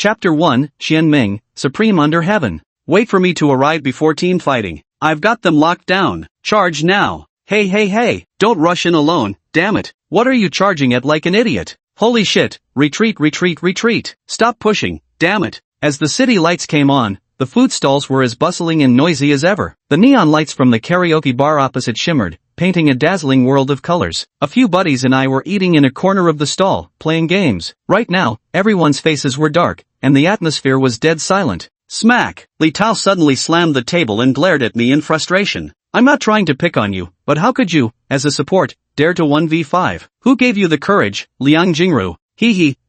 Chapter 1, Qian Ming, Supreme Under Heaven. Wait for me to arrive before team fighting. I've got them locked down. Charge now. Hey, don't rush in alone, damn it. What are you charging at like an idiot? Holy shit, retreat. Stop pushing, damn it. As the city lights came on, the food stalls were as bustling and noisy as ever. The neon lights from the karaoke bar opposite shimmered, painting a dazzling world of colors. A few buddies and I were eating in a corner of the stall, playing games. Right now, everyone's faces were dark, and the atmosphere was dead silent. Smack! Li Tao suddenly slammed the table and glared at me in frustration. I'm not trying to pick on you, but how could you, as a support, dare to 1v5? Who gave you the courage, Liang Jingru?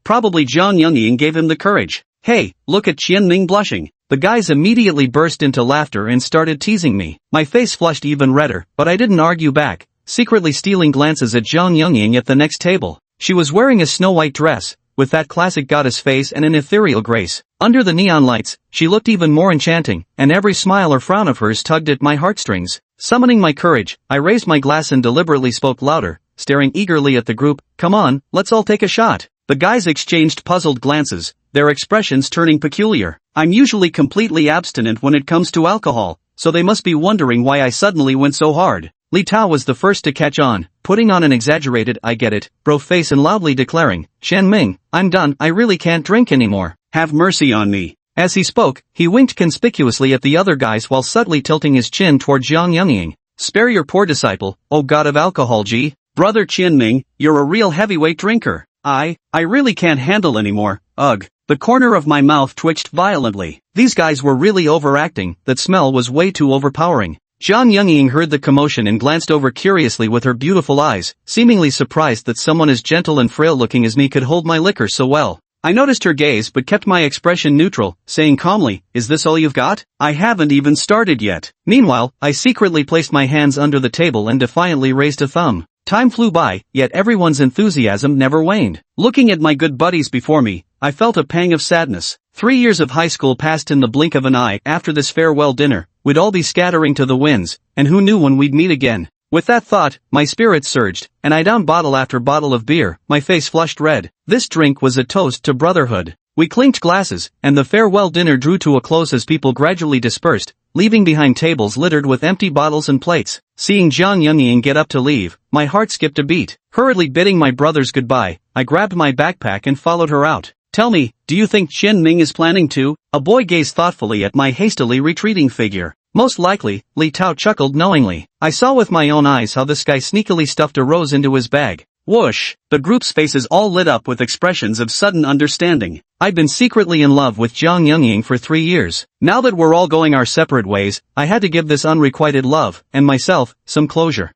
Probably Zhang Yongying gave him the courage. Hey, look at Qian Ming blushing. The guys immediately burst into laughter and started teasing me. My face flushed even redder, but I didn't argue back, secretly stealing glances at Zhang Yongying at the next table. She was wearing a snow-white dress, with that classic goddess face and an ethereal grace. Under the neon lights, she looked even more enchanting, and every smile or frown of hers tugged at my heartstrings. Summoning my courage, I raised my glass and deliberately spoke louder, staring eagerly at the group. Come on, let's all take a shot. The guys exchanged puzzled glances, their expressions turning peculiar. I'm usually completely abstinent when it comes to alcohol, so they must be wondering why I suddenly went so hard. Li Tao was the first to catch on, putting on an exaggerated I get it, bro face and loudly declaring, Qian Ming, I'm done, I really can't drink anymore. Have mercy on me. As he spoke, he winked conspicuously at the other guys while subtly tilting his chin toward Zhang Yongying. Spare your poor disciple, oh god of alcohol G. Brother Qian Ming, you're a real heavyweight drinker. I really can't handle anymore, ugh. The corner of my mouth twitched violently. These guys were really overacting, that smell was way too overpowering. Zhang Yongying heard the commotion and glanced over curiously with her beautiful eyes, seemingly surprised that someone as gentle and frail-looking as me could hold my liquor so well. I noticed her gaze but kept my expression neutral, saying calmly, is this all you've got? I haven't even started yet. Meanwhile, I secretly placed my hands under the table and defiantly raised a thumb. Time flew by, yet everyone's enthusiasm never waned. Looking at my good buddies before me, I felt a pang of sadness. 3 years of high school passed in the blink of an eye. After this farewell dinner, we'd all be scattering to the winds, and who knew when we'd meet again. With that thought, my spirits surged, and I downed bottle after bottle of beer, my face flushed red. This drink was a toast to brotherhood. We clinked glasses, and the farewell dinner drew to a close as people gradually dispersed, leaving behind tables littered with empty bottles and plates. Seeing Zhang Yongying get up to leave, my heart skipped a beat. Hurriedly bidding my brothers goodbye, I grabbed my backpack and followed her out. Tell me, do you think Qian Ming is planning to? A boy gazed thoughtfully at my hastily retreating figure. Most likely, Li Tao chuckled knowingly. I saw with my own eyes how this guy sneakily stuffed a rose into his bag. Whoosh! The group's faces all lit up with expressions of sudden understanding. I'd been secretly in love with Zhang Yongying for 3 years. Now that we're all going our separate ways, I had to give this unrequited love, and myself, some closure.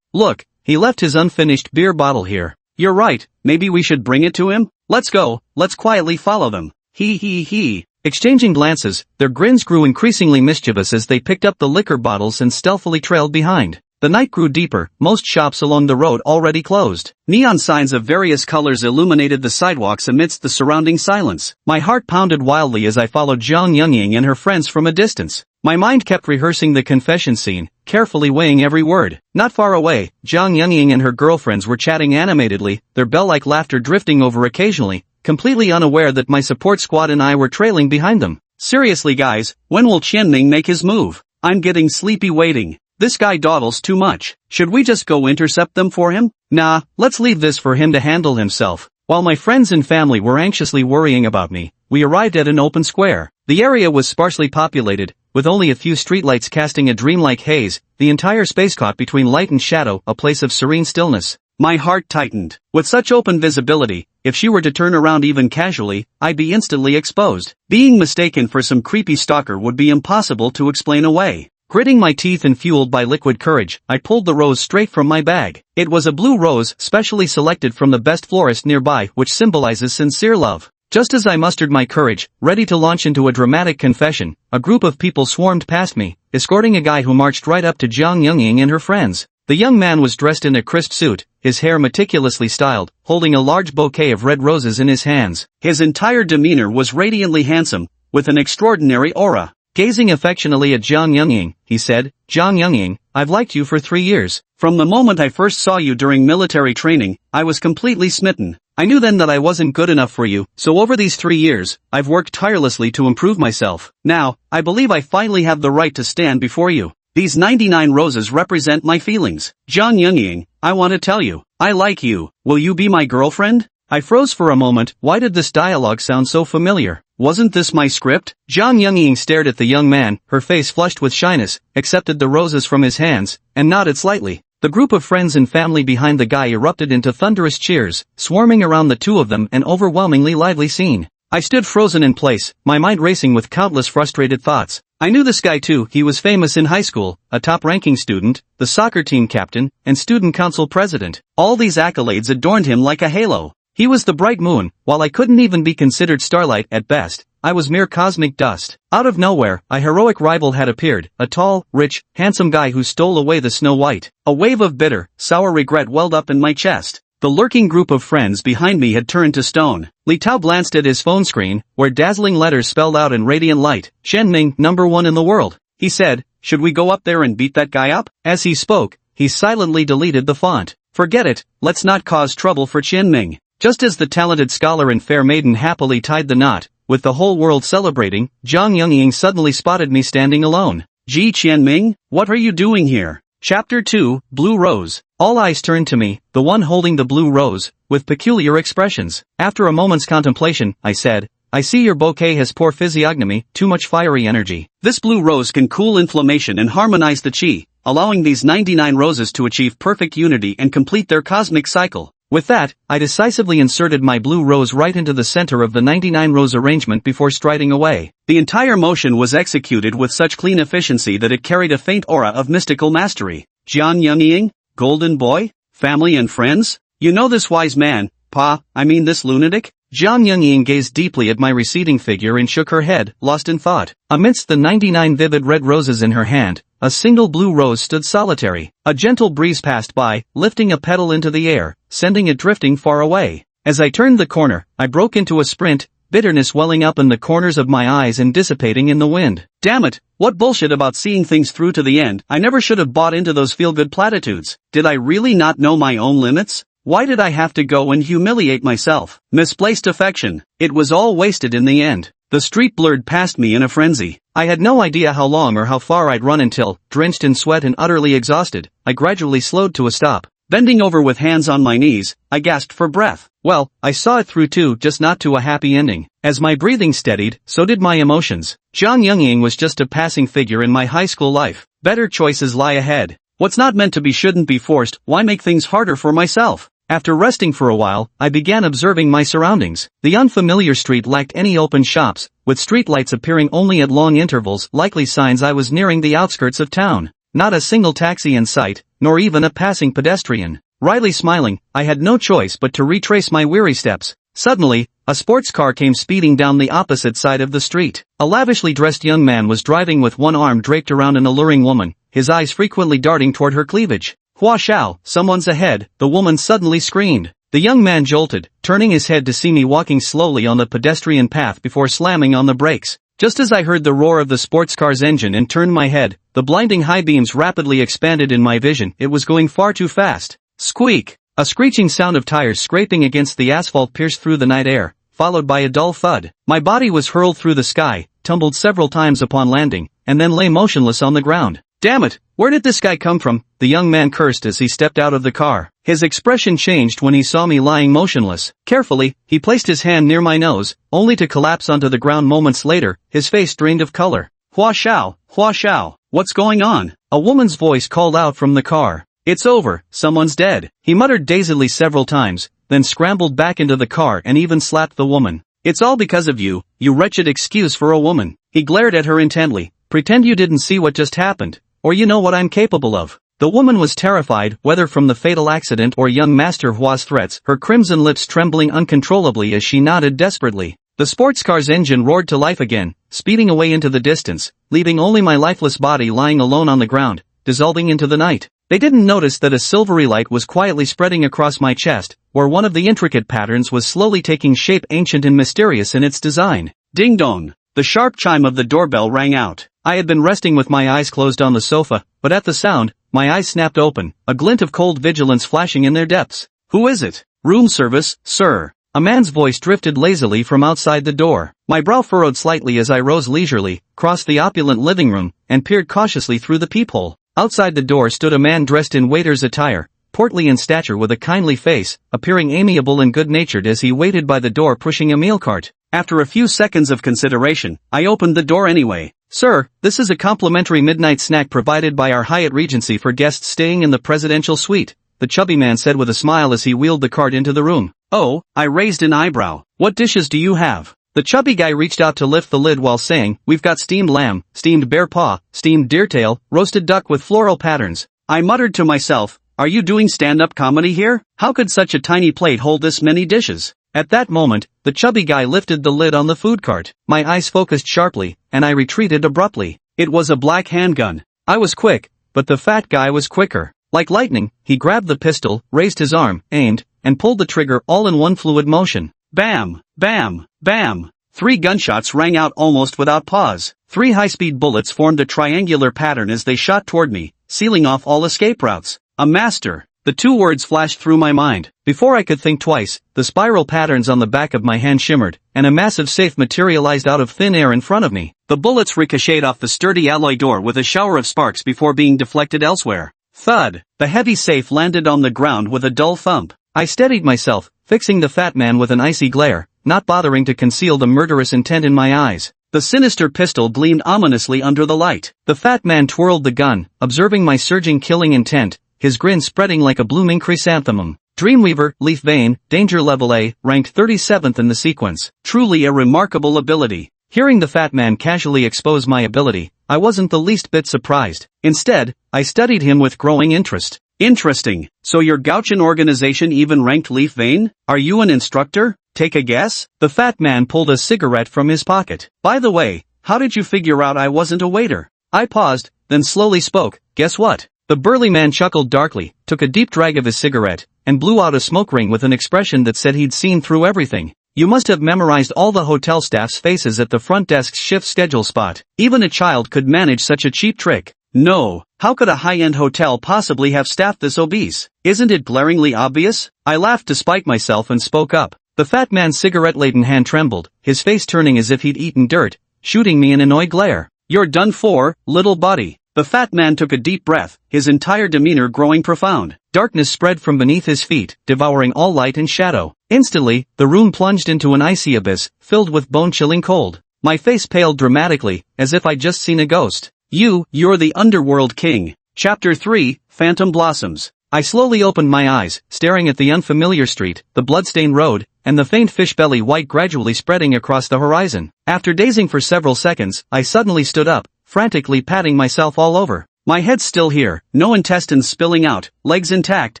Look, he left his unfinished beer bottle here. You're right, maybe we should bring it to him? Let's go, let's quietly follow them. He. Exchanging glances, their grins grew increasingly mischievous as they picked up the liquor bottles and stealthily trailed behind. The night grew deeper, most shops along the road already closed. Neon signs of various colors illuminated the sidewalks amidst the surrounding silence. My heart pounded wildly as I followed Zhang Yongying and her friends from a distance. My mind kept rehearsing the confession scene, carefully weighing every word. Not far away, Zhang Yongying and her girlfriends were chatting animatedly, their bell-like laughter drifting over occasionally, completely unaware that my support squad and I were trailing behind them. Seriously guys, when will Qian Ming make his move? I'm getting sleepy waiting. This guy dawdles too much. Should we just go intercept them for him? Nah, let's leave this for him to handle himself. While my friends and family were anxiously worrying about me, we arrived at an open square. The area was sparsely populated, with only a few streetlights casting a dreamlike haze, the entire space caught between light and shadow, a place of serene stillness. My heart tightened. With such open visibility, if she were to turn around even casually, I'd be instantly exposed. Being mistaken for some creepy stalker would be impossible to explain away. Gritting my teeth and fueled by liquid courage, I pulled the rose straight from my bag. It was a blue rose, specially selected from the best florist nearby, which symbolizes sincere love. Just as I mustered my courage, ready to launch into a dramatic confession, a group of people swarmed past me, escorting a guy who marched right up to Zhang Yongying and her friends. The young man was dressed in a crisp suit, his hair meticulously styled, holding a large bouquet of red roses in his hands. His entire demeanor was radiantly handsome, with an extraordinary aura. Gazing affectionately at Zhang Yongying, he said, Zhang Yongying, I've liked you for 3 years. From the moment I first saw you during military training, I was completely smitten. I knew then that I wasn't good enough for you, so over these 3 years, I've worked tirelessly to improve myself. Now, I believe I finally have the right to stand before you. These 99 roses represent my feelings. John Youngying, I want to tell you, I like you. Will you be my girlfriend? I froze for a moment. Why did this dialogue sound so familiar? Wasn't this my script? John Youngying stared at the young man, her face flushed with shyness, accepted the roses from his hands, and nodded slightly. The group of friends and family behind the guy erupted into thunderous cheers, swarming around the two of them, an overwhelmingly lively scene. I stood frozen in place, my mind racing with countless frustrated thoughts. I knew this guy too. He was famous in high school, a top-ranking student, the soccer team captain, and student council president. All these accolades adorned him like a halo. He was the bright moon, while I couldn't even be considered starlight at best. I was mere cosmic dust. Out of nowhere, a heroic rival had appeared, a tall, rich, handsome guy who stole away the Snow White. A wave of bitter, sour regret welled up in my chest. The lurking group of friends behind me had turned to stone. Li Tao glanced at his phone screen, where dazzling letters spelled out in radiant light, Chen Ming, #1 in the world. He said, should we go up there and beat that guy up? As he spoke, he silently deleted the font. Forget it, let's not cause trouble for Chen Ming. Just as the talented scholar and fair maiden happily tied the knot, with the whole world celebrating, Zhang Youngying suddenly spotted me standing alone. Ji Qianming, what are you doing here? Chapter 2, Blue Rose. All eyes turned to me, the one holding the blue rose, with peculiar expressions. After a moment's contemplation, I said, I see your bouquet has poor physiognomy, too much fiery energy. This blue rose can cool inflammation and harmonize the qi, allowing these 99 roses to achieve perfect unity and complete their cosmic cycle. With that, I decisively inserted my blue rose right into the center of the 99 rose arrangement before striding away. The entire motion was executed with such clean efficiency that it carried a faint aura of mystical mastery. Jian Youngying, golden boy, family and friends? You know this wise man, this lunatic? Jian Youngying gazed deeply at my receding figure and shook her head, lost in thought. Amidst the 99 vivid red roses in her hand, a single blue rose stood solitary. A gentle breeze passed by, lifting a petal into the air, sending it drifting far away. As I turned the corner, I broke into a sprint, bitterness welling up in the corners of my eyes and dissipating in the wind. Damn it, what bullshit about seeing things through to the end. I never should have bought into those feel-good platitudes. Did I really not know my own limits? Why did I have to go and humiliate myself? Misplaced affection. It was all wasted in the end. The street blurred past me in a frenzy. I had no idea how long or how far I'd run until, drenched in sweat and utterly exhausted, I gradually slowed to a stop. Bending over with hands on my knees, I gasped for breath. Well, I saw it through too, just not to a happy ending. As my breathing steadied, so did my emotions. Zhang Youngying was just a passing figure in my high school life. Better choices lie ahead. What's not meant to be shouldn't be forced. Why make things harder for myself? After resting for a while, I began observing my surroundings. The unfamiliar street lacked any open shops, with streetlights appearing only at long intervals, likely signs I was nearing the outskirts of town. Not a single taxi in sight, nor even a passing pedestrian. Wryly smiling, I had no choice but to retrace my weary steps. Suddenly, a sports car came speeding down the opposite side of the street. A lavishly dressed young man was driving with one arm draped around an alluring woman, his eyes frequently darting toward her cleavage. Hua Xiao, someone's ahead, the woman suddenly screamed. The young man jolted, turning his head to see me walking slowly on the pedestrian path before slamming on the brakes. Just as I heard the roar of the sports car's engine and turned my head, the blinding high beams rapidly expanded in my vision. It was going far too fast. Squeak! A screeching sound of tires scraping against the asphalt pierced through the night air, followed by a dull thud. My body was hurled through the sky, tumbled several times upon landing, and then lay motionless on the ground. Damn it! Where did this guy come from? The young man cursed as he stepped out of the car. His expression changed when he saw me lying motionless. Carefully, he placed his hand near my nose, only to collapse onto the ground moments later, his face drained of color. Hua Xiao, what's going on? A woman's voice called out from the car. It's over, someone's dead. He muttered dazedly several times, then scrambled back into the car and even slapped the woman. It's all because of you, you wretched excuse for a woman. He glared at her intently. Pretend you didn't see what just happened, or you know what I'm capable of. The woman was terrified, whether from the fatal accident or young Master Hua's threats, her crimson lips trembling uncontrollably as she nodded desperately. The sports car's engine roared to life again, speeding away into the distance, leaving only my lifeless body lying alone on the ground, dissolving into the night. They didn't notice that a silvery light was quietly spreading across my chest, where one of the intricate patterns was slowly taking shape, ancient and mysterious in its design. Ding dong! The sharp chime of the doorbell rang out. I had been resting with my eyes closed on the sofa, but at the sound, my eyes snapped open, a glint of cold vigilance flashing in their depths. Who is it? Room service, sir. A man's voice drifted lazily from outside the door. My brow furrowed slightly as I rose leisurely, crossed the opulent living room, and peered cautiously through the peephole. Outside the door stood a man dressed in waiter's attire, portly in stature with a kindly face, appearing amiable and good-natured as he waited by the door pushing a meal cart. After a few seconds of consideration, I opened the door anyway. "Sir, this is a complimentary midnight snack provided by our Hyatt Regency for guests staying in the presidential suite," the chubby man said with a smile as he wheeled the cart into the room. "Oh," I raised an eyebrow. "What dishes do you have?" The chubby guy reached out to lift the lid while saying, "We've got steamed lamb, steamed bear paw, steamed deer tail, roasted duck with floral patterns." I muttered to myself, "Are you doing stand-up comedy here? How could such a tiny plate hold this many dishes?" At that moment, the chubby guy lifted the lid on the food cart. My eyes focused sharply, and I retreated abruptly. It was a black handgun. I was quick, but the fat guy was quicker. Like lightning, he grabbed the pistol, raised his arm, aimed, and pulled the trigger all in one fluid motion. Bam! Bam! Bam! 3 gunshots rang out almost without pause. 3 high-speed bullets formed a triangular pattern as they shot toward me, sealing off all escape routes. A master. The 2 words flashed through my mind. Before I could think twice, the spiral patterns on the back of my hand shimmered, and a massive safe materialized out of thin air in front of me. The bullets ricocheted off the sturdy alloy door with a shower of sparks before being deflected elsewhere. Thud! The heavy safe landed on the ground with a dull thump. I steadied myself, fixing the fat man with an icy glare, not bothering to conceal the murderous intent in my eyes. The sinister pistol gleamed ominously under the light. The fat man twirled the gun, observing my surging killing intent, his grin spreading like a blooming chrysanthemum. Dreamweaver, Leaf Vein, Danger Level A, ranked 37th in the sequence. Truly a remarkable ability. Hearing the fat man casually expose my ability, I wasn't the least bit surprised. Instead, I studied him with growing interest. Interesting. So your Gauchian organization even ranked Leaf Vein? Are you an instructor? Take a guess? The fat man pulled a cigarette from his pocket. By the way, how did you figure out I wasn't a waiter? I paused, then slowly spoke. Guess what? The burly man chuckled darkly, took a deep drag of his cigarette, and blew out a smoke ring with an expression that said he'd seen through everything. You must have memorized all the hotel staff's faces at the front desk's shift schedule spot. Even a child could manage such a cheap trick. No, how could a high-end hotel possibly have staff this obese? Isn't it glaringly obvious? I laughed to spite myself and spoke up. The fat man's cigarette-laden hand trembled, his face turning as if he'd eaten dirt, shooting me an annoyed glare. You're done for, little buddy. The fat man took a deep breath, his entire demeanor growing profound. Darkness spread from beneath his feet, devouring all light and shadow. Instantly, the room plunged into an icy abyss, filled with bone-chilling cold. My face paled dramatically, as if I'd just seen a ghost. You're the underworld king. Chapter 3, Phantom Blossoms. I slowly opened my eyes, staring at the unfamiliar street, the bloodstained road, and the faint fish-belly white gradually spreading across the horizon. After dazing for several seconds, I suddenly stood up, frantically patting myself all over. My head's still here, no intestines spilling out, legs intact,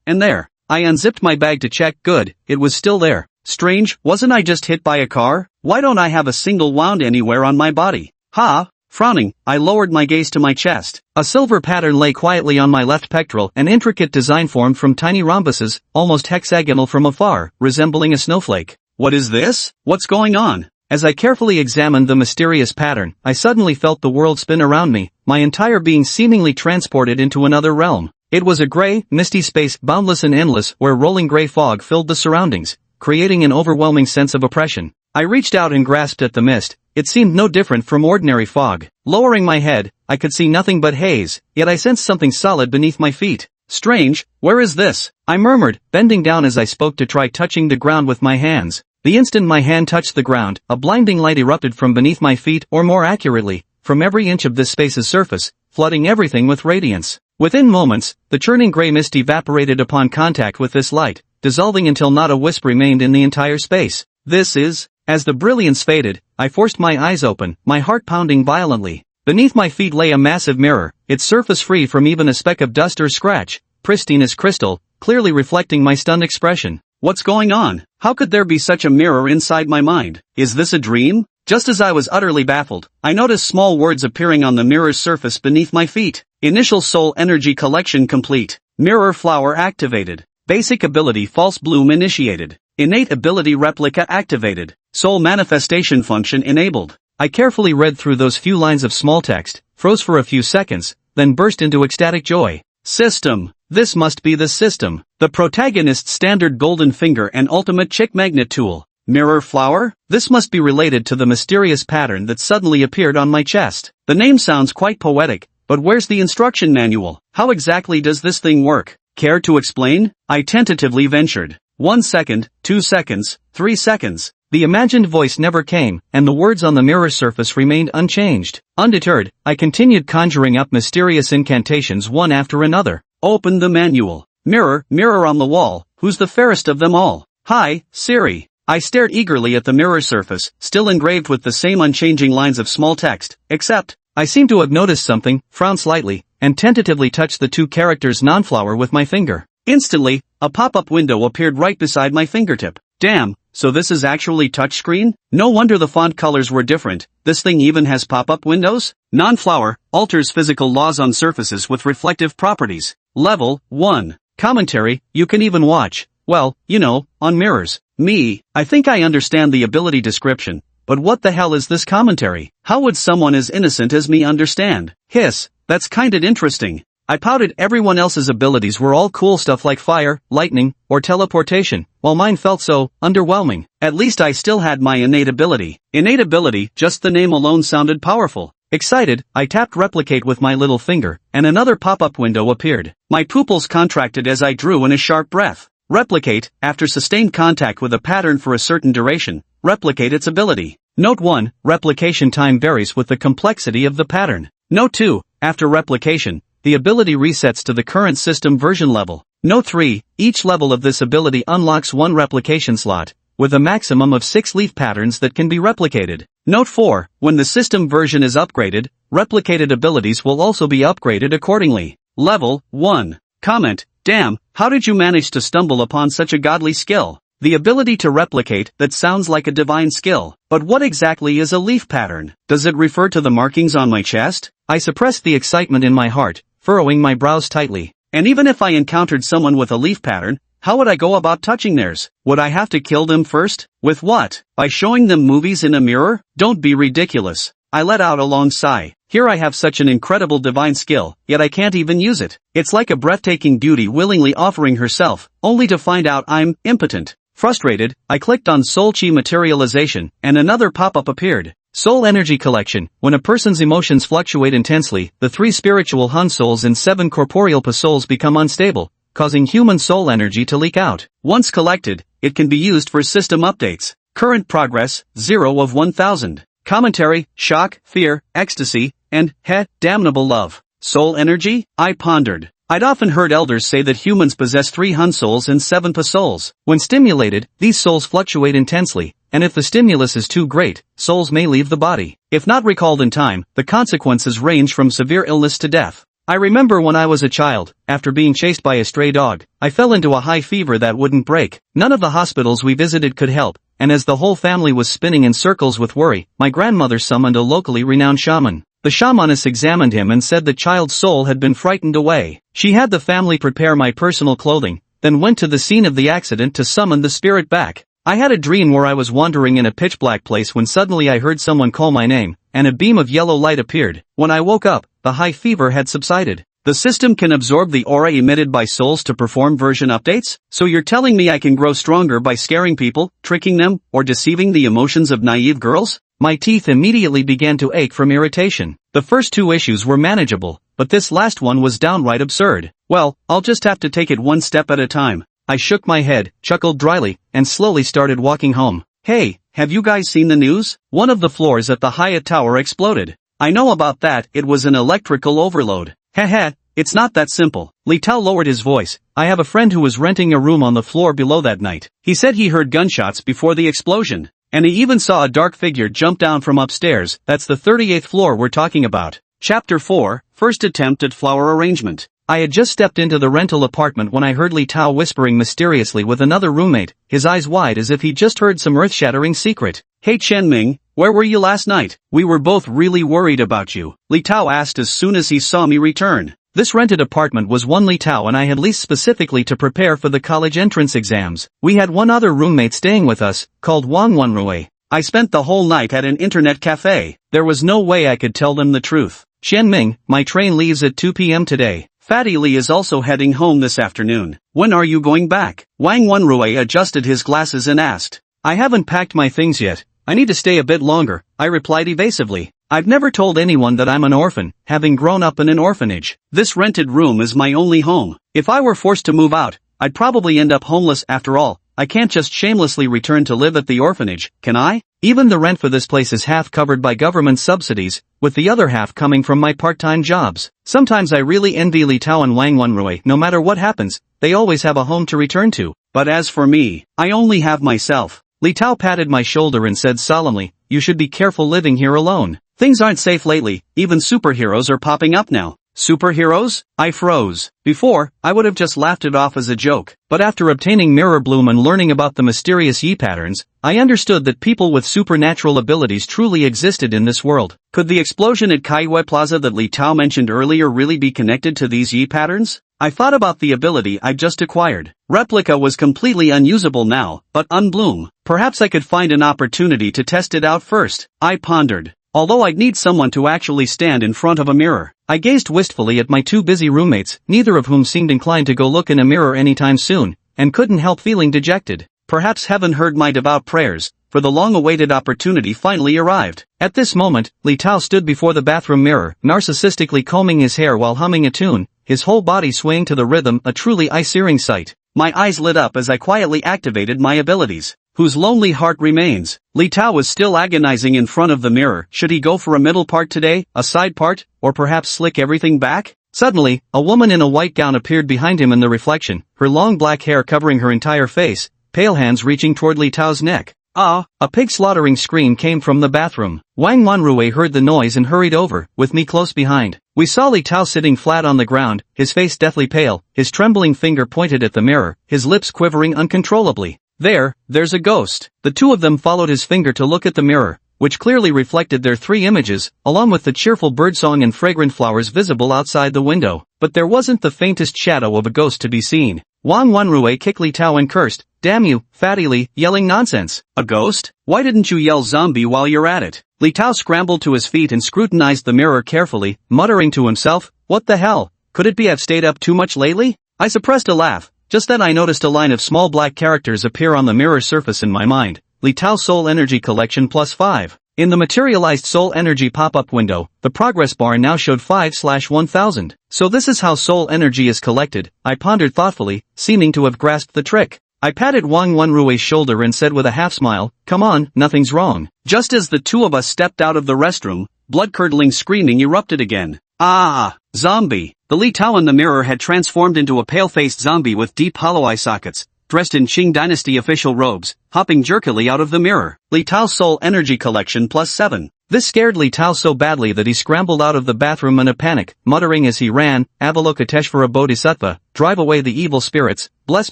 and there. I unzipped my bag to check. Good, it was still there. Strange, wasn't I just hit by a car? Why don't I have a single wound anywhere on my body? Ha! Frowning, I lowered my gaze to my chest. A silver pattern lay quietly on my left pectoral, an intricate design formed from tiny rhombuses, almost hexagonal from afar, resembling a snowflake. What is this? What's going on? As I carefully examined the mysterious pattern, I suddenly felt the world spin around me, my entire being seemingly transported into another realm. It was a gray, misty space, boundless and endless, where rolling gray fog filled the surroundings, creating an overwhelming sense of oppression. I reached out and grasped at the mist. It seemed no different from ordinary fog. Lowering my head, I could see nothing but haze, yet I sensed something solid beneath my feet. Strange, where is this? I murmured, bending down as I spoke to try touching the ground with my hands. The instant my hand touched the ground, a blinding light erupted from beneath my feet, or more accurately, from every inch of this space's surface, flooding everything with radiance. Within moments, the churning gray mist evaporated upon contact with this light, dissolving until not a wisp remained in the entire space. This is... As the brilliance faded, I forced my eyes open, my heart pounding violently. Beneath my feet lay a massive mirror, its surface free from even a speck of dust or scratch, pristine as crystal, clearly reflecting my stunned expression. What's going on? How could there be such a mirror inside my mind? Is this a dream? Just as I was utterly baffled, I noticed small words appearing on the mirror's surface beneath my feet. Initial soul energy collection complete. Mirror flower activated. Basic ability false bloom initiated. Innate ability replica activated. Soul manifestation function enabled. I carefully read through those few lines of small text, froze for a few seconds, then burst into ecstatic joy. System. This must be the system. The protagonist's standard golden finger and ultimate chick magnet tool. Mirror flower? This must be related to the mysterious pattern that suddenly appeared on my chest. The name sounds quite poetic, but where's the instruction manual? How exactly does this thing work? Care to explain? I tentatively ventured. 1 second, 2 seconds, 3 seconds. The imagined voice never came, and the words on the mirror surface remained unchanged. Undeterred, I continued conjuring up mysterious incantations one after another. Open the manual. Mirror, mirror on the wall, who's the fairest of them all? Hi, Siri. I stared eagerly at the mirror surface, still engraved with the same unchanging lines of small text, except, I seemed to have noticed something, frowned slightly, and tentatively touched the two characters nonflower with my finger. Instantly, a pop-up window appeared right beside my fingertip. Damn, so this is actually touchscreen? No wonder the font colors were different. This thing even has pop-up windows? Nonflower alters physical laws on surfaces with reflective properties. Level 1. Commentary, you can even watch, well, you know, on mirrors. Me, I think I understand the ability description, but what the hell is this commentary? How would someone as innocent as me understand? Hiss, that's kinda interesting. I pouted. Everyone else's abilities were all cool stuff like fire, lightning, or teleportation, while mine felt so underwhelming. At least I still had my innate ability. Innate ability, just the name alone sounded powerful. Excited, I tapped replicate with my little finger, and another pop-up window appeared. My pupils contracted as I drew in a sharp breath. Replicate, after sustained contact with a pattern for a certain duration, replicate its ability. Note 1, replication time varies with the complexity of the pattern. Note 2, after replication, the ability resets to the current system version level. Note 3, each level of this ability unlocks one replication slot, with a maximum of 6 leaf patterns that can be replicated. Note 4, when the system version is upgraded, replicated abilities will also be upgraded accordingly. Level 1. Comment, damn, how did you manage to stumble upon such a godly skill? The ability to replicate, that sounds like a divine skill. But what exactly is a leaf pattern? Does it refer to the markings on my chest? I suppressed the excitement in my heart, furrowing my brows tightly. And even if I encountered someone with a leaf pattern, how would I go about touching theirs? Would I have to kill them first? With what? By showing them movies in a mirror? Don't be ridiculous. I let out a long sigh. Here I have such an incredible divine skill, yet I can't even use it. It's like a breathtaking beauty willingly offering herself, only to find out I'm impotent. Frustrated, I clicked on Soul Chi Materialization, and another pop-up appeared. Soul Energy Collection. When a person's emotions fluctuate intensely, the 3 spiritual Hun souls and 7 corporeal Pa souls become unstable, causing human soul energy to leak out. Once collected, it can be used for system updates. Current progress, 0 of 1000. Commentary, shock, fear, ecstasy, and, damnable love. Soul energy? I pondered. I'd often heard elders say that humans possess 3 Hun souls and 7 Pa souls. When stimulated, these souls fluctuate intensely, and if the stimulus is too great, souls may leave the body. If not recalled in time, the consequences range from severe illness to death. I remember when I was a child, after being chased by a stray dog, I fell into a high fever that wouldn't break. None of the hospitals we visited could help, and as the whole family was spinning in circles with worry, my grandmother summoned a locally renowned shaman. The shamaness examined him and said the child's soul had been frightened away. She had the family prepare my personal clothing, then went to the scene of the accident to summon the spirit back. I had a dream where I was wandering in a pitch-black place when suddenly I heard someone call my name, and a beam of yellow light appeared. When I woke up, the high fever had subsided. The system can absorb the aura emitted by souls to perform version updates? So you're telling me I can grow stronger by scaring people, tricking them, or deceiving the emotions of naive girls? My teeth immediately began to ache from irritation. The first 2 issues were manageable, but this last one was downright absurd. Well, I'll just have to take it one step at a time. I shook my head, chuckled dryly, and slowly started walking home. Hey, have you guys seen the news? One of the floors at the Hyatt Tower exploded. I know about that, it was an electrical overload. Heh, it's not that simple. Li Tao lowered his voice. I have a friend who was renting a room on the floor below that night. He said he heard gunshots before the explosion. And he even saw a dark figure jump down from upstairs. That's the 38th floor we're talking about. Chapter 4, First Attempt at Flower Arrangement. I had just stepped into the rental apartment when I heard Li Tao whispering mysteriously with another roommate, his eyes wide as if he'd just heard some earth-shattering secret. Hey Chen Ming, where were you last night? We were both really worried about you, Li Tao asked as soon as he saw me return. This rented apartment was one Li Tao and I had leased specifically to prepare for the college entrance exams. We had one other roommate staying with us, called Wang Wenrui. I spent the whole night at an internet cafe. There was no way I could tell them the truth. Chen Ming, my train leaves at 2 p.m. today. Fatty Lee is also heading home this afternoon. When are you going back? Wang Wenrui adjusted his glasses and asked. I haven't packed my things yet. I need to stay a bit longer, I replied evasively. I've never told anyone that I'm an orphan, having grown up in an orphanage. This rented room is my only home. If I were forced to move out, I'd probably end up homeless after all. I can't just shamelessly return to live at the orphanage, can I? Even the rent for this place is half covered by government subsidies, with the other half coming from my part-time jobs. Sometimes I really envy Li Tao and Wang Wenrui. No matter what happens, they always have a home to return to. But as for me, I only have myself. Li Tao patted my shoulder and said solemnly, you should be careful living here alone. Things aren't safe lately, even superheroes are popping up now. Superheroes? I froze. Before, I would have just laughed it off as a joke, but after obtaining Mirror Bloom and learning about the mysterious Yi patterns, I understood that people with supernatural abilities truly existed in this world. Could the explosion at Kaiwei Plaza that Li Tao mentioned earlier really be connected to these Yi patterns? I thought about the ability I'd just acquired. Replica was completely unusable now, but Unbloom. Perhaps I could find an opportunity to test it out first, I pondered. Although I'd need someone to actually stand in front of a mirror. I gazed wistfully at my two busy roommates, neither of whom seemed inclined to go look in a mirror anytime soon, and couldn't help feeling dejected. Perhaps heaven heard my devout prayers, for the long-awaited opportunity finally arrived. At this moment, Li Tao stood before the bathroom mirror, narcissistically combing his hair while humming a tune, his whole body swaying to the rhythm, a truly eye-searing sight. My eyes lit up as I quietly activated my abilities. Whose lonely heart remains? Li Tao was still agonizing in front of the mirror. Should he go for a middle part today, a side part, or perhaps slick everything back? Suddenly, a woman in a white gown appeared behind him in the reflection, her long black hair covering her entire face, pale hands reaching toward Li Tao's neck. Ah! A pig-slaughtering scream came from the bathroom. Wang Wenrui heard the noise and hurried over, with me close behind. We saw Li Tao sitting flat on the ground, his face deathly pale, his trembling finger pointed at the mirror, his lips quivering uncontrollably. There's a ghost. The two of them followed his finger to look at the mirror, which clearly reflected their three images, along with the cheerful birdsong and fragrant flowers visible outside the window. But there wasn't the faintest shadow of a ghost to be seen. Wang Wenrui kicked Li Tao and cursed, "Damn you, Fatty Li, yelling nonsense. A ghost? Why didn't you yell zombie while you're at it?" Li Tao scrambled to his feet and scrutinized the mirror carefully, muttering to himself, "What the hell? Could it be I've stayed up too much lately?" I suppressed a laugh. Just then I noticed a line of small black characters appear on the mirror surface in my mind. Li Tao Soul Energy Collection +5. In the materialized Soul Energy pop-up window, the progress bar now showed 5/1000. So this is how soul energy is collected, I pondered thoughtfully, seeming to have grasped the trick. I patted Wang Wenrui's shoulder and said with a half-smile, "Come on, nothing's wrong." Just as the two of us stepped out of the restroom, blood-curdling screaming erupted again. Ah! Zombie! The Li Tao in the mirror had transformed into a pale-faced zombie with deep hollow eye sockets, dressed in Qing Dynasty official robes, hopping jerkily out of the mirror. Li Tao Soul Energy Collection +7. This scared Li Tao so badly that he scrambled out of the bathroom in a panic, muttering as he ran, "Avalokiteshvara Bodhisattva, drive away the evil spirits, bless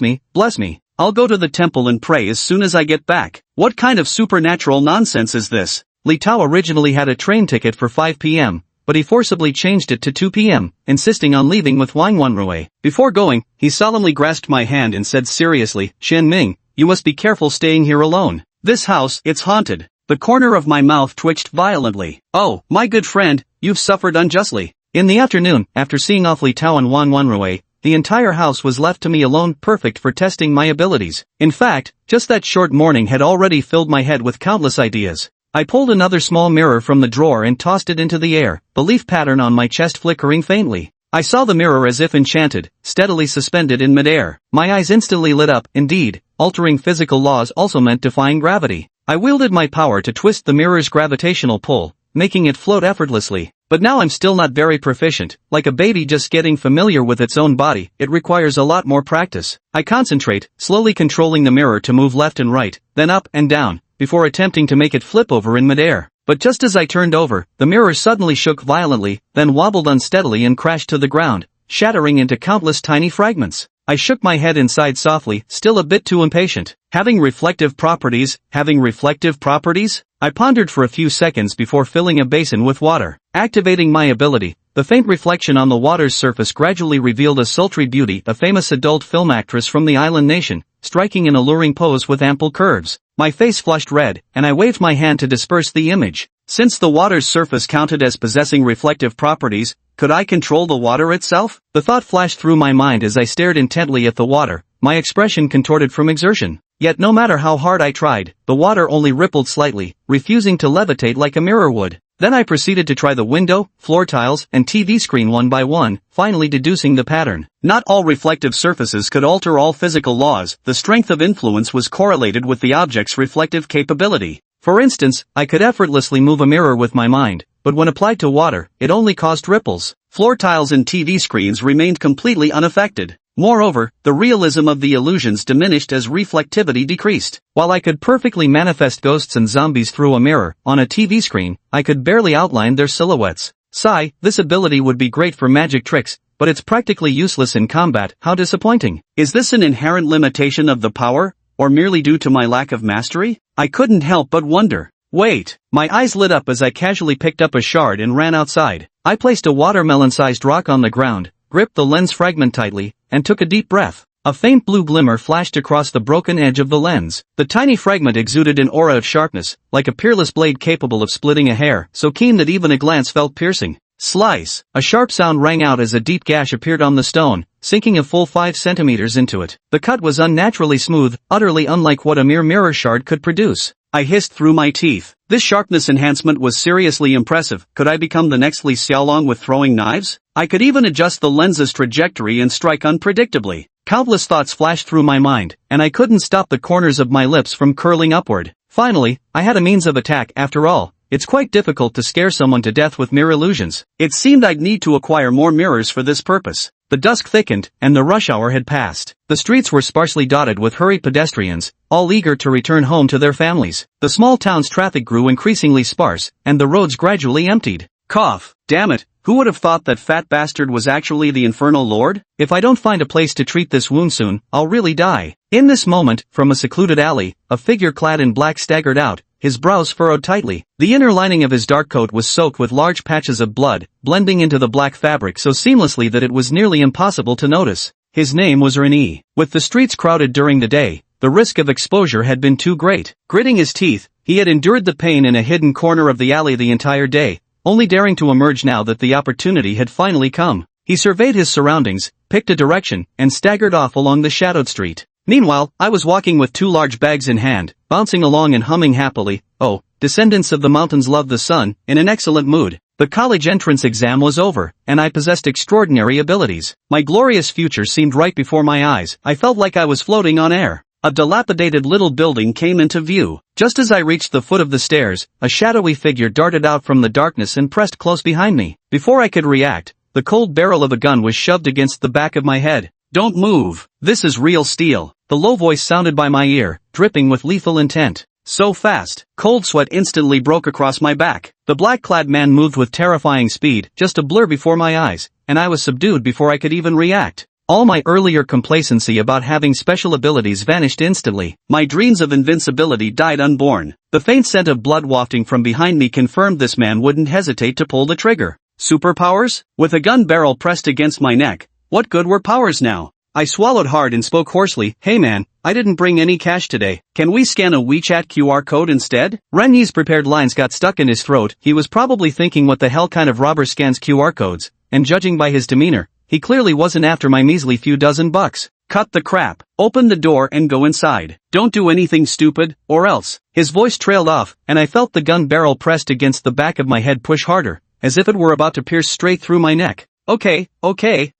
me, bless me. I'll go to the temple and pray as soon as I get back." What kind of supernatural nonsense is this? Li Tao originally had a train ticket for 5 p.m., but he forcibly changed it to 2 p.m., insisting on leaving with Wang Wenrui. Before going, he solemnly grasped my hand and said seriously, "Shen Ming, you must be careful staying here alone. This house, it's haunted." The corner of my mouth twitched violently. "Oh, my good friend, you've suffered unjustly." In the afternoon, after seeing off Li Tao and Wang Wenrui, the entire house was left to me alone, perfect for testing my abilities. In fact, just that short morning had already filled my head with countless ideas. I pulled another small mirror from the drawer and tossed it into the air, the leaf pattern on my chest flickering faintly. I saw the mirror as if enchanted, steadily suspended in midair. My eyes instantly lit up. Indeed, altering physical laws also meant defying gravity. I wielded my power to twist the mirror's gravitational pull, making it float effortlessly. But now I'm still not very proficient. Like a baby just getting familiar with its own body, it requires a lot more practice. I concentrate, slowly controlling the mirror to move left and right, then up and down, before attempting to make it flip over in midair. But just as I turned over, the mirror suddenly shook violently, then wobbled unsteadily and crashed to the ground, shattering into countless tiny fragments. I shook my head and sighed softly, still a bit too impatient. Having reflective properties? I pondered for a few seconds before filling a basin with water. Activating my ability, the faint reflection on the water's surface gradually revealed a sultry beauty, a famous adult film actress from the island nation, striking an alluring pose with ample curves. My face flushed red, and I waved my hand to disperse the image. Since the water's surface counted as possessing reflective properties, Could I control the water itself? The thought flashed through my mind as I stared intently at the water, my expression contorted from exertion. Yet no matter how hard I tried, the water only rippled slightly, refusing to levitate like a mirror would. Then I proceeded to try the window, floor tiles, and TV screen one by one, finally deducing the pattern. Not all reflective surfaces could alter all physical laws. The strength of influence was correlated with the object's reflective capability. For instance, I could effortlessly move a mirror with my mind, but when applied to water, it only caused ripples. Floor tiles and TV screens remained completely unaffected. Moreover, the realism of the illusions diminished as reflectivity decreased. While I could perfectly manifest ghosts and zombies through a mirror, on a TV screen, I could barely outline their silhouettes. Sigh, this ability would be great for magic tricks, but it's practically useless in combat. How disappointing. Is this an inherent limitation of the power, or merely due to my lack of mastery? I couldn't help but wonder. Wait, my eyes lit up as I casually picked up a shard and ran outside. I placed a watermelon-sized rock on the ground, gripped the lens fragment tightly, and took a deep breath. A faint blue glimmer flashed across the broken edge of the lens. The tiny fragment exuded an aura of sharpness, like a peerless blade capable of splitting a hair, so keen that even a glance felt piercing. Slice! A sharp sound rang out as a deep gash appeared on the stone, sinking a full 5 centimeters into it. The cut was unnaturally smooth, utterly unlike what a mere mirror shard could produce. I hissed through my teeth. This sharpness enhancement was seriously impressive. Could I become the next Li Xiaolong with throwing knives? I could even adjust the lens's trajectory and strike unpredictably. Countless thoughts flashed through my mind, and I couldn't stop the corners of my lips from curling upward. Finally, I had a means of attack after all. It's quite difficult to scare someone to death with mirror illusions. It seemed I'd need to acquire more mirrors for this purpose. The dusk thickened, and the rush hour had passed. The streets were sparsely dotted with hurried pedestrians, all eager to return home to their families. The small town's traffic grew increasingly sparse, and the roads gradually emptied. Cough. Damn it, who would have thought that fat bastard was actually the Infernal Lord? If I don't find a place to treat this wound soon, I'll really die. In this moment, from a secluded alley, a figure clad in black staggered out, his brows furrowed tightly. The inner lining of his dark coat was soaked with large patches of blood, blending into the black fabric so seamlessly that it was nearly impossible to notice. His name was Rene. With the streets crowded during the day, the risk of exposure had been too great. Gritting his teeth, he had endured the pain in a hidden corner of the alley the entire day, only daring to emerge now that the opportunity had finally come. He surveyed his surroundings, picked a direction, and staggered off along the shadowed street. Meanwhile, I was walking with 2 large bags in hand, bouncing along and humming happily. Oh, descendants of the mountains love the sun, in an excellent mood. The college entrance exam was over, and I possessed extraordinary abilities. My glorious future seemed right before my eyes. I felt like I was floating on air. A dilapidated little building came into view. Just as I reached the foot of the stairs, a shadowy figure darted out from the darkness and pressed close behind me. Before I could react, the cold barrel of a gun was shoved against the back of my head. Don't move. This is real steel. The low voice sounded by my ear, dripping with lethal intent. So fast, cold sweat instantly broke across my back. The black-clad man moved with terrifying speed, just a blur before my eyes, and I was subdued before I could even react. All my earlier complacency about having special abilities vanished instantly. My dreams of invincibility died unborn. The faint scent of blood wafting from behind me confirmed this man wouldn't hesitate to pull the trigger. Superpowers? With a gun barrel pressed against my neck, what good were powers now? I swallowed hard and spoke hoarsely. Hey man, I didn't bring any cash today. Can we scan a WeChat QR code instead? Renyi's prepared lines got stuck in his throat. He was probably thinking what the hell kind of robber scans QR codes, and judging by his demeanor, he clearly wasn't after my measly few dozen bucks. Cut the crap. Open the door and go inside. Don't do anything stupid, or else. His voice trailed off, and I felt the gun barrel pressed against the back of my head push harder, as if it were about to pierce straight through my neck. Okay,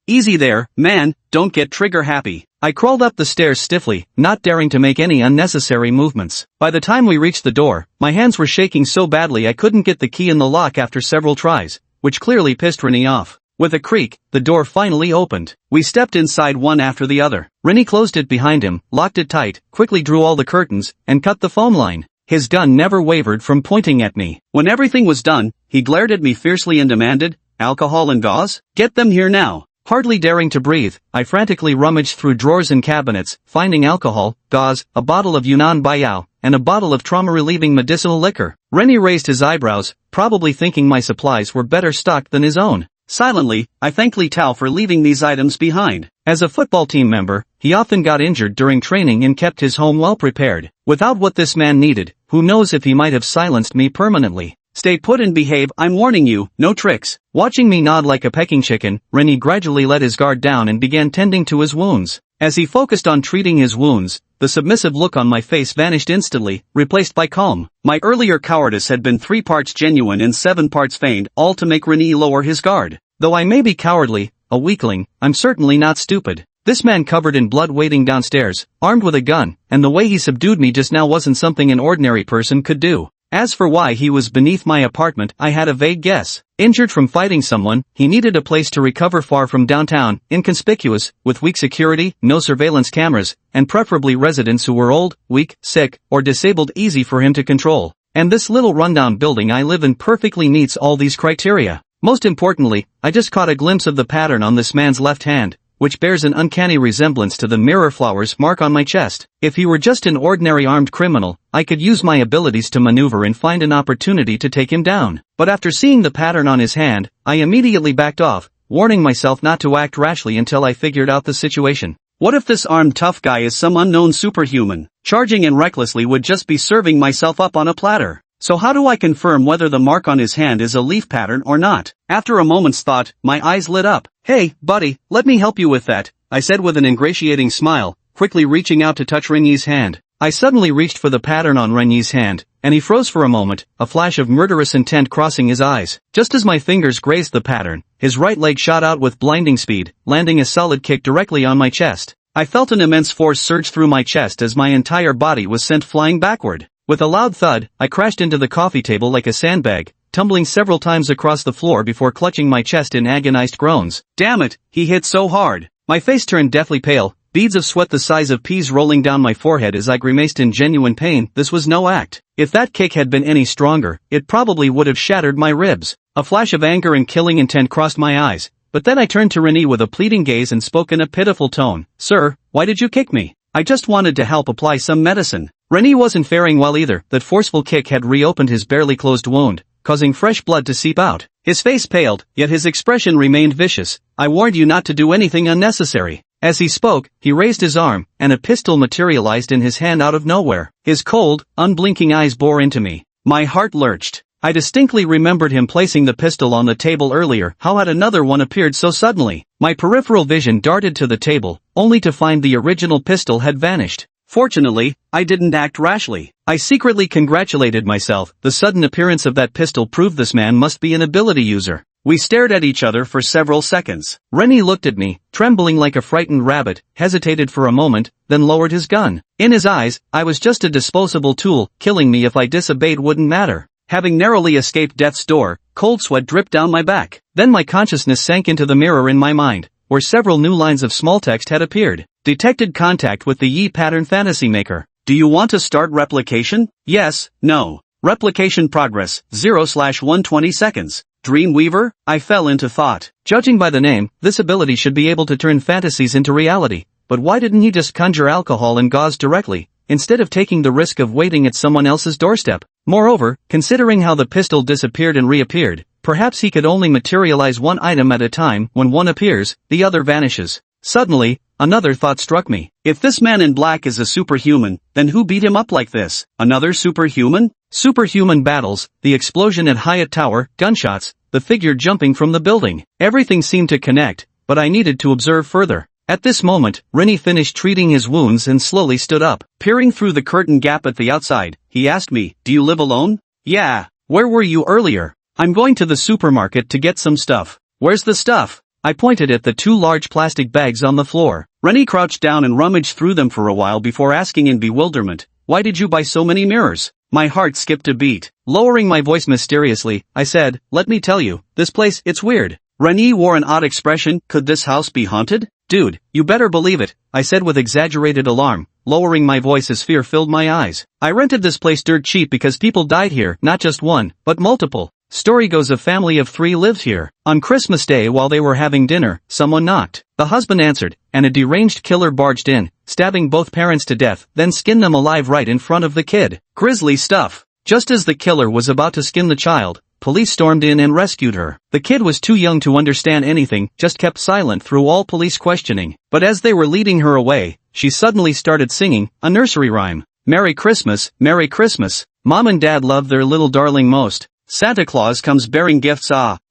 easy there, man, don't get trigger happy. I crawled up the stairs stiffly, not daring to make any unnecessary movements. By the time we reached the door, my hands were shaking so badly I couldn't get the key in the lock after several tries, which clearly pissed Rene off. With a creak, the door finally opened. We stepped inside one after the other. Rene closed it behind him, locked it tight, quickly drew all the curtains, and cut the phone line. His gun never wavered from pointing at me. When everything was done, he glared at me fiercely and demanded, "Alcohol and gauze? Get them here now." Hardly daring to breathe, I frantically rummaged through drawers and cabinets, finding alcohol, gauze, a bottle of Yunnan Baiyao, and a bottle of trauma-relieving medicinal liquor. Rene raised his eyebrows, probably thinking my supplies were better stocked than his own. Silently, I thanked Li Tao for leaving these items behind. As a football team member, he often got injured during training and kept his home well prepared. Without what this man needed, who knows if he might have silenced me permanently. Stay put and behave, I'm warning you, no tricks. Watching me nod like a pecking chicken, Rennie gradually let his guard down and began tending to his wounds. As he focused on treating his wounds, the submissive look on my face vanished instantly, replaced by calm. My earlier cowardice had been 3 parts genuine and 7 parts feigned, all to make Rennie lower his guard. Though I may be cowardly, a weakling, I'm certainly not stupid. This man covered in blood waiting downstairs, armed with a gun, and the way he subdued me just now wasn't something an ordinary person could do. As for why he was beneath my apartment, I had a vague guess. Injured from fighting someone, he needed a place to recover far from downtown, inconspicuous, with weak security, no surveillance cameras, and preferably residents who were old, weak, sick, or disabled, easy for him to control. And this little rundown building I live in perfectly meets all these criteria. Most importantly, I just caught a glimpse of the pattern on this man's left hand, which bears an uncanny resemblance to the mirror flowers mark on my chest. If he were just an ordinary armed criminal, I could use my abilities to maneuver and find an opportunity to take him down. But after seeing the pattern on his hand, I immediately backed off, warning myself not to act rashly until I figured out the situation. What if this armed tough guy is some unknown superhuman? Charging in recklessly would just be serving myself up on a platter. So how do I confirm whether the mark on his hand is a leaf pattern or not? After a moment's thought, my eyes lit up. Hey, buddy, let me help you with that, I said with an ingratiating smile, quickly reaching out to touch Rennie's hand. I suddenly reached for the pattern on Rennie's hand, and he froze for a moment, a flash of murderous intent crossing his eyes. Just as my fingers grazed the pattern, his right leg shot out with blinding speed, landing a solid kick directly on my chest. I felt an immense force surge through my chest as my entire body was sent flying backward. With a loud thud, I crashed into the coffee table like a sandbag, tumbling several times across the floor before clutching my chest in agonized groans. Damn it, he hit so hard. My face turned deathly pale, beads of sweat the size of peas rolling down my forehead as I grimaced in genuine pain. This was no act. If that kick had been any stronger, it probably would have shattered my ribs. A flash of anger and killing intent crossed my eyes, but then I turned to Rennie with a pleading gaze and spoke in a pitiful tone. Sir, why did you kick me? I just wanted to help apply some medicine. Rennie wasn't faring well either. That forceful kick had reopened his barely closed wound, causing fresh blood to seep out. His face paled, yet his expression remained vicious. I warned you not to do anything unnecessary. As he spoke, he raised his arm, and a pistol materialized in his hand out of nowhere. His cold, unblinking eyes bore into me. My heart lurched. I distinctly remembered him placing the pistol on the table earlier. How had another one appeared so suddenly? My peripheral vision darted to the table, only to find the original pistol had vanished. Fortunately, I didn't act rashly. I secretly congratulated myself. The sudden appearance of that pistol proved this man must be an ability user. We stared at each other for several seconds. Rennie looked at me, trembling like a frightened rabbit, hesitated for a moment, then lowered his gun. In his eyes, I was just a disposable tool. Killing me if I disobeyed wouldn't matter. Having narrowly escaped death's door, cold sweat dripped down my back. Then my consciousness sank into the mirror in my mind, where several new lines of small text had appeared. Detected contact with the Yi pattern fantasy maker. Do you want to start replication? Yes, no. Replication progress, 0/120 seconds. Dreamweaver? I fell into thought. Judging by the name, this ability should be able to turn fantasies into reality. But why didn't he just conjure alcohol and gauze directly, instead of taking the risk of waiting at someone else's doorstep? Moreover, considering how the pistol disappeared and reappeared, perhaps he could only materialize one item at a time. When one appears, the other vanishes. Suddenly, another thought struck me. If this man in black is a superhuman, then who beat him up like this? Another superhuman? Superhuman battles, the explosion at Hyatt Tower, gunshots, the figure jumping from the building. Everything seemed to connect, but I needed to observe further. At this moment, Rennie finished treating his wounds and slowly stood up. Peering through the curtain gap at the outside, he asked me, "Do you live alone?" "Yeah. Where were you earlier?" "I'm going to the supermarket to get some stuff." "Where's the stuff?" I pointed at the 2 large plastic bags on the floor. Rennie crouched down and rummaged through them for a while before asking in bewilderment, "Why did you buy so many mirrors?" My heart skipped a beat. Lowering my voice mysteriously, I said, "Let me tell you, this place, it's weird." Rennie wore an odd expression. "Could this house be haunted?" "Dude, you better believe it," I said with exaggerated alarm, lowering my voice as fear filled my eyes. "I rented this place dirt cheap because people died here, not just one, but multiple. Story goes a family of 3 lived here. On Christmas Day while they were having dinner, someone knocked. The husband answered, and a deranged killer barged in, stabbing both parents to death, then skinned them alive right in front of the kid. Grisly stuff. Just as the killer was about to skin the child, police stormed in and rescued her. The kid was too young to understand anything, just kept silent through all police questioning. But as they were leading her away, she suddenly started singing a nursery rhyme. Merry Christmas, Merry Christmas. Mom and Dad love their little darling most. Santa Claus comes bearing gifts.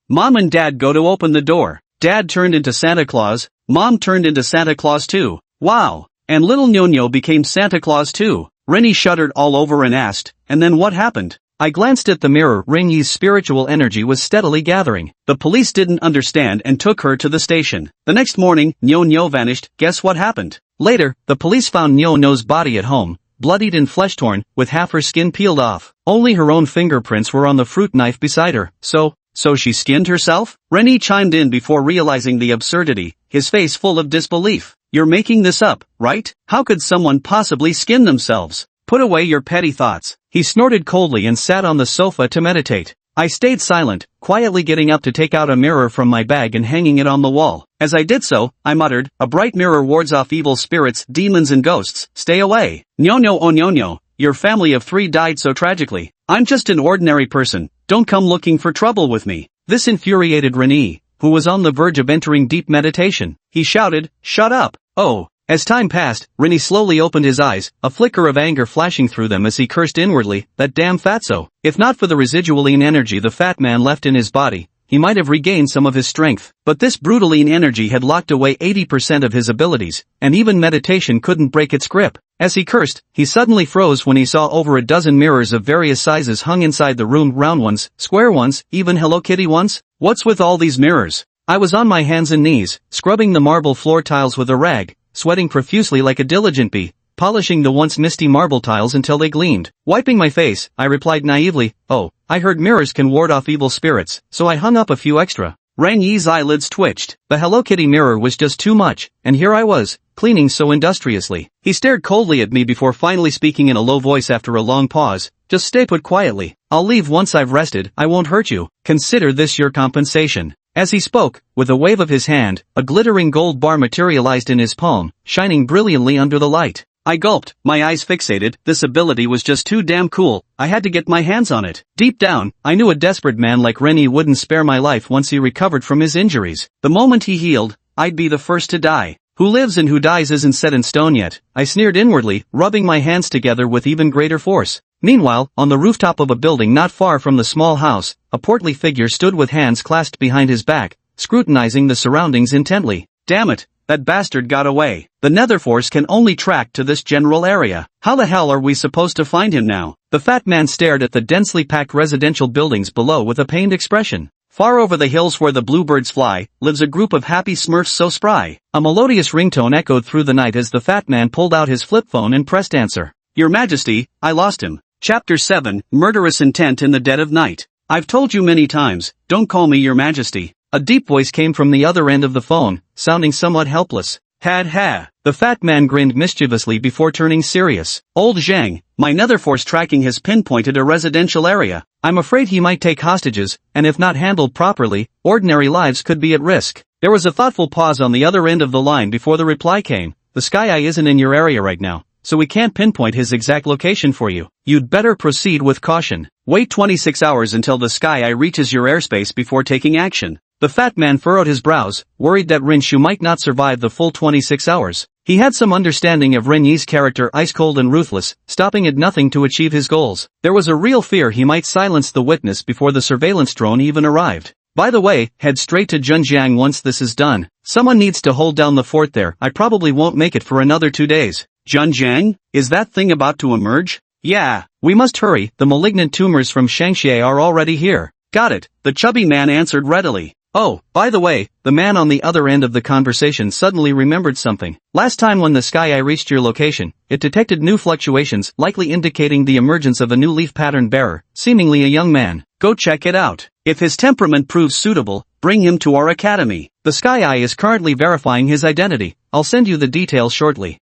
Mom and Dad go to open the door. Dad turned into Santa Claus, Mom turned into Santa Claus too. Wow! And little Ñoño became Santa Claus too. Rennie shuddered all over and asked, and then what happened? I glanced at the mirror. Rennie's spiritual energy was steadily gathering. The police didn't understand and took her to the station. The next morning, Ñoño vanished. Guess what happened? Later, the police found Ñoño's body at home, bloodied and flesh-torn, with half her skin peeled off. Only her own fingerprints were on the fruit knife beside her. So she skinned herself? Rennie chimed in before realizing the absurdity, his face full of disbelief. You're making this up, right? How could someone possibly skin themselves? Put away your petty thoughts. He snorted coldly and sat on the sofa to meditate. I stayed silent, quietly getting up to take out a mirror from my bag and hanging it on the wall. As I did so, I muttered, a bright mirror wards off evil spirits, demons and ghosts. Stay away. Ñoño, oh Ñoño, your family of 3 died so tragically. I'm just an ordinary person. Don't come looking for trouble with me. This infuriated Rennie, who was on the verge of entering deep meditation. He shouted, shut up. Oh. As time passed, Rennie slowly opened his eyes, a flicker of anger flashing through them as he cursed inwardly, that damn fatso. If not for the residual lean energy the fat man left in his body, he might have regained some of his strength. But this brutal lean energy had locked away 80% of his abilities, and even meditation couldn't break its grip. As he cursed, he suddenly froze when he saw over a dozen mirrors of various sizes hung inside the room, round ones, square ones, even Hello Kitty ones. What's with all these mirrors? I was on my hands and knees, scrubbing the marble floor tiles with a rag, sweating profusely like a diligent bee, polishing the once misty marble tiles until they gleamed. Wiping my face, I replied naively, oh, I heard mirrors can ward off evil spirits, so I hung up a few extra. Rennie's eyelids twitched. The Hello Kitty mirror was just too much, and here I was, cleaning so industriously. He stared coldly at me before finally speaking in a low voice after a long pause, just stay put quietly. I'll leave once I've rested, I won't hurt you. Consider this your compensation. As he spoke, with a wave of his hand, a glittering gold bar materialized in his palm, shining brilliantly under the light. I gulped, my eyes fixated. This ability was just too damn cool. I had to get my hands on it. Deep down, I knew a desperate man like Rennie wouldn't spare my life once he recovered from his injuries. The moment he healed, I'd be the first to die. Who lives and who dies isn't set in stone yet, I sneered inwardly, rubbing my hands together with even greater force. Meanwhile, on the rooftop of a building not far from the small house, a portly figure stood with hands clasped behind his back, scrutinizing the surroundings intently. Damn it, that bastard got away. The Netherforce can only track to this general area. How the hell are we supposed to find him now? The fat man stared at the densely packed residential buildings below with a pained expression. Far over the hills where the bluebirds fly, lives a group of happy smurfs so spry. A melodious ringtone echoed through the night as the fat man pulled out his flip phone and pressed answer. Your Majesty, I lost him. Chapter 7, Murderous Intent in the Dead of Night. I've told you many times, don't call me Your Majesty. A deep voice came from the other end of the phone, sounding somewhat helpless. Ha. The fat man grinned mischievously before turning serious. Old Zhang, my Netherforce tracking has pinpointed a residential area. I'm afraid he might take hostages, and if not handled properly, ordinary lives could be at risk. There was a thoughtful pause on the other end of the line before the reply came. The Sky Eye isn't in your area right now, so we can't pinpoint his exact location for you. You'd better proceed with caution. Wait 26 hours until the Sky Eye reaches your airspace before taking action. The fat man furrowed his brows, worried that Rinshu might not survive the full 26 hours. He had some understanding of Rennie's character, ice-cold and ruthless, stopping at nothing to achieve his goals. There was a real fear he might silence the witness before the surveillance drone even arrived. By the way, head straight to Zhenjiang once this is done. Someone needs to hold down the fort there. I probably won't make it for another 2 days. Zhenjiang? Is that thing about to emerge? Yeah, we must hurry. The malignant tumors from Shangxie are already here. Got it, the chubby man answered readily. Oh, by the way, the man on the other end of the conversation suddenly remembered something. Last time when the Sky Eye reached your location, it detected new fluctuations, likely indicating the emergence of a new leaf pattern bearer, seemingly a young man. Go check it out. If his temperament proves suitable, bring him to our academy. The Sky Eye is currently verifying his identity. I'll send you the details shortly.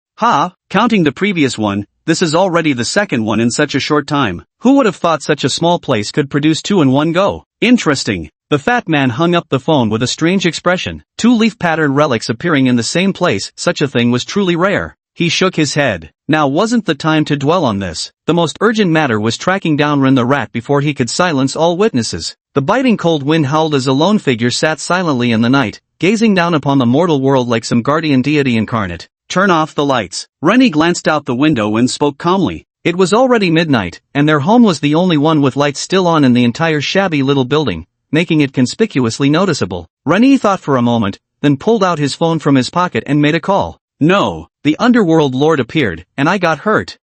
Counting the previous one, this is already the second one in such a short time. Who would have thought such a small place could produce 2 in one go? Interesting. The fat man hung up the phone with a strange expression. 2 leaf pattern relics appearing in the same place, such a thing was truly rare. He shook his head. Now wasn't the time to dwell on this. The most urgent matter was tracking down Ren the rat before he could silence all witnesses. The biting cold wind howled as a lone figure sat silently in the night, gazing down upon the mortal world like some guardian deity incarnate. Turn off the lights. Rennie glanced out the window and spoke calmly. It was already midnight, and their home was the only one with lights still on in the entire shabby little building, making it conspicuously noticeable. Rennie thought for a moment, then pulled out his phone from his pocket and made a call. No, the underworld lord appeared, and I got hurt.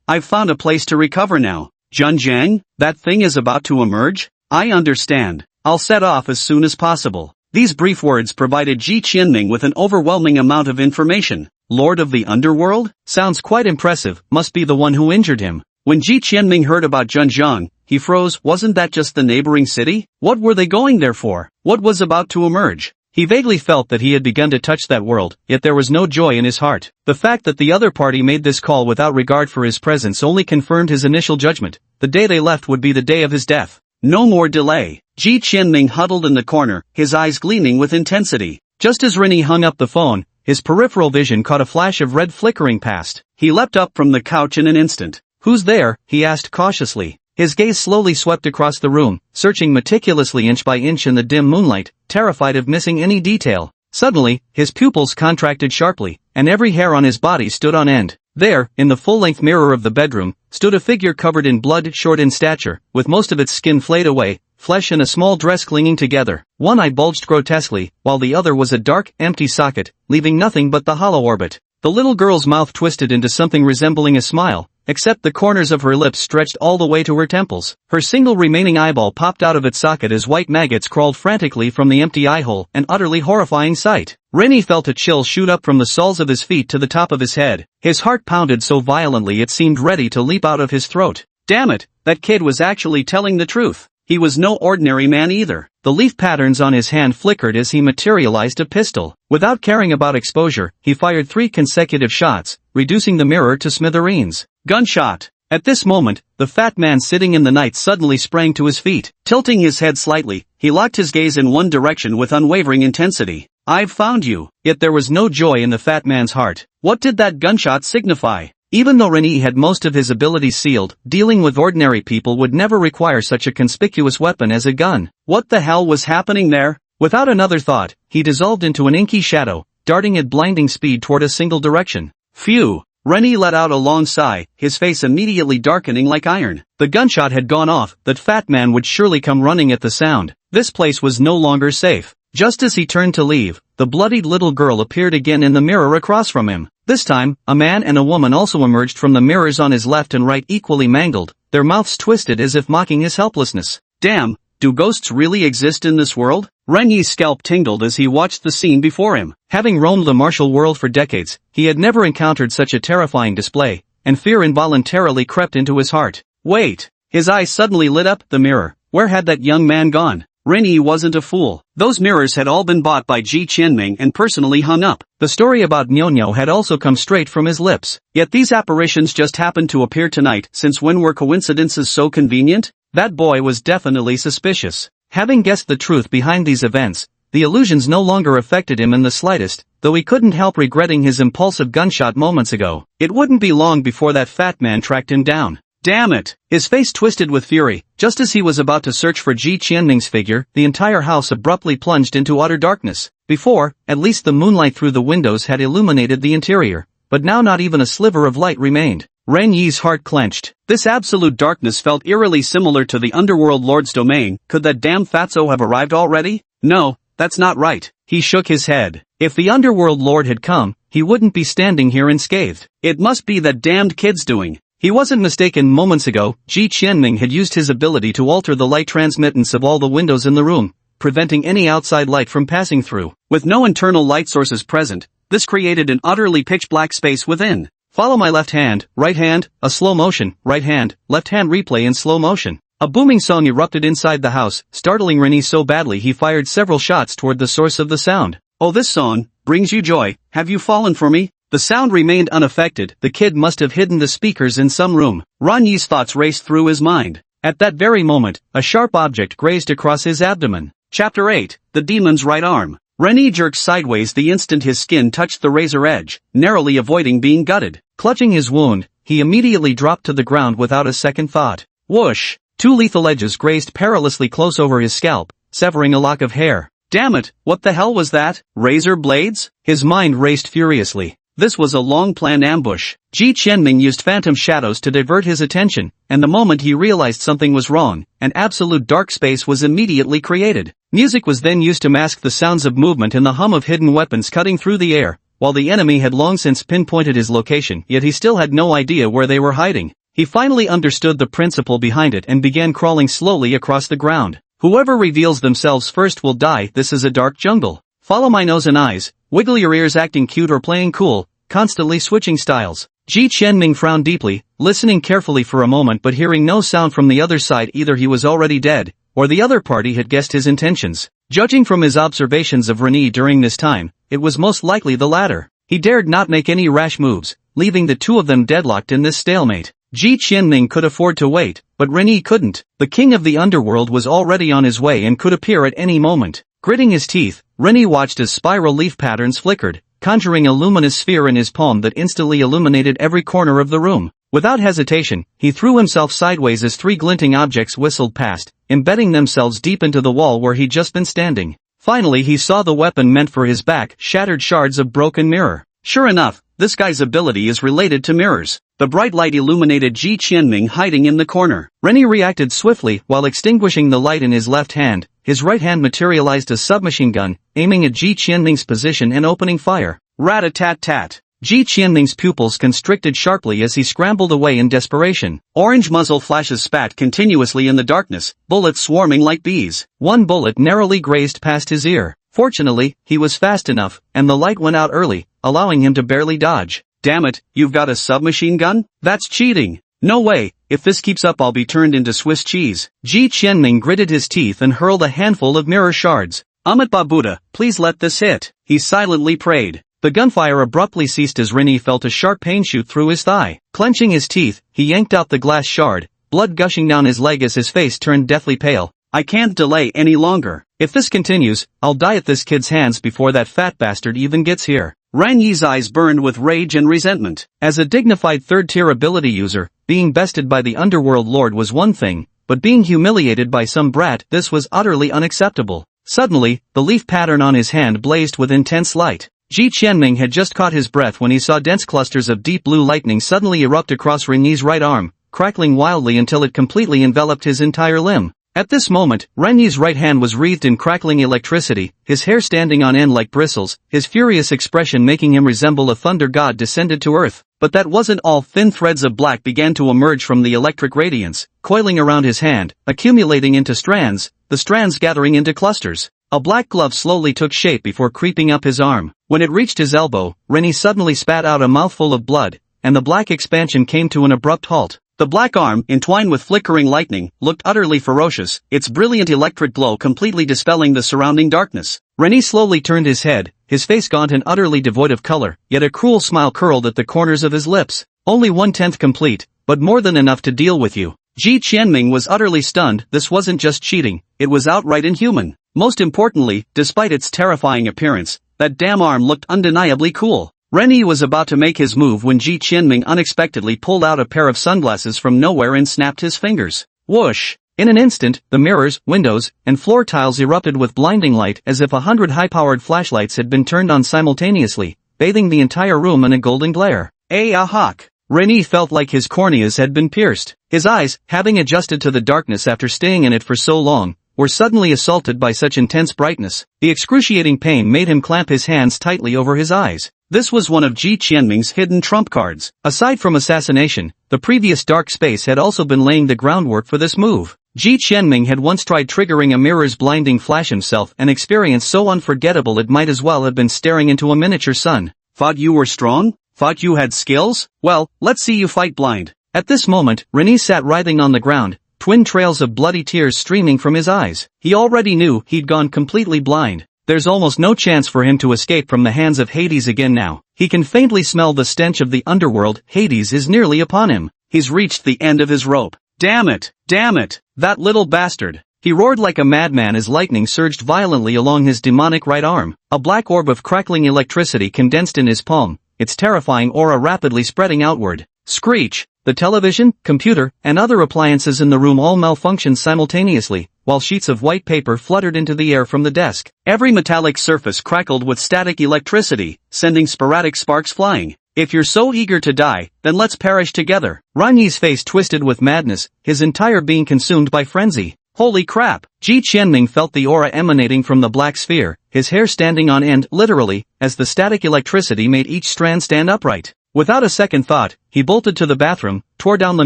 I've found a place to recover now. Junjiang, that thing is about to emerge? I understand. I'll set off as soon as possible. These brief words provided Ji Qianming with an overwhelming amount of information. Lord of the Underworld? Sounds quite impressive, must be the one who injured him. When Ji Qianming heard about Junjiang, he froze. Wasn't that just the neighboring city? What were they going there for? What was about to emerge? He vaguely felt that he had begun to touch that world, yet there was no joy in his heart. The fact that the other party made this call without regard for his presence only confirmed his initial judgment. The day they left would be the day of his death. No more delay. Ji Qianming huddled in the corner, his eyes gleaming with intensity. Just as Rennie hung up the phone, his peripheral vision caught a flash of red flickering past. He leapt up from the couch in an instant. Who's there? He asked cautiously. His gaze slowly swept across the room, searching meticulously inch by inch in the dim moonlight, terrified of missing any detail. Suddenly, his pupils contracted sharply, and every hair on his body stood on end. There, in the full-length mirror of the bedroom, stood a figure covered in blood, short in stature, with most of its skin flayed away, flesh and a small dress clinging together. One eye bulged grotesquely, while the other was a dark, empty socket, leaving nothing but the hollow orbit. The little girl's mouth twisted into something resembling a smile, except the corners of her lips stretched all the way to her temples. Her single remaining eyeball popped out of its socket as white maggots crawled frantically from the empty eyehole, an utterly horrifying sight. Rennie felt a chill shoot up from the soles of his feet to the top of his head. His heart pounded so violently it seemed ready to leap out of his throat. Damn it, that kid was actually telling the truth. He was no ordinary man either. The leaf patterns on his hand flickered as he materialized a pistol. Without caring about exposure, he fired 3 consecutive shots, reducing the mirror to smithereens. Gunshot! At this moment, the fat man sitting in the night suddenly sprang to his feet. Tilting his head slightly, he locked his gaze in one direction with unwavering intensity. I've found you. Yet there was no joy in the fat man's heart. What did that gunshot signify? Even though Rennie had most of his abilities sealed, dealing with ordinary people would never require such a conspicuous weapon as a gun. What the hell was happening there? Without another thought, he dissolved into an inky shadow, darting at blinding speed toward a single direction. Phew! Rennie let out a long sigh, his face immediately darkening like iron. The gunshot had gone off, that fat man would surely come running at the sound. This place was no longer safe. Just as he turned to leave, the bloodied little girl appeared again in the mirror across from him. This time, a man and a woman also emerged from the mirrors on his left and right, equally mangled, their mouths twisted as if mocking his helplessness. Damn, do ghosts really exist in this world? Rennie's scalp tingled as he watched the scene before him. Having roamed the martial world for decades, he had never encountered such a terrifying display, and fear involuntarily crept into his heart. Wait! His eyes suddenly lit up. The mirror. Where had that young man gone? Rennie wasn't a fool. Those mirrors had all been bought by Ji Qianming and personally hung up. The story about Nyo had also come straight from his lips. Yet these apparitions just happened to appear tonight. Since when were coincidences so convenient? That boy was definitely suspicious. Having guessed the truth behind these events, the illusions no longer affected him in the slightest, though he couldn't help regretting his impulsive gunshot moments ago. It wouldn't be long before that fat man tracked him down. Damn it! His face twisted with fury. Just as he was about to search for Ji Qianming's figure, the entire house abruptly plunged into utter darkness. Before, at least the moonlight through the windows had illuminated the interior, but now not even a sliver of light remained. Ren Yi's heart clenched. This absolute darkness felt eerily similar to the underworld lord's domain. Could that damn fatso have arrived already? No, that's not right. He shook his head. If the underworld lord had come, he wouldn't be standing here unscathed. It must be that damned kid's doing. He wasn't mistaken. Moments ago, Ji Qianming had used his ability to alter the light transmittance of all the windows in the room, preventing any outside light from passing through. With no internal light sources present, this created an utterly pitch-black space within. Follow my left hand, right hand, a slow motion, right hand, left hand replay in slow motion. A booming song erupted inside the house, startling Rennie so badly he fired several shots toward the source of the sound. Oh, this song brings you joy. Have you fallen for me? The sound remained unaffected. The kid must have hidden the speakers in some room. Ren Yi's thoughts raced through his mind. At that very moment, a sharp object grazed across his abdomen. Chapter 8, The Demon's Right Arm. Ren Yi jerked sideways the instant his skin touched the razor edge, narrowly avoiding being gutted. Clutching his wound, he immediately dropped to the ground without a second thought. Whoosh! 2 lethal edges grazed perilously close over his scalp, severing a lock of hair. Damn it, what the hell was that? Razor blades? His mind raced furiously. This was a long-planned ambush. Ji Qianming used phantom shadows to divert his attention, and the moment he realized something was wrong, an absolute dark space was immediately created. Music was then used to mask the sounds of movement and the hum of hidden weapons cutting through the air. While the enemy had long since pinpointed his location, yet he still had no idea where they were hiding. He finally understood the principle behind it and began crawling slowly across the ground. Whoever reveals themselves first will die. This is a dark jungle. Follow my nose and eyes, wiggle your ears acting cute or playing cool, constantly switching styles. Ji Qianming frowned deeply, listening carefully for a moment but hearing no sound from the other side. Either he was already dead, or the other party had guessed his intentions. Judging from his observations of Rennie during this time, it was most likely the latter. He dared not make any rash moves, leaving the two of them deadlocked in this stalemate. Ji Qianming could afford to wait, but Rennie couldn't. The king of the underworld was already on his way and could appear at any moment. Gritting his teeth, Rennie watched as spiral leaf patterns flickered, conjuring a luminous sphere in his palm that instantly illuminated every corner of the room. Without hesitation, he threw himself sideways as three glinting objects whistled past, embedding themselves deep into the wall where he'd just been standing. Finally he saw the weapon meant for his back, shattered shards of broken mirror. Sure enough, this guy's ability is related to mirrors. The bright light illuminated Ji Qianming hiding in the corner. Rennie reacted swiftly. While extinguishing the light in his left hand, his right hand materialized a submachine gun, aiming at Ji Qianming's position and opening fire. Rat-a-tat-tat. Ji Qianming's pupils constricted sharply as he scrambled away in desperation. Orange muzzle flashes spat continuously in the darkness, bullets swarming like bees. One bullet narrowly grazed past his ear. Fortunately, he was fast enough, and the light went out early, allowing him to barely dodge. Damn it, you've got a submachine gun? That's cheating. No way, if this keeps up I'll be turned into Swiss cheese. Ji Qianming gritted his teeth and hurled a handful of mirror shards. Amitabha Buddha, please let this hit. He silently prayed. The gunfire abruptly ceased as Rennie felt a sharp pain shoot through his thigh. Clenching his teeth, he yanked out the glass shard, blood gushing down his leg as his face turned deathly pale. I can't delay any longer. If this continues, I'll die at this kid's hands before that fat bastard even gets here. Ran Yi's eyes burned with rage and resentment. As a dignified third-tier ability user, being bested by the underworld lord was one thing, but being humiliated by some brat, this was utterly unacceptable. Suddenly, the leaf pattern on his hand blazed with intense light. Ji Qianming had just caught his breath when he saw dense clusters of deep blue lightning suddenly erupt across Ran Yi's right arm, crackling wildly until it completely enveloped his entire limb. At this moment, Ran Yi's right hand was wreathed in crackling electricity, his hair standing on end like bristles, his furious expression making him resemble a thunder god descended to earth. But that wasn't all. Thin threads of black began to emerge from the electric radiance, coiling around his hand, accumulating into strands, the strands gathering into clusters. A black glove slowly took shape before creeping up his arm. When it reached his elbow, Rennie suddenly spat out a mouthful of blood, and the black expansion came to an abrupt halt. The black arm, entwined with flickering lightning, looked utterly ferocious, its brilliant electric glow completely dispelling the surrounding darkness. Rennie slowly turned his head, his face gaunt and utterly devoid of color, yet a cruel smile curled at the corners of his lips. Only 1/10 complete, but more than enough to deal with you. Ji Qianming was utterly stunned. This wasn't just cheating, it was outright inhuman. Most importantly, despite its terrifying appearance, that damn arm looked undeniably cool. Rennie was about to make his move when Ji Qianming unexpectedly pulled out a pair of sunglasses from nowhere and snapped his fingers. Whoosh! In an instant, the mirrors, windows, and floor tiles erupted with blinding light as if 100 high-powered flashlights had been turned on simultaneously, bathing the entire room in a golden glare. Ahak! Rennie felt like his corneas had been pierced. His eyes, having adjusted to the darkness after staying in it for so long, were suddenly assaulted by such intense brightness. The excruciating pain made him clamp his hands tightly over his eyes. This was one of Ji Qianming's hidden trump cards. Aside from assassination, the previous dark space had also been laying the groundwork for this move. Ji Qianming had once tried triggering a mirror's blinding flash himself, an experience so unforgettable it might as well have been staring into a miniature sun. Thought you were strong? Thought you had skills? Well, let's see you fight blind. At this moment, Rennie sat writhing on the ground, twin trails of bloody tears streaming from his eyes. He already knew he'd gone completely blind. There's almost no chance for him to escape from the hands of Hades again now. He can faintly smell the stench of the underworld. Hades is nearly upon him. He's reached the end of his rope. Damn it! Damn it! That little bastard! He roared like a madman as lightning surged violently along his demonic right arm. A black orb of crackling electricity condensed in his palm, its terrifying aura rapidly spreading outward. Screech! the television, computer, and other appliances in the room all malfunctioned simultaneously, while sheets of white paper fluttered into the air from the desk. Every metallic surface crackled with static electricity, sending sporadic sparks flying. If you're so eager to die, then let's perish together. Ranyi's face twisted with madness, his entire being consumed by frenzy. Holy crap! Ji Qianming felt the aura emanating from the black sphere, his hair standing on end literally, as the static electricity made each strand stand upright. Without a second thought, he bolted to the bathroom, tore down the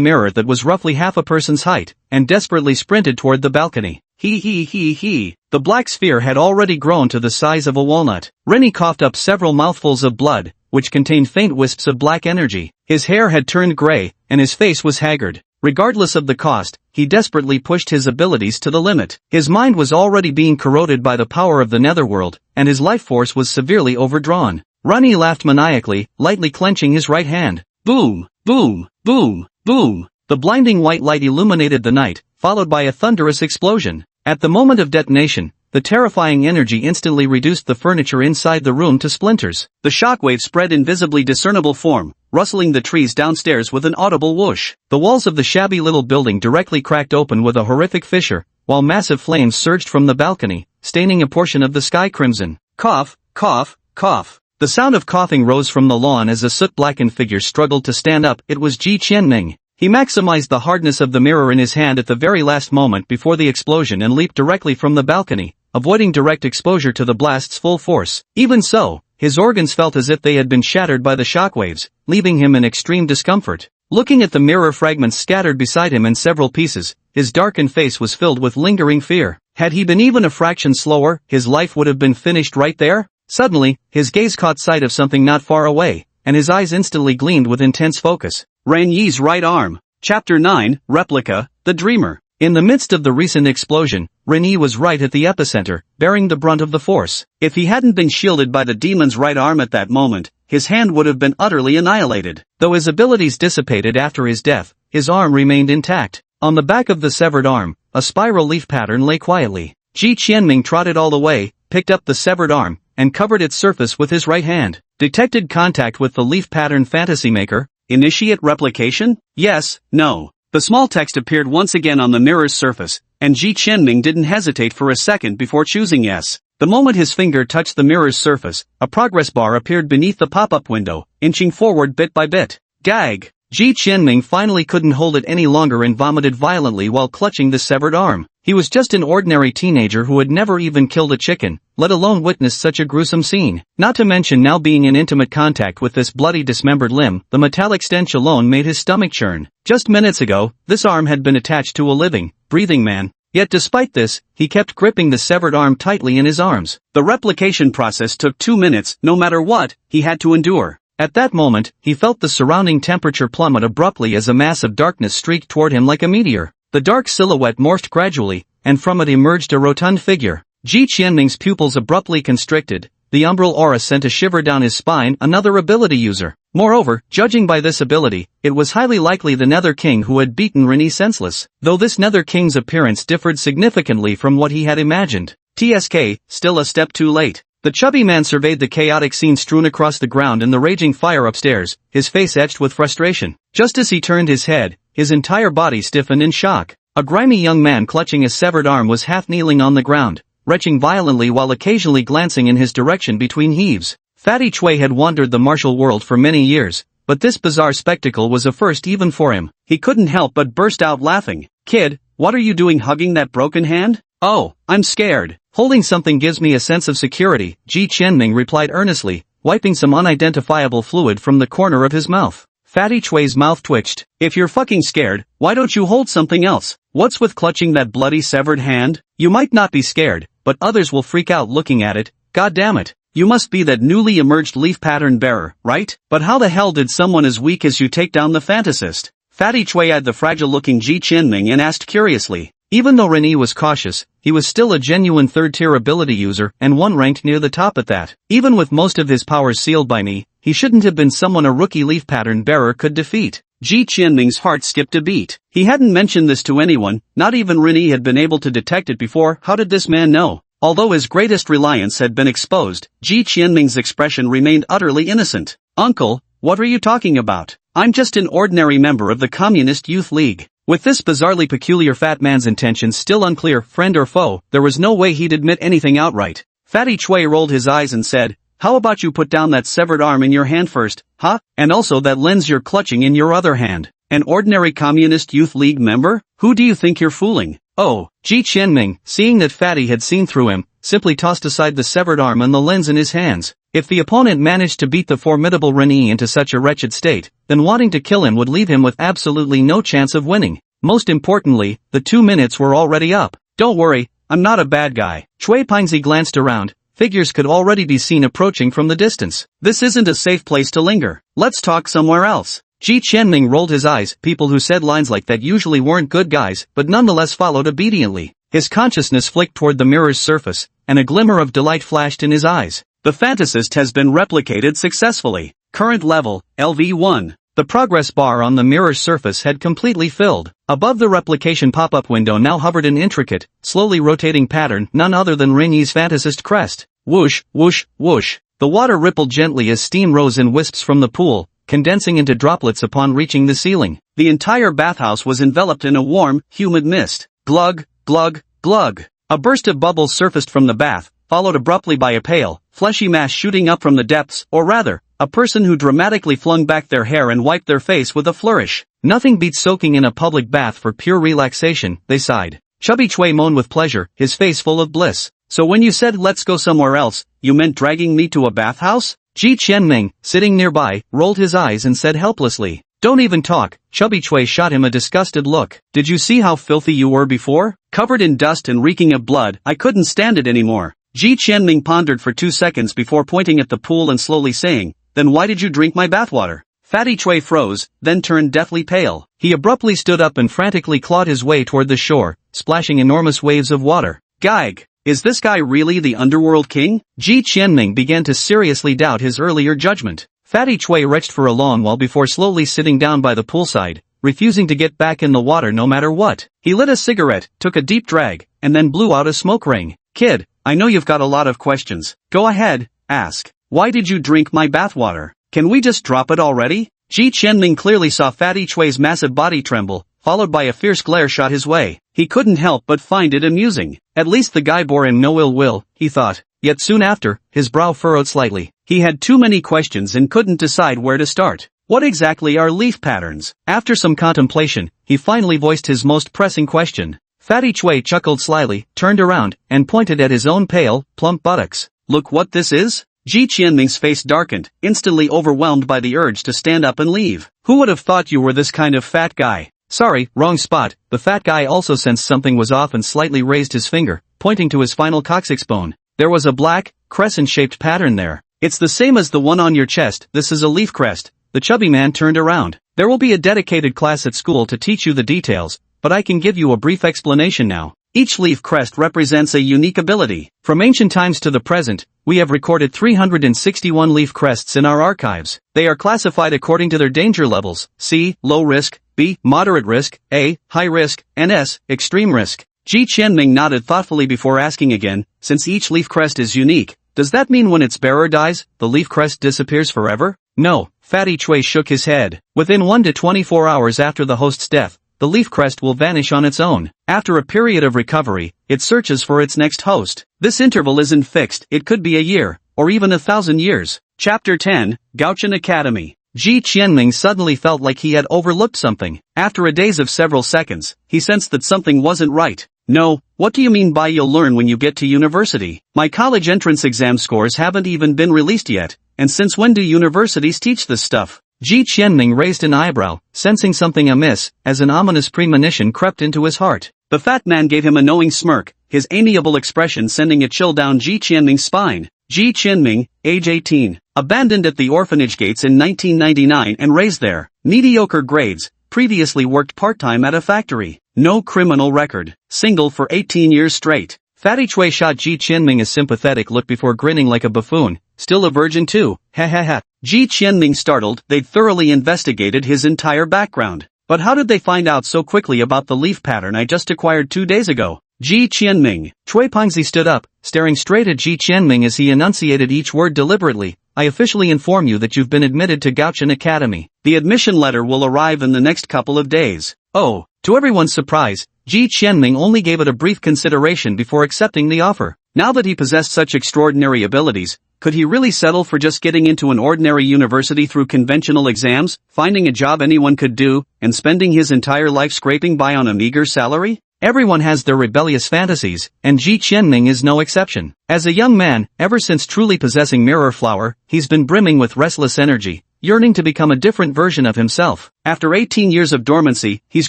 mirror that was roughly half a person's height, and desperately sprinted toward the balcony. He. The black sphere had already grown to the size of a walnut. Rennie coughed up several mouthfuls of blood, which contained faint wisps of black energy. His hair had turned gray, and his face was haggard. Regardless of the cost, he desperately pushed his abilities to the limit. His mind was already being corroded by the power of the netherworld, and his life force was severely overdrawn. Rennie laughed maniacally, lightly clenching his right hand. Boom, boom, boom, boom. The blinding white light illuminated the night, followed by a thunderous explosion. At the moment of detonation, the terrifying energy instantly reduced the furniture inside the room to splinters. The shockwave spread in visibly discernible form, rustling the trees downstairs with an audible whoosh. The walls of the shabby little building directly cracked open with a horrific fissure, while massive flames surged from the balcony, staining a portion of the sky crimson. Cough, cough, cough. The sound of coughing rose from the lawn as a soot-blackened figure struggled to stand up. It was Ji Qianming. He maximized the hardness of the mirror in his hand at the very last moment before the explosion and leaped directly from the balcony, avoiding direct exposure to the blast's full force. Even so, his organs felt as if they had been shattered by the shockwaves, leaving him in extreme discomfort. Looking at the mirror fragments scattered beside him in several pieces, his darkened face was filled with lingering fear. Had he been even a fraction slower, his life would have been finished right there? Suddenly, his gaze caught sight of something not far away, and his eyes instantly gleamed with intense focus. Ranyi's right arm. Chapter 9, Replica, The Dreamer. In the midst of the recent explosion, Renyi was right at the epicenter, bearing the brunt of the force. If he hadn't been shielded by the demon's right arm at that moment, his hand would have been utterly annihilated. Though his abilities dissipated after his death, his arm remained intact. On the back of the severed arm, a spiral leaf pattern lay quietly. Ji Qianming trotted all the way, picked up the severed arm, and covered its surface with his right hand. Detected contact with the leaf pattern fantasy maker. Initiate replication? Yes, no. The small text appeared once again on the mirror's surface, and Ji Qianming didn't hesitate for a second before choosing yes. The moment his finger touched the mirror's surface, a progress bar appeared beneath the pop-up window, inching forward bit by bit. Gag! Ji Qianming finally couldn't hold it any longer and vomited violently while clutching the severed arm. He was just an ordinary teenager who had never even killed a chicken, let alone witnessed such a gruesome scene. Not to mention now being in intimate contact with this bloody dismembered limb, the metallic stench alone made his stomach churn. Just minutes ago, this arm had been attached to a living, breathing man. Yet despite this, he kept gripping the severed arm tightly in his arms. The replication process took 2 minutes, no matter what, he had to endure. At that moment, he felt the surrounding temperature plummet abruptly as a mass of darkness streaked toward him like a meteor. The dark silhouette morphed gradually, and from it emerged a rotund figure. Ji Qianming's pupils abruptly constricted. The umbral aura sent a shiver down his spine. Another ability user. Moreover, judging by this ability, it was highly likely the Nether King who had beaten Renyi senseless, though this Nether King's appearance differed significantly from what he had imagined. TSK, still a step too late. The chubby man surveyed the chaotic scene strewn across the ground and the raging fire upstairs, his face etched with frustration. Just as he turned his head, his entire body stiffened in shock. A grimy young man clutching a severed arm was half kneeling on the ground, retching violently while occasionally glancing in his direction between heaves. Fatty Chui had wandered the martial world for many years, but this bizarre spectacle was a first even for him. He couldn't help but burst out laughing. Kid, what are you doing hugging that broken hand? Oh, I'm scared. Holding something gives me a sense of security, Ji Qianming replied earnestly, wiping some unidentifiable fluid from the corner of his mouth. Fatty Chui's mouth twitched. If you're fucking scared, why don't you hold something else? What's with clutching that bloody severed hand? You might not be scared, but others will freak out looking at it. God damn it. You must be that newly emerged leaf pattern bearer, right? But how the hell did someone as weak as you take down the fantasist? Fatty Chui eyed the fragile-looking Ji Qianming and asked curiously. Even though Renyi was cautious, he was still a genuine third-tier ability user and one ranked near the top at that. Even with most of his powers sealed by me, he shouldn't have been someone a rookie leaf pattern bearer could defeat. Ji Qianming's heart skipped a beat. He hadn't mentioned this to anyone, not even Renyi had been able to detect it before. How did this man know? Although his greatest reliance had been exposed, Ji Qianming's expression remained utterly innocent. Uncle, what are you talking about? I'm just an ordinary member of the Communist Youth League. With this bizarrely peculiar fat man's intentions still unclear, friend or foe, there was no way he'd admit anything outright. Fatty Chui rolled his eyes and said, "How about you put down that severed arm in your hand first, huh? And also that lens you're clutching in your other hand. An ordinary Communist Youth League member? Who do you think you're fooling?" Oh, Ji Qianming, seeing that Fatty had seen through him, simply tossed aside the severed arm and the lens in his hands. If the opponent managed to beat the formidable Renyi into such a wretched state, then wanting to kill him would leave him with absolutely no chance of winning. Most importantly, the 2 minutes were already up. Don't worry, I'm not a bad guy. Chui Pingzi glanced around. Figures could already be seen approaching from the distance. This isn't a safe place to linger. Let's talk somewhere else. Ji Qianming rolled his eyes. People who said lines like that usually weren't good guys, but nonetheless followed obediently. His consciousness flicked toward the mirror's surface, and a glimmer of delight flashed in his eyes. The fantasist has been replicated successfully. Current level, LV1. The progress bar on the mirror's surface had completely filled. Above the replication pop-up window now hovered an intricate, slowly rotating pattern, none other than Renyi's fantasist crest. Whoosh, whoosh, whoosh. The water rippled gently as steam rose in wisps from the pool, condensing into droplets upon reaching the ceiling. The entire bathhouse was enveloped in a warm, humid mist. Glug, glug, glug. A burst of bubbles surfaced from the bath, followed abruptly by a pale, fleshy mass shooting up from the depths, or rather, a person who dramatically flung back their hair and wiped their face with a flourish. Nothing beats soaking in a public bath for pure relaxation, they sighed. Chubby Chui moaned with pleasure, his face full of bliss. So when you said let's go somewhere else, you meant dragging me to a bathhouse? Ji Qianming, sitting nearby, rolled his eyes and said helplessly, "Don't even talk." Chubby Chui shot him a disgusted look. "Did you see how filthy you were before? Covered in dust and reeking of blood, I couldn't stand it anymore." Ji Qianming pondered for 2 seconds before pointing at the pool and slowly saying, "Then why did you drink my bathwater?" Fatty Chui froze, then turned deathly pale. He abruptly stood up and frantically clawed his way toward the shore, splashing enormous waves of water. Gag! Is this guy really the underworld king? Ji Qianming began to seriously doubt his earlier judgment. Fatty Chui retched for a long while before slowly sitting down by the poolside, refusing to get back in the water no matter what. He lit a cigarette, took a deep drag, and then blew out a smoke ring. "Kid, I know you've got a lot of questions. Go ahead, ask. Why did you drink my bathwater? Can we just drop it already?" Ji Qianming clearly saw Fatty Chui's massive body tremble, followed by a fierce glare shot his way. He couldn't help but find it amusing. At least the guy bore him no ill will, he thought. Yet soon after, his brow furrowed slightly. He had too many questions and couldn't decide where to start. What exactly are leaf patterns? After some contemplation, he finally voiced his most pressing question. Fatty Chui chuckled slyly, turned around, and pointed at his own pale, plump buttocks. "Look what this is?" Ji Qianming's face darkened, instantly overwhelmed by the urge to stand up and leave. "Who would have thought you were this kind of fat guy?" "Sorry, wrong spot." The fat guy also sensed something was off and slightly raised his finger, pointing to his final coccyx bone. There was a black, crescent-shaped pattern there. "It's the same as the one on your chest. This is a leaf crest." The chubby man turned around. "There will be a dedicated class at school to teach you the details, but I can give you a brief explanation now. Each leaf crest represents a unique ability. From ancient times to the present, we have recorded 361 leaf crests in our archives. They are classified according to their danger levels: C, low risk; B, moderate risk; A, high risk; and S, extreme risk. Ji Qianming nodded thoughtfully before asking again, "Since each leaf crest is unique, does that mean when its bearer dies, the leaf crest disappears forever?" "No." Fatty Chui shook his head. "Within 1 to 24 hours after the host's death, the leaf crest will vanish on its own. After a period of recovery, it searches for its next host. This interval isn't fixed. It could be a year, or even 1,000 years. Chapter 10, Gaochen Academy. Ji Qianming suddenly felt like he had overlooked something. After a daze of several seconds, he sensed that something wasn't right. "No, what do you mean by you'll learn when you get to university? My college entrance exam scores haven't even been released yet, and since when do universities teach this stuff?" Ji Qianming raised an eyebrow, sensing something amiss, as an ominous premonition crept into his heart. The fat man gave him a knowing smirk, his amiable expression sending a chill down Ji Qianming's spine. Ji Qianming, age 18, abandoned at the orphanage gates in 1999 and raised there. Mediocre grades, previously worked part-time at a factory. No criminal record. Single for 18 years straight. Fatty Chui shot Ji Qianming a sympathetic look before grinning like a buffoon. "Still a virgin too, ha ha ha." Ji Qianming startled. They'd thoroughly investigated his entire background. But how did they find out so quickly about the leaf pattern I just acquired 2 days ago? Ji Qianming. Chui Pingzi stood up, staring straight at Ji Qianming as he enunciated each word deliberately. "I officially inform you that you've been admitted to Gaochen Academy. The admission letter will arrive in the next couple of days. Oh, to everyone's surprise, Ji Qianming only gave it a brief consideration before accepting the offer. Now that he possessed such extraordinary abilities, could he really settle for just getting into an ordinary university through conventional exams, finding a job anyone could do, and spending his entire life scraping by on a meager salary? Everyone has their rebellious fantasies, and Ji Qianming is no exception. As a young man, ever since truly possessing Mirror Flower, he's been brimming with restless energy, yearning to become a different version of himself. After 18 years of dormancy, he's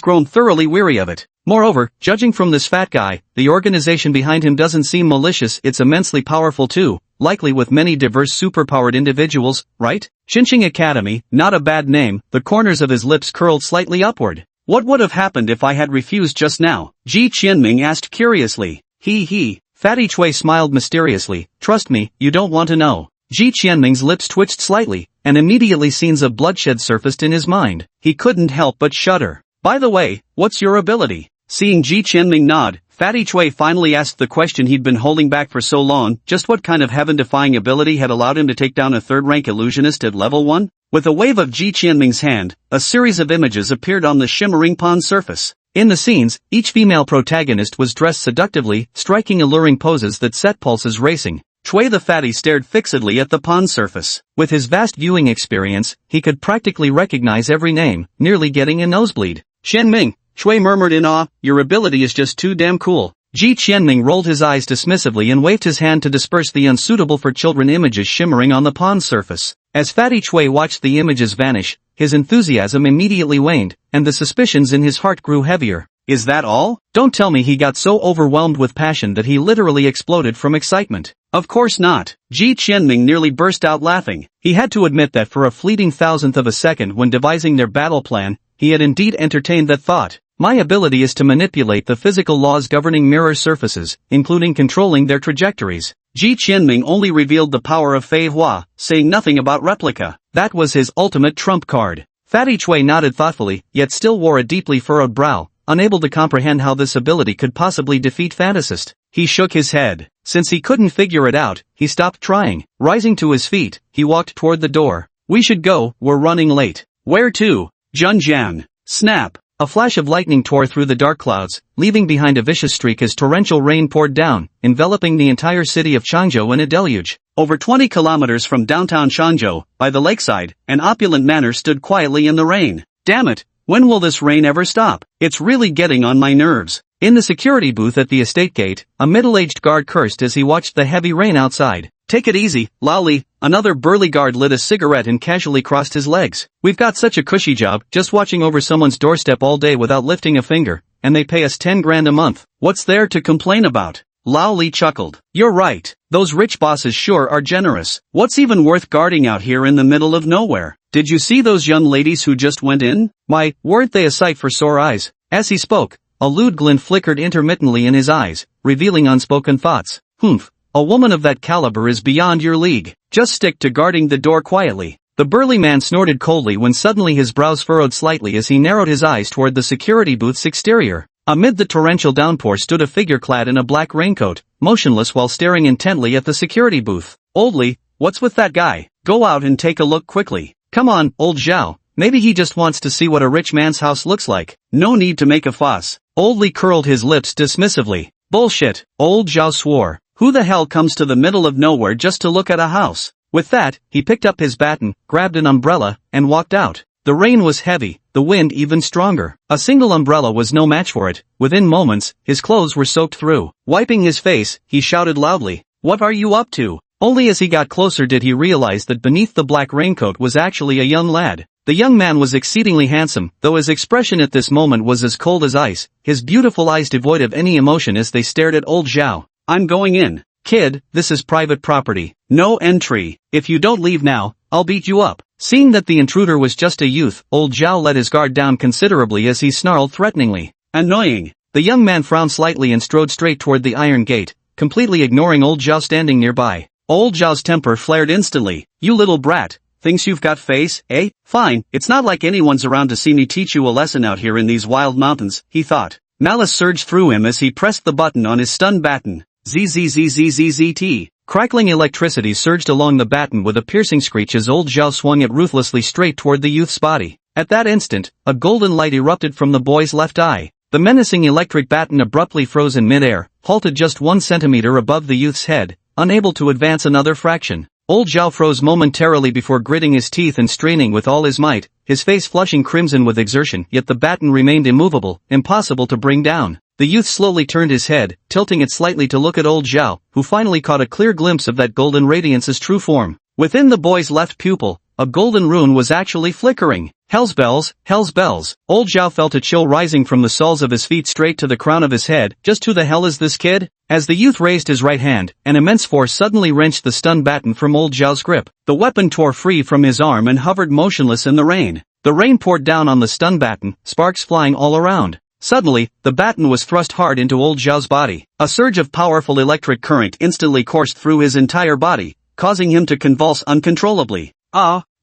grown thoroughly weary of it. Moreover, judging from this fat guy, the organization behind him doesn't seem malicious. It's immensely powerful too, likely with many diverse superpowered individuals, right? Xinqing Academy, not a bad name. The corners of his lips curled slightly upward. What would have happened if I had refused just now? Ji Qianming asked curiously. Fatty Chui smiled mysteriously. Trust me, you don't want to know. Ji Qianming's lips twitched slightly, and immediately scenes of bloodshed surfaced in his mind. He couldn't help but shudder. By the way, what's your ability? Seeing Ji Qianming nod, Fatty Chui finally asked the question he'd been holding back for so long. Just what kind of heaven-defying ability had allowed him to take down a third-rank illusionist at level 1? With a wave of Ji Qianming's hand, a series of images appeared on the shimmering pond surface. In the scenes, each female protagonist was dressed seductively, striking alluring poses that set pulses racing. Chui the fatty stared fixedly at the pond surface. With his vast viewing experience, he could practically recognize every name, nearly getting a nosebleed. Qianming, Chui murmured in awe, your ability is just too damn cool. Ji Qianming rolled his eyes dismissively and waved his hand to disperse the unsuitable for children images shimmering on the pond surface. As Fatty Chui watched the images vanish, his enthusiasm immediately waned, and the suspicions in his heart grew heavier. Is that all? Don't tell me he got so overwhelmed with passion that he literally exploded from excitement. Of course not. Ji Qianming nearly burst out laughing. He had to admit that for a fleeting thousandth of a second when devising their battle plan, he had indeed entertained that thought. My ability is to manipulate the physical laws governing mirror surfaces, including controlling their trajectories. Ji Qianming only revealed the power of Fei Hua, saying nothing about replica. That was his ultimate trump card. Fatty Chui nodded thoughtfully, yet still wore a deeply furrowed brow, unable to comprehend how this ability could possibly defeat Fantasist. He shook his head. Since he couldn't figure it out, he stopped trying. Rising to his feet, he walked toward the door. We should go, we're running late. Where to? Junjian. Snap. A flash of lightning tore through the dark clouds, leaving behind a vicious streak as torrential rain poured down, enveloping the entire city of Changzhou in a deluge. Over 20 kilometers from downtown Changzhou, by the lakeside, an opulent manor stood quietly in the rain. Damn it, when will this rain ever stop? It's really getting on my nerves. In the security booth at the estate gate, a middle-aged guard cursed as he watched the heavy rain outside. Take it easy, Laoli. Another burly guard lit a cigarette and casually crossed his legs. We've got such a cushy job, just watching over someone's doorstep all day without lifting a finger, and they pay us 10 grand a month. What's there to complain about? Laoli chuckled. You're right. Those rich bosses sure are generous. What's even worth guarding out here in the middle of nowhere? Did you see those young ladies who just went in? Why, weren't they a sight for sore eyes? As he spoke, a lewd glint flickered intermittently in his eyes, revealing unspoken thoughts. Humph. A woman of that caliber is beyond your league. Just stick to guarding the door quietly. The burly man snorted coldly when suddenly his brows furrowed slightly as he narrowed his eyes toward the security booth's exterior. Amid the torrential downpour stood a figure clad in a black raincoat, motionless while staring intently at the security booth. Oldly, what's with that guy? Go out and take a look quickly. Come on, old Zhao. Maybe he just wants to see what a rich man's house looks like. No need to make a fuss. Oldly curled his lips dismissively. Bullshit, old Zhao swore. Who the hell comes to the middle of nowhere just to look at a house? With that, he picked up his baton, grabbed an umbrella, and walked out. The rain was heavy, the wind even stronger. A single umbrella was no match for it. Within moments, his clothes were soaked through. Wiping his face, he shouted loudly, "What are you up to?" Only as he got closer did he realize that beneath the black raincoat was actually a young lad. The young man was exceedingly handsome, though his expression at this moment was as cold as ice, his beautiful eyes devoid of any emotion as they stared at old Zhao. I'm going in. Kid, this is private property. No entry. If you don't leave now, I'll beat you up. Seeing that the intruder was just a youth, old Zhao let his guard down considerably as he snarled threateningly. Annoying. The young man frowned slightly and strode straight toward the iron gate, completely ignoring old Zhao standing nearby. Old Zhao's temper flared instantly. You little brat. Thinks you've got face, eh? Fine, it's not like anyone's around to see me teach you a lesson out here in these wild mountains, he thought. Malice surged through him as he pressed the button on his stun baton. ZZZZZZT. Crackling electricity surged along the batten with a piercing screech as old Zhao swung it ruthlessly straight toward the youth's body. At that instant, a golden light erupted from the boy's left eye. The menacing electric batten abruptly froze in midair, halted just 1 centimeter above the youth's head, unable to advance another fraction. Old Zhao froze momentarily before gritting his teeth and straining with all his might, his face flushing crimson with exertion, yet the batten remained immovable, impossible to bring down. The youth slowly turned his head, tilting it slightly to look at old Zhao, who finally caught a clear glimpse of that golden radiance's true form. Within the boy's left pupil, a golden rune was actually flickering. Hell's bells, hell's bells. Old Zhao felt a chill rising from the soles of his feet straight to the crown of his head. Just who the hell is this kid? As the youth raised his right hand, an immense force suddenly wrenched the stunned batten from old Zhao's grip. The weapon tore free from his arm and hovered motionless in the rain. The rain poured down on the stunned batten, sparks flying all around. Suddenly, the batten was thrust hard into old Zhao's body. A surge of powerful electric current instantly coursed through his entire body, causing him to convulse uncontrollably.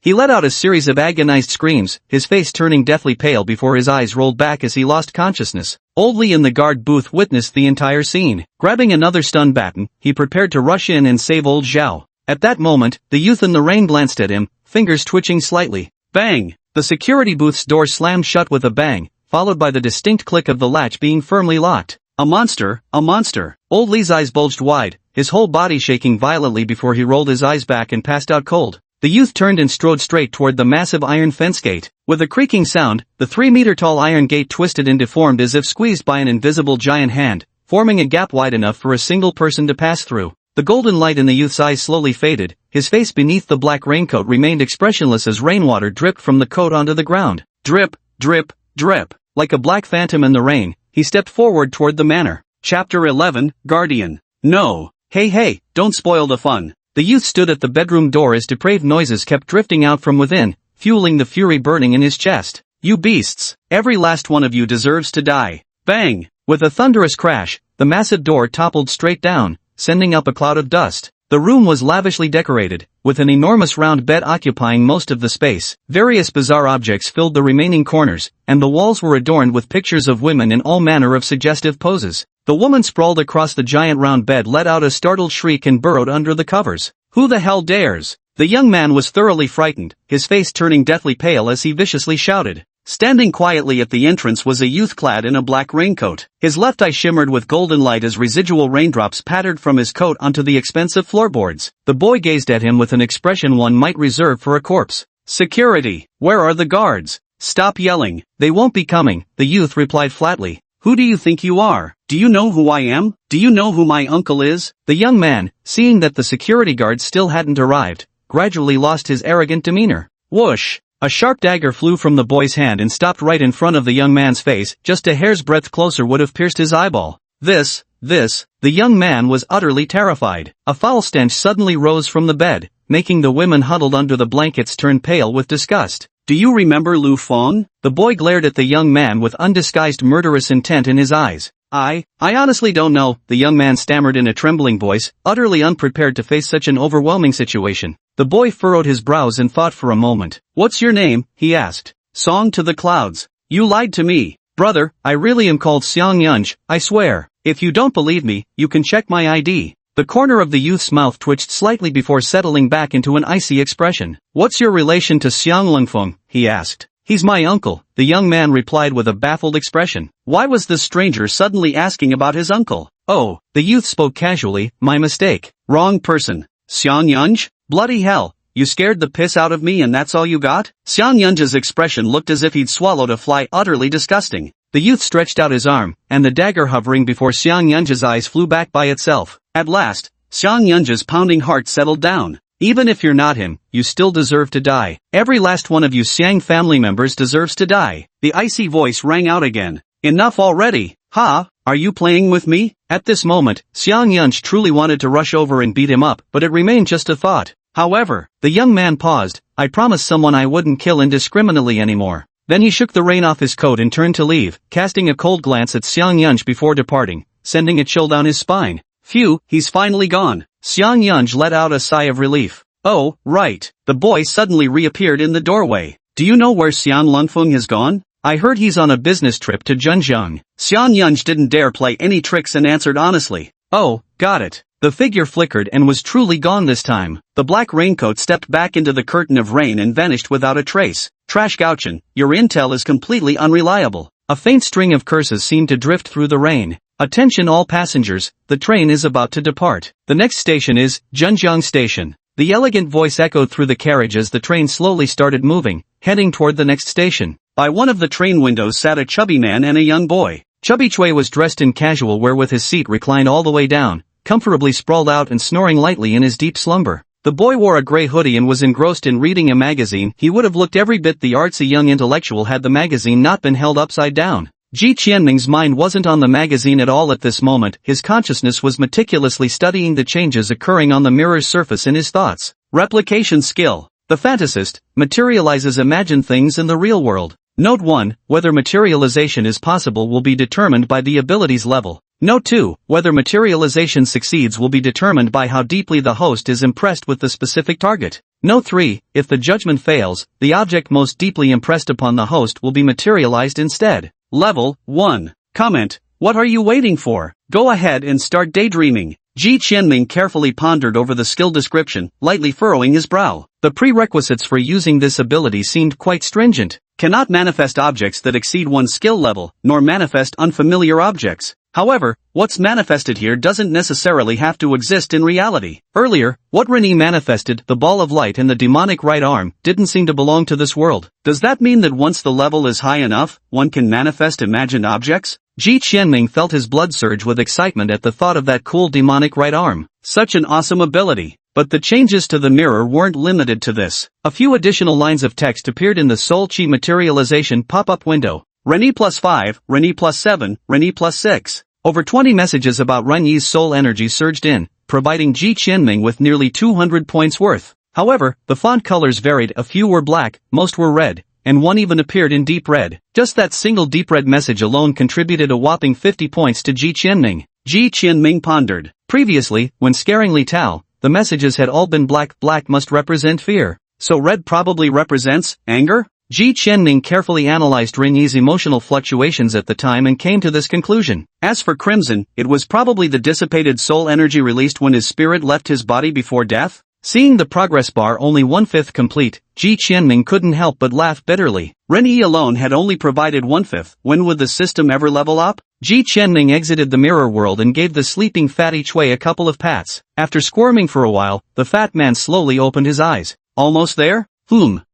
He let out a series of agonized screams, his face turning deathly pale before his eyes rolled back as he lost consciousness. Old Li in the guard booth witnessed the entire scene. Grabbing another stun batten, he prepared to rush in and save old Zhao. At that moment, the youth in the rain glanced at him, fingers twitching slightly. Bang! The security booth's door slammed shut with a bang, followed by the distinct click of the latch being firmly locked. A monster, a monster. Old Li's eyes bulged wide, his whole body shaking violently before he rolled his eyes back and passed out cold. The youth turned and strode straight toward the massive iron fence gate. With a creaking sound, the 3-meter-tall iron gate twisted and deformed as if squeezed by an invisible giant hand, forming a gap wide enough for a single person to pass through. The golden light in the youth's eyes slowly faded, his face beneath the black raincoat remained expressionless as rainwater dripped from the coat onto the ground. Drip, drip, drip. Like a black phantom in the rain, he stepped forward toward the manor. Chapter 11, Guardian. No. Hey, don't spoil the fun. The youth stood at the bedroom door as depraved noises kept drifting out from within, fueling the fury burning in his chest. You beasts! Every last one of you deserves to die. Bang! With a thunderous crash, the massive door toppled straight down, sending up a cloud of dust. The room was lavishly decorated, with an enormous round bed occupying most of the space. Various bizarre objects filled the remaining corners, and the walls were adorned with pictures of women in all manner of suggestive poses. The woman sprawled across the giant round bed let out a startled shriek and burrowed under the covers. Who the hell dares? The young man was thoroughly frightened, his face turning deathly pale as he viciously shouted. Standing quietly at the entrance was a youth clad in a black raincoat. His left eye shimmered with golden light as residual raindrops pattered from his coat onto the expensive floorboards. The boy gazed at him with an expression one might reserve for a corpse. Security! Where are the guards? Stop yelling, they won't be coming, the youth replied flatly. Who do you think you are? Do you know who I am? Do you know who my uncle is? The young man, seeing that the security guards still hadn't arrived, gradually lost his arrogant demeanor. Whoosh! A sharp dagger flew from the boy's hand and stopped right in front of the young man's face, just a hair's breadth closer would have pierced his eyeball. The young man was utterly terrified. A foul stench suddenly rose from the bed, making the women huddled under the blankets turn pale with disgust. Do you remember Lu Feng? The boy glared at the young man with undisguised murderous intent in his eyes. I honestly don't know, the young man stammered in a trembling voice, utterly unprepared to face such an overwhelming situation. The boy furrowed his brows and thought for a moment. What's your name? He asked. Song to the clouds. You lied to me. Brother, I really am called Xiang Yunj, I swear. If you don't believe me, you can check my ID. The corner of the youth's mouth twitched slightly before settling back into an icy expression. What's your relation to Xiang Lengfeng? He asked. He's my uncle, the young man replied with a baffled expression. Why was this stranger suddenly asking about his uncle? Oh, the youth spoke casually, my mistake. Wrong person. Xiang Yunj? Bloody hell, you scared the piss out of me and that's all you got? Xiang Yunj's expression looked as if he'd swallowed a fly, utterly disgusting. The youth stretched out his arm, and the dagger hovering before Xiang Yunj's eyes flew back by itself. At last, Xiang Yunj's pounding heart settled down. Even if you're not him, you still deserve to die. Every last one of you Xiang family members deserves to die. The icy voice rang out again. Enough already. Ha, are you playing with me? At this moment, Xiang Yunj truly wanted to rush over and beat him up, but it remained just a thought. However, the young man paused. I promised someone I wouldn't kill indiscriminately anymore. Then he shook the rain off his coat and turned to leave, casting a cold glance at Xiang Yunj before departing, sending a chill down his spine. Phew, he's finally gone. Xiang Yunj let out a sigh of relief. Oh, right. The boy suddenly reappeared in the doorway. Do you know where Xiang Lengfeng has gone? I heard he's on a business trip to Zhenjiang. Xiang Yunj didn't dare play any tricks and answered honestly. Oh, got it. The figure flickered and was truly gone this time. The black raincoat stepped back into the curtain of rain and vanished without a trace. Trash Gauchin, your intel is completely unreliable. A faint string of curses seemed to drift through the rain. Attention all passengers, the train is about to depart. The next station is Zhenjiang Station. The elegant voice echoed through the carriage as the train slowly started moving, heading toward the next station. By one of the train windows sat a chubby man and a young boy. Chubby Chui was dressed in casual wear with his seat reclined all the way down, comfortably sprawled out and snoring lightly in his deep slumber. The boy wore a gray hoodie and was engrossed in reading a magazine. He would have looked every bit the artsy young intellectual had the magazine not been held upside down. Ji Qianming's mind wasn't on the magazine at all at this moment. His consciousness was meticulously studying the changes occurring on the mirror's surface in his thoughts. Replication skill. The fantasist materializes imagined things in the real world. Note 1, whether materialization is possible will be determined by the abilities level. Note 2, whether materialization succeeds will be determined by how deeply the host is impressed with the specific target. Note 3, if the judgment fails, the object most deeply impressed upon the host will be materialized instead. Level 1. Comment, what are you waiting for? Go ahead and start daydreaming. Ji Qianming carefully pondered over the skill description, lightly furrowing his brow. The prerequisites for using this ability seemed quite stringent. Cannot manifest objects that exceed one's skill level, nor manifest unfamiliar objects. However, what's manifested here doesn't necessarily have to exist in reality. Earlier, what Rennie manifested, the ball of light and the demonic right arm, didn't seem to belong to this world. Does that mean that once the level is high enough, one can manifest imagined objects? Ji Qianming felt his blood surge with excitement at the thought of that cool demonic right arm. Such an awesome ability. But the changes to the mirror weren't limited to this. A few additional lines of text appeared in the Soul Chi materialization pop-up window. Rennie +5, Rennie +7, Rennie +6. Over 20 messages about Rennie's soul energy surged in, providing Ji Qianming with nearly 200 points worth. However, the font colors varied. A few were black, most were red, and one even appeared in deep red. Just that single deep red message alone contributed a whopping 50 points to Ji Qianming. Ji Qianming pondered. Previously, when scaring Li Tao, the messages had all been black. Black must represent fear. So red probably represents anger? Ji Qianming carefully analyzed Rennie's emotional fluctuations at the time and came to this conclusion. As for crimson, it was probably the dissipated soul energy released when his spirit left his body before death? Seeing the progress bar only 1/5 complete, Ji Qianming couldn't help but laugh bitterly. Rennie alone had only provided 1/5. When would the system ever level up? Ji Qianming exited the mirror world and gave the sleeping fatty Chui a couple of pats. After squirming for a while, the fat man slowly opened his eyes. Almost there?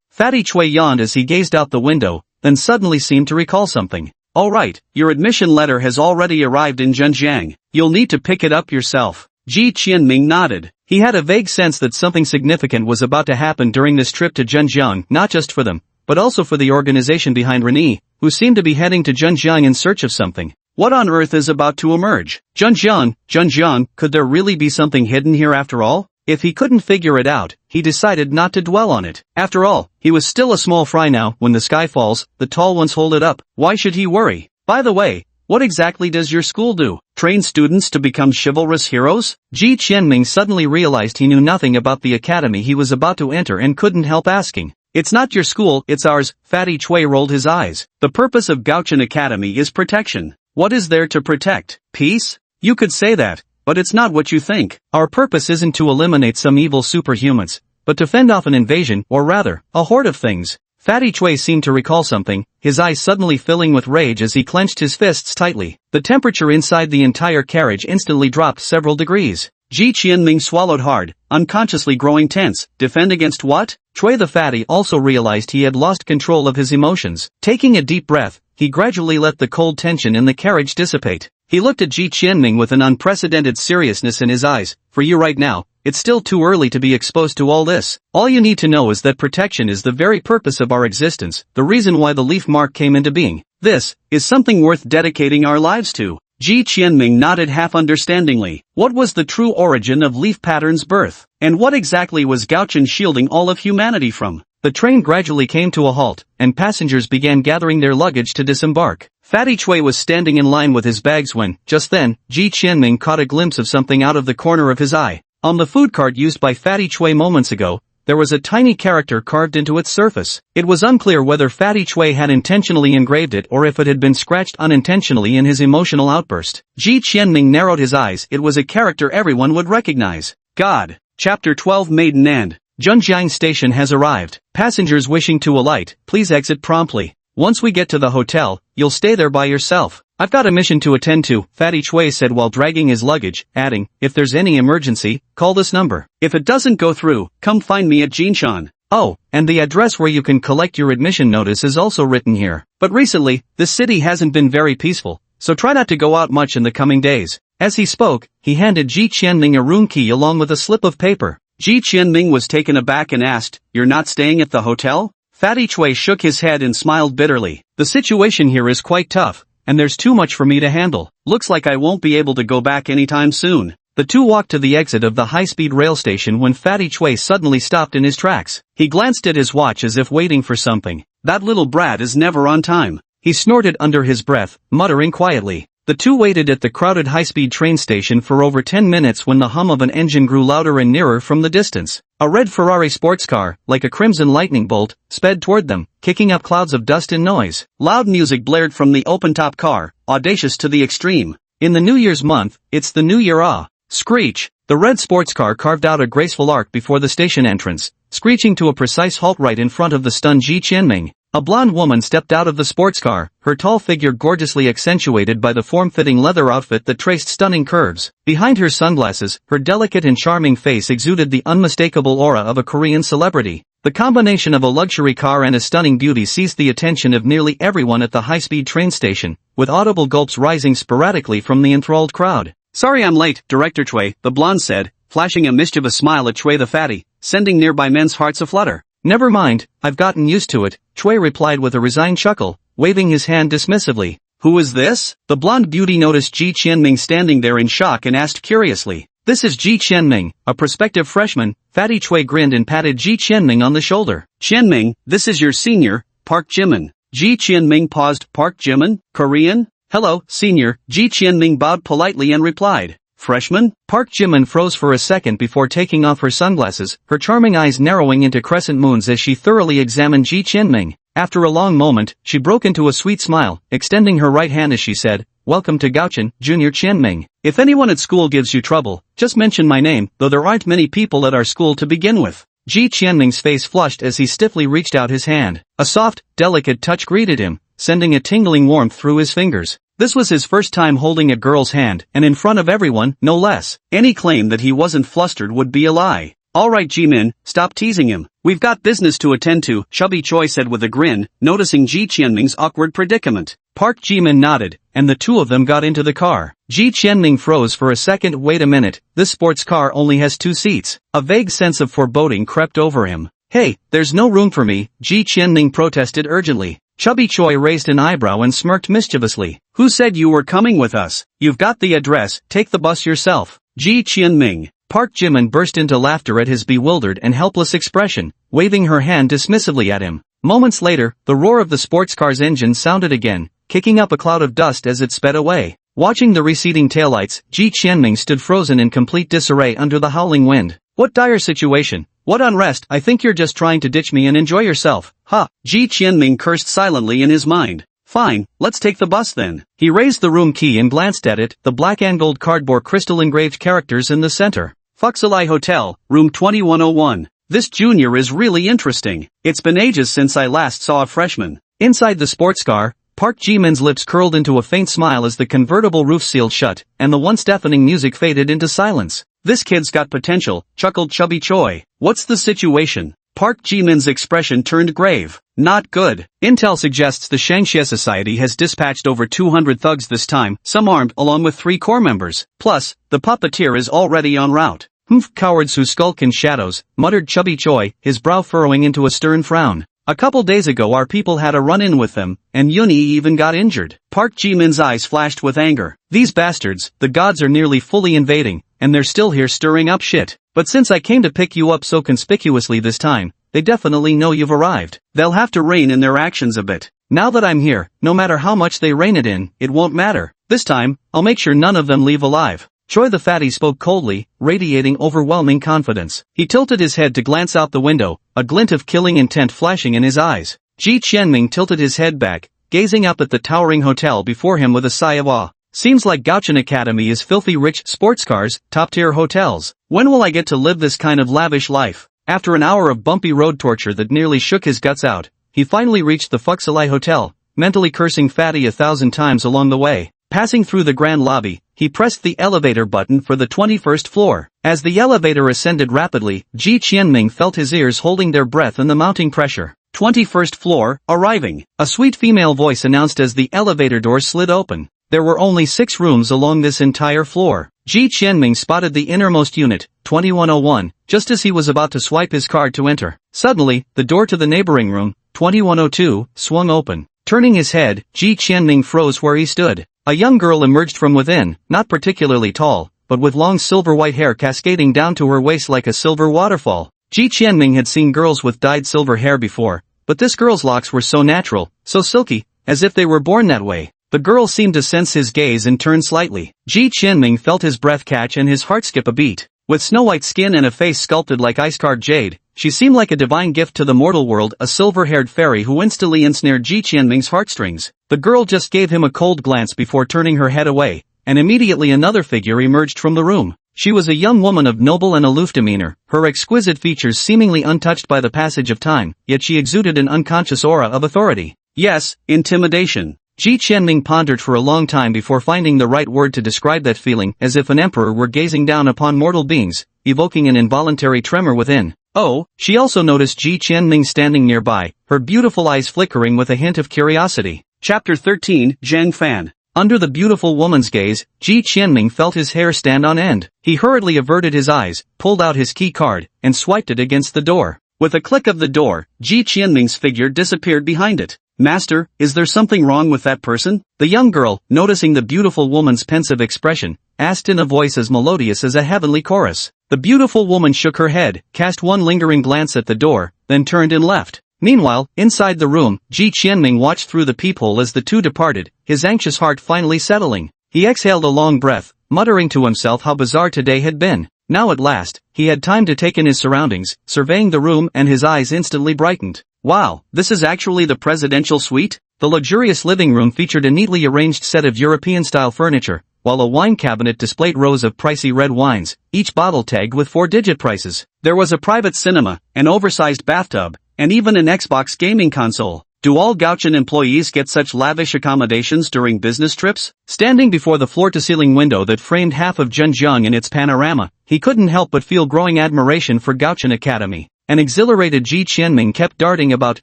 Fatty Chui yawned as he gazed out the window, then suddenly seemed to recall something. All right, your admission letter has already arrived in Zhenjiang. You'll need to pick it up yourself. Ji Qianming nodded. He had a vague sense that something significant was about to happen during this trip to Zhenjiang, not just for them, but also for the organization behind Rennie, who seemed to be heading to Zhenjiang in search of something. What on earth is about to emerge? Zhenjiang, could there really be something hidden here after all? If he couldn't figure it out, he decided not to dwell on it. After all, he was still a small fry now. When the sky falls, the tall ones hold it up. Why should he worry? By the way, what exactly does your school do? Train students to become chivalrous heroes? Ji Qianming suddenly realized he knew nothing about the academy he was about to enter and couldn't help asking. It's not your school, it's ours. Fatty Chui rolled his eyes. The purpose of Gauchin Academy is protection. What is there to protect? Peace? You could say that, but it's not what you think. Our purpose isn't to eliminate some evil superhumans, but to fend off an invasion, or rather, a horde of things. Fatty Chui seemed to recall something, his eyes suddenly filling with rage as he clenched his fists tightly. The temperature inside the entire carriage instantly dropped several degrees. Ji Qianming swallowed hard, unconsciously growing tense. Defend against what? Chui the fatty also realized he had lost control of his emotions. Taking a deep breath, he gradually let the cold tension in the carriage dissipate. He looked at Ji Qianming with an unprecedented seriousness in his eyes. For you right now, it's still too early to be exposed to all this. All you need to know is that protection is the very purpose of our existence, the reason why the leaf mark came into being. This is something worth dedicating our lives to. Ji Qianming nodded half understandingly. What was the true origin of Leaf Pattern's birth? And what exactly was Gauchin shielding all of humanity from? The train gradually came to a halt, and passengers began gathering their luggage to disembark. Fatty Chui was standing in line with his bags when, just then, Ji Qianming caught a glimpse of something out of the corner of his eye. On the food cart used by Fatty Chui moments ago, there was a tiny character carved into its surface. It was unclear whether Fatty Chui had intentionally engraved it or if it had been scratched unintentionally in his emotional outburst. Ji Qianming narrowed his eyes. It was a character everyone would recognize. God. Chapter 12 Maiden End. Zhenjiang Station has arrived. Passengers wishing to alight, please exit promptly. Once we get to the hotel, you'll stay there by yourself. I've got a mission to attend to, Fatty Chui said while dragging his luggage, adding, if there's any emergency, call this number. If it doesn't go through, come find me at Jinshan. Oh, and the address where you can collect your admission notice is also written here. But recently, this city hasn't been very peaceful, so try not to go out much in the coming days. As he spoke, he handed Ji Qianming a room key along with a slip of paper. Ji Qianming was taken aback and asked, you're not staying at the hotel? Fatty Chui shook his head and smiled bitterly. The situation here is quite tough, and there's too much for me to handle. Looks like I won't be able to go back anytime soon. The two walked to the exit of the high-speed rail station when Fatty Chui suddenly stopped in his tracks. He glanced at his watch as if waiting for something. That little brat is never on time. He snorted under his breath, muttering quietly. The two waited at the crowded high-speed train station for over 10 minutes when the hum of an engine grew louder and nearer from the distance. A red Ferrari sports car, like a crimson lightning bolt, sped toward them, kicking up clouds of dust and noise. Loud music blared from the open-top car, audacious to the extreme. In the New Year's month, it's the New Year Screech! The red sports car carved out a graceful arc before the station entrance, screeching to a precise halt right in front of the stunned Ji Qianming. A blonde woman stepped out of the sports car, her tall figure gorgeously accentuated by the form-fitting leather outfit that traced stunning curves. Behind her sunglasses, her delicate and charming face exuded the unmistakable aura of a Korean celebrity. The combination of a luxury car and a stunning beauty seized the attention of nearly everyone at the high-speed train station, with audible gulps rising sporadically from the enthralled crowd. Sorry I'm late, Director Chui, the blonde said, flashing a mischievous smile at Chui the fatty, sending nearby men's hearts aflutter. Never mind, I've gotten used to it, Chui replied with a resigned chuckle, waving his hand dismissively. Who is this? The blonde beauty noticed Ji Qianming standing there in shock and asked curiously. This is Ji Qianming, a prospective freshman. Fatty Chui grinned and patted Ji Qianming on the shoulder. Qianming, this is your senior, Park Jimin. Ji Qianming paused. Park Jimin? Korean? Hello, senior. Ji Qianming bowed politely and replied. Freshman? Park Jimin froze for a second before taking off her sunglasses, her charming eyes narrowing into crescent moons as she thoroughly examined Ji Qianming. After a long moment, she broke into a sweet smile, extending her right hand as she said, Welcome to Gaochen, Junior Qianming. If anyone at school gives you trouble, just mention my name, though there aren't many people at our school to begin with. Ji Qianming's face flushed as he stiffly reached out his hand. A soft, delicate touch greeted him, sending a tingling warmth through his fingers. This was his first time holding a girl's hand, and in front of everyone, no less. Any claim that he wasn't flustered would be a lie. Alright Jimin, stop teasing him. We've got business to attend to, Chubby Choi said with a grin, noticing Ji Qianming's awkward predicament. Park Jimin nodded, and the two of them got into the car. Ji Qianming froze for a second. Wait a minute, this sports car only has 2 seats. A vague sense of foreboding crept over him. Hey, there's no room for me, Ji Qianming protested urgently. Chubby Choi raised an eyebrow and smirked mischievously. Who said you were coming with us? You've got the address, take the bus yourself. Ji Qianming. Park Jimin burst into laughter at his bewildered and helpless expression, waving her hand dismissively at him. Moments later, the roar of the sports car's engine sounded again, kicking up a cloud of dust as it sped away. Watching the receding taillights, Ji Qianming stood frozen in complete disarray under the howling wind. What dire situation! What unrest! I think you're just trying to ditch me and enjoy yourself. Ha! Ji Qianming cursed silently in his mind. Fine, let's take the bus then. He raised the room key and glanced at it, the black and gold cardboard crystal engraved characters in the center. Fuxalai Hotel, room 2101. This junior is really interesting. It's been ages since I last saw a freshman. Inside the sports car, Park Jimin's lips curled into a faint smile as the convertible roof sealed shut, and the once deafening music faded into silence. This kid's got potential, chuckled Chubby Choi. What's the situation? Park Jimin's expression turned grave. Not good. Intel suggests the Shangxia Society has dispatched over 200 thugs this time, some armed along with 3 core members. Plus, the puppeteer is already en route. Humph, cowards who skulk in shadows, muttered Chubby Choi, his brow furrowing into a stern frown. A couple days ago our people had a run-in with them, and Yuni even got injured. Park Jimin's eyes flashed with anger. These bastards, the gods are nearly fully invading, and they're still here stirring up shit. But since I came to pick you up so conspicuously this time, they definitely know you've arrived. They'll have to rein in their actions a bit. Now that I'm here, no matter how much they rein it in, it won't matter. This time, I'll make sure none of them leave alive. Choi the fatty spoke coldly, radiating overwhelming confidence. He tilted his head to glance out the window, a glint of killing intent flashing in his eyes. Ji Qianming tilted his head back, gazing up at the towering hotel before him with a sigh of awe. Seems like Gaochen Academy is filthy rich, sports cars, top-tier hotels. When will I get to live this kind of lavish life? After an hour of bumpy road torture that nearly shook his guts out, he finally reached the Fuxalai Hotel, mentally cursing Fatty 1,000 times along the way. Passing through the grand lobby, he pressed the elevator button for the 21st floor. As the elevator ascended rapidly, Ji Qianming felt his ears holding their breath in the mounting pressure. 21st floor, arriving. A sweet female voice announced as the elevator doors slid open. There were only 6 rooms along this entire floor. Ji Qianming spotted the innermost unit, 2101, just as he was about to swipe his card to enter. Suddenly, the door to the neighboring room, 2102, swung open. Turning his head, Ji Qianming froze where he stood. A young girl emerged from within, not particularly tall, but with long silver-white hair cascading down to her waist like a silver waterfall. Ji Qianming had seen girls with dyed silver hair before, but this girl's locks were so natural, so silky, as if they were born that way. The girl seemed to sense his gaze and turned slightly. Ji Qianming felt his breath catch and his heart skip a beat. With snow-white skin and a face sculpted like ice-carved jade, she seemed like a divine gift to the mortal world, a silver-haired fairy who instantly ensnared Ji Qianming's heartstrings. The girl just gave him a cold glance before turning her head away, and immediately another figure emerged from the room. She was a young woman of noble and aloof demeanor, her exquisite features seemingly untouched by the passage of time, yet she exuded an unconscious aura of authority. Yes, intimidation. Ji Qianming pondered for a long time before finding the right word to describe that feeling, as if an emperor were gazing down upon mortal beings, evoking an involuntary tremor within. Oh, she also noticed Ji Qianming standing nearby, her beautiful eyes flickering with a hint of curiosity. Chapter 13, Zhang Fan. Under the beautiful woman's gaze, Ji Qianming felt his hair stand on end. He hurriedly averted his eyes, pulled out his key card, and swiped it against the door. With a click of the door, Ji Qianming's figure disappeared behind it. Master, is there something wrong with that person? The young girl, noticing the beautiful woman's pensive expression, asked in a voice as melodious as a heavenly chorus. The beautiful woman shook her head, cast one lingering glance at the door, then turned and left. Meanwhile, inside the room, Ji Qianming watched through the peephole as the two departed, his anxious heart finally settling. He exhaled a long breath, muttering to himself how bizarre today had been. Now at last, he had time to take in his surroundings, surveying the room, and his eyes instantly brightened. Wow, this is actually the presidential suite? The luxurious living room featured a neatly arranged set of European-style furniture, while a wine cabinet displayed rows of pricey red wines, each bottle tagged with 4-digit prices. There was a private cinema, an oversized bathtub, and even an Xbox gaming console. Do all Gaochen employees get such lavish accommodations during business trips? Standing before the floor-to-ceiling window that framed half of Zhenjiang in its panorama, he couldn't help but feel growing admiration for Gaochen Academy. An exhilarated Ji Qianming kept darting about,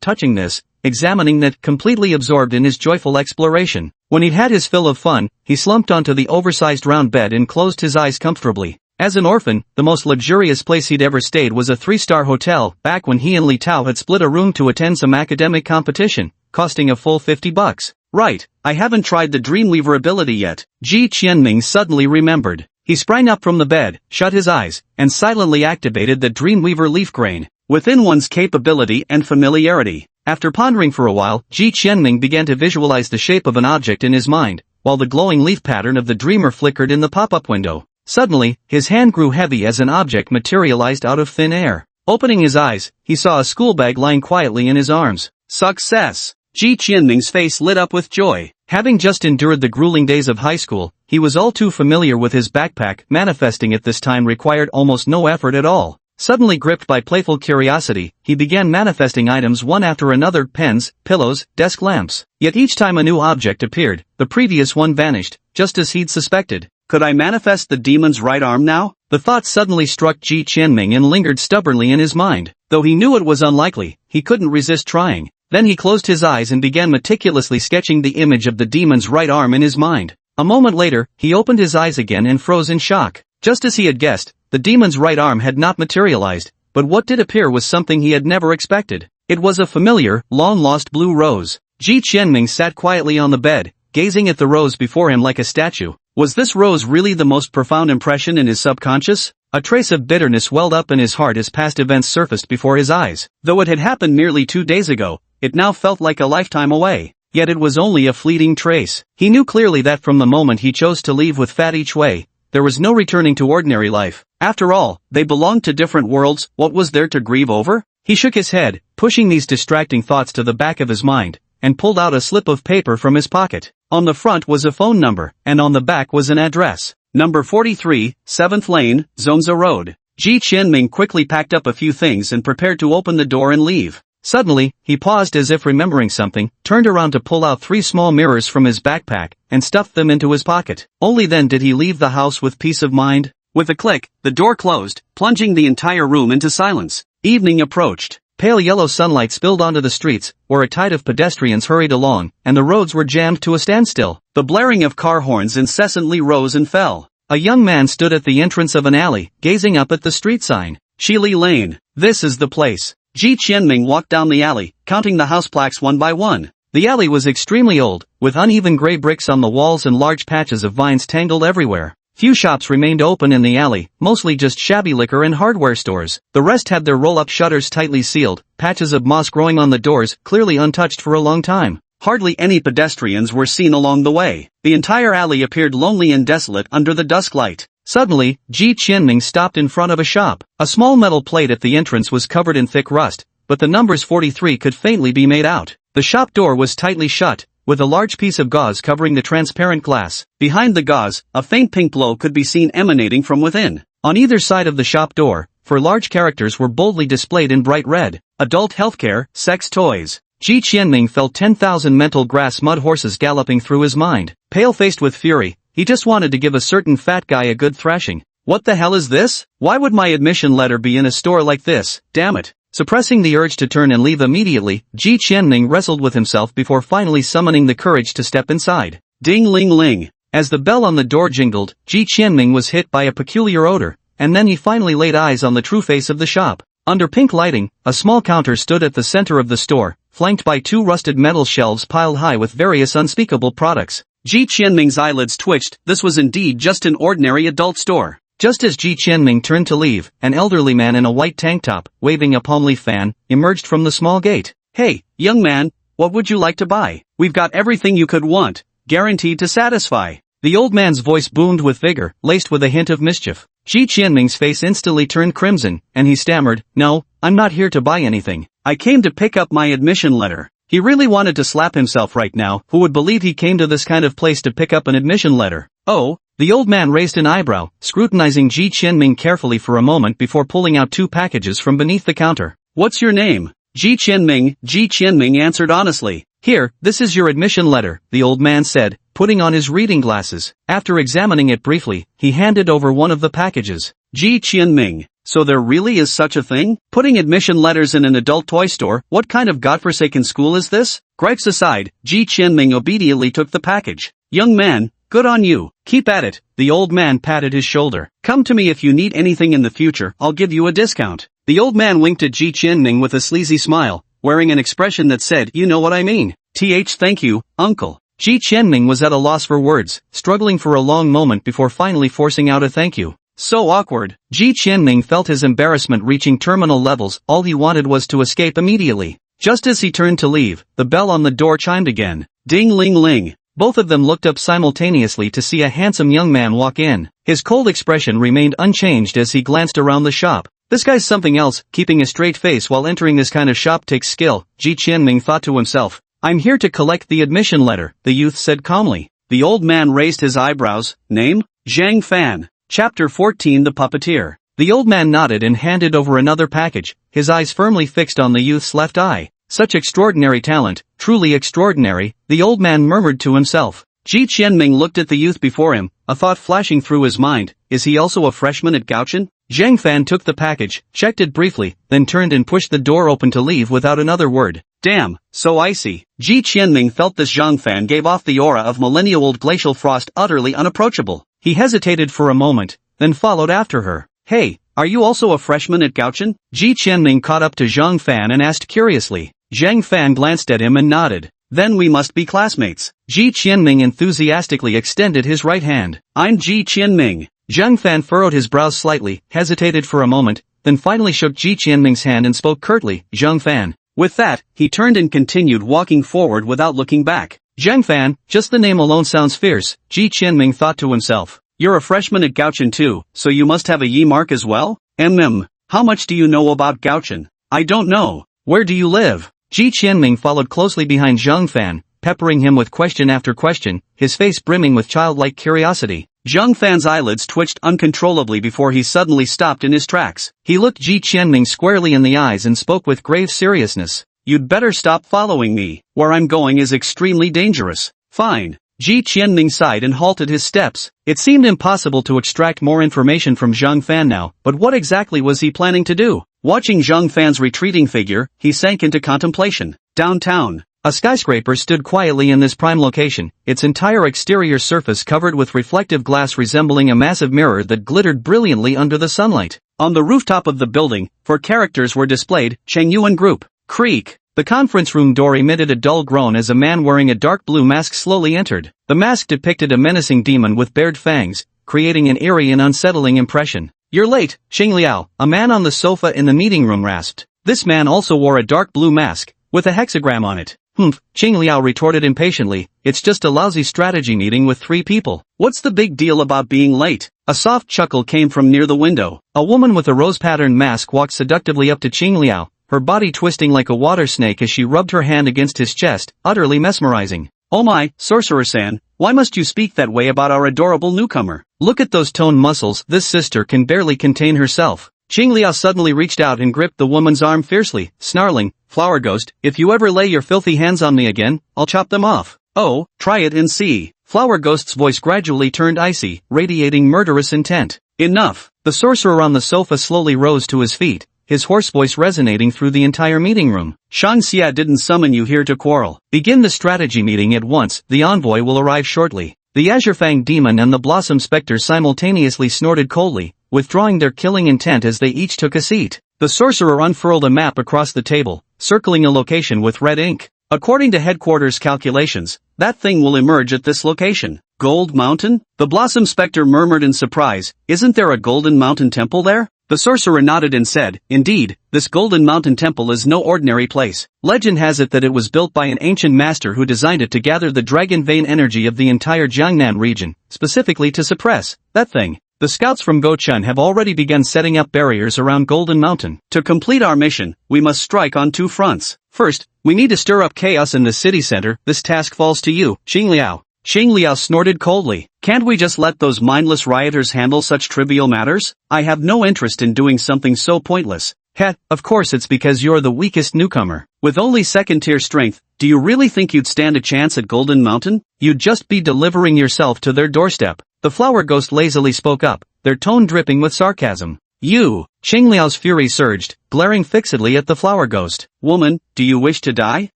touching this, examining it, completely absorbed in his joyful exploration. When he'd had his fill of fun, he slumped onto the oversized round bed and closed his eyes comfortably. As an orphan, the most luxurious place he'd ever stayed was a 3-star hotel, back when he and Li Tao had split a room to attend some academic competition, costing a full $50. Right, I haven't tried the Dreamweaver ability yet. Ji Qianming suddenly remembered. He sprang up from the bed, shut his eyes, and silently activated the Dreamweaver leaf grain. Within one's capability and familiarity. After pondering for a while, Ji Qianming began to visualize the shape of an object in his mind, while the glowing leaf pattern of the dreamer flickered in the pop-up window. Suddenly, his hand grew heavy as an object materialized out of thin air. Opening his eyes, he saw a school bag lying quietly in his arms. Success! Ji Qianming's face lit up with joy. Having just endured the grueling days of high school, he was all too familiar with his backpack. Manifesting it this time required almost no effort at all. Suddenly gripped by playful curiosity, he began manifesting items one after another: pens, pillows, desk lamps. Yet each time a new object appeared, the previous one vanished, just as he'd suspected. Could I manifest the demon's right arm now? The thought suddenly struck Ji Qianming and lingered stubbornly in his mind. Though he knew it was unlikely, he couldn't resist trying. Then he closed his eyes and began meticulously sketching the image of the demon's right arm in his mind. A moment later, he opened his eyes again and froze in shock. Just as he had guessed, the demon's right arm had not materialized, but what did appear was something he had never expected. It was a familiar, long-lost blue rose. Ji Qianming sat quietly on the bed, gazing at the rose before him like a statue. Was this rose really the most profound impression in his subconscious? A trace of bitterness welled up in his heart as past events surfaced before his eyes. Though it had happened merely 2 days ago, it now felt like a lifetime away. Yet it was only a fleeting trace. He knew clearly that from the moment he chose to leave with Fatty Chui, there was no returning to ordinary life. After all, they belonged to different worlds. What was there to grieve over? He shook his head, pushing these distracting thoughts to the back of his mind, and pulled out a slip of paper from his pocket. On the front was a phone number, and on the back was an address. Number 43, 7th Lane, Zongza Road. Ji Qianming quickly packed up a few things and prepared to open the door and leave. Suddenly, he paused as if remembering something, turned around to pull out 3 small mirrors from his backpack, and stuffed them into his pocket. Only then did he leave the house with peace of mind. With a click, the door closed, plunging the entire room into silence. Evening approached. Pale yellow sunlight spilled onto the streets, where a tide of pedestrians hurried along, and the roads were jammed to a standstill. The blaring of car horns incessantly rose and fell. A young man stood at the entrance of an alley, gazing up at the street sign. Shili Lane. This is the place. Ji Qianming walked down the alley, counting the house plaques one by one. The alley was extremely old, with uneven gray bricks on the walls and large patches of vines tangled everywhere. Few shops remained open in the alley, mostly just shabby liquor and hardware stores. The rest had their roll-up shutters tightly sealed, patches of moss growing on the doors, clearly untouched for a long time. Hardly any pedestrians were seen along the way. The entire alley appeared lonely and desolate under the dusk light. Suddenly, Ji Qianming stopped in front of a shop. A small metal plate at the entrance was covered in thick rust, but the numbers 43 could faintly be made out. The shop door was tightly shut, with a large piece of gauze covering the transparent glass. Behind the gauze, a faint pink glow could be seen emanating from within. On either side of the shop door, 4 large characters were boldly displayed in bright red. Adult healthcare, sex toys. Ji Qianming felt 10,000 mental grass mud horses galloping through his mind. Pale-faced with fury, he just wanted to give a certain fat guy a good thrashing. What the hell is this? Why would my admission letter be in a store like this? Damn it. Suppressing the urge to turn and leave immediately, Ji Qianming wrestled with himself before finally summoning the courage to step inside. Ding-ling-ling. As the bell on the door jingled, Ji Qianming was hit by a peculiar odor, and then he finally laid eyes on the true face of the shop. Under pink lighting, a small counter stood at the center of the store, flanked by 2 rusted metal shelves piled high with various unspeakable products. Ji Qianming's eyelids twitched. This was indeed just an ordinary adult store. Just as Ji Qianming turned to leave, an elderly man in a white tank top, waving a palm leaf fan, emerged from the small gate. Hey, young man, what would you like to buy? We've got everything you could want, guaranteed to satisfy. The old man's voice boomed with vigor, laced with a hint of mischief. Ji Qianming's face instantly turned crimson, and he stammered, "No, I'm not here to buy anything. I came to pick up my admission letter." He really wanted to slap himself right now. Who would believe he came to this kind of place to pick up an admission letter? Oh, the old man raised an eyebrow, scrutinizing Ji Qianming carefully for a moment before pulling out 2 packages from beneath the counter. What's your name? Ji Qianming answered honestly. Here, this is your admission letter, the old man said, putting on his reading glasses. After examining it briefly, he handed over one of the packages. Ji Qianming. So there really is such a thing? Putting admission letters in an adult toy store? What kind of godforsaken school is this? Gripes aside, Ji Qianming obediently took the package. Young man, good on you. Keep at it. The old man patted his shoulder. Come to me if you need anything in the future. I'll give you a discount. The old man winked at Ji Qianming with a sleazy smile, wearing an expression that said, "You know what I mean. Thank you, uncle." Ji Qianming was at a loss for words, struggling for a long moment before finally forcing out a thank you. So awkward. Ji Qianming felt his embarrassment reaching terminal levels. All he wanted was to escape immediately. Just as he turned to leave, the bell on the door chimed again. Ding-ling-ling. Both of them looked up simultaneously to see a handsome young man walk in. His cold expression remained unchanged as he glanced around the shop. This guy's something else. Keeping a straight face while entering this kind of shop takes skill, Ji Qianming thought to himself. I'm here to collect the admission letter, the youth said calmly. The old man raised his eyebrows. Name? Zhang Fan. Chapter 14 The Puppeteer. The old man nodded and handed over another package, his eyes firmly fixed on the youth's left eye. Such extraordinary talent, truly extraordinary, the old man murmured to himself. Ji Qianming looked at the youth before him, a thought flashing through his mind. Is he also a freshman at Gaochen? Zhang Fan took the package, checked it briefly, then turned and pushed the door open to leave without another word. Damn, so icy. Ji Qianming felt this Zhang Fan gave off the aura of millennial-old glacial frost, utterly unapproachable. He hesitated for a moment, then followed after her. Hey, are you also a freshman at Gaochen? Ji Qianming caught up to Zhang Fan and asked curiously. Zhang Fan glanced at him and nodded. Then we must be classmates. Ji Qianming enthusiastically extended his right hand. I'm Ji Qianming. Zhang Fan furrowed his brows slightly, hesitated for a moment, then finally shook Ji Qianming's hand and spoke curtly, Zhang Fan. With that, he turned and continued walking forward without looking back. Zhang Fan, just the name alone sounds fierce, Ji Qianming thought to himself. You're a freshman at Gauchen too, so you must have a Yi mark as well? How much do you know about Gauchen? I don't know. Where do you live? Ji Qianming followed closely behind Zhang Fan, peppering him with question after question, his face brimming with childlike curiosity. Zhang Fan's eyelids twitched uncontrollably before he suddenly stopped in his tracks. He looked Ji Qianming squarely in the eyes and spoke with grave seriousness. You'd better stop following me. Where I'm going is extremely dangerous. Fine. Ji Qianming sighed and halted his steps. It seemed impossible to extract more information from Zhang Fan now, but what exactly was he planning to do? Watching Zhang Fan's retreating figure, he sank into contemplation. Downtown. A skyscraper stood quietly in this prime location, its entire exterior surface covered with reflective glass resembling a massive mirror that glittered brilliantly under the sunlight. On the rooftop of the building, 4 characters were displayed, Cheng Yuan Group. Creak. The conference room door emitted a dull groan as a man wearing a dark blue mask slowly entered. The mask depicted a menacing demon with bared fangs, creating an eerie and unsettling impression. You're late, Xing Liao, a man on the sofa in the meeting room rasped. This man also wore a dark blue mask, with a hexagram on it. Xing Liao retorted impatiently, it's just a lousy strategy meeting with 3 people. What's the big deal about being late? A soft chuckle came from near the window. A woman with a rose-patterned mask walked seductively up to Xing Liao, her body twisting like a water snake as she rubbed her hand against his chest, utterly mesmerizing. Oh my, Sorcerer-san, why must you speak that way about our adorable newcomer? Look at those toned muscles, this sister can barely contain herself. Xing Liao suddenly reached out and gripped the woman's arm fiercely, snarling, Flower Ghost, if you ever lay your filthy hands on me again, I'll chop them off. Oh, try it and see. Flower Ghost's voice gradually turned icy, radiating murderous intent. Enough. The sorcerer on the sofa slowly rose to his feet, his hoarse voice resonating through the entire meeting room. Shang Xia didn't summon you here to quarrel. Begin the strategy meeting at once, the envoy will arrive shortly. The Azure Fang demon and the Blossom Spectre simultaneously snorted coldly, withdrawing their killing intent as they each took a seat. The sorcerer unfurled a map across the table, circling a location with red ink. According to headquarters calculations, that thing will emerge at this location. Gold Mountain? The Blossom Spectre murmured in surprise, isn't there a Golden Mountain temple there? The sorcerer nodded and said, indeed, this Golden Mountain temple is no ordinary place. Legend has it that it was built by an ancient master who designed it to gather the dragon vein energy of the entire Jiangnan region, specifically to suppress that thing. The scouts from Gochun have already begun setting up barriers around Golden Mountain. To complete our mission, we must strike on 2 fronts. First, we need to stir up chaos in the city center. This task falls to you, Xing Liao. Xing Liao snorted coldly. Can't we just let those mindless rioters handle such trivial matters? I have no interest in doing something so pointless. Heh, of course it's because you're the weakest newcomer. With only second-tier strength, do you really think you'd stand a chance at Golden Mountain? You'd just be delivering yourself to their doorstep. The Flower Ghost lazily spoke up, their tone dripping with sarcasm. You! Xing Liao's fury surged, glaring fixedly at the Flower Ghost. Woman, do you wish to die?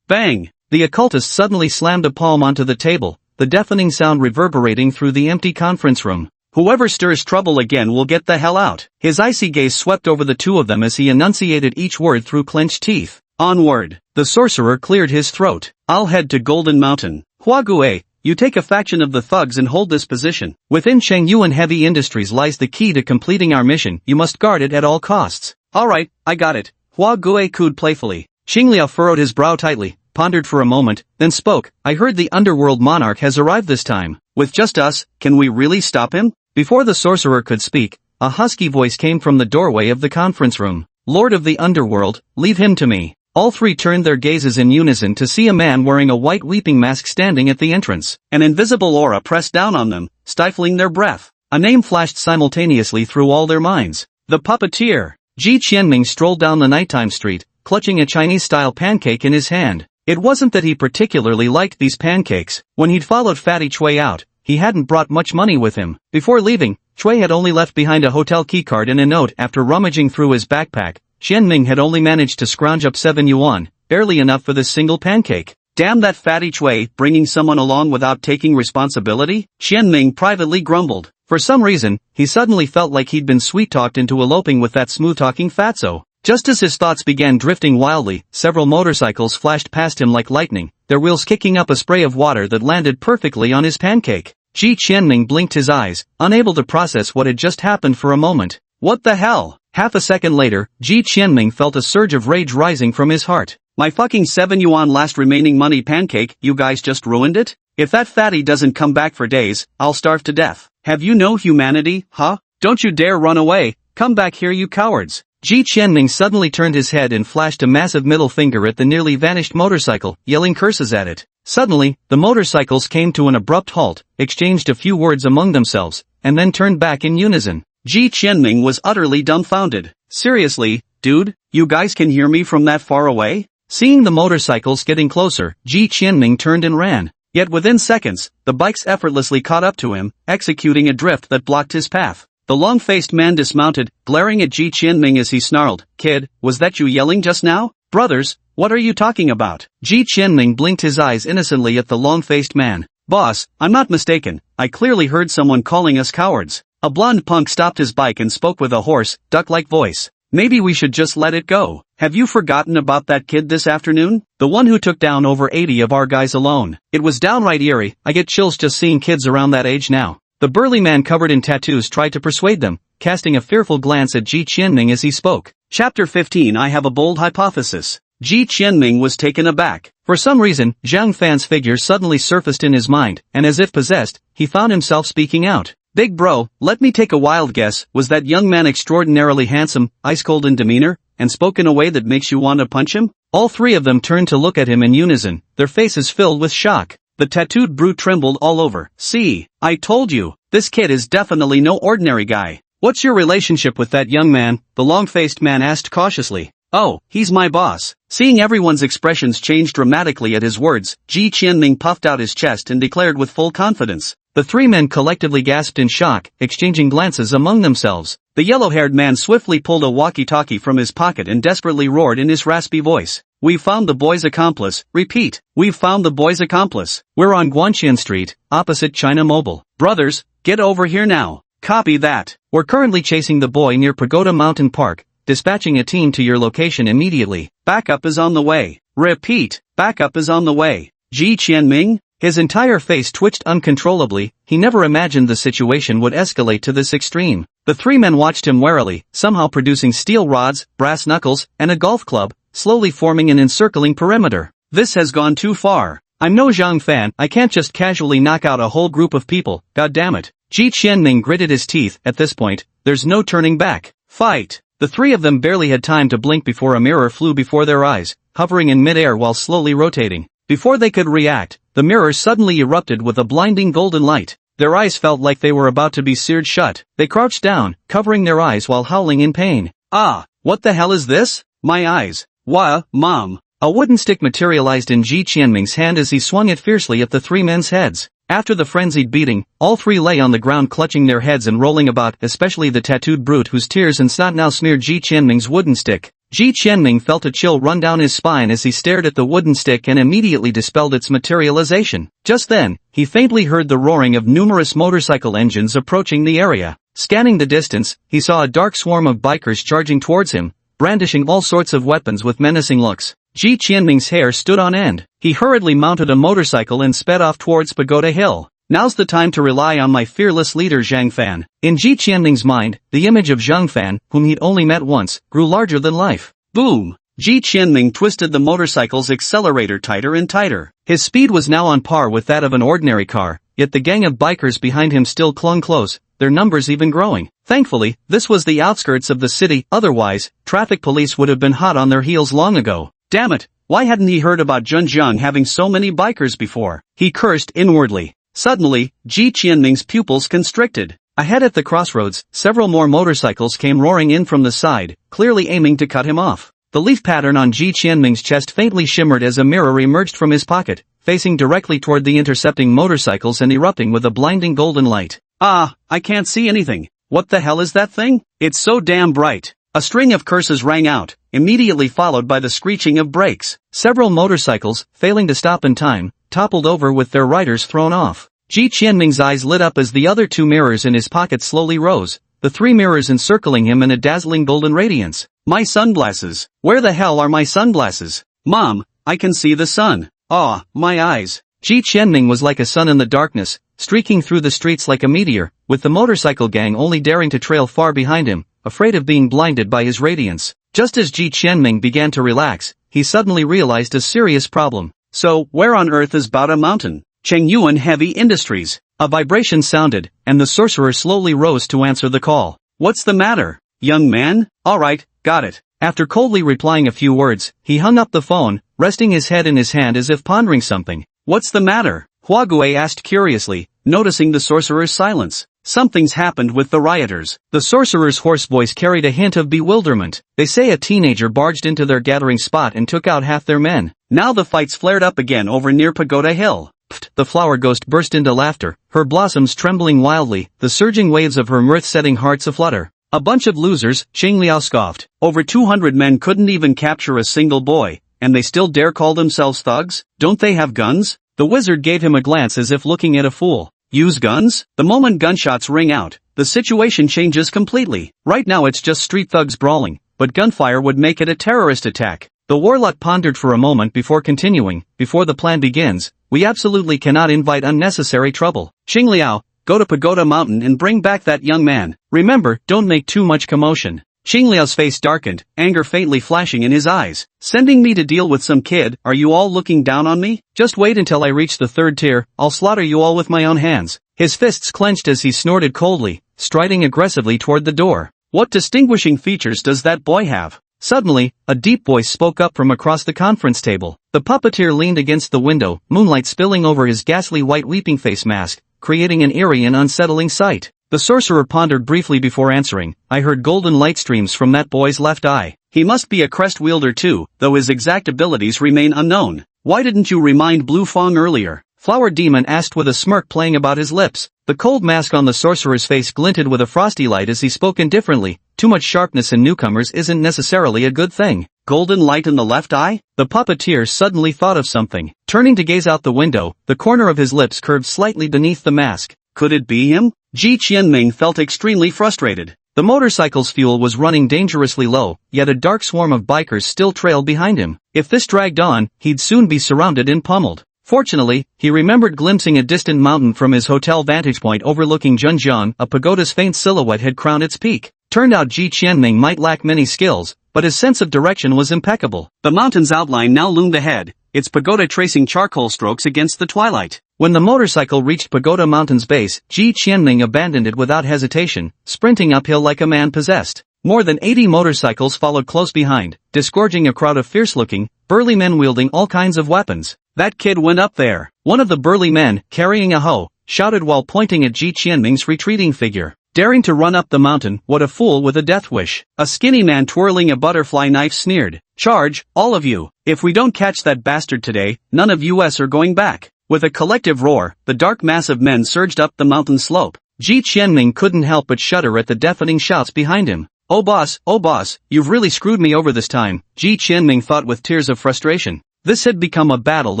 Bang! The occultist suddenly slammed a palm onto the table, the deafening sound reverberating through the empty conference room. Whoever stirs trouble again will get the hell out. His icy gaze swept over the 2 of them as he enunciated each word through clenched teeth. Onward. The sorcerer cleared his throat. I'll head to Golden Mountain. Hua Gue, you take a faction of the thugs and hold this position. Within Cheng Yuan Heavy Industries lies the key to completing our mission. You must guard it at all costs. Alright, I got it. Hua Gue cooed playfully. Xing Liao furrowed his brow tightly, pondered for a moment, then spoke. I heard the underworld monarch has arrived this time. With just us, can we really stop him? Before the sorcerer could speak, a husky voice came from the doorway of the conference room. Lord of the underworld, leave him to me. All 3 turned their gazes in unison to see a man wearing a white weeping mask standing at the entrance. An invisible aura pressed down on them, stifling their breath. A name flashed simultaneously through all their minds. The puppeteer. Ji Qianming strolled down the nighttime street, clutching a Chinese-style pancake in his hand. It wasn't that he particularly liked these pancakes. When he'd followed Fatty Chui out, he hadn't brought much money with him. Before leaving, Chui had only left behind a hotel keycard and a note. After rummaging through his backpack, Xianming had only managed to scrounge up 7 yuan, barely enough for this single pancake. Damn that Fatty Chui, bringing someone along without taking responsibility? Xianming privately grumbled. For some reason, he suddenly felt like he'd been sweet-talked into eloping with that smooth-talking fatso. Just as his thoughts began drifting wildly, several motorcycles flashed past him like lightning, their wheels kicking up a spray of water that landed perfectly on his pancake. Ji Qianming blinked his eyes, unable to process what had just happened for a moment. What the hell? Half a second later, Ji Qianming felt a surge of rage rising from his heart. My fucking 7 yuan last remaining money pancake, you guys just ruined it? If that fatty doesn't come back for days, I'll starve to death. Have you no humanity, huh? Don't you dare run away, come back here you cowards. Ji Qianming suddenly turned his head and flashed a massive middle finger at the nearly vanished motorcycle, yelling curses at it. Suddenly, the motorcycles came to an abrupt halt, exchanged a few words among themselves, and then turned back in unison. Ji Qianming was utterly dumbfounded. Seriously, dude, you guys can hear me from that far away? Seeing the motorcycles getting closer, Ji Qianming turned and ran. Yet within seconds, the bikes effortlessly caught up to him, executing a drift that blocked his path. The long-faced man dismounted, glaring at Ji Qianming as he snarled, "Kid, was that you yelling just now? Brothers, what are you talking about?" Ji Qianming blinked his eyes innocently at the long-faced man. "Boss, I'm not mistaken, I clearly heard someone calling us cowards." A blonde punk stopped his bike and spoke with a hoarse, duck-like voice. "Maybe we should just let it go. Have you forgotten about that kid this afternoon? The one who took down over 80 of our guys alone. It was downright eerie, I get chills just seeing kids around that age now." The burly man covered in tattoos tried to persuade them, casting a fearful glance at Ji Qianming as he spoke. Chapter 15 I have a bold hypothesis. Ji Qianming was taken aback. For some reason, Zhang Fan's figure suddenly surfaced in his mind, and as if possessed, he found himself speaking out. "Big bro, let me take a wild guess, was that young man extraordinarily handsome, ice-cold in demeanor, and spoke in a way that makes you want to punch him?" All three of them turned to look at him in unison, their faces filled with shock. The tattooed brute trembled all over. "See, I told you, this kid is definitely no ordinary guy. What's your relationship with that young man?" the long-faced man asked cautiously. "Oh, he's my boss." Seeing everyone's expressions change dramatically at his words, Ji Qianming puffed out his chest and declared with full confidence. The three men collectively gasped in shock, exchanging glances among themselves. The yellow-haired man swiftly pulled a walkie-talkie from his pocket and desperately roared in his raspy voice. "We've found the boy's accomplice. Repeat, we've found the boy's accomplice. We're on Guanqian Street, opposite China Mobile. Brothers, get over here now." "Copy that. We're currently chasing the boy near Pagoda Mountain Park, dispatching a team to your location immediately. Backup is on the way." "Repeat, backup is on the way." Ji Qianming? His entire face twitched uncontrollably, he never imagined the situation would escalate to this extreme. The three men watched him warily, somehow producing steel rods, brass knuckles, and a golf club, slowly forming an encircling perimeter. "This has gone too far. I'm no Zhang Fan, I can't just casually knock out a whole group of people, goddammit." Ji Qianming gritted his teeth. At this point, there's no turning back. Fight! The three of them barely had time to blink before a mirror flew before their eyes, hovering in midair while slowly rotating. Before they could react, the mirror suddenly erupted with a blinding golden light. Their eyes felt like they were about to be seared shut. They crouched down, covering their eyes while howling in pain. "Ah, what the hell is this? My eyes. Wah, Mom." A wooden stick materialized in Ji Qianming's hand as he swung it fiercely at the three men's heads. After the frenzied beating, all three lay on the ground clutching their heads and rolling about, especially the tattooed brute whose tears and snot now smeared Ji Qianming's wooden stick. Ji Qianming felt a chill run down his spine as he stared at the wooden stick and immediately dispelled its materialization. Just then, he faintly heard the roaring of numerous motorcycle engines approaching the area. Scanning the distance, he saw a dark swarm of bikers charging towards him, brandishing all sorts of weapons with menacing looks. Ji Qianming's hair stood on end. He hurriedly mounted a motorcycle and sped off towards Pagoda Hill. "Now's the time to rely on my fearless leader Zhang Fan." In Ji Qianming's mind, the image of Zhang Fan, whom he'd only met once, grew larger than life. Boom! Ji Qianming twisted the motorcycle's accelerator tighter and tighter. His speed was now on par with that of an ordinary car, yet the gang of bikers behind him still clung close, their numbers even growing. Thankfully, this was the outskirts of the city, otherwise, traffic police would have been hot on their heels long ago. Damn it, why hadn't he heard about Zhenjiang having so many bikers before? He cursed inwardly. Suddenly, Ji Qianming's pupils constricted. Ahead at the crossroads, several more motorcycles came roaring in from the side, clearly aiming to cut him off. The leaf pattern on Ji Qianming's chest faintly shimmered as a mirror emerged from his pocket, facing directly toward the intercepting motorcycles and erupting with a blinding golden light. "Ah, I can't see anything. What the hell is that thing? It's so damn bright." A string of curses rang out, immediately followed by the screeching of brakes. Several motorcycles, failing to stop in time, toppled over with their riders thrown off. Ji Qianming's eyes lit up as the other two mirrors in his pocket slowly rose, the three mirrors encircling him in a dazzling golden radiance. "My sunglasses! Where the hell are my sunglasses? Mom, I can see the sun. Ah, my eyes." Ji Qianming was like a sun in the darkness, streaking through the streets like a meteor, with the motorcycle gang only daring to trail far behind him, afraid of being blinded by his radiance. Just as Ji Qianming began to relax, he suddenly realized a serious problem. "So, where on earth is Bada Mountain?" "Chengyuan Heavy Industries. A vibration sounded, and the sorcerer slowly rose to answer the call. What's the matter, young man? Alright, got it. After coldly replying a few words, he hung up the phone, resting his head in his hand as if pondering something. What's the matter? Huague asked curiously, noticing the sorcerer's silence. Something's happened with the rioters. The sorcerer's hoarse voice carried a hint of bewilderment. They say a teenager barged into their gathering spot and took out half their men. Now the fight's flared up again over near Pagoda Hill. Pfft, the flower ghost burst into laughter, her blossoms trembling wildly, the surging waves of her mirth setting hearts aflutter. A bunch of losers, Qing Liao scoffed. Over 200 men couldn't even capture a single boy, and they still dare call themselves thugs? Don't they have guns? The wizard gave him a glance as if looking at a fool. Use guns? The moment gunshots ring out, the situation changes completely. Right now it's just street thugs brawling, but gunfire would make it a terrorist attack. The warlock pondered for a moment before continuing. Before the plan begins, we absolutely cannot invite unnecessary trouble. Qing Liao, go to Pagoda Mountain and bring back that young man. Remember, don't make too much commotion. Qing Liao's face darkened, anger faintly flashing in his eyes. Sending me to deal with some kid, are you all looking down on me? Just wait until I reach the 3rd tier, I'll slaughter you all with my own hands. His fists clenched as he snorted coldly, striding aggressively toward the door. What distinguishing features does that boy have? Suddenly, a deep voice spoke up from across the conference table. The puppeteer leaned against the window, moonlight spilling over his ghastly white weeping face mask, creating an eerie and unsettling sight. The sorcerer pondered briefly before answering. I heard golden light streams from that boy's left eye. He must be a crest wielder too, though his exact abilities remain unknown. Why didn't you remind Blue Fong earlier? Flower Demon asked with a smirk playing about his lips. The cold mask on the sorcerer's face glinted with a frosty light as he spoke indifferently. Too much sharpness in newcomers isn't necessarily a good thing. Golden light in the left eye? The puppeteer suddenly thought of something. Turning to gaze out the window, the corner of his lips curved slightly beneath the mask. Could it be him? Ji Qianming felt extremely frustrated. The motorcycle's fuel was running dangerously low, yet a dark swarm of bikers still trailed behind him. If this dragged on, he'd soon be surrounded and pummeled. Fortunately, he remembered glimpsing a distant mountain from his hotel vantage point overlooking Zhenjiang. A pagoda's faint silhouette had crowned its peak. Turned out Ji Qianming might lack many skills, but his sense of direction was impeccable. The mountain's outline now loomed ahead, its pagoda tracing charcoal strokes against the twilight. When the motorcycle reached Pagoda Mountain's base, Ji Qianming abandoned it without hesitation, sprinting uphill like a man possessed. More than 80 motorcycles followed close behind, disgorging a crowd of fierce-looking, burly men wielding all kinds of weapons. That kid went up there. One of the burly men, carrying a hoe, shouted while pointing at Ji Qianming's retreating figure. Daring to run up the mountain, what a fool with a death wish. A skinny man twirling a butterfly knife sneered. Charge, all of you. If we don't catch that bastard today, none of us are going back. With a collective roar, the dark mass of men surged up the mountain slope. Ji Qianming couldn't help but shudder at the deafening shouts behind him. Oh boss, you've really screwed me over this time, Ji Qianming thought with tears of frustration. This had become a battle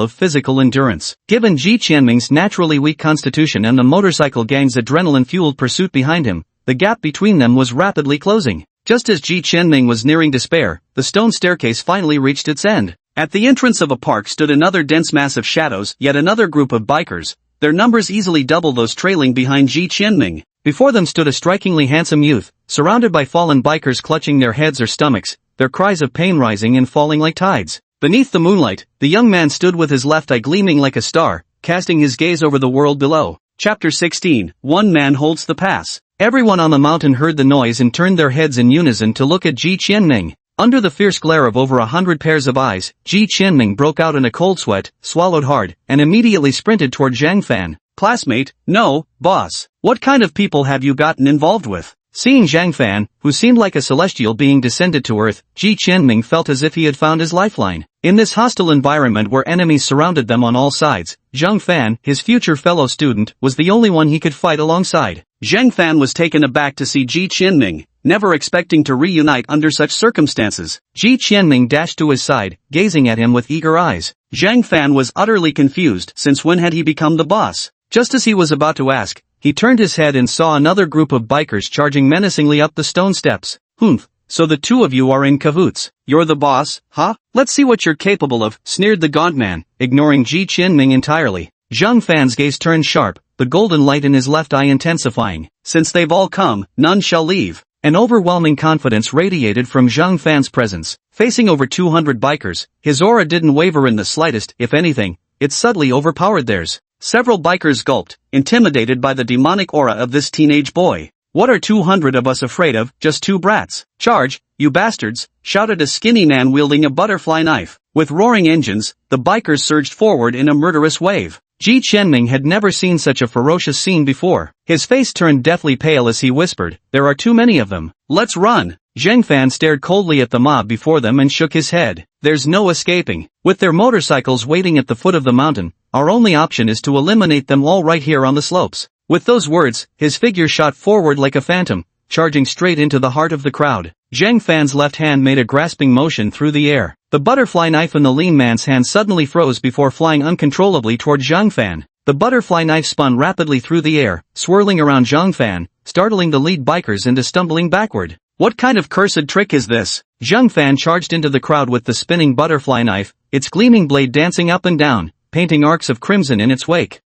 of physical endurance. Given Ji Qianming's naturally weak constitution and the motorcycle gang's adrenaline-fueled pursuit behind him, the gap between them was rapidly closing. Just as Ji Qianming was nearing despair, the stone staircase finally reached its end. At the entrance of a park stood another dense mass of shadows, yet another group of bikers, their numbers easily double those trailing behind Ji Qianming. Before them stood a strikingly handsome youth, surrounded by fallen bikers clutching their heads or stomachs, their cries of pain rising and falling like tides. Beneath the moonlight, the young man stood with his left eye gleaming like a star, casting his gaze over the world below. Chapter 16, One Man Holds the Pass. Everyone on the mountain heard the noise and turned their heads in unison to look at Ji Qianming. Under the fierce glare of over 100 pairs of eyes, Ji Qianming broke out in a cold sweat, swallowed hard, and immediately sprinted toward Zhang Fan. Classmate, no, boss. What kind of people have you gotten involved with? Seeing Zhang Fan, who seemed like a celestial being descended to earth, Ji Qianming felt as if he had found his lifeline. In this hostile environment where enemies surrounded them on all sides, Zhang Fan, his future fellow student, was the only one he could fight alongside. Zhang Fan was taken aback to see Ji Qianming, never expecting to reunite under such circumstances. Ji Qianming dashed to his side, gazing at him with eager eyes. Zhang Fan was utterly confused, since when had he become the boss? Just as he was about to ask, he turned his head and saw another group of bikers charging menacingly up the stone steps. Humph, so the two of you are in cahoots. You're the boss, huh? Let's see what you're capable of, sneered the gaunt man, ignoring Ji Qianming entirely. Zhang Fan's gaze turned sharp, the golden light in his left eye intensifying. Since they've all come, none shall leave. An overwhelming confidence radiated from Zhang Fan's presence. Facing over 200 bikers, his aura didn't waver in the slightest. If anything, it subtly overpowered theirs. Several bikers gulped, intimidated by the demonic aura of this teenage boy. "What are 200 of us afraid of, just two brats? Charge, you bastards," shouted a skinny man wielding a butterfly knife. With roaring engines, the bikers surged forward in a murderous wave. Ji Qianming had never seen such a ferocious scene before. His face turned deathly pale as he whispered, "There are too many of them. Let's run." Zhang Fan stared coldly at the mob before them and shook his head. "There's no escaping. With their motorcycles waiting at the foot of the mountain, our only option is to eliminate them all right here on the slopes." With those words, his figure shot forward like a phantom, charging straight into the heart of the crowd. Zhang Fan's left hand made a grasping motion through the air. The butterfly knife in the lean man's hand suddenly froze before flying uncontrollably toward Zhang Fan. The butterfly knife spun rapidly through the air, swirling around Zhang Fan, startling the lead bikers into stumbling backward. "What kind of cursed trick is this?" Zhang Fan charged into the crowd with the spinning butterfly knife, its gleaming blade dancing up and down, painting arcs of crimson in its wake.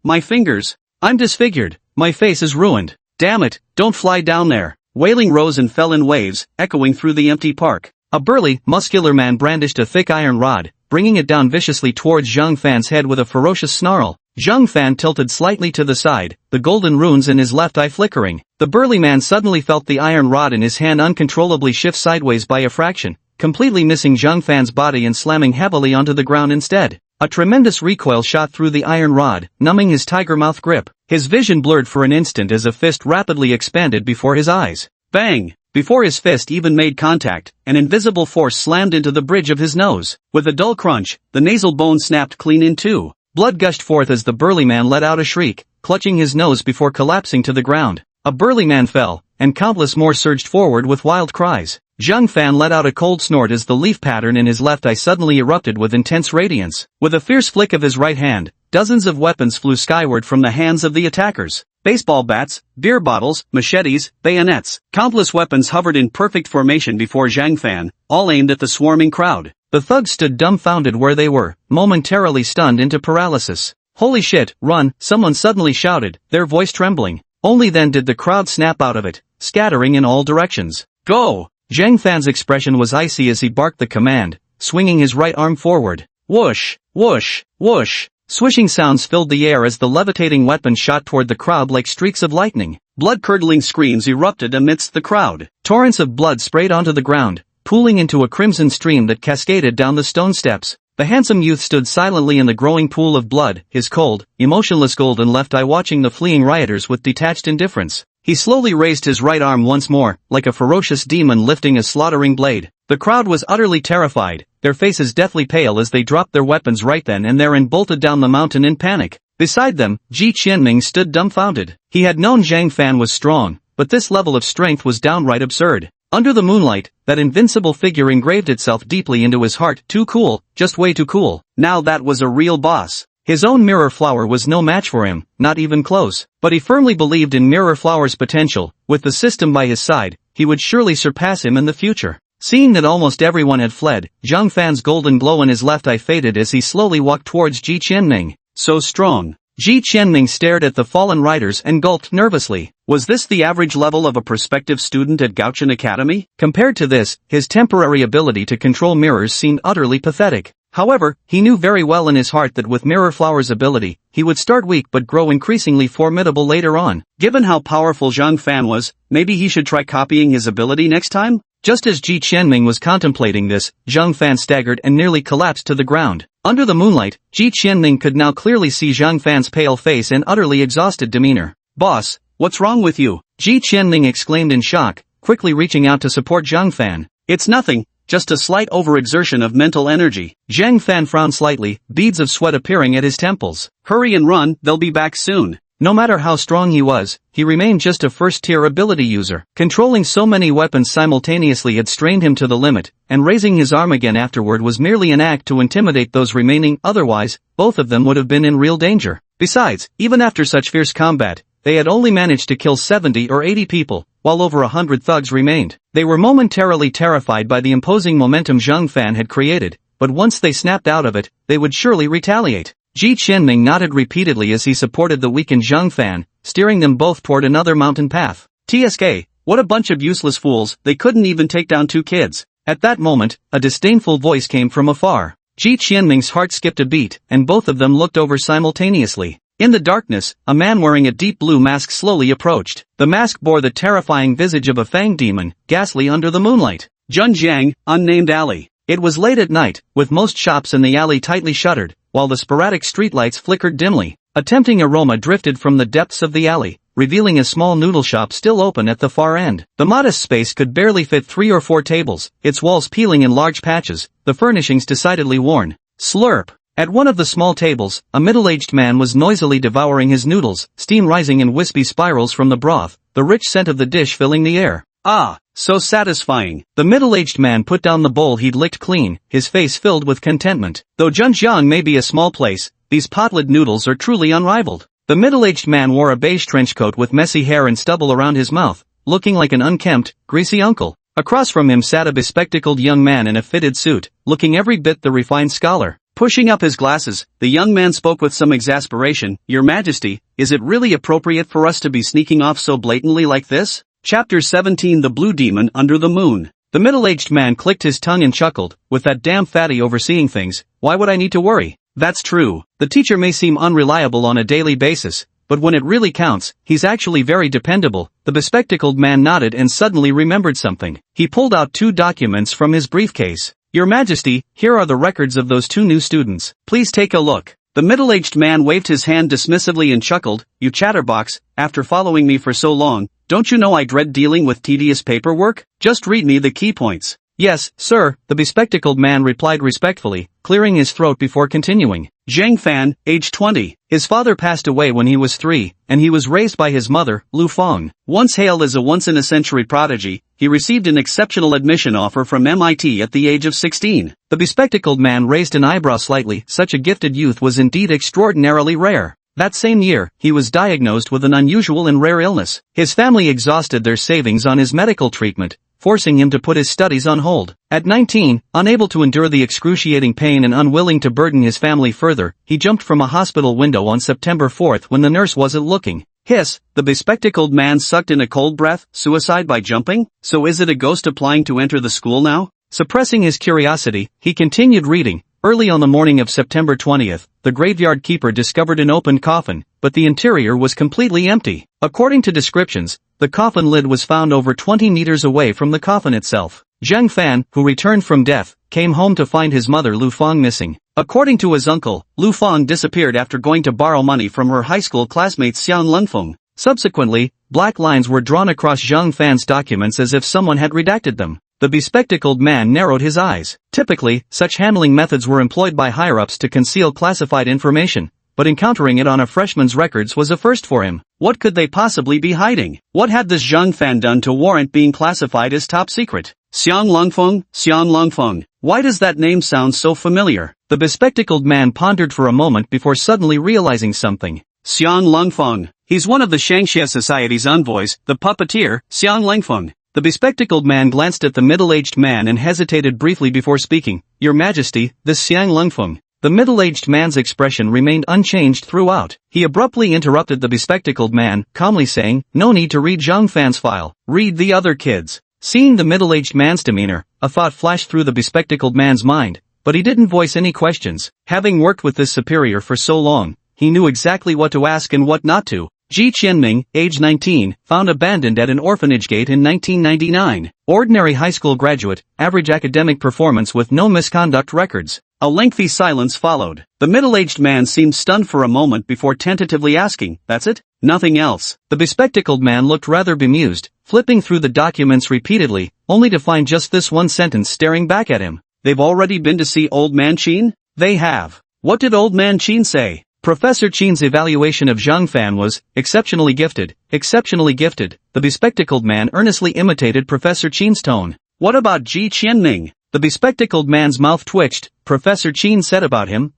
My fingers. I'm disfigured. My face is ruined. Damn it, don't fly down there." Wailing rose and fell in waves, echoing through the empty park. A burly, muscular man brandished a thick iron rod, bringing it down viciously towards Zhang Fan's head with a ferocious snarl. Zhang Fan tilted slightly to the side, the golden runes in his left eye flickering. The burly man suddenly felt the iron rod in his hand uncontrollably shift sideways by a fraction, completely missing Zhang Fan's body and slamming heavily onto the ground instead. A tremendous recoil shot through the iron rod, numbing his tiger mouth grip. His vision blurred for an instant as a fist rapidly expanded before his eyes. Bang! Before his fist even made contact, an invisible force slammed into the bridge of his nose. With a dull crunch, the nasal bone snapped clean in two. Blood gushed forth as the burly man let out a shriek, clutching his nose before collapsing to the ground. A burly man fell, and countless more surged forward with wild cries. Zhang Fan let out a cold snort as the leaf pattern in his left eye suddenly erupted with intense radiance. With a fierce flick of his right hand, dozens of weapons flew skyward from the hands of the attackers. Baseball bats, beer bottles, machetes, bayonets. Countless weapons hovered in perfect formation before Zhang Fan, all aimed at the swarming crowd. The thugs stood dumbfounded where they were, momentarily stunned into paralysis. "Holy shit, run," someone suddenly shouted, their voice trembling. Only then did the crowd snap out of it, scattering in all directions. "Go!" Zhang Fan's expression was icy as he barked the command, swinging his right arm forward. Whoosh, whoosh, whoosh. Swishing sounds filled the air as the levitating weapon shot toward the crowd like streaks of lightning. Blood-curdling screams erupted amidst the crowd. Torrents of blood sprayed onto the ground, pooling into a crimson stream that cascaded down the stone steps. The handsome youth stood silently in the growing pool of blood, his cold, emotionless golden left eye watching the fleeing rioters with detached indifference. He slowly raised his right arm once more, like a ferocious demon lifting a slaughtering blade. The crowd was utterly terrified, their faces deathly pale as they dropped their weapons right then and there and bolted down the mountain in panic. Beside them, Ji Qianming stood dumbfounded. He had known Zhang Fan was strong, but this level of strength was downright absurd. Under the moonlight, that invincible figure engraved itself deeply into his heart. Too cool, just way too cool. Now that was a real boss. His own Mirror Flower was no match for him, not even close. But he firmly believed in Mirror Flower's potential. With the system by his side, he would surely surpass him in the future. Seeing that almost everyone had fled, Zhang Fan's golden glow in his left eye faded as he slowly walked towards Ji Qianming. So strong. Ji Qianming stared at the fallen riders and gulped nervously. Was this the average level of a prospective student at Gaochen Academy? Compared to this, his temporary ability to control mirrors seemed utterly pathetic. However, he knew very well in his heart that with Mirror Flower's ability, he would start weak but grow increasingly formidable later on. Given how powerful Zhang Fan was, maybe he should try copying his ability next time? Just as Ji Qianming was contemplating this, Zhang Fan staggered and nearly collapsed to the ground. Under the moonlight, Ji Qianming could now clearly see Zhang Fan's pale face and utterly exhausted demeanor. "Boss, what's wrong with you?" Ji Qianming exclaimed in shock, quickly reaching out to support Zhang Fan. "It's nothing. Just a slight overexertion of mental energy." Zhang Fan frowned slightly, beads of sweat appearing at his temples. "Hurry and run, they'll be back soon." No matter how strong he was, he remained just a first-tier ability user. Controlling so many weapons simultaneously had strained him to the limit, and raising his arm again afterward was merely an act to intimidate those remaining. Otherwise, both of them would have been in real danger. Besides, even after such fierce combat, they had only managed to kill 70 or 80 people, while over 100 thugs remained. They were momentarily terrified by the imposing momentum Zhang Fan had created, but once they snapped out of it, they would surely retaliate. Ji Qianming nodded repeatedly as he supported the weakened Zhang Fan, steering them both toward another mountain path. "TSK, what a bunch of useless fools, they couldn't even take down two kids." At that moment, a disdainful voice came from afar. Ji Qianming's heart skipped a beat, and both of them looked over simultaneously. In the darkness, a man wearing a deep blue mask slowly approached. The mask bore the terrifying visage of a fanged demon, ghastly under the moonlight. Zhenjiang, unnamed alley. It was late at night, with most shops in the alley tightly shuttered, while the sporadic streetlights flickered dimly. A tempting aroma drifted from the depths of the alley, revealing a small noodle shop still open at the far end. The modest space could barely fit 3 or 4 tables, its walls peeling in large patches, the furnishings decidedly worn. Slurp. At one of the small tables, a middle-aged man was noisily devouring his noodles, steam rising in wispy spirals from the broth, the rich scent of the dish filling the air. Ah, so satisfying. The middle-aged man put down the bowl he'd licked clean, his face filled with contentment. Though Zhenjiang may be a small place, these pot-lid noodles are truly unrivaled. The middle-aged man wore a beige trench coat with messy hair and stubble around his mouth, looking like an unkempt, greasy uncle. Across from him sat a bespectacled young man in a fitted suit, looking every bit the refined scholar. Pushing up his glasses, the young man spoke with some exasperation. Your Majesty, is it really appropriate for us to be sneaking off so blatantly like this? Chapter 17 The Blue Demon Under the Moon. The middle-aged man clicked his tongue and chuckled, with that damn fatty overseeing things, why would I need to worry? That's true. The teacher may seem unreliable on a daily basis, but when it really counts, he's actually very dependable. The bespectacled man nodded and suddenly remembered something. He pulled out 2 documents from his briefcase. Your Majesty, here are the records of those 2 new students. Please take a look. The middle-aged man waved his hand dismissively and chuckled. You chatterbox, after following me for so long, don't you know I dread dealing with tedious paperwork? Just read me the key points. Yes, sir, the bespectacled man replied respectfully, clearing his throat before continuing. Zhang Fan, age 20. His father passed away when he was 3, and he was raised by his mother, Lu Feng. Once hailed as a once-in-a-century prodigy, he received an exceptional admission offer from MIT at the age of 16. The bespectacled man raised an eyebrow slightly. Such a gifted youth was indeed extraordinarily rare. That same year, he was diagnosed with an unusual and rare illness. His family exhausted their savings on his medical treatment, forcing him to put his studies on hold. At 19, unable to endure the excruciating pain and unwilling to burden his family further, he jumped from a hospital window on September 4th when the nurse wasn't looking. Hiss, the bespectacled man sucked in a cold breath. Suicide by jumping? So is it a ghost applying to enter the school now? Suppressing his curiosity, he continued reading. Early on the morning of September 20th, the graveyard keeper discovered an open coffin, but the interior was completely empty. According to descriptions, the coffin lid was found over 20 meters away from the coffin itself. Zhang Fan, who returned from death, came home to find his mother Lu Feng missing. According to his uncle, Lu Feng disappeared after going to borrow money from her high school classmate Xiang Lengfeng. Subsequently, black lines were drawn across Zhang Fan's documents as if someone had redacted them. The bespectacled man narrowed his eyes. Typically, such handling methods were employed by higher-ups to conceal classified information, but encountering it on a freshman's records was a first for him. What could they possibly be hiding? What had this Zhang Fan done to warrant being classified as top secret? Xiang Lengfeng. Why does that name sound so familiar? The bespectacled man pondered for a moment before suddenly realizing something. Xiang Lengfeng. He's one of the Shangxia Society's envoys, the puppeteer, Xiang Lengfeng. The bespectacled man glanced at the middle-aged man and hesitated briefly before speaking. Your Majesty, this Xiang Lengfeng. The middle-aged man's expression remained unchanged throughout. He abruptly interrupted the bespectacled man, calmly saying, no need to read Zhang Fan's file. Read the other kids. Seeing the middle-aged man's demeanor, a thought flashed through the bespectacled man's mind, but he didn't voice any questions. Having worked with this superior for so long, he knew exactly what to ask and what not to. Ji Qianming, age 19, found abandoned at an orphanage gate in 1999. Ordinary high school graduate, average academic performance with no misconduct records. A lengthy silence followed. The middle-aged man seemed stunned for a moment before tentatively asking, that's it? Nothing else? The bespectacled man looked rather bemused, flipping through the documents repeatedly, only to find just this one sentence staring back at him. They've already been to see Old Man Qin? They have. What did Old Man Qin say? Professor Qin's evaluation of Zhang Fan was, exceptionally gifted, exceptionally gifted. The bespectacled man earnestly imitated Professor Qin's tone. What about Ji Qianming? The bespectacled man's mouth twitched. Professor Qin said about him,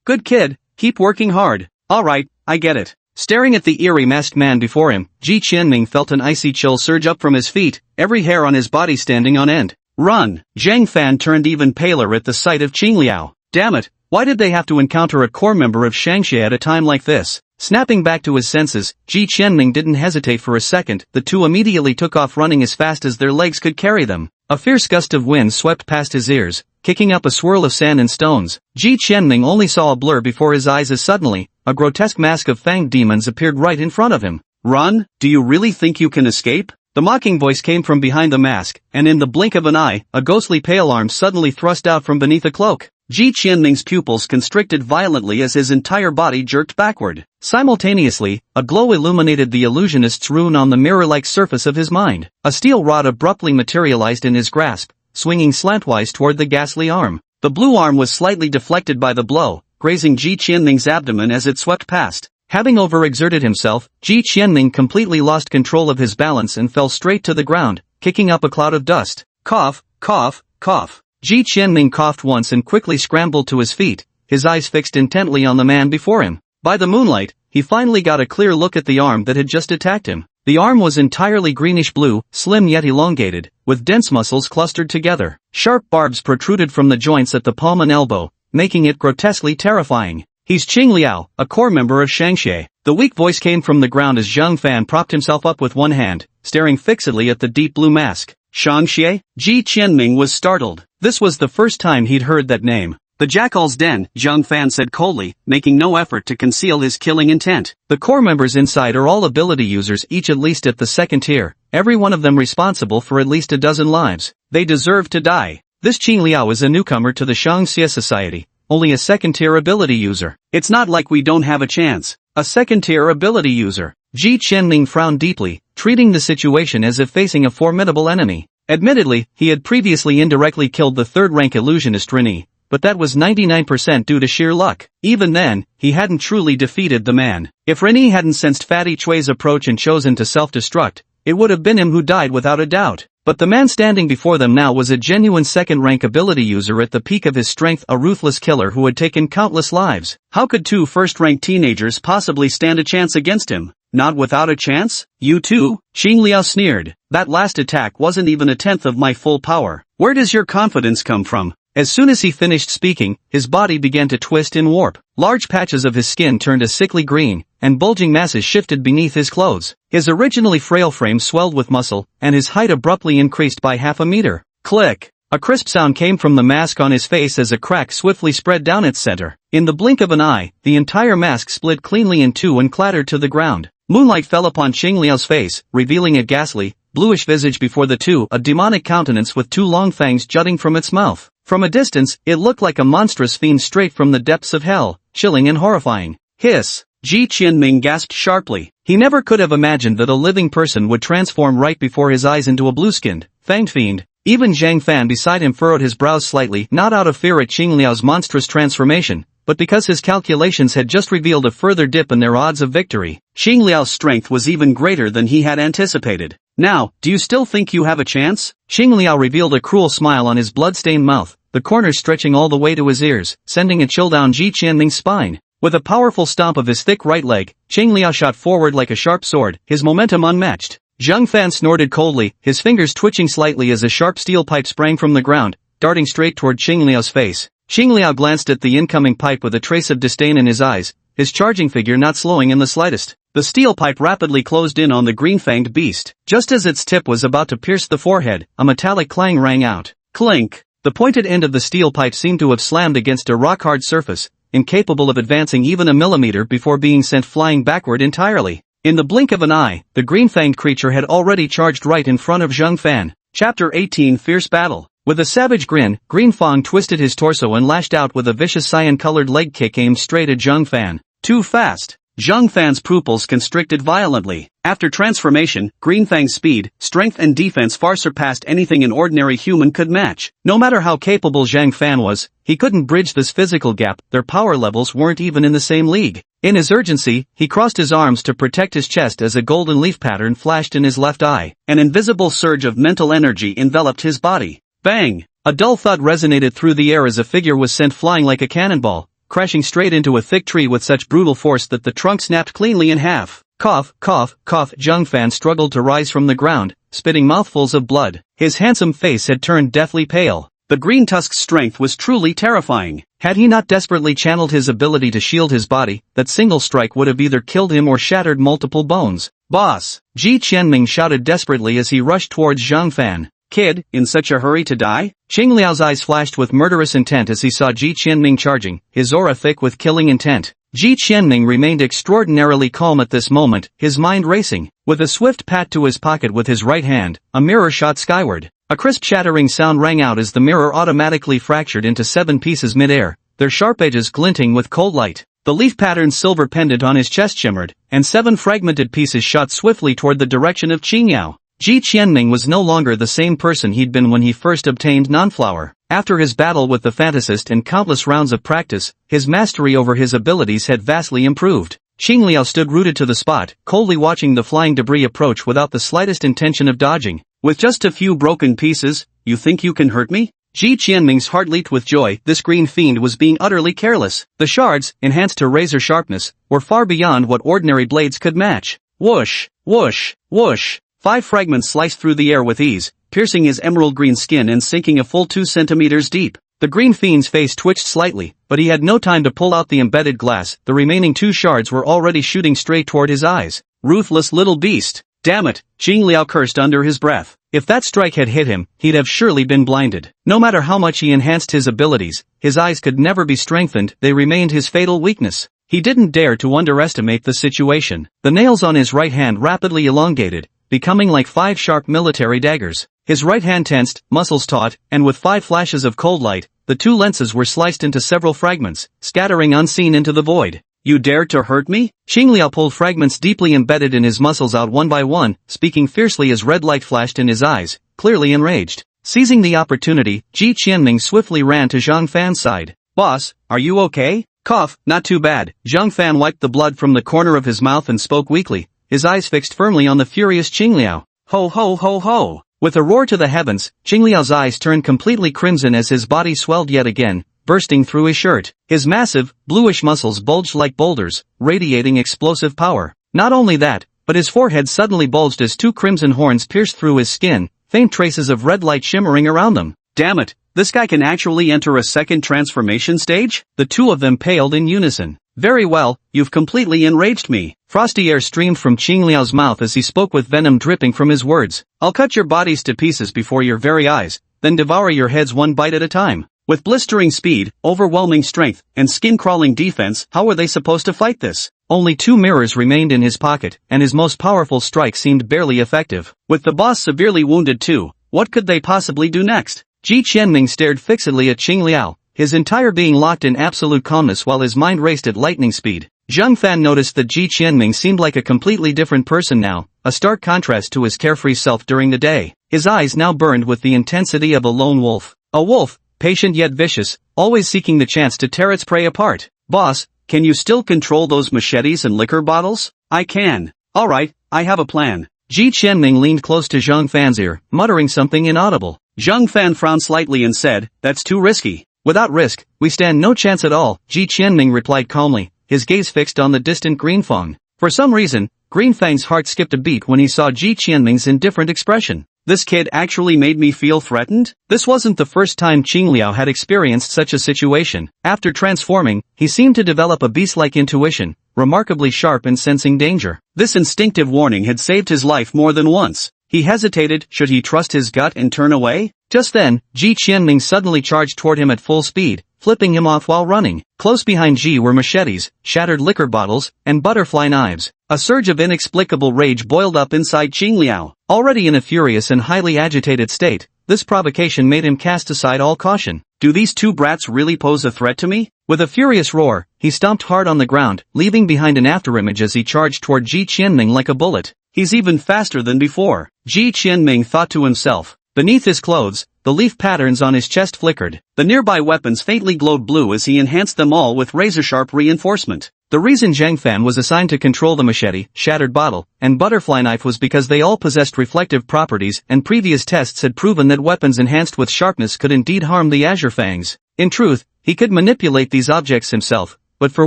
good kid, keep working hard. Alright, I get it. Staring at the eerie masked man before him, Ji Qianming felt an icy chill surge up from his feet, every hair on his body standing on end. Run! Zhang Fan turned even paler at the sight of Qing Liao. Damn it! Why did they have to encounter a core member of Shangxia at a time like this? Snapping back to his senses, Ji Qianming didn't hesitate for a second. The two immediately took off running as fast as their legs could carry them. A fierce gust of wind swept past his ears, kicking up a swirl of sand and stones. Ji Qianming only saw a blur before his eyes as suddenly, a grotesque mask of fanged demons appeared right in front of him. "Run? Do you really think you can escape?" The mocking voice came from behind the mask, and in the blink of an eye, a ghostly pale arm suddenly thrust out from beneath a cloak. Ji Qianming's pupils constricted violently as his entire body jerked backward. Simultaneously, a glow illuminated the illusionist's rune on the mirror-like surface of his mind. A steel rod abruptly materialized in his grasp, swinging slantwise toward the ghastly arm. The blue arm was slightly deflected by the blow, grazing Ji Qianming's abdomen as it swept past. Having overexerted himself, Ji Qianming completely lost control of his balance and fell straight to the ground, kicking up a cloud of dust. Cough, cough, cough. Ji Qianming coughed once and quickly scrambled to his feet, his eyes fixed intently on the man before him. By the moonlight, he finally got a clear look at the arm that had just attacked him. The arm was entirely greenish-blue, slim yet elongated, with dense muscles clustered together. Sharp barbs protruded from the joints at the palm and elbow, making it grotesquely terrifying. "He's Qing Liao, a core member of Shangxie." The weak voice came from the ground as Zhang Fan propped himself up with one hand, staring fixedly at the deep blue mask. "Shangxie?" Ji Qianming was startled. This was the first time he'd heard that name. "The Jackal's Den," Zhang Fan said coldly, making no effort to conceal his killing intent. "The core members inside are all ability users, each at least at the second tier, every one of them responsible for at least a dozen lives. They deserve to die. This Qing Liao is a newcomer to the Shangxie Society, only a second-tier ability user. It's not like we don't have a chance." A second-tier ability user. Ji Qianming frowned deeply, treating the situation as if facing a formidable enemy. Admittedly, he had previously indirectly killed the third-rank illusionist Rini, but that was 99% due to sheer luck. Even then, he hadn't truly defeated the man. If Rini hadn't sensed Fatty Chui's approach and chosen to self-destruct, it would have been him who died without a doubt. But the man standing before them now was a genuine second-rank ability user at the peak of his strength, a ruthless killer who had taken countless lives. How could two first-rank teenagers possibly stand a chance against him? Not without a chance? You too? Qing Liao sneered. "That last attack wasn't even a tenth of my full power. Where does your confidence come from?" As soon as he finished speaking, his body began to twist and warp. Large patches of his skin turned a sickly green, and bulging masses shifted beneath his clothes. His originally frail frame swelled with muscle, and his height abruptly increased by half a meter. Click! A crisp sound came from the mask on his face as a crack swiftly spread down its center. In the blink of an eye, the entire mask split cleanly in two and clattered to the ground. Moonlight fell upon Qing Liao's face, revealing a ghastly, bluish visage before the two, a demonic countenance with two long fangs jutting from its mouth. From a distance, it looked like a monstrous fiend straight from the depths of hell, chilling and horrifying. Hiss! Ji Qianming gasped sharply. He never could have imagined that a living person would transform right before his eyes into a blue-skinned, fanged fiend. Even Zhang Fan beside him furrowed his brows slightly, not out of fear at Qing Liao's monstrous transformation, but because his calculations had just revealed a further dip in their odds of victory. Qing Liao's strength was even greater than he had anticipated. "Now, do you still think you have a chance?" Qing Liao revealed a cruel smile on his blood-stained mouth, the corners stretching all the way to his ears, sending a chill down Ji Qianming's spine. With a powerful stomp of his thick right leg, Qing Liao shot forward like a sharp sword, his momentum unmatched. Zhang Fan snorted coldly, his fingers twitching slightly as a sharp steel pipe sprang from the ground, darting straight toward Qing Liao's face. Qing Liao glanced at the incoming pipe with a trace of disdain in his eyes, his charging figure not slowing in the slightest. The steel pipe rapidly closed in on the green-fanged beast. Just as its tip was about to pierce the forehead, a metallic clang rang out. Clink! The pointed end of the steel pipe seemed to have slammed against a rock-hard surface, incapable of advancing even a millimeter before being sent flying backward entirely. In the blink of an eye, the green-fanged creature had already charged right in front of Zhang Fan. Chapter 18 Fierce Battle. With a savage grin, Green Fang twisted his torso and lashed out with a vicious cyan-colored leg kick aimed straight at Zhang Fan. Too fast. Zhang Fan's pupils constricted violently. After transformation, Green Fang's speed, strength and defense far surpassed anything an ordinary human could match. No matter how capable Zhang Fan was, he couldn't bridge this physical gap, their power levels weren't even in the same league. In his urgency, he crossed his arms to protect his chest as a golden leaf pattern flashed in his left eye. An invisible surge of mental energy enveloped his body. Bang! A dull thud resonated through the air as a figure was sent flying like a cannonball, crashing straight into a thick tree with such brutal force that the trunk snapped cleanly in half. Cough, cough, cough. Zhang Fan struggled to rise from the ground, spitting mouthfuls of blood. His handsome face had turned deathly pale. The green tusk's strength was truly terrifying. Had he not desperately channeled his ability to shield his body, that single strike would have either killed him or shattered multiple bones. Boss! Ji Qianming shouted desperately as he rushed towards Zhang Fan. Kid, in such a hurry to die? Qingliao's eyes flashed with murderous intent as he saw Ji Qianming charging, his aura thick with killing intent. Ji Qianming remained extraordinarily calm at this moment, his mind racing. With a swift pat to his pocket with his right hand, a mirror shot skyward. A crisp shattering sound rang out as the mirror automatically fractured into 7 pieces mid-air, their sharp edges glinting with cold light. The leaf-patterned silver pendant on his chest shimmered, and 7 fragmented pieces shot swiftly toward the direction of Qingliao. Ji Qianming was no longer the same person he'd been when he first obtained non-flower. After his battle with the fantasist and countless rounds of practice, his mastery over his abilities had vastly improved. Qingliao stood rooted to the spot, coldly watching the flying debris approach without the slightest intention of dodging. With just a few broken pieces, you think you can hurt me? Ji Qianming's heart leaped with joy. This green fiend was being utterly careless. The shards, enhanced to razor sharpness, were far beyond what ordinary blades could match. Whoosh, whoosh, whoosh. 5 fragments sliced through the air with ease, piercing his emerald green skin and sinking a full 2 centimeters deep. The green fiend's face twitched slightly, but he had no time to pull out the embedded glass. The remaining 2 shards were already shooting straight toward his eyes. Ruthless little beast. Damn it, Qingliao cursed under his breath. If that strike had hit him, he'd have surely been blinded. No matter how much he enhanced his abilities, his eyes could never be strengthened. They remained his fatal weakness. He didn't dare to underestimate the situation. The nails on his right hand rapidly elongated, becoming like 5 sharp military daggers. His right hand tensed, muscles taut, and with 5 flashes of cold light, the 2 lenses were sliced into several fragments, scattering unseen into the void. You dared to hurt me? Qingliao pulled fragments deeply embedded in his muscles out one by one, speaking fiercely as red light flashed in his eyes, clearly enraged. Seizing the opportunity, Ji Qianming swiftly ran to Zhang Fan's side. Boss, are you okay? Cough, not too bad. Zhang Fan wiped the blood from the corner of his mouth and spoke weakly, his eyes fixed firmly on the furious Qingliao. Ho ho ho ho! With a roar to the heavens, Qingliao's eyes turned completely crimson as his body swelled yet again, bursting through his shirt. His massive, bluish muscles bulged like boulders, radiating explosive power. Not only that, but his forehead suddenly bulged as 2 crimson horns pierced through his skin, faint traces of red light shimmering around them. Damn it, this guy can actually enter a second transformation stage? The 2 of them paled in unison. Very well, you've completely enraged me. Frosty air streamed from Qingliao's mouth as he spoke with venom dripping from his words. I'll cut your bodies to pieces before your very eyes, then devour your heads one bite at a time. With blistering speed, overwhelming strength, and skin-crawling defense, how were they supposed to fight this? Only 2 mirrors remained in his pocket, and his most powerful strike seemed barely effective. With the boss severely wounded too, what could they possibly do next? Ji Qianming stared fixedly at Qingliao, his entire being locked in absolute calmness while his mind raced at lightning speed. Zhang Fan noticed that Ji Qianming seemed like a completely different person now, a stark contrast to his carefree self during the day. His eyes now burned with the intensity of a lone wolf. A wolf, patient yet vicious, always seeking the chance to tear its prey apart. Boss, can you still control those machetes and liquor bottles? I can. Alright, I have a plan. Ji Qianming leaned close to Zhang Fan's ear, muttering something inaudible. Zhang Fan frowned slightly and said, that's too risky. Without risk, we stand no chance at all, Ji Qianming replied calmly, his gaze fixed on the distant Greenfang. For some reason, Greenfang's heart skipped a beat when he saw Ji Qianming's indifferent expression. This kid actually made me feel threatened? This wasn't the first time Qingliao had experienced such a situation. After transforming, he seemed to develop a beast-like intuition, remarkably sharp in sensing danger. This instinctive warning had saved his life more than once. He hesitated, should he trust his gut and turn away? Just then, Ji Qianming suddenly charged toward him at full speed, flipping him off while running. Close behind Ji were machetes, shattered liquor bottles, and butterfly knives. A surge of inexplicable rage boiled up inside Qingliao. Already in a furious and highly agitated state, this provocation made him cast aside all caution. Do these 2 brats really pose a threat to me? With a furious roar, he stomped hard on the ground, leaving behind an afterimage as he charged toward Ji Qianming like a bullet. He's even faster than before. Ji Qianming thought to himself. Beneath his clothes, the leaf patterns on his chest flickered. The nearby weapons faintly glowed blue as he enhanced them all with razor-sharp reinforcement. The reason Zhang Fan was assigned to control the machete, shattered bottle, and butterfly knife was because they all possessed reflective properties, and previous tests had proven that weapons enhanced with sharpness could indeed harm the azure fangs. In truth, he could manipulate these objects himself, but for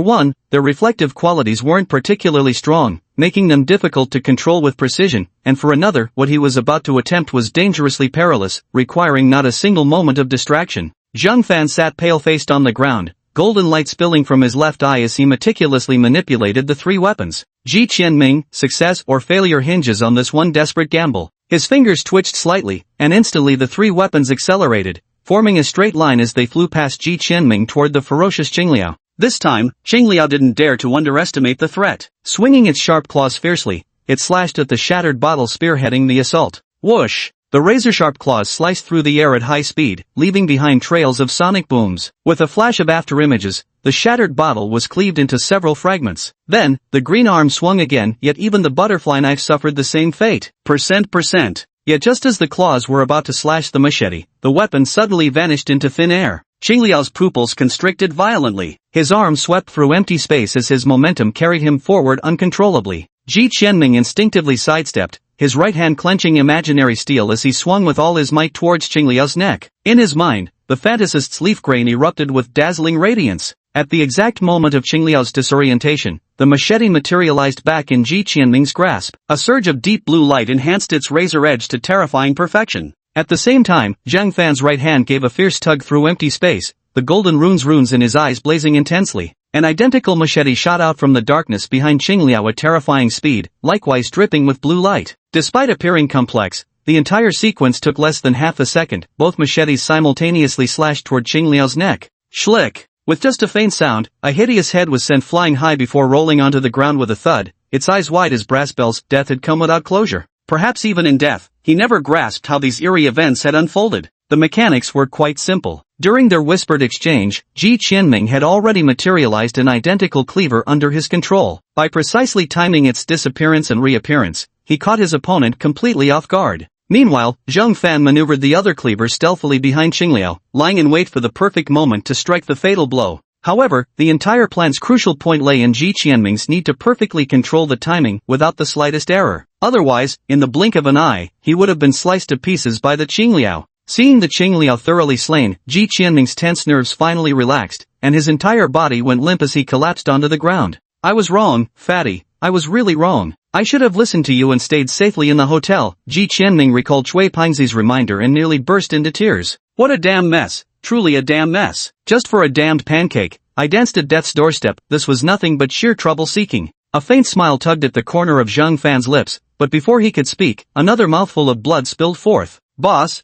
one, their reflective qualities weren't particularly strong, making them difficult to control with precision, and for another, what he was about to attempt was dangerously perilous, requiring not a single moment of distraction. Zhang Fan sat pale-faced on the ground, golden light spilling from his left eye as he meticulously manipulated the 3 weapons. Ji Qianming, success or failure hinges on this one desperate gamble. His fingers twitched slightly, and instantly the three weapons accelerated, forming a straight line as they flew past Ji Qianming toward the ferocious Qingliao. This time, Qingliao didn't dare to underestimate the threat. Swinging its sharp claws fiercely, it slashed at the shattered bottle spearheading the assault. Whoosh! The razor-sharp claws sliced through the air at high speed, leaving behind trails of sonic booms. With a flash of afterimages, the shattered bottle was cleaved into several fragments. Then, the green arm swung again, yet even the butterfly knife suffered the same fate. Percent. Yet just as the claws were about to slash the machete, the weapon suddenly vanished into thin air. Qingliao's pupils constricted violently. His arm swept through empty space as his momentum carried him forward uncontrollably. Ji Qianming instinctively sidestepped, his right hand clenching imaginary steel as he swung with all his might towards Qingliao's neck. In his mind, the fantasist's leaf grain erupted with dazzling radiance. At the exact moment of Qingliao's disorientation, the machete materialized back in Ji Qianming's grasp. A surge of deep blue light enhanced its razor edge to terrifying perfection. At the same time, Zhang Fan's right hand gave a fierce tug through empty space, the golden runes in his eyes blazing intensely. An identical machete shot out from the darkness behind Qingliao at terrifying speed, likewise dripping with blue light. Despite appearing complex, the entire sequence took less than half a second. Both machetes simultaneously slashed toward Qingliao's neck. Schlick! With just a faint sound, a hideous head was sent flying high before rolling onto the ground with a thud, its eyes wide as brass bells. Death had come without closure. Perhaps even in death, he never grasped how these eerie events had unfolded. The mechanics were quite simple. During their whispered exchange, Ji Qianming had already materialized an identical cleaver under his control. By precisely timing its disappearance and reappearance, he caught his opponent completely off guard. Meanwhile, Zhang Fan maneuvered the other cleaver stealthily behind Qingliao, lying in wait for the perfect moment to strike the fatal blow. However, the entire plan's crucial point lay in Ji Qianming's need to perfectly control the timing without the slightest error. Otherwise, in the blink of an eye, he would have been sliced to pieces by the Qingliao. Seeing the Qingliao thoroughly slain, Ji Qianming's tense nerves finally relaxed, and his entire body went limp as he collapsed onto the ground. I was wrong, fatty. I was really wrong. I should have listened to you and stayed safely in the hotel. Ji Qianming recalled Cui Pingzi's reminder and nearly burst into tears. What a damn mess. Truly a damn mess. Just for a damned pancake, I danced at death's doorstep. This was nothing but sheer trouble-seeking. A faint smile tugged at the corner of Zhang Fan's lips, but before he could speak, another mouthful of blood spilled forth. Boss,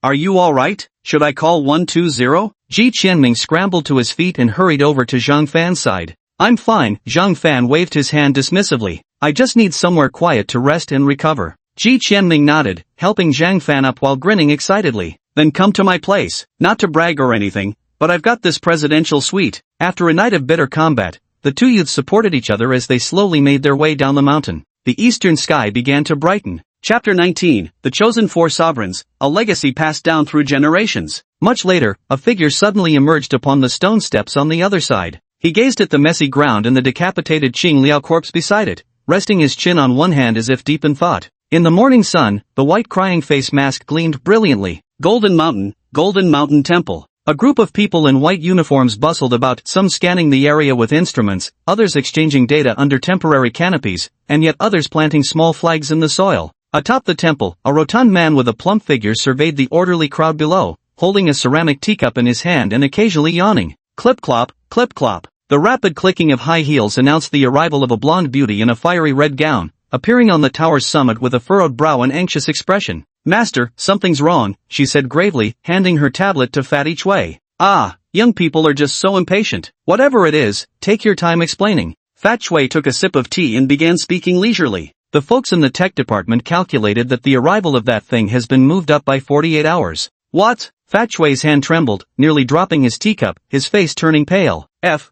are you alright? Should I call 120? Ji Qianming scrambled to his feet and hurried over to Zhang Fan's side. I'm fine. Zhang Fan waved his hand dismissively. I just need somewhere quiet to rest and recover. Ji Qianming nodded, helping Zhang Fan up while grinning excitedly. Then come to my place. Not to brag or anything, but I've got this presidential suite. After a night of bitter combat, the two youths supported each other as they slowly made their way down the mountain. The eastern sky began to brighten. Chapter 19, The Chosen Four Sovereigns, a legacy passed down through generations. Much later, a figure suddenly emerged upon the stone steps on the other side. He gazed at the messy ground and the decapitated Qingliao corpse beside it, resting his chin on one hand as if deep in thought. In the morning sun, the white crying face mask gleamed brilliantly. Golden Mountain Temple. A group of people in white uniforms bustled about, some scanning the area with instruments, others exchanging data under temporary canopies, and yet others planting small flags in the soil. Atop the temple, a rotund man with a plump figure surveyed the orderly crowd below, holding a ceramic teacup in his hand and occasionally yawning. Clip-clop, clip-clop. The rapid clicking of high heels announced the arrival of a blonde beauty in a fiery red gown, appearing on the tower's summit with a furrowed brow and anxious expression. Master, something's wrong, she said gravely, handing her tablet to Fatty Chui. Ah, young people are just so impatient. Whatever it is, take your time explaining. Fat Chui took a sip of tea and began speaking leisurely. The folks in the tech department calculated that the arrival of that thing has been moved up by 48 hours. What? Fat Chui's hand trembled, nearly dropping his teacup, his face turning pale.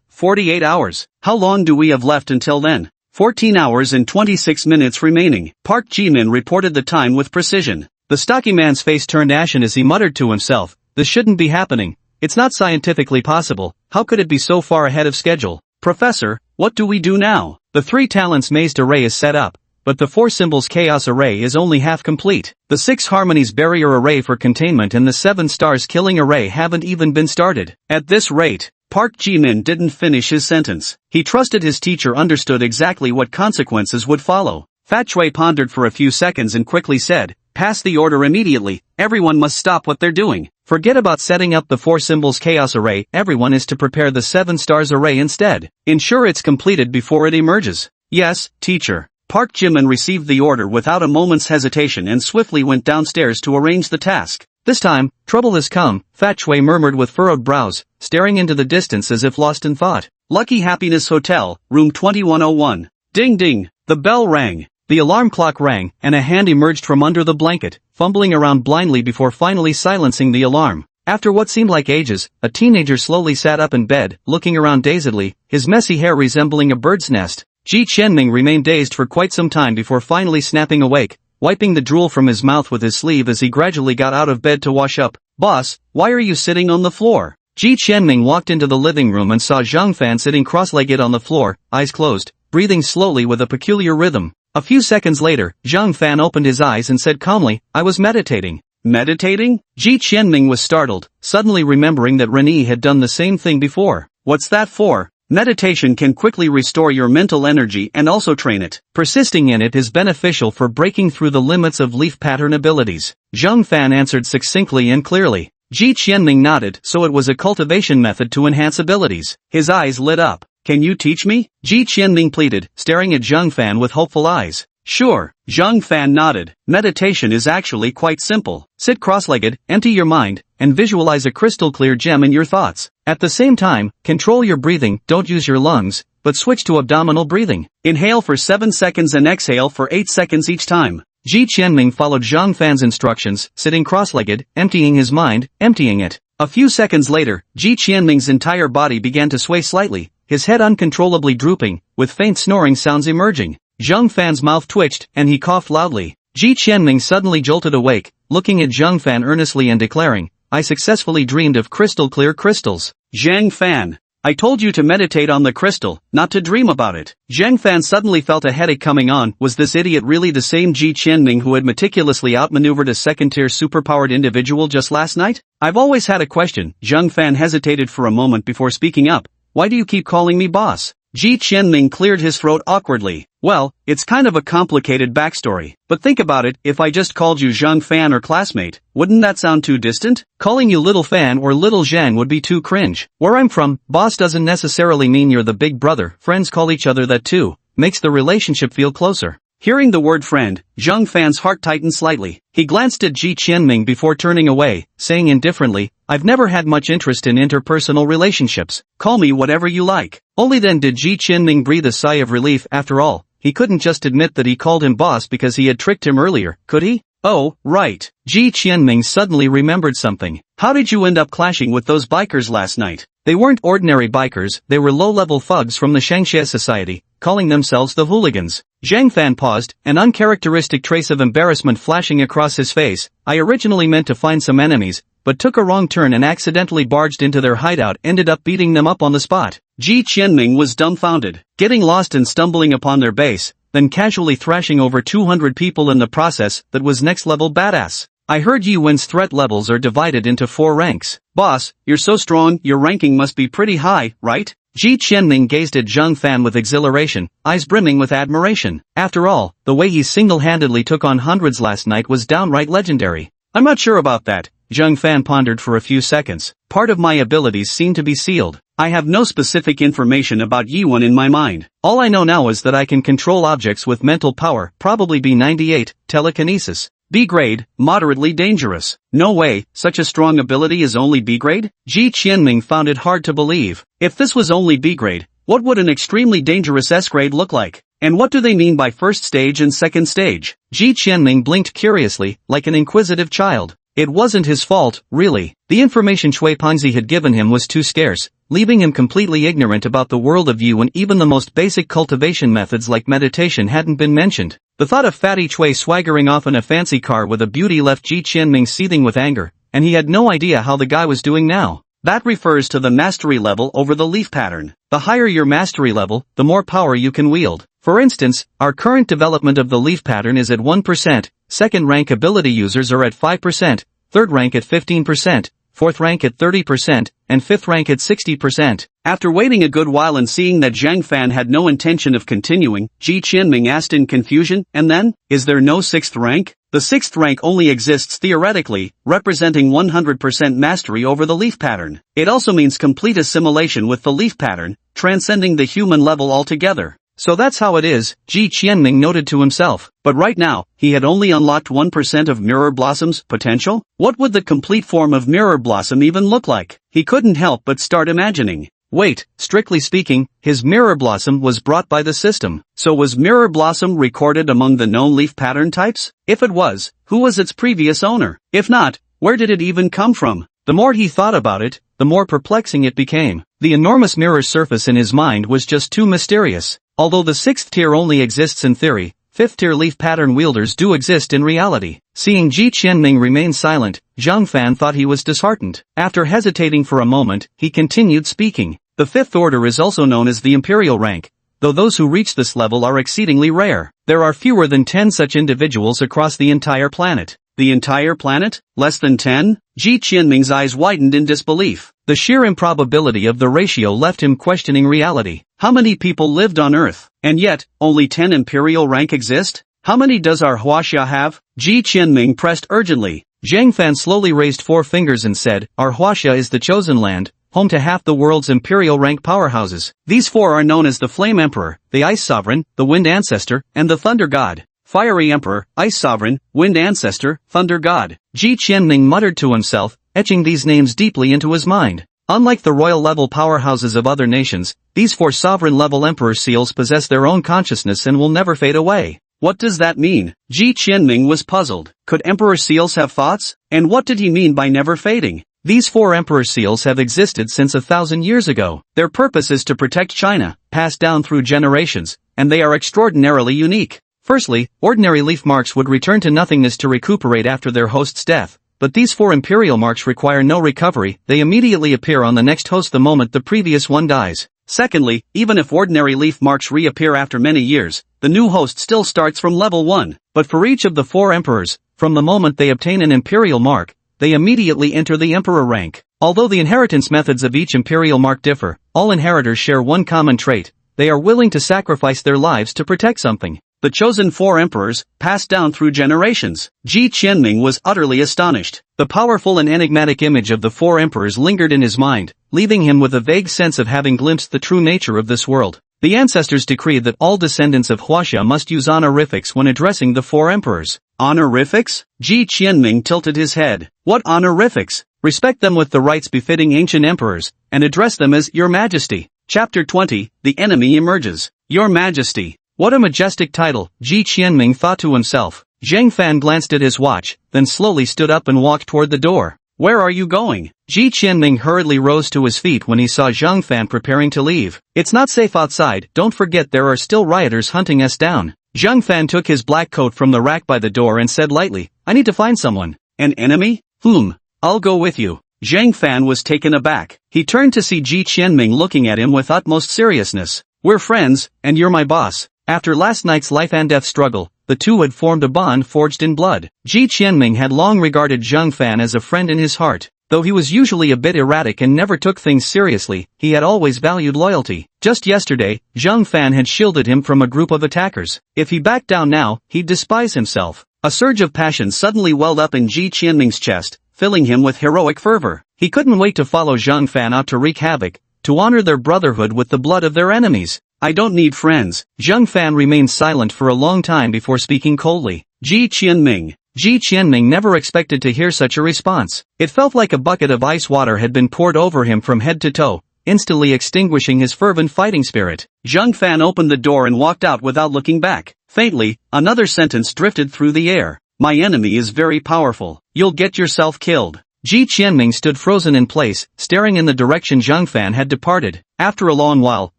48 hours. How long do we have left until then? 14 hours and 26 minutes remaining. Park Ji-min reported the time with precision. The stocky man's face turned ashen as he muttered to himself, this shouldn't be happening. It's not scientifically possible. How could it be so far ahead of schedule? Professor, what do we do now? The three talents mazed array is set up, but the four symbols chaos array is only half complete. The 6 harmonies barrier array for containment and the 7 stars killing array haven't even been started. At this rate, Park Ji-min didn't finish his sentence. He trusted his teacher understood exactly what consequences would follow. Fat Chui pondered for a few seconds and quickly said, pass the order immediately. Everyone must stop what they're doing. Forget about setting up the 4 symbols chaos array. Everyone is to prepare the 7 stars array instead. Ensure it's completed before it emerges. Yes, teacher. Park Jimin received the order without a moment's hesitation and swiftly went downstairs to arrange the task. This time, trouble has come, Fat Chui murmured with furrowed brows, staring into the distance as if lost in thought. Lucky Happiness Hotel, room 2101. Ding ding, the bell rang. The alarm clock rang, and a hand emerged from under the blanket, fumbling around blindly before finally silencing the alarm. After what seemed like ages, a teenager slowly sat up in bed, looking around dazedly, his messy hair resembling a bird's nest. Ji Qianming remained dazed for quite some time before finally snapping awake, wiping the drool from his mouth with his sleeve as he gradually got out of bed to wash up. Boss, why are you sitting on the floor? Ji Qianming walked into the living room and saw Zhang Fan sitting cross-legged on the floor, eyes closed, breathing slowly with a peculiar rhythm. A few seconds later, Zhang Fan opened his eyes and said calmly, I was meditating. Meditating? Ji Qianming was startled, suddenly remembering that Rennie had done the same thing before. What's that for? Meditation can quickly restore your mental energy and also train it. Persisting in it is beneficial for breaking through the limits of leaf pattern abilities. Zhang Fan answered succinctly and clearly. Ji Qianming nodded, so it was a cultivation method to enhance abilities. His eyes lit up. Can you teach me? Ji Qianming pleaded, staring at Zhang Fan with hopeful eyes. Sure, Zhang Fan nodded. Meditation is actually quite simple. Sit cross-legged, empty your mind, and visualize a crystal-clear gem in your thoughts. At the same time, control your breathing, don't use your lungs, but switch to abdominal breathing. Inhale for 7 seconds and exhale for 8 seconds each time. Ji Qianming followed Zhang Fan's instructions, sitting cross-legged, emptying his mind, emptying it. A few seconds later, Ji Qianming's entire body began to sway slightly, his head uncontrollably drooping, with faint snoring sounds emerging. Zhang Fan's mouth twitched, and he coughed loudly. Ji Qianming suddenly jolted awake, looking at Zhang Fan earnestly and declaring, I successfully dreamed of crystal-clear crystals. Zhang Fan, I told you to meditate on the crystal, not to dream about it. Zhang Fan suddenly felt a headache coming on. Was this idiot really the same Ji Qianming who had meticulously outmaneuvered a second-tier superpowered individual just last night? I've always had a question. Zhang Fan hesitated for a moment before speaking up. Why do you keep calling me boss? Ji Qianming cleared his throat awkwardly. Well, it's kind of a complicated backstory. But think about it, if I just called you Zhang Fan or classmate, wouldn't that sound too distant? Calling you Little Fan or Little Zhang would be too cringe. Where I'm from, boss doesn't necessarily mean you're the big brother. Friends call each other that too. Makes the relationship feel closer. Hearing the word friend, Zhang Fan's heart tightened slightly. He glanced at Ji Qianming before turning away, saying indifferently, I've never had much interest in interpersonal relationships. Call me whatever you like. Only then did Ji Qianming breathe a sigh of relief. After all, he couldn't just admit that he called him boss because he had tricked him earlier, could he? Oh, right. Ji Qianming suddenly remembered something. How did you end up clashing with those bikers last night? They weren't ordinary bikers, they were low-level thugs from the Shangxie Society, calling themselves the hooligans. Zhang Fan paused, an uncharacteristic trace of embarrassment flashing across his face. I originally meant to find some enemies, but took a wrong turn and accidentally barged into their hideout, ended up beating them up on the spot. Ji Qianming was dumbfounded, getting lost and stumbling upon their base, then casually thrashing over 200 people in the process. That was next-level badass. I heard Yi Wen's threat levels are divided into 4 ranks. Boss, you're so strong, your ranking must be pretty high, right? Ji Qianming gazed at Zhang Fan with exhilaration, eyes brimming with admiration. After all, the way he single-handedly took on hundreds last night was downright legendary. I'm not sure about that. Zhang Fan pondered for a few seconds. Part of my abilities seem to be sealed. I have no specific information about Yi Wen in my mind. All I know now is that I can control objects with mental power, probably B98, telekinesis. B grade, moderately dangerous. No way, such a strong ability is only B grade? Ji Qianming found it hard to believe. If this was only B grade, what would an extremely dangerous S grade look like? And what do they mean by first stage and second stage? Ji Qianming blinked curiously, like an inquisitive child. It wasn't his fault, really. The information Shui Pengzi had given him was too scarce, leaving him completely ignorant about the world of Yu, and even the most basic cultivation methods like meditation hadn't been mentioned. The thought of Fatty Chui swaggering off in a fancy car with a beauty left Ji Qianming seething with anger, and he had no idea how the guy was doing now. That refers to the mastery level over the leaf pattern. The higher your mastery level, the more power you can wield. For instance, our current development of the leaf pattern is at 1%, second rank ability users are at 5%, third rank at 15%, fourth rank at 30%, and fifth rank at 60%. After waiting a good while and seeing that Zhang Fan had no intention of continuing, Ji Qianming asked in confusion, and then, is there no sixth rank? The sixth rank only exists theoretically, representing 100% mastery over the leaf pattern. It also means complete assimilation with the leaf pattern, transcending the human level altogether. So that's how it is, Ji Qianming noted to himself. But right now, he had only unlocked 1% of Mirror Blossom's potential? What would the complete form of Mirror Blossom even look like? He couldn't help but start imagining. Wait, strictly speaking, his Mirror Blossom was brought by the system. So was Mirror Blossom recorded among the known leaf pattern types? If it was, who was its previous owner? If not, where did it even come from? The more he thought about it, the more perplexing it became. The enormous mirror surface in his mind was just too mysterious. Although the 6th tier only exists in theory, 5th tier leaf pattern wielders do exist in reality. Seeing Ji Qianming remain silent, Zhang Fan thought he was disheartened. After hesitating for a moment, he continued speaking. The 5th order is also known as the imperial rank, though those who reach this level are exceedingly rare. There are fewer than 10 such individuals across the entire planet. The entire planet? Less than 10? Ji Qianming's eyes widened in disbelief. The sheer improbability of the ratio left him questioning reality. How many people lived on Earth? And yet, only 10 imperial rank exist? How many does our Huaxia have? Ji Qianming pressed urgently. Zhang Fan slowly raised 4 fingers and said, our Huaxia is the chosen land, home to half the world's imperial rank powerhouses. These 4 are known as the Flame Emperor, the Ice Sovereign, the Wind Ancestor, and the Thunder God. Fiery Emperor, Ice Sovereign, Wind Ancestor, Thunder God. Ji Qianming muttered to himself, etching these names deeply into his mind. Unlike the royal-level powerhouses of other nations, these 4 sovereign-level emperor seals possess their own consciousness and will never fade away. What does that mean? Ji Qianming was puzzled. Could emperor seals have thoughts? And what did he mean by never fading? These 4 emperor seals have existed since 1,000 years ago. Their purpose is to protect China, passed down through generations, and they are extraordinarily unique. Firstly, ordinary leaf marks would return to nothingness to recuperate after their host's death, but these 4 imperial marks require no recovery, they immediately appear on the next host the moment the previous one dies. Secondly, even if ordinary leaf marks reappear after many years, the new host still starts from level 1, but for each of the 4 emperors, from the moment they obtain an imperial mark, they immediately enter the emperor rank. Although the inheritance methods of each imperial mark differ, all inheritors share one common trait: they are willing to sacrifice their lives to protect something. The chosen 4 emperors, passed down through generations. Ji Qianming was utterly astonished. The powerful and enigmatic image of the 4 emperors lingered in his mind, leaving him with a vague sense of having glimpsed the true nature of this world. The ancestors decreed that all descendants of Huaxia must use honorifics when addressing the 4 emperors. Honorifics? Ji Qianming tilted his head. What honorifics? Respect them with the rights befitting ancient emperors, and address them as Your Majesty. Chapter 20, The Enemy Emerges. Your Majesty. What a majestic title, Ji Qianming thought to himself. Zhang Fan glanced at his watch, then slowly stood up and walked toward the door. Where are you going? Ji Qianming hurriedly rose to his feet when he saw Zhang Fan preparing to leave. It's not safe outside, don't forget there are still rioters hunting us down. Zhang Fan took his black coat from the rack by the door and said lightly, I need to find someone. An enemy? Whom? I'll go with you. Zhang Fan was taken aback. He turned to see Ji Qianming looking at him with utmost seriousness. We're friends, and you're my boss. After last night's life and death struggle, the two had formed a bond forged in blood. Ji Qianming had long regarded Zhang Fan as a friend in his heart. Though he was usually a bit erratic and never took things seriously, he had always valued loyalty. Just yesterday, Zhang Fan had shielded him from a group of attackers. If he backed down now, he'd despise himself. A surge of passion suddenly welled up in Ji Qianming's chest, filling him with heroic fervor. He couldn't wait to follow Zhang Fan out to wreak havoc, to honor their brotherhood with the blood of their enemies. I don't need friends. Zhang Fan remained silent for a long time before speaking coldly. Ji Qianming. Ji Qianming never expected to hear such a response. It felt like a bucket of ice water had been poured over him from head to toe, instantly extinguishing his fervent fighting spirit. Zhang Fan opened the door and walked out without looking back. Faintly, another sentence drifted through the air. My enemy is very powerful. You'll get yourself killed. Ji Qianming stood frozen in place, staring in the direction Zhang Fan had departed. After a long while,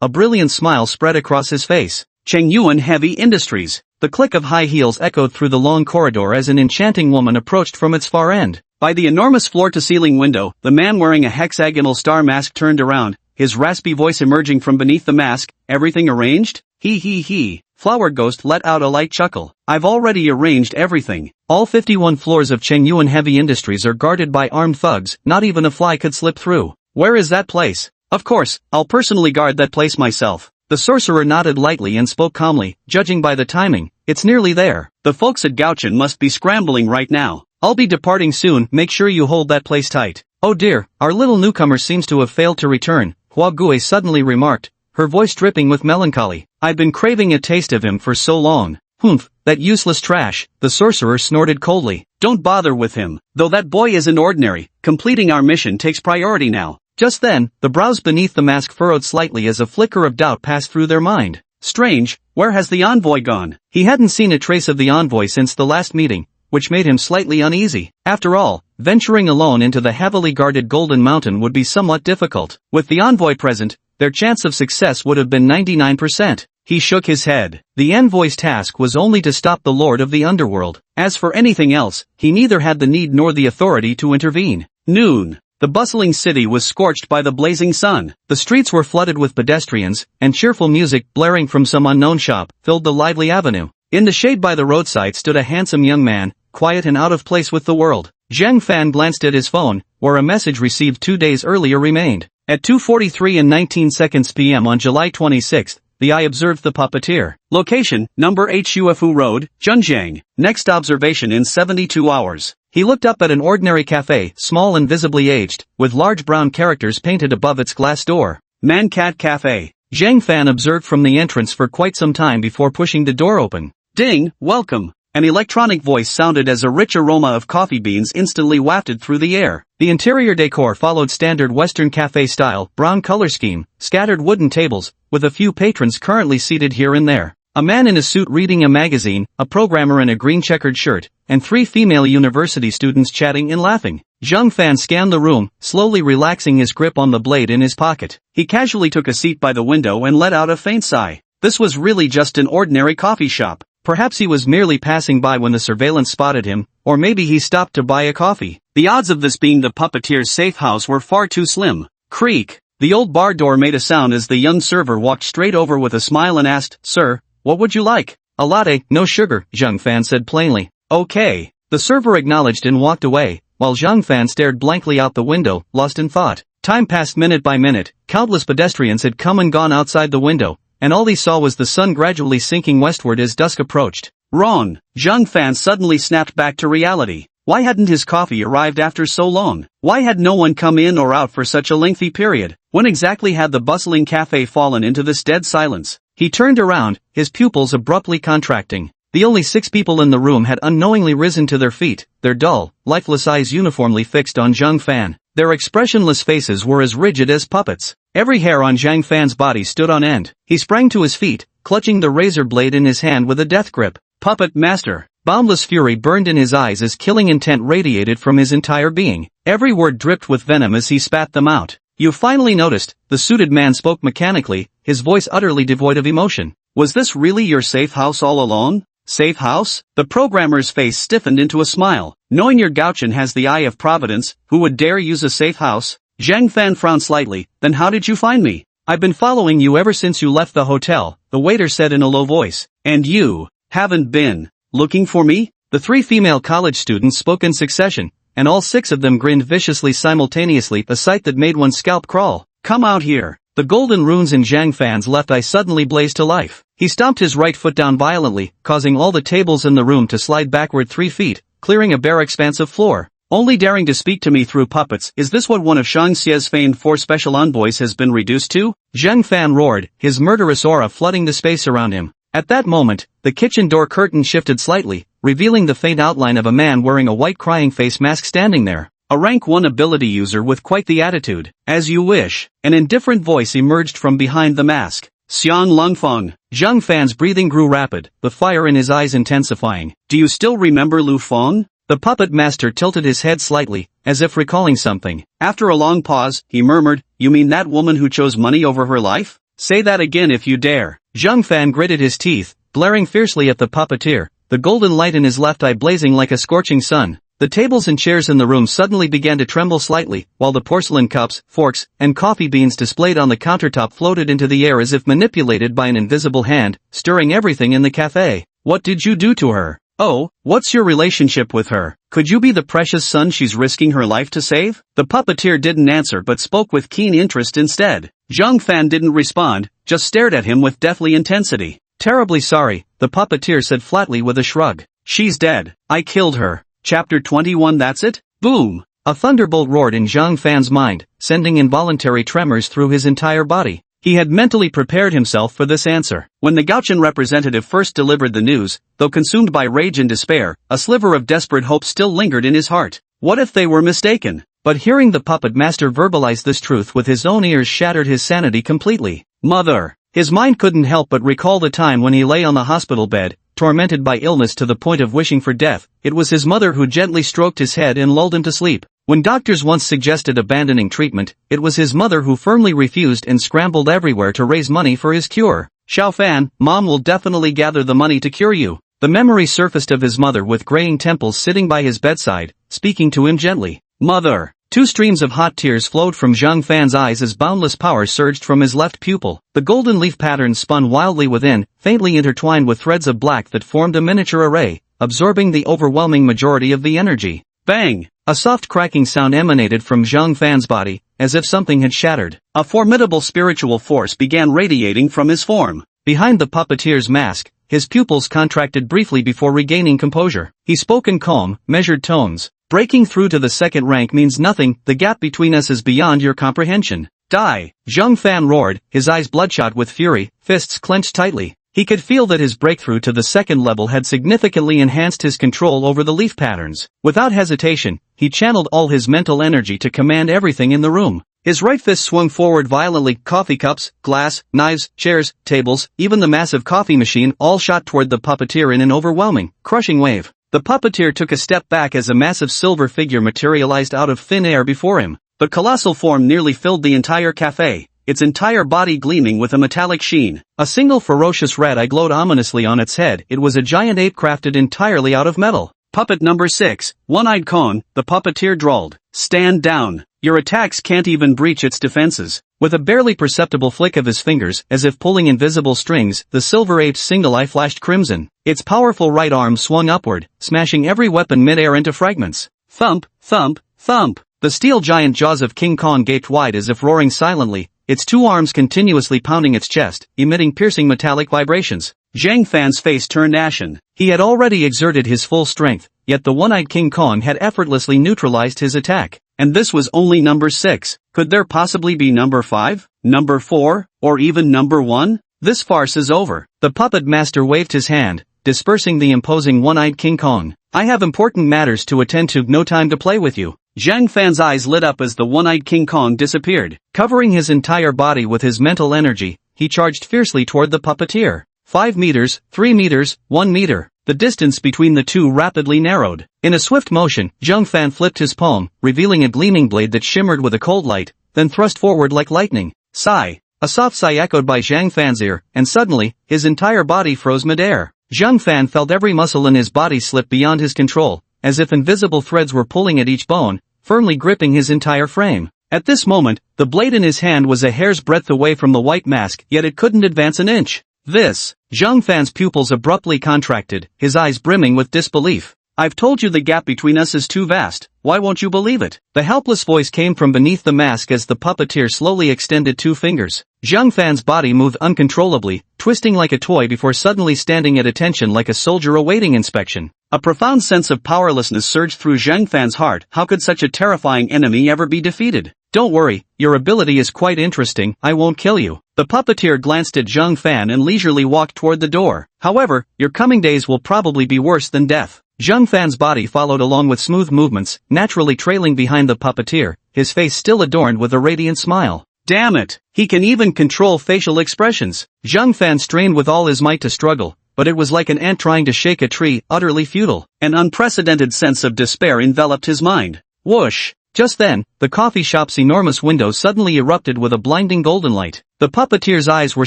a brilliant smile spread across his face. Chengyuan Heavy Industries. The click of high heels echoed through the long corridor as an enchanting woman approached from its far end. By the enormous floor-to-ceiling window, the man wearing a hexagonal star mask turned around, his raspy voice emerging from beneath the mask. Everything arranged? He. Flower Ghost let out a light chuckle. I've already arranged everything. All 51 floors of Chengyuan Heavy Industries are guarded by armed thugs, not even a fly could slip through. Where is that place? Of course, I'll personally guard that place myself. The sorcerer nodded lightly and spoke calmly, judging by the timing, it's nearly there. The folks at Gaochen must be scrambling right now. I'll be departing soon, make sure you hold that place tight. Oh dear, our little newcomer seems to have failed to return, Hua Gui suddenly remarked, her voice dripping with melancholy. I'd been craving a taste of him for so long. Humph, that useless trash, the sorcerer snorted coldly. Don't bother with him, though that boy isn't ordinary, completing our mission takes priority now. Just then, the brows beneath the mask furrowed slightly as a flicker of doubt passed through their mind. Strange, where has the envoy gone? He hadn't seen a trace of the envoy since the last meeting, which made him slightly uneasy. After all, venturing alone into the heavily guarded Golden Mountain would be somewhat difficult. With the envoy present, their chance of success would have been 99%. He shook his head. The envoy's task was only to stop the Lord of the Underworld. As for anything else, he neither had the need nor the authority to intervene. Noon. The bustling city was scorched by the blazing sun. The streets were flooded with pedestrians, and cheerful music blaring from some unknown shop filled the lively avenue. In the shade by the roadside stood a handsome young man, quiet and out of place with the world. Zhang Fan glanced at his phone, where a message received 2 days earlier remained. At 2:43 and 19 seconds p.m. on July 26, the eye observed the puppeteer. Location, number 8 Shuafu Road, Zhenjiang. Next observation in 72 hours. He looked up at an ordinary cafe, small and visibly aged, with large brown characters painted above its glass door. Man-Cat Cafe. Zhang Fan observed from the entrance for quite some time before pushing the door open. Ding, welcome. An electronic voice sounded as a rich aroma of coffee beans instantly wafted through the air. The interior decor followed standard Western cafe style, brown color scheme, scattered wooden tables, with a few patrons currently seated here and there. A man in a suit reading a magazine, a programmer in a green checkered shirt, and 3 female university students chatting and laughing. Zhang Fan scanned the room, slowly relaxing his grip on the blade in his pocket. He casually took a seat by the window and let out a faint sigh. This was really just an ordinary coffee shop. Perhaps he was merely passing by when the surveillance spotted him, or maybe he stopped to buy a coffee. The odds of this being the puppeteer's safe house were far too slim. Creak. The old bar door made a sound as the young server walked straight over with a smile and asked, "Sir, what would you like?" "A latte, no sugar," Zhang Fan said plainly. "Okay." The server acknowledged and walked away, while Zhang Fan stared blankly out the window, lost in thought. Time passed minute by minute. Countless pedestrians had come and gone outside the window, and all he saw was the sun gradually sinking westward as dusk approached. Wrong. Zhang Fan suddenly snapped back to reality. Why hadn't his coffee arrived after so long? Why had no one come in or out for such a lengthy period? When exactly had the bustling cafe fallen into this dead silence? He turned around, his pupils abruptly contracting. The only 6 people in the room had unknowingly risen to their feet, their dull, lifeless eyes uniformly fixed on Zhang Fan. Their expressionless faces were as rigid as puppets. Every hair on Zhang Fan's body stood on end. He sprang to his feet, clutching the razor blade in his hand with a death grip. Puppet master. Boundless fury burned in his eyes as killing intent radiated from his entire being. Every word dripped with venom as he spat them out. "You finally noticed," the suited man spoke mechanically, his voice utterly devoid of emotion. "Was this really your safe house all along?" "Safe house?" The programmer's face stiffened into a smile. "Knowing your Gauchin has the eye of providence, who would dare use a safe house?" Zhang Fan frowned slightly. "Then how did you find me?" "I've been following you ever since you left the hotel," the waiter said in a low voice. "And you haven't been looking for me?" The 3 female college students spoke in succession, and all 6 of them grinned viciously simultaneously, a sight that made one's scalp crawl. "Come out here." The golden runes in Zhang Fan's left eye suddenly blazed to life. He stomped his right foot down violently, causing all the tables in the room to slide backward 3 feet, clearing a bare expanse of floor. "Only daring to speak to me through puppets, is this what one of Shang Xie's famed 4 special envoys has been reduced to?" Zhang Fan roared, his murderous aura flooding the space around him. At that moment, the kitchen door curtain shifted slightly, revealing the faint outline of a man wearing a white crying face mask standing there. A rank 1 ability user with quite the attitude. "As you wish." An indifferent voice emerged from behind the mask. "Xiang Lungfeng." Zhang Fan's breathing grew rapid, the fire in his eyes intensifying. "Do you still remember Lu Feng?" The puppet master tilted his head slightly, as if recalling something. After a long pause, he murmured, "You mean that woman who chose money over her life? Say that again if you dare." Zhang Fan gritted his teeth, glaring fiercely at the puppeteer, the golden light in his left eye blazing like a scorching sun. The tables and chairs in the room suddenly began to tremble slightly, while the porcelain cups, forks, and coffee beans displayed on the countertop floated into the air as if manipulated by an invisible hand, stirring everything in the cafe. "What did you do to her? Oh, what's your relationship with her? Could you be the precious son she's risking her life to save?" The puppeteer didn't answer but spoke with keen interest instead. Zhang Fan didn't respond, just stared at him with deathly intensity. "Terribly sorry," the puppeteer said flatly with a shrug. "She's dead. I killed her." Chapter 21. That's it? Boom! A thunderbolt roared in Zhang Fan's mind, sending involuntary tremors through his entire body. He had mentally prepared himself for this answer. When the Gauchian representative first delivered the news, though consumed by rage and despair, a sliver of desperate hope still lingered in his heart. What if they were mistaken? But hearing the puppet master verbalize this truth with his own ears shattered his sanity completely. Mother! His mind couldn't help but recall the time when he lay on the hospital bed, tormented by illness to the point of wishing for death. It was his mother who gently stroked his head and lulled him to sleep. When doctors once suggested abandoning treatment, it was his mother who firmly refused and scrambled everywhere to raise money for his cure. Xiao Fan, Mom will definitely gather the money to cure you. The memory surfaced of his mother with graying temples sitting by his bedside, speaking to him gently. Mother! 2 streams of hot tears flowed from Zhang Fan's eyes as boundless power surged from his left pupil. The golden leaf pattern spun wildly within, faintly intertwined with threads of black that formed a miniature array, absorbing the overwhelming majority of the energy. Bang! A soft cracking sound emanated from Zhang Fan's body, as if something had shattered. A formidable spiritual force began radiating from his form. Behind the puppeteer's mask, his pupils contracted briefly before regaining composure. He spoke in calm, measured tones. Breaking through to the second rank means nothing, the gap between us is beyond your comprehension. Die! Zhang Fan roared, his eyes bloodshot with fury, fists clenched tightly. He could feel that his breakthrough to the second level had significantly enhanced his control over the leaf patterns. Without hesitation, he channeled all his mental energy to command everything in the room. His right fist swung forward violently, coffee cups, glass, knives, chairs, tables, even the massive coffee machine all shot toward the puppeteer in an overwhelming, crushing wave. The puppeteer took a step back as a massive silver figure materialized out of thin air before him. The colossal form nearly filled the entire cafe, its entire body gleaming with a metallic sheen. A single ferocious red eye glowed ominously on its head. It was a giant ape crafted entirely out of metal. Puppet number 6, One-Eyed Kong, the puppeteer drawled. Stand down. Your attacks can't even breach its defenses. With a barely perceptible flick of his fingers, as if pulling invisible strings, the silver ape's single eye flashed crimson. Its powerful right arm swung upward, smashing every weapon mid-air into fragments. Thump, thump, thump. The steel giant jaws of King Kong gaped wide as if roaring silently, its 2 arms continuously pounding its chest, emitting piercing metallic vibrations. Zhang Fan's face turned ashen. He had already exerted his full strength, yet the one-eyed King Kong had effortlessly neutralized his attack. And this was only number 6. Could there possibly be number 5, number 4, or even number 1? This farce is over. The puppet master waved his hand, dispersing the imposing one-eyed King Kong. I have important matters to attend to, no time to play with you. Zhang Fan's eyes lit up as the one-eyed King Kong disappeared. Covering his entire body with his mental energy, he charged fiercely toward the puppeteer. 5 meters, 3 meters, 1 meter. The distance between the two rapidly narrowed. In a swift motion, Zhang Fan flipped his palm, revealing a gleaming blade that shimmered with a cold light, then thrust forward like lightning. Sigh. A soft sigh echoed by Zhang Fan's ear, and suddenly, his entire body froze midair. Zhang Fan felt every muscle in his body slip beyond his control, as if invisible threads were pulling at each bone, firmly gripping his entire frame. At this moment, the blade in his hand was a hair's breadth away from the white mask, yet it couldn't advance an inch. Zhang Fan's pupils abruptly contracted, his eyes brimming with disbelief. I've told you the gap between us is too vast, why won't you believe it? The helpless voice came from beneath the mask as the puppeteer slowly extended 2 fingers. Zhang Fan's body moved uncontrollably, twisting like a toy before suddenly standing at attention like a soldier awaiting inspection. A profound sense of powerlessness surged through Zhang Fan's heart. How could such a terrifying enemy ever be defeated? Don't worry, your ability is quite interesting, I won't kill you. The puppeteer glanced at Zhang Fan and leisurely walked toward the door. However, your coming days will probably be worse than death. Zhang Fan's body followed along with smooth movements, naturally trailing behind the puppeteer, his face still adorned with a radiant smile. Damn it! He can even control facial expressions. Zhang Fan strained with all his might to struggle, but it was like an ant trying to shake a tree, utterly futile. An unprecedented sense of despair enveloped his mind. Whoosh! Just then, the coffee shop's enormous window suddenly erupted with a blinding golden light. The puppeteer's eyes were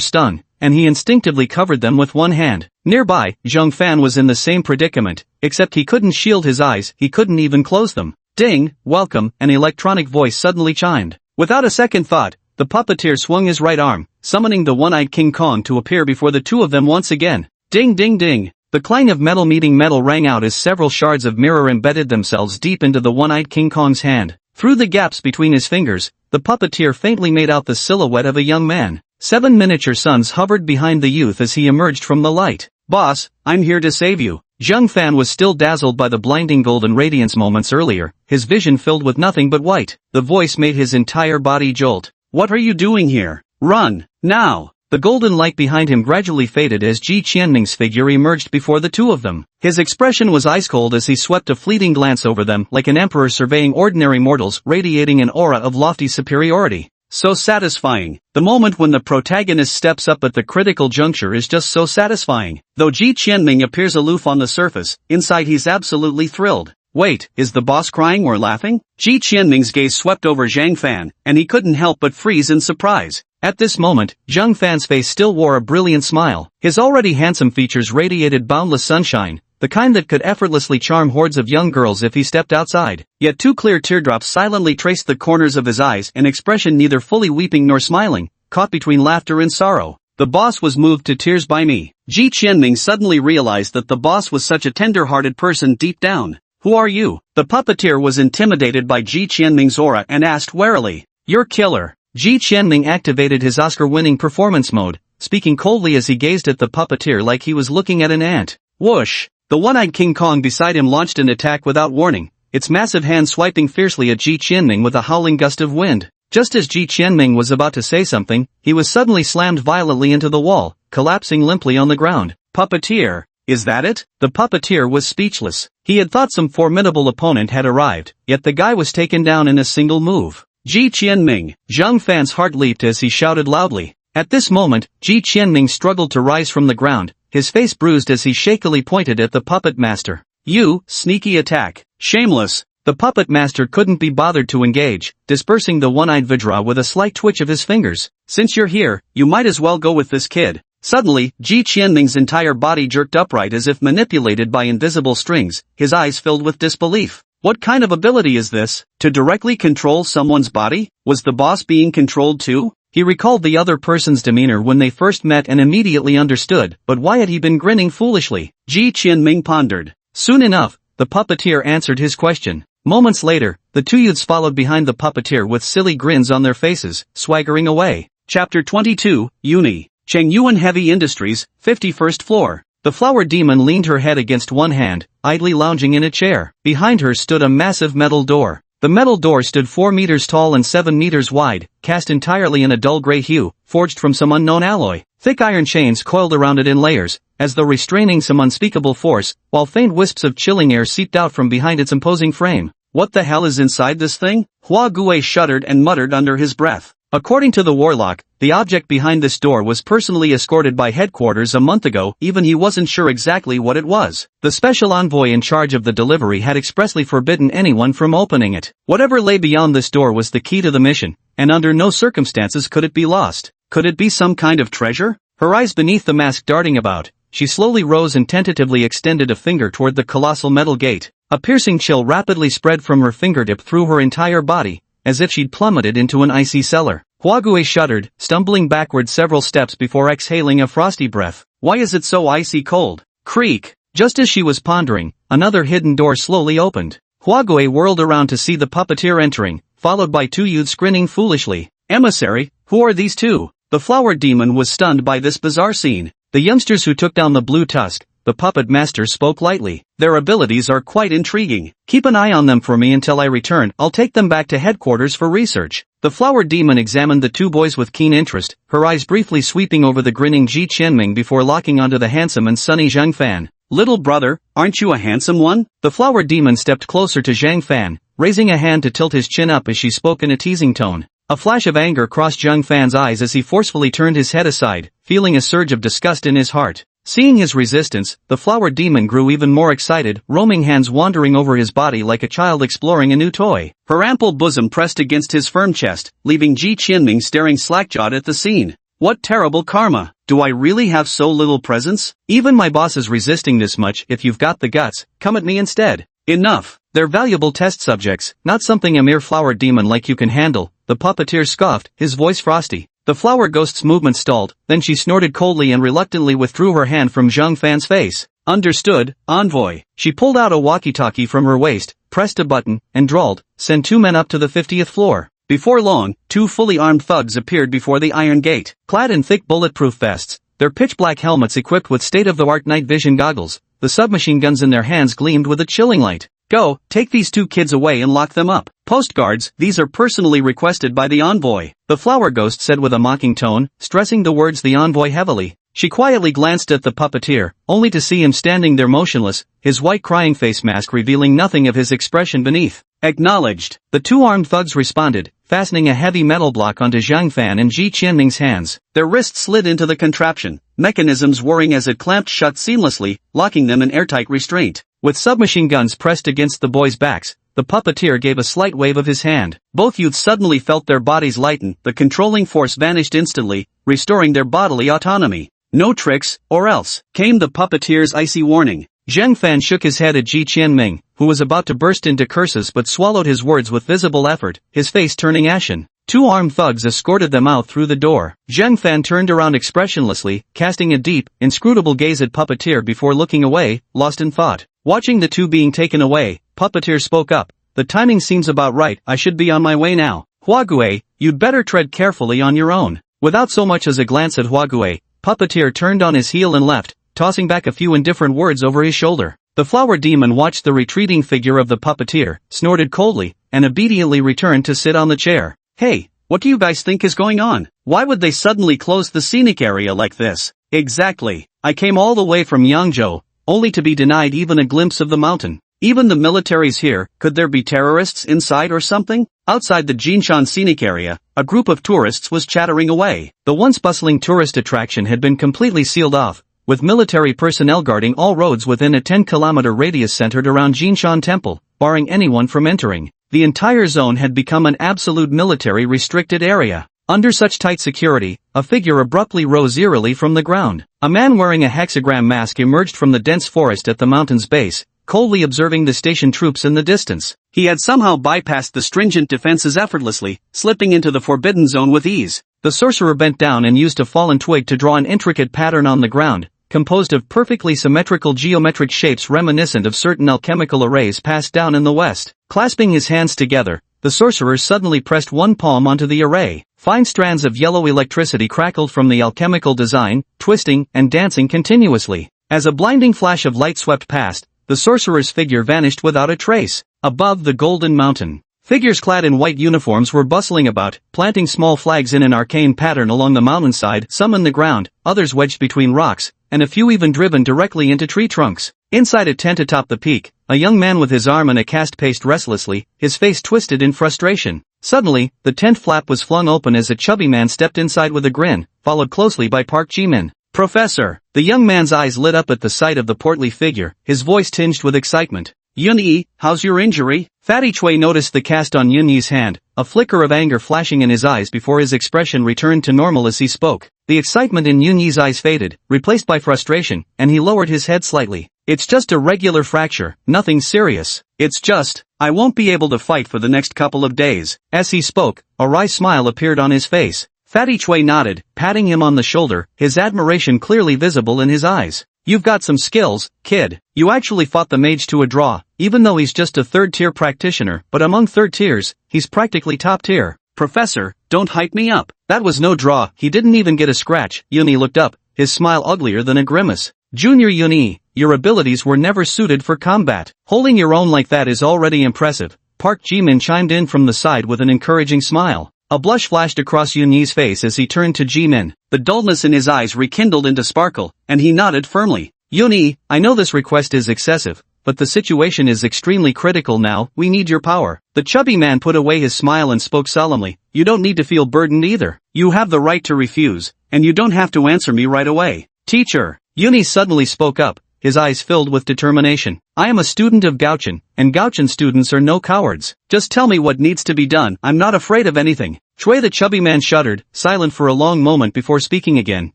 stung, and he instinctively covered them with one hand. Nearby, Zhang Fan was in the same predicament, except he couldn't shield his eyes, he couldn't even close them. Ding, welcome, an electronic voice suddenly chimed. Without a second thought, the puppeteer swung his right arm, summoning the one-eyed King Kong to appear before the two of them once again. Ding ding ding. The clang of metal meeting metal rang out as several shards of mirror embedded themselves deep into the one-eyed King Kong's hand. Through the gaps between his fingers, the puppeteer faintly made out the silhouette of a young man. 7 miniature suns hovered behind the youth as he emerged from the light. Boss, I'm here to save you. Zhang Fan was still dazzled by the blinding golden radiance moments earlier, his vision filled with nothing but white. The voice made his entire body jolt. What are you doing here? Run, now! The golden light behind him gradually faded as Ji Qianming's figure emerged before the two of them. His expression was ice-cold as he swept a fleeting glance over them like an emperor surveying ordinary mortals, radiating an aura of lofty superiority. So satisfying. The moment when the protagonist steps up at the critical juncture is just so satisfying. Though Ji Qianming appears aloof on the surface, inside he's absolutely thrilled. Wait, is the boss crying or laughing? Ji Qianming's gaze swept over Zhang Fan, and he couldn't help but freeze in surprise. At this moment, Zhang Fan's face still wore a brilliant smile. His already handsome features radiated boundless sunshine, the kind that could effortlessly charm hordes of young girls if he stepped outside. Yet two clear teardrops silently traced the corners of his eyes, an expression neither fully weeping nor smiling, caught between laughter and sorrow. The boss was moved to tears by me. Ji Qianming suddenly realized that the boss was such a tender-hearted person deep down. Who are you? The puppeteer was intimidated by Ji Qianming's aura and asked warily. You're killer. Ji Qianming activated his Oscar-winning performance mode, speaking coldly as he gazed at the puppeteer like he was looking at an ant. Whoosh! The one-eyed King Kong beside him launched an attack without warning, its massive hand swiping fiercely at Ji Qianming with a howling gust of wind. Just as Ji Qianming was about to say something, he was suddenly slammed violently into the wall, collapsing limply on the ground. Puppeteer! Is that it? The puppeteer was speechless. He had thought some formidable opponent had arrived, yet the guy was taken down in a single move. Ji Qianming! Zhang Fan's heart leaped as he shouted loudly. At this moment, Ji Qianming struggled to rise from the ground, his face bruised as he shakily pointed at the puppet master. You, sneaky attack! Shameless! The puppet master couldn't be bothered to engage, dispersing the one-eyed Vajra with a slight twitch of his fingers. Since you're here, you might as well go with this kid. Suddenly, Ji Qianming's entire body jerked upright as if manipulated by invisible strings, his eyes filled with disbelief. What kind of ability is this? To directly control someone's body? Was the boss being controlled too? He recalled the other person's demeanor when they first met and immediately understood, but why had he been grinning foolishly? Ji Qianming pondered. Soon enough, the puppeteer answered his question. Moments later, the two youths followed behind the puppeteer with silly grins on their faces, swaggering away. Chapter 22, Uni. Chengyuan Heavy Industries, 51st floor. The flower demon leaned her head against one hand, idly lounging in a chair. Behind her stood a massive metal door. The metal door stood 4 meters tall and 7 meters wide, cast entirely in a dull gray hue, forged from some unknown alloy. Thick iron chains coiled around it in layers, as though restraining some unspeakable force, while faint wisps of chilling air seeped out from behind its imposing frame. What the hell is inside this thing? Hua Gue shuddered and muttered under his breath. According to the warlock, the object behind this door was personally escorted by headquarters a month ago, even he wasn't sure exactly what it was. The special envoy in charge of the delivery had expressly forbidden anyone from opening it. Whatever lay beyond this door was the key to the mission, and under no circumstances could it be lost. Could it be some kind of treasure? Her eyes beneath the mask darting about, she slowly rose and tentatively extended a finger toward the colossal metal gate. A piercing chill rapidly spread from her fingertip through her entire body, as if she'd plummeted into an icy cellar. Huague shuddered, stumbling backward several steps before exhaling a frosty breath. Why is it so icy cold? Creak! Just as she was pondering, another hidden door slowly opened. Huague whirled around to see the puppeteer entering, followed by two youths grinning foolishly. Emissary, who are these two? The flower demon was stunned by this bizarre scene. The youngsters who took down the blue tusk, the puppet master spoke lightly. Their abilities are quite intriguing. Keep an eye on them for me until I return. I'll take them back to headquarters for research. The flower demon examined the two boys with keen interest, her eyes briefly sweeping over the grinning Ji Qianming before locking onto the handsome and sunny Zhang Fan. Little brother, aren't you a handsome one? The flower demon stepped closer to Zhang Fan, raising a hand to tilt his chin up as she spoke in a teasing tone. A flash of anger crossed Zhang Fan's eyes as he forcefully turned his head aside, feeling a surge of disgust in his heart. Seeing his resistance, the flower demon grew even more excited, roaming hands wandering over his body like a child exploring a new toy. Her ample bosom pressed against his firm chest, leaving Ji Qianming staring slack-jawed at the scene. What terrible karma! Do I really have so little presence? Even my boss is resisting this much. If you've got the guts, come at me instead. Enough! They're valuable test subjects, not something a mere flower demon like you can handle. The puppeteer scoffed, his voice frosty. The flower ghost's movement stalled, then she snorted coldly and reluctantly withdrew her hand from Zhang Fan's face. Understood, envoy. She pulled out a walkie-talkie from her waist, pressed a button, and drawled, send 2 men up to the 50th floor. Before long, 2 fully armed thugs appeared before the iron gate. Clad in thick bulletproof vests, their pitch-black helmets equipped with state-of-the-art night vision goggles, the submachine guns in their hands gleamed with a chilling light. Go, take these two kids away and lock them up. Postguards, these are personally requested by the envoy, the flower ghost said with a mocking tone, stressing the words the envoy heavily. She quietly glanced at the puppeteer, only to see him standing there motionless, his white crying face mask revealing nothing of his expression beneath. Acknowledged. The two armed thugs responded, fastening a heavy metal block onto Zhang Fan and Ji Qianming's hands. Their wrists slid into the contraption, mechanisms whirring as it clamped shut seamlessly, locking them in airtight restraint. With submachine guns pressed against the boys' backs, the puppeteer gave a slight wave of his hand. Both youths suddenly felt their bodies lighten, the controlling force vanished instantly, restoring their bodily autonomy. No tricks, or else, came the puppeteer's icy warning. Zhang Fan shook his head at Ji Qianming, who was about to burst into curses but swallowed his words with visible effort, his face turning ashen. Two armed thugs escorted them out through the door. Zhang Fan turned around expressionlessly, casting a deep, inscrutable gaze at puppeteer before looking away, lost in thought. Watching the two being taken away, puppeteer spoke up. The timing seems about right, I should be on my way now. Huague, you'd better tread carefully on your own. Without so much as a glance at Huague, puppeteer turned on his heel and left, tossing back a few indifferent words over his shoulder. The flower demon watched the retreating figure of the puppeteer, snorted coldly, and obediently returned to sit on the chair. Hey, what do you guys think is going on? Why would they suddenly close the scenic area like this? Exactly. I came all the way from Yangzhou, only to be denied even a glimpse of the mountain. Even the military's here, could there be terrorists inside or something? Outside the Jinshan scenic area, a group of tourists was chattering away. The once bustling tourist attraction had been completely sealed off, with military personnel guarding all roads within a 10-kilometer radius centered around Jinshan Temple, barring anyone from entering. The entire zone had become an absolute military restricted area. Under such tight security, a figure abruptly rose eerily from the ground. A man wearing a hexagram mask emerged from the dense forest at the mountain's base, coldly observing the station troops in the distance. He had somehow bypassed the stringent defenses effortlessly, slipping into the forbidden zone with ease. The sorcerer bent down and used a fallen twig to draw an intricate pattern on the ground, composed of perfectly symmetrical geometric shapes reminiscent of certain alchemical arrays passed down in the West. Clasping his hands together, the sorcerer suddenly pressed one palm onto the array. Fine strands of yellow electricity crackled from the alchemical design, twisting and dancing continuously. As a blinding flash of light swept past, the sorcerer's figure vanished without a trace. Above the golden mountain, figures clad in white uniforms were bustling about, planting small flags in an arcane pattern along the mountainside, some in the ground, others wedged between rocks, and a few even driven directly into tree trunks. Inside a tent atop the peak, a young man with his arm in a cast paced restlessly, his face twisted in frustration. Suddenly, the tent flap was flung open as a chubby man stepped inside with a grin, followed closely by Park Jimin. Professor! The young man's eyes lit up at the sight of the portly figure, his voice tinged with excitement. Yun-Yi, how's your injury? Fatty Chui noticed the cast on Yun-Yi's hand, a flicker of anger flashing in his eyes before his expression returned to normal as he spoke. The excitement in Yun-Yi's eyes faded, replaced by frustration, and he lowered his head slightly. It's just a regular fracture, nothing serious. It's just, I won't be able to fight for the next couple of days. As he spoke, a wry smile appeared on his face. Fatty Chui nodded, patting him on the shoulder, his admiration clearly visible in his eyes. You've got some skills, kid. You actually fought the mage to a draw, even though he's just a third-tier practitioner, but among third tiers, he's practically top tier. Professor, don't hype me up. That was no draw, he didn't even get a scratch. Yun-Yi looked up, his smile uglier than a grimace. Junior Yun-Yi, your abilities were never suited for combat. Holding your own like that is already impressive. Park Jimin chimed in from the side with an encouraging smile. A blush flashed across Yun-Yi's face as he turned to Jimin. The dullness in his eyes rekindled into sparkle, and he nodded firmly. Yun-Yi, I know this request is excessive, but the situation is extremely critical now, we need your power. The chubby man put away his smile and spoke solemnly. You don't need to feel burdened either. You have the right to refuse, and you don't have to answer me right away. Teacher, Yun-Yi suddenly spoke up, his eyes filled with determination. I am a student of Gaochen, and Gaochen students are no cowards. Just tell me what needs to be done, I'm not afraid of anything. Chui the chubby man shuddered, silent for a long moment before speaking again.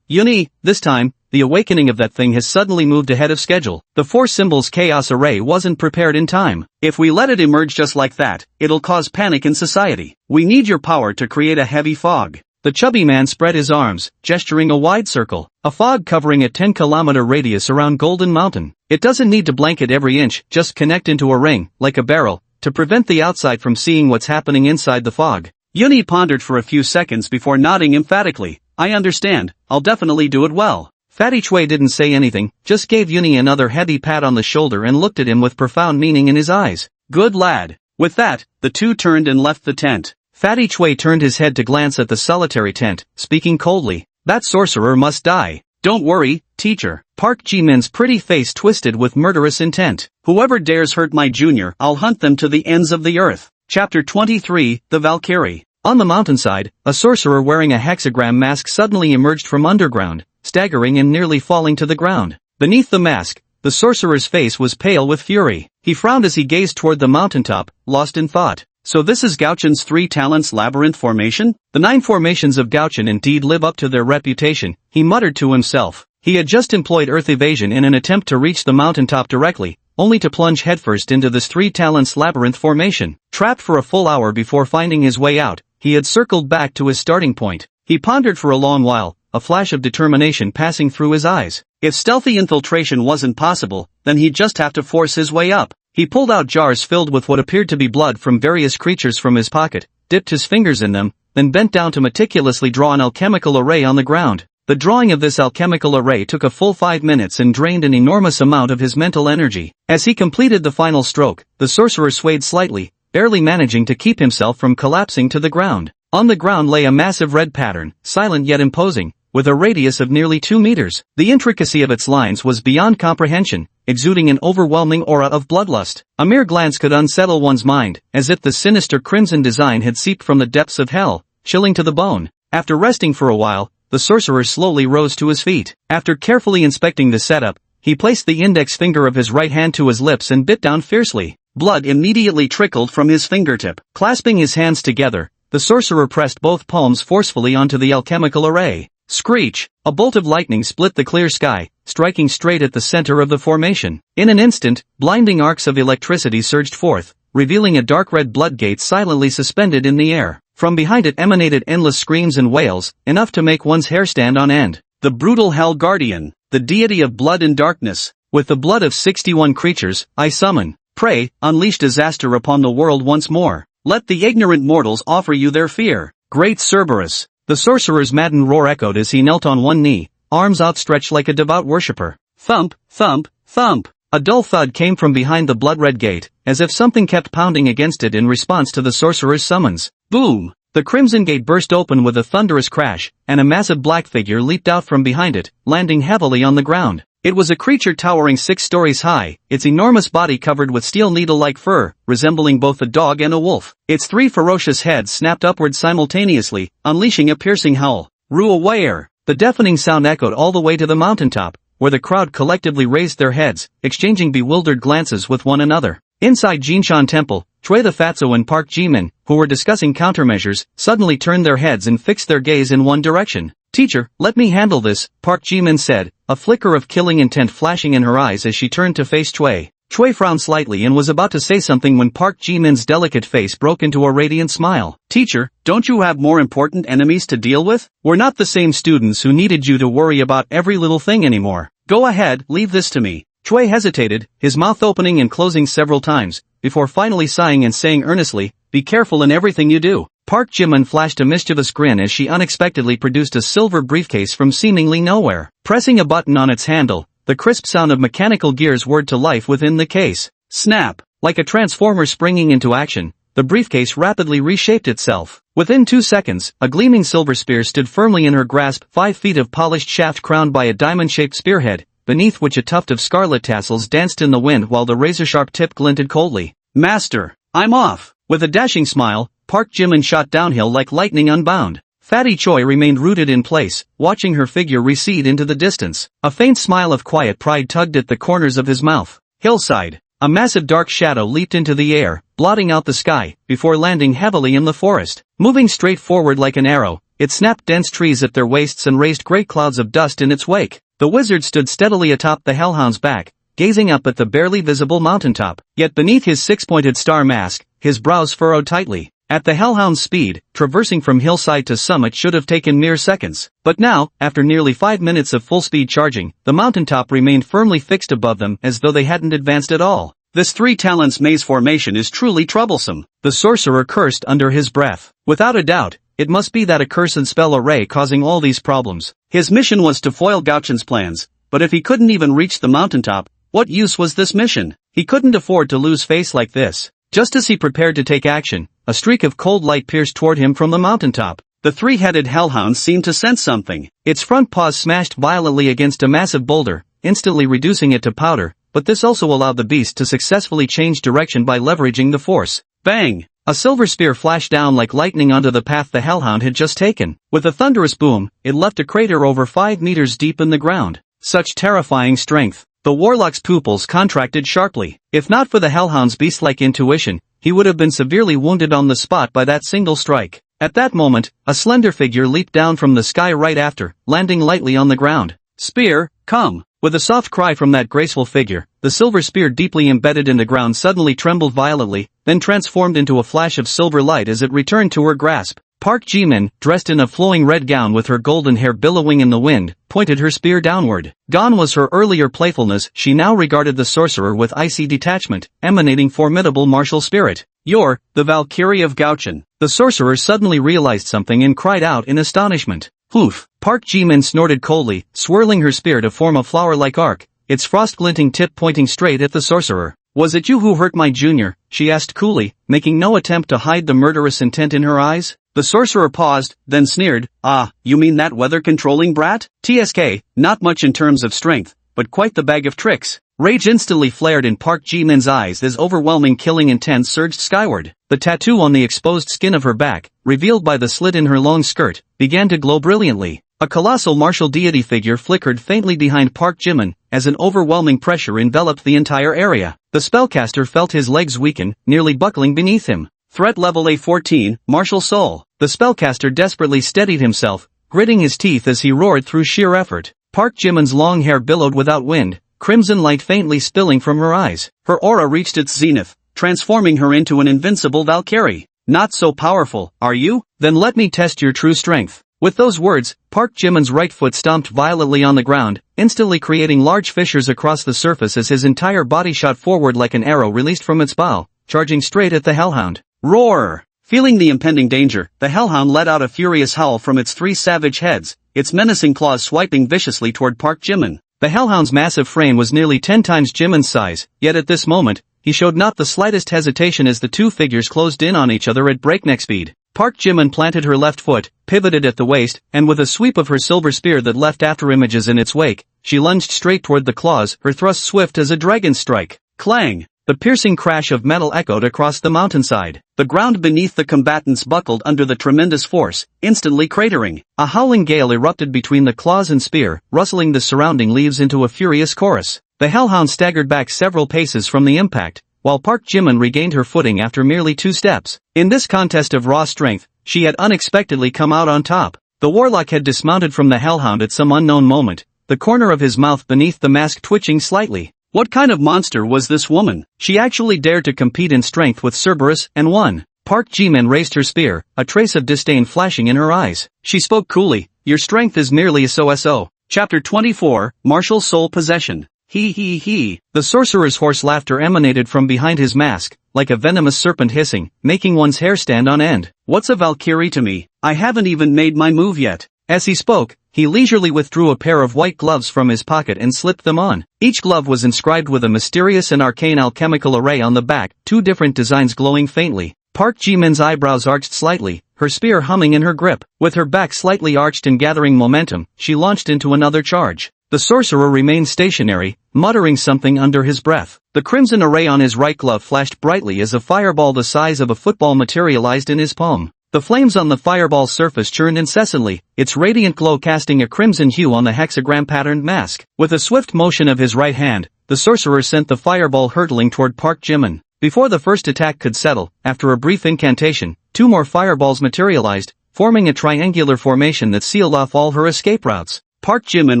Yun-Yi, this time, the awakening of that thing has suddenly moved ahead of schedule. The four symbols chaos array wasn't prepared in time. If we let it emerge just like that, it'll cause panic in society. We need your power to create a heavy fog. The chubby man spread his arms, gesturing a wide circle. A fog covering a 10-kilometer radius around Golden Mountain. It doesn't need to blanket every inch, just connect into a ring, like a barrel, to prevent the outside from seeing what's happening inside the fog. Yun-Yi pondered for a few seconds before nodding emphatically. I understand, I'll definitely do it well. Fatty Chui didn't say anything, just gave Uni another heavy pat on the shoulder and looked at him with profound meaning in his eyes. Good lad. With that, the two turned and left the tent. Fatty Chui turned his head to glance at the solitary tent, speaking coldly. That sorcerer must die. Don't worry, teacher. Park Ji-min's pretty face twisted with murderous intent. Whoever dares hurt my junior, I'll hunt them to the ends of the earth. Chapter 23, The Valkyrie. On the mountainside, a sorcerer wearing a hexagram mask suddenly emerged from underground, staggering and nearly falling to the ground. Beneath the mask, the sorcerer's face was pale with fury. He frowned as he gazed toward the mountaintop, lost in thought. So this is Gauchen's 3 talents labyrinth formation? The 9 formations of Gauchen indeed live up to their reputation, he muttered to himself. He had just employed earth evasion in an attempt to reach the mountaintop directly, only to plunge headfirst into this 3 talents labyrinth formation. Trapped for a full hour before finding his way out, he had circled back to his starting point. He pondered for a long while, a flash of determination passing through his eyes. If stealthy infiltration wasn't possible, then he'd just have to force his way up. He pulled out jars filled with what appeared to be blood from various creatures from his pocket, dipped his fingers in them, then bent down to meticulously draw an alchemical array on the ground. The drawing of this alchemical array took a full 5 minutes and drained an enormous amount of his mental energy. As he completed the final stroke, the sorcerer swayed slightly, barely managing to keep himself from collapsing to the ground. On the ground lay a massive red pattern, silent yet imposing, with a radius of nearly 2 meters. The intricacy of its lines was beyond comprehension, exuding an overwhelming aura of bloodlust. A mere glance could unsettle one's mind, as if the sinister crimson design had seeped from the depths of hell, chilling to the bone. After resting for a while, the sorcerer slowly rose to his feet. After carefully inspecting the setup, he placed the index finger of his right hand to his lips and bit down fiercely. Blood immediately trickled from his fingertip. Clasping his hands together, the sorcerer pressed both palms forcefully onto the alchemical array. Screech! A bolt of lightning split the clear sky, striking straight at the center of the formation. In an instant, blinding arcs of electricity surged forth, revealing a dark red blood gate silently suspended in the air. From behind it emanated endless screams and wails, enough to make one's hair stand on end. The brutal Hell Guardian, the deity of blood and darkness. With the blood of 61 creatures, I summon. Pray, unleash disaster upon the world once more. Let the ignorant mortals offer you their fear. Great Cerberus. The sorcerer's maddened roar echoed as he knelt on one knee, arms outstretched like a devout worshipper. Thump, thump, thump. A dull thud came from behind the blood-red gate, as if something kept pounding against it in response to the sorcerer's summons. Boom! The crimson gate burst open with a thunderous crash, and a massive black figure leaped out from behind it, landing heavily on the ground. It was a creature towering 6 stories high, its enormous body covered with steel needle-like fur, resembling both a dog and a wolf. Its 3 ferocious heads snapped upward simultaneously, unleashing a piercing howl. Ruawayer! The deafening sound echoed all the way to the mountaintop, where the crowd collectively raised their heads, exchanging bewildered glances with one another. Inside Jinshan Temple, Chui the Fatso and Park Ji-min, who were discussing countermeasures, suddenly turned their heads and fixed their gaze in one direction. Teacher, let me handle this, Park Ji-min said, a flicker of killing intent flashing in her eyes as she turned to face Chui. Chui frowned slightly and was about to say something when Park Ji-min's delicate face broke into a radiant smile. Teacher, don't you have more important enemies to deal with? We're not the same students who needed you to worry about every little thing anymore. Go ahead, leave this to me. Chui hesitated, his mouth opening and closing several times, before finally sighing and saying earnestly, be careful in everything you do. Park Ji-min flashed a mischievous grin as she unexpectedly produced a silver briefcase from seemingly nowhere. Pressing a button on its handle, the crisp sound of mechanical gears whirred to life within the case. Snap! Like a transformer springing into action, the briefcase rapidly reshaped itself. Within 2 seconds, a gleaming silver spear stood firmly in her grasp, 5 feet of polished shaft crowned by a diamond-shaped spearhead, beneath which a tuft of scarlet tassels danced in the wind while the razor-sharp tip glinted coldly. Master, I'm off! With a dashing smile, Park Ji-min shot downhill like lightning unbound. Fatty Chui remained rooted in place, watching her figure recede into the distance. A faint smile of quiet pride tugged at the corners of his mouth. Hillside. A massive dark shadow leaped into the air, blotting out the sky, before landing heavily in the forest. Moving straight forward like an arrow, it snapped dense trees at their waists and raised great clouds of dust in its wake. The wizard stood steadily atop the hellhound's back, gazing up at the barely visible mountaintop. Yet beneath his 6-pointed star mask, his brows furrowed tightly. At the hellhound's speed, traversing from hillside to summit should have taken mere seconds. But now, after nearly 5 minutes of full-speed charging, the mountaintop remained firmly fixed above them as though they hadn't advanced at all. This 3 talents maze formation is truly troublesome. The sorcerer cursed under his breath. Without a doubt, it must be that accursed spell array causing all these problems. His mission was to foil Gauchen's plans, but if he couldn't even reach the mountaintop, what use was this mission? He couldn't afford to lose face like this. Just as he prepared to take action, a streak of cold light pierced toward him from the mountaintop. The three-headed hellhound seemed to sense something. Its front paws smashed violently against a massive boulder, instantly reducing it to powder, but this also allowed the beast to successfully change direction by leveraging the force. Bang! A silver spear flashed down like lightning onto the path the hellhound had just taken. With a thunderous boom, it left a crater over 5 meters deep in the ground. Such terrifying strength. The warlock's pupils contracted sharply. If not for the hellhound's beast-like intuition, he would have been severely wounded on the spot by that single strike. At that moment, a slender figure leaped down from the sky right after, landing lightly on the ground. Spear, come! With a soft cry from that graceful figure, the silver spear deeply embedded in the ground suddenly trembled violently, then transformed into a flash of silver light as it returned to her grasp. Park Ji-min, dressed in a flowing red gown with her golden hair billowing in the wind, pointed her spear downward. Gone was her earlier playfulness, she now regarded the sorcerer with icy detachment, emanating formidable martial spirit. You're the Valkyrie of Gauchen. The sorcerer suddenly realized something and cried out in astonishment. Poof! Park Ji-min snorted coldly, swirling her spear to form a flower-like arc, its frost-glinting tip pointing straight at the sorcerer. Was it you who hurt my junior? She asked coolly, making no attempt to hide the murderous intent in her eyes. The sorcerer paused, then sneered, Ah, you mean that weather-controlling brat? TSK, not much in terms of strength, but quite the bag of tricks. Rage instantly flared in Park Ji-min's eyes as overwhelming killing intent surged skyward. The tattoo on the exposed skin of her back, revealed by the slit in her long skirt, began to glow brilliantly. A colossal martial deity figure flickered faintly behind Park Ji-min, as an overwhelming pressure enveloped the entire area. The spellcaster felt his legs weaken, nearly buckling beneath him. Threat level A14, Martial Soul. The spellcaster desperately steadied himself, gritting his teeth as he roared through sheer effort. Park Ji-min's long hair billowed without wind, crimson light faintly spilling from her eyes. Her aura reached its zenith, transforming her into an invincible Valkyrie. Not so powerful, are you? Then let me test your true strength. With those words, Park Ji-min's right foot stomped violently on the ground, instantly creating large fissures across the surface as his entire body shot forward like an arrow released from its bow, charging straight at the hellhound. Roar! Feeling the impending danger, the hellhound let out a furious howl from its 3 savage heads, its menacing claws swiping viciously toward Park Ji-min. The hellhound's massive frame was nearly 10 times Ji-min's size, yet at this moment, he showed not the slightest hesitation as the two figures closed in on each other at breakneck speed. Park Ji-min planted her left foot, pivoted at the waist, and with a sweep of her silver spear that left afterimages in its wake, she lunged straight toward the claws, her thrust swift as a dragon's strike. Clang! The piercing crash of metal echoed across the mountainside. The ground beneath the combatants buckled under the tremendous force, instantly cratering. A howling gale erupted between the claws and spear, rustling the surrounding leaves into a furious chorus. The hellhound staggered back several paces from the impact, while Park Ji-min regained her footing after merely 2 steps. In this contest of raw strength, she had unexpectedly come out on top. The warlock had dismounted from the hellhound at some unknown moment, the corner of his mouth beneath the mask twitching slightly. What kind of monster was this woman? She actually dared to compete in strength with Cerberus, and won. Park Ji-min raised her spear, a trace of disdain flashing in her eyes. She spoke coolly, your strength is merely a so-so. Chapter 24, Martial Soul Possession. He. The sorcerer's hoarse laughter emanated from behind his mask, like a venomous serpent hissing, making one's hair stand on end. What's a Valkyrie to me? I haven't even made my move yet. As he spoke, he leisurely withdrew a pair of white gloves from his pocket and slipped them on. Each glove was inscribed with a mysterious and arcane alchemical array on the back, 2 different designs glowing faintly. Park Ji-min's eyebrows arched slightly, her spear humming in her grip. With her back slightly arched and gathering momentum, she launched into another charge. The sorcerer remained stationary, muttering something under his breath. The crimson array on his right glove flashed brightly as a fireball the size of a football materialized in his palm. The flames on the fireball's surface churned incessantly, its radiant glow casting a crimson hue on the hexagram-patterned mask. With a swift motion of his right hand, the sorcerer sent the fireball hurtling toward Park Ji-min. Before the first attack could settle, after a brief incantation, 2 more fireballs materialized, forming a triangular formation that sealed off all her escape routes. Park Ji-min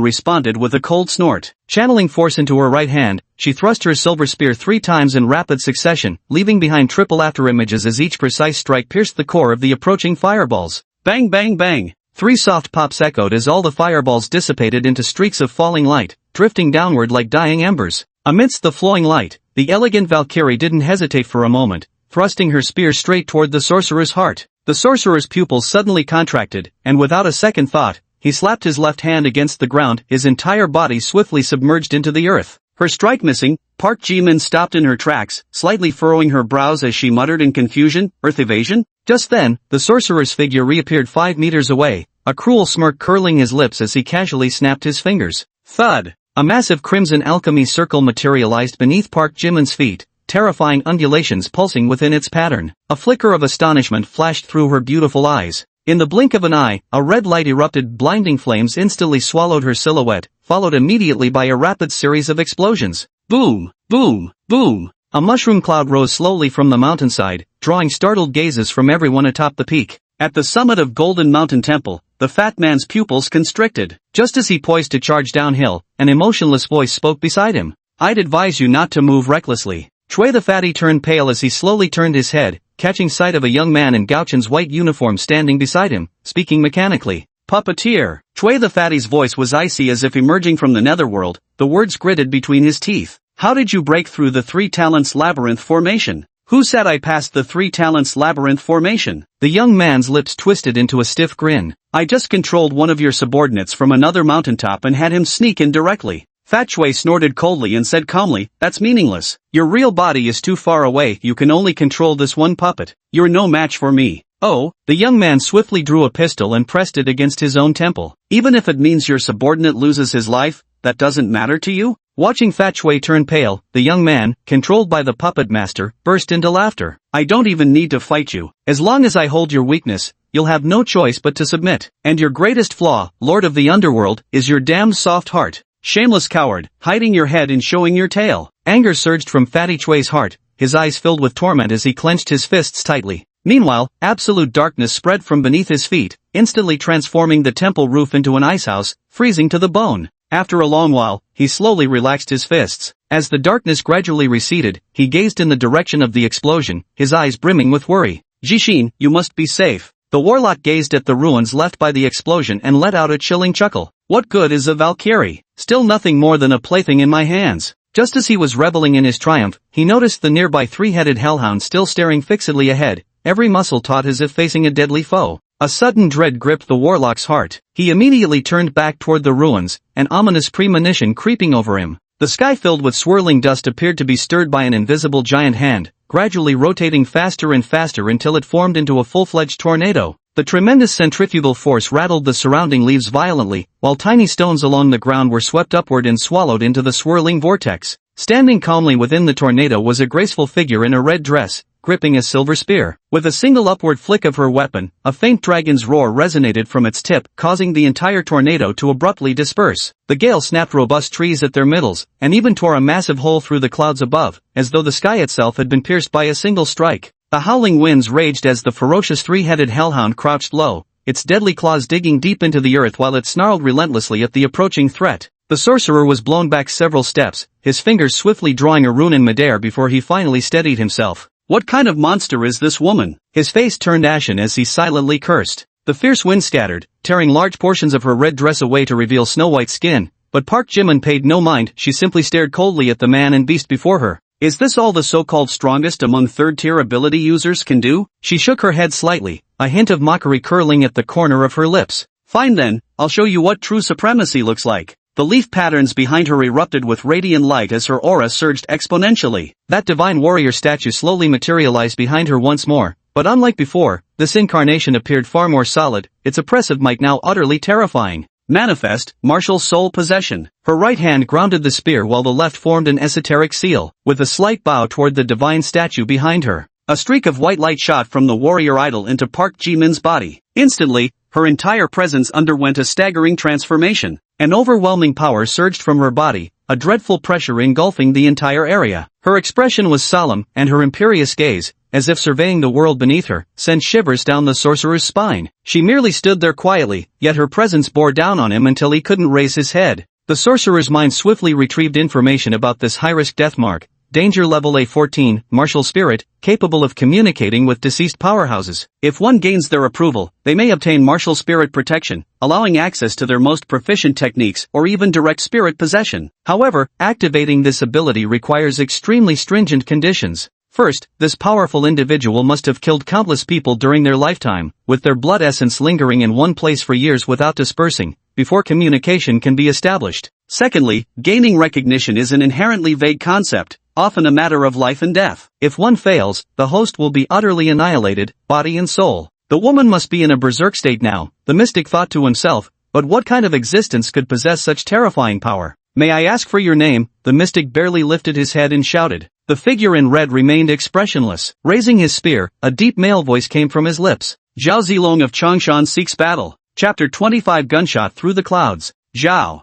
responded with a cold snort. Channeling force into her right hand, she thrust her silver spear 3 times in rapid succession, leaving behind triple afterimages as each precise strike pierced the core of the approaching fireballs. Bang bang bang! 3 soft pops echoed as all the fireballs dissipated into streaks of falling light, drifting downward like dying embers. Amidst the flowing light, the elegant Valkyrie didn't hesitate for a moment, thrusting her spear straight toward the sorcerer's heart. The sorcerer's pupils suddenly contracted, and without a second thought, he slapped his left hand against the ground, his entire body swiftly submerged into the earth. Her strike missing, Park Ji-min stopped in her tracks, slightly furrowing her brows as she muttered in confusion, "Earth evasion?" Just then, the sorcerer's figure reappeared 5 meters away, a cruel smirk curling his lips as he casually snapped his fingers. Thud! A massive crimson alchemy circle materialized beneath Park Ji-min's feet, terrifying undulations pulsing within its pattern. A flicker of astonishment flashed through her beautiful eyes. In the blink of an eye, a red light erupted, blinding flames instantly swallowed her silhouette, followed immediately by a rapid series of explosions. Boom! Boom! Boom! A mushroom cloud rose slowly from the mountainside, drawing startled gazes from everyone atop the peak. At the summit of Golden Mountain Temple, the fat man's pupils constricted. Just as he poised to charge downhill, an emotionless voice spoke beside him. "I'd advise you not to move recklessly." Chui the fatty turned pale as he slowly turned his head, catching sight of a young man in Gauchen's white uniform standing beside him, speaking mechanically. "Puppeteer." Chui the fatty's voice was icy as if emerging from the netherworld, the words gritted between his teeth. "How did you break through the 3 talents labyrinth formation?" "Who said I passed the 3 talents labyrinth formation?" The young man's lips twisted into a stiff grin. "I just controlled one of your subordinates from another mountaintop and had him sneak in directly." Fat Shui snorted coldly and said calmly, "That's meaningless. Your real body is too far away, you can only control this one puppet. You're no match for me." "Oh," the young man swiftly drew a pistol and pressed it against his own temple. "Even if it means your subordinate loses his life, that doesn't matter to you?" Watching Fat Shui turn pale, the young man, controlled by the puppet master, burst into laughter. "I don't even need to fight you. As long as I hold your weakness, you'll have no choice but to submit. And your greatest flaw, Lord of the Underworld, is your damned soft heart. Shameless coward, hiding your head and showing your tail." Anger surged from Fatty Chui's heart, his eyes filled with torment as he clenched his fists tightly. Meanwhile, absolute darkness spread from beneath his feet, instantly transforming the temple roof into an icehouse, freezing to the bone. After a long while, he slowly relaxed his fists. As the darkness gradually receded, he gazed in the direction of the explosion, his eyes brimming with worry. "Jishin, you must be safe." The warlock gazed at the ruins left by the explosion and let out a chilling chuckle. "What good is a Valkyrie? Still nothing more than a plaything in my hands." Just as he was reveling in his triumph, he noticed the nearby 3-headed hellhound still staring fixedly ahead, every muscle taut as if facing a deadly foe. A sudden dread gripped the warlock's heart. He immediately turned back toward the ruins, an ominous premonition creeping over him. The sky filled with swirling dust appeared to be stirred by an invisible giant hand, gradually rotating faster and faster until it formed into a full-fledged tornado. The tremendous centrifugal force rattled the surrounding leaves violently, while tiny stones along the ground were swept upward and swallowed into the swirling vortex. Standing calmly within the tornado was a graceful figure in a red dress, gripping a silver spear. With a single upward flick of her weapon, a faint dragon's roar resonated from its tip, causing the entire tornado to abruptly disperse. The gale snapped robust trees at their middles, and even tore a massive hole through the clouds above, as though the sky itself had been pierced by a single strike. The howling winds raged as the ferocious 3-headed hellhound crouched low, its deadly claws digging deep into the earth while it snarled relentlessly at the approaching threat. The sorcerer was blown back several steps, his fingers swiftly drawing a rune in midair before he finally steadied himself. "What kind of monster is this woman?" His face turned ashen as he silently cursed. The fierce wind scattered, tearing large portions of her red dress away to reveal snow-white skin, but Park Ji-min paid no mind. She simply stared coldly at the man and beast before her. "Is this all the so-called strongest among third-tier ability users can do?" She shook her head slightly, a hint of mockery curling at the corner of her lips. "Fine then, I'll show you what true supremacy looks like." The leaf patterns behind her erupted with radiant light as her aura surged exponentially. That divine warrior statue slowly materialized behind her once more, but unlike before, this incarnation appeared far more solid, its oppressive might now utterly terrifying. Manifest, martial soul possession. Her right hand grounded the spear while the left formed an esoteric seal, with a slight bow toward the divine statue behind her. A streak of white light shot from the warrior idol into Park Ji-min's body. Instantly, her entire presence underwent a staggering transformation. An overwhelming power surged from her body, a dreadful pressure engulfing the entire area. Her expression was solemn, and her imperious gaze, as if surveying the world beneath her, sent shivers down the sorcerer's spine. She merely stood there quietly, yet her presence bore down on him until he couldn't raise his head. The sorcerer's mind swiftly retrieved information about this high-risk death mark. Danger level A14, martial spirit, capable of communicating with deceased powerhouses. If one gains their approval, they may obtain martial spirit protection, allowing access to their most proficient techniques or even direct spirit possession. However, activating this ability requires extremely stringent conditions. First, this powerful individual must have killed countless people during their lifetime, with their blood essence lingering in one place for years without dispersing, before communication can be established. Secondly, gaining recognition is an inherently vague concept, often a matter of life and death. If one fails, the host will be utterly annihilated, body and soul. The woman must be in a berserk state now, the mystic thought to himself, but what kind of existence could possess such terrifying power? May I ask for your name? The mystic barely lifted his head and shouted. The figure in red remained expressionless. Raising his spear, a deep male voice came from his lips. Zhao Zilong of Changshan seeks battle. Chapter 25 Gunshot through the clouds. Zhao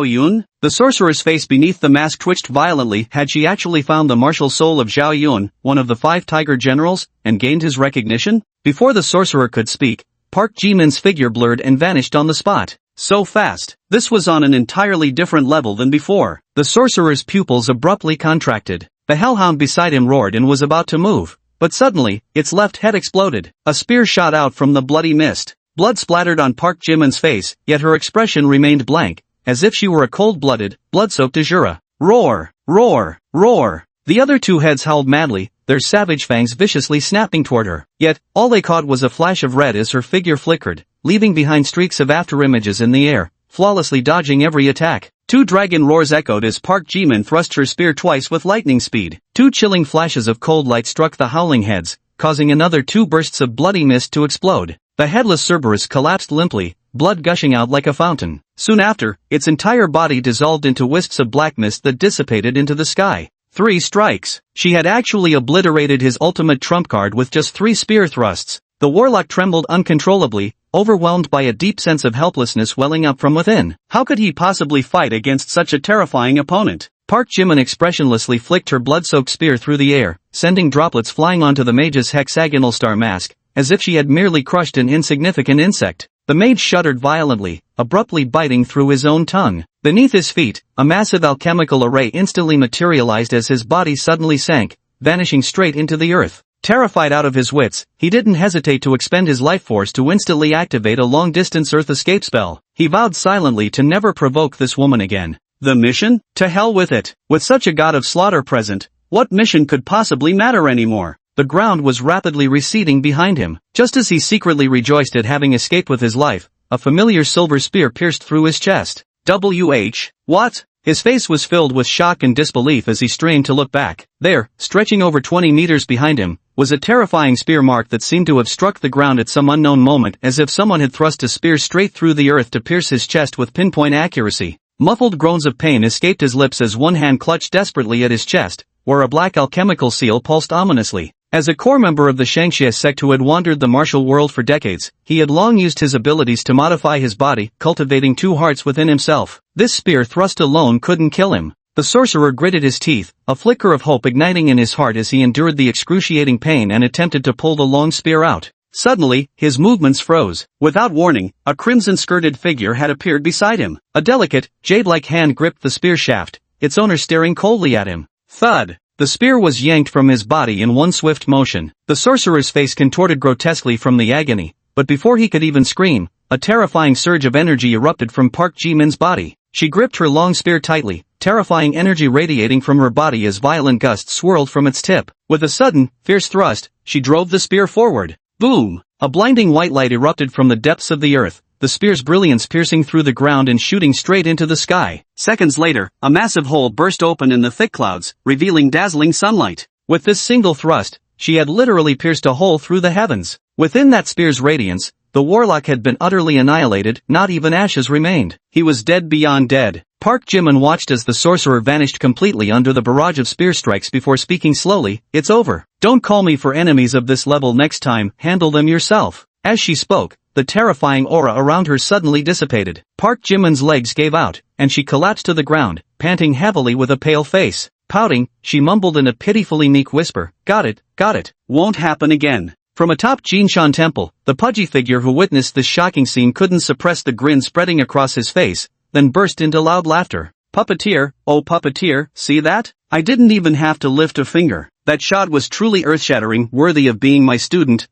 Yun? The sorcerer's face beneath the mask twitched violently. Had she actually found the martial soul of Zhao Yun, one of the 5 tiger generals, and gained his recognition? Before the sorcerer could speak, Park Jimin's figure blurred and vanished on the spot. So fast. This was on an entirely different level than before. The sorcerer's pupils abruptly contracted. The hellhound beside him roared and was about to move, but suddenly, its left head exploded. A spear shot out from the bloody mist. Blood splattered on Park Jimin's face, yet her expression remained blank, as if she were a cold-blooded, blood-soaked Azura. Roar! Roar! Roar! The other 2 heads howled madly, their savage fangs viciously snapping toward her. Yet, all they caught was a flash of red as her figure flickered, leaving behind streaks of afterimages in the air, flawlessly dodging every attack. 2 dragon roars echoed as Park Jimin thrust her spear twice with lightning speed. 2 chilling flashes of cold light struck the howling heads, causing another 2 bursts of bloody mist to explode. The headless Cerberus collapsed limply, blood gushing out like a fountain. Soon after, its entire body dissolved into wisps of black mist that dissipated into the sky. 3 strikes. She had actually obliterated his ultimate trump card with just 3 spear thrusts. The warlock trembled uncontrollably, overwhelmed by a deep sense of helplessness welling up from within. How could he possibly fight against such a terrifying opponent? Park Jimin expressionlessly flicked her blood-soaked spear through the air, sending droplets flying onto the mage's hexagonal star mask, as if she had merely crushed an insignificant insect. The mage shuddered violently, abruptly biting through his own tongue. Beneath his feet, a massive alchemical array instantly materialized as his body suddenly sank, vanishing straight into the earth. Terrified out of his wits, he didn't hesitate to expend his life force to instantly activate a long-distance earth escape spell. He vowed silently to never provoke this woman again. The mission? To hell with it. With such a god of slaughter present, what mission could possibly matter anymore? The ground was rapidly receding behind him. Just as he secretly rejoiced at having escaped with his life, a familiar silver spear pierced through his chest. What? His face was filled with shock and disbelief as he strained to look back. There, stretching over 20 meters behind him, was a terrifying spear mark that seemed to have struck the ground at some unknown moment, as if someone had thrust a spear straight through the earth to pierce his chest with pinpoint accuracy. Muffled groans of pain escaped his lips as one hand clutched desperately at his chest, where a black alchemical seal pulsed ominously. As a core member of the Shangxie sect who had wandered the martial world for decades, he had long used his abilities to modify his body, cultivating 2 hearts within himself. This spear thrust alone couldn't kill him. The sorcerer gritted his teeth, a flicker of hope igniting in his heart as he endured the excruciating pain and attempted to pull the long spear out. Suddenly, his movements froze. Without warning, a crimson-skirted figure had appeared beside him. A delicate, jade-like hand gripped the spear shaft, its owner staring coldly at him. Thud! The spear was yanked from his body in one swift motion. The sorcerer's face contorted grotesquely from the agony, but before he could even scream, a terrifying surge of energy erupted from Park Jimin's body. She gripped her long spear tightly, terrifying energy radiating from her body as violent gusts swirled from its tip. With a sudden, fierce thrust, she drove the spear forward. Boom! A blinding white light erupted from the depths of the earth, the spear's brilliance piercing through the ground and shooting straight into the sky. Seconds later, a massive hole burst open in the thick clouds, revealing dazzling sunlight. With this single thrust, she had literally pierced a hole through the heavens. Within that spear's radiance, the warlock had been utterly annihilated, not even ashes remained. He was dead beyond dead. Park Jimin watched as the sorcerer vanished completely under the barrage of spear strikes before speaking slowly, "It's over. Don't call me for enemies of this level next time, handle them yourself." As she spoke, the terrifying aura around her suddenly dissipated. Park Jimin's legs gave out, and she collapsed to the ground, panting heavily with a pale face. Pouting, she mumbled in a pitifully meek whisper, got it, won't happen again." From atop Jinshan Temple, the pudgy figure who witnessed this shocking scene couldn't suppress the grin spreading across his face, then burst into loud laughter. "Puppeteer, oh puppeteer, see that? I didn't even have to lift a finger. That shot was truly earth-shattering, worthy of being my student.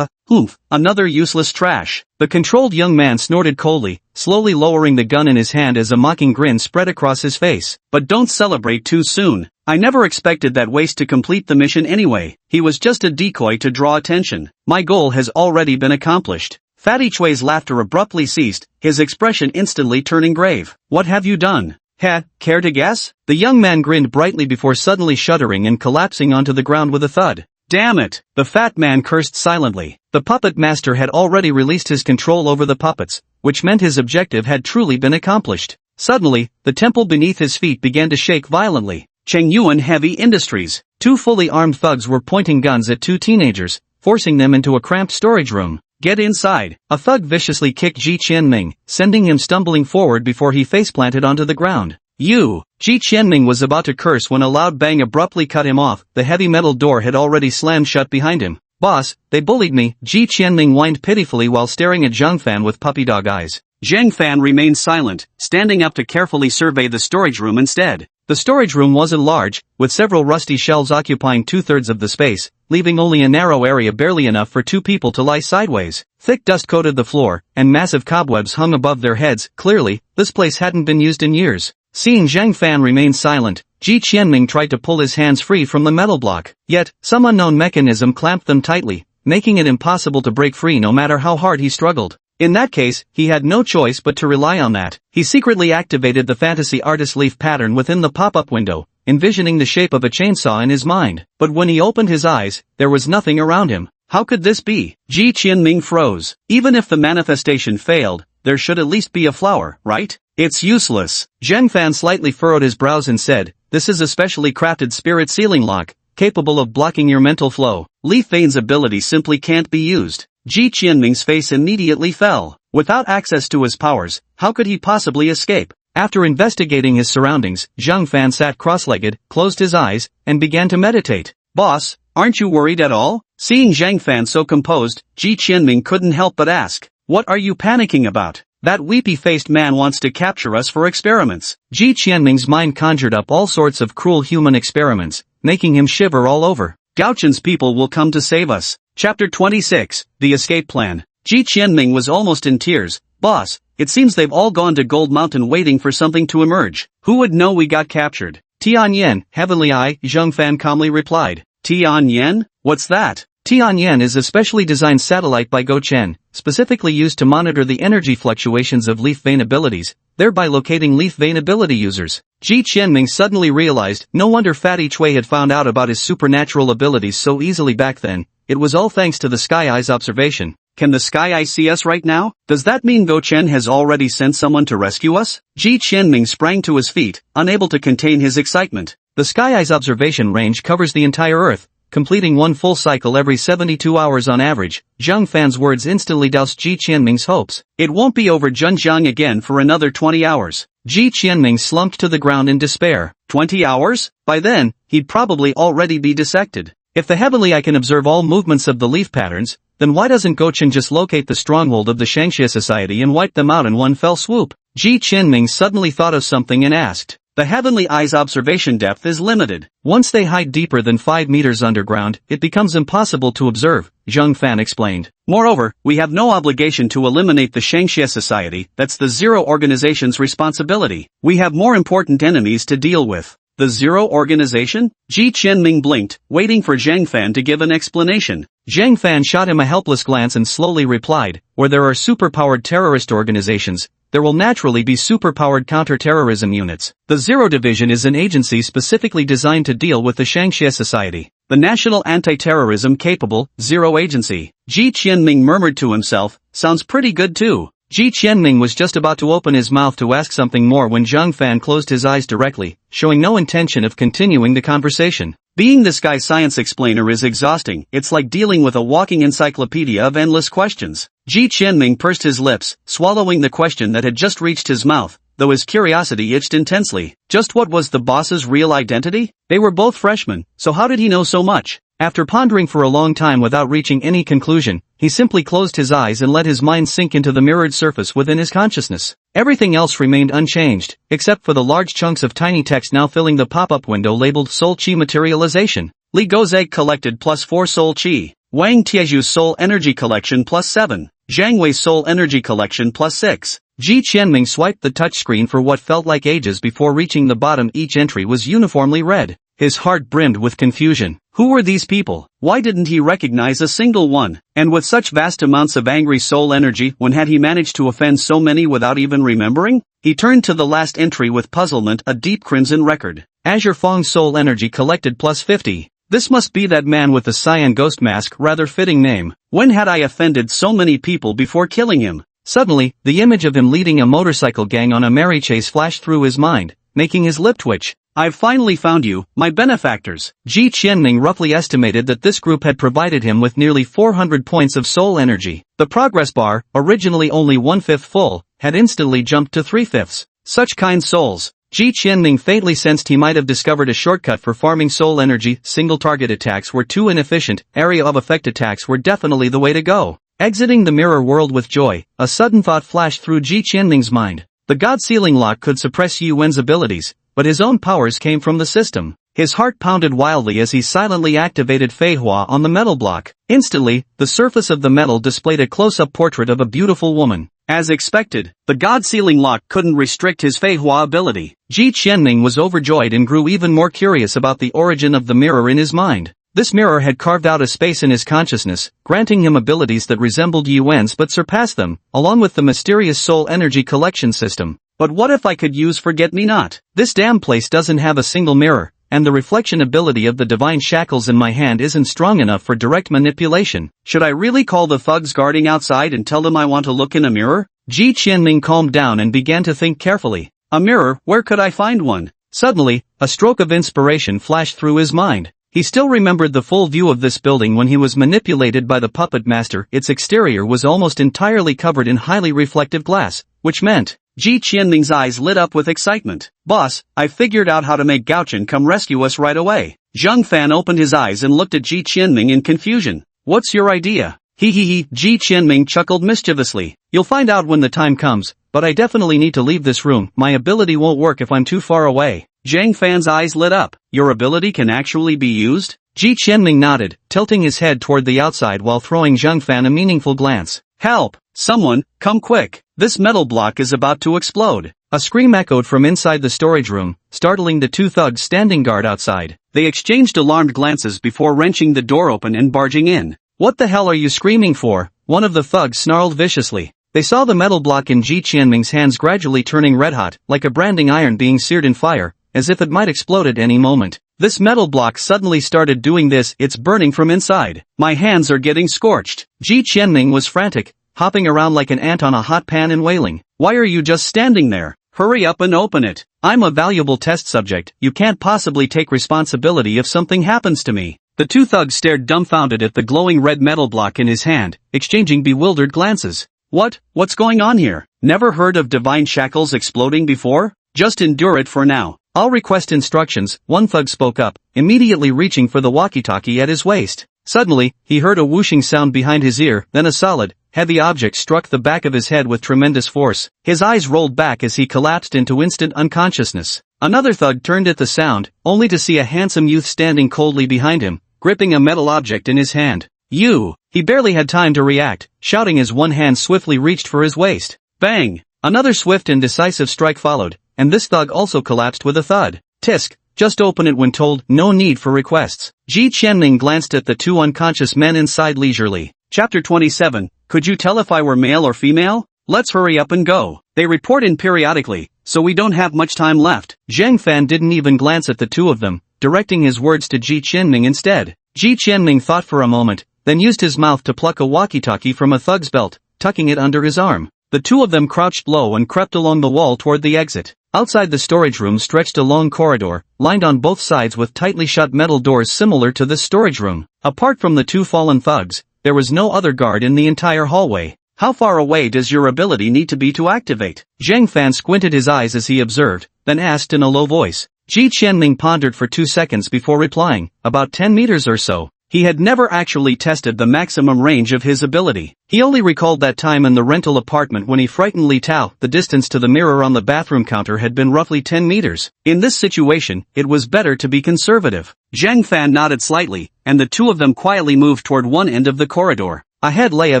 Oomph, another useless trash." The controlled young man snorted coldly, slowly lowering the gun in his hand as a mocking grin spread across his face. "But don't celebrate too soon. I never expected that waste to complete the mission anyway. He was just a decoy to draw attention. My goal has already been accomplished. Fatty Chui's laughter abruptly ceased, his expression instantly turning grave. What have you done? Care to guess? The young man grinned brightly before suddenly shuddering and collapsing onto the ground with a thud. Damn it! The fat man cursed silently. The puppet master had already released his control over the puppets, which meant his objective had truly been accomplished. Suddenly, the temple beneath his feet began to shake violently. Chengyuan Heavy Industries. Two fully armed thugs were pointing guns at two teenagers, forcing them into a cramped storage room. Get inside. A thug viciously kicked Ji Qianming, sending him stumbling forward before he faceplanted onto the ground. You! Ji Qianming was about to curse when a loud bang abruptly cut him off. The heavy metal door had already slammed shut behind him. Boss, they bullied me, Ji Qianming whined pitifully while staring at Zhang Fan with puppy dog eyes. Zhang Fan remained silent, standing up to carefully survey the storage room instead. The storage room wasn't large, with several rusty shelves occupying 2/3 of the space, leaving only a narrow area barely enough for two people to lie sideways. Thick dust coated the floor, and massive cobwebs hung above their heads. Clearly, this place hadn't been used in years. Seeing Zhang Fan remain silent, Ji Qianming tried to pull his hands free from the metal block, yet, some unknown mechanism clamped them tightly, making it impossible to break free no matter how hard he struggled. In that case, he had no choice but to rely on that. He secretly activated the fantasy artist leaf pattern within the pop-up window, envisioning the shape of a chainsaw in his mind. But when he opened his eyes, there was nothing around him. How could this be? Ji Qianming froze. Even if the manifestation failed, there should at least be a flower, right? It's useless. Zhang Fan slightly furrowed his brows and said, this is a specially crafted spirit sealing lock, capable of blocking your mental flow. Leaf Vein's ability simply can't be used. Ji Qianming's face immediately fell. Without access to his powers, how could he possibly escape? After investigating his surroundings, Zhang Fan sat cross-legged, closed his eyes, and began to meditate. Boss, aren't you worried at all? Seeing Zhang Fan so composed, Ji Qianming couldn't help but ask, what are you panicking about? That weepy-faced man wants to capture us for experiments. Ji Qianming's mind conjured up all sorts of cruel human experiments, making him shiver all over. Gaochun's people will come to save us. Chapter 26, The Escape Plan. Ji Qianming was almost in tears. Boss, it seems they've all gone to Gold Mountain waiting for something to emerge. Who would know we got captured? Tianyan, Heavenly Eye, Zhang Fan calmly replied. Tianyan? What's that? Tianyan is a specially designed satellite by Go Chen, specifically used to monitor the energy fluctuations of leaf vein abilities, thereby locating leaf vein ability users. Ji Qianming suddenly realized, no wonder Fatty Chui had found out about his supernatural abilities so easily back then. It was all thanks to the Sky Eye's observation. Can the Sky Eye see us right now? Does that mean Go Chen has already sent someone to rescue us? Ji Qianming sprang to his feet, unable to contain his excitement. The Sky Eye's observation range covers the entire Earth, completing one full cycle every 72 hours on average. Zhang Fan's words instantly doused Ji Qianming's hopes. It won't be over Zhenjiang again for another 20 hours. Ji Qianming slumped to the ground in despair. 20 hours? By then, he'd probably already be dissected. If the Heavenly Eye can observe all movements of the leaf patterns, then why doesn't Gochen just locate the stronghold of the Shangxia Society and wipe them out in one fell swoop? Ji Qianming suddenly thought of something and asked. The Heavenly Eye's observation depth is limited. Once they hide deeper than 5 meters underground, it becomes impossible to observe, Zhang Fan explained. Moreover, we have no obligation to eliminate the Shangxia Society, that's the Zero Organization's responsibility. We have more important enemies to deal with. The Zero Organization? Ji Qianming blinked, waiting for Zhang Fan to give an explanation. Zhang Fan shot him a helpless glance and slowly replied, where there are superpowered terrorist organizations, there will naturally be superpowered counter-terrorism units. The Zero Division is an agency specifically designed to deal with the Shangxia Society. The National Anti-Terrorism Capable, Zero Agency. Ji Qianming murmured to himself, sounds pretty good too. Ji Qianming was just about to open his mouth to ask something more when Zhang Fan closed his eyes directly, showing no intention of continuing the conversation. Being this guy's science explainer is exhausting, it's like dealing with a walking encyclopedia of endless questions. Ji Qianming pursed his lips, swallowing the question that had just reached his mouth, though his curiosity itched intensely. Just what was the boss's real identity? They were both freshmen, so how did he know so much? After pondering for a long time without reaching any conclusion, he simply closed his eyes and let his mind sink into the mirrored surface within his consciousness. Everything else remained unchanged, except for the large chunks of tiny text now filling the pop-up window labeled Soul Chi Materialization. Li Go's egg collected +4 Soul Chi. Wang Tieju's Soul Energy Collection +7. Zhang Wei's Soul Energy Collection +6. Ji Qianming swiped the touchscreen for what felt like ages before reaching the bottom. Each entry was uniformly red. His heart brimmed with confusion. Who were these people? Why didn't he recognize a single one? And with such vast amounts of angry soul energy, when had he managed to offend so many without even remembering? He turned to the last entry with puzzlement, a deep crimson record. Azure Fong soul energy collected plus 50. This must be that man with the cyan ghost mask, rather fitting name. When had I offended so many people before killing him? Suddenly, the image of him leading a motorcycle gang on a merry chase flashed through his mind, making his lip twitch. I've finally found you, my benefactors. Ji Qianming roughly estimated that this group had provided him with nearly 400 points of soul energy. The progress bar, originally only 1/5 full, had instantly jumped to 3/5. Such kind souls. Ji Qianming faintly sensed he might have discovered a shortcut for farming soul energy. Single target attacks were too inefficient, area of effect attacks were definitely the way to go. Exiting the mirror world with joy, a sudden thought flashed through Ji Qianming's mind. The God Sealing Lock could suppress Yuan's abilities, but his own powers came from the system. His heart pounded wildly as he silently activated Feihua on the metal block. Instantly, the surface of the metal displayed a close-up portrait of a beautiful woman. As expected, the God Sealing Lock couldn't restrict his Feihua ability. Ji Qianming was overjoyed and grew even more curious about the origin of the mirror in his mind. This mirror had carved out a space in his consciousness, granting him abilities that resembled Yuan's but surpassed them, along with the mysterious soul energy collection system. But what if I could use Forget-Me-Not? This damn place doesn't have a single mirror, and the reflection ability of the divine shackles in my hand isn't strong enough for direct manipulation. Should I really call the thugs guarding outside and tell them I want to look in a mirror? Ji Qianming calmed down and began to think carefully. A mirror, where could I find one? Suddenly, a stroke of inspiration flashed through his mind. He still remembered the full view of this building when he was manipulated by the puppet master. Its exterior was almost entirely covered in highly reflective glass, which meant... Ji Qianming's eyes lit up with excitement. Boss, I figured out how to make Gaochen come rescue us right away. Zheng Fan opened his eyes and looked at Ji Qianming in confusion. What's your idea? He. Ji Qianming chuckled mischievously. You'll find out when the time comes, but I definitely need to leave this room. My ability won't work if I'm too far away. Zhang Fan's eyes lit up. Your ability can actually be used? Ji Qianming nodded, tilting his head toward the outside while throwing Zheng Fan a meaningful glance. Help! Someone, come quick! This metal block is about to explode. A scream echoed from inside the storage room, startling the two thugs standing guard outside. They exchanged alarmed glances before wrenching the door open and barging in. What the hell are you screaming for? One of the thugs snarled viciously. They saw the metal block in Ji Qianming's hands gradually turning red-hot, like a branding iron being seared in fire, as if it might explode at any moment. This metal block suddenly started doing this. It's burning from inside. My hands are getting scorched. Ji Qianming was frantic, hopping around like an ant on a hot pan and wailing. Why are you just standing there? Hurry up and open it. I'm a valuable test subject. You can't possibly take responsibility if something happens to me. The two thugs stared dumbfounded at the glowing red metal block in his hand, exchanging bewildered glances. What's going on here? Never heard of divine shackles exploding before? Just endure it for now. I'll request instructions, one thug spoke up, immediately reaching for the walkie-talkie at his waist. Suddenly, he heard a whooshing sound behind his ear, then a solid, heavy object struck the back of his head with tremendous force. His eyes rolled back as he collapsed into instant unconsciousness. Another thug turned at the sound, only to see a handsome youth standing coldly behind him, gripping a metal object in his hand. You! He barely had time to react, shouting as one hand swiftly reached for his waist. Bang! Another swift and decisive strike followed, and this thug also collapsed with a thud. Tisk! Just open it when told. No need for requests. Ji Qianming glanced at the two unconscious men inside leisurely. Chapter 27. Could you tell if I were male or female? Let's hurry up and go. They report in periodically, so we don't have much time left. Zheng Fan didn't even glance at the two of them, directing his words to Ji Qianming instead. Ji Qianming thought for a moment, then used his mouth to pluck a walkie-talkie from a thug's belt, tucking it under his arm. The two of them crouched low and crept along the wall toward the exit. Outside the storage room stretched a long corridor, lined on both sides with tightly shut metal doors similar to this storage room. Apart from the two fallen thugs, there was no other guard in the entire hallway. How far away does your ability need to be to activate? Zheng Fan squinted his eyes as he observed, then asked in a low voice. Ji Qianming pondered for 2 seconds before replying, about 10 meters or so. He had never actually tested the maximum range of his ability. He only recalled that time in the rental apartment when he frightened Li Tao. The distance to the mirror on the bathroom counter had been roughly 10 meters. In this situation, it was better to be conservative. Zheng Fan nodded slightly, and the two of them quietly moved toward one end of the corridor. Ahead lay a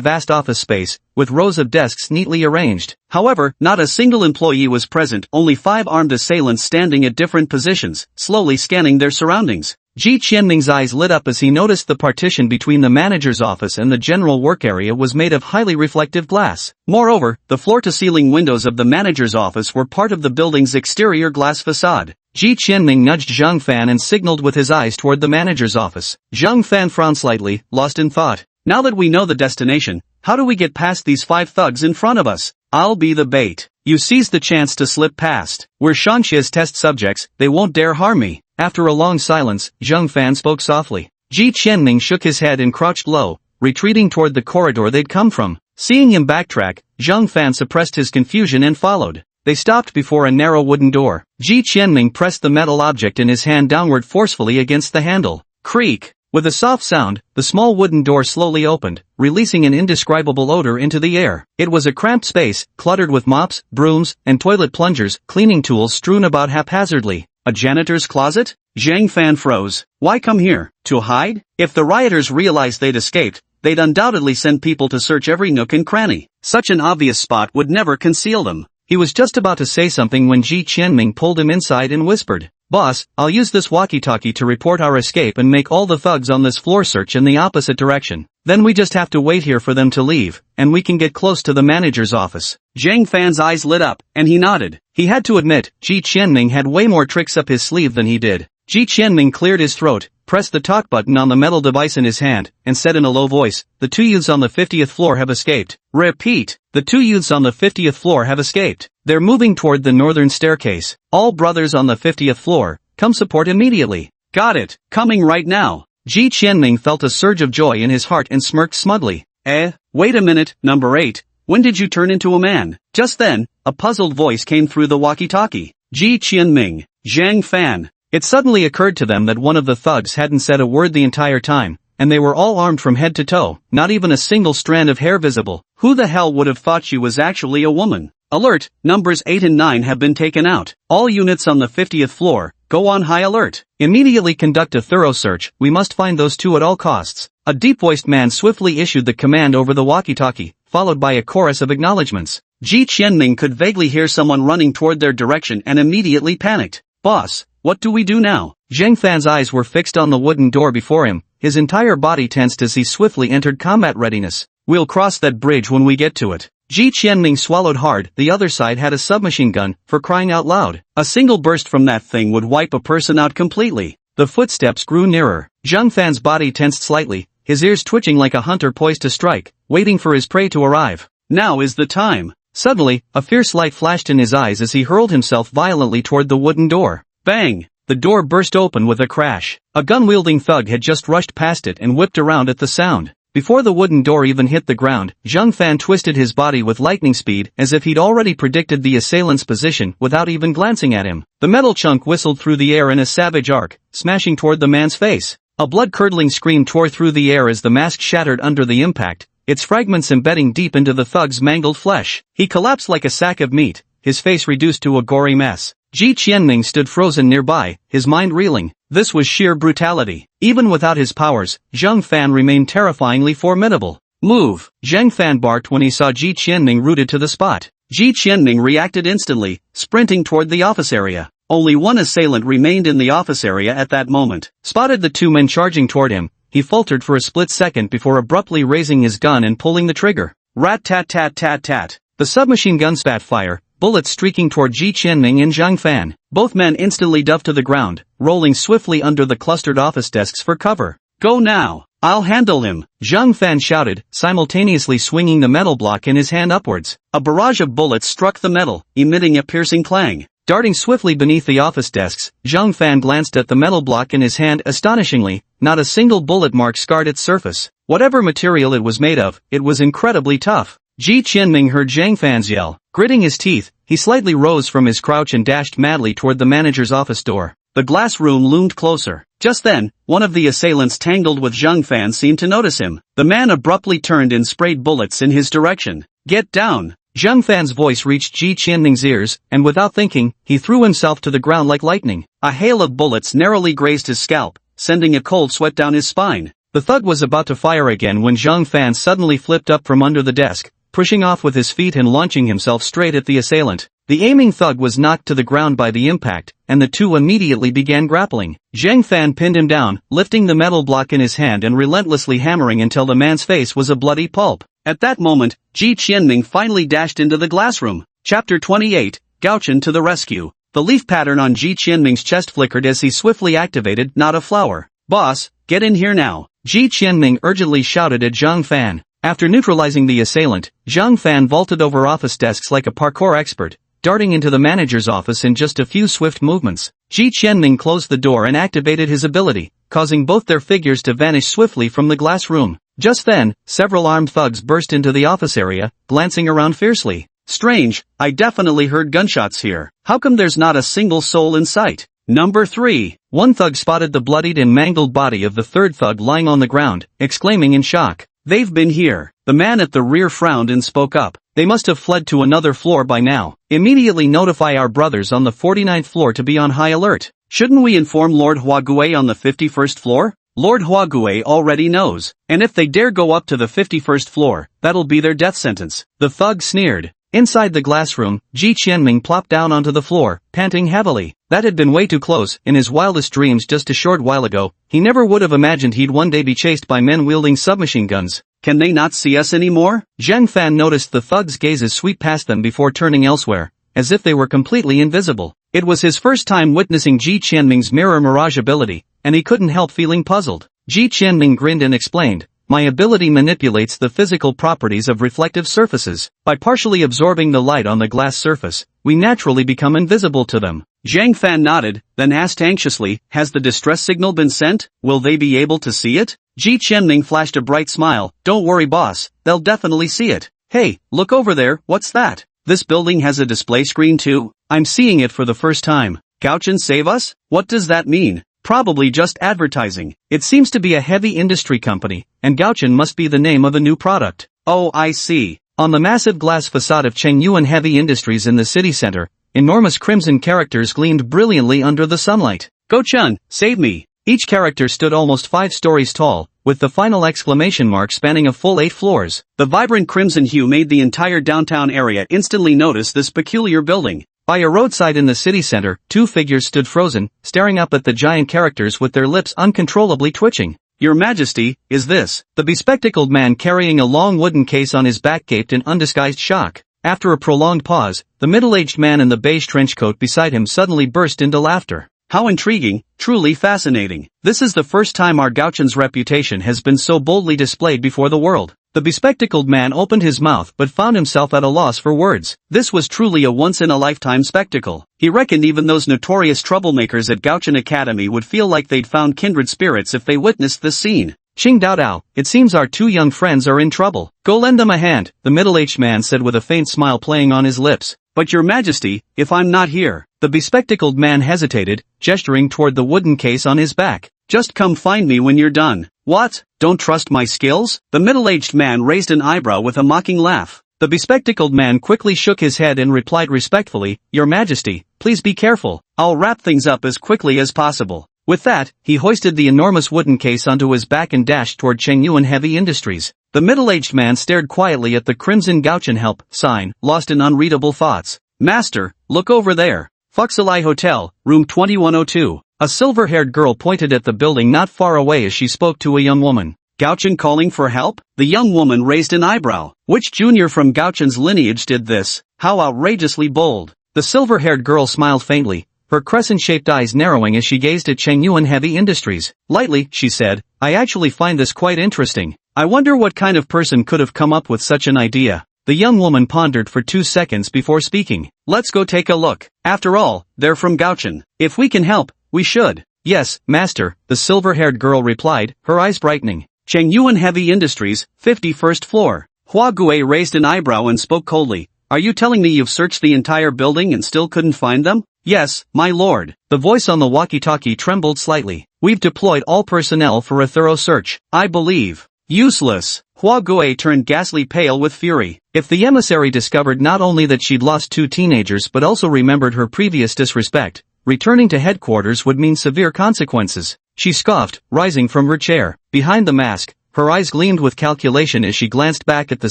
vast office space, with rows of desks neatly arranged. However, not a single employee was present, only 5 armed assailants standing at different positions, slowly scanning their surroundings. Ji Qianming's eyes lit up as he noticed the partition between the manager's office and the general work area was made of highly reflective glass. Moreover, the floor-to-ceiling windows of the manager's office were part of the building's exterior glass facade. Ji Qianming nudged Zhang Fan and signaled with his eyes toward the manager's office. Zhang Fan frowned slightly, lost in thought. Now that we know the destination, how do we get past these 5 thugs in front of us? I'll be the bait. You seized the chance to slip past. We're Shanxia's test subjects, they won't dare harm me. After a long silence, Zhang Fan spoke softly. Ji Qianming shook his head and crouched low, retreating toward the corridor they'd come from. Seeing him backtrack, Zhang Fan suppressed his confusion and followed. They stopped before a narrow wooden door. Ji Qianming pressed the metal object in his hand downward forcefully against the handle. Creak! With a soft sound, the small wooden door slowly opened, releasing an indescribable odor into the air. It was a cramped space, cluttered with mops, brooms, and toilet plungers, cleaning tools strewn about haphazardly. A janitor's closet? Zhang Fan froze. Why come here? To hide? If the rioters realized they'd escaped, they'd undoubtedly send people to search every nook and cranny. Such an obvious spot would never conceal them. He was just about to say something when Ji Qianming pulled him inside and whispered, "Boss, I'll use this walkie-talkie to report our escape and make all the thugs on this floor search in the opposite direction. Then we just have to wait here for them to leave, and we can get close to the manager's office." Zhang Fan's eyes lit up, and he nodded. He had to admit, Ji Qianming had way more tricks up his sleeve than he did. Ji Qianming cleared his throat, pressed the talk button on the metal device in his hand, and said in a low voice, "The 2 youths on the 50th floor have escaped." Repeat, "The 2 youths on the 50th floor have escaped. They're moving toward the northern staircase. All brothers on the 50th floor, come support immediately." Got it, coming right now. Ji Qianming felt a surge of joy in his heart and smirked smugly. Wait a minute, number 8, when did you turn into a man? Just then, a puzzled voice came through the walkie-talkie. Ji Qianming, Zhang Fan. It suddenly occurred to them that one of the thugs hadn't said a word the entire time, and they were all armed from head to toe, not even a single strand of hair visible. Who the hell would have thought she was actually a woman? Alert, numbers 8 and 9 have been taken out. All units on the 50th floor, go on high alert. Immediately conduct a thorough search, we must find those 2 at all costs. A deep-voiced man swiftly issued the command over the walkie-talkie, followed by a chorus of acknowledgments. Ji Qianming could vaguely hear someone running toward their direction and immediately panicked. Boss, what do we do now? Zhang Fan's eyes were fixed on the wooden door before him, his entire body tensed as he swiftly entered combat readiness. We'll cross that bridge when we get to it. Ji Qianming swallowed hard. The other side had a submachine gun, for crying out loud. A single burst from that thing would wipe a person out completely. The footsteps grew nearer. Zhang Fan's body tensed slightly, his ears twitching like a hunter poised to strike, waiting for his prey to arrive. Now is the time. Suddenly, a fierce light flashed in his eyes as he hurled himself violently toward the wooden door. Bang! The door burst open with a crash. A gun-wielding thug had just rushed past it and whipped around at the sound. Before the wooden door even hit the ground, Zhang Fan twisted his body with lightning speed as if he'd already predicted the assailant's position without even glancing at him. The metal chunk whistled through the air in a savage arc, smashing toward the man's face. A blood-curdling scream tore through the air as the mask shattered under the impact, its fragments embedding deep into the thug's mangled flesh. He collapsed like a sack of meat, his face reduced to a gory mess. Ji Qianming stood frozen nearby, his mind reeling. This was sheer brutality. Even without his powers, Zhang Fan remained terrifyingly formidable. Move! Zhang Fan barked when he saw Ji Qianming rooted to the spot. Ji Qianming reacted instantly, sprinting toward the office area. Only one assailant remained in the office area at that moment. Spotted the 2 men charging toward him, he faltered for a split second before abruptly raising his gun and pulling the trigger. Rat-tat-tat-tat-tat. The submachine gun spat fire, bullets streaking toward Ji Qianming and Zhang Fan. Both men instantly dove to the ground, rolling swiftly under the clustered office desks for cover. Go now! I'll handle him! Zhang Fan shouted, simultaneously swinging the metal block in his hand upwards. A barrage of bullets struck the metal, emitting a piercing clang. Darting swiftly beneath the office desks, Zhang Fan glanced at the metal block in his hand. Astonishingly, not a single bullet mark scarred its surface. Whatever material it was made of, it was incredibly tough. Ji Qianming heard Zhang Fan's yell. Gritting his teeth, he slightly rose from his crouch and dashed madly toward the manager's office door. The glass room loomed closer. Just then, one of the assailants tangled with Zhang Fan seemed to notice him. The man abruptly turned and sprayed bullets in his direction. Get down! Zhang Fan's voice reached Ji Qianming's ears, and without thinking, he threw himself to the ground like lightning. A hail of bullets narrowly grazed his scalp, sending a cold sweat down his spine. The thug was about to fire again when Zhang Fan suddenly flipped up from under the desk, pushing off with his feet and launching himself straight at the assailant. The aiming thug was knocked to the ground by the impact, and the two immediately began grappling. Zhang Fan pinned him down, lifting the metal block in his hand and relentlessly hammering until the man's face was a bloody pulp. At that moment, Ji Qianming finally dashed into the glass room. Chapter 28, Gao Chen to the rescue. The leaf pattern on Ji Qianming's chest flickered as he swiftly activated Not a Flower. "Boss, get in here now," Ji Qianming urgently shouted at Zhang Fan. After neutralizing the assailant, Zhang Fan vaulted over office desks like a parkour expert, darting into the manager's office in just a few swift movements. Ji Qianming closed the door and activated his ability, causing both their figures to vanish swiftly from the glass room. Just then, several armed thugs burst into the office area, glancing around fiercely. "Strange, I definitely heard gunshots here. How come there's not a single soul in sight?" Number 3. One thug spotted the bloodied and mangled body of the third thug lying on the ground, exclaiming in shock, "They've been here." The man at the rear frowned and spoke up. "They must have fled to another floor by now. Immediately notify our brothers on the 49th floor to be on high alert." "Shouldn't we inform Lord Huague on the 51st floor? Lord Huague already knows, and if they dare go up to the 51st floor, that'll be their death sentence." The thug sneered. Inside the glass room, Ji Qianming plopped down onto the floor, panting heavily. That had been way too close. In his wildest dreams just a short while ago, he never would have imagined he'd one day be chased by men wielding submachine guns. "Can they not see us anymore?" Zhang Fan noticed the thug's gazes sweep past them before turning elsewhere, as if they were completely invisible. It was his first time witnessing Ji Qianming's mirror mirage ability, and he couldn't help feeling puzzled. Ji Qianming grinned and explained, "My ability manipulates the physical properties of reflective surfaces. By partially absorbing the light on the glass surface, we naturally become invisible to them." Zhang Fan nodded, then asked anxiously, "Has the distress signal been sent? Will they be able to see it?" Ji Qianming flashed a bright smile. "Don't worry boss, they'll definitely see it." "Hey, look over there, what's that? This building has a display screen too? I'm seeing it for the first time." "Gao Chen save us? What does that mean?" "Probably just advertising. It seems to be a heavy industry company, and Gao Chen must be the name of a new product." "Oh, I see." On the massive glass facade of Chengyuan Heavy Industries in the city center, enormous crimson characters gleamed brilliantly under the sunlight. "Go Chun, save me." Each character stood almost 5 stories tall, with the final exclamation mark spanning a full 8 floors. The vibrant crimson hue made the entire downtown area instantly notice this peculiar building. By a roadside in the city center, 2 figures stood frozen, staring up at the giant characters with their lips uncontrollably twitching. "Your Majesty, is this?" The bespectacled man carrying a long wooden case on his back gaped in undisguised shock. After a prolonged pause, the middle-aged man in the beige trench coat beside him suddenly burst into laughter. "How intriguing, truly fascinating. This is the first time our Gao Chen's reputation has been so boldly displayed before the world." The bespectacled man opened his mouth but found himself at a loss for words. This was truly a once-in-a-lifetime spectacle. He reckoned even those notorious troublemakers at Gao Chen Academy would feel like they'd found kindred spirits if they witnessed this scene. "Qing Dao Dao, it seems our 2 young friends are in trouble. Go lend them a hand," the middle-aged man said with a faint smile playing on his lips. "But your Majesty, if I'm not here?" The bespectacled man hesitated, gesturing toward the wooden case on his back. "Just come find me when you're done." "What? Don't trust my skills?" The middle-aged man raised an eyebrow with a mocking laugh. The bespectacled man quickly shook his head and replied respectfully, "Your Majesty, please be careful. I'll wrap things up as quickly as possible." With that, he hoisted the enormous wooden case onto his back and dashed toward Chengyuan Heavy Industries. The middle-aged man stared quietly at the crimson Gao Chen help sign, lost in unreadable thoughts. "Master, look over there. Fuxilai Hotel, room 2102. A silver-haired girl pointed at the building not far away as she spoke to a young woman. "Gao Chen calling for help?" The young woman raised an eyebrow. Which junior from Gao Chen's lineage did this? How outrageously bold. The silver-haired girl smiled faintly, her crescent-shaped eyes narrowing as she gazed at Chengyuan Heavy Industries. Lightly, she said, "I actually find this quite interesting. I wonder what kind of person could have come up with such an idea." The young woman pondered for 2 seconds before speaking. "Let's go take a look. After all, they're from Gao Chen. If we can help, we should." "Yes, master," the silver-haired girl replied, her eyes brightening. "Chengyuan Heavy Industries, 51st floor." Hua Gui raised an eyebrow and spoke coldly. "Are you telling me you've searched the entire building and still couldn't find them?" "Yes, my lord." The voice on the walkie-talkie trembled slightly. "We've deployed all personnel for a thorough search. I believe." "Useless." Hua Gui turned ghastly pale with fury. If the emissary discovered not only that she'd lost 2 teenagers but also remembered her previous disrespect, returning to headquarters would mean severe consequences. she scoffed, rising from her chair. Behind the mask, her eyes gleamed with calculation as she glanced back at the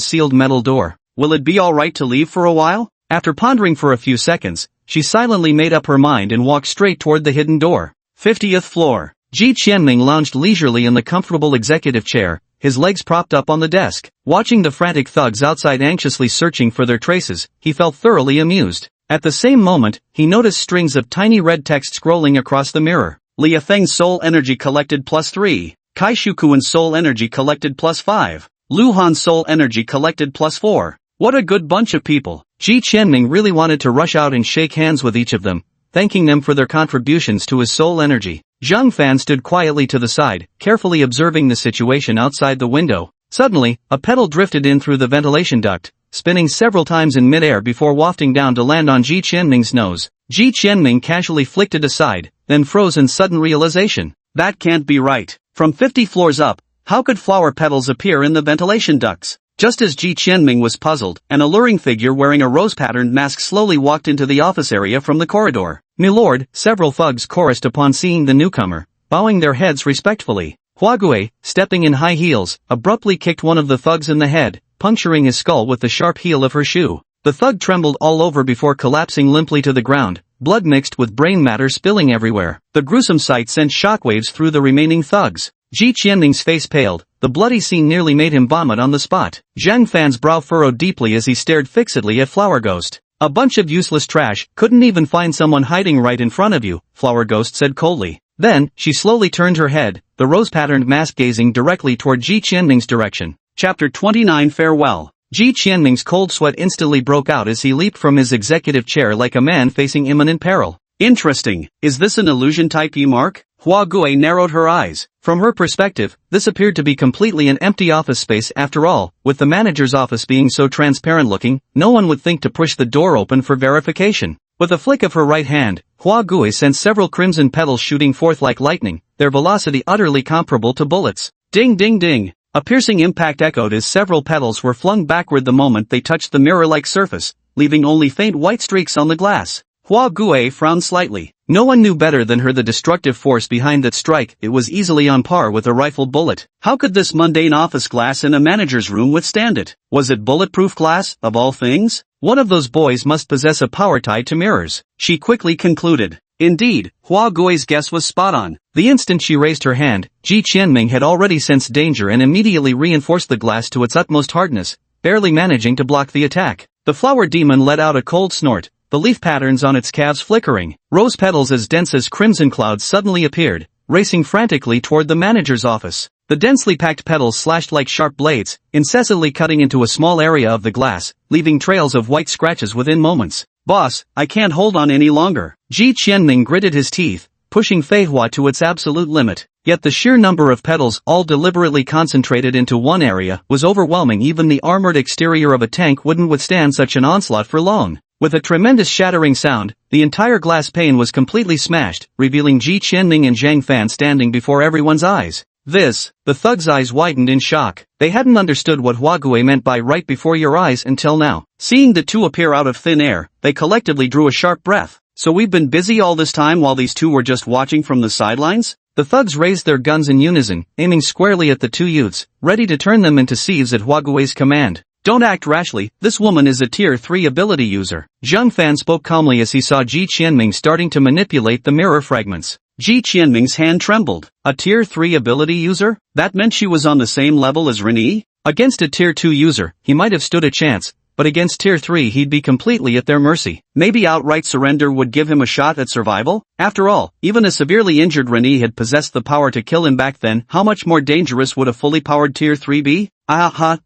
sealed metal door. Will it be alright to leave for a while? After pondering for a few seconds, she silently made up her mind and walked straight toward the hidden door. 50th floor. Ji Qianming lounged leisurely in the comfortable executive chair, his legs propped up on the desk. Watching the frantic thugs outside anxiously searching for their traces, he felt thoroughly amused. At the same moment, he noticed strings of tiny red text scrolling across the mirror. Lia Feng's soul energy collected +3. Kai Shukuan's soul energy collected +5. Lu Han's soul energy collected +4. What a good bunch of people. Ji Qianming really wanted to rush out and shake hands with each of them, thanking them for their contributions to his soul energy. Zhang Fan stood quietly to the side, carefully observing the situation outside the window. Suddenly, a petal drifted in through the ventilation duct, spinning several times in midair before wafting down to land on Ji Qianming's nose. Ji Qianming casually flicked it aside, then froze in sudden realization. That can't be right. From 50 floors up, how could flower petals appear in the ventilation ducts? Just as Ji Qianming was puzzled, an alluring figure wearing a rose-patterned mask slowly walked into the office area from the corridor. "Milord," several thugs chorused upon seeing the newcomer, bowing their heads respectfully. Hua Gui, stepping in high heels, abruptly kicked one of the thugs in the head, puncturing his skull with the sharp heel of her shoe. The thug trembled all over before collapsing limply to the ground, blood mixed with brain matter spilling everywhere. The gruesome sight sent shockwaves through the remaining thugs. Ji Qianming's face paled, the bloody scene nearly made him vomit on the spot. Zhang Fan's brow furrowed deeply as he stared fixedly at Flower Ghost. "A bunch of useless trash, couldn't even find someone hiding right in front of you," Flower Ghost said coldly. Then, she slowly turned her head, the rose-patterned mask gazing directly toward Ji Qianming's direction. Chapter 29 Farewell. Ji Qianming's cold sweat instantly broke out as he leaped from his executive chair like a man facing imminent peril. "Interesting. Is this an illusion type mark?" Hua Gui narrowed her eyes. From her perspective, this appeared to be completely an empty office space after all. With the manager's office being so transparent-looking, no one would think to push the door open for verification. With a flick of her right hand, Hua Gui sent several crimson petals shooting forth like lightning, their velocity utterly comparable to bullets. Ding ding ding! A piercing impact echoed as several petals were flung backward the moment they touched the mirror-like surface, leaving only faint white streaks on the glass. Hua Gui frowned slightly. No one knew better than her the destructive force behind that strike. It was easily on par with a rifle bullet. How could this mundane office glass in a manager's room withstand it? Was it bulletproof glass, of all things? One of those boys must possess a power tied to mirrors, she quickly concluded. Indeed, Hua Gui's guess was spot on. The instant she raised her hand, Ji Qianming had already sensed danger and immediately reinforced the glass to its utmost hardness, barely managing to block the attack. The flower demon let out a cold snort, the leaf patterns on its calves flickering. Rose petals as dense as crimson clouds suddenly appeared, racing frantically toward the manager's office. The densely packed petals slashed like sharp blades, incessantly cutting into a small area of the glass, leaving trails of white scratches within moments. "Boss, I can't hold on any longer." Ji Qianming gritted his teeth, pushing Fei Hua to its absolute limit. Yet the sheer number of petals, all deliberately concentrated into one area, was overwhelming. Even the armored exterior of a tank wouldn't withstand such an onslaught for long. With a tremendous shattering sound, the entire glass pane was completely smashed, revealing Ji Qianming and Zhang Fan standing before everyone's eyes. The thug's eyes widened in shock. They hadn't understood what Hua Gui meant by right before your eyes until now. Seeing the two appear out of thin air, they collectively drew a sharp breath. So we've been busy all this time while these two were just watching from the sidelines? The thugs raised their guns in unison, aiming squarely at the two youths, ready to turn them into sieves at Hua Gui's command. "Don't act rashly, this woman is a Tier 3 ability user." Zhang Fan spoke calmly as he saw Ji Qianming starting to manipulate the mirror fragments. Ji Qianming's hand trembled. A Tier 3 ability user? That meant she was on the same level as Ren. Against a Tier 2 user, he might have stood a chance, but against Tier 3 he'd be completely at their mercy. Maybe outright surrender would give him a shot at survival? After all, even a severely injured Ren had possessed the power to kill him back then. How much more dangerous would a fully powered Tier 3 be?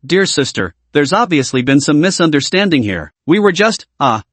Dear sister, there's obviously been some misunderstanding here. We were just,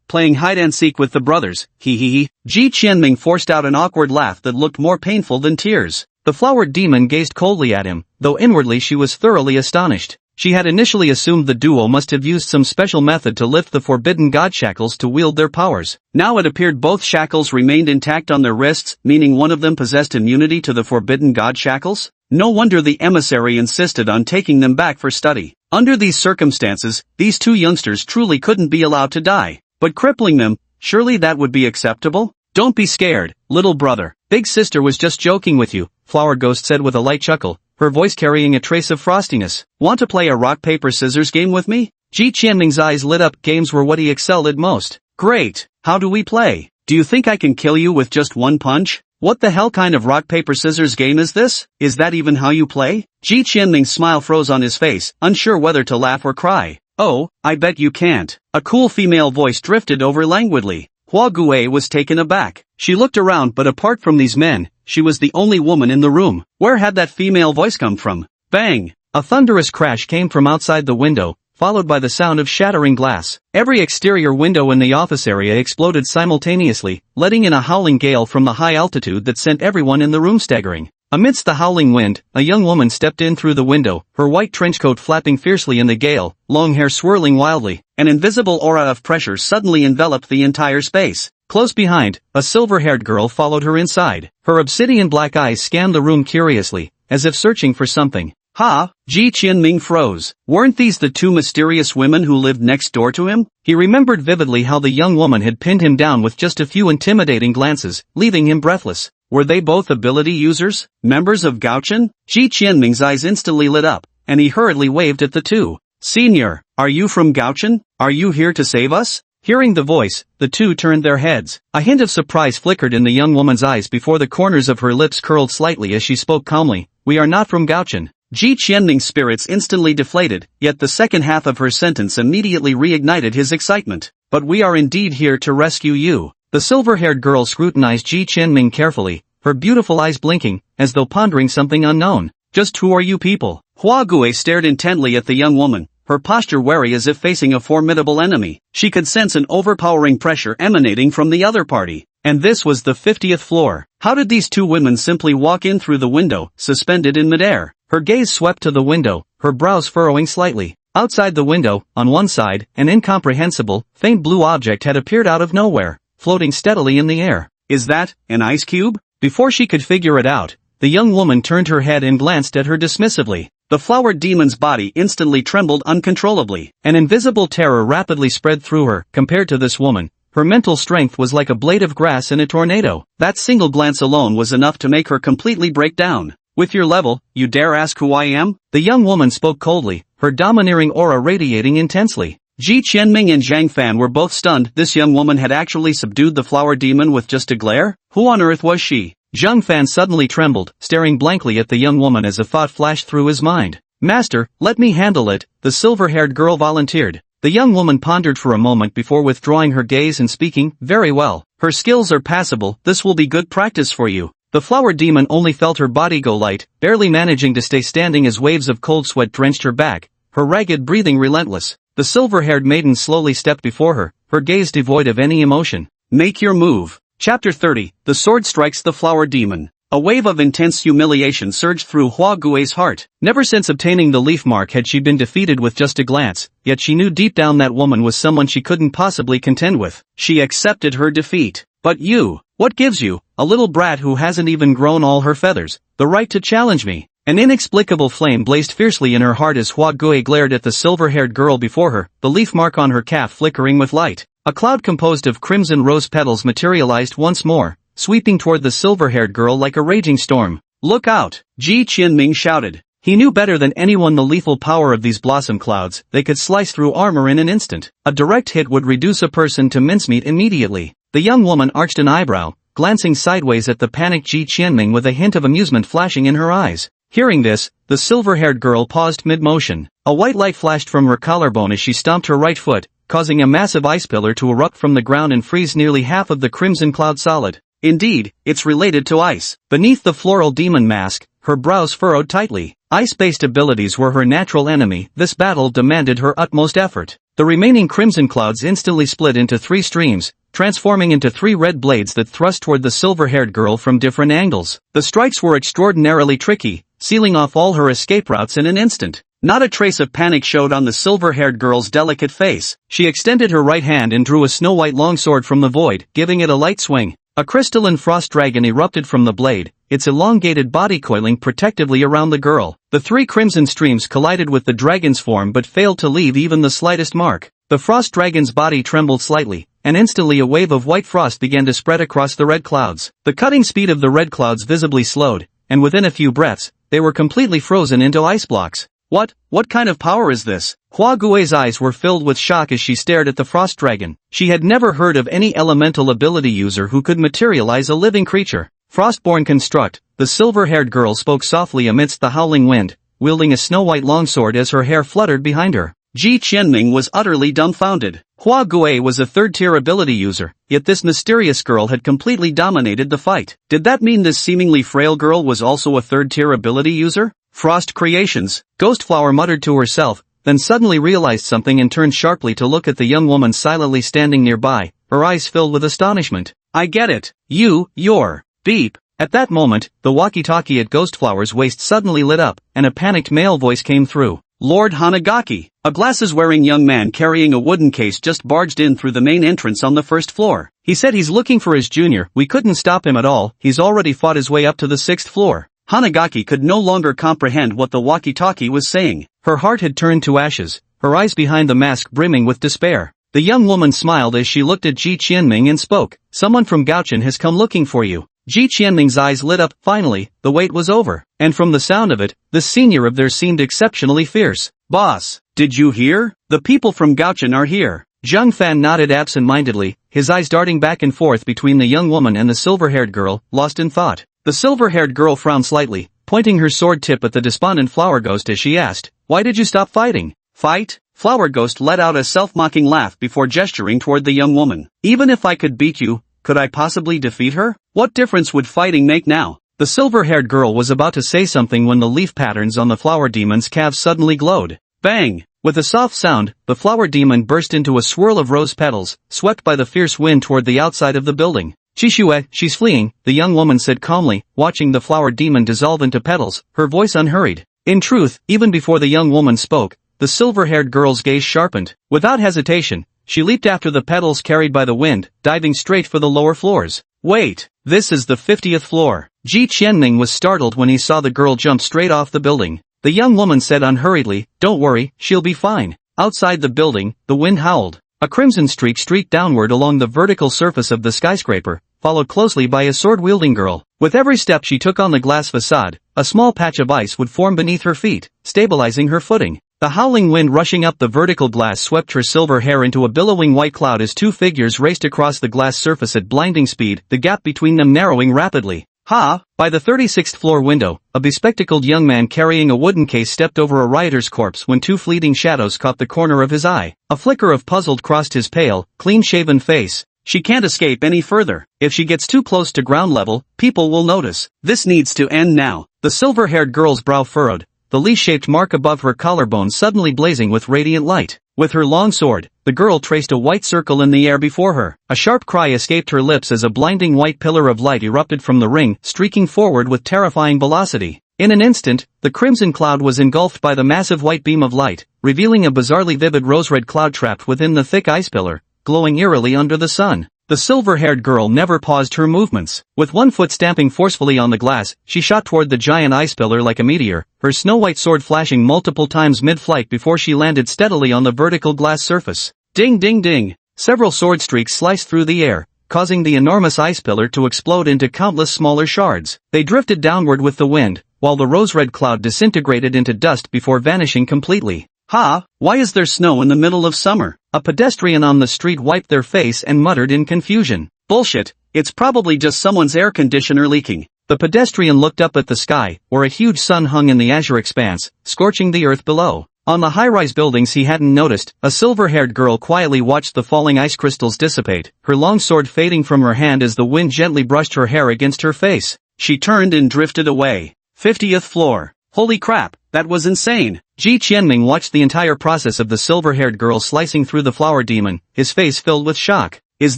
playing hide-and-seek with the brothers, Ji Qianming forced out an awkward laugh that looked more painful than tears. The flowered demon gazed coldly at him, though inwardly she was thoroughly astonished. She had initially assumed the duo must have used some special method to lift the forbidden god shackles to wield their powers. Now it appeared both shackles remained intact on their wrists, meaning one of them possessed immunity to the forbidden god shackles? No wonder the emissary insisted on taking them back for study. Under these circumstances, these two youngsters truly couldn't be allowed to die. But crippling them, surely that would be acceptable? Don't be scared, little brother. Big sister was just joking with you, Flower Ghost said with a light chuckle, her voice carrying a trace of frostiness. Want to play a rock-paper-scissors game with me? Ji Qianming's eyes lit up. Games were what he excelled at most. Great. How do we play? Do you think I can kill you with just one punch? What the hell kind of rock-paper-scissors game is this? Is that even how you play? Ji Qianming's smile froze on his face, unsure whether to laugh or cry. Oh, I bet you can't. A cool female voice drifted over languidly. Hua Gui was taken aback. She looked around, but apart from these men, she was the only woman in the room. Where had that female voice come from? Bang! A thunderous crash came from outside the window, followed by the sound of shattering glass. Every exterior window in the office area exploded simultaneously, letting in a howling gale from the high altitude that sent everyone in the room staggering. Amidst the howling wind, a young woman stepped in through the window, her white trenchcoat flapping fiercely in the gale, long hair swirling wildly. An invisible aura of pressure suddenly enveloped the entire space. Close behind, a silver-haired girl followed her inside. Her obsidian black eyes scanned the room curiously, as if searching for something. Ha! Ji Qianming froze. Weren't these the two mysterious women who lived next door to him? He remembered vividly how the young woman had pinned him down with just a few intimidating glances, leaving him breathless. Were they both ability users? Members of Gaochen? Ji Qianming's eyes instantly lit up, and he hurriedly waved at the two. Senior, are you from Gaochen? Are you here to save us? Hearing the voice, the two turned their heads. A hint of surprise flickered in the young woman's eyes before the corners of her lips curled slightly as she spoke calmly. We are not from Gaochen. Ji Qianming's spirits instantly deflated, yet the second half of her sentence immediately reignited his excitement. But we are indeed here to rescue you. The silver-haired girl scrutinized Ji Qianming carefully, her beautiful eyes blinking, as though pondering something unknown. Just who are you people? Hua Gui stared intently at the young woman, her posture wary as if facing a formidable enemy. She could sense an overpowering pressure emanating from the other party. And this was the 50th floor. How did these two women simply walk in through the window, suspended in midair? Her gaze swept to the window, her brows furrowing slightly. Outside the window, on one side, an incomprehensible, faint blue object had appeared out of nowhere, floating steadily in the air. Is that an ice cube? Before she could figure it out, the young woman turned her head and glanced at her dismissively. The flower demon's body instantly trembled uncontrollably. An invisible terror rapidly spread through her. Compared to this woman, her mental strength was like a blade of grass in a tornado. That single glance alone was enough to make her completely break down. With your level, you dare ask who I am? The young woman spoke coldly, her domineering aura radiating intensely. Ji Qianming and Zhang Fan were both stunned. This young woman had actually subdued the flower demon with just a glare? Who on earth was she? Zhang Fan suddenly trembled, staring blankly at the young woman as a thought flashed through his mind. Master, let me handle it, the silver-haired girl volunteered. The young woman pondered for a moment before withdrawing her gaze and speaking. Very well. Her skills are passable. This will be good practice for you. The flower demon only felt her body go light, barely managing to stay standing as waves of cold sweat drenched her back, her ragged breathing relentless. The silver-haired maiden slowly stepped before her, her gaze devoid of any emotion. Make your move. Chapter 30, The Sword Strikes the Flower Demon. A wave of intense humiliation surged through Hua Gui's heart. Never since obtaining the leaf mark had she been defeated with just a glance, yet she knew deep down that woman was someone she couldn't possibly contend with. She accepted her defeat. But you, what gives you, a little brat who hasn't even grown all her feathers, the right to challenge me? An inexplicable flame blazed fiercely in her heart as Hua Gui glared at the silver-haired girl before her, the leaf mark on her calf flickering with light. A cloud composed of crimson rose petals materialized once more, sweeping toward the silver-haired girl like a raging storm. Look out! Ji Qianming shouted. He knew better than anyone the lethal power of these blossom clouds. They could slice through armor in an instant. A direct hit would reduce a person to mincemeat immediately. The young woman arched an eyebrow, glancing sideways at the panicked Ji Qianming with a hint of amusement flashing in her eyes. Hearing this, the silver-haired girl paused mid-motion. A white light flashed from her collarbone as she stomped her right foot, causing a massive ice pillar to erupt from the ground and freeze nearly half of the crimson cloud solid. Indeed, it's related to ice. Beneath the floral demon mask, her brows furrowed tightly. Ice-based abilities were her natural enemy. This battle demanded her utmost effort. The remaining crimson clouds instantly split into 3 streams, transforming into 3 red blades that thrust toward the silver-haired girl from different angles. The strikes were extraordinarily tricky, sealing off all her escape routes in an instant. Not a trace of panic showed on the silver-haired girl's delicate face. She extended her right hand and drew a snow-white longsword from the void, giving it a light swing. A crystalline frost dragon erupted from the blade, its elongated body coiling protectively around the girl. The 3 crimson streams collided with the dragon's form but failed to leave even the slightest mark. The frost dragon's body trembled slightly, and instantly a wave of white frost began to spread across the red clouds. The cutting speed of the red clouds visibly slowed, and within a few breaths, they were completely frozen into ice blocks. What kind of power is this? Hua Gui's eyes were filled with shock as she stared at the frost dragon. She had never heard of any elemental ability user who could materialize a living creature. Frostborn Construct, the silver-haired girl spoke softly amidst the howling wind, wielding a snow-white longsword as her hair fluttered behind her. Ji Qianming was utterly dumbfounded. Hua Gui was a third-tier ability user, yet this mysterious girl had completely dominated the fight. Did that mean this seemingly frail girl was also a third-tier ability user? Frost Creations, Ghostflower muttered to herself, then suddenly realized something and turned sharply to look at the young woman silently standing nearby, her eyes filled with astonishment. I get it. You're, beep. At that moment, the walkie-talkie at Ghostflower's waist suddenly lit up, and a panicked male voice came through. Lord Hanagaki, a glasses-wearing young man carrying a wooden case just barged in through the main entrance on the first floor. He said he's looking for his junior. We couldn't stop him at all, he's already fought his way up to the 6th floor. Hanagaki could no longer comprehend what the walkie-talkie was saying. Her heart had turned to ashes, her eyes behind the mask brimming with despair. The young woman smiled as she looked at Ji Qianming and spoke. Someone from Gaochen has come looking for you. Ji Qianming's eyes lit up. Finally, the wait was over. And from the sound of it, the senior of theirs seemed exceptionally fierce. Boss, did you hear? The people from Gaochen are here. Zhang Fan nodded absent-mindedly, his eyes darting back and forth between the young woman and the silver-haired girl, lost in thought. The silver-haired girl frowned slightly, pointing her sword tip at the despondent Flower Ghost as she asked, why did you stop fighting? Fight? Flower Ghost let out a self-mocking laugh before gesturing toward the young woman. Even if I could beat you, could I possibly defeat her? What difference would fighting make now? The silver-haired girl was about to say something when the leaf patterns on the flower demon's calves suddenly glowed. Bang! With a soft sound, the flower demon burst into a swirl of rose petals, swept by the fierce wind toward the outside of the building. Chishue, she's fleeing, the young woman said calmly, watching the flower demon dissolve into petals, her voice unhurried. In truth, even before the young woman spoke, the silver-haired girl's gaze sharpened. Without hesitation, she leaped after the petals carried by the wind, diving straight for the lower floors. Wait, this is the 50th floor. Ji Qianming was startled when he saw the girl jump straight off the building. The young woman said unhurriedly, don't worry, she'll be fine. Outside the building, the wind howled. A crimson streak streaked downward along the vertical surface of the skyscraper, followed closely by a sword-wielding girl. With every step she took on the glass facade, a small patch of ice would form beneath her feet, stabilizing her footing. The howling wind rushing up the vertical glass swept her silver hair into a billowing white cloud as two figures raced across the glass surface at blinding speed, the gap between them narrowing rapidly. By the 36th floor window, a bespectacled young man carrying a wooden case stepped over a rioter's corpse when two fleeting shadows caught the corner of his eye. A flicker of puzzled crossed his pale, clean-shaven face. She can't escape any further. If she gets too close to ground level, people will notice. This needs to end now. The silver-haired girl's brow furrowed, the leaf-shaped mark above her collarbone suddenly blazing with radiant light. With her long sword, the girl traced a white circle in the air before her. A sharp cry escaped her lips as a blinding white pillar of light erupted from the ring, streaking forward with terrifying velocity. In an instant, the crimson cloud was engulfed by the massive white beam of light, revealing a bizarrely vivid rose-red cloud trapped within the thick ice pillar, glowing eerily under the sun. The silver-haired girl never paused her movements. With one foot stamping forcefully on the glass, she shot toward the giant ice pillar like a meteor, her snow-white sword flashing multiple times mid-flight before she landed steadily on the vertical glass surface. Ding ding ding! Several sword streaks sliced through the air, causing the enormous ice pillar to explode into countless smaller shards. They drifted downward with the wind, while the rose-red cloud disintegrated into dust before vanishing completely. Why is there snow in the middle of summer? A pedestrian on the street wiped their face and muttered in confusion. Bullshit, it's probably just someone's air conditioner leaking. The pedestrian looked up at the sky, where a huge sun hung in the azure expanse, scorching the earth below. On the high-rise buildings he hadn't noticed, a silver-haired girl quietly watched the falling ice crystals dissipate, her long sword fading from her hand as the wind gently brushed her hair against her face. She turned and drifted away. 50th floor. Holy crap, that was insane. Ji Qianming watched the entire process of the silver-haired girl slicing through the flower demon, his face filled with shock. Is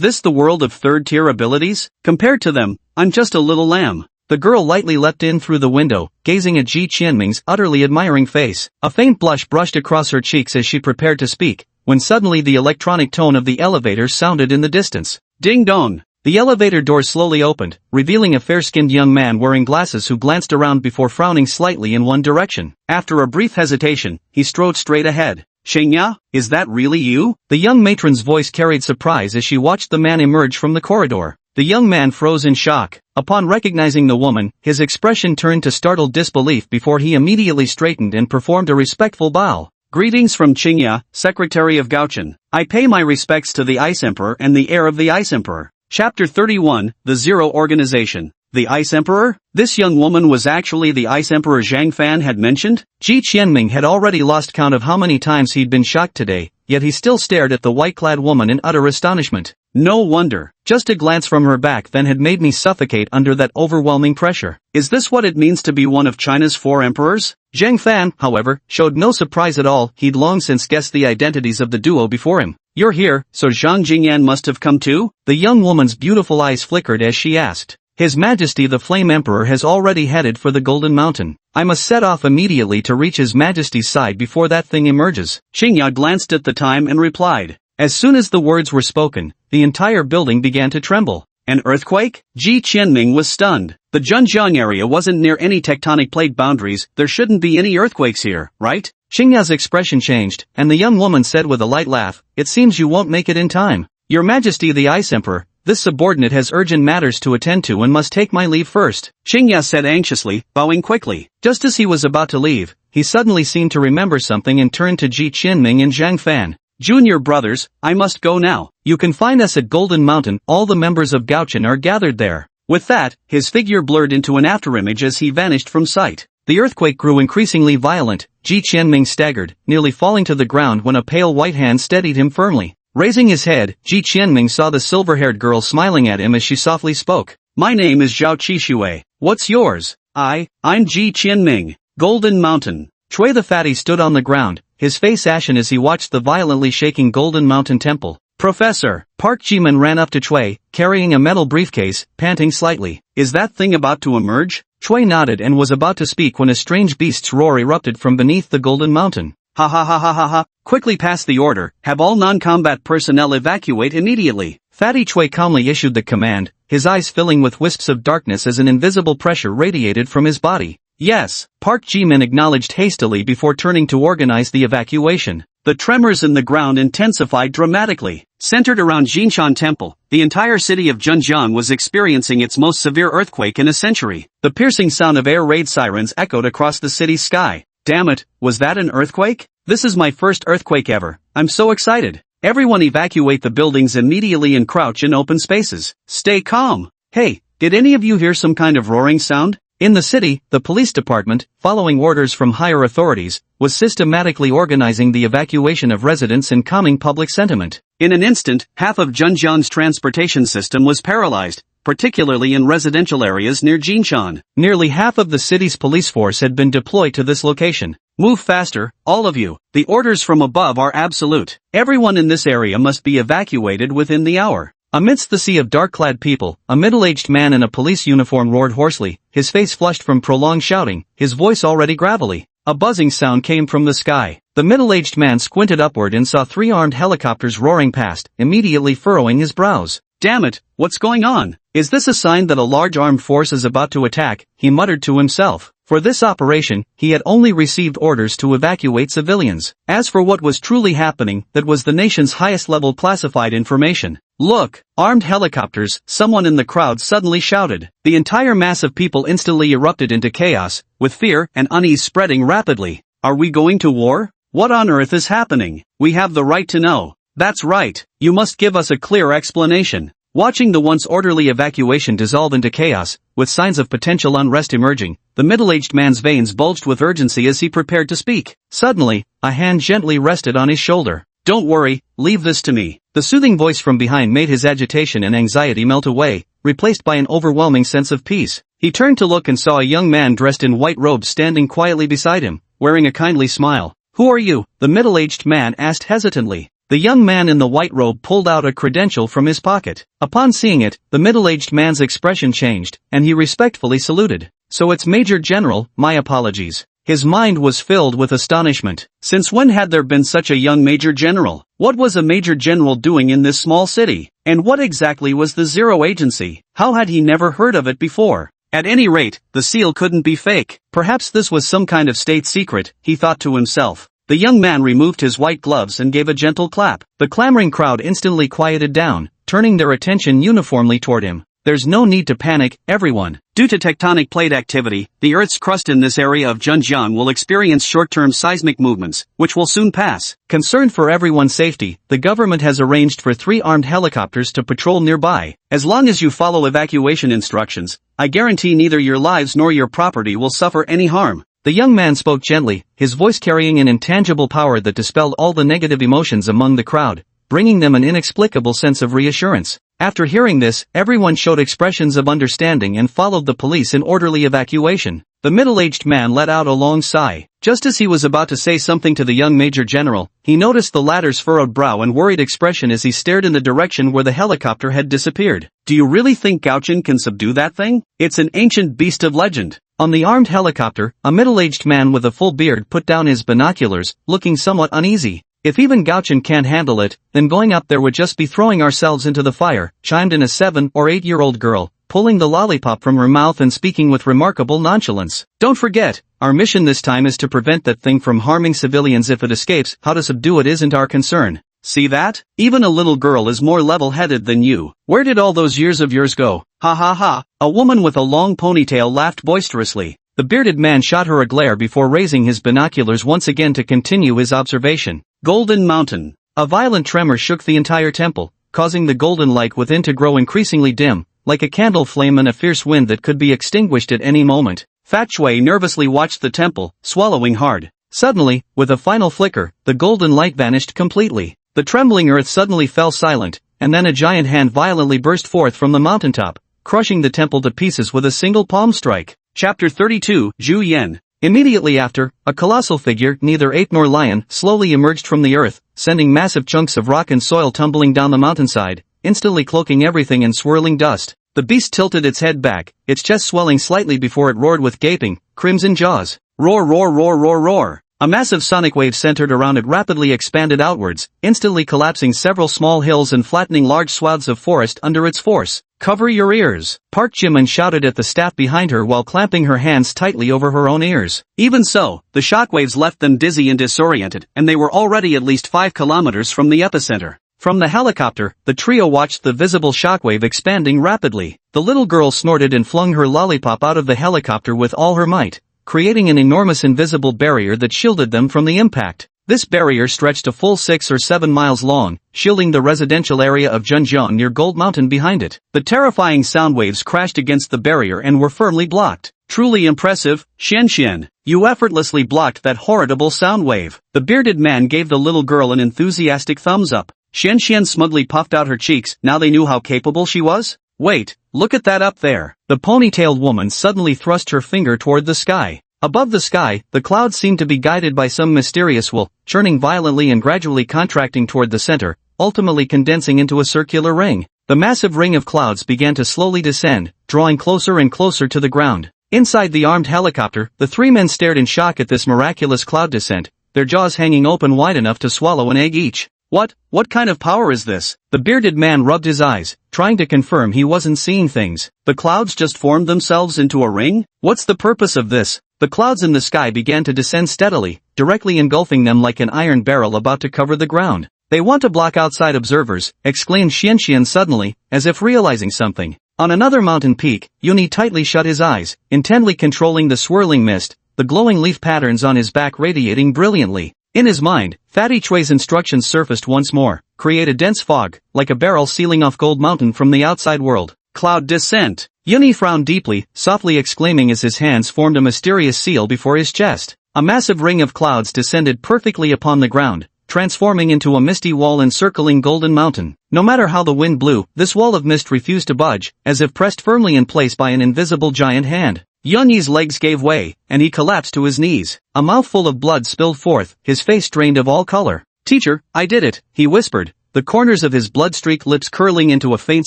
this the world of third-tier abilities? Compared to them, I'm just a little lamb. The girl lightly leapt in through the window, gazing at Ji Qianming's utterly admiring face. A faint blush brushed across her cheeks as she prepared to speak, when suddenly the electronic tone of the elevator sounded in the distance. Ding dong! The elevator door slowly opened, revealing a fair-skinned young man wearing glasses who glanced around before frowning slightly in one direction. After a brief hesitation, he strode straight ahead. Xingya, is that really you? The young matron's voice carried surprise as she watched the man emerge from the corridor. The young man froze in shock. Upon recognizing the woman, his expression turned to startled disbelief before he immediately straightened and performed a respectful bow. Greetings from Xingya, Secretary of Gaochen. I pay my respects to the Ice Emperor and the heir of the Ice Emperor. Chapter 31, The Zero Organization. The Ice Emperor? This young woman was actually the Ice Emperor Zhang Fan had mentioned? Ji Qianming had already lost count of how many times he'd been shocked today, yet he still stared at the white-clad woman in utter astonishment. No wonder. Just a glance from her back then had made me suffocate under that overwhelming pressure. Is this what it means to be one of China's 4 emperors? Zhang Fan, however, showed no surprise at all. He'd long since guessed the identities of the duo before him. You're here, so Zhang Jingyan must have come too? The young woman's beautiful eyes flickered as she asked. His Majesty the Flame Emperor has already headed for the Golden Mountain. I must set off immediately to reach His Majesty's side before that thing emerges. Xingya glanced at the time and replied. As soon as the words were spoken, the entire building began to tremble. An earthquake? Ji Qianming was stunned. The Zhenjiang area wasn't near any tectonic plate boundaries. There shouldn't be any earthquakes here, right? Xingya's expression changed, and the young woman said with a light laugh, It seems you won't make it in time. Your Majesty the Ice Emperor, this subordinate has urgent matters to attend to and must take my leave first. Xingya said anxiously, bowing quickly. Just as he was about to leave, he suddenly seemed to remember something and turned to Ji Qianming and Zhang Fan. Junior brothers, I must go now. You can find us at Golden Mountain. All the members of Gaochen are gathered there. With that, his figure blurred into an afterimage as he vanished from sight. The earthquake grew increasingly violent. Ji Qianming staggered, nearly falling to the ground when a pale white hand steadied him firmly. Raising his head, Ji Qianming saw the silver-haired girl smiling at him as she softly spoke. My name is Zhao Qishui. What's yours? I'm Ji Qianming. Golden Mountain. Chui the fatty stood on the ground, his face ashen as he watched the violently shaking Golden Mountain Temple. Professor, Park Jimin ran up to Chui, carrying a metal briefcase, panting slightly. Is that thing about to emerge? Chui nodded and was about to speak when a strange beast's roar erupted from beneath the Golden Mountain. Ha ha ha ha ha ha. Quickly pass the order, have all non-combat personnel evacuate immediately. Fatty Chui calmly issued the command, his eyes filling with wisps of darkness as an invisible pressure radiated from his body. Yes, Park Jimin acknowledged hastily before turning to organize the evacuation. The tremors in the ground intensified dramatically. Centered around Jinshan Temple, the entire city of Zhenjiang was experiencing its most severe earthquake in a century. The piercing sound of air raid sirens echoed across the city's sky. Damn it, was that an earthquake? This is my first earthquake ever. I'm so excited. Everyone evacuate the buildings immediately and crouch in open spaces. Stay calm. Hey, did any of you hear some kind of roaring sound? In the city, the police department, following orders from higher authorities, was systematically organizing the evacuation of residents and calming public sentiment. In an instant, half of Zhenjiang's transportation system was paralyzed, particularly in residential areas near Jinshan. Nearly half of the city's police force had been deployed to this location. Move faster, all of you. The orders from above are absolute. Everyone in this area must be evacuated within the hour. Amidst the sea of dark-clad people, a middle-aged man in a police uniform roared hoarsely, his face flushed from prolonged shouting, his voice already gravelly. A buzzing sound came from the sky. The middle-aged man squinted upward and saw 3 armed helicopters roaring past, immediately furrowing his brows. Damn it, what's going on? Is this a sign that a large armed force is about to attack? He muttered to himself. For this operation, he had only received orders to evacuate civilians. As for what was truly happening, that was the nation's highest-level classified information. Look, armed helicopters, someone in the crowd suddenly shouted. The entire mass of people instantly erupted into chaos, with fear and unease spreading rapidly. Are we going to war? What on earth is happening? We have the right to know. That's right, you must give us a clear explanation. Watching the once orderly evacuation dissolve into chaos, with signs of potential unrest emerging, the middle-aged man's veins bulged with urgency as he prepared to speak. Suddenly, a hand gently rested on his shoulder. Don't worry, leave this to me. The soothing voice from behind made his agitation and anxiety melt away, replaced by an overwhelming sense of peace. He turned to look and saw a young man dressed in white robes standing quietly beside him, wearing a kindly smile. Who are you? The middle-aged man asked hesitantly. The young man in the white robe pulled out a credential from his pocket. Upon seeing it, the middle-aged man's expression changed, and he respectfully saluted. So it's Major General, my apologies. His mind was filled with astonishment. Since when had there been such a young Major General? What was a Major General doing in this small city? And what exactly was the Zero Agency? How had he never heard of it before? At any rate, the seal couldn't be fake. Perhaps this was some kind of state secret, he thought to himself. The young man removed his white gloves and gave a gentle clap. The clamoring crowd instantly quieted down, turning their attention uniformly toward him. There's no need to panic, everyone. Due to tectonic plate activity, the Earth's crust in this area of Zhenjiang will experience short-term seismic movements, which will soon pass. Concerned for everyone's safety, the government has arranged for 3 armed helicopters to patrol nearby. As long as you follow evacuation instructions, I guarantee neither your lives nor your property will suffer any harm. The young man spoke gently, his voice carrying an intangible power that dispelled all the negative emotions among the crowd, bringing them an inexplicable sense of reassurance. After hearing this, everyone showed expressions of understanding and followed the police in orderly evacuation. The middle-aged man let out a long sigh. Just as he was about to say something to the young Major General, he noticed the latter's furrowed brow and worried expression as he stared in the direction where the helicopter had disappeared. Do you really think Gaochen can subdue that thing? It's an ancient beast of legend. On the armed helicopter, a middle-aged man with a full beard put down his binoculars, looking somewhat uneasy. If even Gaochen can't handle it, then going up there would just be throwing ourselves into the fire, chimed in a 7 or 8-year-old girl, pulling the lollipop from her mouth and speaking with remarkable nonchalance. Don't forget, our mission this time is to prevent that thing from harming civilians. If it escapes, how to subdue it isn't our concern. See that? Even a little girl is more level-headed than you. Where did all those years of yours go? Ha ha ha. A woman with a long ponytail laughed boisterously. The bearded man shot her a glare before raising his binoculars once again to continue his observation. Golden Mountain. A violent tremor shook the entire temple, causing the golden light within to grow increasingly dim, like a candle flame in a fierce wind that could be extinguished at any moment. Fat Shui nervously watched the temple, swallowing hard. Suddenly, with a final flicker, the golden light vanished completely. The trembling earth suddenly fell silent, and then a giant hand violently burst forth from the mountaintop, crushing the temple to pieces with a single palm strike. Chapter 32, Zhu Yan. Immediately after, a colossal figure, neither ape nor lion, slowly emerged from the earth, sending massive chunks of rock and soil tumbling down the mountainside, instantly cloaking everything in swirling dust. The beast tilted its head back, its chest swelling slightly before it roared with gaping, crimson jaws. Roar roar roar roar roar. A massive sonic wave centered around it rapidly expanded outwards, instantly collapsing several small hills and flattening large swaths of forest under its force. Cover your ears, Park Jimin shouted at the staff behind her while clamping her hands tightly over her own ears. Even so, the shockwaves left them dizzy and disoriented, and they were already at least 5 kilometers from the epicenter. From the helicopter, the trio watched the visible shockwave expanding rapidly. The little girl snorted and flung her lollipop out of the helicopter with all her might, creating an enormous invisible barrier that shielded them from the impact. This barrier stretched a full 6 or 7 miles long, shielding the residential area of Zhenjiang near Gold Mountain behind it. The terrifying sound waves crashed against the barrier and were firmly blocked. Truly impressive, Xian. You effortlessly blocked that horrible sound wave. The bearded man gave the little girl an enthusiastic thumbs up. Xian smugly puffed out her cheeks. Now they knew how capable she was? Wait, look at that up there. The ponytailed woman suddenly thrust her finger toward the sky. Above the sky, the clouds seemed to be guided by some mysterious will, churning violently and gradually contracting toward the center, ultimately condensing into a circular ring. The massive ring of clouds began to slowly descend, drawing closer and closer to the ground. Inside the armed helicopter, the 3 men stared in shock at this miraculous cloud descent, their jaws hanging open wide enough to swallow an egg each. What kind of power is this? The bearded man rubbed his eyes, trying to confirm he wasn't seeing things. The clouds just formed themselves into a ring? What's the purpose of this? The clouds in the sky began to descend steadily, directly engulfing them like an iron barrel about to cover the ground. They want to block outside observers, exclaimed Xian suddenly, as if realizing something. On another mountain peak, Yuni tightly shut his eyes, intently controlling the swirling mist, the glowing leaf patterns on his back radiating brilliantly. In his mind, Fatty Chui's instructions surfaced once more. Create a dense fog, like a barrel sealing off Gold Mountain from the outside world. Cloud descent. Yuni frowned deeply, softly exclaiming as his hands formed a mysterious seal before his chest. A massive ring of clouds descended perfectly upon the ground, transforming into a misty wall encircling Golden Mountain. No matter how the wind blew, this wall of mist refused to budge, as if pressed firmly in place by an invisible giant hand. Yunyi's legs gave way, and he collapsed to his knees. A mouthful of blood spilled forth, his face drained of all color. Teacher, I did it, he whispered, the corners of his blood-streaked lips curling into a faint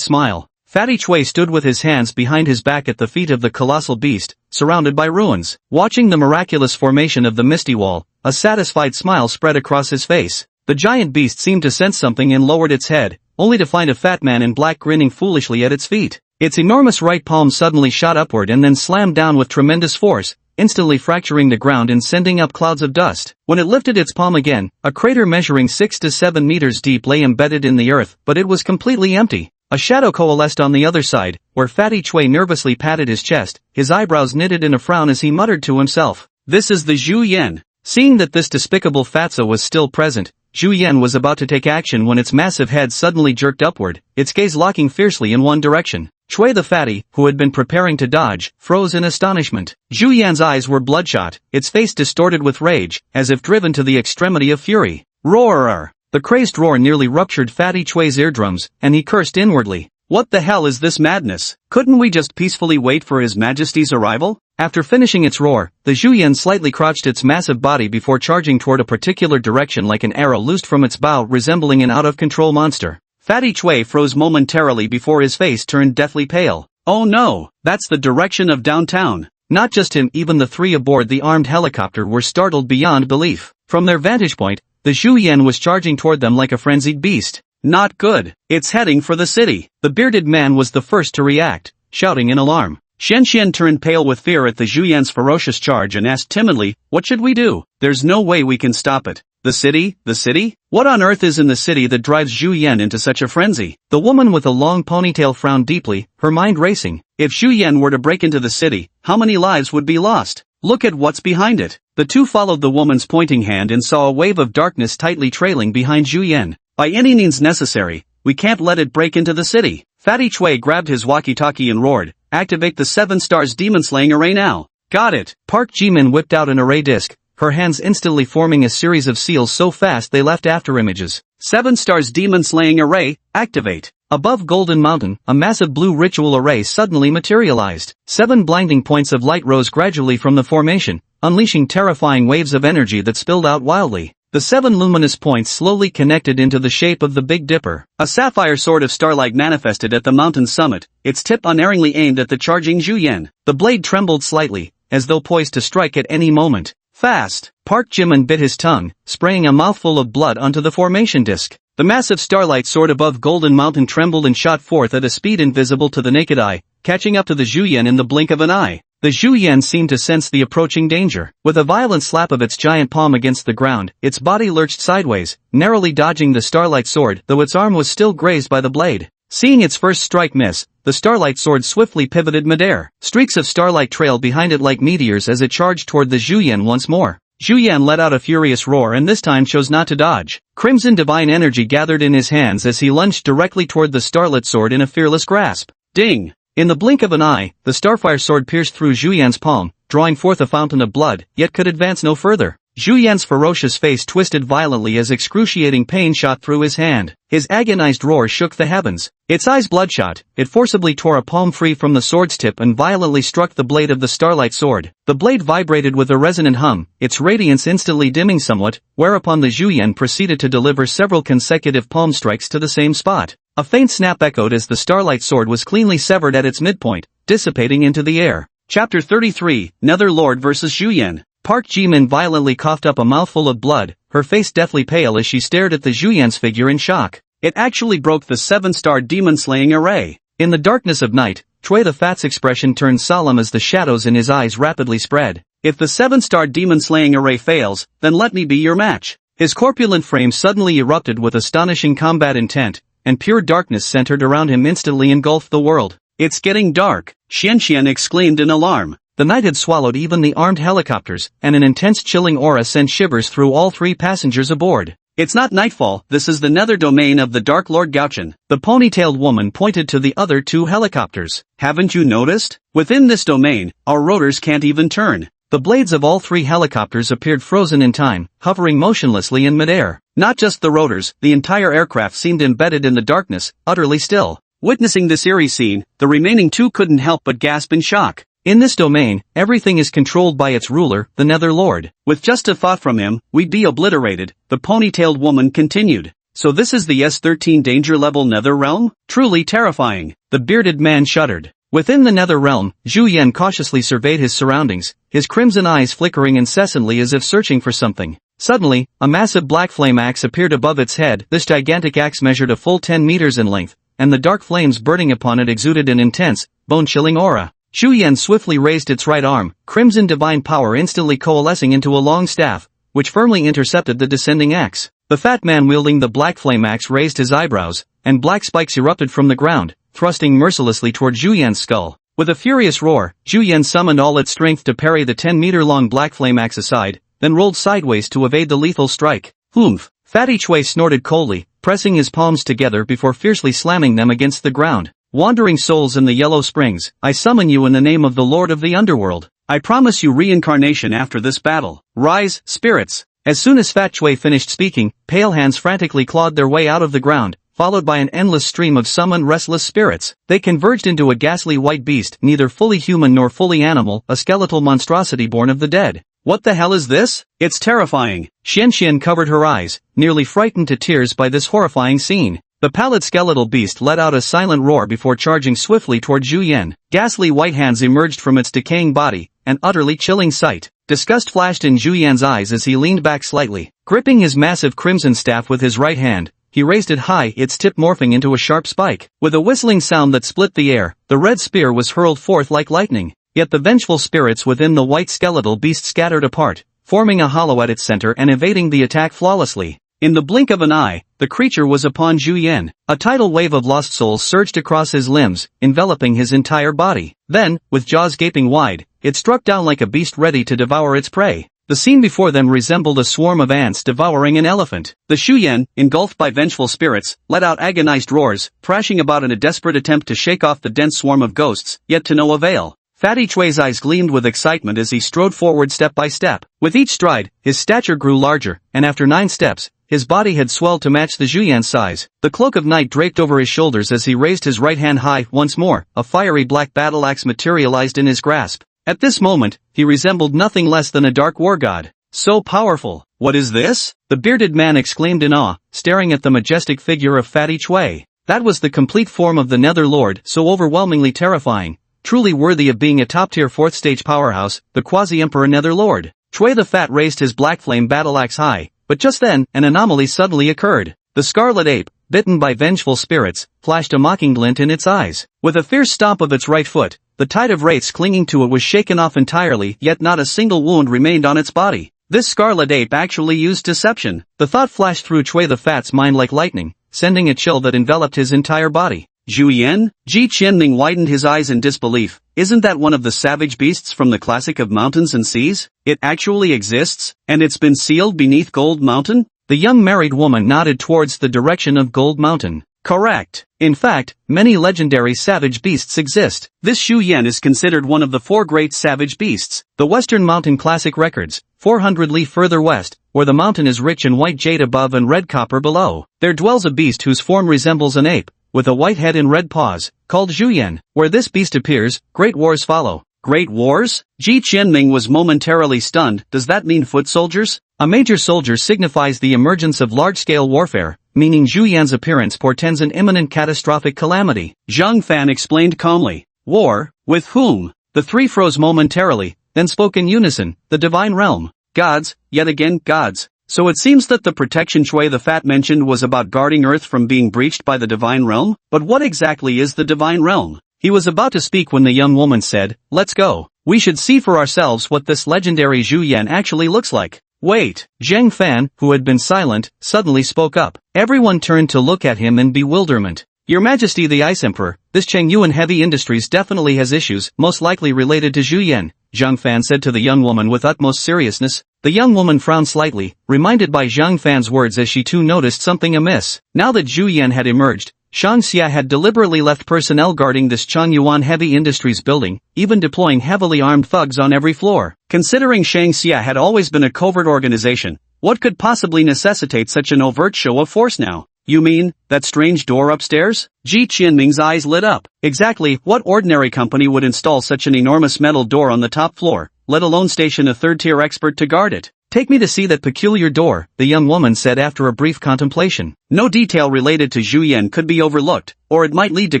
smile. Fatty Chui stood with his hands behind his back at the feet of the colossal beast, surrounded by ruins. Watching the miraculous formation of the misty wall, a satisfied smile spread across his face. The giant beast seemed to sense something and lowered its head, only to find a fat man in black grinning foolishly at its feet. Its enormous right palm suddenly shot upward and then slammed down with tremendous force, instantly fracturing the ground and sending up clouds of dust. When it lifted its palm again, a crater measuring 6 to 7 meters deep lay embedded in the earth, but it was completely empty. A shadow coalesced on the other side, where Fatty Chui nervously patted his chest, his eyebrows knitted in a frown as he muttered to himself. This is the Zhu Yan. Seeing that this despicable fatso was still present, Zhu Yan was about to take action when its massive head suddenly jerked upward, its gaze locking fiercely in one direction. Chui the fatty, who had been preparing to dodge, froze in astonishment. Zhu Yan's eyes were bloodshot, its face distorted with rage, as if driven to the extremity of fury. Roar! The crazed roar nearly ruptured Fatty Chui's eardrums, and he cursed inwardly. What the hell is this madness? Couldn't we just peacefully wait for His Majesty's arrival? After finishing its roar, the Zhu Yan slightly crouched its massive body before charging toward a particular direction like an arrow loosed from its bow, resembling an out-of-control monster. Fatty Chui froze momentarily before his face turned deathly pale. Oh no, that's the direction of downtown. Not just him, even the three aboard the armed helicopter were startled beyond belief. From their vantage point, the Zhu Yan was charging toward them like a frenzied beast. Not good. It's heading for the city. The bearded man was the first to react, shouting in alarm. Xian turned pale with fear at the Zhu Yan's ferocious charge and asked timidly, what should we do? There's no way we can stop it. The city? The city? What on earth is in the city that drives Zhu Yan into such a frenzy? The woman with a long ponytail frowned deeply, her mind racing. If Zhu Yan were to break into the city, how many lives would be lost? Look at what's behind it. The two followed the woman's pointing hand and saw a wave of darkness tightly trailing behind Zhu Yan. By any means necessary, we can't let it break into the city. Fatty Chui grabbed his walkie-talkie and roared, activate the 7 stars demon-slaying array now. Got it. Park Jimin whipped out an array disc, her hands instantly forming a series of seals so fast they left afterimages. 7 stars demon-slaying array, activate. Above Golden Mountain, a massive blue ritual array suddenly materialized. 7 blinding points of light rose gradually from the formation, unleashing terrifying waves of energy that spilled out wildly. The 7 luminous points slowly connected into the shape of the Big Dipper. A sapphire sword of starlight manifested at the mountain's summit, its tip unerringly aimed at the charging Zhu Yan. The blade trembled slightly, as though poised to strike at any moment. Fast! Park Jimin bit his tongue, spraying a mouthful of blood onto the formation disc. The massive starlight sword above Golden Mountain trembled and shot forth at a speed invisible to the naked eye, catching up to the Zhu Yan in the blink of an eye. The Zhu Yan seemed to sense the approaching danger. With a violent slap of its giant palm against the ground, its body lurched sideways, narrowly dodging the starlight sword, though its arm was still grazed by the blade. Seeing its first strike miss, the starlight sword swiftly pivoted midair. Streaks of starlight trailed behind it like meteors as it charged toward the Zhu Yan once more. Zhu Yan let out a furious roar and this time chose not to dodge. Crimson divine energy gathered in his hands as he lunged directly toward the starlit sword in a fearless grasp. Ding! In the blink of an eye, the starfire sword pierced through Zhu Yan's palm, drawing forth a fountain of blood, yet could advance no further. Zhu Yan's ferocious face twisted violently as excruciating pain shot through his hand. His agonized roar shook the heavens. Its eyes bloodshot, it forcibly tore a palm free from the sword's tip and violently struck the blade of the starlight sword. The blade vibrated with a resonant hum, its radiance instantly dimming somewhat, whereupon the Zhu Yan proceeded to deliver several consecutive palm strikes to the same spot. A faint snap echoed as the starlight sword was cleanly severed at its midpoint, dissipating into the air. Chapter 33, Nether Lord vs. Zhu Yan. Park Jimin violently coughed up a mouthful of blood, her face deathly pale as she stared at the Zhu Yan's figure in shock. It actually broke the 7-star demon-slaying array. In the darkness of night, Chui the Fat's expression turned solemn as the shadows in his eyes rapidly spread. If the 7-star demon-slaying array fails, then let me be your match. His corpulent frame suddenly erupted with astonishing combat intent, and pure darkness centered around him instantly engulfed the world. It's getting dark, Xian exclaimed in alarm. The night had swallowed even the armed helicopters, and an intense chilling aura sent shivers through all 3 passengers aboard. It's not nightfall, this is the nether domain of the Dark Lord Gauchin. The ponytailed woman pointed to the other 2 helicopters. Haven't you noticed? Within this domain, our rotors can't even turn. The blades of all 3 helicopters appeared frozen in time, hovering motionlessly in midair. Not just the rotors, the entire aircraft seemed embedded in the darkness, utterly still. Witnessing this eerie scene, the remaining 2 couldn't help but gasp in shock. In this domain, everything is controlled by its ruler, the Nether Lord. With just a thought from him, we'd be obliterated, the ponytailed woman continued. So this is the S-13 danger level Nether realm? Truly terrifying. The bearded man shuddered. Within the Nether realm, Zhu Yan cautiously surveyed his surroundings, his crimson eyes flickering incessantly as if searching for something. Suddenly, a massive black flame axe appeared above its head. This gigantic axe measured a full 10 meters in length, and the dark flames burning upon it exuded an intense, bone-chilling aura. Zhu Yan swiftly raised its right arm, crimson divine power instantly coalescing into a long staff, which firmly intercepted the descending axe. The fat man wielding the black flame axe raised his eyebrows, and black spikes erupted from the ground, thrusting mercilessly toward Zhu Yan's skull. With a furious roar, Zhu Yan summoned all its strength to parry the 10-meter-long black flame axe aside, then rolled sideways to evade the lethal strike. Humph! Fatty Chui snorted coldly, pressing his palms together before fiercely slamming them against the ground. Wandering souls in the Yellow Springs, I summon you in the name of the Lord of the Underworld. I promise you reincarnation after this battle. Rise, spirits! As soon as Fat Chui finished speaking, pale hands frantically clawed their way out of the ground, followed by an endless stream of summoned restless spirits. They converged into a ghastly white beast, neither fully human nor fully animal, a skeletal monstrosity born of the dead. What the hell is this? It's terrifying. Xian covered her eyes, nearly frightened to tears by this horrifying scene. The pallid skeletal beast let out a silent roar before charging swiftly toward Zhu Yan. Ghastly white hands emerged from its decaying body, an utterly chilling sight. Disgust flashed in Zhu Yan's eyes as he leaned back slightly. Gripping his massive crimson staff with his right hand, he raised it high, its tip morphing into a sharp spike. With a whistling sound that split the air, the red spear was hurled forth like lightning. Yet the vengeful spirits within the white skeletal beast scattered apart, forming a hollow at its center and evading the attack flawlessly. In the blink of an eye, the creature was upon Zhu Yan. A tidal wave of lost souls surged across his limbs, enveloping his entire body. Then, with jaws gaping wide, it struck down like a beast ready to devour its prey. The scene before them resembled a swarm of ants devouring an elephant. The Zhu Yan, engulfed by vengeful spirits, let out agonized roars, thrashing about in a desperate attempt to shake off the dense swarm of ghosts, yet to no avail. Fatty Chui's eyes gleamed with excitement as he strode forward step by step. With each stride, his stature grew larger, and after 9 steps, his body had swelled to match the Zhu Yan's size. The cloak of night draped over his shoulders as he raised his right hand high. Once more, a fiery black battle axe materialized in his grasp. At this moment, he resembled nothing less than a dark war god. So powerful! What is this? The bearded man exclaimed in awe, staring at the majestic figure of Fatty Chui. That was the complete form of the Nether Lord, so overwhelmingly terrifying. Truly worthy of being a top-tier 4th-stage powerhouse, the quasi-emperor Nether Lord. Chui the Fat raised his black flame battle axe high, but just then, an anomaly suddenly occurred. The scarlet ape, bitten by vengeful spirits, flashed a mocking glint in its eyes. With a fierce stomp of its right foot, the tide of wraiths clinging to it was shaken off entirely, yet not a single wound remained on its body. This scarlet ape actually used deception. The thought flashed through Chui the Fat's mind like lightning, sending a chill that enveloped his entire body. Zhu Yan? Ji Qianming widened his eyes in disbelief. Isn't that one of the savage beasts from the classic of mountains and seas? It actually exists? And it's been sealed beneath Gold Mountain? The young married woman nodded towards the direction of Gold Mountain. Correct. In fact, many legendary savage beasts exist. This Zhu Yan is considered one of the 4 great savage beasts. The Western Mountain Classic records, 400 li further west, where the mountain is rich in white jade above and red copper below. There dwells a beast whose form resembles an ape, with a white head and red paws, called Zhu Yan. Where this beast appears, great wars follow. Great wars? Ji Qianming was momentarily stunned. Does that mean foot soldiers? A major soldier signifies the emergence of large-scale warfare, meaning Zhu Yan's appearance portends an imminent catastrophic calamity. Zhang Fan explained calmly. War? With whom? The 3 froze momentarily, then spoke in unison. The divine realm. Gods, yet again gods. So it seems that the protection Chui the Fat mentioned was about guarding Earth from being breached by the divine realm? But what exactly is the divine realm? He was about to speak when the young woman said, "Let's go. We should see for ourselves what this legendary Zhu Yan actually looks like." Wait. Zhang Fan, who had been silent, suddenly spoke up. Everyone turned to look at him in bewilderment. Your Majesty the Ice Emperor, this Chengyuan Heavy Industries definitely has issues, most likely related to Zhu Yan, Zhang Fan said to the young woman with utmost seriousness. The young woman frowned slightly, reminded by Zhang Fan's words as she too noticed something amiss. Now that Zhu Yan had emerged, Shang Xia had deliberately left personnel guarding this Chengyuan Heavy Industries building, even deploying heavily armed thugs on every floor. Considering Shang Xia had always been a covert organization, what could possibly necessitate such an overt show of force now? You mean, that strange door upstairs? Ji Qianming's eyes lit up. Exactly, what ordinary company would install such an enormous metal door on the top floor, let alone station a 3rd-tier expert to guard it? Take me to see that peculiar door, the young woman said after a brief contemplation. No detail related to Zhu Yan could be overlooked, or it might lead to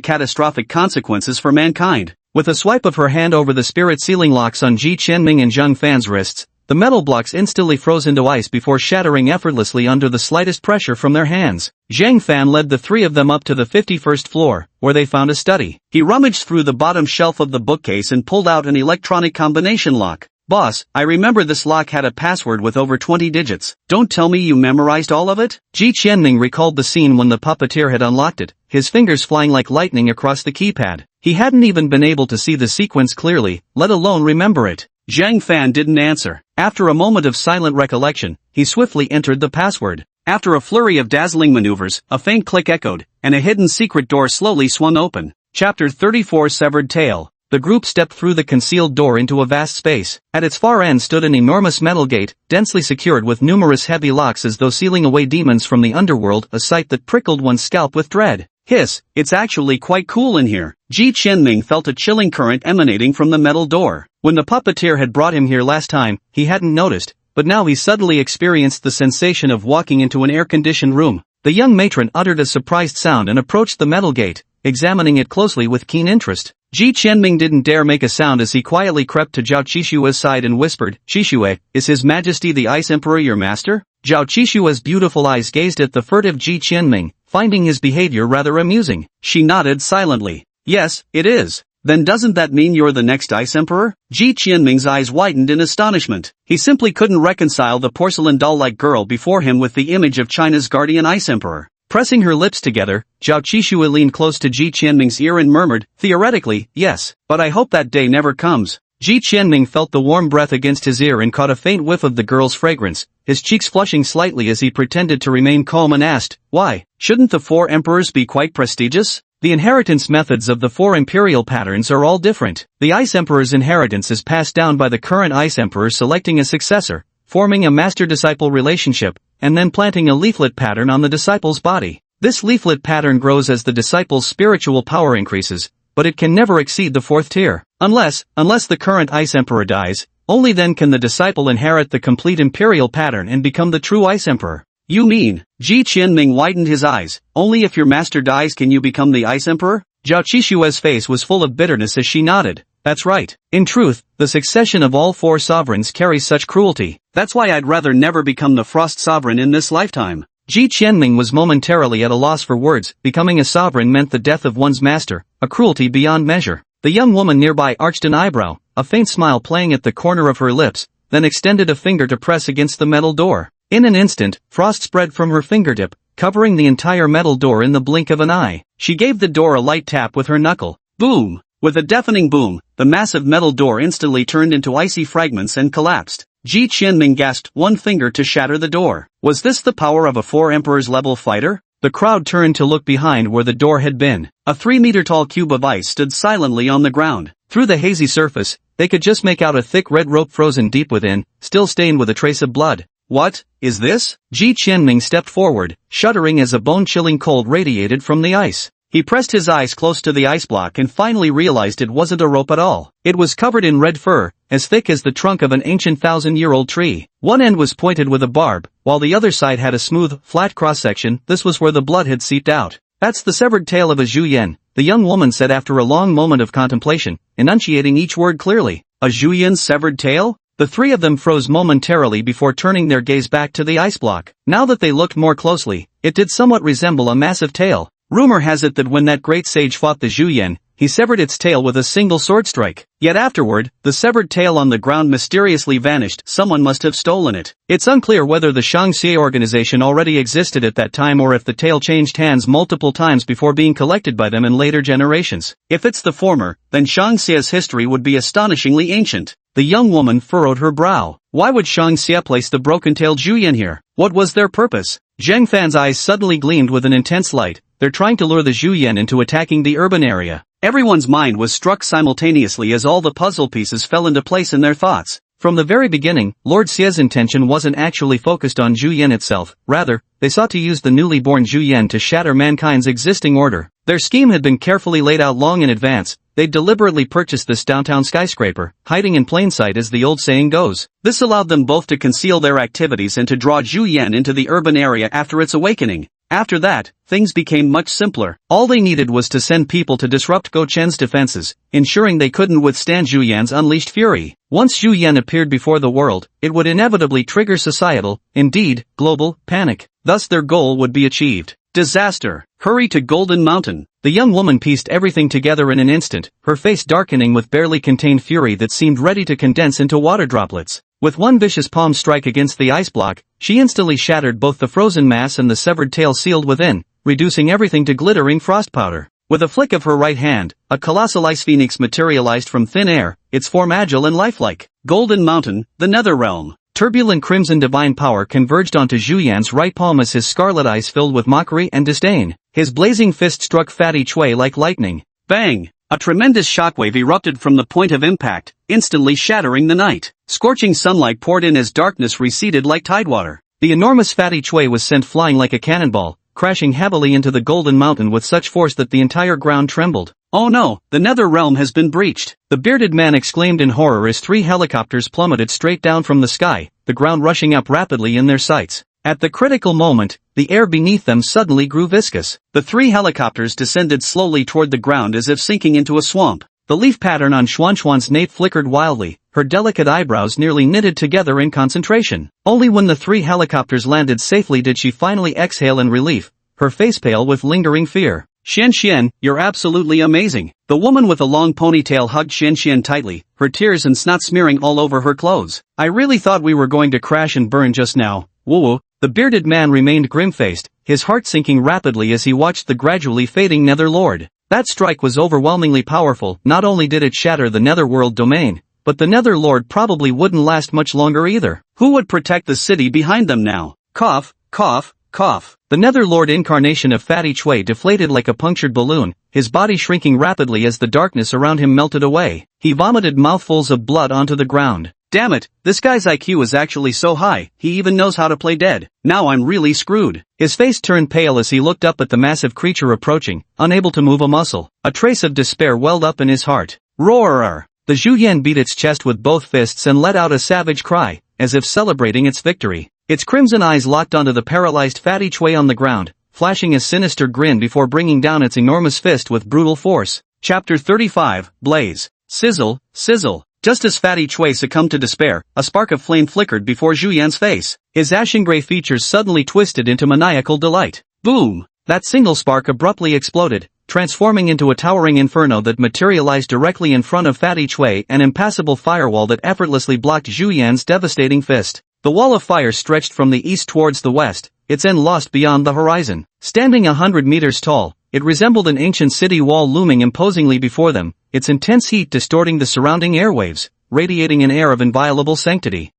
catastrophic consequences for mankind. With a swipe of her hand over the spirit sealing locks on Ji Qianming and Zhang Fan's wrists, The metal blocks instantly froze into ice before shattering effortlessly under the slightest pressure from their hands. Zhang Fan led the three of them up to the 51st floor, where they found a study. He rummaged through the bottom shelf of the bookcase and pulled out an electronic combination lock. "Boss, I remember this lock had a password with over 20 digits. Don't tell me you memorized all of it?" Ji Qianming recalled the scene when the puppeteer had unlocked it, his fingers flying like lightning across the keypad. He hadn't even been able to see the sequence clearly, let alone remember it. Zhang Fan didn't answer. After a moment of silent recollection, he swiftly entered the password. After a flurry of dazzling maneuvers, a faint click echoed, and a hidden secret door slowly swung open. Chapter 34 Severed Tail. The group stepped through the concealed door into a vast space. At its far end stood an enormous metal gate, densely secured with numerous heavy locks as though sealing away demons from the underworld, a sight that prickled one's scalp with dread. Hiss, it's actually quite cool in here. Ji Qianming felt a chilling current emanating from the metal door. When the puppeteer had brought him here last time, he hadn't noticed, but now he suddenly experienced the sensation of walking into an air-conditioned room. The young matron uttered a surprised sound and approached the metal gate, examining it closely with keen interest. Ji Qianming didn't dare make a sound as he quietly crept to Zhao Qishua's side and whispered, "Qishue, is His Majesty the Ice Emperor your master?" Zhao Qishua's beautiful eyes gazed at the furtive Ji Qianming, finding his behavior rather amusing. She nodded silently. "Yes, it is. Then doesn't that mean you're the next Ice Emperor?" Ji Qianming's eyes widened in astonishment. He simply couldn't reconcile the porcelain doll-like girl before him with the image of China's guardian Ice Emperor. Pressing her lips together, Zhao Qishua leaned close to Ji Qianming's ear and murmured, "Theoretically, yes, but I hope that day never comes." Ji Qianming felt the warm breath against his ear and caught a faint whiff of the girl's fragrance, his cheeks flushing slightly as he pretended to remain calm and asked, "Why? Shouldn't the four emperors be quite prestigious?" The inheritance methods of the four imperial patterns are all different. The Ice Emperor's inheritance is passed down by the current Ice Emperor selecting a successor, forming a master-disciple relationship, and then planting a leaflet pattern on the disciple's body. This leaflet pattern grows as the disciple's spiritual power increases, but it can never exceed the fourth tier. Unless the current Ice Emperor dies, only then can the disciple inherit the complete imperial pattern and become the true Ice Emperor. "You mean," Ji Qianming widened his eyes, "only if your master dies can you become the Ice Emperor?" Zhao Qishua's face was full of bitterness as she nodded. "That's right. In truth, the succession of all four sovereigns carries such cruelty. That's why I'd rather never become the Frost Sovereign in this lifetime." Ji Qianming was momentarily at a loss for words. Becoming a sovereign meant the death of one's master, a cruelty beyond measure. The young woman nearby arched an eyebrow, a faint smile playing at the corner of her lips, then extended a finger to press against the metal door. In an instant, frost spread from her fingertip, covering the entire metal door in the blink of an eye. She gave the door a light tap with her knuckle. Boom! With a deafening boom, the massive metal door instantly turned into icy fragments and collapsed. Ji Qianming gasped one finger to shatter the door. Was this the power of a four emperors level fighter? The crowd turned to look behind where the door had been. A 3-meter-tall cube of ice stood silently on the ground. Through the hazy surface, they could just make out a thick red rope frozen deep within, still stained with a trace of blood. "What is this?" Ji Qianming stepped forward, shuddering as a bone-chilling cold radiated from the ice. He pressed his eyes close to the ice block and finally realized it wasn't a rope at all. It was covered in red fur, as thick as the trunk of an ancient 1,000-year-old tree. One end was pointed with a barb, while the other side had a smooth, flat cross-section. This was where the blood had seeped out. "That's the severed tail of a Zhuyan," the young woman said after a long moment of contemplation, enunciating each word clearly. "A Zhuyan's severed tail?" The three of them froze momentarily before turning their gaze back to the ice block. Now that they looked more closely, it did somewhat resemble a massive tail. Rumor has it that when that great sage fought the Zhuyan, he severed its tail with a single sword strike. Yet afterward, the severed tail on the ground mysteriously vanished. Someone must have stolen it. It's unclear whether the Shangxie organization already existed at that time or if the tail changed hands multiple times before being collected by them in later generations. If it's the former, then Shangxie's history would be astonishingly ancient. The young woman furrowed her brow. Why would Shangxie place the broken-tailed Zhuyan here? What was their purpose? Zhang Fan's eyes suddenly gleamed with an intense light. They're trying to lure the Zhuyan into attacking the urban area. Everyone's mind was struck simultaneously as all the puzzle pieces fell into place in their thoughts. From the very beginning, Lord Xie's intention wasn't actually focused on Zhuyan itself. Rather, they sought to use the newly born Zhuyan to shatter mankind's existing order. Their scheme had been carefully laid out long in advance. They'd deliberately purchased this downtown skyscraper, hiding in plain sight as the old saying goes. This allowed them both to conceal their activities and to draw Zhuyan into the urban area after its awakening. After that, things became much simpler. All they needed was to send people to disrupt Go Chen's defenses, ensuring they couldn't withstand Zhu Yan's unleashed fury. Once Zhu Yan appeared before the world, it would inevitably trigger societal, indeed, global, panic. Thus their goal would be achieved. Disaster. Hurry to Golden Mountain. The young woman pieced everything together in an instant, her face darkening with barely contained fury that seemed ready to condense into water droplets. With one vicious palm strike against the ice block, she instantly shattered both the frozen mass and the severed tail sealed within, reducing everything to glittering frost powder. With a flick of her right hand, a colossal ice phoenix materialized from thin air, its form agile and lifelike. Golden Mountain, the Nether Realm. Turbulent crimson divine power converged onto Zhu Yan's right palm as his scarlet eyes filled with mockery and disdain. His blazing fist struck Fatty Chui like lightning. Bang! A tremendous shockwave erupted from the point of impact, instantly shattering the night. Scorching sunlight poured in as darkness receded like tidewater. The enormous Fatty Chui was sent flying like a cannonball, crashing heavily into the Golden Mountain with such force that the entire ground trembled. Oh no, the Nether Realm has been breached! The bearded man exclaimed in horror as 3 helicopters plummeted straight down from the sky, the ground rushing up rapidly in their sights. At the critical moment, the air beneath them suddenly grew viscous. The 3 helicopters descended slowly toward the ground as if sinking into a swamp. The leaf pattern on Xuanxuan's nape flickered wildly, her delicate eyebrows nearly knitted together in concentration. Only when the 3 helicopters landed safely did she finally exhale in relief, her face pale with lingering fear. Xian, you're absolutely amazing. The woman with a long ponytail hugged Xian tightly, her tears and snot smearing all over her clothes. I really thought we were going to crash and burn just now. Woo. The bearded man remained grim-faced, his heart sinking rapidly as he watched the gradually fading Nether Lord. That strike was overwhelmingly powerful. Not only did it shatter the Netherworld domain, but the Nether Lord probably wouldn't last much longer either. Who would protect the city behind them now? Cough, cough, cough. The Nether Lord incarnation of Fatty Chui deflated like a punctured balloon, his body shrinking rapidly as the darkness around him melted away. He vomited mouthfuls of blood onto the ground. Damn it, this guy's IQ is actually so high, he even knows how to play dead. Now I'm really screwed. His face turned pale as he looked up at the massive creature approaching, unable to move a muscle. A trace of despair welled up in his heart. Roar! The Zhu Yan beat its chest with both fists and let out a savage cry, as if celebrating its victory. Its crimson eyes locked onto the paralyzed Fatty Chui on the ground, flashing a sinister grin before bringing down its enormous fist with brutal force. Chapter 35, Blaze. Sizzle, sizzle. Just as Fatty Chui succumbed to despair, a spark of flame flickered before Zhu Yan's face. His ashen gray features suddenly twisted into maniacal delight. Boom! That single spark abruptly exploded, transforming into a towering inferno that materialized directly in front of Fatty Chui, an impassable firewall that effortlessly blocked Zhu Yan's devastating fist. The wall of fire stretched from the east towards the west, its end lost beyond the horizon. Standing 100 meters tall, it resembled an ancient city wall looming imposingly before them, its intense heat distorting the surrounding airwaves, radiating an air of inviolable sanctity.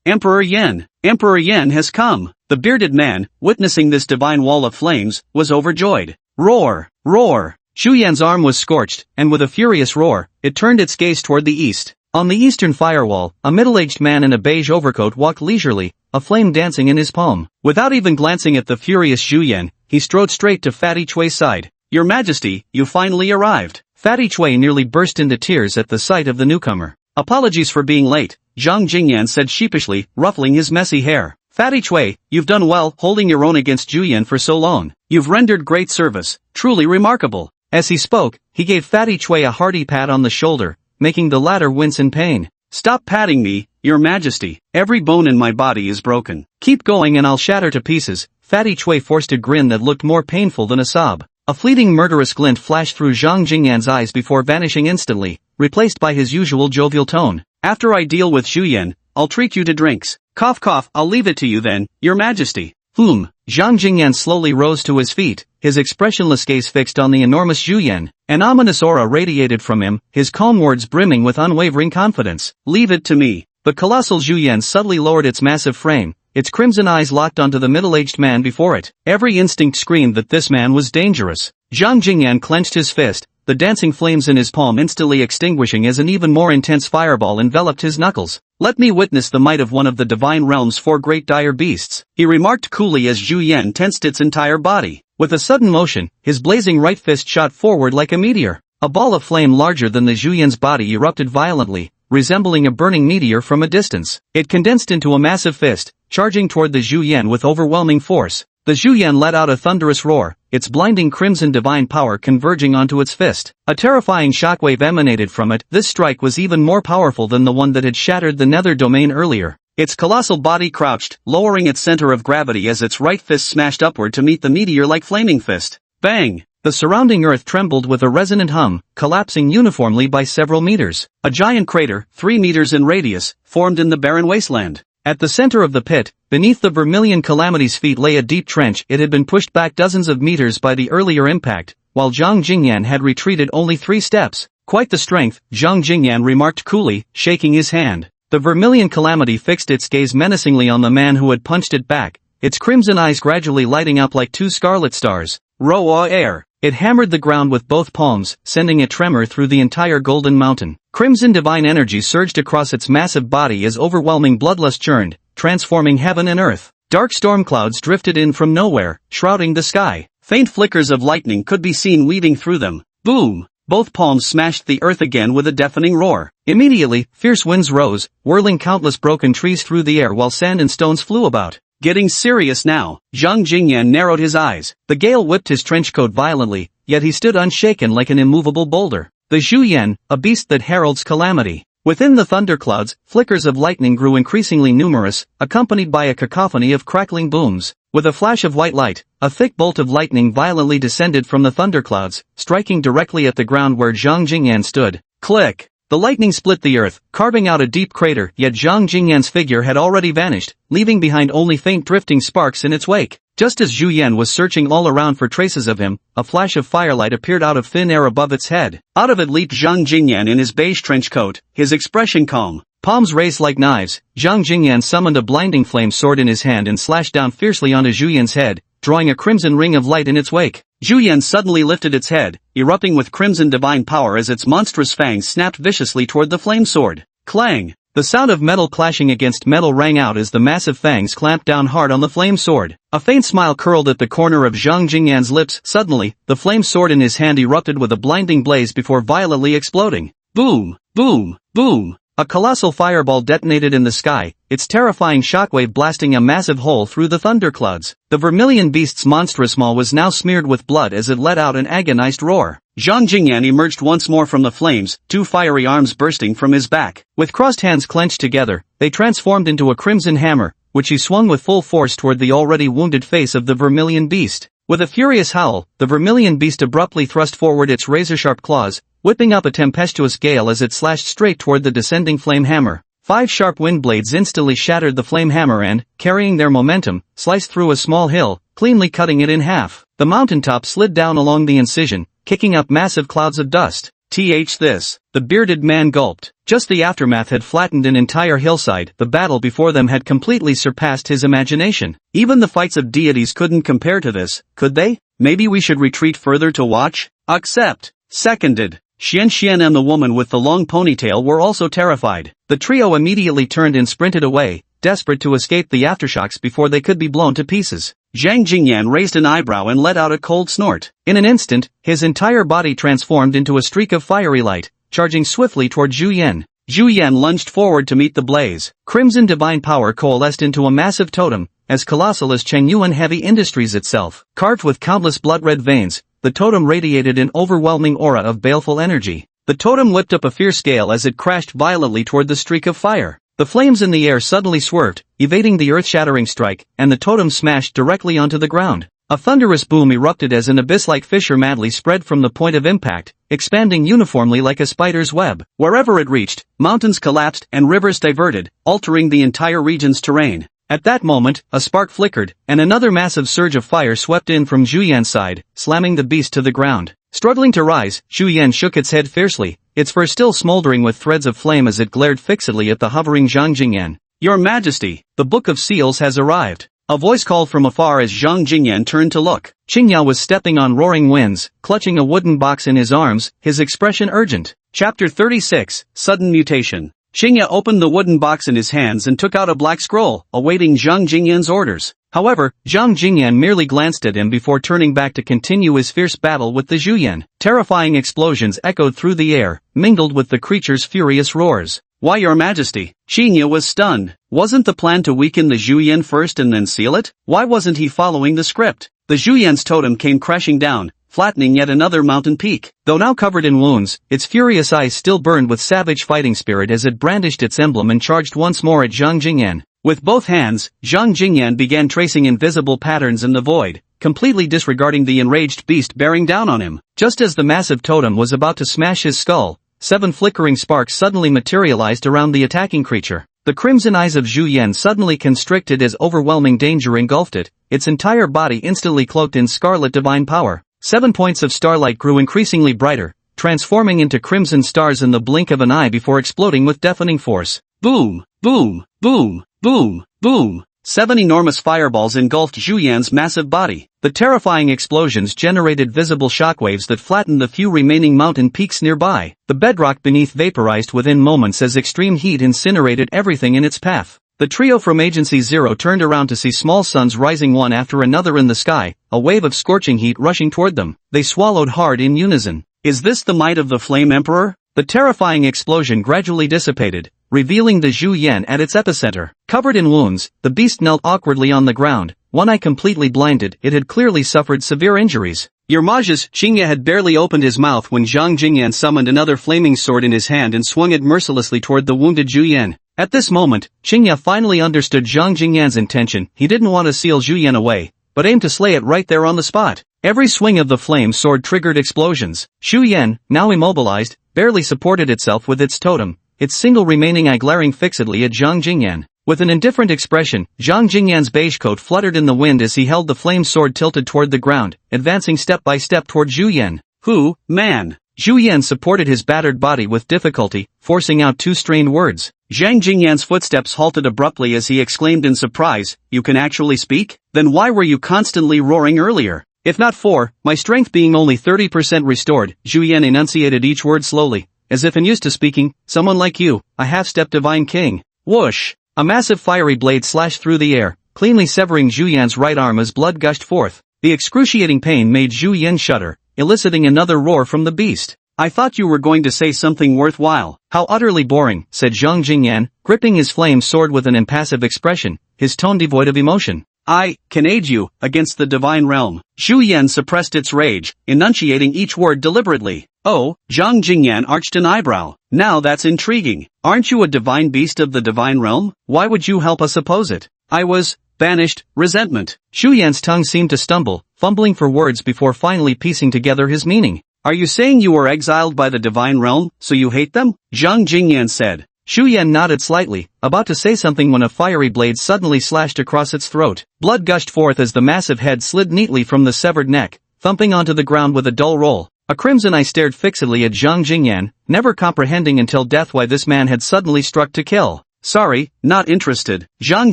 Emperor Yen has come! The bearded man, witnessing this divine wall of flames, was overjoyed. Roar! Roar! Zhu Yan's arm was scorched, and with a furious roar, it turned its gaze toward the east. On the eastern firewall, a middle-aged man in a beige overcoat walked leisurely, a flame dancing in his palm. Without even glancing at the furious Zhu Yan, he strode straight to Fatty Chui's side. Your Majesty, you finally arrived. Fatty Chui nearly burst into tears at the sight of the newcomer. Apologies for being late, Zhang Jingyan said sheepishly, ruffling his messy hair. Fatty Chui, you've done well holding your own against Zhu Yan for so long. You've rendered great service, truly remarkable. As he spoke, he gave Fatty Chui a hearty pat on the shoulder, making the latter wince in pain. Stop patting me, Your Majesty. Every bone in my body is broken. Keep going and I'll shatter to pieces. Fatty Chui forced a grin that looked more painful than a sob. A fleeting murderous glint flashed through Zhang Jingyan's eyes before vanishing instantly, replaced by his usual jovial tone. After I deal with Zhu Yan, I'll treat you to drinks. Cough cough, I'll leave it to you then, Your Majesty. Zhang Jingyan slowly rose to his feet, his expressionless gaze fixed on the enormous Zhu Yan. An ominous aura radiated from him, his calm words brimming with unwavering confidence. Leave it to me. The colossal Zhu Yan subtly lowered its massive frame, its crimson eyes locked onto the middle-aged man before it. Every instinct screamed that this man was dangerous. Zhang Jingyan clenched his fist, the dancing flames in his palm instantly extinguishing as an even more intense fireball enveloped his knuckles. Let me witness the might of one of the divine realm's 4 great dire beasts, he remarked coolly as Zhu Yan tensed its entire body. With a sudden motion, his blazing right fist shot forward like a meteor. A ball of flame larger than the Zhu Yan's body erupted violently, resembling a burning meteor from a distance. It condensed into a massive fist, charging toward the Zhu Yan with overwhelming force. The Zhuyan let out a thunderous roar, its blinding crimson divine power converging onto its fist. A terrifying shockwave emanated from it. This strike was even more powerful than the one that had shattered the nether domain earlier. Its colossal body crouched, lowering its center of gravity as its right fist smashed upward to meet the meteor-like flaming fist. Bang! The surrounding earth trembled with a resonant hum, collapsing uniformly by several meters. A giant crater, 3 meters in radius, formed in the barren wasteland. At the center of the pit, beneath the Vermilion Calamity's feet lay a deep trench. It had been pushed back dozens of meters by the earlier impact, while Zhang Jingyan had retreated only 3 steps. Quite the strength, Zhang Jingyan remarked coolly, shaking his hand. The Vermilion Calamity fixed its gaze menacingly on the man who had punched it back, its crimson eyes gradually lighting up like 2 scarlet stars. Roa air. It hammered the ground with both palms, sending a tremor through the entire golden mountain. Crimson divine energy surged across its massive body as overwhelming bloodlust churned, transforming heaven and earth. Dark storm clouds drifted in from nowhere, shrouding the sky. Faint flickers of lightning could be seen weaving through them. Boom! Both palms smashed the earth again with a deafening roar. Immediately, fierce winds rose, whirling countless broken trees through the air while sand and stones flew about. Getting serious now, Zhang Jingyan narrowed his eyes. The gale whipped his trench coat violently, yet he stood unshaken like an immovable boulder. The Zhuyan, a beast that heralds calamity. Within the thunderclouds, flickers of lightning grew increasingly numerous, accompanied by a cacophony of crackling booms. With a flash of white light, a thick bolt of lightning violently descended from the thunderclouds, striking directly at the ground where Zhang Jingyan stood. Click! The lightning split the earth, carving out a deep crater, yet Zhang Jingyan's figure had already vanished, leaving behind only faint drifting sparks in its wake. Just as Zhu Yan was searching all around for traces of him, a flash of firelight appeared out of thin air above its head. Out of it leaped Zhang Jingyan in his beige trench coat, his expression calm. Palms raised like knives, Zhang Jingyan summoned a blinding flame sword in his hand and slashed down fiercely onto Zhu Yan's head, drawing a crimson ring of light in its wake. Zhu Yan suddenly lifted its head, erupting with crimson divine power as its monstrous fangs snapped viciously toward the flame sword. Clang! The sound of metal clashing against metal rang out as the massive fangs clamped down hard on the flame sword. A faint smile curled at the corner of Zhang Jingyan's lips. Suddenly, the flame sword in his hand erupted with a blinding blaze before violently exploding. Boom! Boom! Boom! A colossal fireball detonated in the sky, its terrifying shockwave blasting a massive hole through the thunderclouds. The vermilion beast's monstrous maw was now smeared with blood as it let out an agonized roar. Zhang Jingyan emerged once more from the flames, 2 fiery arms bursting from his back. With crossed hands clenched together, they transformed into a crimson hammer, which he swung with full force toward the already wounded face of the vermilion beast. With a furious howl, the vermilion beast abruptly thrust forward its razor-sharp claws, whipping up a tempestuous gale as it slashed straight toward the descending flame hammer. 5 sharp wind blades instantly shattered the flame hammer and, carrying their momentum, sliced through a small hill, cleanly cutting it in half. The mountaintop slid down along the incision, kicking up massive clouds of dust. This. The bearded man gulped. Just the aftermath had flattened an entire hillside. The battle before them had completely surpassed his imagination. Even the fights of deities couldn't compare to this, could they? Maybe we should retreat further to watch? Accept. Seconded. Xian and the woman with the long ponytail were also terrified. The trio immediately turned and sprinted away, desperate to escape the aftershocks before they could be blown to pieces. Zhang Jingyan raised an eyebrow and let out a cold snort. In an instant, his entire body transformed into a streak of fiery light, charging swiftly toward Zhu Yan. Zhu Yan lunged forward to meet the blaze. Crimson divine power coalesced into a massive totem, as colossal as Chengyuan Heavy Industries itself. Carved with countless blood-red veins, the totem radiated an overwhelming aura of baleful energy. The totem whipped up a fierce gale as it crashed violently toward the streak of fire. The flames in the air suddenly swerved, evading the earth-shattering strike, and the totem smashed directly onto the ground. A thunderous boom erupted as an abyss-like fissure madly spread from the point of impact, expanding uniformly like a spider's web. Wherever it reached, mountains collapsed and rivers diverted, altering the entire region's terrain. At that moment, a spark flickered, and another massive surge of fire swept in from Zhu Yan's side, slamming the beast to the ground. Struggling to rise, Zhu Yan shook its head fiercely, its fur still smoldering with threads of flame as it glared fixedly at the hovering Zhang Jingyan. Your Majesty, the Book of Seals has arrived. A voice called from afar as Zhang Jingyan turned to look. Qingya was stepping on roaring winds, clutching a wooden box in his arms, his expression urgent. Chapter 36, Sudden Mutation. Qingya opened the wooden box in his hands and took out a black scroll, awaiting Zhang Jingyan's orders. However, Zhang Jingyan merely glanced at him before turning back to continue his fierce battle with the Zhuyan. Terrifying explosions echoed through the air, mingled with the creature's furious roars. Why, your majesty? Xingye was stunned. Wasn't the plan to weaken the Zhuyan first and then seal it? Why wasn't he following the script? The Zhuyan's totem came crashing down, flattening yet another mountain peak. Though now covered in wounds, its furious eyes still burned with savage fighting spirit as it brandished its emblem and charged once more at Zhang Jingyan. With both hands, Zhang Jingyan began tracing invisible patterns in the void, completely disregarding the enraged beast bearing down on him. Just as the massive totem was about to smash his skull, 7 flickering sparks suddenly materialized around the attacking creature. The crimson eyes of Zhu Yan suddenly constricted as overwhelming danger engulfed it, its entire body instantly cloaked in scarlet divine power. 7 points of starlight grew increasingly brighter, transforming into crimson stars in the blink of an eye before exploding with deafening force. Boom! Boom! Boom! Boom! Boom! 7 enormous fireballs engulfed Zhu Yan's massive body. The terrifying explosions generated visible shockwaves that flattened the few remaining mountain peaks nearby. The bedrock beneath vaporized within moments as extreme heat incinerated everything in its path. The trio from Agency Zero turned around to see small suns rising one after another in the sky, a wave of scorching heat rushing toward them. They swallowed hard in unison. Is this the might of the Flame Emperor? The terrifying explosion gradually dissipated, revealing the Zhu Yan at its epicenter. Covered in wounds, the beast knelt awkwardly on the ground, one eye completely blinded. It had clearly suffered severe injuries. Your Majesty, Xingye had barely opened his mouth when Zhang Jingyan summoned another flaming sword in his hand and swung it mercilessly toward the wounded Zhu Yan. At this moment, Xingye finally understood Zhang Jingyan's intention. He didn't want to seal Zhu Yan away, but aimed to slay it right there on the spot. Every swing of the flame sword triggered explosions. Zhu Yan, now immobilized, barely supported itself with its totem, its single remaining eye glaring fixedly at Zhang Jingyan. With an indifferent expression, Zhang Jingyan's beige coat fluttered in the wind as he held the flame sword tilted toward the ground, advancing step by step toward Zhu Yan. Who, man? Zhu Yan supported his battered body with difficulty, forcing out 2 strained words. Zhang Jingyan's footsteps halted abruptly as he exclaimed in surprise, "You can actually speak? Then why were you constantly roaring earlier? If not for my strength being only 30% restored," Zhu Yan enunciated each word slowly, as if unused to speaking, "someone like you, a half-step divine king." Whoosh! A massive fiery blade slashed through the air, cleanly severing Zhu Yan's right arm as blood gushed forth. The excruciating pain made Zhu Yan shudder, eliciting another roar from the beast. "I thought you were going to say something worthwhile." "How utterly boring," said Zhang Jingyan, gripping his flame sword with an impassive expression, his tone devoid of emotion. "I can aid you against the divine realm." Zhu Yan suppressed its rage, enunciating each word deliberately. "Oh," Zhang Jingyan arched an eyebrow. "Now that's intriguing. Aren't you a divine beast of the divine realm? Why would you help us oppose it?" "I was banished." Resentment. Zhu Yan's tongue seemed to stumble, fumbling for words before finally piecing together his meaning. "Are you saying you were exiled by the divine realm, so you hate them?" Zhang Jingyan said. Zhu Yan nodded slightly, about to say something when a fiery blade suddenly slashed across its throat. Blood gushed forth as the massive head slid neatly from the severed neck, thumping onto the ground with a dull roll. A crimson eye stared fixedly at Zhang Jingyan, never comprehending until death why this man had suddenly struck to kill. "Sorry, not interested." Zhang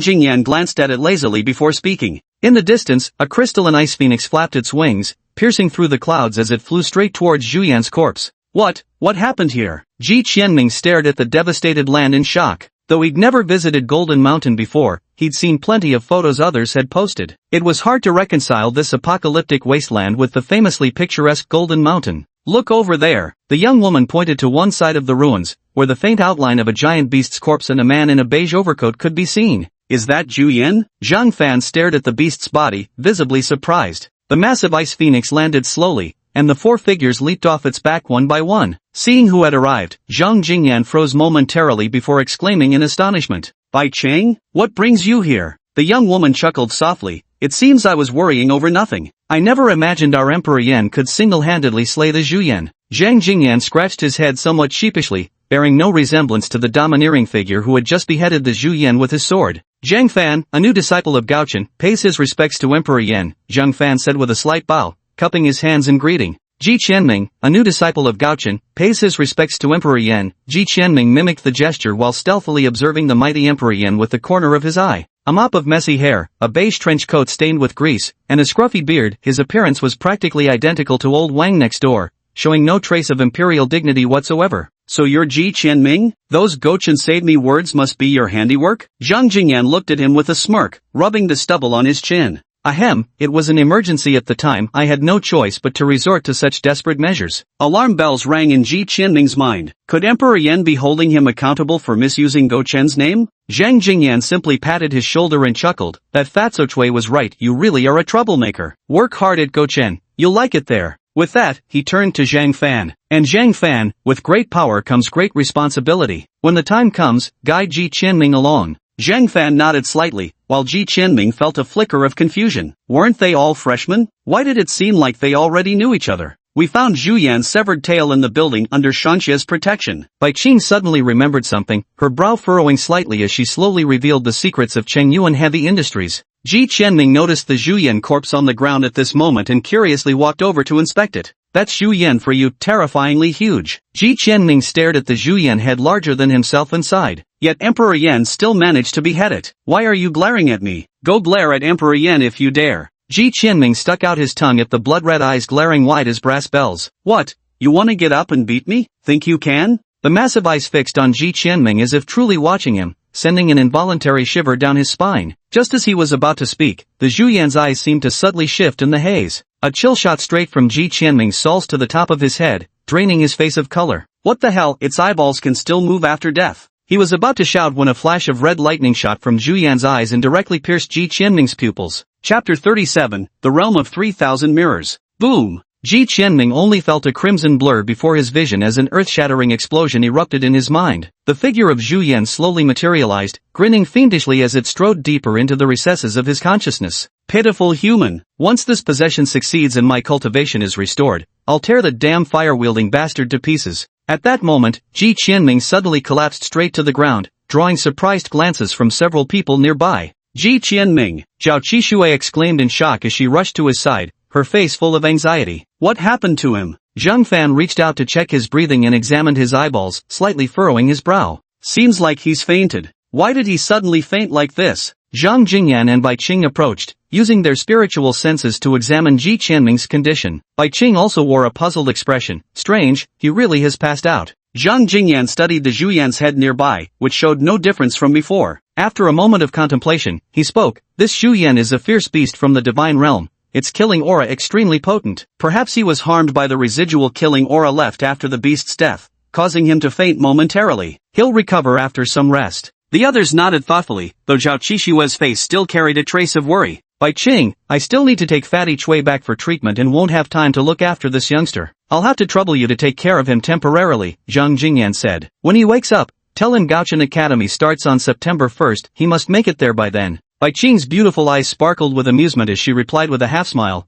Jingyan glanced at it lazily before speaking. In the distance, a crystalline ice phoenix flapped its wings, piercing through the clouds as it flew straight towards Zhu Yan's corpse. What happened here?" Ji Qianming stared at the devastated land in shock. Though he'd never visited Golden Mountain before, he'd seen plenty of photos others had posted. It was hard to reconcile this apocalyptic wasteland with the famously picturesque Golden Mountain. "Look over there." The young woman pointed to one side of the ruins, where the faint outline of a giant beast's corpse and a man in a beige overcoat could be seen. "Is that Zhu Yan?" Zhang Fan stared at the beast's body, visibly surprised. The massive ice phoenix landed slowly, and the 4 figures leaped off its back one by one. Seeing who had arrived, Zhang Jingyan froze momentarily before exclaiming in astonishment. "Bai Cheng? What brings you here?" The young woman chuckled softly. "It seems I was worrying over nothing. I never imagined our Emperor Yan could single-handedly slay the Zhu Yan." Zhang Jingyan scratched his head somewhat sheepishly, bearing no resemblance to the domineering figure who had just beheaded the Zhu Yan with his sword. "Zhang Fan, a new disciple of Gaochen, pays his respects to Emperor Yan," Zhang Fan said with a slight bow, cupping his hands in greeting. Ji Qianming, a new disciple of Gaochen, pays his respects to Emperor Yan. Ji Qianming mimicked the gesture while stealthily observing the mighty Emperor Yan with the corner of his eye. A mop of messy hair, a beige trench coat stained with grease, and a scruffy beard, his appearance was practically identical to old Wang next door, showing no trace of imperial dignity whatsoever. "So you're Ji Qianming? Those Gaochen saved me words must be your handiwork?" Zhang Jingyan looked at him with a smirk, rubbing the stubble on his chin. Ahem, it was an emergency at the time. I had no choice but to resort to such desperate measures. Alarm bells rang in Ji Qianming's mind. Could Emperor Yan be holding him accountable for misusing Go Chen's name? Zhang Jingyan simply patted his shoulder and chuckled. That Fatso Chui was right, you really are a troublemaker. Work hard at Go Chen, you'll like it there. With that, he turned to Zhang Fan. And Zhang Fan, with great power comes great responsibility. When the time comes, guide Ji Qianming along. Zhang Fan nodded slightly, while Ji Qianming felt a flicker of confusion. Weren't they all freshmen? Why did it seem like they already knew each other? We found Zhu Yan's severed tail in the building under Shanxia's protection. Bai Qing suddenly remembered something, her brow furrowing slightly as she slowly revealed the secrets of Chengyuan Heavy Industries. Ji Qianming noticed the Zhu Yan corpse on the ground at this moment and curiously walked over to inspect it. That's Zhu Yan for you, terrifyingly huge. Ji Qianming stared at the Zhu Yan head larger than himself and sighed. Yet Emperor Yan still managed to behead it. Why are you glaring at me? Go glare at Emperor Yan if you dare. Ji Qianming stuck out his tongue at the blood-red eyes glaring wide as brass bells. What? You wanna get up and beat me? Think you can? The massive eyes fixed on Ji Qianming as if truly watching him, sending an involuntary shiver down his spine. Just as he was about to speak, the Zhu Yan's eyes seemed to suddenly shift in the haze. A chill shot straight from Ji Qianming's soles to the top of his head, draining his face of color. What the hell, its eyeballs can still move after death. He was about to shout when a flash of red lightning shot from Zhu Yan's eyes and directly pierced Ji Qianming's pupils. Chapter 37, The Realm of 3000 Mirrors. Boom! Ji Qianming only felt a crimson blur before his vision as an earth-shattering explosion erupted in his mind. The figure of Zhu Yan slowly materialized, grinning fiendishly as it strode deeper into the recesses of his consciousness. Pitiful human! Once this possession succeeds and my cultivation is restored, I'll tear the damn fire-wielding bastard to pieces. At that moment, Ji Qianming suddenly collapsed straight to the ground, drawing surprised glances from several people nearby. Ji Qianming! Zhao Qixue exclaimed in shock as she rushed to his side, her face full of anxiety. What happened to him? Zhang Fan reached out to check his breathing and examined his eyeballs, slightly furrowing his brow. Seems like he's fainted. Why did he suddenly faint like this? Zhang Jingyan and Bai Qing approached, using their spiritual senses to examine Ji Qianming's condition. Bai Qing also wore a puzzled expression. Strange, he really has passed out. Zhang Jingyan studied the Zhu Yan's head nearby, which showed no difference from before. After a moment of contemplation, he spoke. This Zhu Yan is a fierce beast from the divine realm. Its killing aura extremely potent. Perhaps he was harmed by the residual killing aura left after the beast's death, causing him to faint momentarily. He'll recover after some rest. The others nodded thoughtfully, though Zhao Qixue's face still carried a trace of worry. Bai Qing, I still need to take Fatty Chui back for treatment and won't have time to look after this youngster. I'll have to trouble you to take care of him temporarily, Zhang Jingyan said. When he wakes up, tell him Gaochen Academy starts on September 1st, he must make it there by then. Bai Qing's beautiful eyes sparkled with amusement as she replied with a half-smile,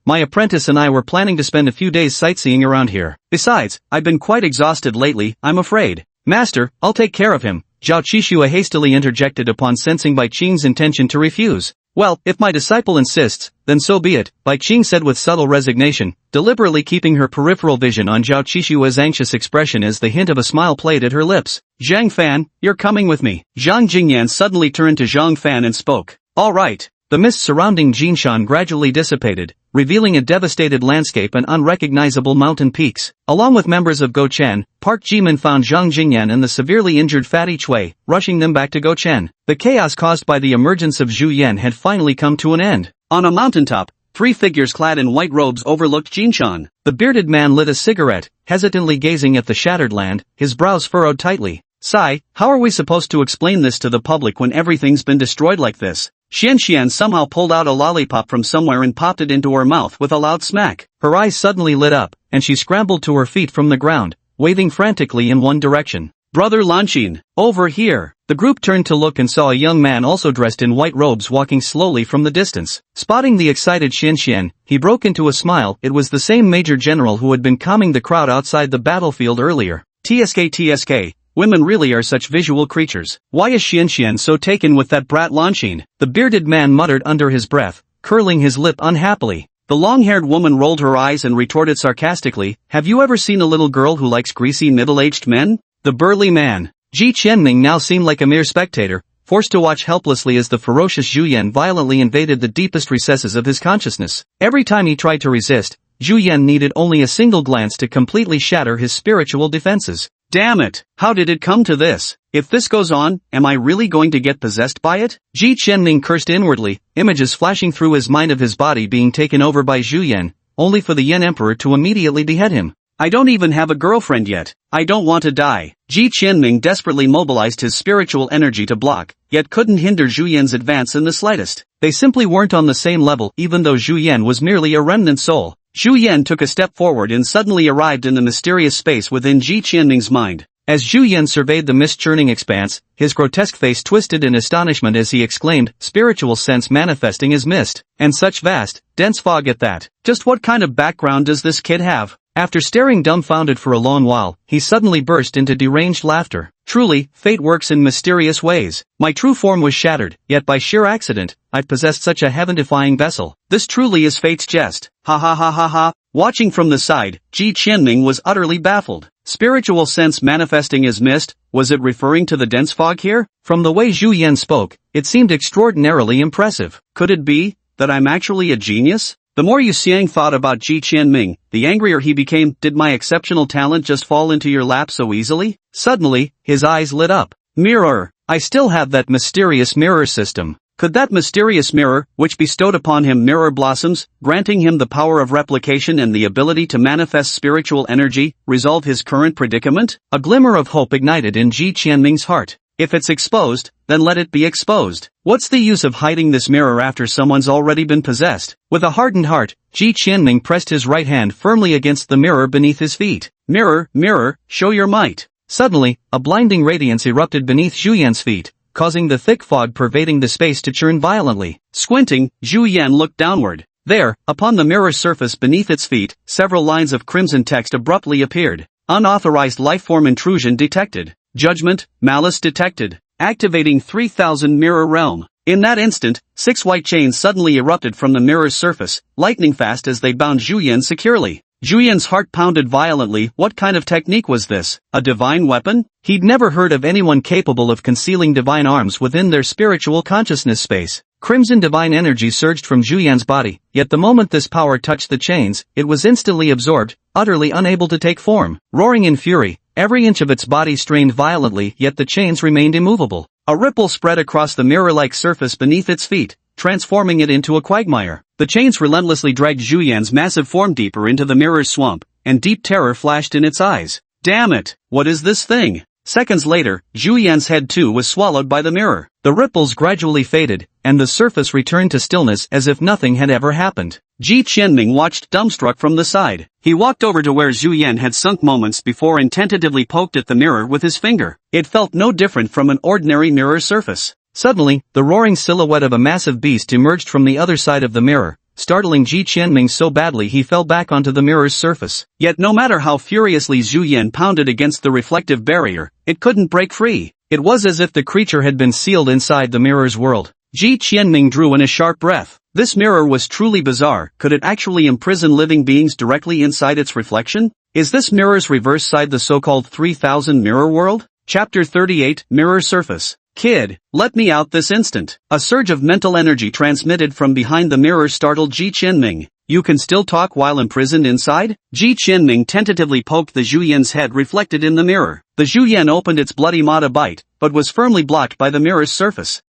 my apprentice and I were planning to spend a few days sightseeing around here. Besides, I've been quite exhausted lately, I'm afraid. Master, I'll take care of him, Zhao Qixue hastily interjected upon sensing Bai Qing's intention to refuse. Well, if my disciple insists, then so be it, Bai Qing said with subtle resignation, deliberately keeping her peripheral vision on Zhao Qixue's anxious expression as the hint of a smile played at her lips. Zhang Fan, you're coming with me. Zhang Jingyan suddenly turned to Zhang Fan and spoke. All right. The mist surrounding Jinshan gradually dissipated, revealing a devastated landscape and unrecognizable mountain peaks. Along with members of Gochen, Park Jimin found Zhang Jingyan and the severely injured Fatty Chui, rushing them back to Gochen. The chaos caused by the emergence of Zhu Yan had finally come to an end. On a mountaintop, three figures clad in white robes overlooked Jinshan. The bearded man lit a cigarette, hesitantly gazing at the shattered land, his brows furrowed tightly. Sigh, how are we supposed to explain this to the public when everything's been destroyed like this? Xian somehow pulled out a lollipop from somewhere and popped it into her mouth with a loud smack. Her eyes suddenly lit up, and she scrambled to her feet from the ground, waving frantically in one direction. Brother Lanqin, over here. The group turned to look and saw a young man also dressed in white robes walking slowly from the distance. Spotting the excited Xian, he broke into a smile. It was the same Major General who had been calming the crowd outside the battlefield earlier. TSK. Women really are such visual creatures. Why is Xian so taken with that brat Lanqin? The bearded man muttered under his breath, curling his lip unhappily. The long-haired woman rolled her eyes and retorted sarcastically, have you ever seen a little girl who likes greasy middle-aged men? The burly man. Ji Qianming now seemed like a mere spectator, forced to watch helplessly as the ferocious Zhu Yan violently invaded the deepest recesses of his consciousness. Every time he tried to resist, Zhu Yan needed only a single glance to completely shatter his spiritual defenses. Damn it, how did it come to this? If this goes on, am I really going to get possessed by it? Ji Qianming cursed inwardly, images flashing through his mind of his body being taken over by Zhu Yan, only for the Yan Emperor to immediately behead him. I don't even have a girlfriend yet. I don't want to die. Ji Qianming desperately mobilized his spiritual energy to block, yet couldn't hinder Zhu Yan's advance in the slightest. They simply weren't on the same level even though Zhu Yan was merely a remnant soul. Zhu Yan took a step forward and suddenly arrived in the mysterious space within Ji Qianming's mind. As Zhu Yan surveyed the mist-churning expanse, his grotesque face twisted in astonishment as he exclaimed, spiritual sense manifesting as mist, and such vast, dense fog at that. Just what kind of background does this kid have? After staring dumbfounded for a long while, he suddenly burst into deranged laughter. Truly, fate works in mysterious ways. My true form was shattered, yet by sheer accident, I possessed such a heaven-defying vessel. This truly is fate's jest. Ha ha ha ha ha. Watching from the side, Ji Qianming was utterly baffled. Spiritual sense manifesting as mist, was it referring to the dense fog here? From the way Zhu Yan spoke, it seemed extraordinarily impressive. Could it be that I'm actually a genius? The more Yu Xiang thought about Ji Qianming, the angrier he became. Did my exceptional talent just fall into your lap so easily? Suddenly, his eyes lit up. Mirror! I still have that mysterious mirror system. Could that mysterious mirror, which bestowed upon him mirror blossoms, granting him the power of replication and the ability to manifest spiritual energy, resolve his current predicament? A glimmer of hope ignited in Ji Qianming's heart. If it's exposed, then let it be exposed. What's the use of hiding this mirror after someone's already been possessed? With a hardened heart, Ji Qianming pressed his right hand firmly against the mirror beneath his feet. Mirror, mirror, show your might. Suddenly, a blinding radiance erupted beneath Zhu Yan's feet, causing the thick fog pervading the space to churn violently. Squinting, Zhu Yan looked downward. There, upon the mirror's surface beneath its feet, several lines of crimson text abruptly appeared. Unauthorized lifeform intrusion detected. Judgment, malice detected. Activating 3000 mirror realm. In that instant, 6 white chains suddenly erupted from the mirror's surface, lightning fast as they bound Zhu Yan securely. Zhu Yan's heart pounded violently. What kind of technique was this? A divine weapon? He'd never heard of anyone capable of concealing divine arms within their spiritual consciousness space. Crimson divine energy surged from Zhu Yan's body, yet the moment this power touched the chains, it was instantly absorbed, utterly unable to take form. Roaring in fury, every inch of its body strained violently, yet the chains remained immovable. A ripple spread across the mirror-like surface beneath its feet, transforming it into a quagmire. The chains relentlessly dragged Zhu Yan's massive form deeper into the mirror's swamp, and deep terror flashed in its eyes. Damn it! What is this thing? Seconds later, Zhu Yan's head too was swallowed by the mirror. The ripples gradually faded, and the surface returned to stillness as if nothing had ever happened. Ji Qianming watched dumbstruck from the side. He walked over to where Zhu Yan had sunk moments before and tentatively poked at the mirror with his finger. It felt no different from an ordinary mirror surface. Suddenly, the roaring silhouette of a massive beast emerged from the other side of the mirror, startling Ji Qianming so badly he fell back onto the mirror's surface. Yet no matter how furiously Zhu Yan pounded against the reflective barrier, it couldn't break free. It was as if the creature had been sealed inside the mirror's world. Ji Qianming drew in a sharp breath. This mirror was truly bizarre. Could it actually imprison living beings directly inside its reflection? Is this mirror's reverse side the so-called 3000 mirror world? Chapter 38, Mirror Surface. Kid, let me out this instant. A surge of mental energy transmitted from behind the mirror startled Ji Qianming. You can still talk while imprisoned inside? Ji Qianming tentatively poked the Zhu Yan's head reflected in the mirror. The Zhu Yan opened its bloody maw to bite, but was firmly blocked by the mirror's surface.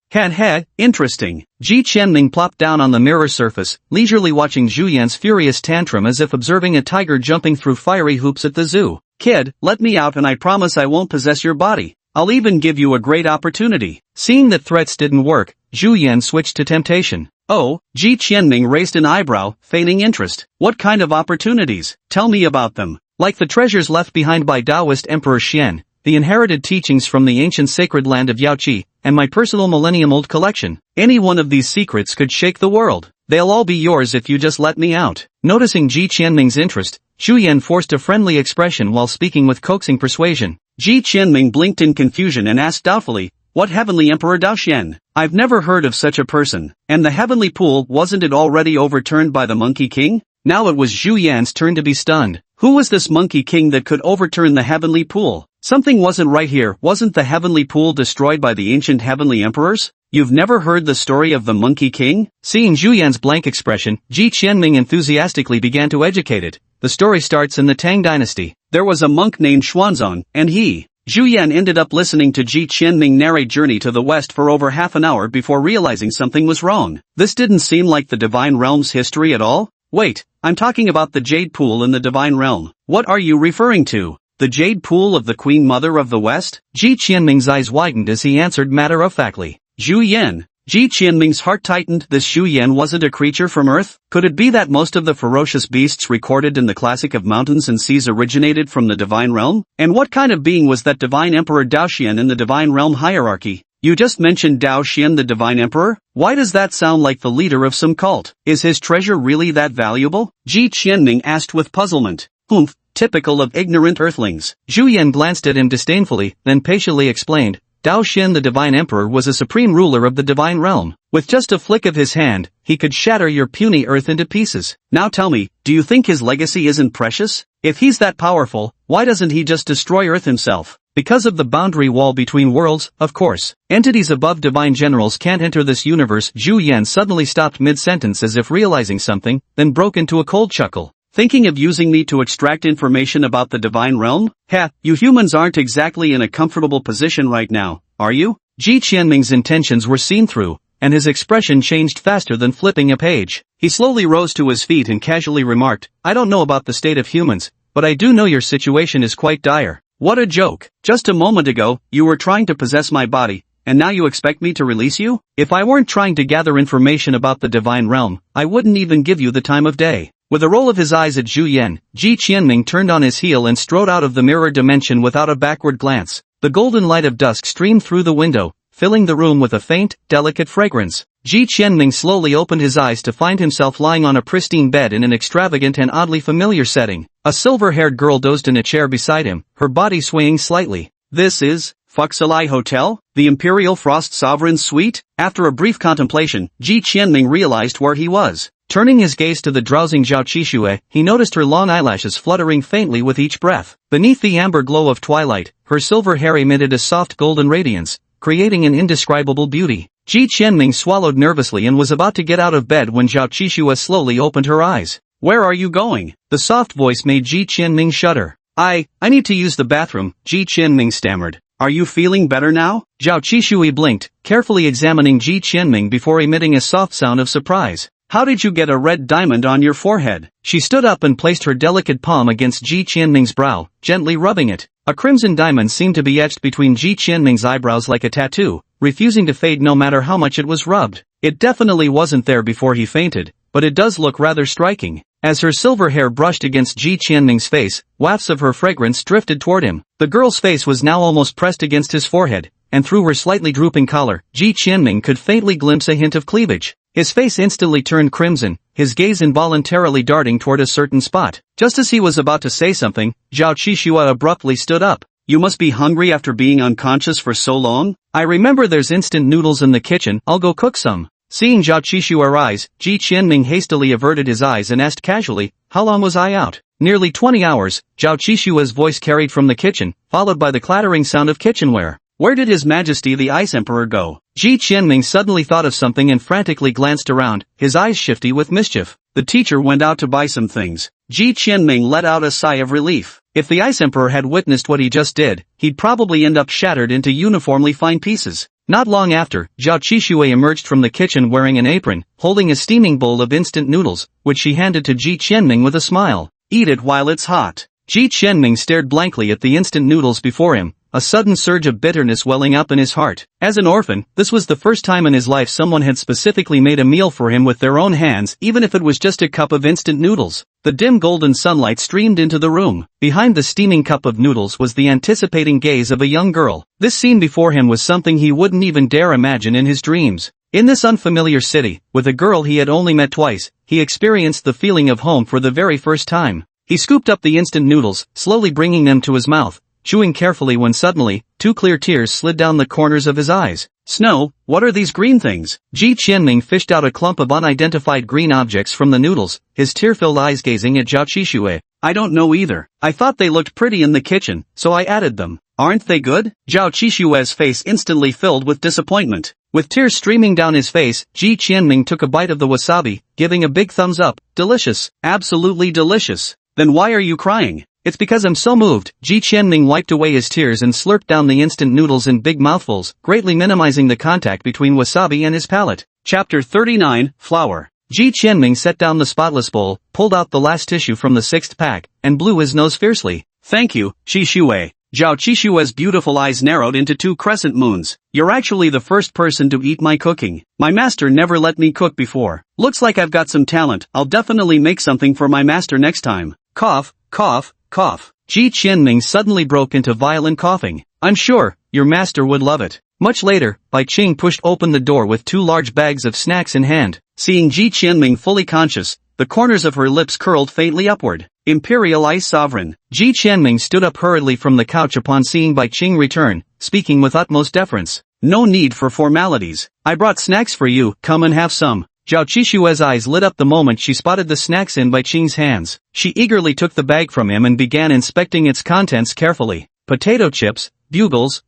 Interesting. Ji Qianming plopped down on the mirror surface, leisurely watching Zhu Yan's furious tantrum as if observing a tiger jumping through fiery hoops at the zoo. Kid, let me out and I promise I won't possess your body. I'll even give you a great opportunity. Seeing that threats didn't work, Zhu Yan switched to temptation. Oh, Ji Qianming raised an eyebrow, feigning interest. What kind of opportunities? Tell me about them. Like the treasures left behind by Taoist Emperor Xian, the inherited teachings from the ancient sacred land of Yaoqi, and my personal millennium-old collection. Any one of these secrets could shake the world. They'll all be yours if you just let me out. Noticing Ji Qianming's interest, Zhu Yan forced a friendly expression while speaking with coaxing persuasion. Ji Qianming blinked in confusion and asked doubtfully, what heavenly emperor Daoxian? I've never heard of such a person. And the heavenly pool, wasn't it already overturned by the Monkey King? Now it was Zhu Yan's turn to be stunned. Who was this Monkey King that could overturn the heavenly pool? Something wasn't right here. Wasn't the heavenly pool destroyed by the ancient heavenly emperors? You've never heard the story of the Monkey King? Seeing Zhu Yan's blank expression, Ji Qianming enthusiastically began to educate it, The story starts in the Tang Dynasty. There was a monk named Xuanzang, and Zhu Yan ended up listening to Ji Qianming narrate Journey to the West for over half an hour before realizing something was wrong. This didn't seem like the Divine Realm's history at all? Wait, I'm talking about the Jade Pool in the Divine Realm. What are you referring to? The Jade Pool of the Queen Mother of the West? Ji Qianming's eyes widened as he answered matter-of-factly. Zhu Yan. Ji Qianming's heart tightened. This Zhu Yan wasn't a creature from Earth? Could it be that most of the ferocious beasts recorded in the classic of mountains and seas originated from the Divine Realm? And what kind of being was that Divine Emperor Daoxian in the Divine Realm hierarchy? You just mentioned Daoxian, the Divine Emperor? Why does that sound like the leader of some cult? Is his treasure really that valuable? Ji Qianming asked with puzzlement. Humph, typical of ignorant earthlings. Zhu Yan glanced at him disdainfully, then patiently explained. Daoxian, the Divine Emperor, was a supreme ruler of the Divine Realm. With just a flick of his hand, he could shatter your puny Earth into pieces. Now tell me, do you think his legacy isn't precious? If he's that powerful, why doesn't he just destroy Earth himself? Because of the boundary wall between worlds, of course. Entities above divine generals can't enter this universe. Zhu Yan suddenly stopped mid-sentence as if realizing something, then broke into a cold chuckle. Thinking of using me to extract information about the Divine Realm? Ha, you humans aren't exactly in a comfortable position right now, are you? Ji Qianming's intentions were seen through, and his expression changed faster than flipping a page. He slowly rose to his feet and casually remarked, I don't know about the state of humans, but I do know your situation is quite dire. What a joke. Just a moment ago, you were trying to possess my body, and now you expect me to release you? If I weren't trying to gather information about the Divine Realm, I wouldn't even give you the time of day. With a roll of his eyes at Zhu Yan, Ji Qianming turned on his heel and strode out of the mirror dimension without a backward glance. The golden light of dusk streamed through the window, filling the room with a faint, delicate fragrance. Ji Qianming slowly opened his eyes to find himself lying on a pristine bed in an extravagant and oddly familiar setting. A silver-haired girl dozed in a chair beside him, her body swaying slightly. This is Fuxilai Hotel, the Imperial Frost Sovereign's suite? After a brief contemplation, Ji Qianming realized where he was. Turning his gaze to the drowsing Zhao Qishue, he noticed her long eyelashes fluttering faintly with each breath. Beneath the amber glow of twilight, her silver hair emitted a soft golden radiance, creating an indescribable beauty. Ji Qianming swallowed nervously and was about to get out of bed when Zhao Qishue slowly opened her eyes. Where are you going? The soft voice made Ji Qianming shudder. I need to use the bathroom, Ji Qianming stammered. Are you feeling better now? Zhao Qishue blinked, carefully examining Ji Qianming before emitting a soft sound of surprise. How did you get a red diamond on your forehead? She stood up and placed her delicate palm against Ji Qianming's brow, gently rubbing it. A crimson diamond seemed to be etched between Ji Qianming's eyebrows like a tattoo, refusing to fade no matter how much it was rubbed. It definitely wasn't there before he fainted, but it does look rather striking. As her silver hair brushed against Ji Qianming's face, wafts of her fragrance drifted toward him. The girl's face was now almost pressed against his forehead, and through her slightly drooping collar, Ji Qianming could faintly glimpse a hint of cleavage. His face instantly turned crimson, his gaze involuntarily darting toward a certain spot. Just as he was about to say something, Zhao Qishue abruptly stood up. You must be hungry after being unconscious for so long? I remember there's instant noodles in the kitchen, I'll go cook some. Seeing Zhao Qishue rise, Ji Qianming hastily averted his eyes and asked casually, how long was I out? Nearly 20 hours, Zhao Qishue's voice carried from the kitchen, followed by the clattering sound of kitchenware. Where did His Majesty the Ice Emperor go? Ji Qianming suddenly thought of something and frantically glanced around, his eyes shifty with mischief. The teacher went out to buy some things. Ji Qianming let out a sigh of relief. If the Ice Emperor had witnessed what he just did, he'd probably end up shattered into uniformly fine pieces. Not long after, Zhao Qishue emerged from the kitchen wearing an apron, holding a steaming bowl of instant noodles, which she handed to Ji Qianming with a smile. Eat it while it's hot. Ji Qianming stared blankly at the instant noodles before him, a sudden surge of bitterness welling up in his heart. As an orphan, this was the first time in his life someone had specifically made a meal for him with their own hands, even if it was just a cup of instant noodles. The dim golden sunlight streamed into the room. Behind the steaming cup of noodles was the anticipating gaze of a young girl. This scene before him was something he wouldn't even dare imagine in his dreams. In this unfamiliar city, with a girl he had only met twice, he experienced the feeling of home for the very first time. He scooped up the instant noodles, slowly bringing them to his mouth, chewing carefully when suddenly, 2 clear tears slid down the corners of his eyes. Snow, what are these green things? Ji Qianming fished out a clump of unidentified green objects from the noodles, his tear-filled eyes gazing at Zhao Qishue. I don't know either. I thought they looked pretty in the kitchen, so I added them. Aren't they good? Zhao Qishue's face instantly filled with disappointment. With tears streaming down his face, Ji Qianming took a bite of the wasabi, giving a big thumbs up. Delicious. Absolutely delicious. Then why are you crying? It's because I'm so moved. Ji Qianming wiped away his tears and slurped down the instant noodles in big mouthfuls, greatly minimizing the contact between wasabi and his palate. Chapter 39, Flower. Ji Qianming set down the spotless bowl, pulled out the last tissue from the sixth pack, and blew his nose fiercely. Thank you, Qi Shui. Zhao Qishue's beautiful eyes narrowed into two crescent moons. You're actually the first person to eat my cooking. My master never let me cook before. Looks like I've got some talent. I'll definitely make something for my master next time. Cough, cough, cough. Ji Qianming suddenly broke into violent coughing. I'm sure your master would love it. Much later, Bai Qing pushed open the door with two large bags of snacks in hand. Seeing Ji Qianming fully conscious, the corners of her lips curled faintly upward. Imperial Ice Sovereign. Ji Qianming stood up hurriedly from the couch upon seeing Bai Qing return, speaking with utmost deference. No need for formalities. I brought snacks for you, come and have some. Zhao Qishue's eyes lit up the moment she spotted the snacks in Bai Qing's hands. She eagerly took the bag from him and began inspecting its contents carefully. Potato chips, bugles,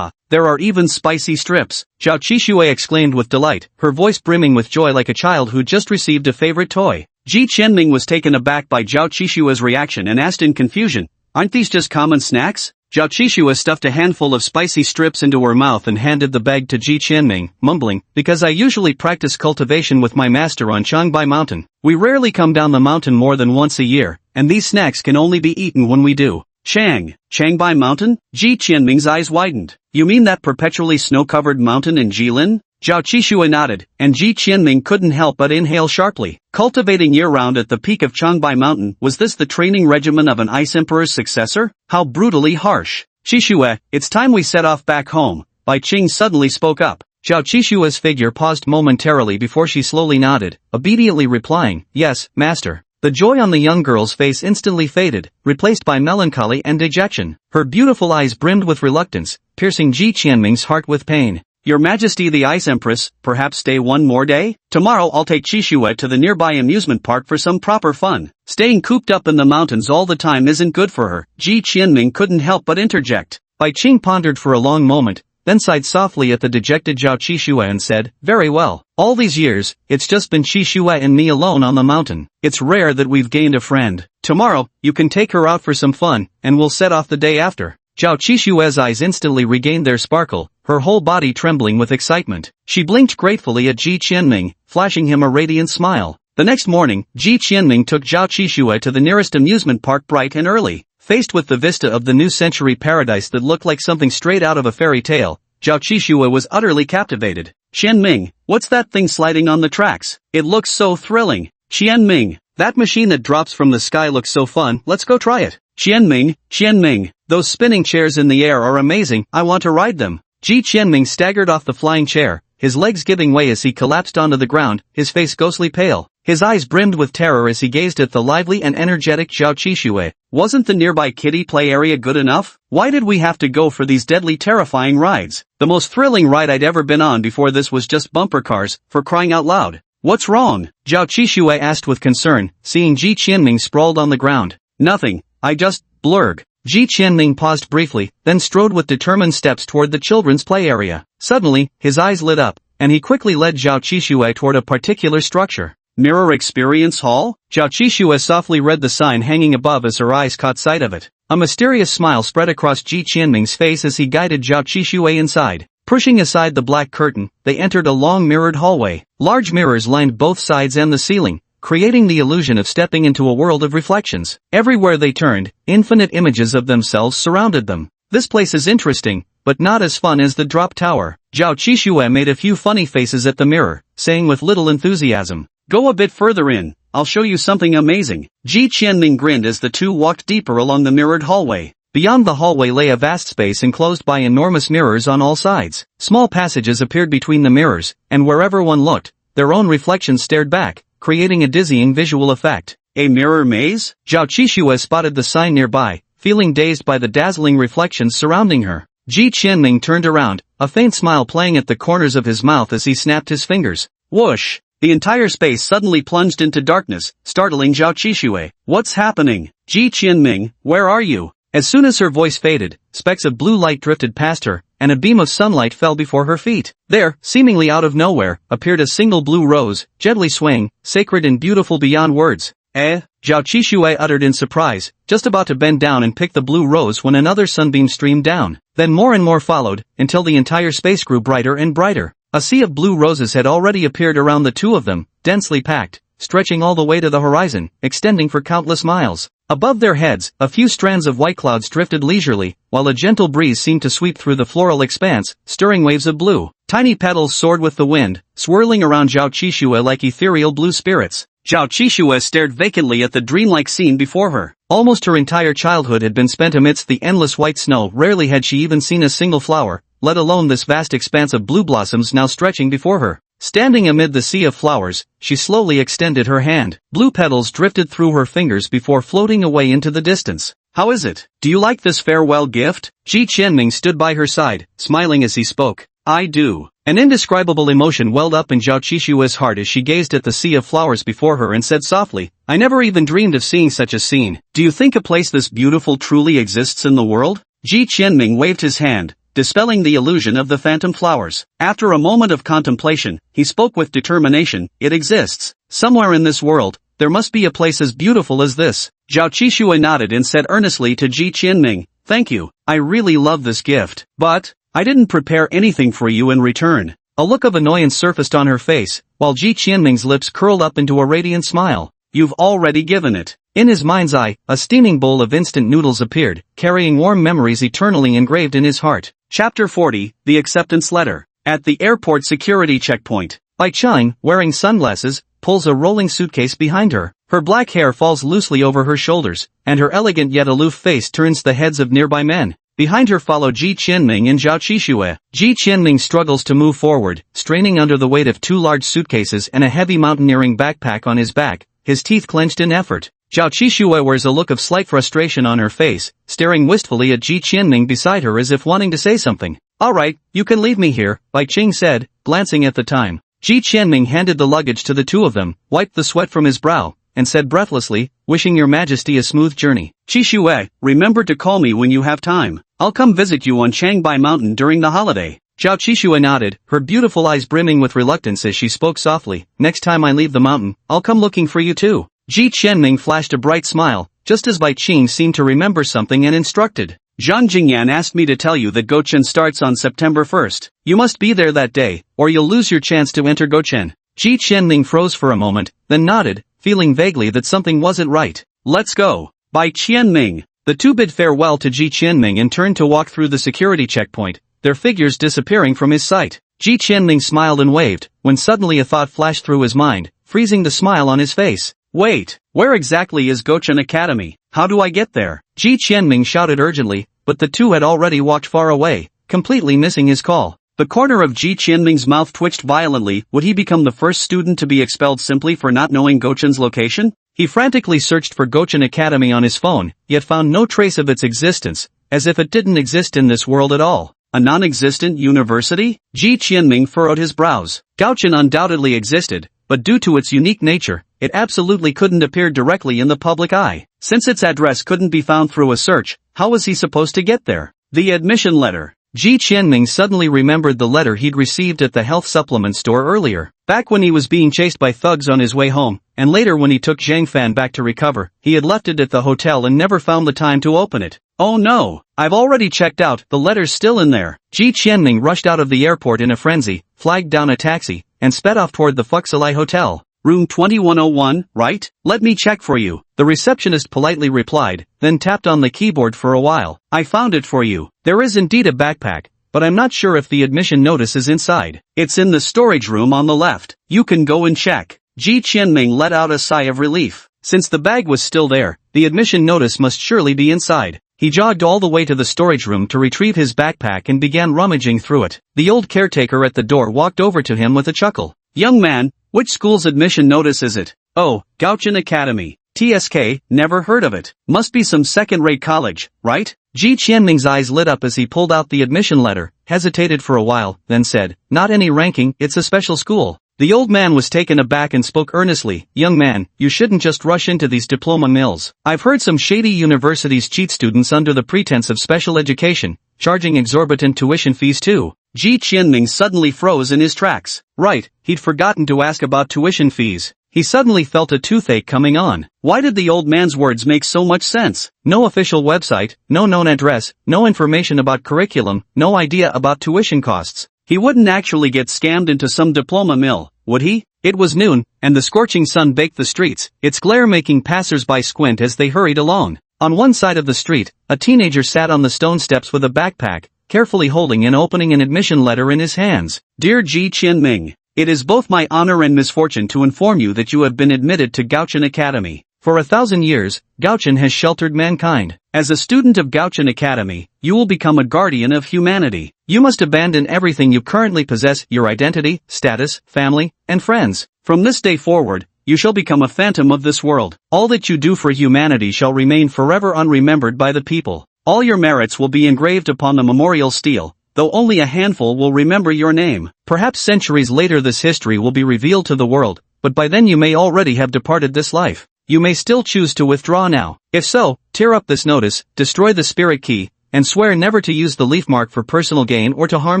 there are even spicy strips. Zhao Qishue exclaimed with delight, her voice brimming with joy like a child who just received a favorite toy. Ji Qianming was taken aback by Zhao Qishue's reaction and asked in confusion, aren't these just common snacks? Zhao Qishue stuffed a handful of spicy strips into her mouth and handed the bag to Ji Qianming, mumbling, because I usually practice cultivation with my master on Changbai Mountain. We rarely come down the mountain more than once a year, and these snacks can only be eaten when we do. Changbai Mountain? Ji Qianming's eyes widened. You mean that perpetually snow-covered mountain in Jilin? Zhao Qishue nodded, and Ji Qianming couldn't help but inhale sharply. Cultivating year-round at the peak of Changbai Mountain, was this the training regimen of an Ice Emperor's successor? How brutally harsh. Qishue, it's time we set off back home. Bai Qing suddenly spoke up. Zhao Qishue's figure paused momentarily before she slowly nodded, obediently replying, yes, master. The joy on the young girl's face instantly faded, replaced by melancholy and dejection. Her beautiful eyes brimmed with reluctance, piercing Ji Qianming's heart with pain. Your Majesty the Ice Empress, perhaps stay one more day? Tomorrow I'll take Qishue to the nearby amusement park for some proper fun. Staying cooped up in the mountains all the time isn't good for her. Ji Qianming couldn't help but interject. Bai Qing pondered for a long moment, then sighed softly at the dejected Zhao Qishue and said, very well. All these years, it's just been Qishue and me alone on the mountain. It's rare that we've gained a friend. Tomorrow, you can take her out for some fun, and we'll set off the day after. Zhao Qishue's eyes instantly regained their sparkle, her whole body trembling with excitement. She blinked gratefully at Ji Qianming, flashing him a radiant smile. The next morning, Ji Qianming took Zhao Qishue to the nearest amusement park bright and early. Faced with the vista of the new century paradise that looked like something straight out of a fairy tale, Zhao Qishue was utterly captivated. Qianming, what's that thing sliding on the tracks? It looks so thrilling. Qianming, that machine that drops from the sky looks so fun, let's go try it. Qianming, those spinning chairs in the air are amazing, I want to ride them. Ji Qianming staggered off the flying chair, his legs giving way as he collapsed onto the ground, his face ghostly pale. His eyes brimmed with terror as he gazed at the lively and energetic Zhao Qishue. Wasn't the nearby kiddie play area good enough? Why did we have to go for these deadly terrifying rides? The most thrilling ride I'd ever been on before this was just bumper cars, for crying out loud. What's wrong? Zhao Qishue asked with concern, seeing Ji Qianming sprawled on the ground. Nothing, I just, blurg. Ji Qianming paused briefly, then strode with determined steps toward the children's play area. Suddenly, his eyes lit up, and he quickly led Zhao Qishue toward a particular structure. Mirror Experience Hall? Zhao Qishue softly read the sign hanging above as her eyes caught sight of it. A mysterious smile spread across Ji Qianming's face as he guided Zhao Qishue inside. Pushing aside the black curtain, they entered a long mirrored hallway. Large mirrors lined both sides and the ceiling, creating the illusion of stepping into a world of reflections. Everywhere they turned, infinite images of themselves surrounded them. This place is interesting, but not as fun as the drop tower. Zhao Qishue made a few funny faces at the mirror, saying with little enthusiasm, go a bit further in, I'll show you something amazing. Ji Qianming grinned as the two walked deeper along the mirrored hallway. Beyond the hallway lay a vast space enclosed by enormous mirrors on all sides. Small passages appeared between the mirrors, and wherever one looked, their own reflections stared back, creating a dizzying visual effect. A mirror maze? Zhao Qishue spotted the sign nearby, feeling dazed by the dazzling reflections surrounding her. Ji Qianming turned around, a faint smile playing at the corners of his mouth as he snapped his fingers. Whoosh! The entire space suddenly plunged into darkness, startling Zhao Qishue. What's happening? Ji Qianming, where are you? As soon as her voice faded, specks of blue light drifted past her, and a beam of sunlight fell before her feet. There, seemingly out of nowhere, appeared a single blue rose, gently swaying, sacred and beautiful beyond words. Zhao Qishue uttered in surprise, just about to bend down and pick the blue rose when another sunbeam streamed down. Then more and more followed, until the entire space grew brighter and brighter. A sea of blue roses had already appeared around the two of them, densely packed, stretching all the way to the horizon, extending for countless miles. Above their heads, a few strands of white clouds drifted leisurely, while a gentle breeze seemed to sweep through the floral expanse, stirring waves of blue. Tiny petals soared with the wind, swirling around Zhao Qishue like ethereal blue spirits. Zhao Qishue stared vacantly at the dreamlike scene before her. Almost her entire childhood had been spent amidst the endless white snow. Rarely had she even seen a single flower, let alone this vast expanse of blue blossoms now stretching before her. Standing amid the sea of flowers, she slowly extended her hand. Blue petals drifted through her fingers before floating away into the distance. "How is it? Do you like this farewell gift?" Ji Qianming stood by her side, smiling as he spoke. "I do." An indescribable emotion welled up in Zhao Qishue's heart as she gazed at the sea of flowers before her and said softly, "I never even dreamed of seeing such a scene. Do you think a place this beautiful truly exists in the world?" Ji Qianming waved his hand, dispelling the illusion of the phantom flowers. After a moment of contemplation, he spoke with determination. "It exists. Somewhere in this world, there must be a place as beautiful as this." Zhao Qishue nodded and said earnestly to Ji Qianming, "Thank you, I really love this gift. But I didn't prepare anything for you in return." A look of annoyance surfaced on her face, while Ji Qianming's lips curled up into a radiant smile. "You've already given it." In his mind's eye, a steaming bowl of instant noodles appeared, carrying warm memories eternally engraved in his heart. Chapter 40, The Acceptance Letter. At the airport security checkpoint, Bai Cheng, wearing sunglasses, pulls a rolling suitcase behind her. Her black hair falls loosely over her shoulders, and her elegant yet aloof face turns the heads of nearby men. Behind her follow Ji Qianming and Zhao Qishue. Ji Qianming struggles to move forward, straining under the weight of two large suitcases and a heavy mountaineering backpack on his back, his teeth clenched in effort. Zhao Qishue wears a look of slight frustration on her face, staring wistfully at Ji Qianming beside her as if wanting to say something. "All right, you can leave me here," Bai Cheng said, glancing at the time. Ji Qianming handed the luggage to the two of them, wiped the sweat from his brow, and said breathlessly, "Wishing your majesty a smooth journey. Qishue, remember to call me when you have time. I'll come visit you on Changbai Mountain during the holiday." Zhao Qishue nodded, her beautiful eyes brimming with reluctance as she spoke softly, "Next time I leave the mountain, I'll come looking for you too." Ji Qianming flashed a bright smile, just as Bai Cheng seemed to remember something and instructed. "Zhang Jingyan asked me to tell you that Gochen starts on September 1st. You must be there that day, or you'll lose your chance to enter Gochen." Ji Qianming froze for a moment, then nodded, feeling vaguely that something wasn't right. "Let's go." Bai Qianming. The two bid farewell to Ji Qianming and turned to walk through the security checkpoint, their figures disappearing from his sight. Ji Qianming smiled and waved, when suddenly a thought flashed through his mind, freezing the smile on his face. "Wait, where exactly is Gochen Academy? How do I get there?" Ji Qianming shouted urgently, but the two had already walked far away, completely missing his call. The corner of Ji Qianming's mouth twitched violently. Would he become the first student to be expelled simply for not knowing Gochen's location? He frantically searched for Gochen Academy on his phone, yet found no trace of its existence, as if it didn't exist in this world at all. A non-existent university? Ji Qianming furrowed his brows. Gauchen undoubtedly existed, but due to its unique nature, it absolutely couldn't appear directly in the public eye. Since its address couldn't be found through a search, how was he supposed to get there? The admission letter. Ji Qianming suddenly remembered the letter he'd received at the health supplement store earlier. Back when he was being chased by thugs on his way home, and later when he took Zhang Fan back to recover, he had left it at the hotel and never found the time to open it. "Oh no, I've already checked out, the letter's still in there." Ji Qianming rushed out of the airport in a frenzy, flagged down a taxi, and sped off toward the Fuxilai Hotel. "Room 2101, right? Let me check for you," the receptionist politely replied, then tapped on the keyboard for a while. "I found it for you. There is indeed a backpack, but I'm not sure if the admission notice is inside. It's in the storage room on the left. You can go and check." Ji Qianming let out a sigh of relief. Since the bag was still there, the admission notice must surely be inside. He jogged all the way to the storage room to retrieve his backpack and began rummaging through it. The old caretaker at the door walked over to him with a chuckle. "Young man, which school's admission notice is it?" "Oh, Gauchen Academy. TSK, never heard of it. Must be some second-rate college, right?" Ji Qianming's eyes lit up as he pulled out the admission letter, hesitated for a while, then said, "Not any ranking, it's a special school." The old man was taken aback and spoke earnestly, "Young man, you shouldn't just rush into these diploma mills. I've heard some shady universities cheat students under the pretense of special education, charging exorbitant tuition fees too." Ji Qianming suddenly froze in his tracks. Right, he'd forgotten to ask about tuition fees. he suddenly felt a toothache coming on. Why did the old man's words make so much sense? No official website, no known address, no information about curriculum, no idea about tuition costs. He wouldn't actually get scammed into some diploma mill, would he? It was noon, and the scorching sun baked the streets, its glare making passers-by squint as they hurried along. On one side of the street, a teenager sat on the stone steps with a backpack, carefully holding and opening an admission letter in his hands. Dear Ji Qianming, it is both my honor and misfortune to inform you that you have been admitted to Gaochen Academy. For 1,000 years, Gaochen has sheltered mankind. As a student of Gaochen Academy, you will become a guardian of humanity. You must abandon everything you currently possess, your identity, status, family, and friends. From this day forward, you shall become a phantom of this world. All that you do for humanity shall remain forever unremembered by the people. All your merits will be engraved upon the memorial stele, though only a handful will remember your name. Perhaps centuries later this history will be revealed to the world, but by then you may already have departed this life. You may still choose to withdraw now. If so, tear up this notice, destroy the spirit key, and swear never to use the leaf mark for personal gain or to harm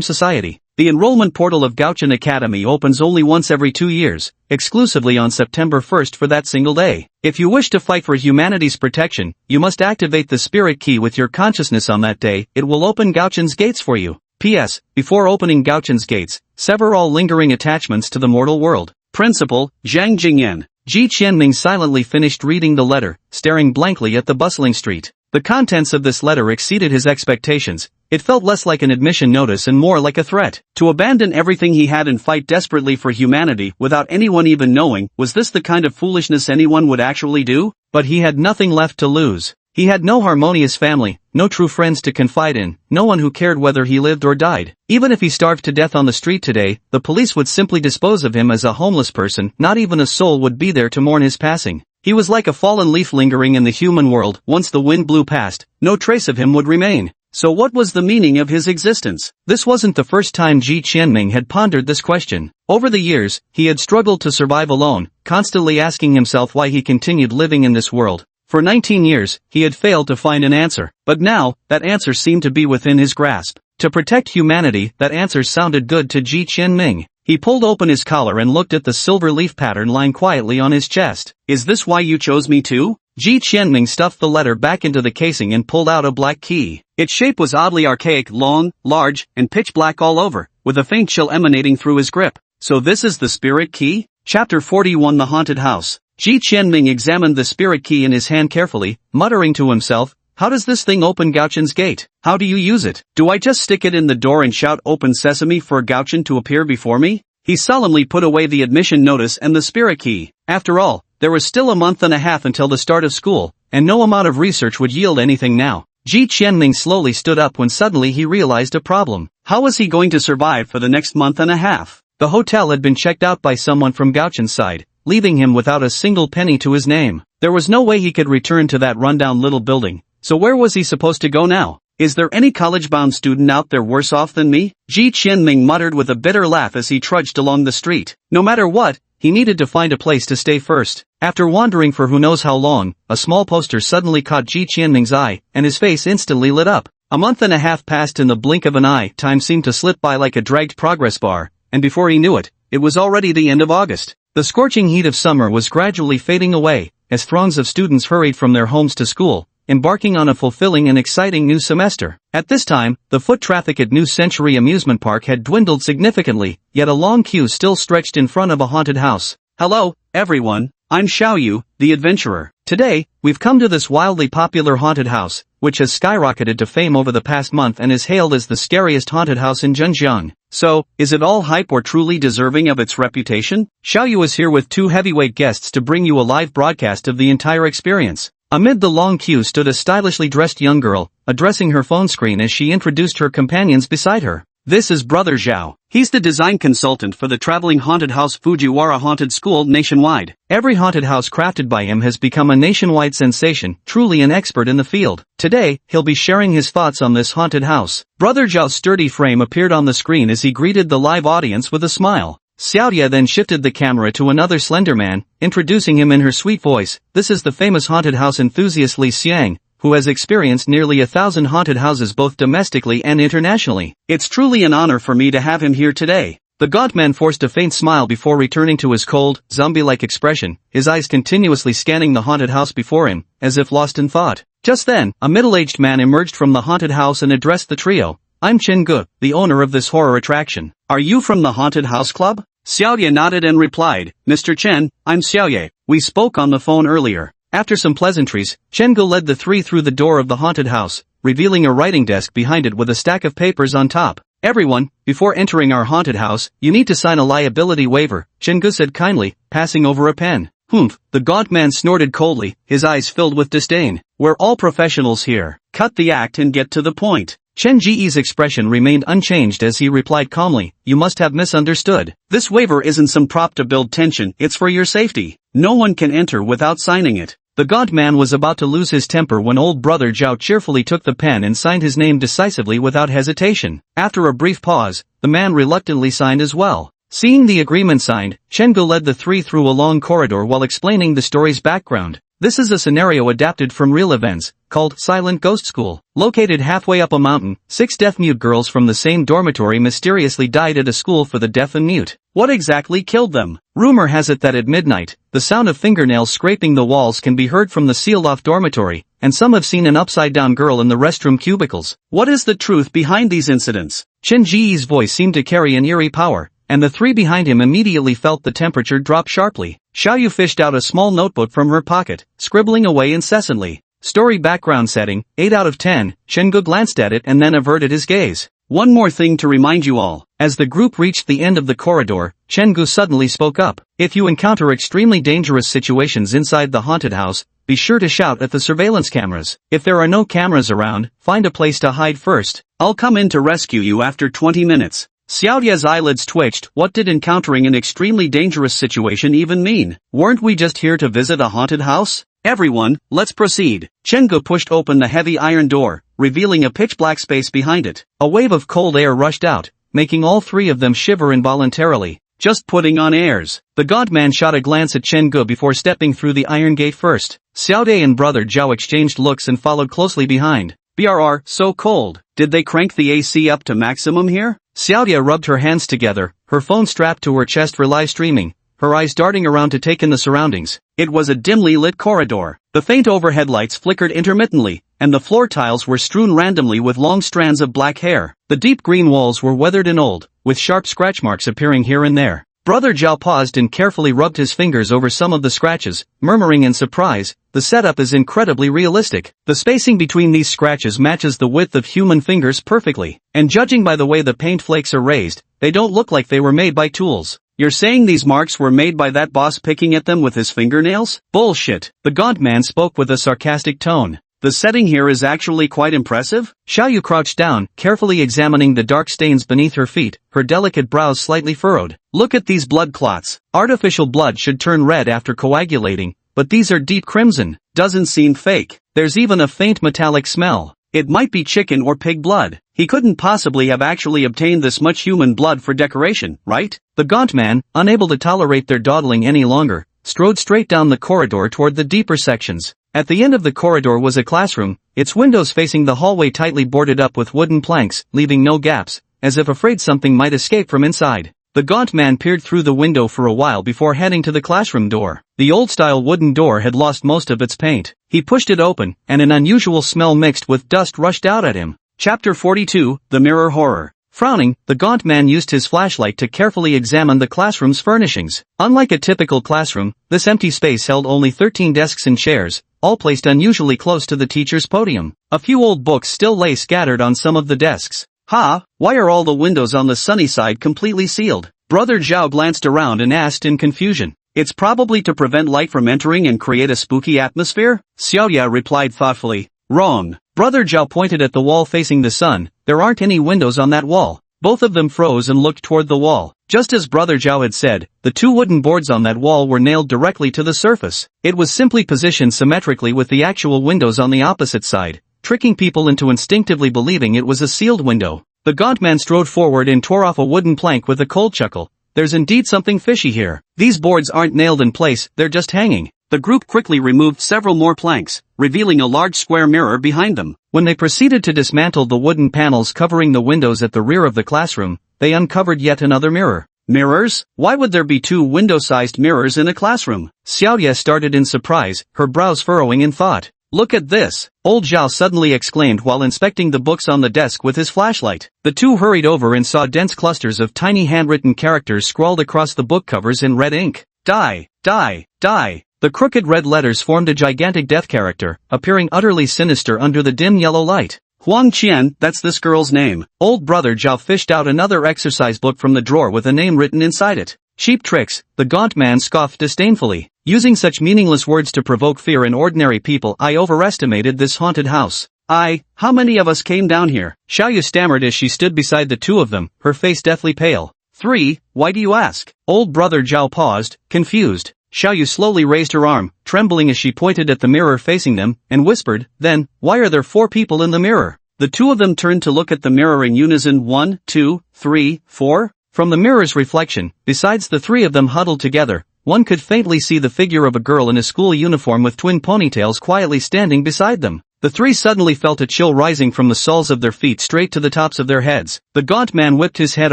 society. The enrollment portal of Gaochen Academy opens only once every 2 years, exclusively on September 1st for that single day. If you wish to fight for humanity's protection, you must activate the spirit key with your consciousness on that day. It will open Gaochen's gates for you. P.S. Before opening Gaochen's gates, sever all lingering attachments to the mortal world. Principal, Zhang Jingyan. Ji Qianming silently finished reading the letter, staring blankly at the bustling street. The contents of this letter exceeded his expectations. It felt less like an admission notice and more like a threat. To abandon everything he had and fight desperately for humanity without anyone even knowing, was this the kind of foolishness anyone would actually do? But he had nothing left to lose. He had no harmonious family, no true friends to confide in, no one who cared whether he lived or died. Even if he starved to death on the street today, the police would simply dispose of him as a homeless person. Not even a soul would be there to mourn his passing. He was like a fallen leaf lingering in the human world. Once the wind blew past, no trace of him would remain. So what was the meaning of his existence? This wasn't the first time Ji Qianming had pondered this question. Over the years, he had struggled to survive alone, constantly asking himself why he continued living in this world. For 19 years, he had failed to find an answer. But now, that answer seemed to be within his grasp. To protect humanity, that answer sounded good to Ji Qianming. He pulled open his collar and looked at the silver leaf pattern lying quietly on his chest. Is this why you chose me too? Ji Qianming stuffed the letter back into the casing and pulled out a black key. Its shape was oddly archaic, long, large, and pitch black all over, with a faint chill emanating through his grip. So this is the spirit key? Chapter 41 The Haunted House. Ji Qianming examined the spirit key in his hand carefully, muttering to himself, how does this thing open Gaochen's gate? How do you use it? Do I just stick it in the door and shout open sesame for Gaochen to appear before me? He solemnly put away the admission notice and the spirit key. After all, there was still a month and a half until the start of school, and no amount of research would yield anything now. Ji Qianming slowly stood up when suddenly he realized a problem. How was he going to survive for the next month and a half? The hotel had been checked out by someone from Gaochen's side, leaving him without a single penny to his name. There was no way he could return to that rundown little building. So where was he supposed to go now? Is there any college-bound student out there worse off than me? Ji Qianming muttered with a bitter laugh as he trudged along the street. No matter what, he needed to find a place to stay first. After wandering for who knows how long, a small poster suddenly caught Ji Qianming's eye, and his face instantly lit up. A month and a half passed in the blink of an eye. Time seemed to slip by like a dragged progress bar, and before he knew it, it was already the end of August. The scorching heat of summer was gradually fading away, as throngs of students hurried from their homes to school, embarking on a fulfilling and exciting new semester. At this time, the foot traffic at New Century Amusement Park had dwindled significantly, yet a long queue still stretched in front of a haunted house. Hello, everyone, I'm Xiaoyu, the adventurer. Today, we've come to this wildly popular haunted house, which has skyrocketed to fame over the past month and is hailed as the scariest haunted house in Zhenjiang. So, is it all hype or truly deserving of its reputation? Xiaoyu is here with 2 heavyweight guests to bring you a live broadcast of the entire experience. Amid the long queue stood a stylishly dressed young girl, addressing her phone screen as she introduced her companions beside her. This is Brother Zhao. He's the design consultant for the traveling haunted house Fujiwara Haunted School nationwide. Every haunted house crafted by him has become a nationwide sensation, truly an expert in the field. Today, he'll be sharing his thoughts on this haunted house. Brother Zhao's sturdy frame appeared on the screen as he greeted the live audience with a smile. Xiaodia then shifted the camera to another slender man, introducing him in her sweet voice. This is the famous haunted house enthusiast Li Xiang, who has experienced nearly 1,000 haunted houses both domestically and internationally. It's truly an honor for me to have him here today. The godman forced a faint smile before returning to his cold, zombie-like expression, his eyes continuously scanning the haunted house before him, as if lost in thought. Just then, a middle-aged man emerged from the haunted house and addressed the trio. "I'm Chen Gu, the owner of this horror attraction. Are you from the Haunted House Club?" Xiaoye nodded and replied, "Mr. Chen, I'm Xiaoye. We spoke on the phone earlier." After some pleasantries, Chen Gu led the three through the door of the haunted house, revealing a writing desk behind it with a stack of papers on top. "Everyone, before entering our haunted house, you need to sign a liability waiver," Chen Gu said kindly, passing over a pen. "Humph," the gaunt man snorted coldly, his eyes filled with disdain. "We're all professionals here. Cut the act and get to the point." Chen Ji's expression remained unchanged as he replied calmly, "You must have misunderstood. This waiver isn't some prop to build tension, it's for your safety. No one can enter without signing it." The gaunt man was about to lose his temper when old brother Zhao cheerfully took the pen and signed his name decisively without hesitation. After a brief pause, the man reluctantly signed as well. Seeing the agreement signed, Chen Gu led the three through a long corridor while explaining the story's background. This is a scenario adapted from real events, called Silent Ghost School. Located halfway up a mountain, 6 deaf-mute girls from the same dormitory mysteriously died at a school for the deaf and mute. What exactly killed them? Rumor has it that at midnight, the sound of fingernails scraping the walls can be heard from the sealed-off dormitory, and some have seen an upside-down girl in the restroom cubicles. What is the truth behind these incidents? Chen Ji's voice seemed to carry an eerie power, and the three behind him immediately felt the temperature drop sharply. Xiaoyu fished out a small notebook from her pocket, scribbling away incessantly. Story background setting, 8 out of 10, Chen Gu glanced at it and then averted his gaze. "One more thing to remind you all." As the group reached the end of the corridor, Chen Gu suddenly spoke up. "If you encounter extremely dangerous situations inside the haunted house, be sure to shout at the surveillance cameras. If there are no cameras around, find a place to hide first. I'll come in to rescue you after 20 minutes. Xiaoye's eyelids twitched. What did encountering an extremely dangerous situation even mean? Weren't we just here to visit a haunted house? "Everyone, let's proceed." Chen Gu pushed open the heavy iron door, revealing a pitch-black space behind it. A wave of cold air rushed out, making all three of them shiver involuntarily. "Just putting on airs." The gaunt man shot a glance at Chen Gu before stepping through the iron gate first. Xiaoye and brother Zhao exchanged looks and followed closely behind. "BRR, so cold. Did they crank the AC up to maximum here?" Xiaoye rubbed her hands together, her phone strapped to her chest for live streaming, her eyes darting around to take in the surroundings. It was a dimly lit corridor. The faint overhead lights flickered intermittently, and the floor tiles were strewn randomly with long strands of black hair. The deep green walls were weathered and old, with sharp scratch marks appearing here and there. Brother Zhao paused and carefully rubbed his fingers over some of the scratches, murmuring in surprise, "The setup is incredibly realistic. The spacing between these scratches matches the width of human fingers perfectly, and judging by the way the paint flakes are raised, they don't look like they were made by tools." "You're saying these marks were made by that boss picking at them with his fingernails?" "Bullshit." The gaunt man spoke with a sarcastic tone. "The setting here is actually quite impressive." Xiaoyu crouched down, carefully examining the dark stains beneath her feet, her delicate brows slightly furrowed. "Look at these blood clots. Artificial blood should turn red after coagulating, but these are deep crimson. Doesn't seem fake. There's even a faint metallic smell. It might be chicken or pig blood. He couldn't possibly have actually obtained this much human blood for decoration, right?" The gaunt man, unable to tolerate their dawdling any longer, strode straight down the corridor toward the deeper sections. At the end of the corridor was a classroom, its windows facing the hallway tightly boarded up with wooden planks, leaving no gaps, as if afraid something might escape from inside. The gaunt man peered through the window for a while before heading to the classroom door. The old-style wooden door had lost most of its paint. He pushed it open, and an unusual smell mixed with dust rushed out at him. Chapter 42, The Mirror Horror. Frowning, the gaunt man used his flashlight to carefully examine the classroom's furnishings. Unlike a typical classroom, this empty space held only 13 desks and chairs, all placed unusually close to the teacher's podium. A few old books still lay scattered on some of the desks. Why are all the windows on the sunny side completely sealed?" Brother Zhao glanced around and asked in confusion. "It's probably to prevent light from entering and create a spooky atmosphere?" Xiaoya replied thoughtfully. "Wrong." Brother Zhao pointed at the wall facing the sun. "There aren't any windows on that wall." Both of them froze and looked toward the wall. Just as Brother Zhao had said, the 2 wooden boards on that wall were nailed directly to the surface. It was simply positioned symmetrically with the actual windows on the opposite side, tricking people into instinctively believing it was a sealed window. The gaunt man strode forward and tore off a wooden plank with a cold chuckle. "There's indeed something fishy here. These boards aren't nailed in place, they're just hanging." The group quickly removed several more planks, revealing a large square mirror behind them. When they proceeded to dismantle the wooden panels covering the windows at the rear of the classroom, they uncovered yet another mirror. Mirrors? Why would there be two window-sized mirrors in a classroom? Xiaoye started in surprise, her brows furrowing in thought. Look at this, old Zhao suddenly exclaimed while inspecting the books on the desk with his flashlight. The two hurried over and saw dense clusters of tiny handwritten characters scrawled across the book covers in red ink. Die, die, die. The crooked red letters formed a gigantic death character, appearing utterly sinister under the dim yellow light. Huang Qian, that's this girl's name. Old brother Zhao fished out another exercise book from the drawer with a name written inside it. Cheap tricks, the gaunt man scoffed disdainfully. Using such meaningless words to provoke fear in ordinary people, I overestimated this haunted house. How many of us came down here? Xiaoyu stammered as she stood beside the two of them, her face deathly pale. 3, why do you ask? Old brother Zhao paused, confused. Xiaoyu slowly raised her arm, trembling as she pointed at the mirror facing them, and whispered, then, why are there 4 people in the mirror? The two of them turned to look at the mirror in unison. 1, 2, 3, 4? From the mirror's reflection, besides the 3 of them huddled together, one could faintly see the figure of a girl in a school uniform with twin ponytails quietly standing beside them. The 3 suddenly felt a chill rising from the soles of their feet straight to the tops of their heads. The gaunt man whipped his head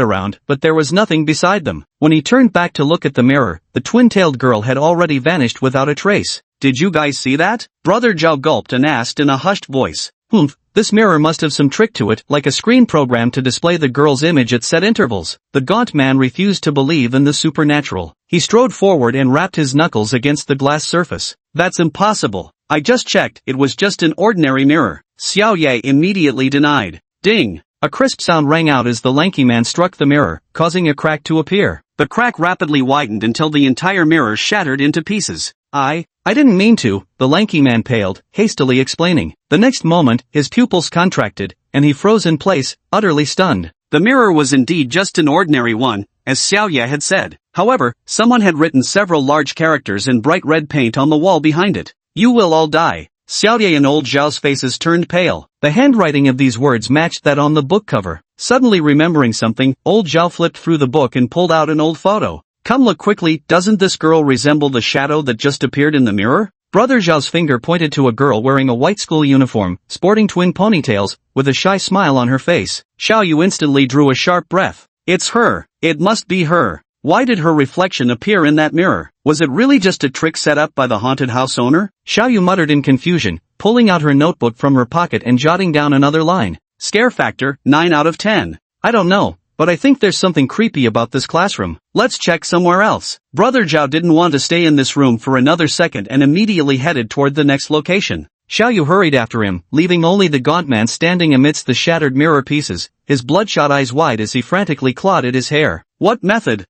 around, but there was nothing beside them. When he turned back to look at the mirror, the twin-tailed girl had already vanished without a trace. Did you guys see that? Brother Zhao gulped and asked in a hushed voice. This mirror must have some trick to it, like a screen program to display the girl's image at set intervals. The gaunt man refused to believe in the supernatural. He strode forward and rapped his knuckles against the glass surface. That's impossible. I just checked, it was just an ordinary mirror. Xiaoye immediately denied. Ding! A crisp sound rang out as the lanky man struck the mirror, causing a crack to appear. The crack rapidly widened until the entire mirror shattered into pieces. I didn't mean to, the lanky man paled, hastily explaining. The next moment, his pupils contracted, and he froze in place, utterly stunned. The mirror was indeed just an ordinary one, as Xiaoye had said. However, someone had written several large characters in bright red paint on the wall behind it. You will all die. Xiaoye and old Zhao's faces turned pale. The handwriting of these words matched that on the book cover. Suddenly remembering something, old Zhao flipped through the book and pulled out an old photo. Come look quickly, doesn't this girl resemble the shadow that just appeared in the mirror? Brother Zhao's finger pointed to a girl wearing a white school uniform, sporting twin ponytails, with a shy smile on her face. Xiaoyu instantly drew a sharp breath. It's her. It must be her. Why did her reflection appear in that mirror? Was it really just a trick set up by the haunted house owner? Xiaoyu muttered in confusion, pulling out her notebook from her pocket and jotting down another line. Scare factor, 9 out of 10. I don't know, but I think there's something creepy about this classroom. Let's check somewhere else. Brother Zhao didn't want to stay in this room for another second and immediately headed toward the next location. Xiaoyu hurried after him, leaving only the gaunt man standing amidst the shattered mirror pieces, his bloodshot eyes wide as he frantically clawed at his hair. What method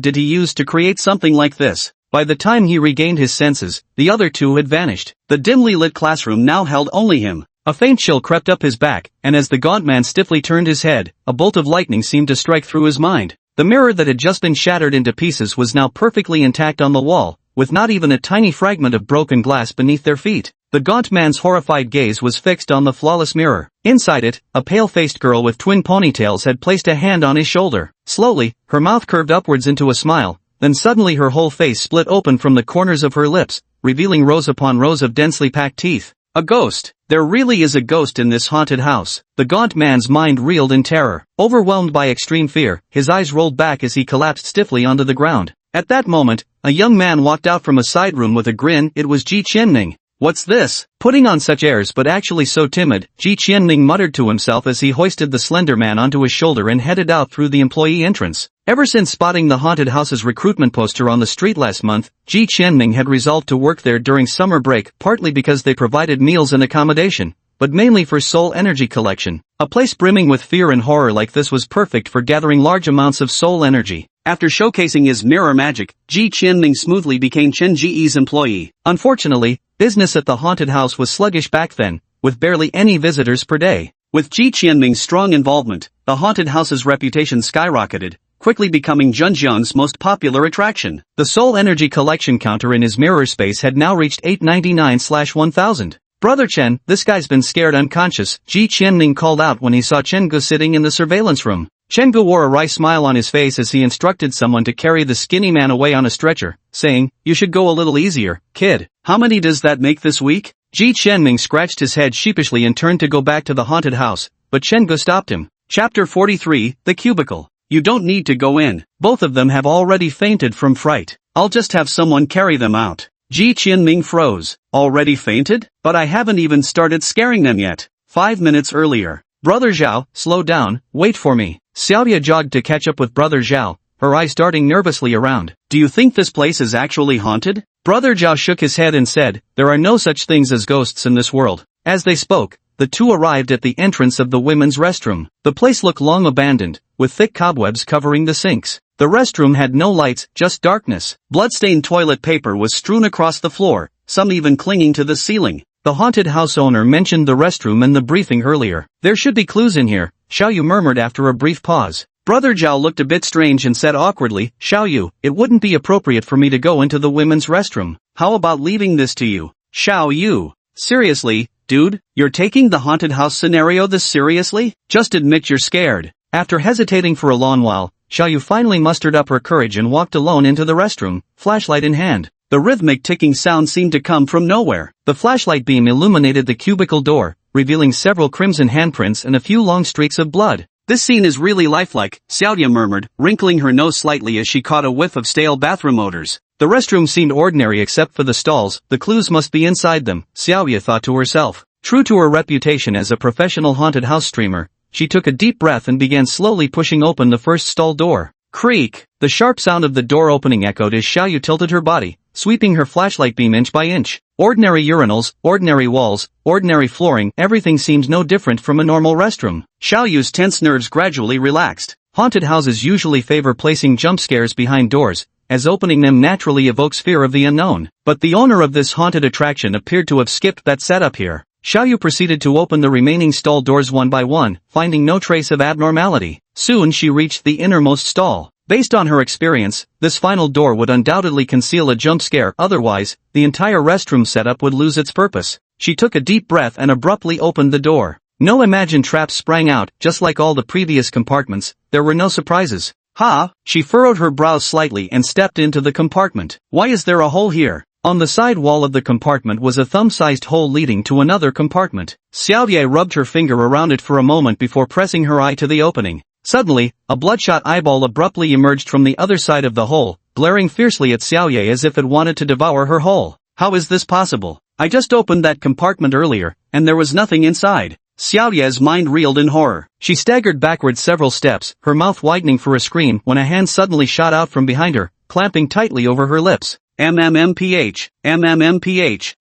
did he use to create something like this? By the time he regained his senses, the other two had vanished. The dimly lit classroom now held only him. A faint chill crept up his back, and as the gaunt man stiffly turned his head, a bolt of lightning seemed to strike through his mind. The mirror that had just been shattered into pieces was now perfectly intact on the wall, with not even a tiny fragment of broken glass beneath their feet. The gaunt man's horrified gaze was fixed on the flawless mirror. Inside it, a pale-faced girl with twin ponytails had placed a hand on his shoulder. Slowly, her mouth curved upwards into a smile, then suddenly her whole face split open from the corners of her lips, revealing rows upon rows of densely packed teeth. A ghost. There really is a ghost in this haunted house. The gaunt man's mind reeled in terror. Overwhelmed by extreme fear, his eyes rolled back as he collapsed stiffly onto the ground. At that moment, a young man walked out from a side room with a grin. It was Ji Qianning. What's this? Putting on such airs but actually so timid, Ji Qianning muttered to himself as he hoisted the slender man onto his shoulder and headed out through the employee entrance. Ever since spotting the haunted house's recruitment poster on the street last month, Ji Qianning had resolved to work there during summer break, partly because they provided meals and accommodation, but mainly for soul energy collection. A place brimming with fear and horror like this was perfect for gathering large amounts of soul energy. After showcasing his mirror magic, Ji Qianning smoothly became Chen Ji's employee. Unfortunately, business at the haunted house was sluggish back then, with barely any visitors per day. With Ji Qianning's strong involvement, the haunted house's reputation skyrocketed, quickly becoming Zhenjiang's most popular attraction. The soul energy collection counter in his mirror space had now reached 899/1000. Brother Chen, this guy's been scared unconscious, Ji Qianning called out when he saw Chen Gu sitting in the surveillance room. Chen Gu wore a wry smile on his face as he instructed someone to carry the skinny man away on a stretcher, saying, "You should go a little easier, kid. How many does that make this week?" Ji Qianning scratched his head sheepishly and turned to go back to the haunted house, but Chen Gu stopped him. Chapter 43, The Cubicle. You don't need to go in. Both of them have already fainted from fright. I'll just have someone carry them out. Ji Qianming froze. Already fainted? But I haven't even started scaring them yet. 5 minutes earlier. Brother Zhao, slow down, wait for me. Xiaoya jogged to catch up with Brother Zhao, her eyes darting nervously around. Do you think this place is actually haunted? Brother Zhao shook his head and said, there are no such things as ghosts in this world. As they spoke, the two arrived at the entrance of the women's restroom. The place looked long abandoned, with thick cobwebs covering the sinks. The restroom had no lights, just darkness. Bloodstained toilet paper was strewn across the floor, some even clinging to the ceiling. The haunted house owner mentioned the restroom in the briefing earlier. There should be clues in here, Xiaoyu murmured after a brief pause. Brother Zhao looked a bit strange and said awkwardly, Xiaoyu, it wouldn't be appropriate for me to go into the women's restroom. How about leaving this to you? Xiaoyu. Seriously, dude, you're taking the haunted house scenario this seriously? Just admit you're scared. After hesitating for a long while, Xiaoyu finally mustered up her courage and walked alone into the restroom, flashlight in hand. The rhythmic ticking sound seemed to come from nowhere. The flashlight beam illuminated the cubicle door, revealing several crimson handprints and a few long streaks of blood. This scene is really lifelike, Xiaoya murmured, wrinkling her nose slightly as she caught a whiff of stale bathroom odors. The restroom seemed ordinary except for the stalls, the clues must be inside them, Xiaoya thought to herself. True to her reputation as a professional haunted house streamer, she took a deep breath and began slowly pushing open the first stall door. Creak! The sharp sound of the door opening echoed as Xiaoyu tilted her body, sweeping her flashlight beam inch by inch. Ordinary urinals, ordinary walls, ordinary flooring, everything seemed no different from a normal restroom. Xiaoyu's tense nerves gradually relaxed. Haunted houses usually favor placing jump scares behind doors, as opening them naturally evokes fear of the unknown. But the owner of this haunted attraction appeared to have skipped that setup here. Xiaoyu proceeded to open the remaining stall doors one by one, finding no trace of abnormality. Soon she reached the innermost stall. Based on her experience, this final door would undoubtedly conceal a jump scare, otherwise, the entire restroom setup would lose its purpose. She took a deep breath and abruptly opened the door. No imagined traps sprang out, just like all the previous compartments, there were no surprises. Ha! She furrowed her brows slightly and stepped into the compartment. Why is there a hole here? On the side wall of the compartment was a thumb-sized hole leading to another compartment. Xiaoye rubbed her finger around it for a moment before pressing her eye to the opening. Suddenly, a bloodshot eyeball abruptly emerged from the other side of the hole, glaring fiercely at Xiaoye as if it wanted to devour her whole. How is this possible? I just opened that compartment earlier, and there was nothing inside. Xiaoye's mind reeled in horror. She staggered backward several steps, her mouth widening for a scream when a hand suddenly shot out from behind her, clamping tightly over her lips. MMMPH.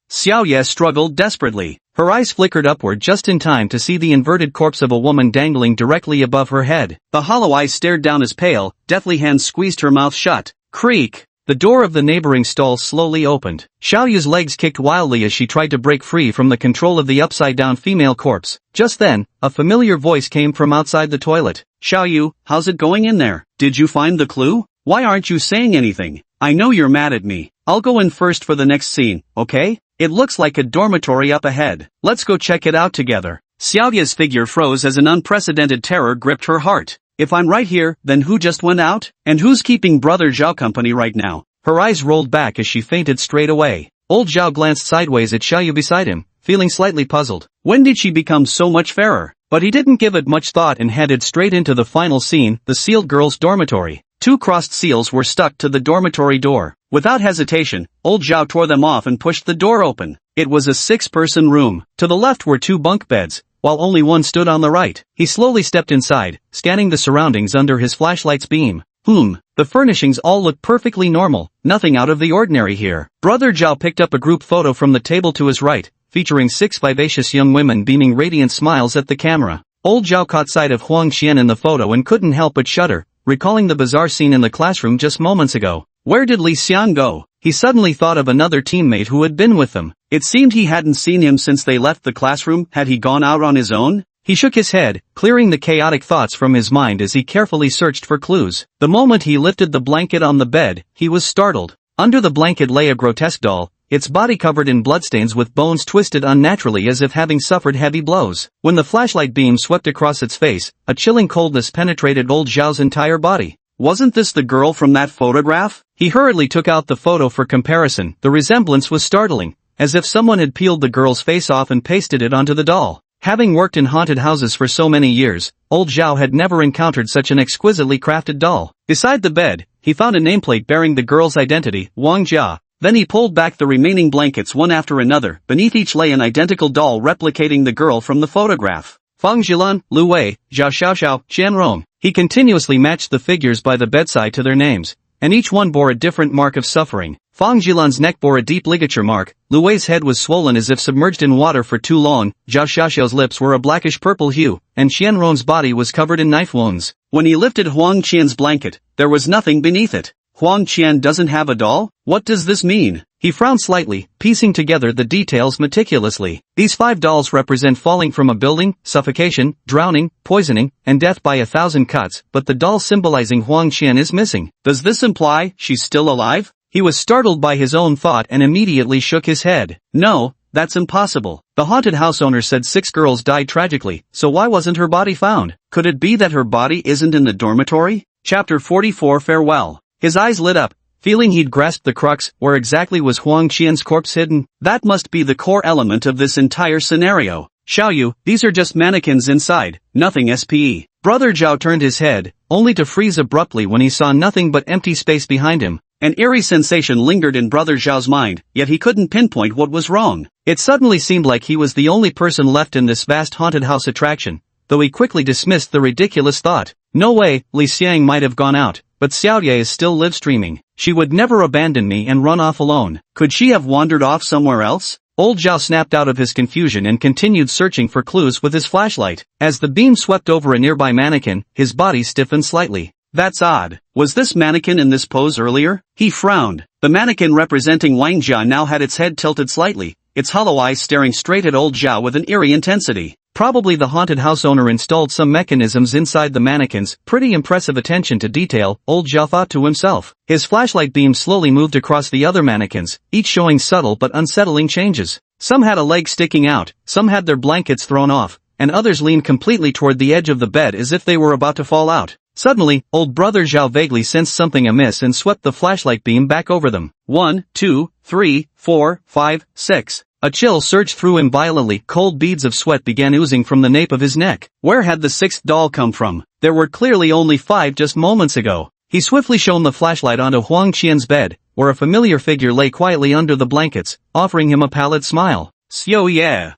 Xiaoye struggled desperately. Her eyes flickered upward just in time to see the inverted corpse of a woman dangling directly above her head. The hollow eyes stared down as pale, deathly hands squeezed her mouth shut. Creak! The door of the neighboring stall slowly opened. Xiaoyu's legs kicked wildly as she tried to break free from the control of the upside-down female corpse. Just then, a familiar voice came from outside the toilet. Xiaoyu, how's it going in there? Did you find the clue? Why aren't you saying anything? I know you're mad at me. I'll go in first for the next scene, okay? It looks like a dormitory up ahead. Let's go check it out together. Xiaoya's figure froze as an unprecedented terror gripped her heart. If I'm right here, then who just went out? And who's keeping Brother Zhao company right now? Her eyes rolled back as she fainted straight away. Old Zhao glanced sideways at Xiaoyu beside him, feeling slightly puzzled. When did she become so much fairer? But he didn't give it much thought and headed straight into the final scene, the sealed girls' dormitory. 2 crossed seals were stuck to the dormitory door. Without hesitation, old Zhao tore them off and pushed the door open. It was a 6-person room. To the left were 2 bunk beds, while only one stood on the right. He slowly stepped inside, scanning the surroundings under his flashlight's beam. The furnishings all looked perfectly normal, nothing out of the ordinary here. Brother Zhao picked up a group photo from the table to his right, featuring 6 vivacious young women beaming radiant smiles at the camera. Old Zhao caught sight of Huang Qian in the photo and couldn't help but shudder, recalling the bizarre scene in the classroom just moments ago. Where did Li Xian go? He suddenly thought of another teammate who had been with them. It seemed he hadn't seen him since they left the classroom. Had he gone out on his own? He shook his head, clearing the chaotic thoughts from his mind as he carefully searched for clues. The moment he lifted the blanket on the bed, he was startled. Under the blanket lay a grotesque doll, its body covered in bloodstains with bones twisted unnaturally as if having suffered heavy blows. When the flashlight beam swept across its face, a chilling coldness penetrated old Zhao's entire body. Wasn't this the girl from that photograph? He hurriedly took out the photo for comparison. The resemblance was startling, as if someone had peeled the girl's face off and pasted it onto the doll. Having worked in haunted houses for so many years, old Zhao had never encountered such an exquisitely crafted doll. Beside the bed, he found a nameplate bearing the girl's identity, Wang Jia. Then he pulled back the remaining blankets one after another. Beneath each lay an identical doll replicating the girl from the photograph. Feng Zhilan, Lu Wei, Zhao Xiaoxiao, Qian Rong. He continuously matched the figures by the bedside to their names, and each one bore a different mark of suffering. Feng Zhilan's neck bore a deep ligature mark, Lu Wei's head was swollen as if submerged in water for too long, Zhao Xiaoxiao's lips were a blackish-purple hue, and Qian Rong's body was covered in knife wounds. When he lifted Huang Qian's blanket, there was nothing beneath it. Huang Qian doesn't have a doll? What does this mean? He frowned slightly, piecing together the details meticulously. These 5 dolls represent falling from a building, suffocation, drowning, poisoning, and death by 1,000 cuts, but the doll symbolizing Huang Qian is missing. Does this imply she's still alive? He was startled by his own thought and immediately shook his head. No, that's impossible. The haunted house owner said 6 girls died tragically, so why wasn't her body found? Could it be that her body isn't in the dormitory? Chapter 44 Farewell. His eyes lit up, feeling he'd grasped the crux. Where exactly was Huang Qian's corpse hidden? That must be the core element of this entire scenario. Xiaoyu, these are just mannequins inside, nothing SPE. Brother Zhao turned his head, only to freeze abruptly when he saw nothing but empty space behind him. An eerie sensation lingered in Brother Zhao's mind, yet he couldn't pinpoint what was wrong. It suddenly seemed like he was the only person left in this vast haunted house attraction, though he quickly dismissed the ridiculous thought. No way, Li Xiang might have gone out, but Xiaoye is still live streaming. She would never abandon me and run off alone. Could she have wandered off somewhere else? Old Zhao snapped out of his confusion and continued searching for clues with his flashlight. As the beam swept over a nearby mannequin, his body stiffened slightly. That's odd. Was this mannequin in this pose earlier? He frowned. The mannequin representing Wang Jia now had its head tilted slightly, its hollow eyes staring straight at old Zhao with an eerie intensity. Probably the haunted house owner installed some mechanisms inside the mannequins. Pretty impressive attention to detail, old Zhao thought to himself. His flashlight beam slowly moved across the other mannequins, each showing subtle but unsettling changes. Some had a leg sticking out, some had their blankets thrown off, and others leaned completely toward the edge of the bed as if they were about to fall out. Suddenly, old Brother Zhao vaguely sensed something amiss and swept the flashlight beam back over them. 1, 2, 3, 4, 5, 6. A chill surged through him violently. Cold beads of sweat began oozing from the nape of his neck. Where had the 6th doll come from? There were clearly only 5 just moments ago. He swiftly shone the flashlight onto Huang Qian's bed, where a familiar figure lay quietly under the blankets, offering him a pallid smile. Xiao,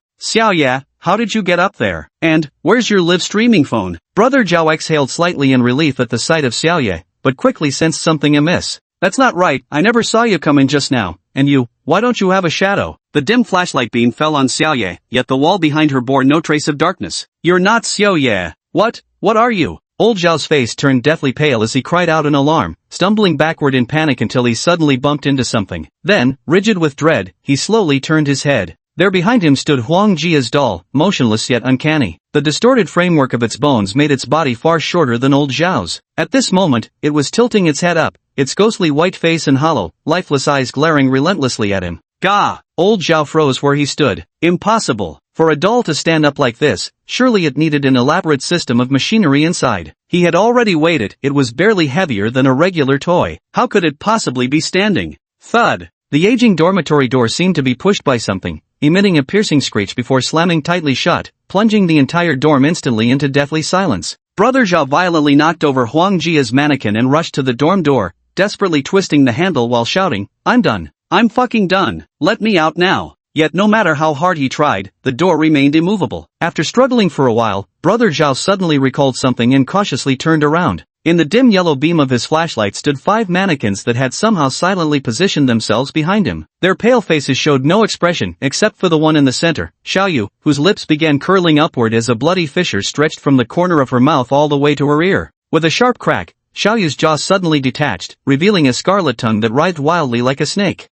how did you get up there? And, where's your live streaming phone? Brother Zhao exhaled slightly in relief at the sight of Xiaoye, but quickly sensed something amiss. That's not right, I never saw you come in just now, and you, why don't you have a shadow? The dim flashlight beam fell on Xiaoye, yet the wall behind her bore no trace of darkness. You're not Xiaoye. What are you? Old Zhao's face turned deathly pale as he cried out in alarm, stumbling backward in panic until he suddenly bumped into something. Then, rigid with dread, he slowly turned his head. There behind him stood Huang Jia's doll, motionless yet uncanny. The distorted framework of its bones made its body far shorter than old Zhao's. At this moment, it was tilting its head up, its ghostly white face and hollow, lifeless eyes glaring relentlessly at him. Gah! Old Zhao froze where he stood. Impossible. For a doll to stand up like this, surely it needed an elaborate system of machinery inside. He had already weighed it, it was barely heavier than a regular toy. How could it possibly be standing? Thud! The aging dormitory door seemed to be pushed by something, emitting a piercing screech before slamming tightly shut, plunging the entire dorm instantly into deathly silence. Brother Zhao violently knocked over Huang Jia's mannequin and rushed to the dorm door, desperately twisting the handle while shouting, I'm done. I'm fucking done. Let me out now. Yet no matter how hard he tried, the door remained immovable. After struggling for a while, Brother Zhao suddenly recalled something and cautiously turned around. In the dim yellow beam of his flashlight stood 5 mannequins that had somehow silently positioned themselves behind him. Their pale faces showed no expression except for the one in the center, Xiaoyu, whose lips began curling upward as a bloody fissure stretched from the corner of her mouth all the way to her ear. With a sharp crack, Xiaoyu's jaw suddenly detached, revealing a scarlet tongue that writhed wildly like a snake.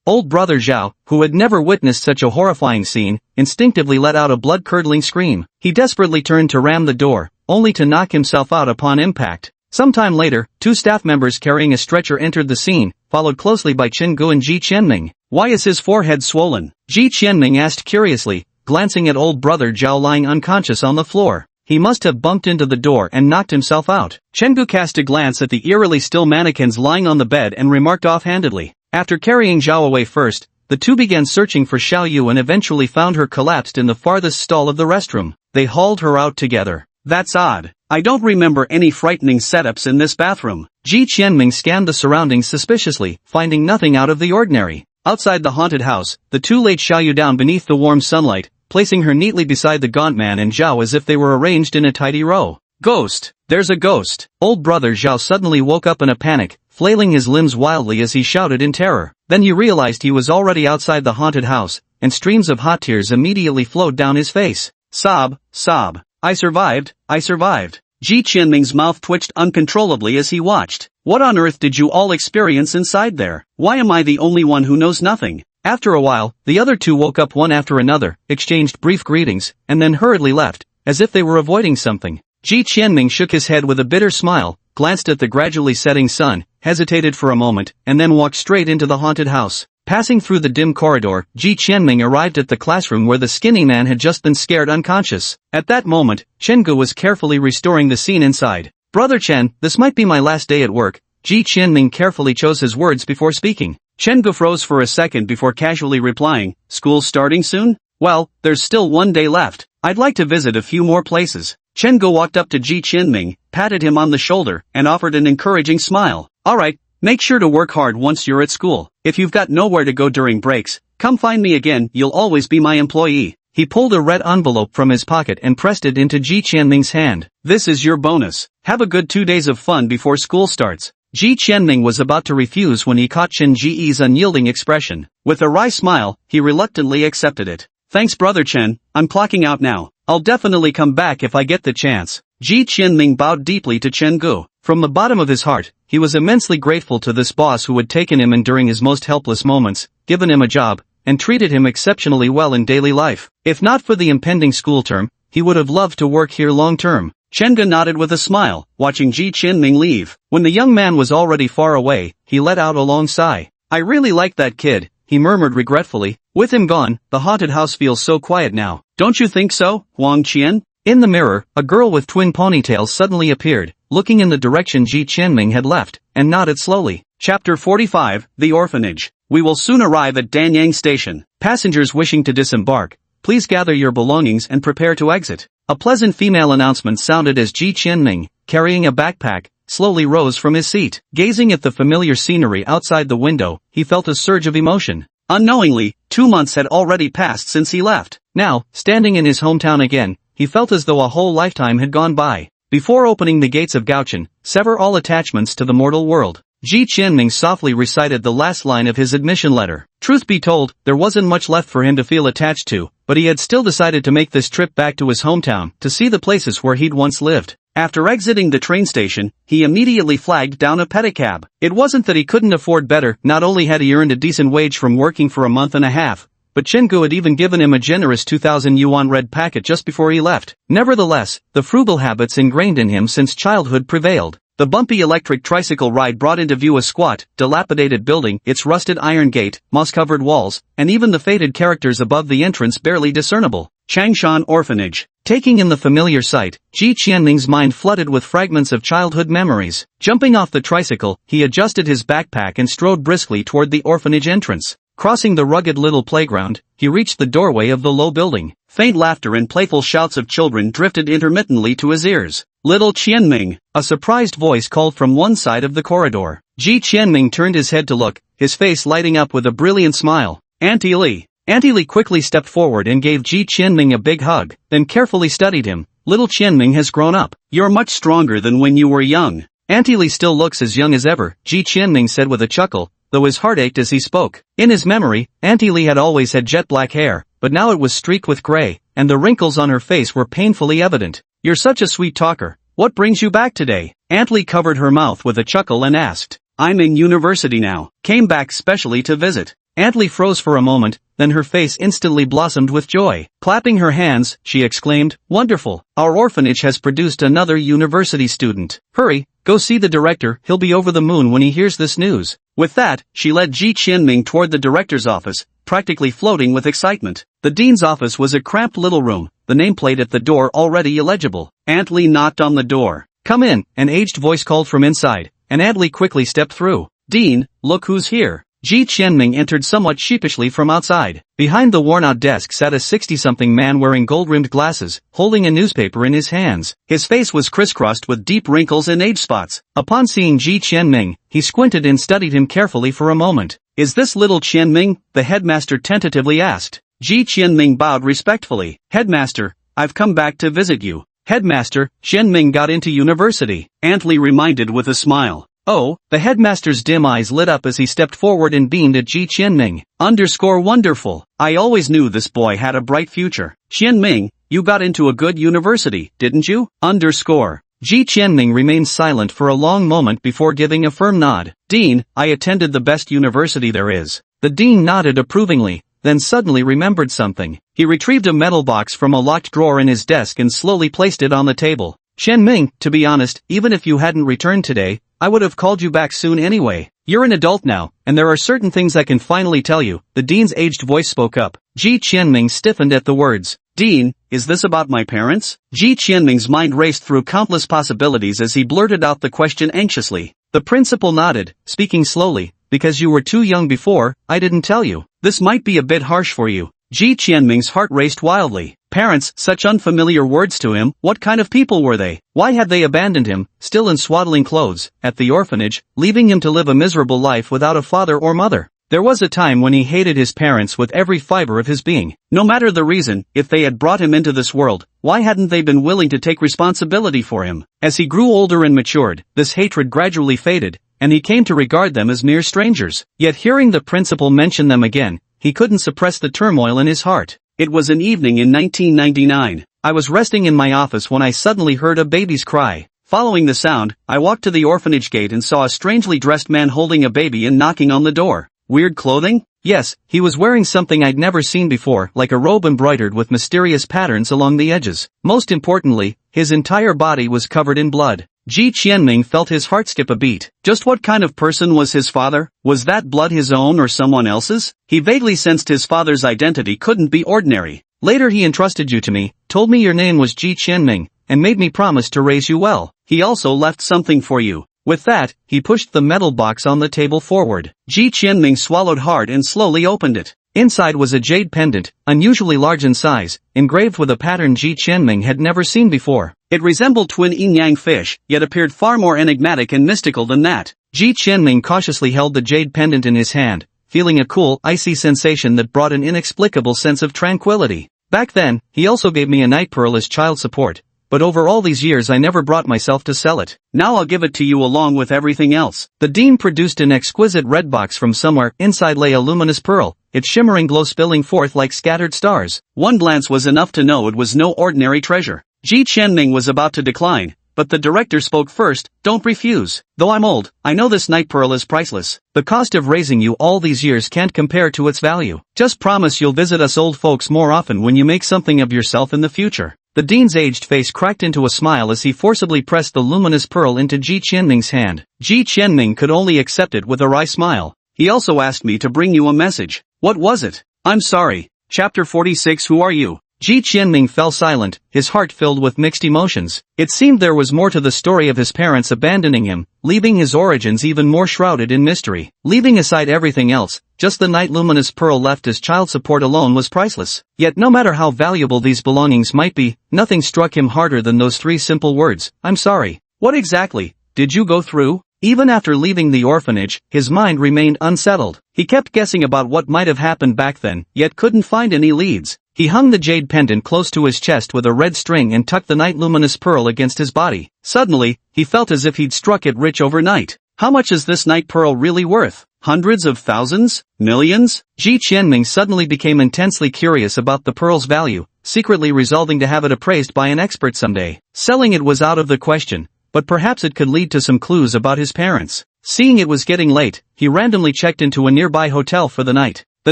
Old Brother Zhao, who had never witnessed such a horrifying scene, instinctively let out a blood-curdling scream. He desperately turned to ram the door, only to knock himself out upon impact. Sometime later, 2 staff members carrying a stretcher entered the scene, followed closely by Chen Gu and Ji Qianming. Why is his forehead swollen? Ji Qianming asked curiously, glancing at old Brother Zhao lying unconscious on the floor. He must have bumped into the door and knocked himself out. Chen Gu cast a glance at the eerily still mannequins lying on the bed and remarked offhandedly. After carrying Zhao away first, the two began searching for Xiao Yu and eventually found her collapsed in the farthest stall of the restroom. They hauled her out together. That's odd. I don't remember any frightening setups in this bathroom. Ji Qianming scanned the surroundings suspiciously, finding nothing out of the ordinary. Outside the haunted house, the two laid Xiao Yu down beneath the warm sunlight, placing her neatly beside the gaunt man and Zhao as if they were arranged in a tidy row. Ghost! There's a ghost! Old brother Zhao suddenly woke up in a panic, flailing his limbs wildly as he shouted in terror. Then he realized he was already outside the haunted house, and streams of hot tears immediately flowed down his face. Sob, sob. I survived, I survived. Ji Qianming's mouth twitched uncontrollably as he watched. What on earth did you all experience inside there? Why am I the only one who knows nothing? After a while, the other two woke up one after another, exchanged brief greetings, and then hurriedly left, as if they were avoiding something. Ji Qianming shook his head with a bitter smile, glanced at the gradually setting sun, hesitated for a moment, and then walked straight into the haunted house. Passing through the dim corridor, Ji Qianming arrived at the classroom where the skinny man had just been scared unconscious. At that moment, Chen Gu was carefully restoring the scene inside. Brother Chen, this might be my last day at work. Ji Qianming carefully chose his words before speaking. Chen Gu froze for a second before casually replying, school's starting soon? Well, there's still one day left. I'd like to visit a few more places. Chen Gu walked up to Ji Qianming, patted him on the shoulder, and offered an encouraging smile. Alright, make sure to work hard once you're at school. If you've got nowhere to go during breaks, come find me again, you'll always be my employee. He pulled a red envelope from his pocket and pressed it into Ji Qianming's hand. This is your bonus. Have a good 2 days of fun before school starts. Ji Qianming was about to refuse when he caught Chen Ji's unyielding expression. With a wry smile, he reluctantly accepted it. Thanks brother Chen, I'm clocking out now. I'll definitely come back if I get the chance. Ji Qianming bowed deeply to Chen Gu. From the bottom of his heart, he was immensely grateful to this boss who had taken him in during his most helpless moments, given him a job, and treated him exceptionally well in daily life. If not for the impending school term, he would have loved to work here long term. Chen Gu nodded with a smile, watching Ji Qianming leave. When the young man was already far away, he let out a long sigh. I really like that kid, he murmured regretfully. With him gone, the haunted house feels so quiet now. Don't you think so, Huang Qian? In the mirror, a girl with twin ponytails suddenly appeared, looking in the direction Ji Qianming had left, and nodded slowly. Chapter 45, The Orphanage. We will soon arrive at Danyang Station. Passengers wishing to disembark, please gather your belongings and prepare to exit. A pleasant female announcement sounded as Ji Qianming, carrying a backpack, slowly rose from his seat. Gazing at the familiar scenery outside the window, he felt a surge of emotion. Unknowingly, 2 months had already passed since he left. Now, standing in his hometown again, he felt as though a whole lifetime had gone by. Before opening the gates of Gaochen, sever all attachments to the mortal world. Ji Qianming softly recited the last line of his admission letter. Truth be told, there wasn't much left for him to feel attached to, but he had still decided to make this trip back to his hometown, to see the places where he'd once lived. After exiting the train station, he immediately flagged down a pedicab. It wasn't that he couldn't afford better, not only had he earned a decent wage from working for a month and a half, but Chen Gu had even given him a generous 2,000 yuan red packet just before he left. Nevertheless, the frugal habits ingrained in him since childhood prevailed. The bumpy electric tricycle ride brought into view a squat, dilapidated building, its rusted iron gate, moss-covered walls, and even the faded characters above the entrance barely discernible. Changshan Orphanage. Taking in the familiar sight, Ji Qianming's mind flooded with fragments of childhood memories. Jumping off the tricycle, he adjusted his backpack and strode briskly toward the orphanage entrance. Crossing the rugged little playground, he reached the doorway of the low building. Faint laughter and playful shouts of children drifted intermittently to his ears. Little Qianming, a surprised voice called from one side of the corridor. Ji Qianming turned his head to look, his face lighting up with a brilliant smile. Auntie Li. Auntie Li quickly stepped forward and gave Ji Qianming a big hug, then carefully studied him. Little Qianming has grown up. You're much stronger than when you were young. Auntie Li still looks as young as ever, Ji Qianming said with a chuckle, though his heart ached as he spoke. In his memory, Auntie Li had always had jet black hair, but now it was streaked with gray, and the wrinkles on her face were painfully evident. You're such a sweet talker. What brings you back today? Aunt Li covered her mouth with a chuckle and asked. I'm in university now. Came back specially to visit. Aunt Li froze for a moment, then her face instantly blossomed with joy. Clapping her hands, she exclaimed, Wonderful! Our orphanage has produced another university student. Hurry, go see the director, he'll be over the moon when he hears this news. With that, she led Ji Qianming toward the director's office, practically floating with excitement. The dean's office was a cramped little room, the nameplate at the door already illegible. Aunt Li knocked on the door. Come in, an aged voice called from inside, and Aunt Li quickly stepped through. Dean, look who's here. Ji Qianming entered somewhat sheepishly from outside. Behind the worn-out desk sat a 60-something man wearing gold-rimmed glasses, holding a newspaper in his hands. His face was crisscrossed with deep wrinkles and age spots. Upon seeing Ji Qianming, he squinted and studied him carefully for a moment. "Is this little Qianming?" the headmaster tentatively asked. Ji Qianming bowed respectfully. "Headmaster, I've come back to visit you." "Headmaster, Qianming got into university," Aunt Li reminded with a smile. "Oh," the headmaster's dim eyes lit up as he stepped forward and beamed at Ji Qianming. "Wonderful. I always knew this boy had a bright future. Qianming, you got into a good university, didn't you? Ji Qianming remained silent for a long moment before giving a firm nod. "Dean, I attended the best university there is." The dean nodded approvingly, then suddenly remembered something. He retrieved a metal box from a locked drawer in his desk and slowly placed it on the table. "Qianming, to be honest, even if you hadn't returned today, I would have called you back soon anyway. You're an adult now, and there are certain things I can finally tell you." The dean's aged voice spoke up. Ji Qianming stiffened at the words. "Dean, is this about my parents?" Ji Qianming's mind raced through countless possibilities as he blurted out the question anxiously. The principal nodded, speaking slowly. "Because you were too young before, I didn't tell you. This might be a bit harsh for you." Ji Qianming's heart raced wildly. Parents, such unfamiliar words to him. What kind of people were they? Why had they abandoned him, still in swaddling clothes, at the orphanage, leaving him to live a miserable life without a father or mother? There was a time when he hated his parents with every fiber of his being. No matter the reason, if they had brought him into this world, why hadn't they been willing to take responsibility for him? As he grew older and matured, this hatred gradually faded, and he came to regard them as mere strangers. Yet hearing the principal mention them again, he couldn't suppress the turmoil in his heart. It was an evening in 1999. I was resting in my office when I suddenly heard a baby's cry. Following the sound, I walked to the orphanage gate and saw a strangely dressed man holding a baby and knocking on the door. Weird clothing? Yes, he was wearing something I'd never seen before, like a robe embroidered with mysterious patterns along the edges. Most importantly, his entire body was covered in blood. Ji Qianming felt his heart skip a beat. Just what kind of person was his father? Was that blood his own or someone else's? He vaguely sensed his father's identity couldn't be ordinary. "Later he entrusted you to me, told me your name was Ji Qianming, and made me promise to raise you well. He also left something for you." With that, he pushed the metal box on the table forward. Ji Qianming swallowed hard and slowly opened it. Inside was a jade pendant, unusually large in size, engraved with a pattern Ji Qianming had never seen before. It resembled twin yin-yang fish, yet appeared far more enigmatic and mystical than that. Ji Qianming cautiously held the jade pendant in his hand, feeling a cool, icy sensation that brought an inexplicable sense of tranquility. Back then, he also gave me a night pearl as child support, but over all these years I never brought myself to sell it. Now I'll give it to you along with everything else. The dean produced an exquisite red box from somewhere. Inside lay a luminous pearl, its shimmering glow spilling forth like scattered stars. One glance was enough to know it was no ordinary treasure. Ji Qianming was about to decline, but the director spoke first. "Don't refuse. Though I'm old, I know this night pearl is priceless. The cost of raising you all these years can't compare to its value. Just promise you'll visit us old folks more often when you make something of yourself in the future." The dean's aged face cracked into a smile as he forcibly pressed the luminous pearl into Ji Qianming's hand. Ji Qianming could only accept it with a wry smile. "He also asked me to bring you a message." "What was it?" "I'm sorry." Chapter 46. Who are you? Ji Qianming fell silent, his heart filled with mixed emotions. It seemed there was more to the story of his parents abandoning him, leaving his origins even more shrouded in mystery. Leaving aside everything else, just the night luminous pearl left as child support alone was priceless. Yet no matter how valuable these belongings might be, nothing struck him harder than those three simple words: "I'm sorry." What exactly did you go through? Even after leaving the orphanage, his mind remained unsettled. He kept guessing about what might have happened back then, yet couldn't find any leads. He hung the jade pendant close to his chest with a red string and tucked the night luminous pearl against his body. Suddenly, he felt as if he'd struck it rich overnight. How much is this night pearl really worth? Hundreds of thousands? Millions? Ji Qianming suddenly became intensely curious about the pearl's value, secretly resolving to have it appraised by an expert someday. Selling it was out of the question, but perhaps it could lead to some clues about his parents. Seeing it was getting late, he randomly checked into a nearby hotel for the night. The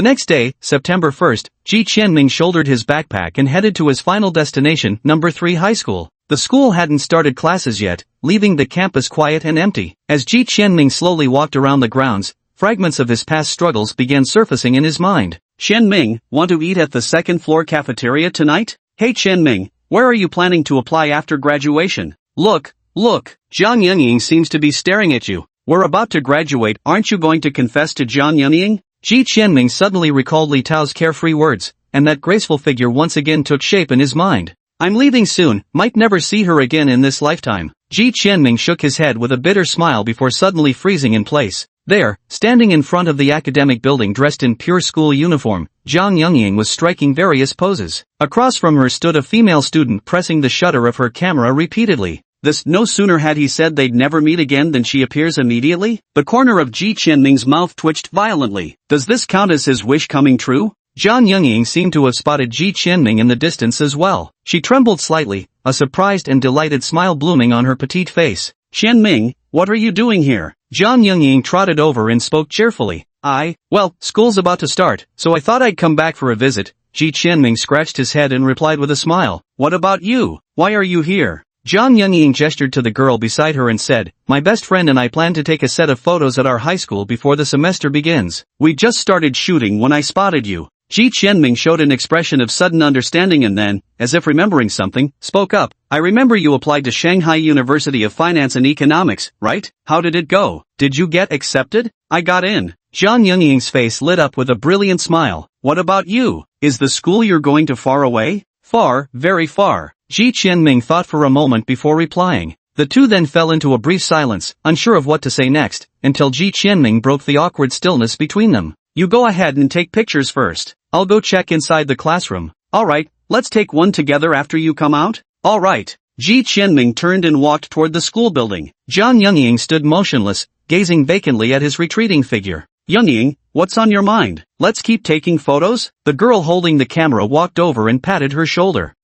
next day, September 1st, Ji Qianming shouldered his backpack and headed to his final destination, number 3 high school. The school hadn't started classes yet, leaving the campus quiet and empty. As Ji Qianming slowly walked around the grounds, fragments of his past struggles began surfacing in his mind. "Qianming, want to eat at the second-floor cafeteria tonight? Hey Qianming, where are you planning to apply after graduation? Look, Jiang Yingying seems to be staring at you." We're about to graduate, aren't you going to confess to Jiang Yunying? Ji Qianming suddenly recalled Li Tao's carefree words, and that graceful figure once again took shape in his mind. I'm leaving soon, might never see her again in this lifetime. Ji Qianming shook his head with a bitter smile before suddenly freezing in place. There, standing in front of the academic building dressed in pure school uniform, Jiang Yunying was striking various poses. Across from her stood a female student pressing the shutter of her camera repeatedly. No sooner had he said they'd never meet again than she appears immediately? The corner of Ji Qianming's mouth twitched violently. Does this count as his wish coming true? Jiang Yunying seemed to have spotted Ji Qianming in the distance as well. She trembled slightly, a surprised and delighted smile blooming on her petite face. Qianming, what are you doing here? Jiang Yunying trotted over and spoke cheerfully. Well, school's about to start, so I thought I'd come back for a visit. Ji Qianming scratched his head and replied with a smile. What about you? Why are you here? Jiang Yunying gestured to the girl beside her and said, my best friend and I plan to take a set of photos at our high school before the semester begins. We just started shooting when I spotted you. Ji Qianming showed an expression of sudden understanding and then, as if remembering something, spoke up. I remember you applied to Shanghai University of Finance and Economics, right? How did it go? Did you get accepted? I got in. Jiang Yunying's face lit up with a brilliant smile. What about you? Is the school you're going to far away? Far, very far. Ji Qianming thought for a moment before replying. The two then fell into a brief silence, unsure of what to say next, until Ji Qianming broke the awkward stillness between them. You go ahead and take pictures first. I'll go check inside the classroom. Alright, let's take one together after you come out? Alright. Ji Qianming turned and walked toward the school building. Jiang Yunying stood motionless, gazing vacantly at his retreating figure. Yunying, what's on your mind? Let's keep taking photos? The girl holding the camera walked over and patted her shoulder.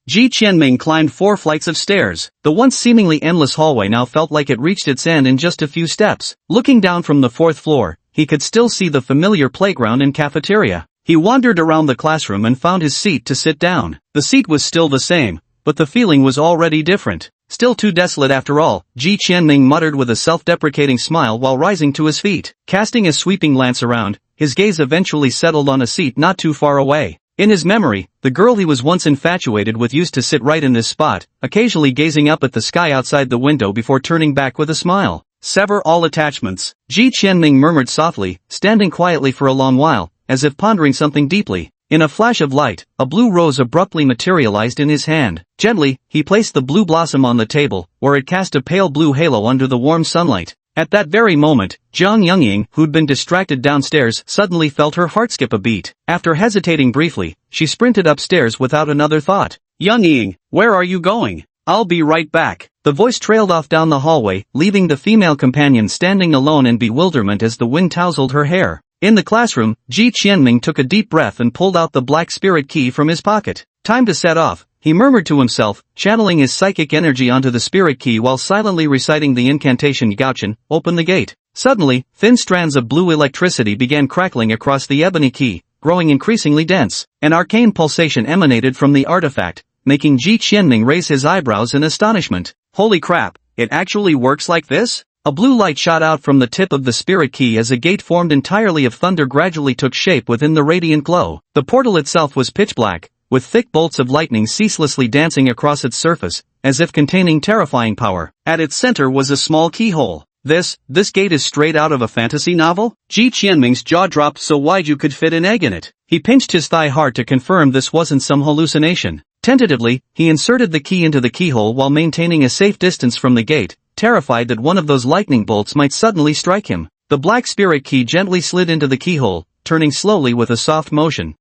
Ji Qianming climbed 4 flights of stairs. The once seemingly endless hallway now felt like it reached its end in just a few steps. Looking down from the 4th floor, he could still see the familiar playground and cafeteria. He wandered around the classroom and found his seat to sit down. The seat was still the same, but the feeling was already different. Still too desolate after all, Ji Qianming muttered with a self-deprecating smile while rising to his feet. Casting a sweeping glance around, his gaze eventually settled on a seat not too far away. In his memory, the girl he was once infatuated with used to sit right in this spot, occasionally gazing up at the sky outside the window before turning back with a smile. Sever all attachments. Ji Qianming murmured softly, standing quietly for a long while, as if pondering something deeply. In a flash of light, a blue rose abruptly materialized in his hand. Gently, he placed the blue blossom on the table, where it cast a pale blue halo under the warm sunlight. At that very moment, Jiang Yunying, who'd been distracted downstairs, suddenly felt her heart skip a beat. After hesitating briefly, she sprinted upstairs without another thought. Yunying, where are you going? I'll be right back. The voice trailed off down the hallway, leaving the female companion standing alone in bewilderment as the wind tousled her hair. In the classroom, Ji Qianming took a deep breath and pulled out the black spirit key from his pocket. Time to set off, he murmured to himself, channeling his psychic energy onto the spirit key while silently reciting the incantation Gaochen, open the gate. Suddenly, thin strands of blue electricity began crackling across the ebony key, growing increasingly dense. An arcane pulsation emanated from the artifact, making Ji Qianming raise his eyebrows in astonishment. Holy crap, it actually works like this? A blue light shot out from the tip of the spirit key as a gate formed entirely of thunder gradually took shape within the radiant glow. The portal itself was pitch black, with thick bolts of lightning ceaselessly dancing across its surface, as if containing terrifying power. At its center was a small keyhole. This gate is straight out of a fantasy novel? Ji Qianming's jaw dropped so wide you could fit an egg in it. He pinched his thigh hard to confirm this wasn't some hallucination. Tentatively, he inserted the key into the keyhole while maintaining a safe distance from the gate, terrified that one of those lightning bolts might suddenly strike him. The black spirit key gently slid into the keyhole, turning slowly with a soft motion.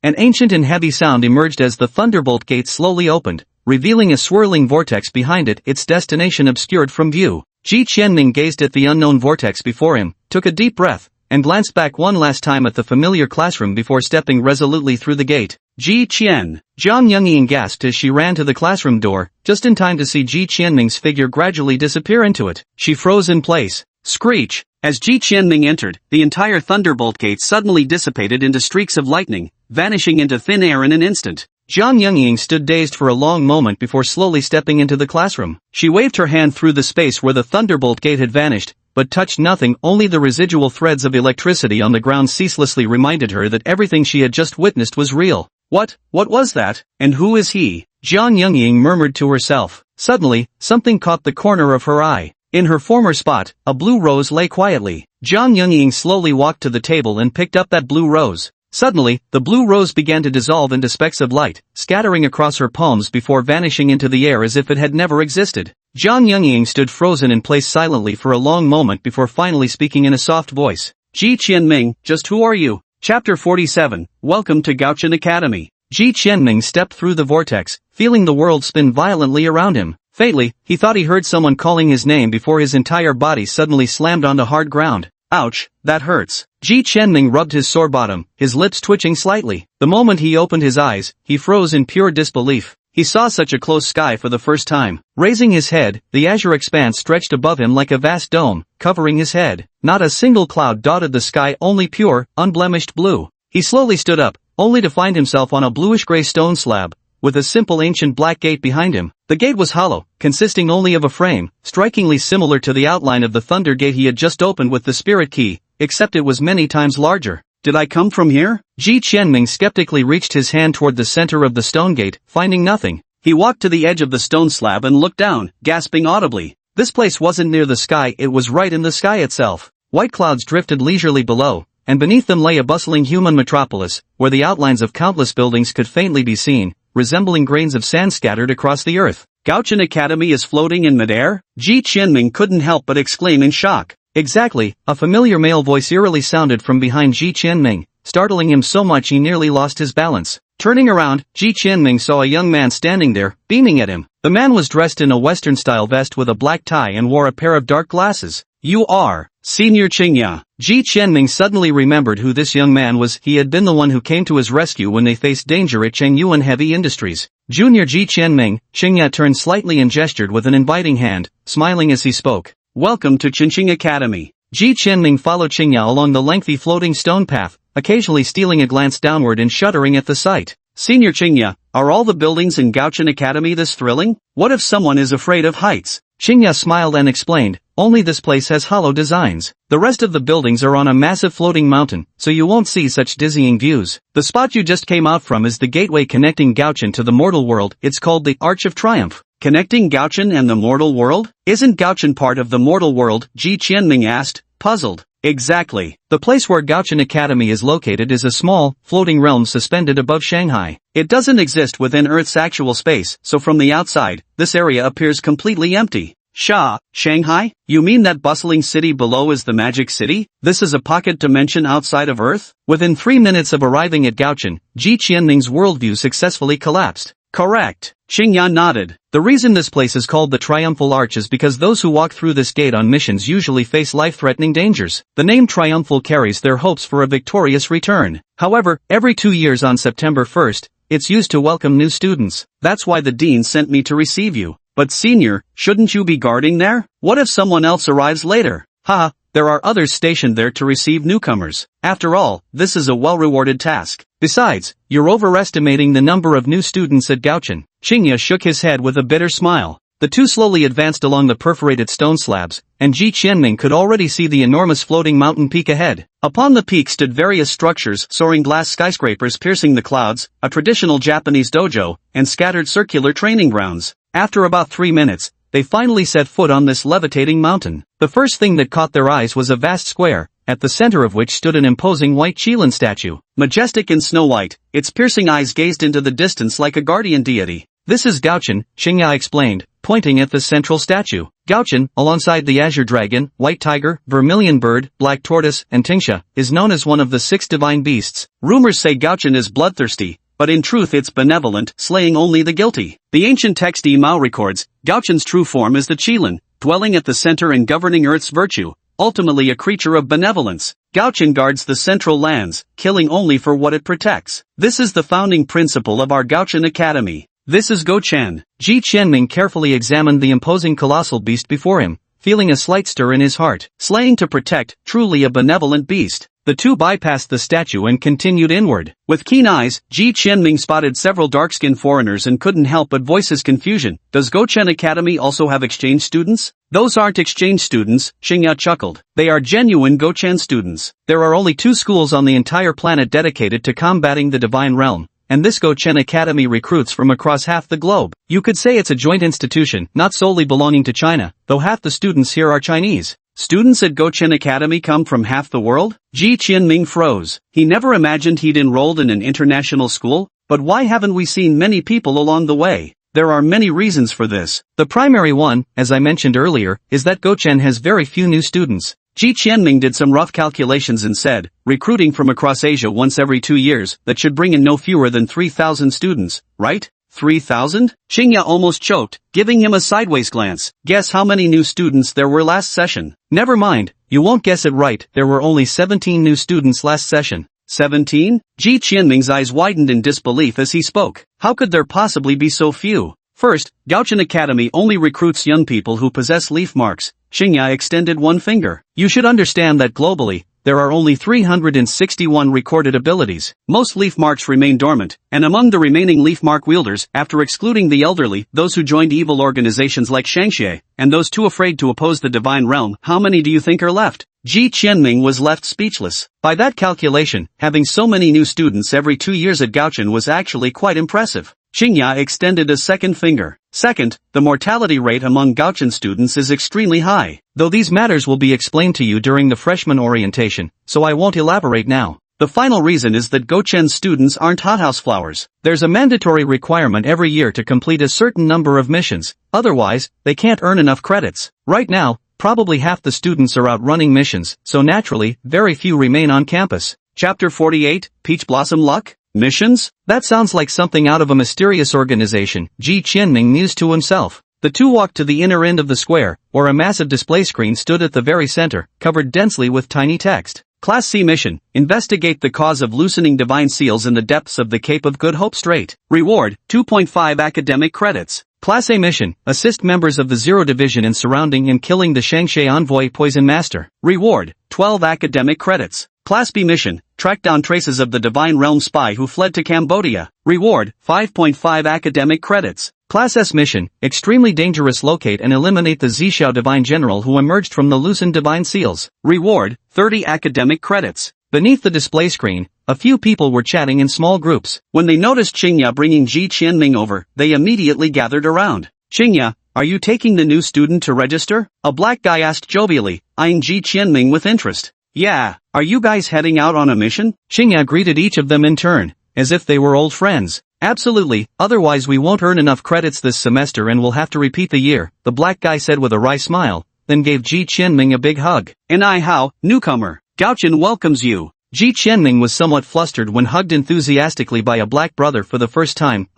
An ancient and heavy sound emerged as the thunderbolt gate slowly opened, revealing a swirling vortex behind it, its destination obscured from view. Ji Qianming gazed at the unknown vortex before him, took a deep breath, and glanced back one last time at the familiar classroom before stepping resolutely through the gate. Ji Qian! Jiang Yunying gasped as she ran to the classroom door, just in time to see Ji Qianming's figure gradually disappear into it. She froze in place. Screech! As Ji Qianming entered, the entire thunderbolt gate suddenly dissipated into streaks of lightning, vanishing into thin air in an instant. Jiang Yunying stood dazed for a long moment before slowly stepping into the classroom. She waved her hand through the space where the thunderbolt gate had vanished, but touched nothing. Only the residual threads of electricity on the ground ceaselessly reminded her that everything she had just witnessed was real. What was that? And who is he? Jiang Yunying murmured to herself. Suddenly, something caught the corner of her eye. In her former spot, a blue rose lay quietly. Jiang Yungying slowly walked to the table and picked up that blue rose. Suddenly, the blue rose began to dissolve into specks of light, scattering across her palms before vanishing into the air as if it had never existed. Jiang Yungying stood frozen in place silently for a long moment before finally speaking in a soft voice. Ji Qianming, just who are you? Chapter 47, Welcome to Gaochen Academy. Ji Qianming stepped through the vortex, feeling the world spin violently around him. Faintly, he thought he heard someone calling his name before his entire body suddenly slammed onto hard ground. Ouch, that hurts. Ji Qianming rubbed his sore bottom, his lips twitching slightly. The moment he opened his eyes, he froze in pure disbelief. He saw such a close sky for the first time. Raising his head, the azure expanse stretched above him like a vast dome, covering his head. Not a single cloud dotted the sky, only pure, unblemished blue. He slowly stood up, only to find himself on a bluish-gray stone slab, with a simple ancient black gate behind him. The gate was hollow, consisting only of a frame, strikingly similar to the outline of the thunder gate he had just opened with the spirit key, except it was many times larger. Did I come from here? Ji Qianming skeptically reached his hand toward the center of the stone gate, finding nothing. He walked to the edge of the stone slab and looked down, gasping audibly. This place wasn't near the sky, it was right in the sky itself. White clouds drifted leisurely below, and beneath them lay a bustling human metropolis, where the outlines of countless buildings could faintly be seen, resembling grains of sand scattered across the earth. Gaochen Academy is floating in midair? Ji Qianming couldn't help but exclaim in shock. Exactly, a familiar male voice eerily sounded from behind Ji Qianming, startling him so much he nearly lost his balance. Turning around, Ji Qianming saw a young man standing there, beaming at him. The man was dressed in a Western-style vest with a black tie and wore a pair of dark glasses. You are Senior Qingya. Ji Qianming suddenly remembered who this young man was. He had been the one who came to his rescue when they faced danger at Chengyuan Heavy Industries. Junior Ji Qianming. Qingya turned slightly and gestured with an inviting hand, smiling as he spoke. Welcome to Qingqing Academy. Ji Qianming followed Qingya along the lengthy floating stone path, occasionally stealing a glance downward and shuddering at the sight. Senior Qingya, are all the buildings in Gaochen Academy this thrilling? What if someone is afraid of heights? Qingya smiled and explained, only this place has hollow designs. The rest of the buildings are on a massive floating mountain, so you won't see such dizzying views. The spot you just came out from is the gateway connecting Gaochen to the mortal world. It's called the Arch of Triumph. Connecting Gaochen and the mortal world? Isn't Gaochen part of the mortal world? Ji Qianming asked, puzzled. Exactly. The place where Gaochen Academy is located is a small, floating realm suspended above Shanghai. It doesn't exist within Earth's actual space, so from the outside, this area appears completely empty. Shanghai? You mean that bustling city below is the magic city? This is a pocket dimension outside of Earth? Within 3 minutes of arriving at Gaochen, Ji Qianming's worldview successfully collapsed. Correct. Qingya nodded. The reason this place is called the Triumphal Arch is because those who walk through this gate on missions usually face life-threatening dangers. The name Triumphal carries their hopes for a victorious return. However, every 2 years on September 1st, it's used to welcome new students. That's why the dean sent me to receive you. But senior, shouldn't you be guarding there? What if someone else arrives later? Haha, there are others stationed there to receive newcomers. After all, this is a well-rewarded task. Besides, you're overestimating the number of new students at Gaochen. Qingya shook his head with a bitter smile. The two slowly advanced along the perforated stone slabs, and Ji Qianming could already see the enormous floating mountain peak ahead. Upon the peak stood various structures, soaring glass skyscrapers piercing the clouds, a traditional Japanese dojo, and scattered circular training grounds. After about 3 minutes, they finally set foot on this levitating mountain. The first thing that caught their eyes was a vast square, at the center of which stood an imposing white Qilin statue. Majestic and snow-white, its piercing eyes gazed into the distance like a guardian deity. This is Gaochen, Qingya explained, pointing at the central statue. Gaochen, alongside the azure dragon, white tiger, vermilion bird, black tortoise, and Tingsha, is known as one of the 6 divine beasts. Rumors say Gaochen is bloodthirsty, but in truth it's benevolent, slaying only the guilty. The ancient text Mao records, Gaochen's true form is the Qilin, dwelling at the center and governing Earth's virtue, ultimately a creature of benevolence. Gaochen guards the central lands, killing only for what it protects. This is the founding principle of our Gaochen Academy. This is Gochen. Ji Qianming carefully examined the imposing colossal beast before him, feeling a slight stir in his heart. Slaying to protect, truly a benevolent beast. The two bypassed the statue and continued inward. With keen eyes, Ji Qianming spotted several dark-skinned foreigners and couldn't help but voice his confusion. Does Gochen Academy also have exchange students? Those aren't exchange students, Qingya chuckled. They are genuine Gochen students. There are only 2 schools on the entire planet dedicated to combating the divine realm. and this Gochen Academy recruits from across half the globe. You could say it's a joint institution, not solely belonging to China, though half the students here are Chinese. Students at Gochen Academy come from half the world? Ji Qianming froze. He never imagined he'd enrolled in an international school, but why haven't we seen many people along the way? There are many reasons for this. The primary one, as I mentioned earlier, is that Gochen has very few new students. Ji Qianming did some rough calculations and said, recruiting from across Asia once every 2 years, that should bring in no fewer than 3,000 students, right? 3,000? Xingya almost choked, giving him a sideways glance. Guess how many new students there were last session? Never mind, you won't guess it right, there were only 17 new students last session. 17? Ji Qianming's eyes widened in disbelief as he spoke. How could there possibly be so few? First, Gaochen Academy only recruits young people who possess leaf marks. Xingya extended one finger. You should understand that globally, there are only 361 recorded abilities. Most leaf marks remain dormant, and among the remaining leaf mark wielders, after excluding the elderly, those who joined evil organizations like Shangxie, and those too afraid to oppose the divine realm, how many do you think are left? Ji Qianming was left speechless. By that calculation, having so many new students every 2 years at Gaochen was actually quite impressive. Xingya extended a second finger. Second, the mortality rate among Gaochen students is extremely high, though these matters will be explained to you during the freshman orientation, so I won't elaborate now. The final reason is that Gochen students aren't hothouse flowers. There's a mandatory requirement every year to complete a certain number of missions, otherwise, they can't earn enough credits. Right now, probably half the students are out running missions, so naturally, very few remain on campus. Chapter 48, Peach Blossom Luck? Missions? That sounds like something out of a mysterious organization, Ji Qianming mused to himself. The two walked to the inner end of the square, where a massive display screen stood at the very center, covered densely with tiny text. Class C mission, investigate the cause of loosening divine seals in the depths of the Cape of Good Hope Strait. Reward, 2.5 academic credits. Class A mission, assist members of the Zero Division in surrounding and killing the Shangxie envoy Poison Master. Reward, 12 academic credits. Class B mission, track down traces of the Divine Realm spy who fled to Cambodia. Reward, 5.5 academic credits. Class S mission, extremely dangerous, locate and eliminate the Zhixiao Divine General who emerged from the loosened Divine Seals. Reward, 30 academic credits. Beneath the display screen, a few people were chatting in small groups. When they noticed Xingya bringing Ji Qianming over, they immediately gathered around. Xingya, are you taking the new student to register? A black guy asked jovially, eyeing Ji Qianming with interest. Yeah, are you guys heading out on a mission? Xingya greeted each of them in turn, as if they were old friends. Absolutely, otherwise we won't earn enough credits this semester and we'll have to repeat the year, the black guy said with a wry smile, then gave Ji Qianming a big hug. And I how, newcomer, Gaochen welcomes you. Ji Qianming was somewhat flustered when hugged enthusiastically by a black brother for the first time.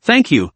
Thank you.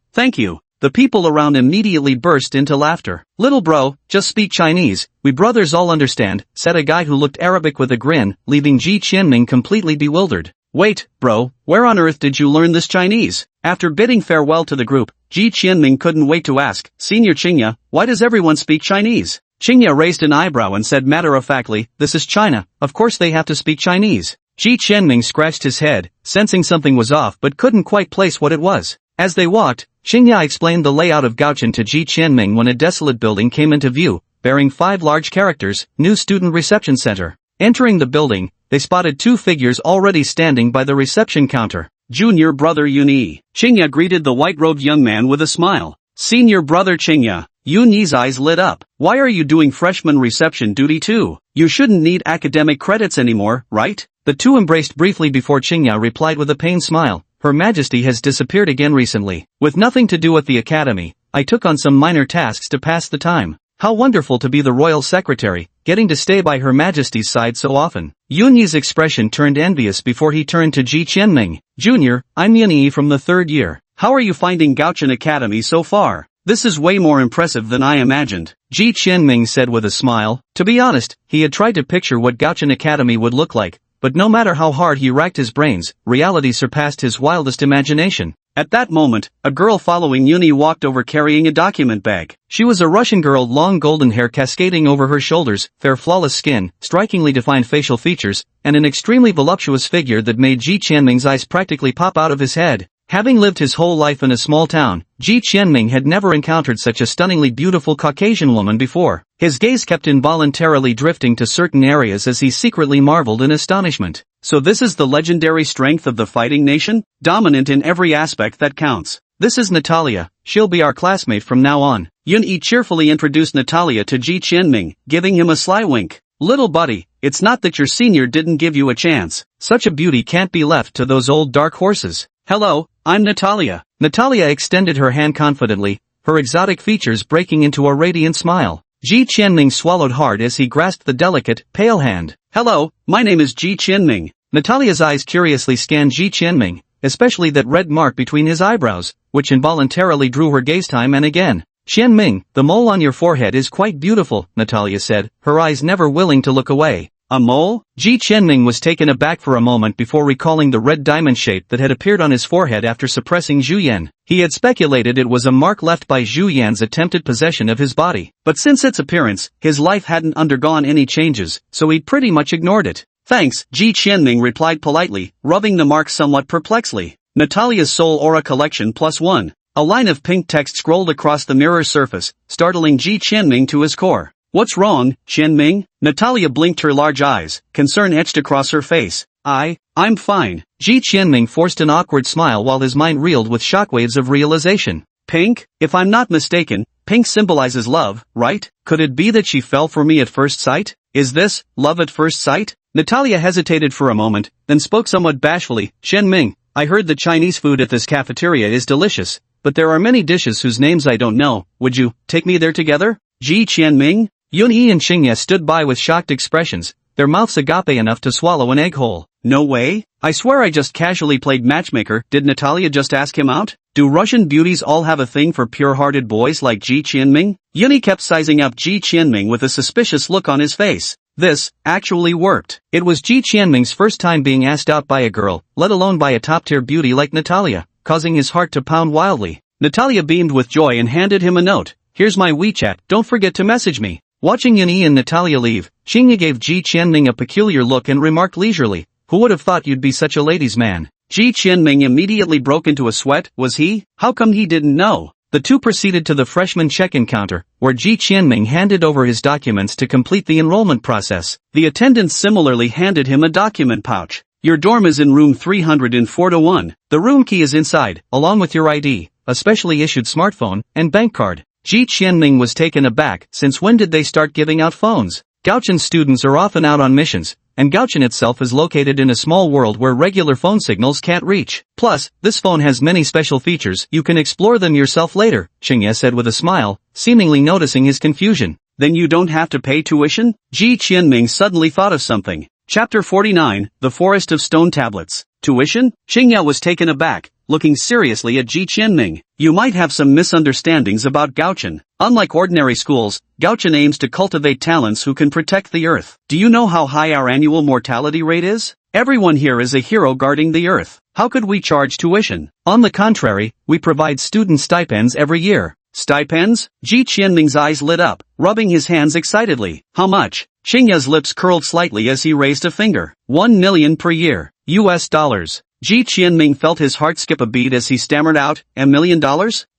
The people around immediately burst into laughter. Little bro, just speak Chinese, we brothers all understand, said a guy who looked Arabic with a grin, leaving Ji Qianming completely bewildered. Wait, bro, where on earth did you learn this Chinese? After bidding farewell to the group, Ji Qianming couldn't wait to ask, Senior Xingya, why does everyone speak Chinese? Xingya raised an eyebrow and said matter-of-factly, this is China, of course they have to speak Chinese. Ji Qianming scratched his head, sensing something was off but couldn't quite place what it was. As they walked, Xingya explained the layout of Gaochen to Ji Qianming when a desolate building came into view, bearing 5 large characters, New Student Reception Center. Entering the building, they spotted 2 figures already standing by the reception counter. Junior brother Yunyi. Xingya greeted the white-robed young man with a smile. Senior brother Xingya. Yunyi's eyes lit up. Why are you doing freshman reception duty too? You shouldn't need academic credits anymore, right? The two embraced briefly before Xingya replied with a pained smile. Her Majesty has disappeared again recently. With nothing to do at the academy, I took on some minor tasks to pass the time. How wonderful to be the royal secretary, getting to stay by Her Majesty's side so often. Yunyi's expression turned envious before he turned to Ji Qianming. Junior, I'm Yunyi from the 3rd year. How are you finding Gaochen Academy so far? This is way more impressive than I imagined. Ji Qianming said with a smile. To be honest, he had tried to picture what Gaochen Academy would look like, but no matter how hard he racked his brains, reality surpassed his wildest imagination. At that moment, a girl following Yunyi walked over carrying a document bag. She was a Russian girl, long golden hair cascading over her shoulders, fair flawless skin, strikingly defined facial features, and an extremely voluptuous figure that made Ji Qianming's eyes practically pop out of his head. Having lived his whole life in a small town, Ji Qianming had never encountered such a stunningly beautiful Caucasian woman before. His gaze kept involuntarily drifting to certain areas as he secretly marveled in astonishment. So this is the legendary strength of the fighting nation? Dominant in every aspect that counts. This is Natalia, she'll be our classmate from now on. Yun-Yi cheerfully introduced Natalia to Ji Qianming, giving him a sly wink. Little buddy, it's not that your senior didn't give you a chance. Such a beauty can't be left to those old dark horses. Hello, I'm Natalia. Natalia extended her hand confidently, her exotic features breaking into a radiant smile. Ji Qianming swallowed hard as he grasped the delicate, pale hand. Hello, my name is Ji Qianming. Natalia's eyes curiously scanned Ji Qianming, especially that red mark between his eyebrows, which involuntarily drew her gaze time and again. Qianming, the mole on your forehead is quite beautiful, Natalia said, her eyes never willing to look away. A mole? Ji Qianming was taken aback for a moment before recalling the red diamond shape that had appeared on his forehead after suppressing Zhu Yan. He had speculated it was a mark left by Zhu Yan's attempted possession of his body. But since its appearance, his life hadn't undergone any changes, so he'd pretty much ignored it. Thanks, Ji Qianming replied politely, rubbing the mark somewhat perplexedly. Natalia's Soul Aura Collection +1. A line of pink text scrolled across the mirror's surface, startling Ji Qianming to his core. What's wrong, Qianming? Natalia blinked her large eyes, concern etched across her face. I'm fine. Ji Qianming forced an awkward smile while his mind reeled with shockwaves of realization. Pink? If I'm not mistaken, pink symbolizes love, right? Could it be that she fell for me at first sight? Is this love at first sight? Natalia hesitated for a moment, then spoke somewhat bashfully. Qianming, I heard the Chinese food at this cafeteria is delicious, but there are many dishes whose names I don't know. Would you take me there together? Ji Qianming? Yun-Yi and Xingye stood by with shocked expressions, their mouths agape enough to swallow an egg whole. No way? I swear I just casually played matchmaker. Did Natalia just ask him out? Do Russian beauties all have a thing for pure-hearted boys like Ji Qianming? Yun-Yi kept sizing up Ji Qianming with a suspicious look on his face. This actually worked. It was Ji Qianming's first time being asked out by a girl, let alone by a top-tier beauty like Natalia, causing his heart to pound wildly. Natalia beamed with joy and handed him a note. Here's my WeChat, don't forget to message me. Watching Yun-Yi and Natalia leave, Xingye gave Ji Qianming a peculiar look and remarked leisurely, who would have thought you'd be such a ladies' man? Ji Qianming immediately broke into a sweat. Was he? How come he didn't know? The two proceeded to the freshman check-in counter, where Ji Qianming handed over his documents to complete the enrollment process. The attendant similarly handed him a document pouch. Your dorm is in room 304-1. The room key is inside, along with your ID, a specially issued smartphone, and bank card. Ji Qianming was taken aback. Since when did they start giving out phones? Gaochen students are often out on missions, and Gaochen itself is located in a small world where regular phone signals can't reach. Plus, this phone has many special features. You can explore them yourself later, Xingye said with a smile, seemingly noticing his confusion. Then you don't have to pay tuition? Ji Qianming suddenly thought of something. Chapter 49, The Forest of Stone Tablets. Tuition? Xingye was taken aback, looking seriously at Ji Qianming. You might have some misunderstandings about Gaochen. Unlike ordinary schools, Gaochen aims to cultivate talents who can protect the earth. Do you know how high our annual mortality rate is? Everyone here is a hero guarding the earth. How could we charge tuition? On the contrary, we provide student stipends every year. Stipends? Ji Qianming's eyes lit up, rubbing his hands excitedly. How much? Xingye's lips curled slightly as he raised a finger. 1 million per year. US dollars. Ji Qianming felt his heart skip a beat as he stammered out, $1 million?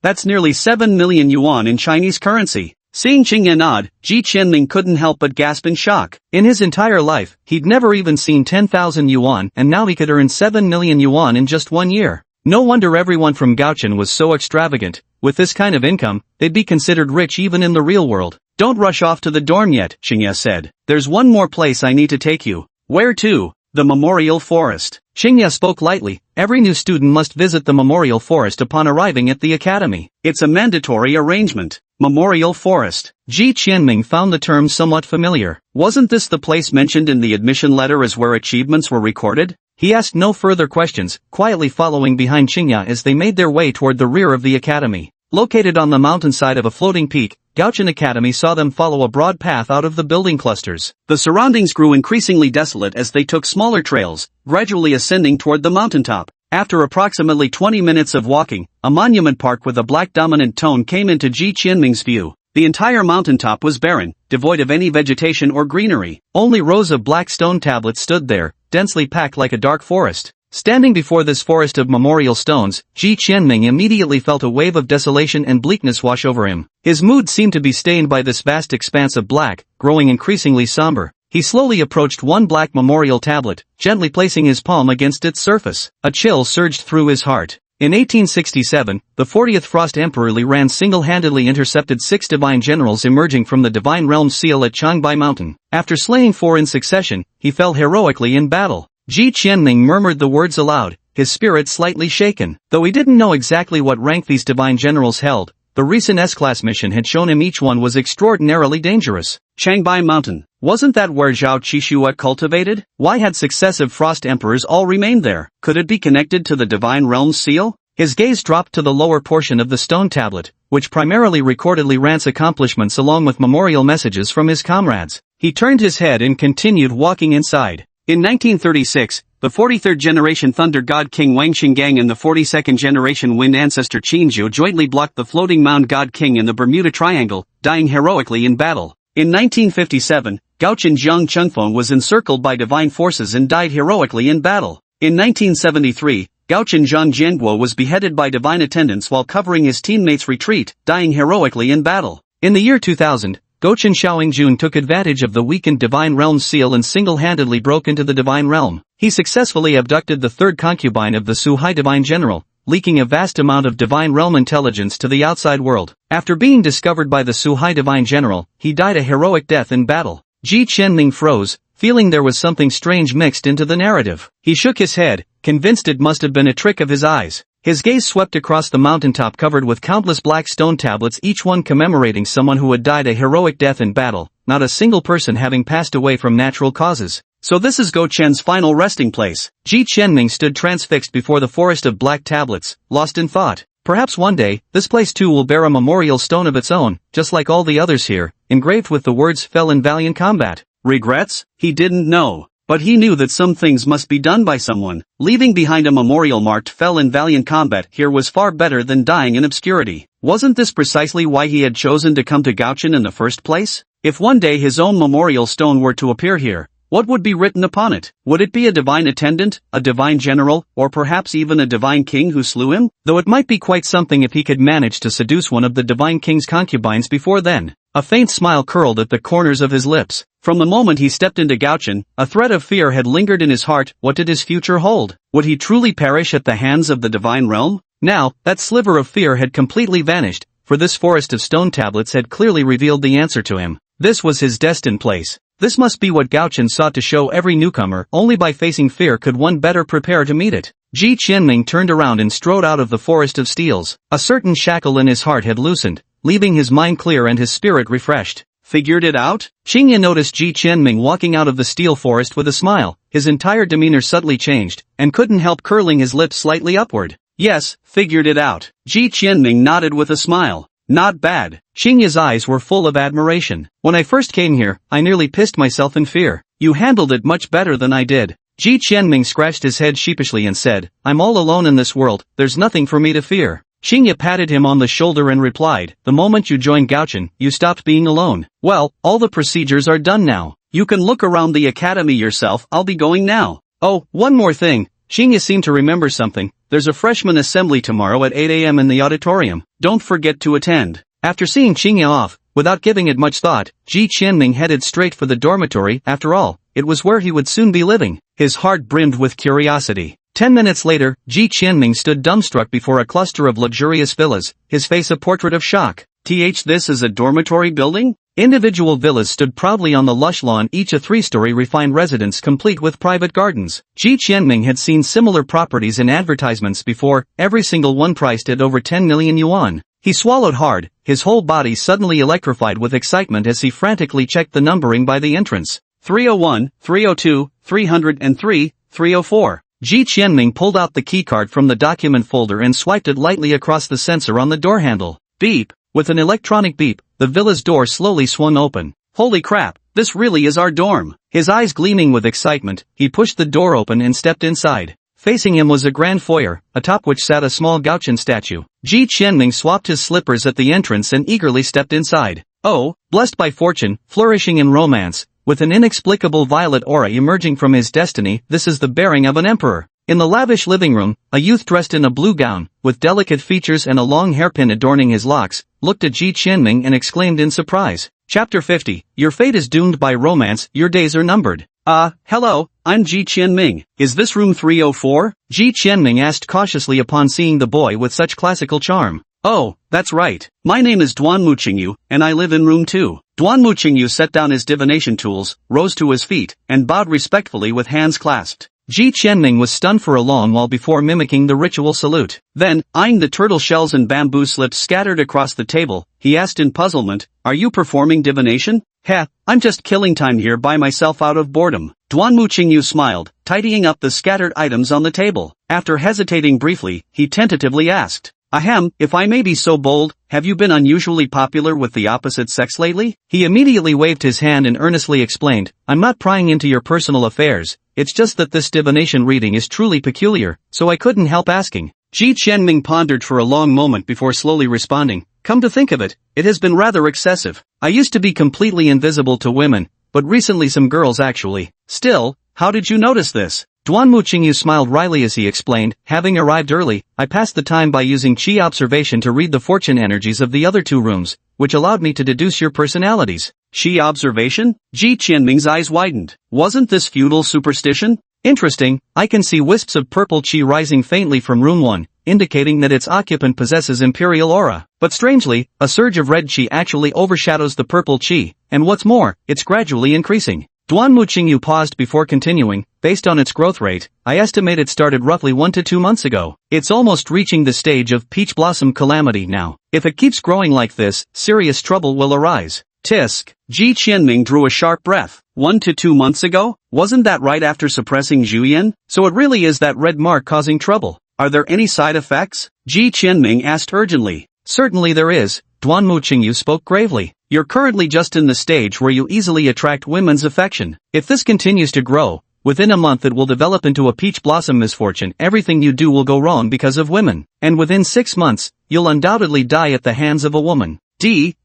That's nearly 7 million yuan in Chinese currency. Seeing Xingye nod, Ji Qianming couldn't help but gasp in shock. In his entire life, he'd never even seen 10,000 yuan, and now he could earn 7 million yuan in just 1 year. No wonder everyone from Gaochen was so extravagant. With this kind of income, they'd be considered rich even in the real world. Don't rush off to the dorm yet, Xingye said. There's one more place I need to take you. Where to? The Memorial Forest. Xingye spoke lightly. Every new student must visit the Memorial Forest upon arriving at the academy. It's a mandatory arrangement. Memorial Forest. Ji Qianming found the term somewhat familiar. Wasn't this the place mentioned in the admission letter as where achievements were recorded? He asked no further questions, quietly following behind Xingye as they made their way toward the rear of the academy. Located on the mountainside of a floating peak, Gaochen Academy saw them follow a broad path out of the building clusters. The surroundings grew increasingly desolate as they took smaller trails, gradually ascending toward the mountaintop. After approximately 20 minutes of walking, a monument park with a black dominant tone came into Ji Qianming's view. The entire mountaintop was barren, devoid of any vegetation or greenery. Only rows of black stone tablets stood there, densely packed like a dark forest. Standing before this forest of memorial stones, Ji Qianming immediately felt a wave of desolation and bleakness wash over him. His mood seemed to be stained by this vast expanse of black, growing increasingly somber. He slowly approached one black memorial tablet, gently placing his palm against its surface. A chill surged through his heart. In 1867, the 40th Frost Emperor Li Ran single-handedly intercepted 6 divine generals emerging from the Divine Realm seal at Changbai Mountain. After slaying 4 in succession, he fell heroically in battle. Ji Qianming murmured the words aloud, his spirit slightly shaken. Though he didn't know exactly what rank these divine generals held, the recent S-class mission had shown him each one was extraordinarily dangerous. Changbai Mountain. Wasn't that where Zhao Qishuo cultivated? Why had successive Frost Emperors all remained there? Could it be connected to the Divine Realm's seal? His gaze dropped to the lower portion of the stone tablet, which primarily recorded Li Ran's accomplishments along with memorial messages from his comrades. He turned his head and continued walking inside. In 1936, the 43rd generation Thunder God King Wang Xinggang and the 42nd generation Wind Ancestor Qin Zhou jointly blocked the Floating Mound God King in the Bermuda Triangle, dying heroically in battle. In 1957, Gaochen Zhang Chengfeng was encircled by divine forces and died heroically in battle. In 1973, Gaochen Zhang Jianguo was beheaded by divine attendants while covering his teammates' retreat, dying heroically in battle. In the year 2000, Gochen Xiaoyingjun took advantage of the weakened Divine Realm seal and single-handedly broke into the Divine Realm. He successfully abducted the third concubine of the Suhai Divine General, leaking a vast amount of Divine Realm intelligence to the outside world. After being discovered by the Suhai Divine General, he died a heroic death in battle. Ji Qianming froze, feeling there was something strange mixed into the narrative. He shook his head, convinced it must have been a trick of his eyes. His gaze swept across the mountaintop covered with countless black stone tablets, each one commemorating someone who had died a heroic death in battle, not a single person having passed away from natural causes. So this is Go Chen's final resting place. Ji Qianming stood transfixed before the forest of black tablets, lost in thought. Perhaps one day, this place too will bear a memorial stone of its own, just like all the others here, engraved with the words "fell in valiant combat." Regrets? He didn't know. But he knew that some things must be done by someone. Leaving behind a memorial marked "fell in valiant combat" here was far better than dying in obscurity. Wasn't this precisely why he had chosen to come to Gaochen in the first place? If one day his own memorial stone were to appear here, what would be written upon it? Would it be a divine attendant, a divine general, or perhaps even a divine king who slew him? Though it might be quite something if he could manage to seduce one of the divine king's concubines before then. A faint smile curled at the corners of his lips. From the moment he stepped into Gaochen, a thread of fear had lingered in his heart. What did his future hold? Would he truly perish at the hands of the divine realm? Now, that sliver of fear had completely vanished, for this forest of stone tablets had clearly revealed the answer to him. This was his destined place. This must be what Gaochen sought to show every newcomer. Only by facing fear could one better prepare to meet it. Ji Qianming turned around and strode out of the forest of steels. A certain shackle in his heart had loosened, leaving his mind clear and his spirit refreshed. Figured it out? Xingye noticed Ji Qianming walking out of the steel forest with a smile. His entire demeanor subtly changed, and couldn't help curling his lips slightly upward. Yes, figured it out. Ji Qianming nodded with a smile. Not bad. Xingye's eyes were full of admiration. When I first came here, I nearly pissed myself in fear. You handled it much better than I did. Ji Qianming scratched his head sheepishly and said, I'm all alone in this world, there's nothing for me to fear. Xingye patted him on the shoulder and replied, the moment you joined Gaochen, you stopped being alone. Well, all the procedures are done now. You can look around the academy yourself. I'll be going now. Oh, one more thing. Xingye seemed to remember something. There's a freshman assembly tomorrow at 8 a.m. in the auditorium. Don't forget to attend. After seeing Xingye off, without giving it much thought, Ji Qianming headed straight for the dormitory. After all, it was where he would soon be living. His heart brimmed with curiosity. 10 minutes later, Ji Qianming stood dumbstruck before a cluster of luxurious villas, his face a portrait of shock. This is a dormitory building? Individual villas stood proudly on the lush lawn, each a 3-story refined residence complete with private gardens. Ji Qianming had seen similar properties in advertisements before, every single one priced at over 10 million yuan. He swallowed hard, his whole body suddenly electrified with excitement as he frantically checked the numbering by the entrance. 301, 302, 303, 304. Ji Qianming pulled out the keycard from the document folder and swiped it lightly across the sensor on the door handle. Beep. With an electronic beep, the villa's door slowly swung open. Holy crap, this really is our dorm. His eyes gleaming with excitement, he pushed the door open and stepped inside. Facing him was a grand foyer, atop which sat a small Gaochen statue. Ji Qianming swapped his slippers at the entrance and eagerly stepped inside. Oh, blessed by fortune, flourishing in romance, with an inexplicable violet aura emerging from his destiny, this is the bearing of an emperor. In the lavish living room, a youth dressed in a blue gown, with delicate features and a long hairpin adorning his locks, looked at Ji Qianming and exclaimed in surprise. Chapter 50, Your fate is doomed by romance, your days are numbered. Hello, I'm Ji Qianming. Is this room 304? Ji Qianming asked cautiously upon seeing the boy with such classical charm. Oh, that's right. My name is Duan Muqingyu, and I live in room 2. Duan Muqingyu set down his divination tools, rose to his feet, and bowed respectfully with hands clasped. Ji Qianming was stunned for a long while before mimicking the ritual salute. Then, eyeing the turtle shells and bamboo slips scattered across the table, he asked in puzzlement, "Are you performing divination?" "Heh, I'm just killing time here by myself out of boredom." Duan Muqingyu smiled, tidying up the scattered items on the table. After hesitating briefly, he tentatively asked, "Ahem, if I may be so bold, have you been unusually popular with the opposite sex lately?" He immediately waved his hand and earnestly explained, "I'm not prying into your personal affairs, it's just that this divination reading is truly peculiar, so I couldn't help asking." Ji Qianming pondered for a long moment before slowly responding, "Come to think of it, it has been rather excessive. I used to be completely invisible to women, but recently some girls actually. Still, how did you notice this?" Duan Muqingyu smiled wryly as he explained, "Having arrived early, I passed the time by using qi observation to read the fortune energies of the other 2 rooms, which allowed me to deduce your personalities." Qi observation? Ji Qianming's eyes widened. Wasn't this feudal superstition? Interesting, I can see wisps of purple qi rising faintly from room 1, indicating that its occupant possesses imperial aura. But strangely, a surge of red qi actually overshadows the purple qi, and what's more, it's gradually increasing. Duan Muqingyu paused before continuing, "Based on its growth rate, I estimate it started roughly 1 to 2 months ago. It's almost reaching the stage of peach blossom calamity now. If it keeps growing like this, serious trouble will arise." Tisk. Ji Qianming drew a sharp breath. 1 to 2 months ago? Wasn't that right after suppressing Zhuyan? So it really is that red mark causing trouble. Are there any side effects? Ji Qianming asked urgently. Certainly there is, Duan Muqingyu spoke gravely. You're currently just in the stage where you easily attract women's affection. If this continues to grow, within a month it will develop into a peach blossom misfortune. Everything you do will go wrong because of women. And within 6 months, you'll undoubtedly die at the hands of a woman.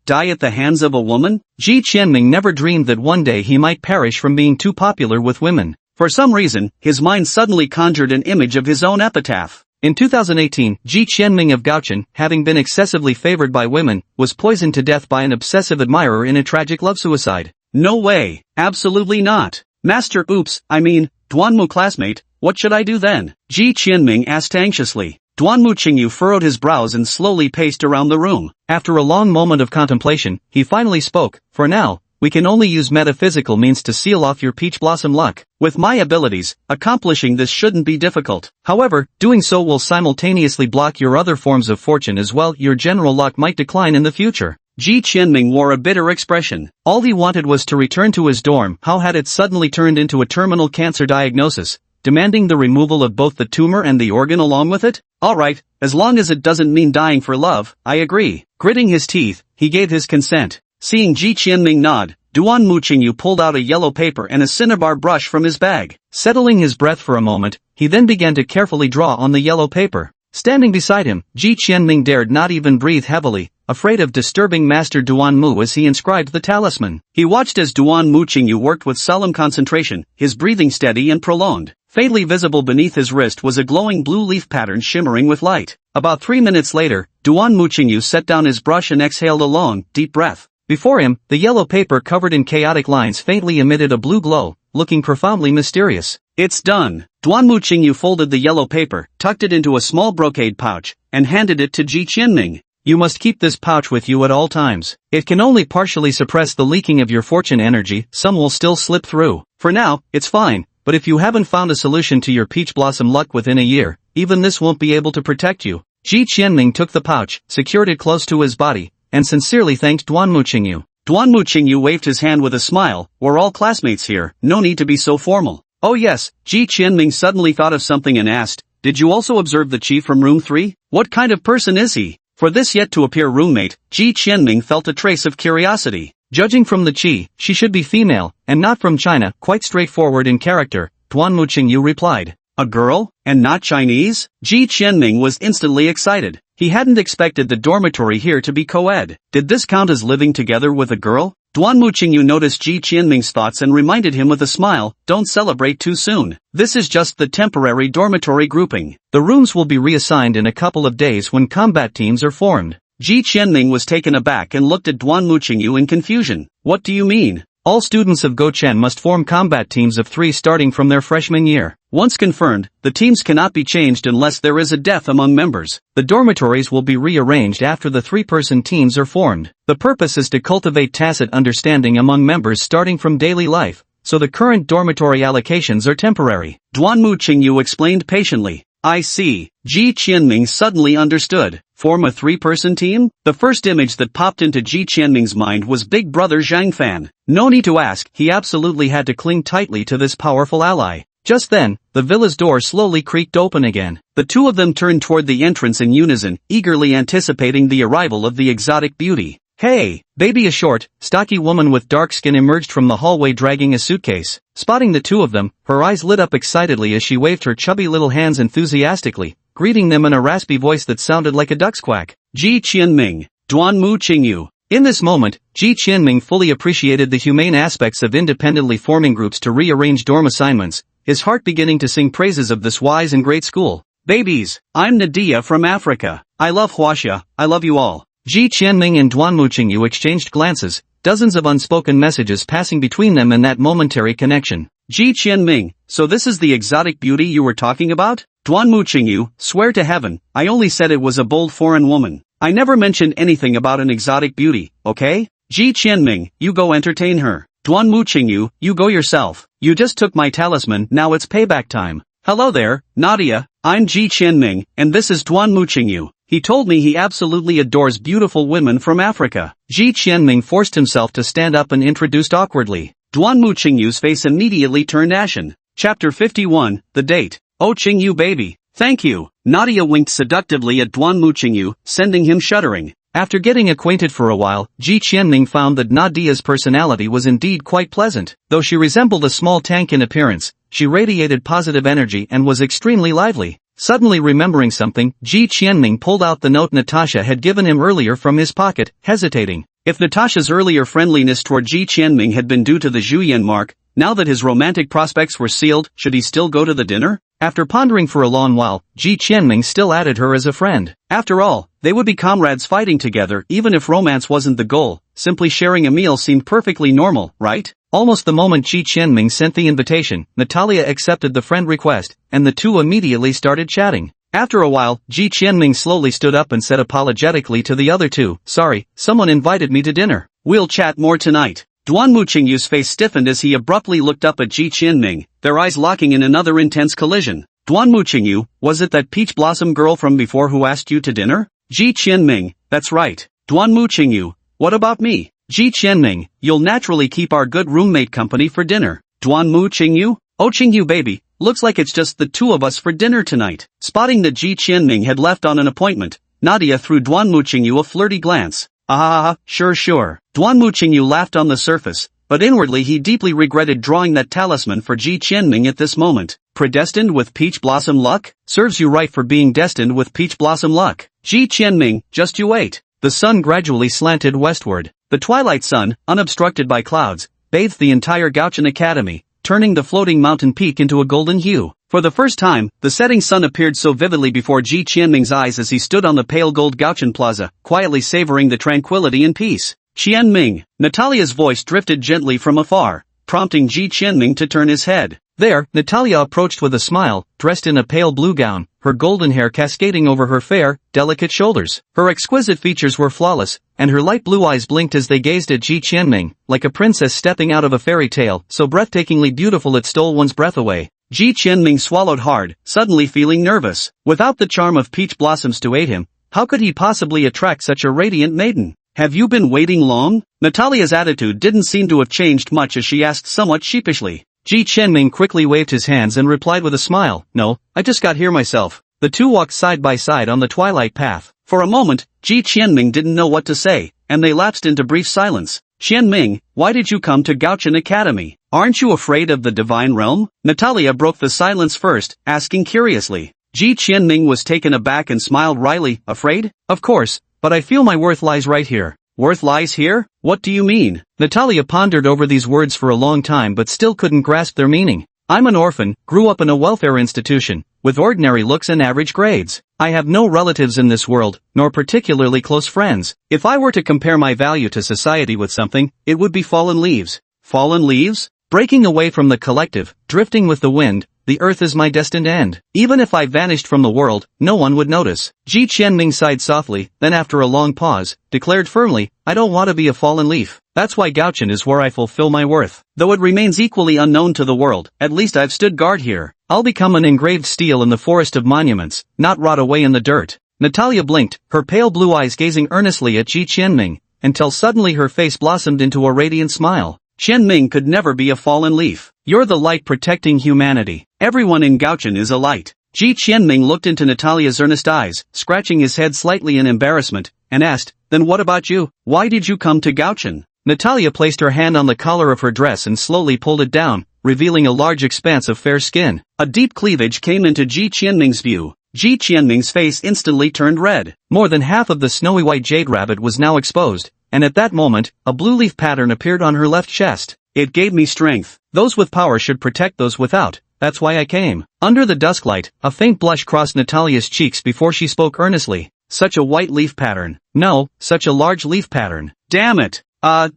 Die at the hands of a woman? Ji Qianming never dreamed that one day he might perish from being too popular with women. For some reason, his mind suddenly conjured an image of his own epitaph. In 2018, Ji Qianming of Gaochen, having been excessively favored by women, was poisoned to death by an obsessive admirer in a tragic love suicide. No way. Absolutely not. Master Duan Mu classmate, what should I do then? Ji Qianming asked anxiously. Duan Muqingyu furrowed his brows and slowly paced around the room. After a long moment of contemplation, he finally spoke, "For now, we can only use metaphysical means to seal off your peach blossom luck. With my abilities, accomplishing this shouldn't be difficult. However, doing so will simultaneously block your other forms of fortune as well. Your general luck might decline in the future." Ji Qianming wore a bitter expression. All he wanted was to return to his dorm. How had it suddenly turned into a terminal cancer diagnosis, demanding the removal of both the tumor and the organ along with it? Alright, as long as it doesn't mean dying for love, I agree. Gritting his teeth, he gave his consent. Seeing Ji Qianming nod, Duan Muqingyu pulled out a yellow paper and a cinnabar brush from his bag. Settling his breath for a moment, he then began to carefully draw on the yellow paper. Standing beside him, Ji Qianming dared not even breathe heavily, afraid of disturbing Master Duan Mu as he inscribed the talisman. He watched as Duan Muqingyu worked with solemn concentration, his breathing steady and prolonged. Faintly visible beneath his wrist was a glowing blue leaf pattern shimmering with light. About 3 minutes later, Duan Muqingyu set down his brush and exhaled a long, deep breath. Before him, the yellow paper covered in chaotic lines faintly emitted a blue glow, looking profoundly mysterious. It's done. Duan Muqingyu folded the yellow paper, tucked it into a small brocade pouch, and handed it to Ji Qianming. You must keep this pouch with you at all times. It can only partially suppress the leaking of your fortune energy, some will still slip through. For now, it's fine, but if you haven't found a solution to your peach blossom luck within a year, even this won't be able to protect you. Ji Qianming took the pouch, secured it close to his body, and sincerely thanked Duan Muqingyu. Duan Muqingyu waved his hand with a smile. We're all classmates here, no need to be so formal. Oh yes, Ji Qianming suddenly thought of something and asked, did you also observe the chi from room 3? What kind of person is he? For this yet-to-appear roommate, Ji Qianming felt a trace of curiosity. Judging from the chi, she should be female, and not from China, quite straightforward in character, Duan Muqingyu replied. A girl, and not Chinese? Ji Qianming was instantly excited. He hadn't expected the dormitory here to be co-ed. Did this count as living together with a girl? Duan Muqingyu noticed Ji Qianming's thoughts and reminded him with a smile, don't celebrate too soon. This is just the temporary dormitory grouping. The rooms will be reassigned in a couple of days when combat teams are formed. Ji Qianming was taken aback and looked at Duan Muqingyu in confusion. What do you mean? All students of Gochen must form combat teams of 3 starting from their freshman year. Once confirmed, the teams cannot be changed unless there is a death among members. The dormitories will be rearranged after the 3-person teams are formed. The purpose is to cultivate tacit understanding among members starting from daily life, so the current dormitory allocations are temporary. Duan Muqingyu explained patiently. I see. Ji Qianming suddenly understood. Form a 3-person team? The first image that popped into Ji Qianming's mind was Big Brother Zhang Fan. No need to ask, he absolutely had to cling tightly to this powerful ally. Just then, the villa's door slowly creaked open again. The two of them turned toward the entrance in unison, eagerly anticipating the arrival of the exotic beauty. Hey, baby! A short, stocky woman with dark skin emerged from the hallway dragging a suitcase. Spotting the two of them, her eyes lit up excitedly as she waved her chubby little hands enthusiastically, greeting them in a raspy voice that sounded like a duck's quack. Ji Qianming, Duan Muqingyu. In this moment, Ji Qianming fully appreciated the humane aspects of independently forming groups to rearrange dorm assignments, his heart beginning to sing praises of this wise and great school. Babies, I'm Nadia from Africa. I love Huaxia, I love you all. Ji Qianming and Duan Muqingyu exchanged glances, dozens of unspoken messages passing between them in that momentary connection. Ji Qianming, so this is the exotic beauty you were talking about? Duan Muqingyu, swear to heaven, I only said it was a bold foreign woman. I never mentioned anything about an exotic beauty, okay? Ji Qianming, you go entertain her. Duan Muqingyu, you go yourself. You just took my talisman, now it's payback time. Hello there, Nadia, I'm Ji Qianming, and this is Duan Muqingyu. He told me he absolutely adores beautiful women from Africa. Ji Qianming forced himself to stand up and introduced awkwardly. Duan Muqingyu's face immediately turned ashen. Chapter 51, The Date. Oh Qingyu baby, thank you. Nadia winked seductively at Duan Muqingyu, sending him shuddering. After getting acquainted for a while, Ji Qianming found that Nadia's personality was indeed quite pleasant. Though she resembled a small tank in appearance, she radiated positive energy and was extremely lively. Suddenly remembering something, Ji Qianming pulled out the note Natasha had given him earlier from his pocket, hesitating. If Natasha's earlier friendliness toward Ji Qianming had been due to the Zhuyan mark, now that his romantic prospects were sealed, should he still go to the dinner? After pondering for a long while, Ji Qianming still added her as a friend. After all, they would be comrades fighting together even if romance wasn't the goal, simply sharing a meal seemed perfectly normal, right? Almost the moment Ji Qianming sent the invitation, Natalia accepted the friend request, and the two immediately started chatting. After a while, Ji Qianming slowly stood up and said apologetically to the other two, sorry, someone invited me to dinner. We'll chat more tonight. Duan Muqingyu's face stiffened as he abruptly looked up at Ji Qianming, their eyes locking in another intense collision. Duan Muqingyu, was it that peach blossom girl from before who asked you to dinner? Ji Qianming, that's right. Duan Muqingyu, what about me? Ji Qianming, you'll naturally keep our good roommate company for dinner. Duan Muqingyu? Oh Qingyu baby, looks like it's just the two of us for dinner tonight. Spotting that Ji Qianming had left on an appointment, Nadia threw Duan Muqingyu a flirty glance. Ah, sure. Duan Muqingyu laughed on the surface, but inwardly he deeply regretted drawing that talisman for Ji Qianming at this moment. Predestined with peach blossom luck? Serves you right for being destined with peach blossom luck. Ji Qianming, just you wait. The sun gradually slanted westward. The twilight sun, unobstructed by clouds, bathed the entire Gaochen Academy, turning the floating mountain peak into a golden hue. For the first time, the setting sun appeared so vividly before Ji Qianming's eyes as he stood on the pale gold Gaochen Plaza, quietly savoring the tranquility and peace. Qianming, Natalia's voice drifted gently from afar, prompting Ji Qianming to turn his head. There, Natalia approached with a smile, dressed in a pale blue gown, her golden hair cascading over her fair, delicate shoulders. Her exquisite features were flawless, and her light blue eyes blinked as they gazed at Ji Qianming, like a princess stepping out of a fairy tale, so breathtakingly beautiful it stole one's breath away. Ji Qianming swallowed hard, suddenly feeling nervous. Without the charm of peach blossoms to aid him, how could he possibly attract such a radiant maiden? Have you been waiting long? Natalia's attitude didn't seem to have changed much as she asked somewhat sheepishly. Ji Qianming quickly waved his hands and replied with a smile, no, I just got here myself. The two walked side by side on the twilight path. For a moment, Ji Qianming didn't know what to say, and they lapsed into brief silence. Qianming, why did you come to Gaochen Academy? Aren't you afraid of the divine realm? Natalia broke the silence first, asking curiously. Ji Qianming was taken aback and smiled wryly, afraid? Of course, but I feel my worth lies right here. Worth lies here? What do you mean? Natalia pondered over these words for a long time but still couldn't grasp their meaning. I'm an orphan, grew up in a welfare institution, with ordinary looks and average grades. I have no relatives in this world, nor particularly close friends. If I were to compare my value to society with something, it would be fallen leaves. Fallen leaves? Breaking away from the collective, drifting with the wind, the earth is my destined end. Even if I vanished from the world, no one would notice. Ji Qianming sighed softly, then after a long pause, declared firmly, I don't want to be a fallen leaf. That's why Gaochen is where I fulfill my worth. Though it remains equally unknown to the world, at least I've stood guard here. I'll become an engraved stele in the forest of monuments, not rot away in the dirt. Natalia blinked, her pale blue eyes gazing earnestly at Ji Qianming, until suddenly her face blossomed into a radiant smile. Qianming could never be a fallen leaf. You're the light protecting humanity. Everyone in Gaochen is a light. Ji Qianming looked into Natalia's earnest eyes, scratching his head slightly in embarrassment, and asked, then what about you? Why did you come to Gaochen? Natalia placed her hand on the collar of her dress and slowly pulled it down, revealing a large expanse of fair skin. A deep cleavage came into Ji Qianming's view. Ji Qianming's face instantly turned red. More than half of the snowy white jade rabbit was now exposed, and at that moment, a blue leaf pattern appeared on her left chest. It gave me strength. Those with power should protect those without. That's why I came. Under the dusklight, a faint blush crossed Natalia's cheeks before she spoke earnestly. Such a white leaf pattern. No, such a large leaf pattern. Damn it.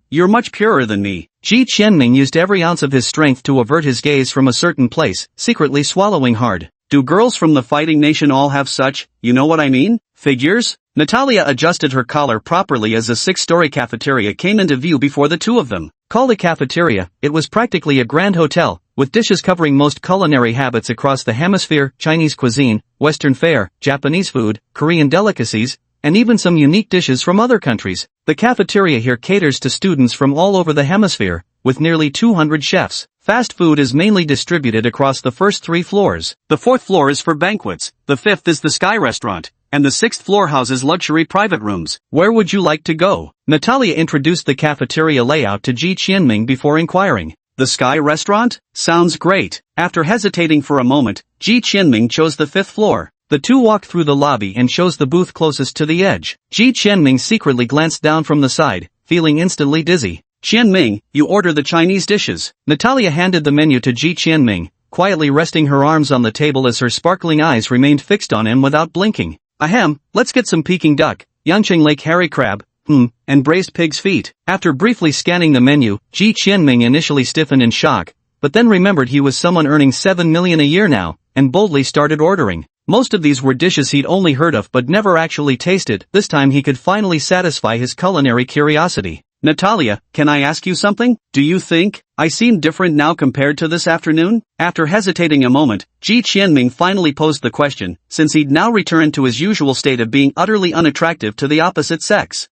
You're much purer than me. Ji Qianming used every ounce of his strength to avert his gaze from a certain place, secretly swallowing hard. Do girls from the fighting nation all have such, you know what I mean, figures? Natalia adjusted her collar properly as a six-story cafeteria came into view before the two of them. Called a cafeteria, it was practically a grand hotel, with dishes covering most culinary habits across the hemisphere, Chinese cuisine, Western fare, Japanese food, Korean delicacies, and even some unique dishes from other countries. The cafeteria here caters to students from all over the hemisphere, with nearly 200 chefs. Fast food is mainly distributed across the first 3 floors. The 4th floor is for banquets, the 5th is the Sky Restaurant, and the 6th floor houses luxury private rooms. Where would you like to go? Natalia introduced the cafeteria layout to Ji Qianming before inquiring. The Sky Restaurant? Sounds great. After hesitating for a moment, Ji Qianming chose the 5th floor. The two walked through the lobby and chose the booth closest to the edge. Ji Qianming secretly glanced down from the side, feeling instantly dizzy. Qianming, you order the Chinese dishes. Natalia handed the menu to Ji Qianming, quietly resting her arms on the table as her sparkling eyes remained fixed on him without blinking. Ahem, let's get some Peking duck, Yanqing Lake herring crab, and braised pig's feet. After briefly scanning the menu, Ji Qianming initially stiffened in shock, but then remembered he was someone earning 7 million a year now, and boldly started ordering. Most of these were dishes he'd only heard of but never actually tasted. This time he could finally satisfy his culinary curiosity. Natalia, can I ask you something? Do you think I seem different now compared to this afternoon? After hesitating a moment, Ji Qianming finally posed the question, since he'd now returned to his usual state of being utterly unattractive to the opposite sex.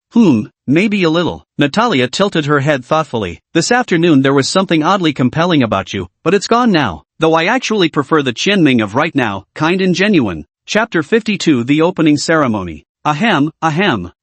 Maybe a little. Natalia tilted her head thoughtfully. This afternoon there was something oddly compelling about you, but it's gone now. Though I actually prefer the Qianming of right now, kind and genuine. Chapter 52 The Opening Ceremony. Ahem.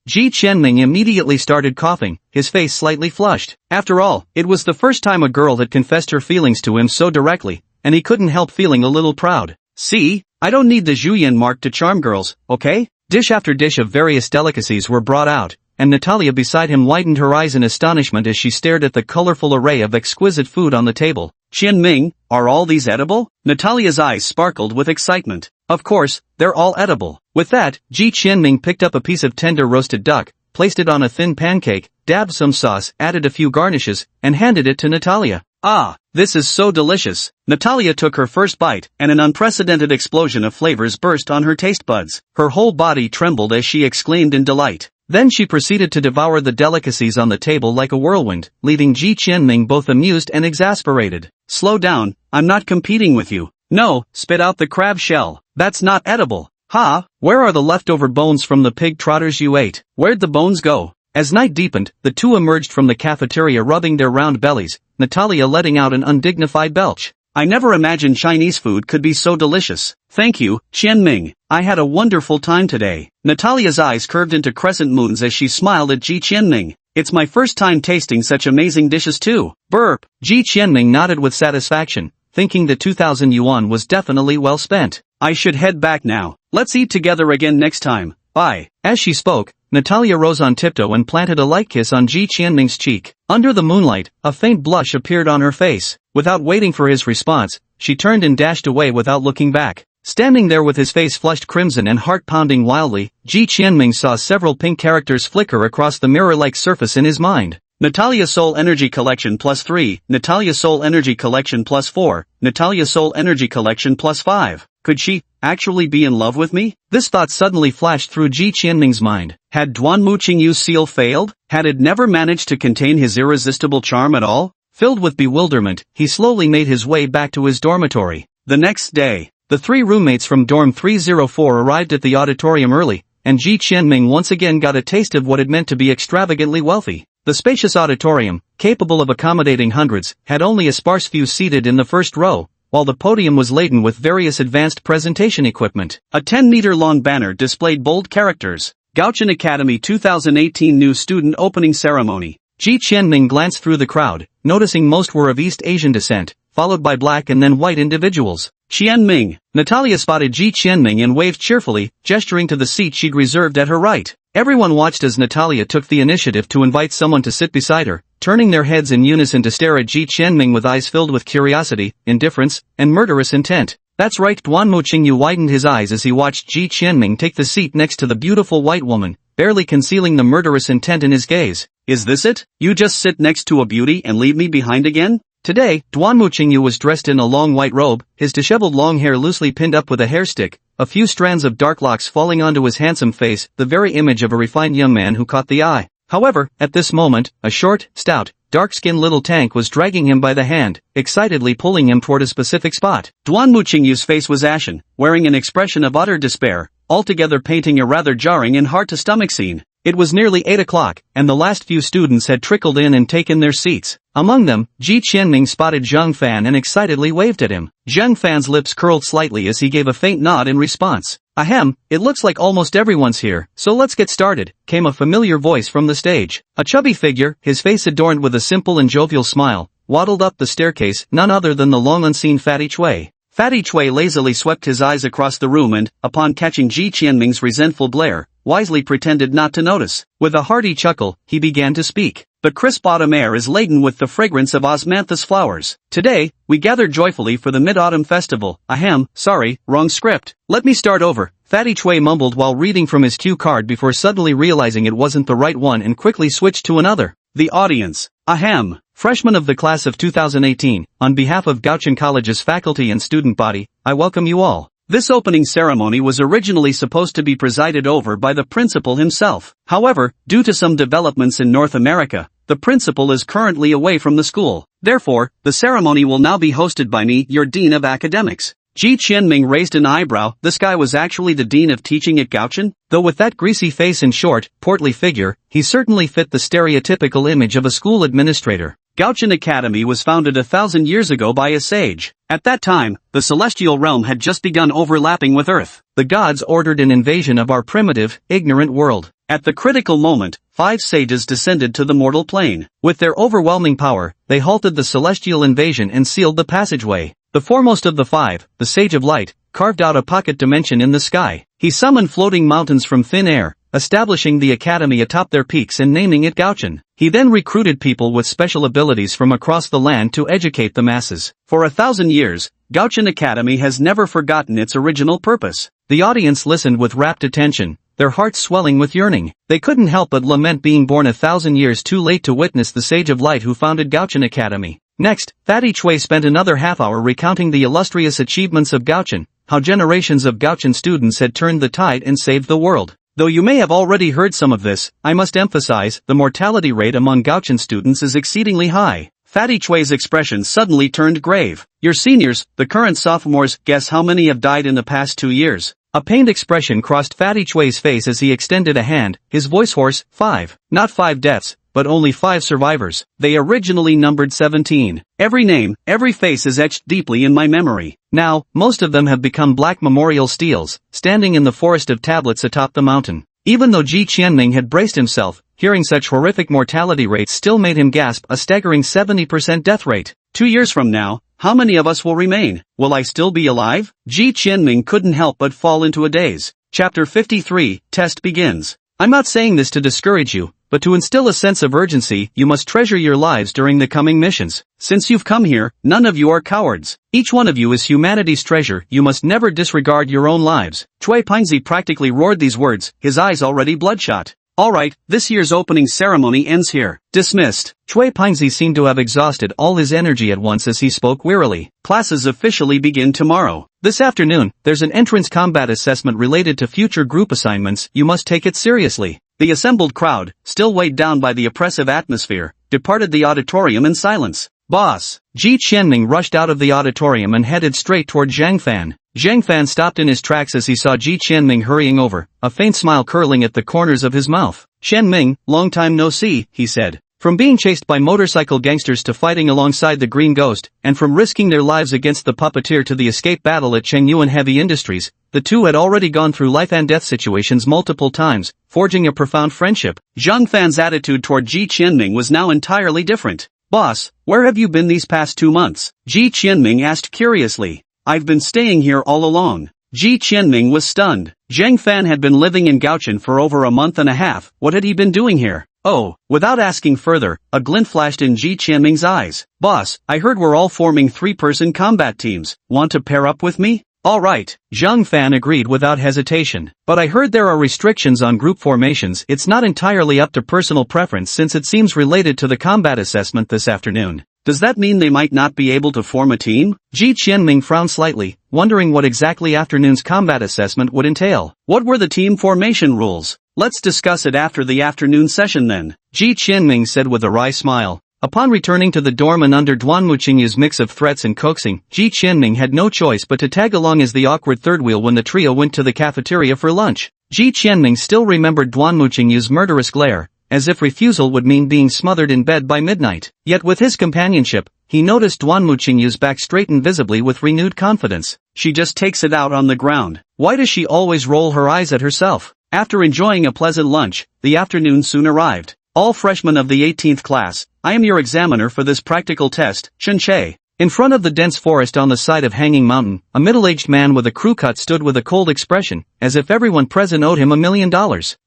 Ji Qianming immediately started coughing, his face slightly flushed. After all, it was the first time a girl had confessed her feelings to him so directly, and he couldn't help feeling a little proud. See, I don't need the Zhuyan mark to charm girls, okay? Dish after dish of various delicacies were brought out, and Natalia beside him widened her eyes in astonishment as she stared at the colorful array of exquisite food on the table. Qianming, are all these edible? Natalia's eyes sparkled with excitement. Of course, they're all edible. With that, Ji Qianming picked up a piece of tender roasted duck, placed it on a thin pancake, dabbed some sauce, added a few garnishes, and handed it to Natalia. Ah, this is so delicious. Natalia took her first bite, and an unprecedented explosion of flavors burst on her taste buds. Her whole body trembled as she exclaimed in delight. Then she proceeded to devour the delicacies on the table like a whirlwind, leaving Ji Qianming both amused and exasperated. Slow down, I'm not competing with you. No, spit out the crab shell. That's not edible. Ha, where are the leftover bones from the pig trotters you ate? Where'd the bones go? As night deepened, the two emerged from the cafeteria rubbing their round bellies, Natalia letting out an undignified belch. I never imagined Chinese food could be so delicious. Thank you, Qianming. I had a wonderful time today. Natalia's eyes curved into crescent moons as she smiled at Ji Qianming. It's my first time tasting such amazing dishes too. Burp. Ji Qianming nodded with satisfaction, thinking the 2,000 yuan was definitely well spent. I should head back now. Let's eat together again next time. Bye. As she spoke, Natalia rose on tiptoe and planted a light kiss on Ji Qianming's cheek. Under the moonlight, a faint blush appeared on her face. Without waiting for his response, she turned and dashed away without looking back. Standing there with his face flushed crimson and heart pounding wildly, Ji Qianming saw several pink characters flicker across the mirror-like surface in his mind. Natalia Soul Energy Collection +3, Natalia Soul Energy Collection +4, Natalia Soul Energy Collection +5. Could she actually be in love with me? This thought suddenly flashed through Ji Qianming's mind. Had Duanmu Qingyu's seal failed? Had it never managed to contain his irresistible charm at all? Filled with bewilderment, he slowly made his way back to his dormitory. The next day, the three roommates from dorm 304 arrived at the auditorium early, and Ji Qianming once again got a taste of what it meant to be extravagantly wealthy. The spacious auditorium, capable of accommodating hundreds, had only a sparse few seated in the first row, while the podium was laden with various advanced presentation equipment. A 10-meter-long banner displayed bold characters. Gaochen Academy 2018 New Student Opening Ceremony. Ji Qianming glanced through the crowd, noticing most were of East Asian descent, followed by black and then white individuals. Qianming. Natalia spotted Ji Qianming and waved cheerfully, gesturing to the seat she'd reserved at her right. Everyone watched as Natalia took the initiative to invite someone to sit beside her, turning their heads in unison to stare at Ji Qianming with eyes filled with curiosity, indifference, and murderous intent. That's right, Duanmu Qingyu widened his eyes as he watched Ji Qianming take the seat next to the beautiful white woman, barely concealing the murderous intent in his gaze. Is this it? You just sit next to a beauty and leave me behind again? Today, Duanmu Qingyu was dressed in a long white robe, his disheveled long hair loosely pinned up with a hairstick, a few strands of dark locks falling onto his handsome face, the very image of a refined young man who caught the eye. However, at this moment, a short, stout, dark-skinned little tank was dragging him by the hand, excitedly pulling him toward a specific spot. Duanmu Qingyu's face was ashen, wearing an expression of utter despair, altogether painting a rather jarring and hard-to-stomach scene. It was nearly 8 o'clock, and the last few students had trickled in and taken their seats. Among them, Ji Qianming spotted Zheng Fan and excitedly waved at him. Zheng Fan's lips curled slightly as he gave a faint nod in response. Ahem, it looks like almost everyone's here, so let's get started, came a familiar voice from the stage. A chubby figure, his face adorned with a simple and jovial smile, waddled up the staircase, none other than the long-unseen Fatty Chui. Fatty Chui lazily swept his eyes across the room and, upon catching Ji Qianming's resentful glare, wisely pretended not to notice. With a hearty chuckle, he began to speak. The crisp autumn air is laden with the fragrance of osmanthus flowers. Today, we gather joyfully for the Mid-Autumn Festival. Ahem, sorry, wrong script. Let me start over. Fatty Chui mumbled while reading from his cue card before suddenly realizing it wasn't the right one and quickly switched to another. The audience. Ahem. Freshmen of the class of 2018, on behalf of Gaochen College's faculty and student body, I welcome you all. This opening ceremony was originally supposed to be presided over by the principal himself. However, due to some developments in North America, the principal is currently away from the school. Therefore, the ceremony will now be hosted by me, your Dean of Academics. Ji Qianming raised an eyebrow. This guy was actually the Dean of Teaching at Gaochen? Though with that greasy face and short, portly figure, he certainly fit the stereotypical image of a school administrator. Gaochen Academy was founded 1,000 years ago by a sage. At that time, the celestial realm had just begun overlapping with Earth. The gods ordered an invasion of our primitive, ignorant world. At the critical moment, 5 sages descended to the mortal plane. With their overwhelming power, they halted the celestial invasion and sealed the passageway. The foremost of the 5, the Sage of Light, carved out a pocket dimension in the sky. He summoned floating mountains from thin air, establishing the academy atop their peaks and naming it Gaochen. He then recruited people with special abilities from across the land to educate the masses. For 1,000 years, Gaochen Academy has never forgotten its original purpose. The audience listened with rapt attention, their hearts swelling with yearning. They couldn't help but lament being born 1,000 years too late to witness the Sage of Light who founded Gaochen Academy. Next, Fatty Chui spent another half-hour recounting the illustrious achievements of Gaochen, how generations of Gaochen students had turned the tide and saved the world. Though you may have already heard some of this, I must emphasize, the mortality rate among Gaochen students is exceedingly high. Fatty Chui's expression suddenly turned grave. Your seniors, the current sophomores, guess how many have died in the past 2 years? A pained expression crossed Fatty Chui's face as he extended a hand, his voice hoarse. 5. Not 5 deaths, but only 5 survivors. They originally numbered 17. Every name, every face is etched deeply in my memory. Now, most of them have become black memorial steels, standing in the forest of tablets atop the mountain. Even though Ji Qianming had braced himself, hearing such horrific mortality rates still made him gasp, a staggering 70% death rate. 2 years from now, how many of us will remain? Will I still be alive? Ji Qianming couldn't help but fall into a daze. Chapter 53, Test begins. I'm not saying this to discourage you, but to instill a sense of urgency, you must treasure your lives during the coming missions. Since you've come here, none of you are cowards. Each one of you is humanity's treasure, you must never disregard your own lives. Chui Pingzi practically roared these words, his eyes already bloodshot. Alright, this year's opening ceremony ends here. Dismissed. Chui Pingzi seemed to have exhausted all his energy at once as he spoke wearily. Classes officially begin tomorrow. This afternoon, there's an entrance combat assessment related to future group assignments, you must take it seriously. The assembled crowd, still weighed down by the oppressive atmosphere, departed the auditorium in silence. Boss! Ji Qianming rushed out of the auditorium and headed straight toward Zhang Fan. Zhang Fan stopped in his tracks as he saw Ji Qianming hurrying over, a faint smile curling at the corners of his mouth. Qianming, long time no see, he said. From being chased by motorcycle gangsters to fighting alongside the Green Ghost, and from risking their lives against the puppeteer to the escape battle at Chengyuan Heavy Industries, the two had already gone through life and death situations multiple times, forging a profound friendship. Zhang Fan's attitude toward Ji Qianming was now entirely different. Boss, where have you been these past 2 months? Ji Qianming asked curiously. I've been staying here all along. Ji Qianming was stunned. Zhang Fan had been living in Gaochen for over a month and a half, what had he been doing here? Oh, without asking further, a glint flashed in Ji Qianming's eyes. Boss, I heard we're all forming 3-person combat teams. Want to pair up with me? Alright, Zhang Fan agreed without hesitation. But I heard there are restrictions on group formations. It's not entirely up to personal preference since it seems related to the combat assessment this afternoon. Does that mean they might not be able to form a team? Ji Qianming frowned slightly, wondering what exactly afternoon's combat assessment would entail. What were the team formation rules? Let's discuss it after the afternoon session then, Ji Qianming said with a wry smile. Upon returning to the dorm and under Duan Muqingyu's mix of threats and coaxing, Ji Qianming had no choice but to tag along as the awkward third wheel when the trio went to the cafeteria for lunch. Ji Qianming still remembered Duan Muqingyu's murderous glare, as if refusal would mean being smothered in bed by midnight. Yet with his companionship, he noticed Duan Muqingyu's back straighten visibly with renewed confidence. She just takes it out on the ground. Why does she always roll her eyes at herself? After enjoying a pleasant lunch, the afternoon soon arrived. All freshmen of the 18th class, I am your examiner for this practical test, Chen Che. In front of the dense forest on the side of Hanging Mountain, a middle-aged man with a crew cut stood with a cold expression, as if everyone present owed him $1 million.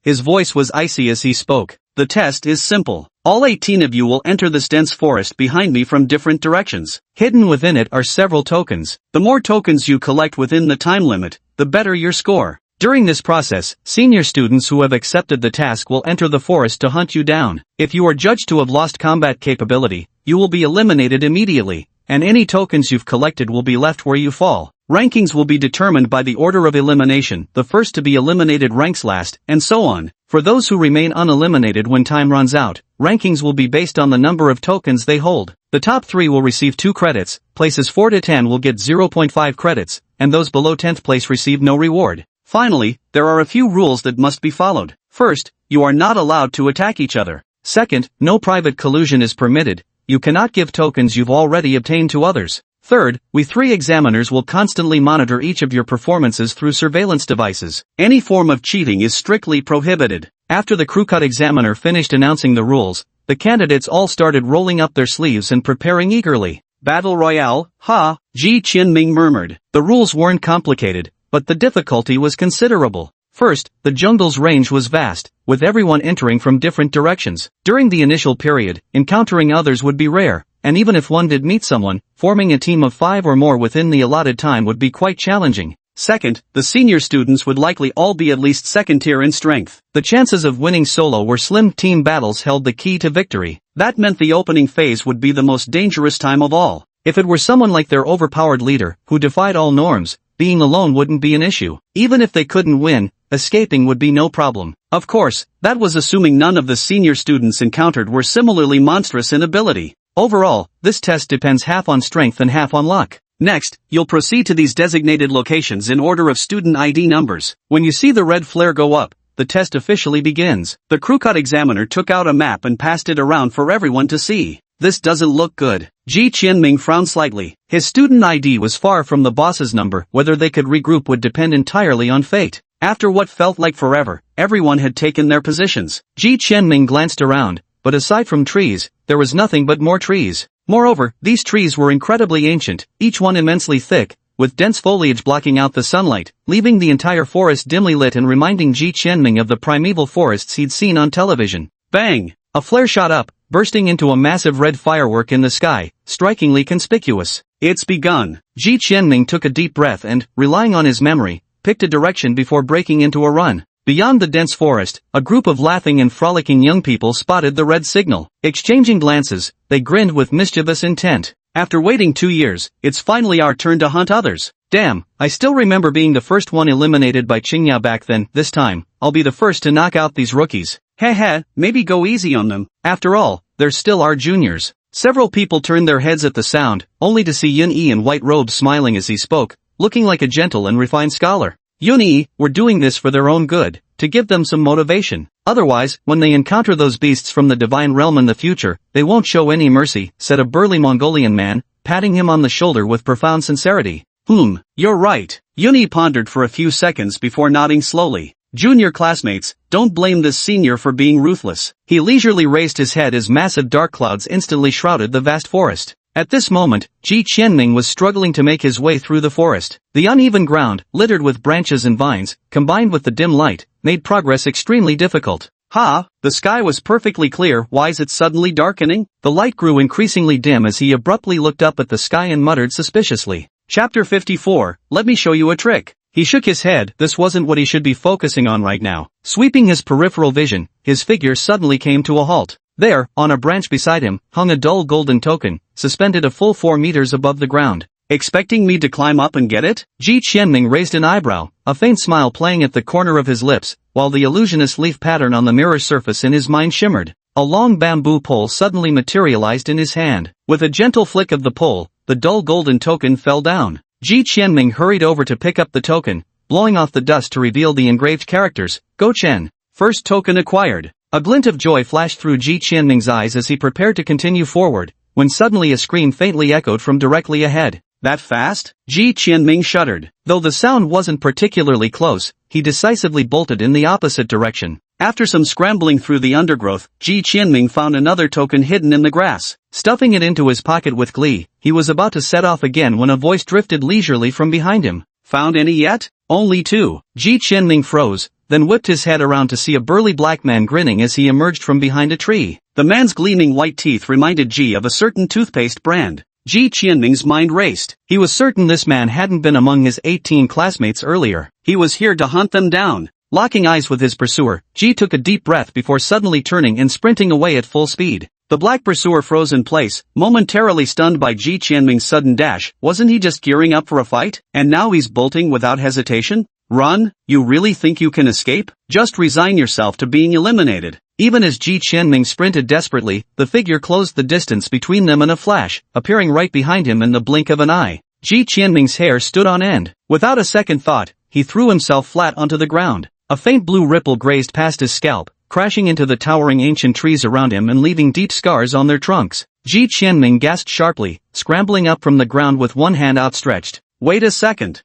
His voice was icy as he spoke. The test is simple. All 18 of you will enter this dense forest behind me from different directions. Hidden within it are several tokens. The more tokens you collect within the time limit, the better your score. During this process, senior students who have accepted the task will enter the forest to hunt you down. If you are judged to have lost combat capability, you will be eliminated immediately, and any tokens you've collected will be left where you fall. Rankings will be determined by the order of elimination, the first to be eliminated ranks last, and so on. For those who remain uneliminated when time runs out, rankings will be based on the number of tokens they hold. The top 3 will receive 2 credits, places 4 to 10 will get 0.5 credits, and those below 10th place receive no reward. Finally, there are a few rules that must be followed. First, you are not allowed to attack each other. Second, no private collusion is permitted. You cannot give tokens you've already obtained to others. Third, we 3 examiners will constantly monitor each of your performances through surveillance devices. Any form of cheating is strictly prohibited. After the crew-cut examiner finished announcing the rules, the candidates all started rolling up their sleeves and preparing eagerly. Battle Royale, ha, Ji Qianming murmured. The rules weren't complicated, but the difficulty was considerable. First, the jungle's range was vast, with everyone entering from different directions. During the initial period, encountering others would be rare, and even if one did meet someone, forming a team of 5 or more within the allotted time would be quite challenging. Second, the senior students would likely all be at least second tier in strength. The chances of winning solo or slim team battles held the key to victory. That meant the opening phase would be the most dangerous time of all. If it were someone like their overpowered leader, who defied all norms, being alone wouldn't be an issue. Even if they couldn't win, escaping would be no problem. Of course, that was assuming none of the senior students encountered were similarly monstrous in ability. Overall, this test depends half on strength and half on luck. Next, you'll proceed to these designated locations in order of student ID numbers. When you see the red flare go up, the test officially begins. The crew-cut examiner took out a map and passed it around for everyone to see. This doesn't look good. Ji Qianming frowned slightly. His student ID was far from the boss's number. Whether they could regroup would depend entirely on fate. After what felt like forever, everyone had taken their positions. Ji Qianming glanced around, but aside from trees, there was nothing but more trees. Moreover, these trees were incredibly ancient, each one immensely thick, with dense foliage blocking out the sunlight, leaving the entire forest dimly lit and reminding Ji Qianming of the primeval forests he'd seen on television. Bang! A flare shot up, bursting into a massive red firework in the sky, strikingly conspicuous. It's begun. Ji Qianming took a deep breath and, relying on his memory, picked a direction before breaking into a run. Beyond the dense forest, a group of laughing and frolicking young people spotted the red signal. Exchanging glances, they grinned with mischievous intent. After waiting 2 years, it's finally our turn to hunt others. Damn, I still remember being the first one eliminated by Qingya back then. This time, I'll be the first to knock out these rookies. Heh, maybe go easy on them. After all, they're still our juniors. Several people turned their heads at the sound, only to see Yun Yi in white robes smiling as he spoke, looking like a gentle and refined scholar. Yun Yi, we're doing this for their own good, to give them some motivation. Otherwise, when they encounter those beasts from the divine realm in the future, they won't show any mercy, said a burly Mongolian man, patting him on the shoulder with profound sincerity. You're right. Yun Yi pondered for a few seconds before nodding slowly. Junior classmates, don't blame this senior for being ruthless. He leisurely raised his head as massive dark clouds instantly shrouded the vast forest. At this moment, Ji Qianming was struggling to make his way through the forest. The uneven ground, littered with branches and vines, combined with the dim light, made progress extremely difficult. The sky was perfectly clear. Why is it suddenly darkening? The light grew increasingly dim as he abruptly looked up at the sky and muttered suspiciously. Chapter 54, let me show you a trick. He shook his head. This wasn't what he should be focusing on right now. Sweeping his peripheral vision, his figure suddenly came to a halt. There, on a branch beside him, hung a dull golden token, suspended a full 4 meters above the ground. Expecting me to climb up and get it? Ji Qianming raised an eyebrow, a faint smile playing at the corner of his lips, while the illusionist leaf pattern on the mirror surface in his mind shimmered. A long bamboo pole suddenly materialized in his hand. With a gentle flick of the pole, the dull golden token fell down. Ji Qianming hurried over to pick up the token, blowing off the dust to reveal the engraved characters. Go Chen. First token acquired. A glint of joy flashed through Ji Qianming's eyes as he prepared to continue forward, when suddenly a scream faintly echoed from directly ahead. That fast? Ji Qianming shuddered. Though the sound wasn't particularly close, he decisively bolted in the opposite direction. After some scrambling through the undergrowth, Ji Qianming found another token hidden in the grass. Stuffing it into his pocket with glee, he was about to set off again when a voice drifted leisurely from behind him. Found any yet? Only 2. Ji Qianming froze, then whipped his head around to see a burly black man grinning as he emerged from behind a tree. The man's gleaming white teeth reminded Ji of a certain toothpaste brand. Ji Qianming's mind raced. He was certain this man hadn't been among his 18 classmates earlier. He was here to hunt them down. Locking eyes with his pursuer, Ji took a deep breath before suddenly turning and sprinting away at full speed. The black pursuer froze in place, momentarily stunned by Ji Qianming's sudden dash. Wasn't he just gearing up for a fight? And now he's bolting without hesitation? Run? You really think you can escape? Just resign yourself to being eliminated. Even as Ji Qianming sprinted desperately, the figure closed the distance between them in a flash, appearing right behind him in the blink of an eye. Ji Qianming's hair stood on end. Without a second thought, he threw himself flat onto the ground. A faint blue ripple grazed past his scalp, crashing into the towering ancient trees around him and leaving deep scars on their trunks. Ji Qianming gasped sharply, scrambling up from the ground with one hand outstretched. Wait a second.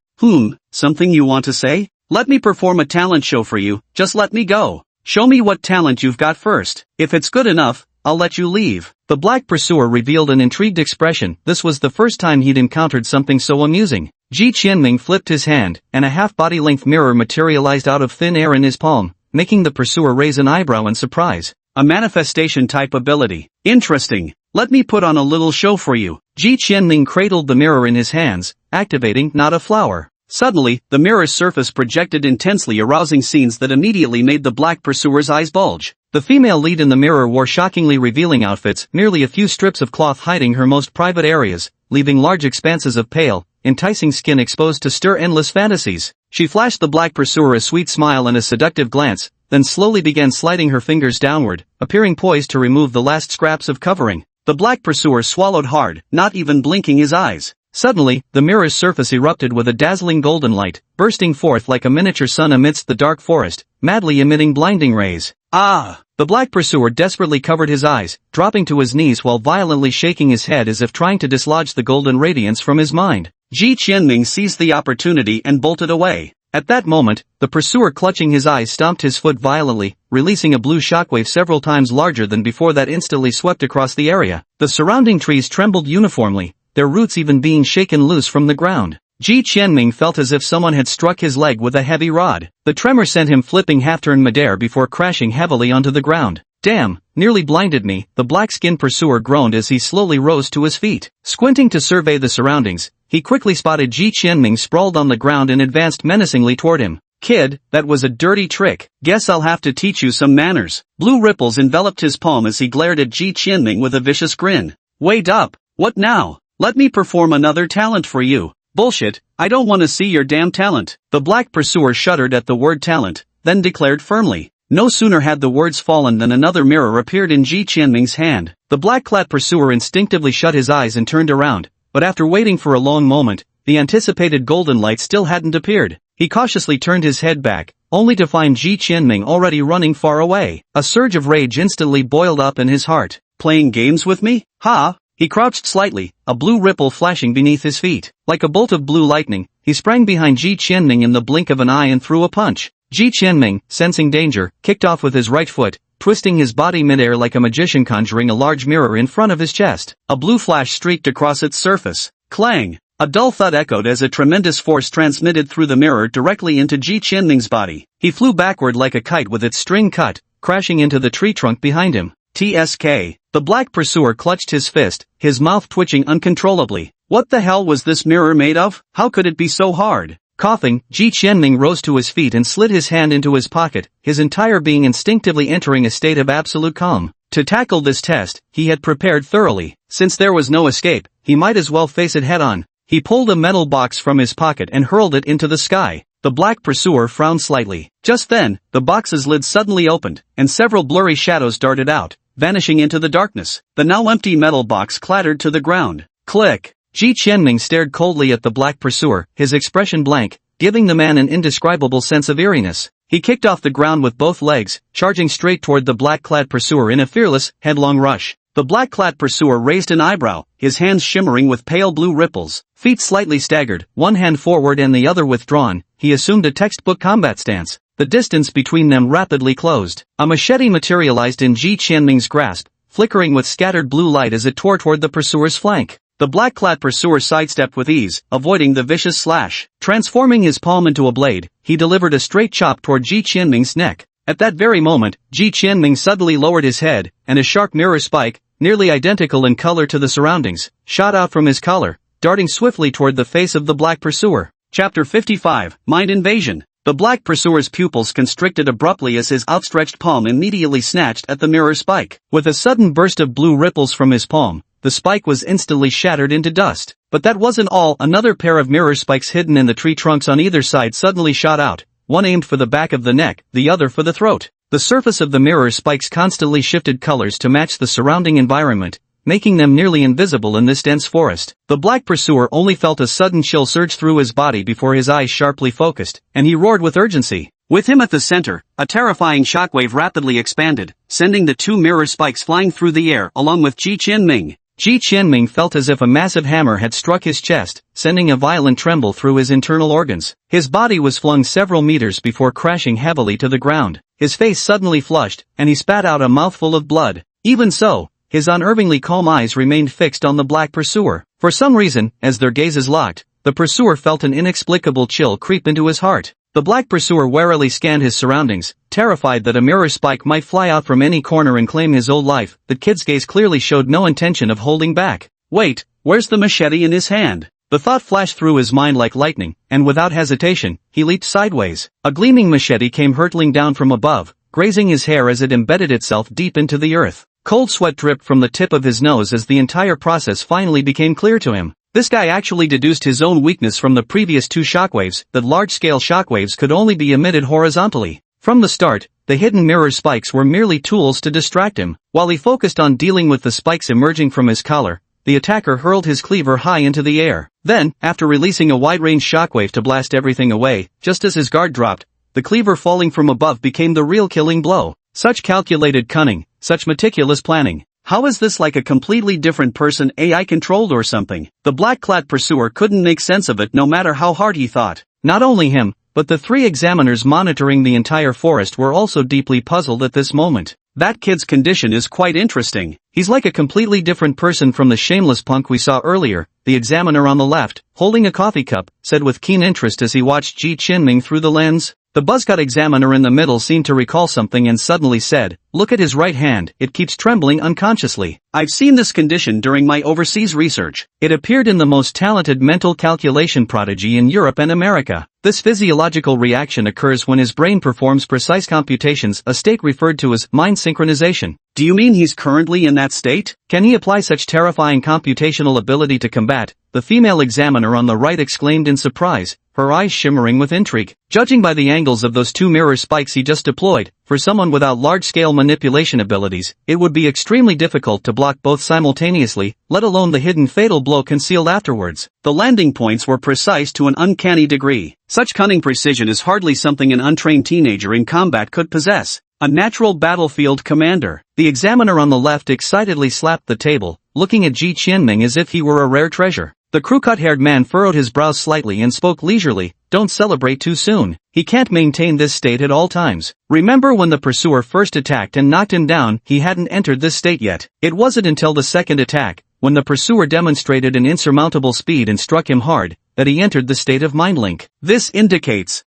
Something you want to say? Let me perform a talent show for you, just let me go. Show me what talent you've got first. If it's good enough, I'll let you leave. The black pursuer revealed an intrigued expression. This was the first time he'd encountered something so amusing. Ji Qianming flipped his hand, and a half-body-length mirror materialized out of thin air in his palm, making the pursuer raise an eyebrow in surprise. A manifestation-type ability. Interesting. Let me put on a little show for you. Ji Qianming cradled the mirror in his hands, activating not a flower. Suddenly, the mirror's surface projected intensely arousing scenes that immediately made the black pursuer's eyes bulge. The female lead in the mirror wore shockingly revealing outfits, merely a few strips of cloth hiding her most private areas, leaving large expanses of pale, enticing skin exposed to stir endless fantasies. She flashed the black pursuer a sweet smile and a seductive glance, then slowly began sliding her fingers downward, appearing poised to remove the last scraps of covering. The black pursuer swallowed hard, not even blinking his eyes. Suddenly, the mirror's surface erupted with a dazzling golden light, bursting forth like a miniature sun amidst the dark forest, madly emitting blinding rays. The black pursuer desperately covered his eyes, dropping to his knees while violently shaking his head as if trying to dislodge the golden radiance from his mind. Ji Qianming seized the opportunity and bolted away. At that moment, the pursuer clutching his eyes stomped his foot violently, releasing a blue shockwave several times larger than before that instantly swept across the area. The surrounding trees trembled uniformly, their roots even being shaken loose from the ground. Ji Qianming felt as if someone had struck his leg with a heavy rod. The tremor sent him flipping half-turn midair before crashing heavily onto the ground. Damn, nearly blinded me, the black-skinned pursuer groaned as he slowly rose to his feet. Squinting to survey the surroundings, he quickly spotted Ji Qianming sprawled on the ground and advanced menacingly toward him. Kid, that was a dirty trick. Guess I'll have to teach you some manners. Blue ripples enveloped his palm as he glared at Ji Qianming with a vicious grin. Wait up, what now? Let me perform another talent for you. Bullshit, I don't want to see your damn talent. The black pursuer shuddered at the word talent, then declared firmly. No sooner had the words fallen than another mirror appeared in Ji Qianming's hand. The black-clad pursuer instinctively shut his eyes and turned around, but after waiting for a long moment, the anticipated golden light still hadn't appeared. He cautiously turned his head back, only to find Ji Qianming already running far away. A surge of rage instantly boiled up in his heart. Playing games with me? Ha! He crouched slightly, a blue ripple flashing beneath his feet. Like a bolt of blue lightning, he sprang behind Ji Qianming in the blink of an eye and threw a punch. Ji Qianming, sensing danger, kicked off with his right foot, twisting his body midair like a magician conjuring a large mirror in front of his chest. A blue flash streaked across its surface. Clang! A dull thud echoed as a tremendous force transmitted through the mirror directly into Ji Qianming's body. He flew backward like a kite with its string cut, crashing into the tree trunk behind him. TSK. The black pursuer clutched his fist, his mouth twitching uncontrollably. What the hell was this mirror made of? How could it be so hard? Coughing, Ji Qianming rose to his feet and slid his hand into his pocket, his entire being instinctively entering a state of absolute calm. To tackle this test, he had prepared thoroughly. Since there was no escape, he might as well face it head-on. He pulled a metal box from his pocket and hurled it into the sky. The black pursuer frowned slightly. Just then, the box's lid suddenly opened, and several blurry shadows darted out, vanishing into the darkness. The now empty metal box clattered to the ground. Click! Ji Qianming stared coldly at the black pursuer, his expression blank, giving the man an indescribable sense of eeriness. He kicked off the ground with both legs, charging straight toward the black-clad pursuer in a fearless, headlong rush. The black-clad pursuer raised an eyebrow, his hands shimmering with pale blue ripples. Feet slightly staggered, one hand forward and the other withdrawn, he assumed a textbook combat stance. The distance between them rapidly closed. A machete materialized in Ji Qianming's grasp, flickering with scattered blue light as it tore toward the pursuer's flank. The black-clad pursuer sidestepped with ease, avoiding the vicious slash. Transforming his palm into a blade, he delivered a straight chop toward Ji Qianming's neck. At that very moment, Ji Qianming suddenly lowered his head, and a sharp mirror spike, nearly identical in color to the surroundings, shot out from his collar, darting swiftly toward the face of the black pursuer. Chapter 55, Mind Invasion. The black pursuer's pupils constricted abruptly as his outstretched palm immediately snatched at the mirror spike. With a sudden burst of blue ripples from his palm, the spike was instantly shattered into dust. But that wasn't all. Another pair of mirror spikes hidden in the tree trunks on either side suddenly shot out, one aimed for the back of the neck, the other for the throat. The surface of the mirror spikes constantly shifted colors to match the surrounding environment, making them nearly invisible in this dense forest. The black pursuer only felt a sudden chill surge through his body before his eyes sharply focused, and he roared with urgency. With him at the center, a terrifying shockwave rapidly expanded, sending the two mirror spikes flying through the air along with Ji Qianming. Ji Qianming felt as if a massive hammer had struck his chest, sending a violent tremble through his internal organs. His body was flung several meters before crashing heavily to the ground. His face suddenly flushed, and he spat out a mouthful of blood. Even so, his unerringly calm eyes remained fixed on the black pursuer. For some reason, as their gazes locked, the pursuer felt an inexplicable chill creep into his heart. The black pursuer warily scanned his surroundings, terrified that a mirror spike might fly out from any corner and claim his old life. The kid's gaze clearly showed no intention of holding back. Wait, where's the machete in his hand? The thought flashed through his mind like lightning, and without hesitation, he leaped sideways. A gleaming machete came hurtling down from above, grazing his hair as it embedded itself deep into the earth. Cold sweat dripped from the tip of his nose as the entire process finally became clear to him. This guy actually deduced his own weakness from the previous two shockwaves, that large-scale shockwaves could only be emitted horizontally. From the start, the hidden mirror spikes were merely tools to distract him. While he focused on dealing with the spikes emerging from his collar, the attacker hurled his cleaver high into the air. Then, after releasing a wide-range shockwave to blast everything away, just as his guard dropped, the cleaver falling from above became the real killing blow. Such calculated cunning, such meticulous planning. How is this like a completely different person, AI controlled or something? The black-clad pursuer couldn't make sense of it no matter how hard he thought. Not only him, but the three examiners monitoring the entire forest were also deeply puzzled at this moment. That kid's condition is quite interesting. He's like a completely different person from the shameless punk we saw earlier, the examiner on the left, holding a coffee cup, said with keen interest as he watched Ji Qianming through the lens. The buzzcut examiner in the middle seemed to recall something and suddenly said, "Look at his right hand, it keeps trembling unconsciously. I've seen this condition during my overseas research. It appeared in the most talented mental calculation prodigy in Europe and America. This physiological reaction occurs when his brain performs precise computations, a state referred to as mind synchronization." Do you mean he's currently in that state? Can he apply such terrifying computational ability to combat? The female examiner on the right exclaimed in surprise, her eyes shimmering with intrigue. Judging by the angles of those two mirror spikes he just deployed, for someone without large-scale manipulation abilities, it would be extremely difficult to block both simultaneously, let alone the hidden fatal blow concealed afterwards. The landing points were precise to an uncanny degree. Such cunning precision is hardly something an untrained teenager in combat could possess. A natural battlefield commander. The examiner on the left excitedly slapped the table, looking at Ji Qianming as if he were a rare treasure. The crew-cut-haired man furrowed his brows slightly and spoke leisurely, "Don't celebrate too soon. He can't maintain this state at all times. Remember when the pursuer first attacked and knocked him down, he hadn't entered this state yet. It wasn't until the second attack, when the pursuer demonstrated an insurmountable speed and struck him hard, that he entered the state of mind link. This indicates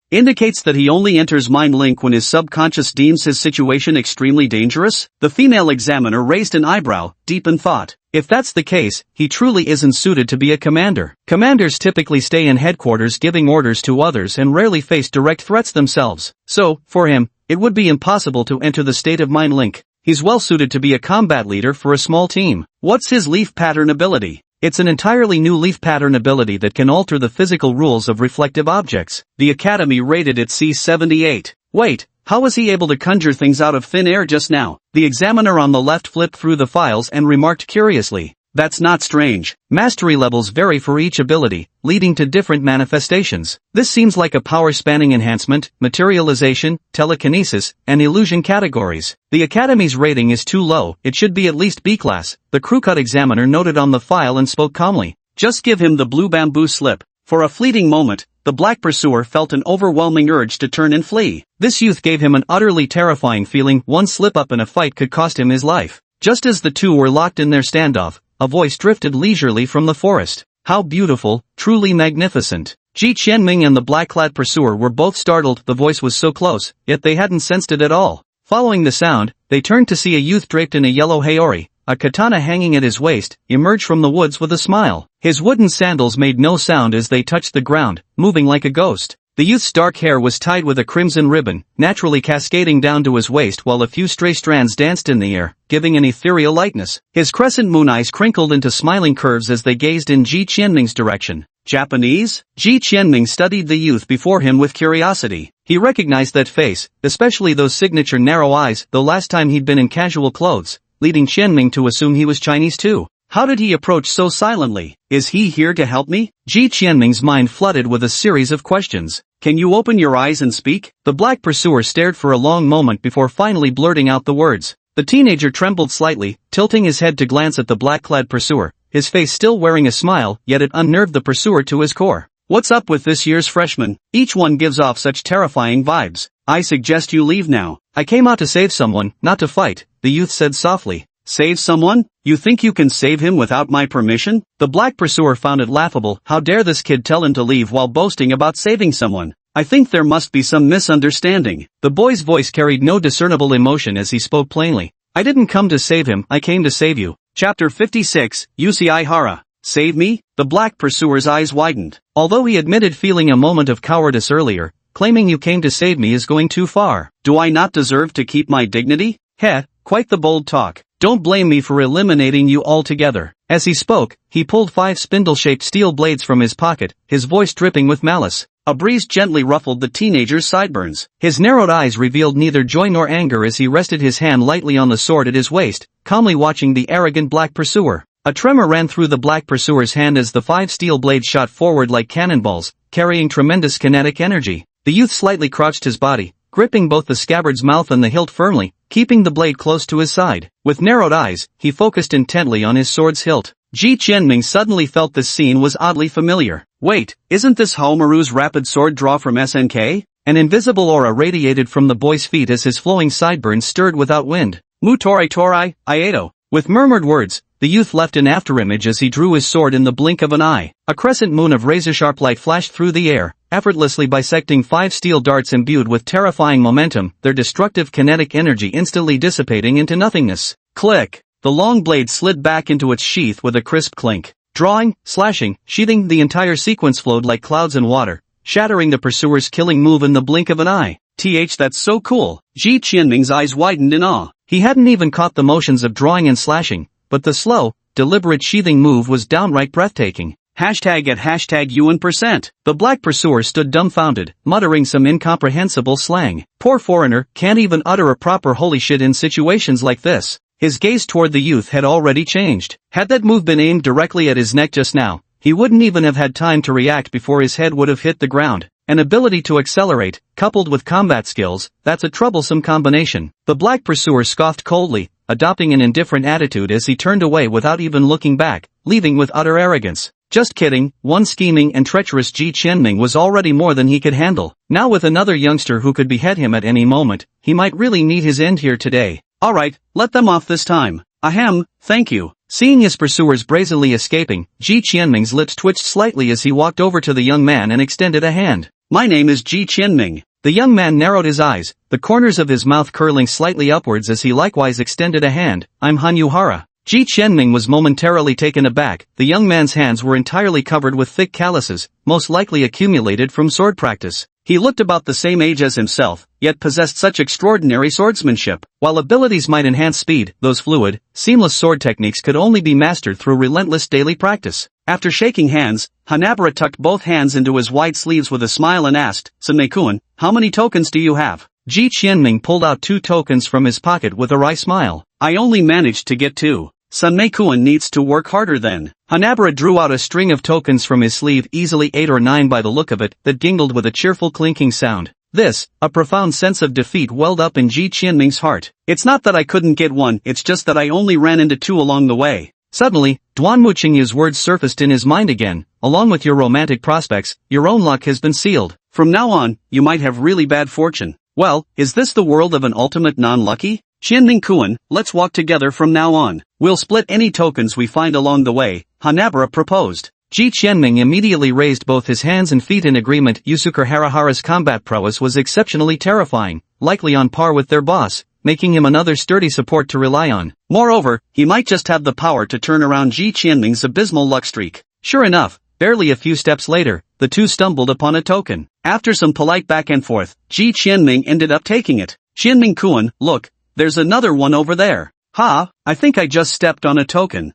that he only enters mind link when his subconscious deems his situation extremely dangerous?" The female examiner raised an eyebrow, deep in thought. If that's the case, he truly isn't suited to be a commander. Commanders typically stay in headquarters giving orders to others and rarely face direct threats themselves. So, for him, it would be impossible to enter the state of mind link. He's well suited to be a combat leader for a small team. What's his leaf pattern ability? It's an entirely new leaf pattern ability that can alter the physical rules of reflective objects. The Academy rated it C78. Wait, how was he able to conjure things out of thin air just now? The examiner on the left flipped through the files and remarked curiously, "That's not strange. Mastery levels vary for each ability, leading to different manifestations. This seems like a power-spanning enhancement, materialization, telekinesis, and illusion categories. The Academy's rating is too low, it should be at least B-class," the crew-cut examiner noted on the file and spoke calmly. "Just give him the blue bamboo slip." For a fleeting moment, the black pursuer felt an overwhelming urge to turn and flee. This youth gave him an utterly terrifying feeling. One slip-up in a fight could cost him his life. Just as the two were locked in their standoff, a voice drifted leisurely from the forest. "How beautiful, truly magnificent." Ji Qianming and the black-clad pursuer were both startled. The voice was so close, yet they hadn't sensed it at all. Following the sound, they turned to see a youth draped in a yellow haori, a katana hanging at his waist, emerge from the woods with a smile. His wooden sandals made no sound as they touched the ground, moving like a ghost. The youth's dark hair was tied with a crimson ribbon, naturally cascading down to his waist while a few stray strands danced in the air, giving an ethereal lightness. His crescent moon eyes crinkled into smiling curves as they gazed in Ji Qianming's direction. Japanese? Ji Qianming studied the youth before him with curiosity. He recognized that face, especially those signature narrow eyes, though last time he'd been in casual clothes, leading Qianming to assume he was Chinese too. How did he approach so silently? Is he here to help me? Ji Qianming's mind flooded with a series of questions. Can you open your eyes and speak? The black pursuer stared for a long moment before finally blurting out the words. The teenager trembled slightly, tilting his head to glance at the black-clad pursuer, his face still wearing a smile, yet it unnerved the pursuer to his core. What's up with this year's freshmen? Each one gives off such terrifying vibes. I suggest you leave now. I came out to save someone, not to fight, the youth said softly. Save someone? You think you can save him without my permission? The black pursuer found it laughable. How dare this kid tell him to leave while boasting about saving someone? I think there must be some misunderstanding. The boy's voice carried no discernible emotion as he spoke plainly. I didn't come to save him, I came to save you. Chapter 56, UCI Hara. Save me? The black pursuer's eyes widened. Although he admitted feeling a moment of cowardice earlier, claiming you came to save me is going too far. Do I not deserve to keep my dignity? Heh, quite the bold talk. Don't blame me for eliminating you altogether. As he spoke, he pulled 5 spindle-shaped steel blades from his pocket, his voice dripping with malice. A breeze gently ruffled the teenager's sideburns. His narrowed eyes revealed neither joy nor anger as he rested his hand lightly on the sword at his waist, calmly watching the arrogant black pursuer. A tremor ran through the black pursuer's hand as the 5 steel blades shot forward like cannonballs, carrying tremendous kinetic energy. The youth slightly crouched his body, gripping both the scabbard's mouth and the hilt firmly, keeping the blade close to his side. With narrowed eyes, he focused intently on his sword's hilt. Ji Qianming suddenly felt this scene was oddly familiar. Wait, isn't this Haomaru's rapid sword draw from SNK? An invisible aura radiated from the boy's feet as his flowing sideburns stirred without wind. Mu Torai Torai, Iato. With murmured words, the youth left an afterimage as he drew his sword in the blink of an eye. A crescent moon of razor-sharp light flashed through the air, effortlessly bisecting 5 steel darts imbued with terrifying momentum, their destructive kinetic energy instantly dissipating into nothingness. Click! The long blade slid back into its sheath with a crisp clink. Drawing, slashing, sheathing, the entire sequence flowed like clouds in water, shattering the pursuer's killing move in the blink of an eye. That's so cool. Ji Qianming's eyes widened in awe. He hadn't even caught the motions of drawing and slashing, but the slow, deliberate sheathing move was downright breathtaking. #@#UN%. The black pursuer stood dumbfounded, muttering some incomprehensible slang. Poor foreigner, can't even utter a proper holy shit in situations like this. His gaze toward the youth had already changed. Had that move been aimed directly at his neck just now, he wouldn't even have had time to react before his head would have hit the ground. An ability to accelerate, coupled with combat skills, that's a troublesome combination. The black pursuer scoffed coldly, adopting an indifferent attitude as he turned away without even looking back, leaving with utter arrogance. Just kidding, one scheming and treacherous Ji Qianming was already more than he could handle. Now with another youngster who could behead him at any moment, he might really meet his end here today. Alright, let them off this time. Ahem, thank you. Seeing his pursuers brazenly escaping, Ji Qianming's lips twitched slightly as he walked over to the young man and extended a hand. My name is Ji Qianming. The young man narrowed his eyes, the corners of his mouth curling slightly upwards as he likewise extended a hand. I'm Han Yuhara. Ji Qianming was momentarily taken aback. The young man's hands were entirely covered with thick calluses, most likely accumulated from sword practice. He looked about the same age as himself, yet possessed such extraordinary swordsmanship. While abilities might enhance speed, those fluid, seamless sword techniques could only be mastered through relentless daily practice. After shaking hands, Hanabara tucked both hands into his wide sleeves with a smile and asked, Sunmei-kun, how many tokens do you have? Ji Qianming pulled out 2 tokens from his pocket with a wry smile. I only managed to get 2. Sunmei-kun needs to work harder then. Hanabara drew out a string of tokens from his sleeve, easily 8 or 9 by the look of it, that jingled with a cheerful clinking sound. A profound sense of defeat welled up in Ji Qianming's heart. It's not that I couldn't get 1, it's just that I only ran into 2 along the way. Suddenly, Duanmuqing's words surfaced in his mind again. Along with your romantic prospects, your own luck has been sealed. From now on, you might have really bad fortune. Well, is this the world of an ultimate non-lucky? Qianming-kun, let's walk together from now on. We'll split any tokens we find along the way, Hanabara proposed. Ji Qianming immediately raised both his hands and feet in agreement. Yusukar Harahara's combat prowess was exceptionally terrifying, likely on par with their boss, making him another sturdy support to rely on. Moreover, he might just have the power to turn around Ji Qianming's abysmal luck streak. Sure enough, barely a few steps later, the two stumbled upon a token. After some polite back and forth, Ji Qianming ended up taking it. Qianming-kun, look, there's another one over there. Ha, I think I just stepped on a token.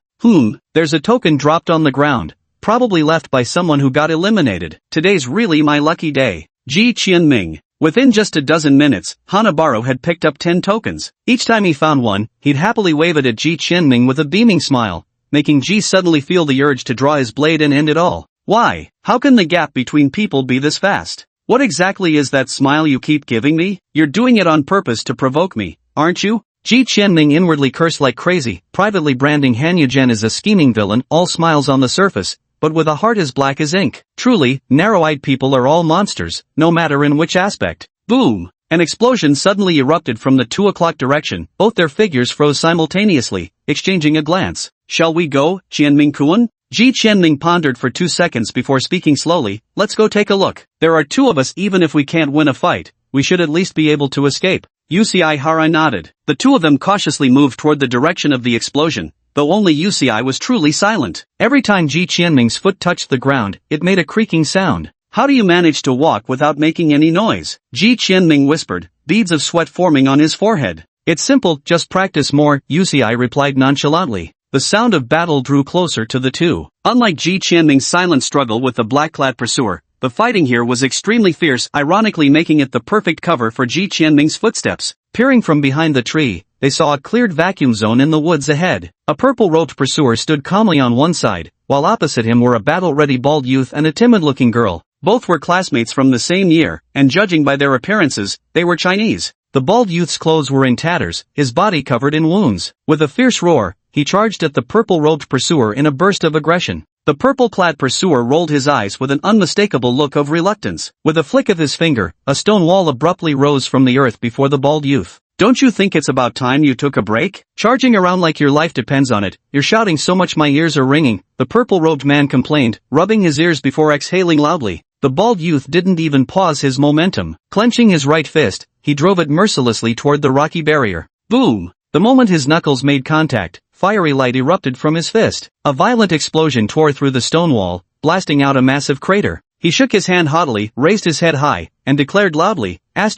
There's a token dropped on the ground, probably left by someone who got eliminated. Today's really my lucky day. Ji Qianming. Within just a dozen minutes, Hanabara had picked up 10 tokens. Each time he found one, he'd happily wave it at Ji Qianming with a beaming smile, making Ji suddenly feel the urge to draw his blade and end it all. Why? How can the gap between people be this vast? What exactly is that smile you keep giving me? You're doing it on purpose to provoke me, aren't you? Ji Qianming inwardly cursed like crazy, privately branding Han Yugen as a scheming villain, all smiles on the surface, but with a heart as black as ink. Truly, narrow-eyed people are all monsters, no matter in which aspect. Boom! An explosion suddenly erupted from the 2 o'clock direction. Both their figures froze simultaneously, exchanging a glance. Shall we go, Qianming-kun? Ji Qianming pondered for 2 seconds before speaking slowly. Let's go take a look. There are 2 of us. Even if we can't win a fight, we should at least be able to escape. Uchi nodded. The 2 of them cautiously moved toward the direction of the explosion, though only Uchi was truly silent. Every time Ji Qianming's foot touched the ground, it made a creaking sound. How do you manage to walk without making any noise? Ji Qianming whispered, beads of sweat forming on his forehead. It's simple, just practice more, Uchi replied nonchalantly. The sound of battle drew closer to the 2. Unlike Ji Qianming's silent struggle with the black-clad pursuer, the fighting here was extremely fierce, ironically making it the perfect cover for Ji Qianming's footsteps. Peering from behind the tree, they saw a cleared vacuum zone in the woods ahead. A purple-robed pursuer stood calmly on one side, while opposite him were a battle-ready bald youth and a timid-looking girl. Both were classmates from the same year, and judging by their appearances, they were Chinese. The bald youth's clothes were in tatters, his body covered in wounds. With a fierce roar, he charged at the purple-robed pursuer in a burst of aggression. The purple-clad pursuer rolled his eyes with an unmistakable look of reluctance. With a flick of his finger, a stone wall abruptly rose from the earth before the bald youth. Don't you think it's about time you took a break? Charging around like your life depends on it, you're shouting so much my ears are ringing, the purple-robed man complained, rubbing his ears before exhaling loudly. The bald youth didn't even pause his momentum. Clenching his right fist, he drove it mercilessly toward the rocky barrier. Boom! The moment his knuckles made contact, fiery light erupted from his fist. A violent explosion tore through the stone wall, blasting out a massive crater. He shook his hand haughtily, raised his head high, and declared loudly, I**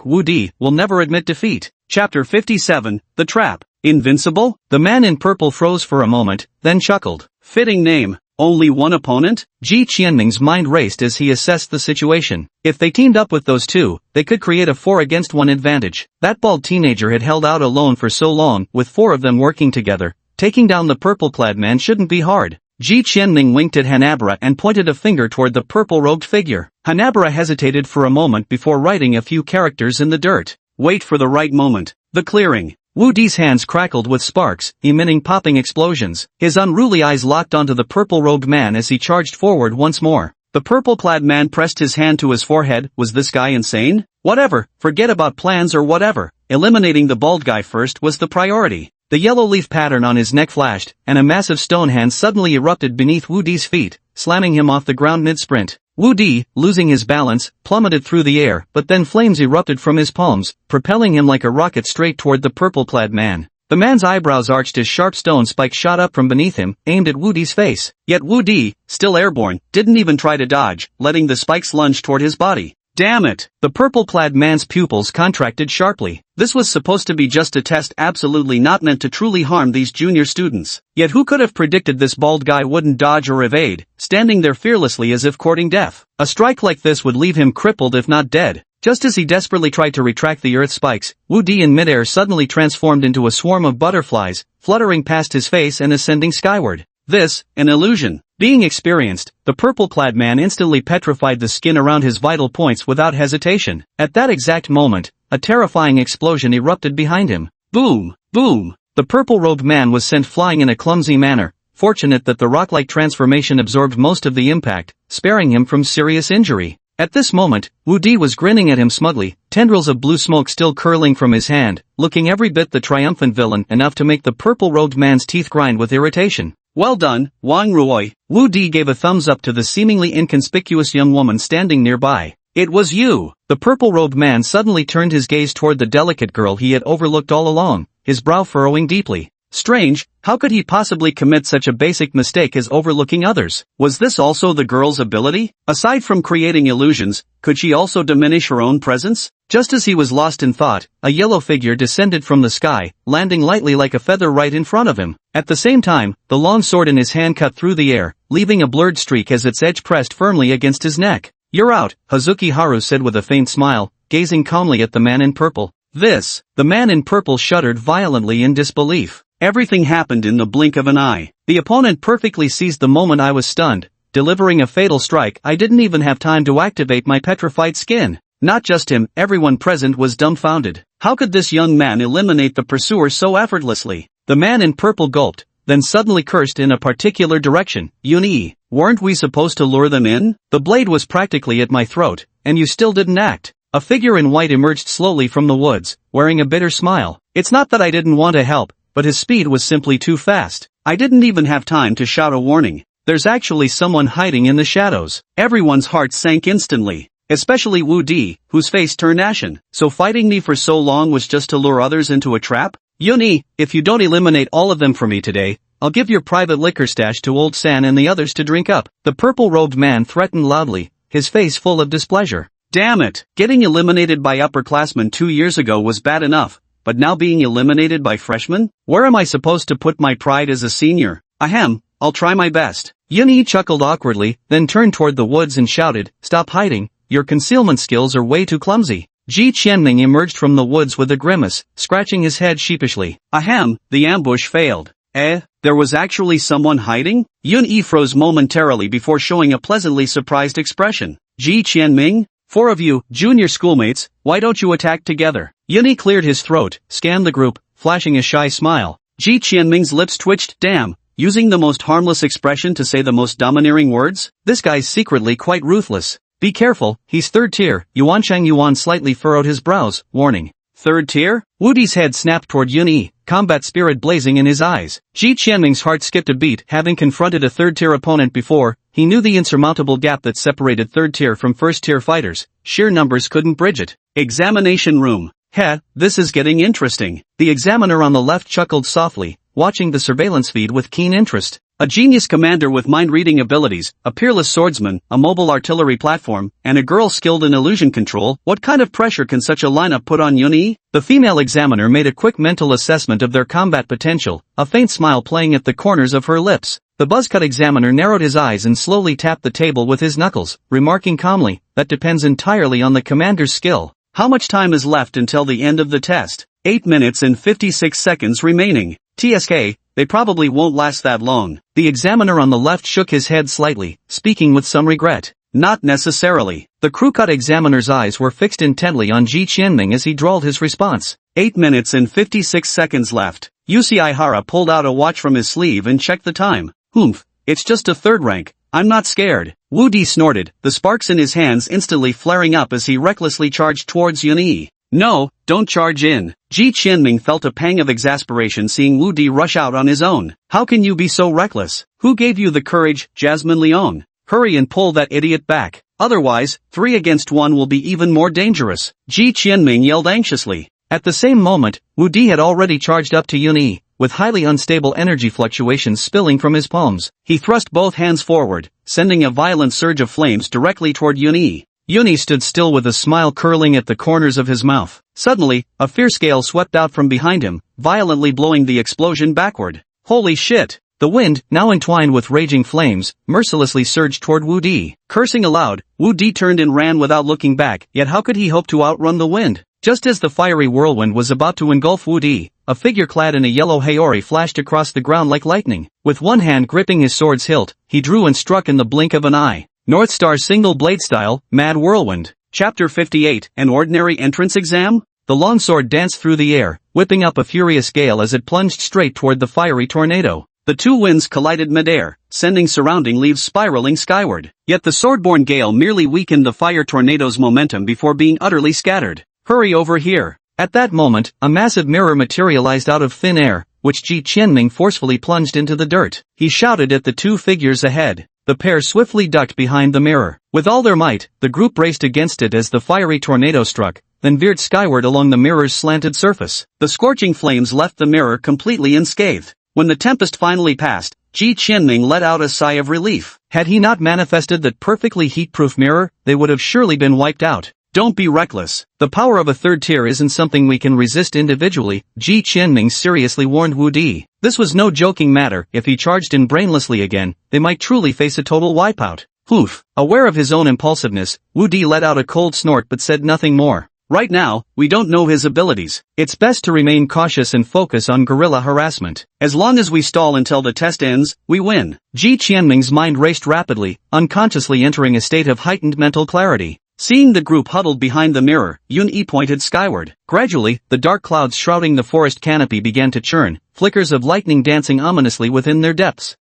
Wu Di will never admit defeat. Chapter 57, The Trap. Invincible? The man in purple froze for a moment, then chuckled. Fitting name. Only one opponent? Ji Qianming's mind raced as he assessed the situation. If they teamed up with those two, they could create a 4-against-1 advantage. That bald teenager had held out alone for so long, with 4 of them working together. Taking down the purple-clad man shouldn't be hard. Ji Qianming winked at Hanabara and pointed a finger toward the purple-robed figure. Hanabara hesitated for a moment before writing a few characters in the dirt. Wait for the right moment. The clearing. Wu Di's hands crackled with sparks, emitting popping explosions. His unruly eyes locked onto the purple-robed man as he charged forward once more. The purple-clad man pressed his hand to his forehead. Was this guy insane? Whatever, forget about plans or whatever. Eliminating the bald guy first was the priority. The yellow leaf pattern on his neck flashed, and a massive stone hand suddenly erupted beneath Wu Di's feet, slamming him off the ground mid-sprint. Wu Di, losing his balance, plummeted through the air, but then flames erupted from his palms, propelling him like a rocket straight toward the purple-clad man. The man's eyebrows arched as sharp stone spikes shot up from beneath him, aimed at Wu Di's face. Yet Wu Di, still airborne, didn't even try to dodge, letting the spikes lunge toward his body. Damn it! The purple-clad man's pupils contracted sharply. This was supposed to be just a test, absolutely not meant to truly harm these junior students. Yet who could have predicted this bald guy wouldn't dodge or evade, standing there fearlessly as if courting death? A strike like this would leave him crippled if not dead. Just as he desperately tried to retract the earth spikes, Wu Di in midair suddenly transformed into a swarm of butterflies, fluttering past his face and ascending skyward. This, an illusion. Being experienced, the purple-clad man instantly petrified the skin around his vital points without hesitation. At that exact moment, a terrifying explosion erupted behind him. Boom! Boom! The purple-robed man was sent flying in a clumsy manner, fortunate that the rock-like transformation absorbed most of the impact, sparing him from serious injury. At this moment, Wu Di was grinning at him smugly, tendrils of blue smoke still curling from his hand, looking every bit the triumphant villain, enough to make the purple-robed man's teeth grind with irritation. Well done, Wang Ruoi. Wu Di gave a thumbs up to the seemingly inconspicuous young woman standing nearby. It was you. The purple-robed man suddenly turned his gaze toward the delicate girl he had overlooked all along, his brow furrowing deeply. Strange, how could he possibly commit such a basic mistake as overlooking others? Was this also the girl's ability? Aside from creating illusions, could she also diminish her own presence? Just as he was lost in thought, a yellow figure descended from the sky, landing lightly like a feather right in front of him. At the same time, the long sword in his hand cut through the air, leaving a blurred streak as its edge pressed firmly against his neck. You're out, Hazuki Haru said with a faint smile, gazing calmly at the man in purple. This. The man in purple shuddered violently in disbelief. Everything happened in the blink of an eye. The opponent perfectly seized the moment I was stunned, delivering a fatal strike. I didn't even have time to activate my petrified skin. Not just him, everyone present was dumbfounded. How could this young man eliminate the pursuer so effortlessly? The man in purple gulped, then suddenly cursed in a particular direction. Yuni, weren't we supposed to lure them in? The blade was practically at my throat, and you still didn't act. A figure in white emerged slowly from the woods, wearing a bitter smile. It's not that I didn't want to help, but his speed was simply too fast. I didn't even have time to shout a warning. There's actually someone hiding in the shadows. Everyone's heart sank instantly. Especially Wu Di, whose face turned ashen. So fighting me for so long was just to lure others into a trap? Yuni, if you don't eliminate all of them for me today, I'll give your private liquor stash to Old San and the others to drink up. The purple-robed man threatened loudly, his face full of displeasure. Damn it! Getting eliminated by upperclassmen 2 years ago was bad enough, but now being eliminated by freshmen? Where am I supposed to put my pride as a senior? Ahem, I'll try my best. Yuni chuckled awkwardly, then turned toward the woods and shouted, Stop hiding, your concealment skills are way too clumsy. Ji Qianming emerged from the woods with a grimace, scratching his head sheepishly. Ahem, the ambush failed. There was actually someone hiding? Yun-Yi froze momentarily before showing a pleasantly surprised expression. Ji Qianming? 4 of you, junior schoolmates, why don't you attack together? Yun-Yi cleared his throat, scanned the group, flashing a shy smile. Ji Qianming's lips twitched. Damn, using the most harmless expression to say the most domineering words? This guy's secretly quite ruthless. Be careful, he's 3rd tier. Yuanchang Yuan slightly furrowed his brows, warning. Third tier? Wudi's head snapped toward Yun-Yi, combat spirit blazing in his eyes. Ji Qianming's heart skipped a beat. Having confronted a third-tier opponent before, he knew the insurmountable gap that separated third-tier from first-tier fighters. Sheer numbers couldn't bridge it. Examination room. Heh, this is getting interesting. The examiner on the left chuckled softly, watching the surveillance feed with keen interest. A genius commander with mind-reading abilities, a peerless swordsman, a mobile artillery platform, and a girl skilled in illusion control. What kind of pressure can such a lineup put on Yun-Yi? The female examiner made a quick mental assessment of their combat potential, a faint smile playing at the corners of her lips. The buzzcut examiner narrowed his eyes and slowly tapped the table with his knuckles, remarking calmly, that depends entirely on the commander's skill. How much time is left until the end of the test? 8 minutes and 56 seconds remaining. TSK, they probably won't last that long. The examiner on the left shook his head slightly, speaking with some regret. Not necessarily. The crew-cut examiner's eyes were fixed intently on Ji Qianming as he drawled his response. 8 minutes and 56 seconds left. Usihara pulled out a watch from his sleeve and checked the time. Humph, it's just a third rank. I'm not scared. Wu Di snorted, the sparks in his hands instantly flaring up as he recklessly charged towards Yun-Yi. No, don't charge in. Ji Qianming felt a pang of exasperation seeing Wu Di rush out on his own. How can you be so reckless? Who gave you the courage, Jasmine Leon? Hurry and pull that idiot back. Otherwise, 3 against 1 will be even more dangerous. Ji Qianming yelled anxiously. At the same moment, Wu Di had already charged up to Yun-Yi, with highly unstable energy fluctuations spilling from his palms. He thrust both hands forward, sending a violent surge of flames directly toward Yun-Yi. Yun-Yi stood still with a smile curling at the corners of his mouth. Suddenly, a fierce gale swept out from behind him, violently blowing the explosion backward. Holy shit! The wind, now entwined with raging flames, mercilessly surged toward Wu Di. Cursing aloud, Wu Di turned and ran without looking back, yet how could he hope to outrun the wind? Just as the fiery whirlwind was about to engulf Wu Di, a figure clad in a yellow haori flashed across the ground like lightning. With one hand gripping his sword's hilt, he drew and struck in the blink of an eye. North Star single blade style, Mad Whirlwind. Chapter 58, An Ordinary Entrance Exam? The longsword danced through the air, whipping up a furious gale as it plunged straight toward the fiery tornado. The two winds collided midair, sending surrounding leaves spiraling skyward. Yet the sword-borne gale merely weakened the fire tornado's momentum before being utterly scattered. Hurry over here. At that moment, a massive mirror materialized out of thin air, which Ji Qianming forcefully plunged into the dirt. He shouted at the two figures ahead. The pair swiftly ducked behind the mirror. With all their might, the group raced against it as the fiery tornado struck, then veered skyward along the mirror's slanted surface. The scorching flames left the mirror completely unscathed. When the tempest finally passed, Ji Qianming let out a sigh of relief. Had he not manifested that perfectly heat-proof mirror, they would have surely been wiped out. Don't be reckless. The power of a third tier isn't something we can resist individually, Ji Qianming seriously warned Wu Di. This was no joking matter. If he charged in brainlessly again, they might truly face a total wipeout. Oof. Aware of his own impulsiveness, Wu Di let out a cold snort but said nothing more. Right now, we don't know his abilities. It's best to remain cautious and focus on guerrilla harassment. As long as we stall until the test ends, we win. Ji Qianming's mind raced rapidly, unconsciously entering a state of heightened mental clarity. Seeing the group huddled behind the mirror, Yun-Yi pointed skyward. Gradually, the dark clouds shrouding the forest canopy began to churn, flickers of lightning dancing ominously within their depths.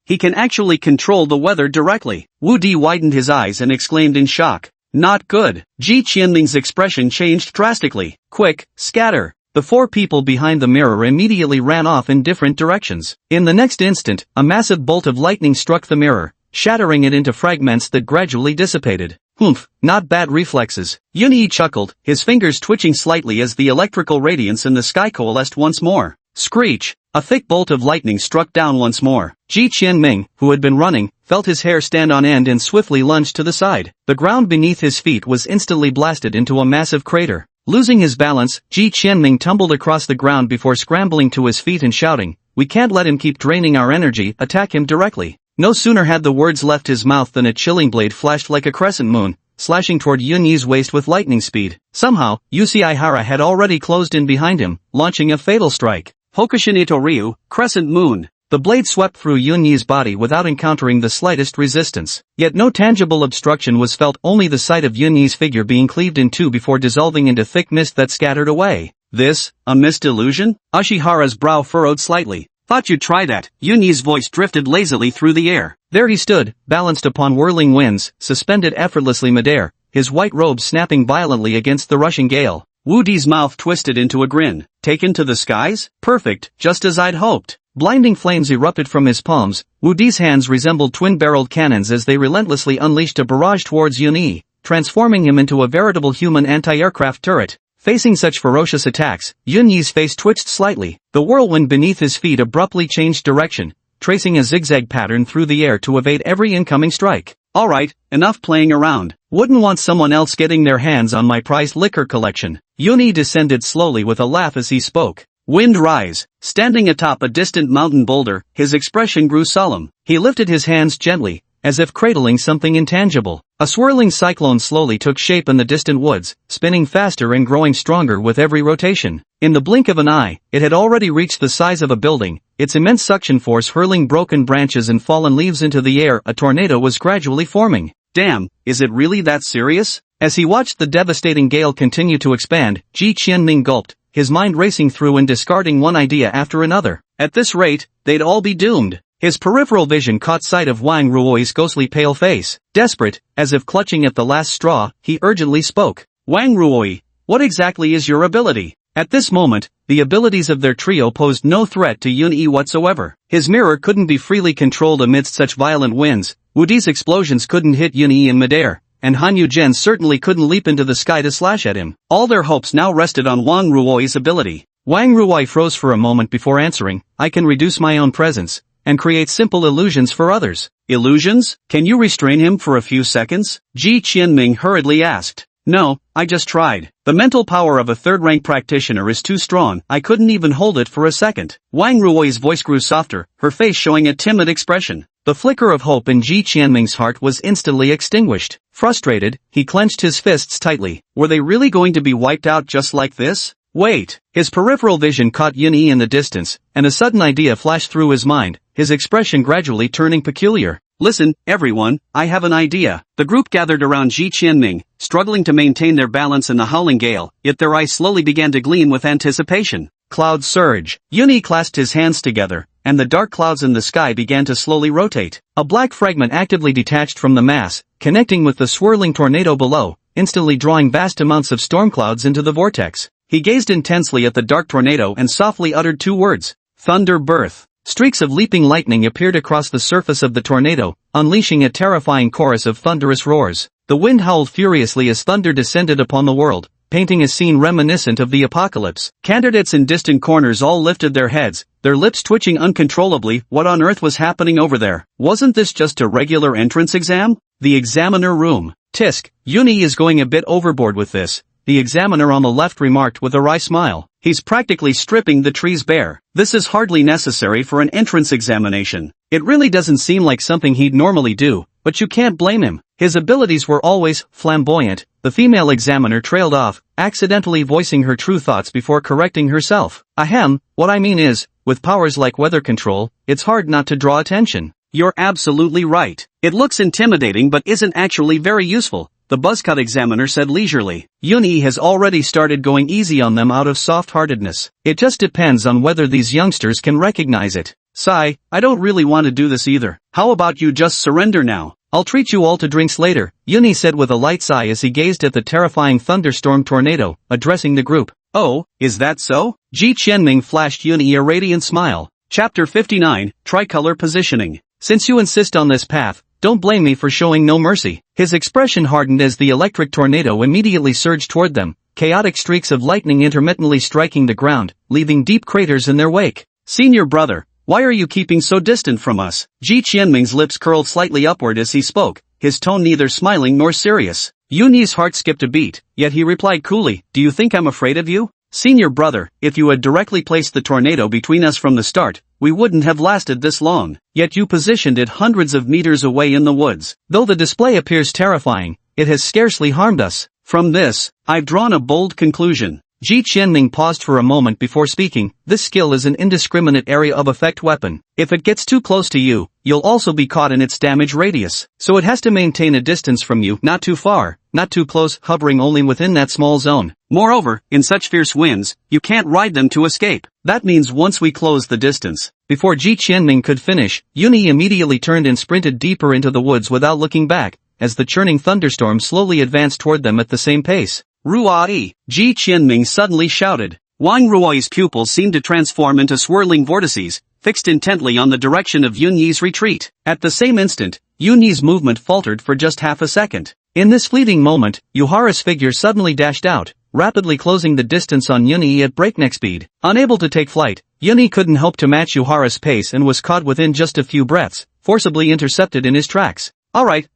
He can actually control the weather directly. Wu Di widened his eyes and exclaimed in shock. Not good. Ji Qianming's expression changed drastically. Quick, scatter. The four people behind the mirror immediately ran off in different directions. In the next instant, a massive bolt of lightning struck the mirror, shattering it into fragments that gradually dissipated. Humph, not bad reflexes. Yun-Yi chuckled, his fingers twitching slightly as the electrical radiance in the sky coalesced once more. Screech! A thick bolt of lightning struck down once more. Ji Qianming, who had been running, felt his hair stand on end and swiftly lunged to the side. The ground beneath his feet was instantly blasted into a massive crater. Losing his balance, Ji Qianming tumbled across the ground before scrambling to his feet and shouting, "We can't let him keep draining our energy, attack him directly." No sooner had the words left his mouth than a chilling blade flashed like a crescent moon, slashing toward Yun-Yi's waist with lightning speed. Somehow, Usihara had already closed in behind him, launching a fatal strike. Hokushin Itoryu, Crescent Moon. The blade swept through Yun-Yi's body without encountering the slightest resistance. Yet no tangible obstruction was felt, only the sight of Yun-Yi's figure being cleaved in two before dissolving into thick mist that scattered away. This, a mist illusion? Ashihara's brow furrowed slightly. Thought you'd try that. Yun-Yi's voice drifted lazily through the air. There he stood, balanced upon whirling winds, suspended effortlessly midair, his white robe snapping violently against the rushing gale. Wu Di's mouth twisted into a grin. Taken to the skies? Perfect, just as I'd hoped. Blinding flames erupted from his palms. Wu Di's hands resembled twin-barreled cannons as they relentlessly unleashed a barrage towards Yun-Yi, transforming him into a veritable human anti-aircraft turret. Facing such ferocious attacks, Yun-Yi's face twitched slightly. The whirlwind beneath his feet abruptly changed direction, tracing a zigzag pattern through the air to evade every incoming strike. Alright, enough playing around. Wouldn't want someone else getting their hands on my prized liquor collection. Yun-Yi descended slowly with a laugh as he spoke. Wind rise. Standing atop a distant mountain boulder, his expression grew solemn. He lifted his hands gently, as if cradling something intangible. A swirling cyclone slowly took shape in the distant woods, spinning faster and growing stronger with every rotation. In the blink of an eye, it had already reached the size of a building, its immense suction force hurling broken branches and fallen leaves into the air. A tornado was gradually forming. Damn, is it really that serious? As he watched the devastating gale continue to expand, Ji Qianming gulped, his mind racing through and discarding one idea after another. At this rate, they'd all be doomed. His peripheral vision caught sight of Wang Ruoi's ghostly pale face. Desperate, as if clutching at the last straw, he urgently spoke. Wang Ruoi, what exactly is your ability? At this moment, the abilities of their trio posed no threat to Yun-Yi whatsoever. His mirror couldn't be freely controlled amidst such violent winds, Wu Di's explosions couldn't hit Yun-Yi in midair, and Han Yu-Zhen certainly couldn't leap into the sky to slash at him. All their hopes now rested on Wang Ruoi's ability. Wang Ruoi froze for a moment before answering. I can reduce my own presence and create simple illusions for others. Illusions? Can you restrain him for a few seconds? Ji Qianming hurriedly asked. No, I just tried. The mental power of a third-rank practitioner is too strong, I couldn't even hold it for a second. Wang Ruoi's voice grew softer, her face showing a timid expression. The flicker of hope in Ji Qianming's heart was instantly extinguished. Frustrated, he clenched his fists tightly. Were they really going to be wiped out just like this? Wait. His peripheral vision caught Yun-Yi in the distance, and a sudden idea flashed through his mind, his expression gradually turning peculiar. Listen, everyone, I have an idea. The group gathered around Ji Qianming, struggling to maintain their balance in the howling gale, yet their eyes slowly began to gleam with anticipation. Cloud surge. Yun-Yi clasped his hands together, and the dark clouds in the sky began to slowly rotate. A black fragment actively detached from the mass, connecting with the swirling tornado below, instantly drawing vast amounts of storm clouds into the vortex. He gazed intensely at the dark tornado and softly uttered two words. Thunder birth. Streaks of leaping lightning appeared across the surface of the tornado, unleashing a terrifying chorus of thunderous roars. The wind howled furiously as thunder descended upon the world, painting a scene reminiscent of the apocalypse. Candidates in distant corners all lifted their heads, their lips twitching uncontrollably. What on earth was happening over there? Wasn't this just a regular entrance exam? The examiner room. Tisk, Yun-Yi is going a bit overboard with this, the examiner on the left remarked with a wry smile. He's practically stripping the trees bare. This is hardly necessary for an entrance examination. It really doesn't seem like something he'd normally do, but you can't blame him. His abilities were always flamboyant. The female examiner trailed off, accidentally voicing her true thoughts before correcting herself. Ahem, what I mean is, with powers like weather control, it's hard not to draw attention. You're absolutely right. It looks intimidating but isn't actually very useful, the buzzcut examiner said leisurely. Yun-Yi has already started going easy on them out of soft-heartedness. It just depends on whether these youngsters can recognize it. Sigh, I don't really want to do this either. How about you just surrender now? I'll treat you all to drinks later, Yun-Yi said with a light sigh as he gazed at the terrifying thunderstorm tornado, addressing the group. Oh, is that so? Ji Qianming flashed Yun-Yi a radiant smile. Chapter 59, Tricolor Positioning. Since you insist on this path, don't blame me for showing no mercy. His expression hardened as the electric tornado immediately surged toward them, chaotic streaks of lightning intermittently striking the ground, leaving deep craters in their wake. Senior brother, why are you keeping so distant from us? Ji Qianming's lips curled slightly upward as he spoke, his tone neither smiling nor serious. Yun-Yi's heart skipped a beat, yet he replied coolly, do you think I'm afraid of you? Senior brother, if you had directly placed the tornado between us from the start, we wouldn't have lasted this long. Yet you positioned it hundreds of meters away in the woods. Though the display appears terrifying, it has scarcely harmed us. From this, I've drawn a bold conclusion. Ji Qianming paused for a moment before speaking. This skill is an indiscriminate area of effect weapon. If it gets too close to you, you'll also be caught in its damage radius. So it has to maintain a distance from you, not too far, not too close, hovering only within that small zone. Moreover, in such fierce winds, you can't ride them to escape. That means once we close the distance. Before Ji Qianming could finish, Yun-Yi immediately turned and sprinted deeper into the woods without looking back, as the churning thunderstorm slowly advanced toward them at the same pace. Ruai! Ji Qianming suddenly shouted. Wang Ruoi's pupils seemed to transform into swirling vortices, fixed intently on the direction of Yun Yi's retreat. At the same instant, Yun Yi's movement faltered for just half a second. In this fleeting moment, Yuhara's figure suddenly dashed out, rapidly closing the distance on Yun Yi at breakneck speed. Unable to take flight, Yun Yi couldn't hope to match Yuhara's pace and was caught within just a few breaths, forcibly intercepted in his tracks. Alright,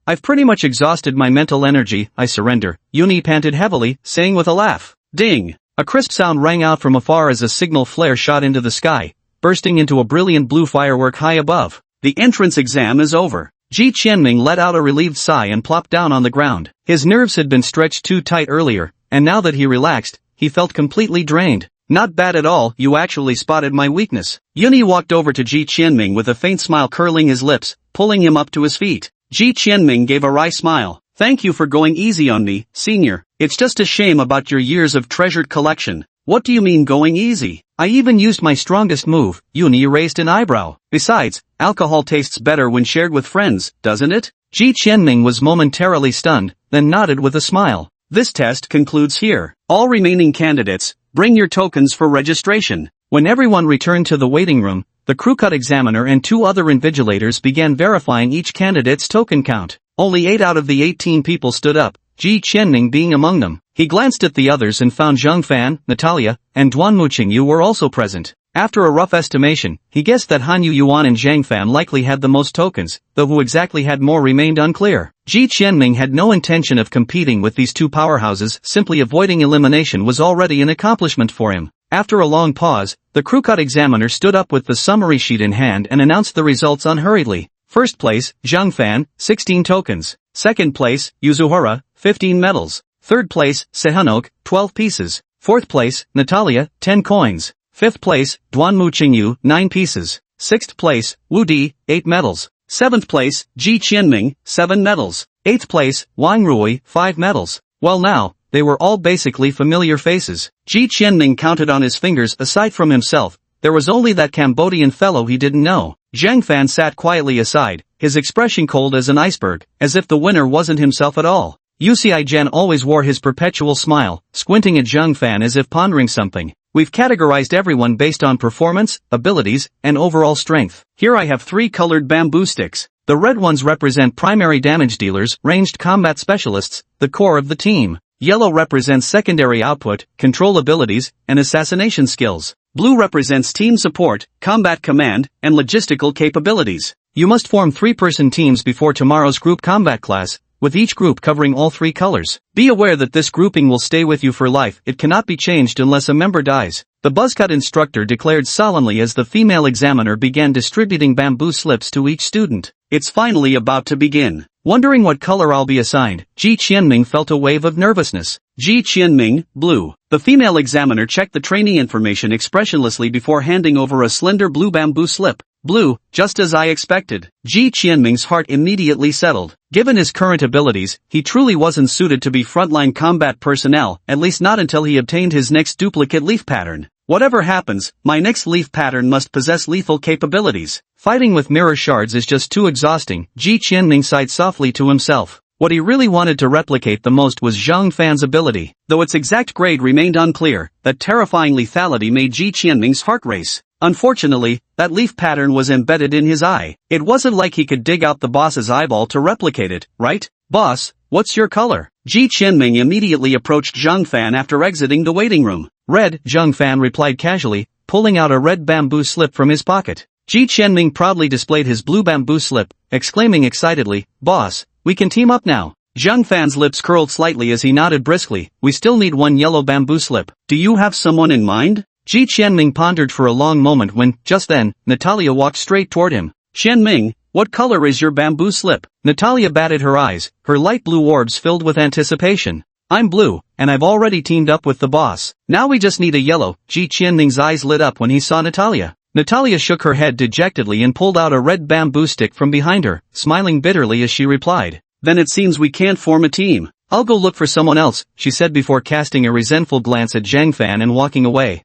I've pretty much exhausted my mental energy, I surrender, Yun Yi panted heavily, saying with a laugh. Ding! A crisp sound rang out from afar as a signal flare shot into the sky, bursting into a brilliant blue firework high above. The entrance exam is over. Ji Qianming let out a relieved sigh and plopped down on the ground. His nerves had been stretched too tight earlier, and now that he relaxed, he felt completely drained. Not bad at all, you actually spotted my weakness. Yun Yi walked over to Ji Qianming with a faint smile curling his lips, pulling him up to his feet. Ji Qianming gave a wry smile. Thank you for going easy on me, senior. It's just a shame about your years of treasured collection. What do you mean going easy? I even used my strongest move. Yun Yi raised an eyebrow. Besides, alcohol tastes better when shared with friends, doesn't it? Ji Qianming was momentarily stunned, then nodded with a smile. This test concludes here. All remaining candidates, bring your tokens for registration. When everyone returned to the waiting room, the crew-cut examiner and 2 other invigilators began verifying each candidate's token count. Only 8 out of the 18 people stood up, Ji Qianming being among them. He glanced at the others and found Zhang Fan, Natalia, and Duan Muqingyu were also present. After a rough estimation, he guessed that Han Yuan and Zhang Fan likely had the most tokens, though who exactly had more remained unclear. Ji Qianming had no intention of competing with these 2 powerhouses, simply avoiding elimination was already an accomplishment for him. After a long pause, the crew-cut examiner stood up with the summary sheet in hand and announced the results unhurriedly. First place, Zhang Fan, 16 tokens. Second place, Yuzuhara, 15 medals. Third place, Sehanok, 12 pieces. Fourth place, Natalia, 10 coins. Fifth place, Duan Muqingyu, 9 pieces. Sixth place, Wu Di, 8 medals. Seventh place, Ji Qianming, 7 medals. Eighth place, Wang Rui, 5 medals. Well now, they were all basically familiar faces. Ji Qianming counted on his fingers. Aside from himself, there was only that Cambodian fellow he didn't know. Zhang Fan sat quietly aside, his expression cold as an iceberg, as if the winner wasn't himself at all. Uci Zhen always wore his perpetual smile, squinting at Zhang Fan as if pondering something. We've categorized everyone based on performance, abilities, and overall strength. Here I have 3 colored bamboo sticks. The red ones represent primary damage dealers, ranged combat specialists, the core of the team. Yellow represents secondary output, control abilities, and assassination skills. Blue represents team support, combat command, and logistical capabilities. You must form 3-person teams before tomorrow's group combat class, with each group covering all 3 colors. Be aware that this grouping will stay with you for life. It cannot be changed unless a member dies. The buzzcut instructor declared solemnly as the female examiner began distributing bamboo slips to each student. It's finally about to begin. Wondering what color I'll be assigned, Ji Qianming felt a wave of nervousness. Ji Qianming, blue. The female examiner checked the training information expressionlessly before handing over a slender blue bamboo slip. Blue, just as I expected. Ji Qianming's heart immediately settled. Given his current abilities, he truly wasn't suited to be frontline combat personnel, at least not until he obtained his next duplicate leaf pattern. Whatever happens, my next leaf pattern must possess lethal capabilities. Fighting with mirror shards is just too exhausting, Ji Qianming sighed softly to himself. What he really wanted to replicate the most was Zhang Fan's ability. Though its exact grade remained unclear, that terrifying lethality made Ji Qianming's heart race. Unfortunately, that leaf pattern was embedded in his eye. It wasn't like he could dig out the boss's eyeball to replicate it, right? Boss, what's your color? Ji Qianming immediately approached Zhang Fan after exiting the waiting room. Red, Zhang Fan replied casually, pulling out a red bamboo slip from his pocket. Ji Qianming proudly displayed his blue bamboo slip, exclaiming excitedly, Boss, we can team up now. Zhang Fan's lips curled slightly as he nodded briskly. We still need 1 yellow bamboo slip. Do you have someone in mind? Ji Qianming pondered for a long moment when, just then, Natalia walked straight toward him. Qianming, what color is your bamboo slip? Natalia batted her eyes, her light blue orbs filled with anticipation. I'm blue, and I've already teamed up with the boss. Now we just need a yellow. Ji Qianming's eyes lit up when he saw Natalia. Natalia shook her head dejectedly and pulled out a red bamboo stick from behind her, smiling bitterly as she replied. Then it seems we can't form a team. I'll go look for someone else, she said before casting a resentful glance at Zhang Fan and walking away.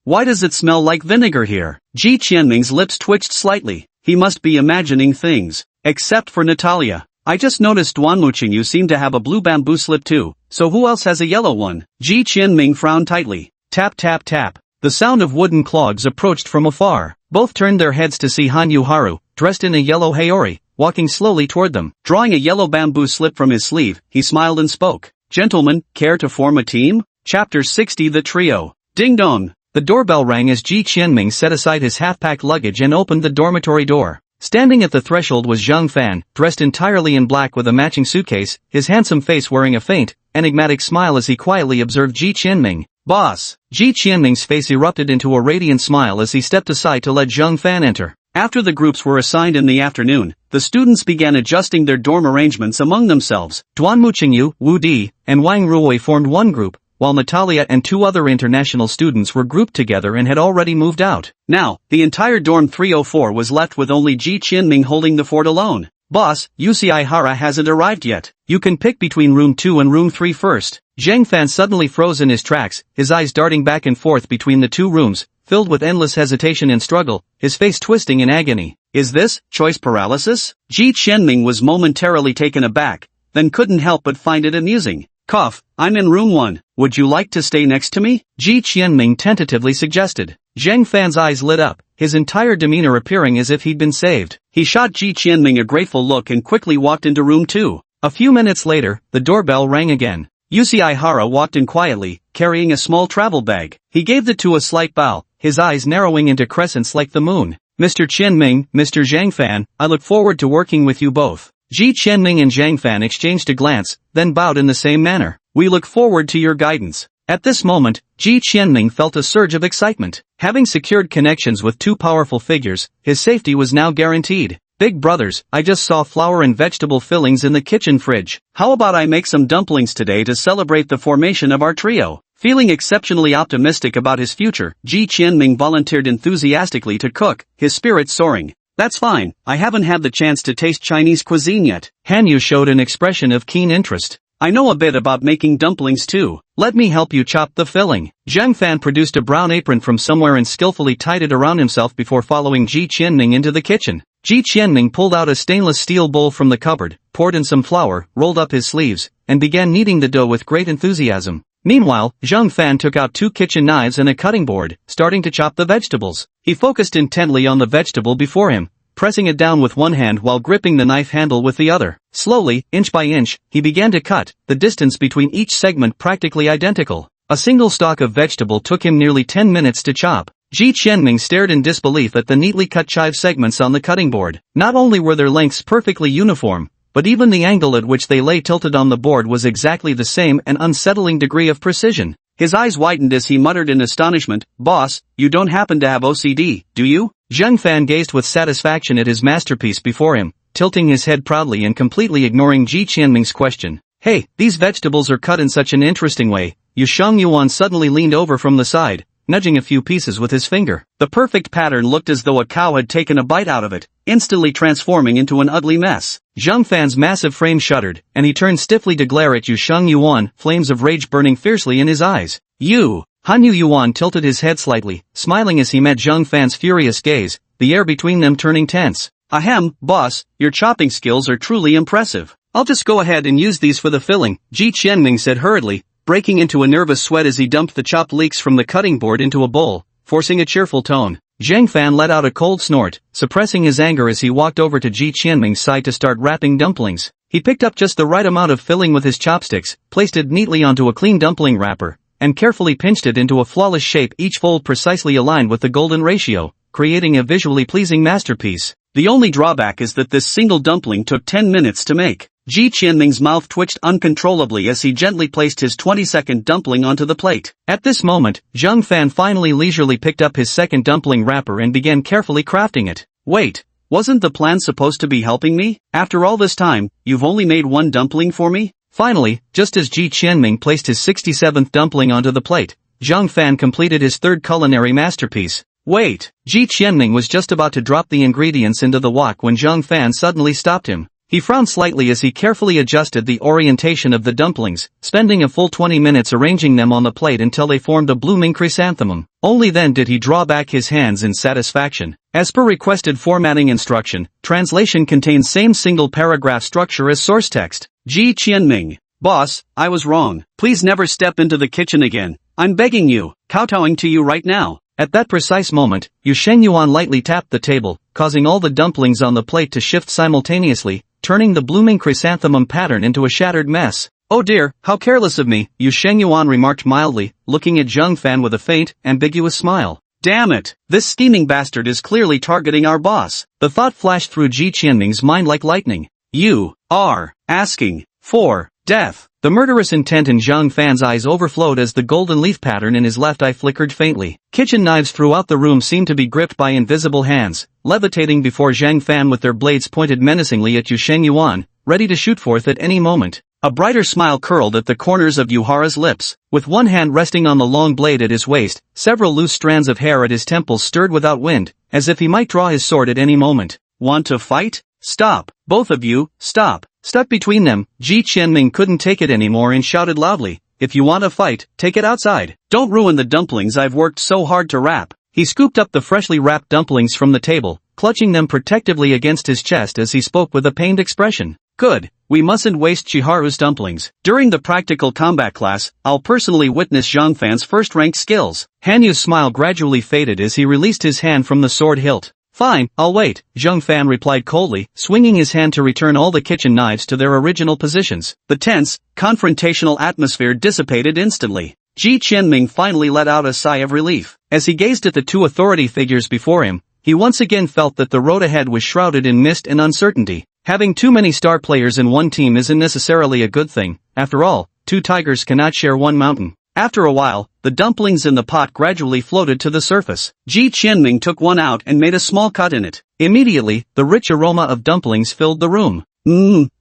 Why does it smell like vinegar here? Ji Qianming's lips twitched slightly. He must be imagining things. Except for Natalia. I just noticed Duanmuching you seem to have a blue bamboo slip too, so who else has a yellow one? Ji Qianming frowned tightly. Tap tap tap. The sound of wooden clogs approached from afar. Both turned their heads to see Hanyu Haru, dressed in a yellow haori, walking slowly toward them. Drawing a yellow bamboo slip from his sleeve, he smiled and spoke. Gentlemen, care to form a team? Chapter 60 The Trio. Ding dong. The doorbell rang as Ji Qianming set aside his half-packed luggage and opened the dormitory door. Standing at the threshold was Zhang Fan, dressed entirely in black with a matching suitcase, his handsome face wearing a faint, enigmatic smile as he quietly observed Ji Qianming. Boss! Ji Qianming's face erupted into a radiant smile as he stepped aside to let Zhang Fan enter. After the groups were assigned in the afternoon, the students began adjusting their dorm arrangements among themselves. Duanmu Qingyu, Wu Di, and Wang Ruoi formed one group, while Natalia and two other international students were grouped together and had already moved out. Now, the entire dorm 304 was left with only Ji Qianming holding the fort alone. Boss, UCI Hara hasn't arrived yet. You can pick between room 2 and room 3 first. Zhang Fan suddenly froze in his tracks, his eyes darting back and forth between the two rooms, filled with endless hesitation and struggle, his face twisting in agony. Is this choice paralysis? Ji Qianming was momentarily taken aback, then couldn't help but find it amusing. Cough, I'm in room 1, would you like to stay next to me? Ji Qianming tentatively suggested. Zhang Fan's eyes lit up, his entire demeanor appearing as if he'd been saved. He shot Ji Qianming a grateful look and quickly walked into room 2. A few minutes later, the doorbell rang again. UCI Hara walked in quietly, carrying a small travel bag. He gave the two a slight bow, his eyes narrowing into crescents like the moon. Mr. Qianming, Mr. Zhang Fan, I look forward to working with you both. Ji Qianming and Zhang Fan exchanged a glance, then bowed in the same manner. We look forward to your guidance. At this moment, Ji Qianming felt a surge of excitement. Having secured connections with two powerful figures, his safety was now guaranteed. Big brothers, I just saw flour and vegetable fillings in the kitchen fridge. How about I make some dumplings today to celebrate the formation of our trio? Feeling exceptionally optimistic about his future, Ji Qianming volunteered enthusiastically to cook, his spirits soaring. That's fine, I haven't had the chance to taste Chinese cuisine yet. Hanyu showed an expression of keen interest. I know a bit about making dumplings too. Let me help you chop the filling. Zhang Fan produced a brown apron from somewhere and skillfully tied it around himself before following Ji Qianming into the kitchen. Ji Qianming pulled out a stainless steel bowl from the cupboard, poured in some flour, rolled up his sleeves, and began kneading the dough with great enthusiasm. Meanwhile, Zhang Fan took out two kitchen knives and a cutting board, starting to chop the vegetables. He focused intently on the vegetable before him, pressing it down with one hand while gripping the knife handle with the other. Slowly, inch by inch, he began to cut, the distance between each segment practically identical. A single stalk of vegetable took him nearly 10 minutes to chop. Ji Qianming stared in disbelief at the neatly cut chive segments on the cutting board. Not only were their lengths perfectly uniform, but even the angle at which they lay tilted on the board was exactly the same, an unsettling degree of precision. His eyes widened as he muttered in astonishment, Boss, you don't happen to have OCD, do you? Zhang Fan gazed with satisfaction at his masterpiece before him, tilting his head proudly and completely ignoring Ji Qianming's question. Hey, these vegetables are cut in such an interesting way. Shang Yuan suddenly leaned over from the side, nudging a few pieces with his finger. The perfect pattern looked as though a cow had taken a bite out of it, instantly transforming into an ugly mess. Zhang Fan's massive frame shuddered, and he turned stiffly to glare at Shang Yuan, flames of rage burning fiercely in his eyes. You! Hanyu Yuan tilted his head slightly, smiling as he met Zhang Fan's furious gaze, the air between them turning tense. Ahem, boss, your chopping skills are truly impressive. I'll just go ahead and use these for the filling, Ji Qianming said hurriedly, breaking into a nervous sweat as he dumped the chopped leeks from the cutting board into a bowl, forcing a cheerful tone. Zhang Fan let out a cold snort, suppressing his anger as he walked over to Ji Qianming's side to start wrapping dumplings. He picked up just the right amount of filling with his chopsticks, placed it neatly onto a clean dumpling wrapper, and carefully pinched it into a flawless shape, each fold precisely aligned with the golden ratio, creating a visually pleasing masterpiece. The only drawback is that this single dumpling took 10 minutes to make. Ji Qianming's mouth twitched uncontrollably as he gently placed his 20-second dumpling onto the plate. At this moment, Zhang Fan finally leisurely picked up his second dumpling wrapper and began carefully crafting it. Wait, wasn't the plan supposed to be helping me? After all this time, you've only made one dumpling for me? Finally, just as Ji Qianming placed his 67th dumpling onto the plate, Zhang Fan completed his third culinary masterpiece. Wait! Ji Qianming was just about to drop the ingredients into the wok when Zhang Fan suddenly stopped him. He frowned slightly as he carefully adjusted the orientation of the dumplings, spending a full 20 minutes arranging them on the plate until they formed a blooming chrysanthemum. Only then did he draw back his hands in satisfaction. As per requested formatting instruction, translation contains same single paragraph structure as source text. Ji Qianming. Boss, I was wrong. Please never step into the kitchen again. I'm begging you, kowtowing to you right now. At that precise moment, Yu Shengyuan lightly tapped the table, causing all the dumplings on the plate to shift simultaneously, turning the blooming chrysanthemum pattern into a shattered mess. Oh dear, how careless of me, Yu Shengyuan remarked mildly, looking at Zheng Fan with a faint, ambiguous smile. Damn it, this scheming bastard is clearly targeting our boss. The thought flashed through Ji Qianming's mind like lightning. You are asking for death. The murderous intent in Zhang Fan's eyes overflowed as the golden leaf pattern in his left eye flickered faintly. Kitchen knives throughout the room seemed to be gripped by invisible hands, levitating before Zhang Fan with their blades pointed menacingly at Yu Shengyuan, ready to shoot forth at any moment. A brighter smile curled at the corners of Yuhara's lips. With one hand resting on the long blade at his waist, several loose strands of hair at his temples stirred without wind, as if he might draw his sword at any moment. Want to fight? Stop. Both of you, stop. Stuck between them, Ji Qianming couldn't take it anymore and shouted loudly, if you want a fight, take it outside. Don't ruin the dumplings I've worked so hard to wrap. He scooped up the freshly wrapped dumplings from the table, clutching them protectively against his chest as he spoke with a pained expression. Good, we mustn't waste Chiharu's dumplings. During the practical combat class, I'll personally witness Zhang Fan's first-ranked skills. Han Yu's smile gradually faded as he released his hand from the sword hilt. Fine, I'll wait, Zheng Fan replied coldly, swinging his hand to return all the kitchen knives to their original positions. The tense, confrontational atmosphere dissipated instantly. Ji Qianming finally let out a sigh of relief. As he gazed at the two authority figures before him, he once again felt that the road ahead was shrouded in mist and uncertainty. Having too many star players in one team isn't necessarily a good thing. After all, two tigers cannot share one mountain. After a while, the dumplings in the pot gradually floated to the surface. Ji Qianming took one out and made a small cut in it. Immediately, the rich aroma of dumplings filled the room.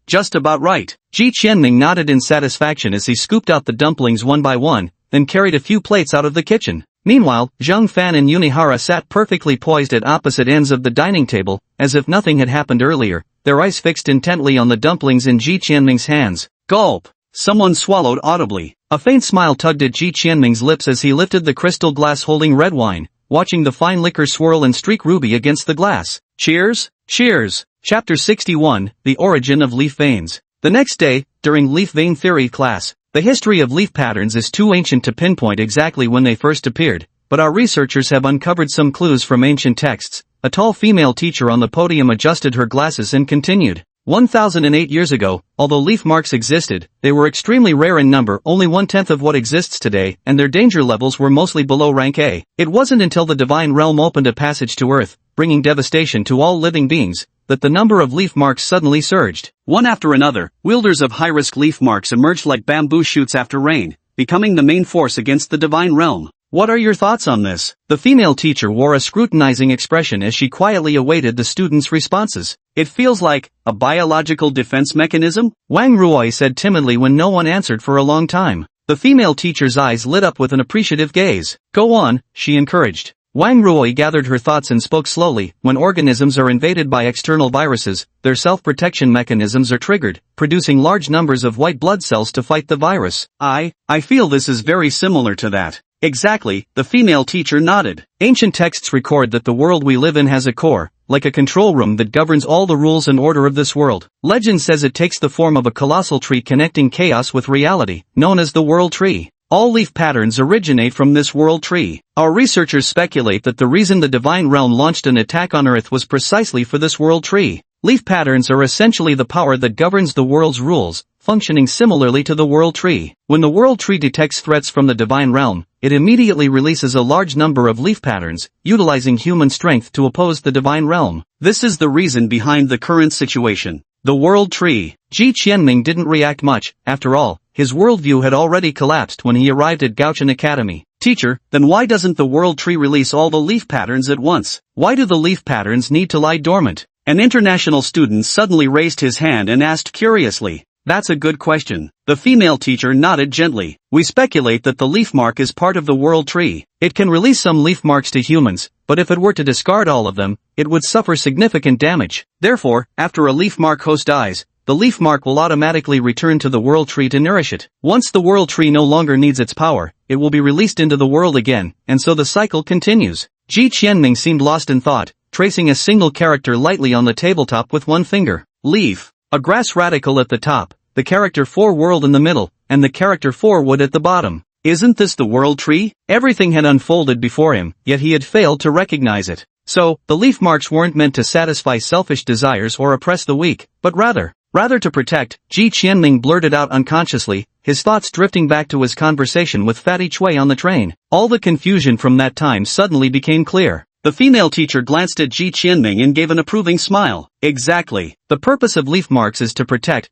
Just about right. Ji Qianming nodded in satisfaction as he scooped out the dumplings one by one, then carried a few plates out of the kitchen. Meanwhile, Zheng Fan and Yunihara sat perfectly poised at opposite ends of the dining table, as if nothing had happened earlier, their eyes fixed intently on the dumplings in Ji Qianming's hands. Gulp! Someone swallowed audibly. A faint smile tugged at Ji Qianming's lips as he lifted the crystal glass holding red wine, watching the fine liquor swirl and streak ruby against the glass. Cheers! Cheers! Chapter 61, The Origin of Leaf Veins. The next day, during leaf vein theory class, the history of leaf patterns is too ancient to pinpoint exactly when they first appeared, but our researchers have uncovered some clues from ancient texts. A tall female teacher on the podium adjusted her glasses and continued. 1008 years ago, although leaf marks existed, they were extremely rare in number, only 1/10 of what exists today, and their danger levels were mostly below rank A. It wasn't until the divine realm opened a passage to Earth, bringing devastation to all living beings, that the number of leaf marks suddenly surged. One after another, wielders of high-risk leaf marks emerged like bamboo shoots after rain, becoming the main force against the divine realm. What are your thoughts on this? The female teacher wore a scrutinizing expression as she quietly awaited the students' responses. It feels like a biological defense mechanism? Wang Ruoi said timidly when no one answered for a long time. The female teacher's eyes lit up with an appreciative gaze. Go on, she encouraged. Wang Ruoi gathered her thoughts and spoke slowly. When organisms are invaded by external viruses, their self-protection mechanisms are triggered, producing large numbers of white blood cells to fight the virus. I feel this is very similar to that. Exactly, the female teacher nodded. Ancient texts record that the world we live in has a core, like a control room that governs all the rules and order of this world. Legend says it takes the form of a colossal tree connecting chaos with reality, known as the world tree. All leaf patterns originate from this world tree. Our researchers speculate that the reason the divine realm launched an attack on Earth was precisely for this world tree. Leaf patterns are essentially the power that governs the world's rules, functioning similarly to the world tree. When the world tree detects threats from the divine realm, it immediately releases a large number of leaf patterns, utilizing human strength to oppose the divine realm. This is the reason behind the current situation. The world tree. Ji Qianming didn't react much. After all, his worldview had already collapsed when he arrived at Gaochen Academy. Teacher, then why doesn't the world tree release all the leaf patterns at once? Why do the leaf patterns need to lie dormant? An international student suddenly raised his hand and asked curiously. That's a good question. The female teacher nodded gently. We speculate that the leaf mark is part of the world tree. It can release some leaf marks to humans, but if it were to discard all of them, it would suffer significant damage. Therefore, after a leaf mark host dies, the leaf mark will automatically return to the world tree to nourish it. Once the world tree no longer needs its power, it will be released into the world again, and so the cycle continues. Ji Qianming seemed lost in thought, tracing a single character lightly on the tabletop with one finger. Leaf. A grass radical at the top, the character for world in the middle, and the character for wood at the bottom. Isn't this the world tree? Everything had unfolded before him, yet he had failed to recognize it. So, the leaf marks weren't meant to satisfy selfish desires or oppress the weak, but rather to protect. Ji Qianming blurted out unconsciously, his thoughts drifting back to his conversation with Fatty Chui on the train. All the confusion from that time suddenly became clear. The female teacher glanced at Ji Qianming and gave an approving smile. Exactly. The purpose of leaf marks is to protect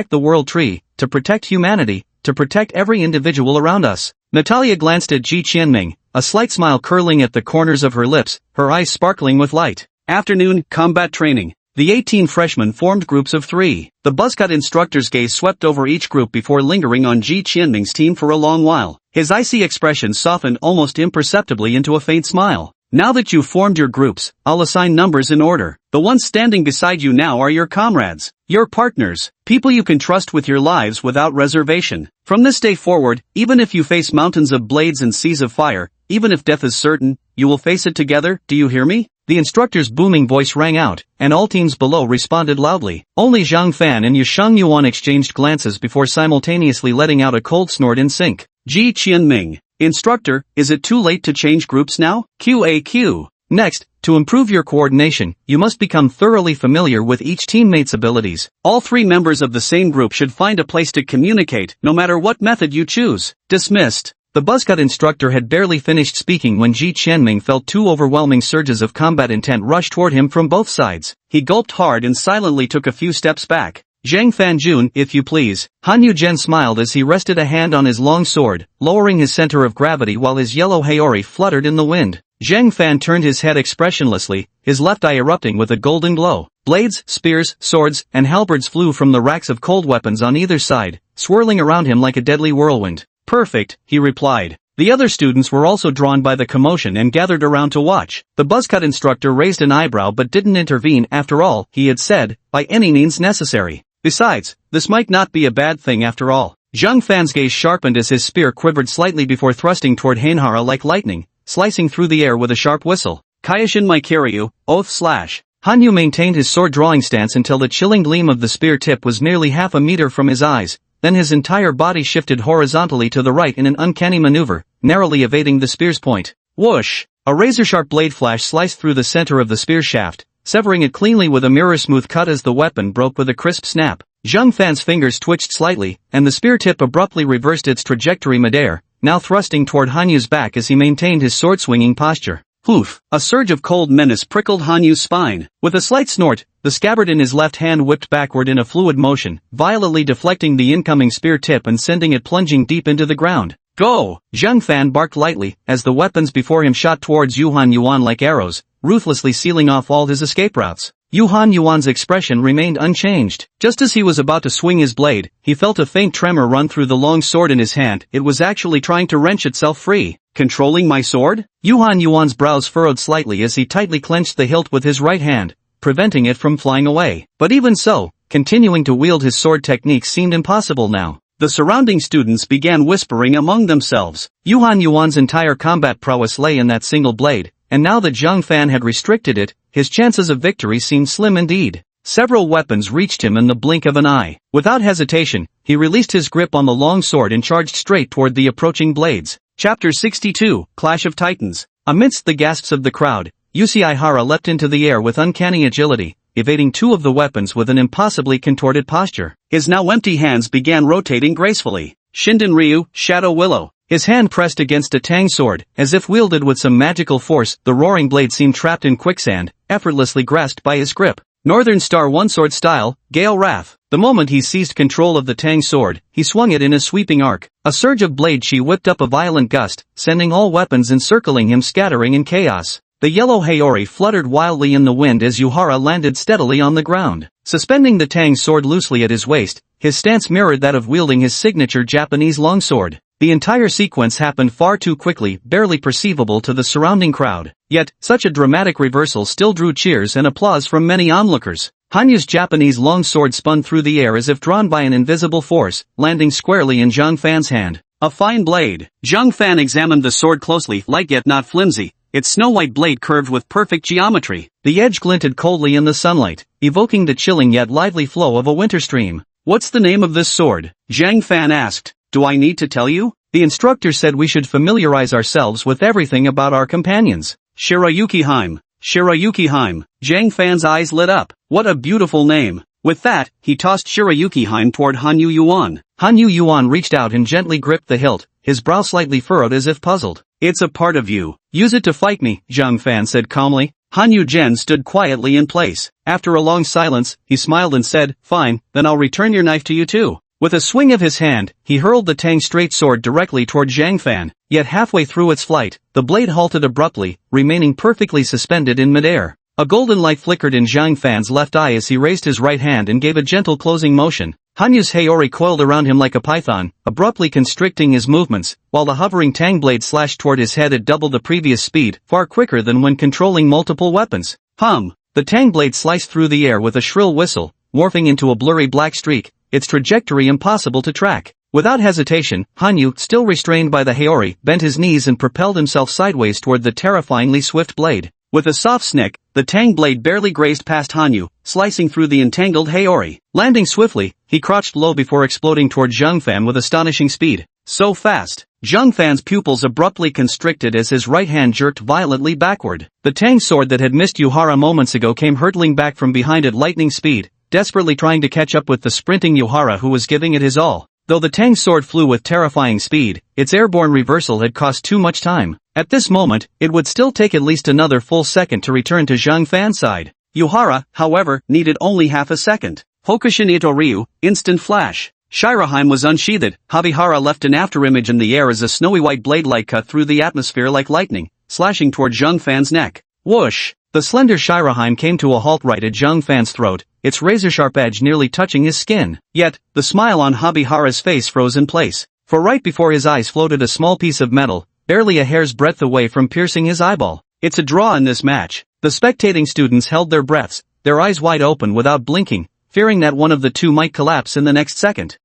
the world tree, to protect humanity, to protect every individual around us. Natalia glanced at Ji Qianming, a slight smile curling at the corners of her lips, her eyes sparkling with light. Afternoon, combat training. The 18 freshmen formed groups of 3. The buzzcut instructor's gaze swept over each group before lingering on Ji Qianming's team for a long while. His icy expression softened almost imperceptibly into a faint smile. Now that you've formed your groups, I'll assign numbers in order. The ones standing beside you now are your comrades, your partners, people you can trust with your lives without reservation. From this day forward, even if you face mountains of blades and seas of fire, even if death is certain, you will face it together, do you hear me? The instructor's booming voice rang out, and all teams below responded loudly. Only Zhang Fan and Yusheng Yuan exchanged glances before simultaneously letting out a cold snort in sync. Ji Qianming. Instructor, is it too late to change groups now? QAQ. Next, to improve your coordination, you must become thoroughly familiar with each teammate's abilities. All 3 members of the same group should find a place to communicate, no matter what method you choose. Dismissed. The buzzcut instructor had barely finished speaking when Ji Qianming felt 2 overwhelming surges of combat intent rush toward him from both sides. He gulped hard and silently took a few steps back. Zhang Fanjun, if you please. Han Yuzhen smiled as he rested a hand on his long sword, lowering his center of gravity while his yellow haori fluttered in the wind. Zhang Fan turned his head expressionlessly, his left eye erupting with a golden glow. Blades, spears, swords, and halberds flew from the racks of cold weapons on either side, swirling around him like a deadly whirlwind. Perfect, he replied. The other students were also drawn by the commotion and gathered around to watch. The buzzcut instructor raised an eyebrow but didn't intervene. After all, he had said, by any means necessary. Besides, this might not be a bad thing after all. Zhang Fan's gaze sharpened as his spear quivered slightly before thrusting toward Hainhara like lightning, slicing through the air with a sharp whistle. Kaioshin Maikiryu, oath slash. Hanyu maintained his sword-drawing stance until the chilling gleam of the spear tip was nearly half a meter from his eyes, then his entire body shifted horizontally to the right in an uncanny maneuver, narrowly evading the spear's point. Whoosh! A razor-sharp blade flash sliced through the center of the spear shaft, severing it cleanly with a mirror-smooth cut as the weapon broke with a crisp snap. Zhang Fan's fingers twitched slightly, and the spear tip abruptly reversed its trajectory midair, now thrusting toward Hanyu's back as he maintained his sword-swinging posture. Poof! A surge of cold menace prickled Hanyu's spine. With a slight snort, the scabbard in his left hand whipped backward in a fluid motion, violently deflecting the incoming spear tip and sending it plunging deep into the ground. Go! Zhang Fan barked lightly, as the weapons before him shot towards Yuhan Yuan like arrows, ruthlessly sealing off all his escape routes. Yuhan Yuan's expression remained unchanged. Just as he was about to swing his blade, he felt a faint tremor run through the long sword in his hand. It was actually trying to wrench itself free. Controlling my sword? Yuhan Yuan's brows furrowed slightly as he tightly clenched the hilt with his right hand, preventing it from flying away. But even so, continuing to wield his sword technique seemed impossible now. The surrounding students began whispering among themselves. Yuhan Yuan's entire combat prowess lay in that single blade, and now that Zhang Fan had restricted it, his chances of victory seemed slim indeed. Several weapons reached him in the blink of an eye. Without hesitation, he released his grip on the long sword and charged straight toward the approaching blades. Chapter 62, Clash of Titans. Amidst the gasps of the crowd, Uchiha leapt into the air with uncanny agility, evading 2 of the weapons with an impossibly contorted posture. His now empty hands began rotating gracefully. Shinden Ryu, Shadow Willow. His hand pressed against a tang sword, as if wielded with some magical force. The roaring blade seemed trapped in quicksand, effortlessly grasped by his grip. Northern Star One-Sword Style, Gale Wrath. The moment he seized control of the tang sword, he swung it in a sweeping arc. A surge of blade chi whipped up a violent gust, sending all weapons encircling him scattering in chaos. The yellow Haori fluttered wildly in the wind as Yuhara landed steadily on the ground. Suspending the Tang sword loosely at his waist, his stance mirrored that of wielding his signature Japanese longsword. The entire sequence happened far too quickly, barely perceivable to the surrounding crowd. Yet, such a dramatic reversal still drew cheers and applause from many onlookers. Hanyu's Japanese longsword spun through the air as if drawn by an invisible force, landing squarely in Zhang Fan's hand. A fine blade. Zhang Fan examined the sword closely, light yet not flimsy. Its snow-white blade curved with perfect geometry. The edge glinted coldly in the sunlight, evoking the chilling yet lively flow of a winter stream. "What's the name of this sword?" Zhang Fan asked. "Do I need to tell you?" The instructor said we should familiarize ourselves with everything about our companions. Shirayuki-heim. Shirayuki-heim. Zhang Fan's eyes lit up. What a beautiful name. With that, he tossed Shirayuki-heim toward Hanyu Yuan. Hanyu Yuan reached out and gently gripped the hilt, his brow slightly furrowed as if puzzled. "It's a part of you. Use it to fight me," Zhang Fan said calmly. Hanyu Zhen stood quietly in place. After a long silence, he smiled and said, "Fine, then I'll return your knife to you too." With a swing of his hand, he hurled the Tang straight sword directly toward Zhang Fan. Yet halfway through its flight, the blade halted abruptly, remaining perfectly suspended in midair. A golden light flickered in Zhang Fan's left eye as he raised his right hand and gave a gentle closing motion. Hanyu's Haori coiled around him like a python, abruptly constricting his movements, while the hovering Tang blade slashed toward his head at double the previous speed, far quicker than when controlling multiple weapons. Hum! The Tang blade sliced through the air with a shrill whistle, morphing into a blurry black streak, its trajectory impossible to track. Without hesitation, Hanyu, still restrained by the Haori, bent his knees and propelled himself sideways toward the terrifyingly swift blade. With a soft snick, the Tang blade barely grazed past Hanyu, slicing through the entangled Haori. Landing swiftly, he crouched low before exploding toward Zhang Fan with astonishing speed. So fast! Zhang Fan's pupils abruptly constricted as his right hand jerked violently backward. The Tang sword that had missed Yuhara moments ago came hurtling back from behind at lightning speed, desperately trying to catch up with the sprinting Yuhara who was giving it his all. Though the Tang sword flew with terrifying speed, its airborne reversal had cost too much time. At this moment, it would still take at least another full second to return to Zhang Fan's side. Yuhara, however, needed only half a second. Hokushin Itoryu, instant flash. Shiraheim was unsheathed. Habihara left an afterimage in the air as a snowy white blade light cut through the atmosphere like lightning, slashing toward Zhang Fan's neck. Whoosh! The slender Shiraheim came to a halt right at Zhang Fan's throat, its razor-sharp edge nearly touching his skin. Yet, the smile on Habihara's face froze in place, for right before his eyes floated a small piece of metal, barely a hair's breadth away from piercing his eyeball. It's a draw in this match. The spectating students held their breaths, their eyes wide open without blinking, fearing that one of the two might collapse in the next second.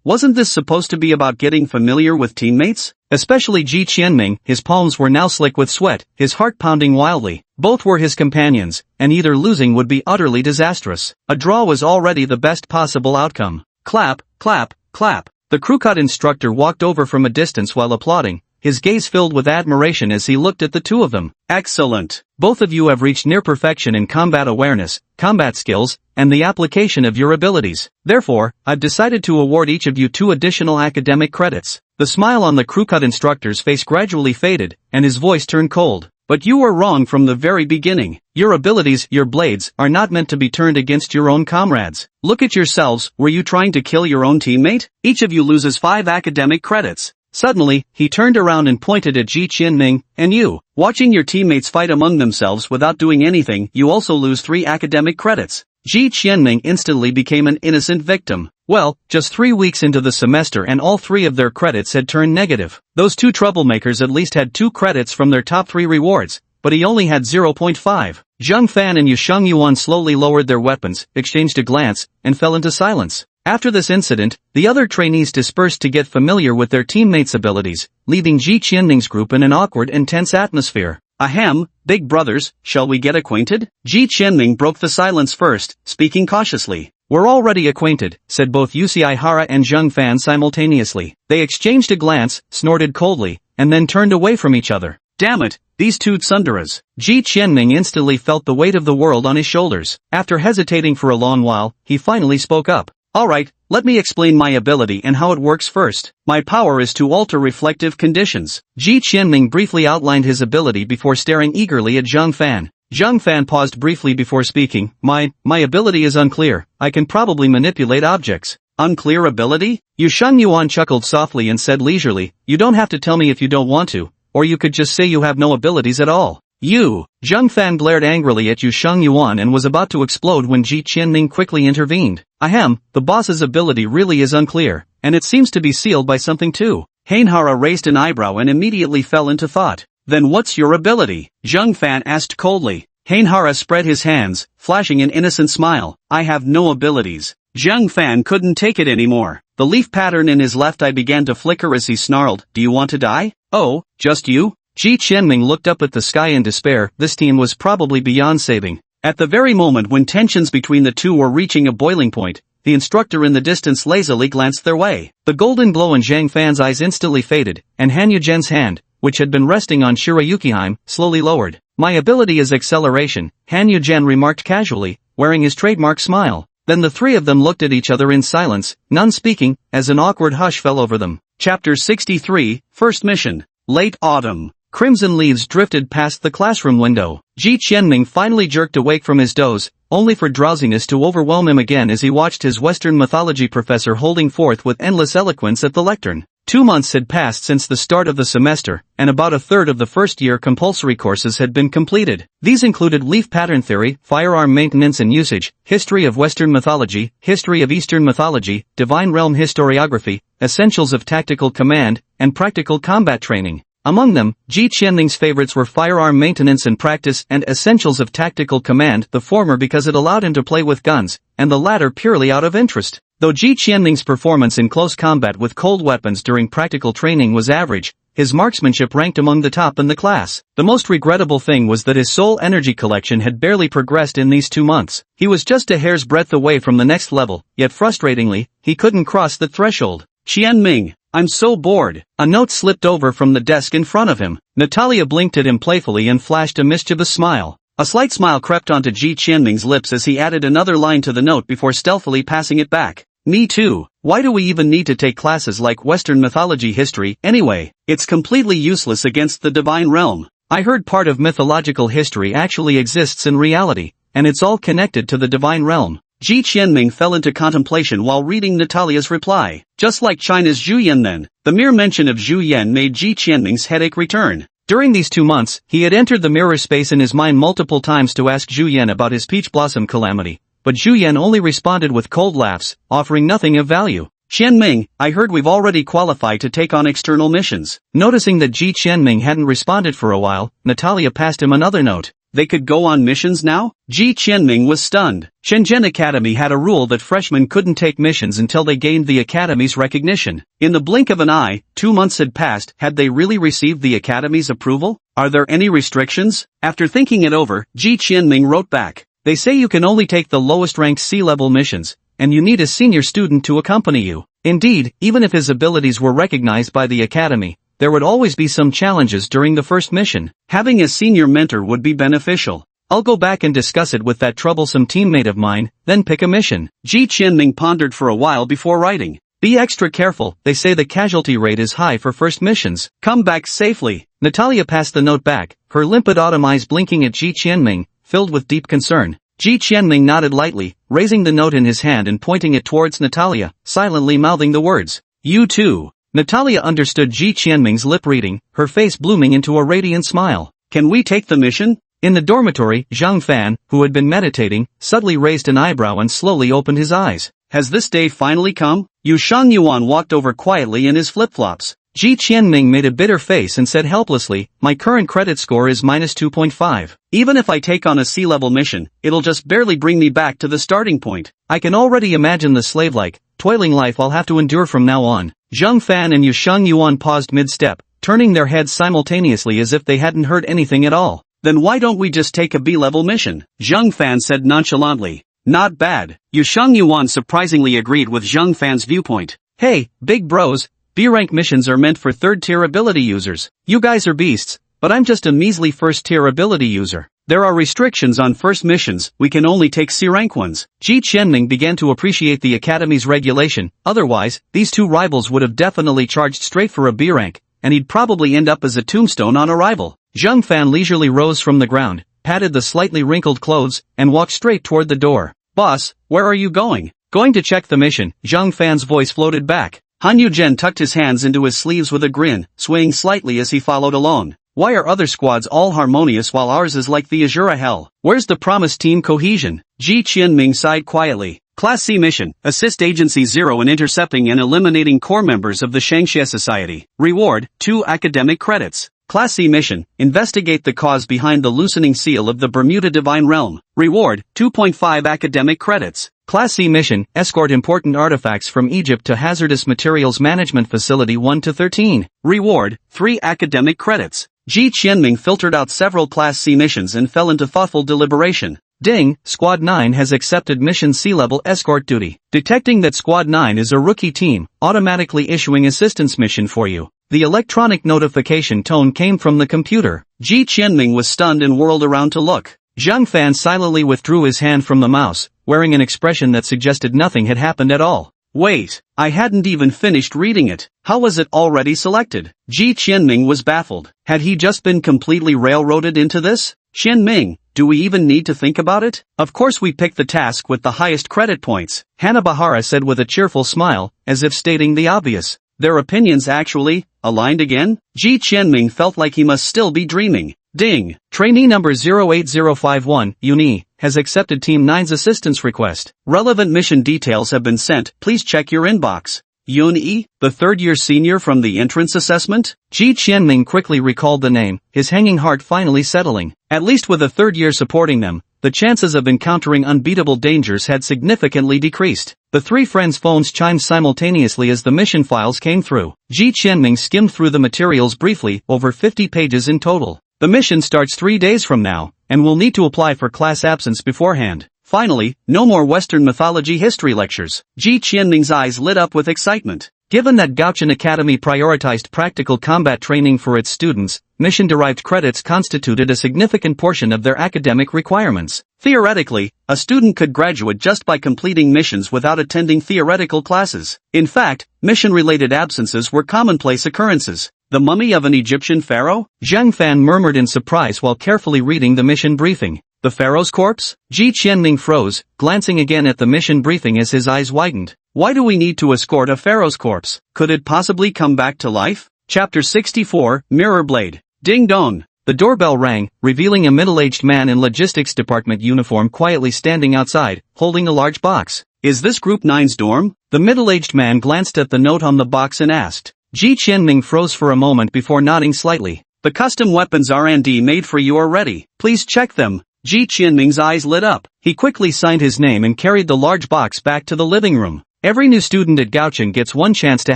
Wasn't this supposed to be about getting familiar with teammates? Especially Ji Qianming, his palms were now slick with sweat, his heart pounding wildly. Both were his companions, and either losing would be utterly disastrous. A draw was already the best possible outcome. Clap, clap, clap. The crewcut instructor walked over from a distance while applauding, his gaze filled with admiration as he looked at the two of them. Excellent! Both of you have reached near perfection in combat awareness, combat skills, and the application of your abilities. Therefore, I've decided to award each of you 2 additional academic credits. The smile on the crewcut instructor's face gradually faded, and his voice turned cold. But you were wrong from the very beginning. Your abilities, your blades, are not meant to be turned against your own comrades. Look at yourselves, were you trying to kill your own teammate? Each of you loses 5 academic credits. Suddenly, he turned around and pointed at Ji Qianming, and you. Watching your teammates fight among themselves without doing anything, you also lose 3 academic credits. Ji Qianming instantly became an innocent victim. Well, just 3 weeks into the semester and all 3 of their credits had turned negative. Those 2 troublemakers at least had 2 credits from their top 3 rewards, but he only had 0.5. Zhang Fan and Yusheng Yuan slowly lowered their weapons, exchanged a glance, and fell into silence. After this incident, the other trainees dispersed to get familiar with their teammates' abilities, leaving Ji Qianming's group in an awkward and tense atmosphere. Ahem, big brothers, shall we get acquainted? Ji Qianming broke the silence first, speaking cautiously. We're already acquainted, said both Uchiihara and Zhang Fan simultaneously. They exchanged a glance, snorted coldly, and then turned away from each other. Damn it, these 2 tsunderas. Ji Qianming instantly felt the weight of the world on his shoulders. After hesitating for a long while, he finally spoke up. Alright, let me explain my ability and how it works first. My power is to alter reflective conditions. Ji Qianming briefly outlined his ability before staring eagerly at Zhang Fan. Zhang Fan paused briefly before speaking. My ability is unclear. I can probably manipulate objects. Unclear ability? Yusheng Yuan chuckled softly and said leisurely, you don't have to tell me if you don't want to, or you could just say you have no abilities at all. You! Zhang Fan glared angrily at Yu Shangyuan and was about to explode when Ji Qianming quickly intervened. Ahem, the boss's ability really is unclear, and it seems to be sealed by something too. Hainhara raised an eyebrow and immediately fell into thought. Then what's your ability? Zhang Fan asked coldly. Hainhara spread his hands, flashing an innocent smile. I have no abilities. Zhang Fan couldn't take it anymore. The leaf pattern in his left eye began to flicker as he snarled, Do you want to die? Oh, just you? Ji Qianming looked up at the sky in despair. This team was probably beyond saving. At the very moment when tensions between the two were reaching a boiling point, the instructor in the distance lazily glanced their way. The golden glow in Zhang Fan's eyes instantly faded, and Han Yugen's hand, which had been resting on Shirayukiheim, slowly lowered. My ability is acceleration, Han Yugen remarked casually, wearing his trademark smile. Then the three of them looked at each other in silence, none speaking, as an awkward hush fell over them. Chapter 63, First Mission. Late autumn. Crimson leaves drifted past the classroom window. Ji Qianming finally jerked awake from his doze, only for drowsiness to overwhelm him again as he watched his Western mythology professor holding forth with endless eloquence at the lectern. 2 months had passed since the start of the semester, and about a third of the first-year compulsory courses had been completed. These included leaf pattern theory, firearm maintenance and usage, history of Western mythology, history of Eastern mythology, divine realm historiography, essentials of tactical command, and practical combat training. Among them, Ji Qianming's favorites were firearm maintenance and practice and essentials of tactical command, the former because it allowed him to play with guns, and the latter purely out of interest. Though Ji Qianming's performance in close combat with cold weapons during practical training was average, his marksmanship ranked among the top in the class. The most regrettable thing was that his soul energy collection had barely progressed in these 2 months. He was just a hair's breadth away from the next level, yet frustratingly, he couldn't cross the threshold. Qianming, I'm so bored. A note slipped over from the desk in front of him. Natalia blinked at him playfully and flashed a mischievous smile. A slight smile crept onto Ji Qianming's lips as he added another line to the note before stealthily passing it back. Me too. Why do we even need to take classes like Western mythology history, anyway? It's completely useless against the divine realm. I heard part of mythological history actually exists in reality, and it's all connected to the divine realm. Ji Qianming fell into contemplation while reading Natalia's reply. Just like China's Zhu Yan then, the mere mention of Zhu Yan made Ji Qianming's headache return. During these 2 months, he had entered the mirror space in his mind multiple times to ask Zhu Yan about his peach blossom calamity, but Zhu Yan only responded with cold laughs, offering nothing of value. Qianming, I heard we've already qualified to take on external missions. Noticing that Ji Qianming hadn't responded for a while, Natalia passed him another note. They could go on missions now? Ji Qianming was stunned. Shenzhen Academy had a rule that freshmen couldn't take missions until they gained the Academy's recognition. In the blink of an eye, 2 months had passed. Had they really received the Academy's approval? Are there any restrictions? After thinking it over, Ji Qianming wrote back. They say you can only take the lowest-ranked C-level missions, and you need a senior student to accompany you. Indeed, even if his abilities were recognized by the Academy, there would always be some challenges during the first mission. Having a senior mentor would be beneficial. I'll go back and discuss it with that troublesome teammate of mine, then pick a mission. Ji Qianming pondered for a while before writing. Be extra careful, they say the casualty rate is high for first missions. Come back safely. Natalia passed the note back, her limpid autumn eyes blinking at Ji Qianming, filled with deep concern. Ji Qianming nodded lightly, raising the note in his hand and pointing it towards Natalia, silently mouthing the words, You too. Natalia understood Ji Qianming's lip reading, her face blooming into a radiant smile. Can we take the mission? In the dormitory, Zhang Fan, who had been meditating, suddenly raised an eyebrow and slowly opened his eyes. Has this day finally come? Yu Shangyuan walked over quietly in his flip-flops. Ji Qianming made a bitter face and said helplessly, My current credit score is minus 2.5. Even if I take on a C-level mission, it'll just barely bring me back to the starting point. I can already imagine the slave-like, toiling life I'll have to endure from now on. Zhang Fan and Yu Shangyuan paused mid-step, turning their heads simultaneously as if they hadn't heard anything at all. Then why don't we just take a B-level mission? Zhang Fan said nonchalantly. Not bad. Yu Shangyuan surprisingly agreed with Zhang Fan's viewpoint. Hey, big bros, B-rank missions are meant for third-tier ability users. You guys are beasts, but I'm just a measly first-tier ability user. There are restrictions on first missions, we can only take C-rank ones. Ji Qianming began to appreciate the Academy's regulation, otherwise, these two rivals would have definitely charged straight for a B-rank, and he'd probably end up as a tombstone on arrival. Zhang Fan leisurely rose from the ground, patted the slightly wrinkled clothes, and walked straight toward the door. Boss, where are you going? Going to check the mission, Zhang Fan's voice floated back. Han Yuzhen tucked his hands into his sleeves with a grin, swaying slightly as he followed along. Why are other squads all harmonious while ours is like the Azura hell? Where's the promised team cohesion? Ji Qianming sighed quietly. Class C mission, assist Agency 0 in intercepting and eliminating core members of the Shangxie Society. Reward, 2 academic credits. Class C mission, investigate the cause behind the loosening seal of the Bermuda Divine Realm. Reward, 2.5 academic credits. Class C mission, escort important artifacts from Egypt to Hazardous Materials Management Facility 1 to 13. Reward, 3 academic credits. Ji Qianming filtered out several Class C missions and fell into thoughtful deliberation. Ding, Squad 9 has accepted mission C-level escort duty. Detecting that Squad 9 is a rookie team, automatically issuing assistance mission for you. The electronic notification tone came from the computer. Ji Qianming was stunned and whirled around to look. Zhang Fan silently withdrew his hand from the mouse, wearing an expression that suggested nothing had happened at all. Wait, I hadn't even finished reading it. How was it already selected? Ji Qianming was baffled. Had he just been completely railroaded into this? Qianming, do we even need to think about it? Of course we picked the task with the highest credit points, Hanabahara said with a cheerful smile, as if stating the obvious. Their opinions actually aligned again? Ji Qianming felt like he must still be dreaming. Ding! Trainee number 08051, Uni, has accepted Team 9's assistance request. Relevant mission details have been sent, please check your inbox. Uni, the third-year senior from the entrance assessment? Ji Qianming quickly recalled the name, his hanging heart finally settling. At least with a third year supporting them, the chances of encountering unbeatable dangers had significantly decreased. The three friends' phones chimed simultaneously as the mission files came through. Ji Qianming skimmed through the materials briefly, over 50 pages in total. The mission starts 3 days from now, and we'll need to apply for class absence beforehand. Finally, no more Western mythology history lectures. Ji Qianming's eyes lit up with excitement. Given that Gaochen Academy prioritized practical combat training for its students, mission-derived credits constituted a significant portion of their academic requirements. Theoretically, a student could graduate just by completing missions without attending theoretical classes. In fact, mission-related absences were commonplace occurrences. The mummy of an Egyptian pharaoh? Zhang Fan murmured in surprise while carefully reading the mission briefing. The pharaoh's corpse? Ji Qianming froze, glancing again at the mission briefing as his eyes widened. Why do we need to escort a pharaoh's corpse? Could it possibly come back to life? Chapter 64, Mirror Blade. Ding dong. The doorbell rang, revealing a middle-aged man in logistics department uniform quietly standing outside, holding a large box. Is this Group 9's dorm? The middle-aged man glanced at the note on the box and asked. Ji Qianming froze for a moment before nodding slightly. The custom weapons R&D made for you are ready. Please check them. Ji Qianming's eyes lit up. He quickly signed his name and carried the large box back to the living room. Every new student at Gaochen gets one chance to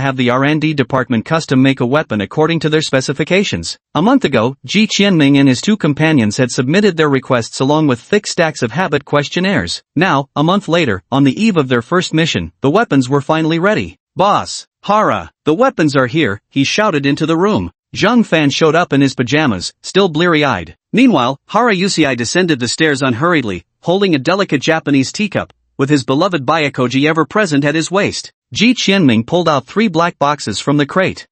have the R&D department custom make a weapon according to their specifications. A month ago, Ji Qianming and his two companions had submitted their requests along with thick stacks of habit questionnaires. Now, a month later, on the eve of their first mission, the weapons were finally ready. Boss, Hara, the weapons are here, he shouted into the room. Zhang Fan showed up in his pajamas, still bleary-eyed. Meanwhile, Hara Yusei descended the stairs unhurriedly, holding a delicate Japanese teacup, with his beloved Byakuji ever present at his waist. Ji Qianming pulled out 3 black boxes from the crate.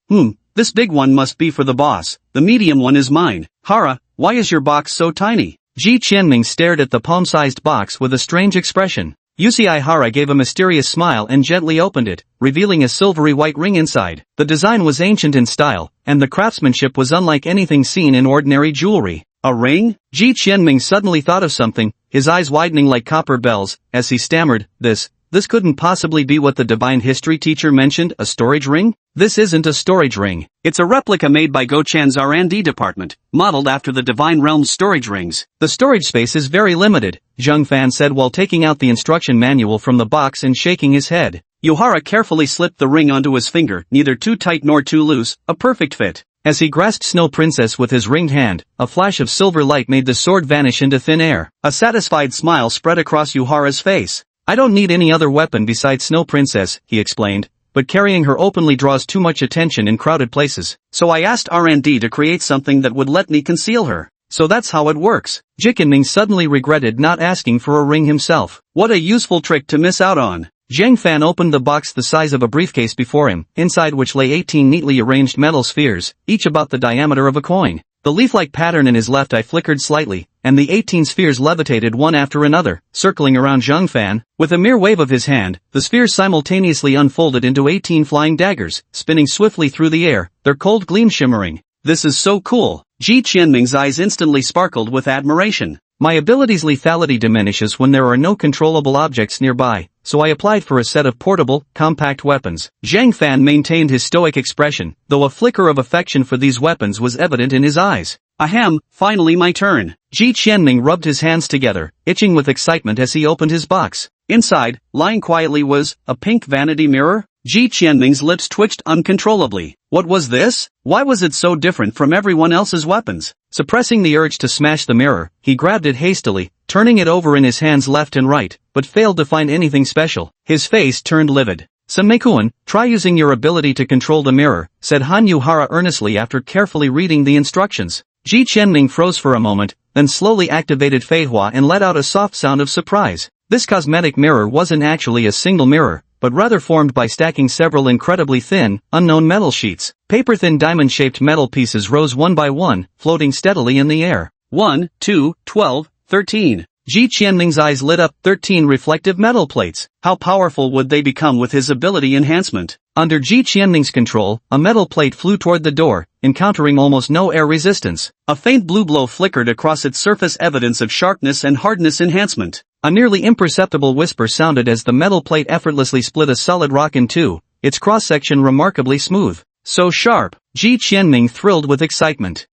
This big one must be for the boss, the medium one is mine. Hara, why is your box so tiny? Ji Qianming stared at the palm-sized box with a strange expression. Yusei Hara gave a mysterious smile and gently opened it, revealing a silvery white ring inside. The design was ancient in style, and the craftsmanship was unlike anything seen in ordinary jewelry. A ring? Ji Qianming suddenly thought of something, his eyes widening like copper bells, as he stammered, This couldn't possibly be what the divine history teacher mentioned, a storage ring? This isn't a storage ring. It's a replica made by Gochan's R&D department, modeled after the Divine Realm's storage rings. The storage space is very limited, Zhang Fan said while taking out the instruction manual from the box and shaking his head. Yohara carefully slipped the ring onto his finger, neither too tight nor too loose, a perfect fit. As he grasped Snow Princess with his ringed hand, a flash of silver light made the sword vanish into thin air. A satisfied smile spread across Yohara's face. I don't need any other weapon besides Snow Princess, he explained, but carrying her openly draws too much attention in crowded places. So I asked R&D to create something that would let me conceal her. So that's how it works. Ji Qianming suddenly regretted not asking for a ring himself. What a useful trick to miss out on. Zhang Fan opened the box the size of a briefcase before him, inside which lay 18 neatly arranged metal spheres, each about the diameter of a coin. The leaf-like pattern in his left eye flickered slightly, and the 18 spheres levitated one after another, circling around Zhang Fan. With a mere wave of his hand, the spheres simultaneously unfolded into 18 flying daggers, spinning swiftly through the air, their cold gleam shimmering. This is so cool. Ji Qianming's eyes instantly sparkled with admiration. My ability's lethality diminishes when there are no controllable objects nearby, so I applied for a set of portable, compact weapons. Zhang Fan maintained his stoic expression, though a flicker of affection for these weapons was evident in his eyes. Ahem, finally my turn. Ji Qianming rubbed his hands together, itching with excitement as he opened his box. Inside, lying quietly was a pink vanity mirror. Ji Qianming's lips twitched uncontrollably. What was this? Why was it so different from everyone else's weapons? Suppressing the urge to smash the mirror, he grabbed it hastily, turning it over in his hands left and right, but failed to find anything special. His face turned livid. "Senmei-kun, try using your ability to control the mirror," said Han Yuhara earnestly after carefully reading the instructions. Ji Qianming froze for a moment, then slowly activated Feihua and let out a soft sound of surprise. This cosmetic mirror wasn't actually a single mirror, but rather formed by stacking several incredibly thin, unknown metal sheets. Paper-thin diamond-shaped metal pieces rose one by one, floating steadily in the air. 1, 2, 12, 13. Ji Qianming's eyes lit up. 13 reflective metal plates. How powerful would they become with his ability enhancement? Under Ji Qianming's control, a metal plate flew toward the door, encountering almost no air resistance. A faint blue glow flickered across its surface, evidence of sharpness and hardness enhancement. A nearly imperceptible whisper sounded as the metal plate effortlessly split a solid rock in two, its cross-section remarkably smooth. So sharp. Ji Qianming thrilled with excitement.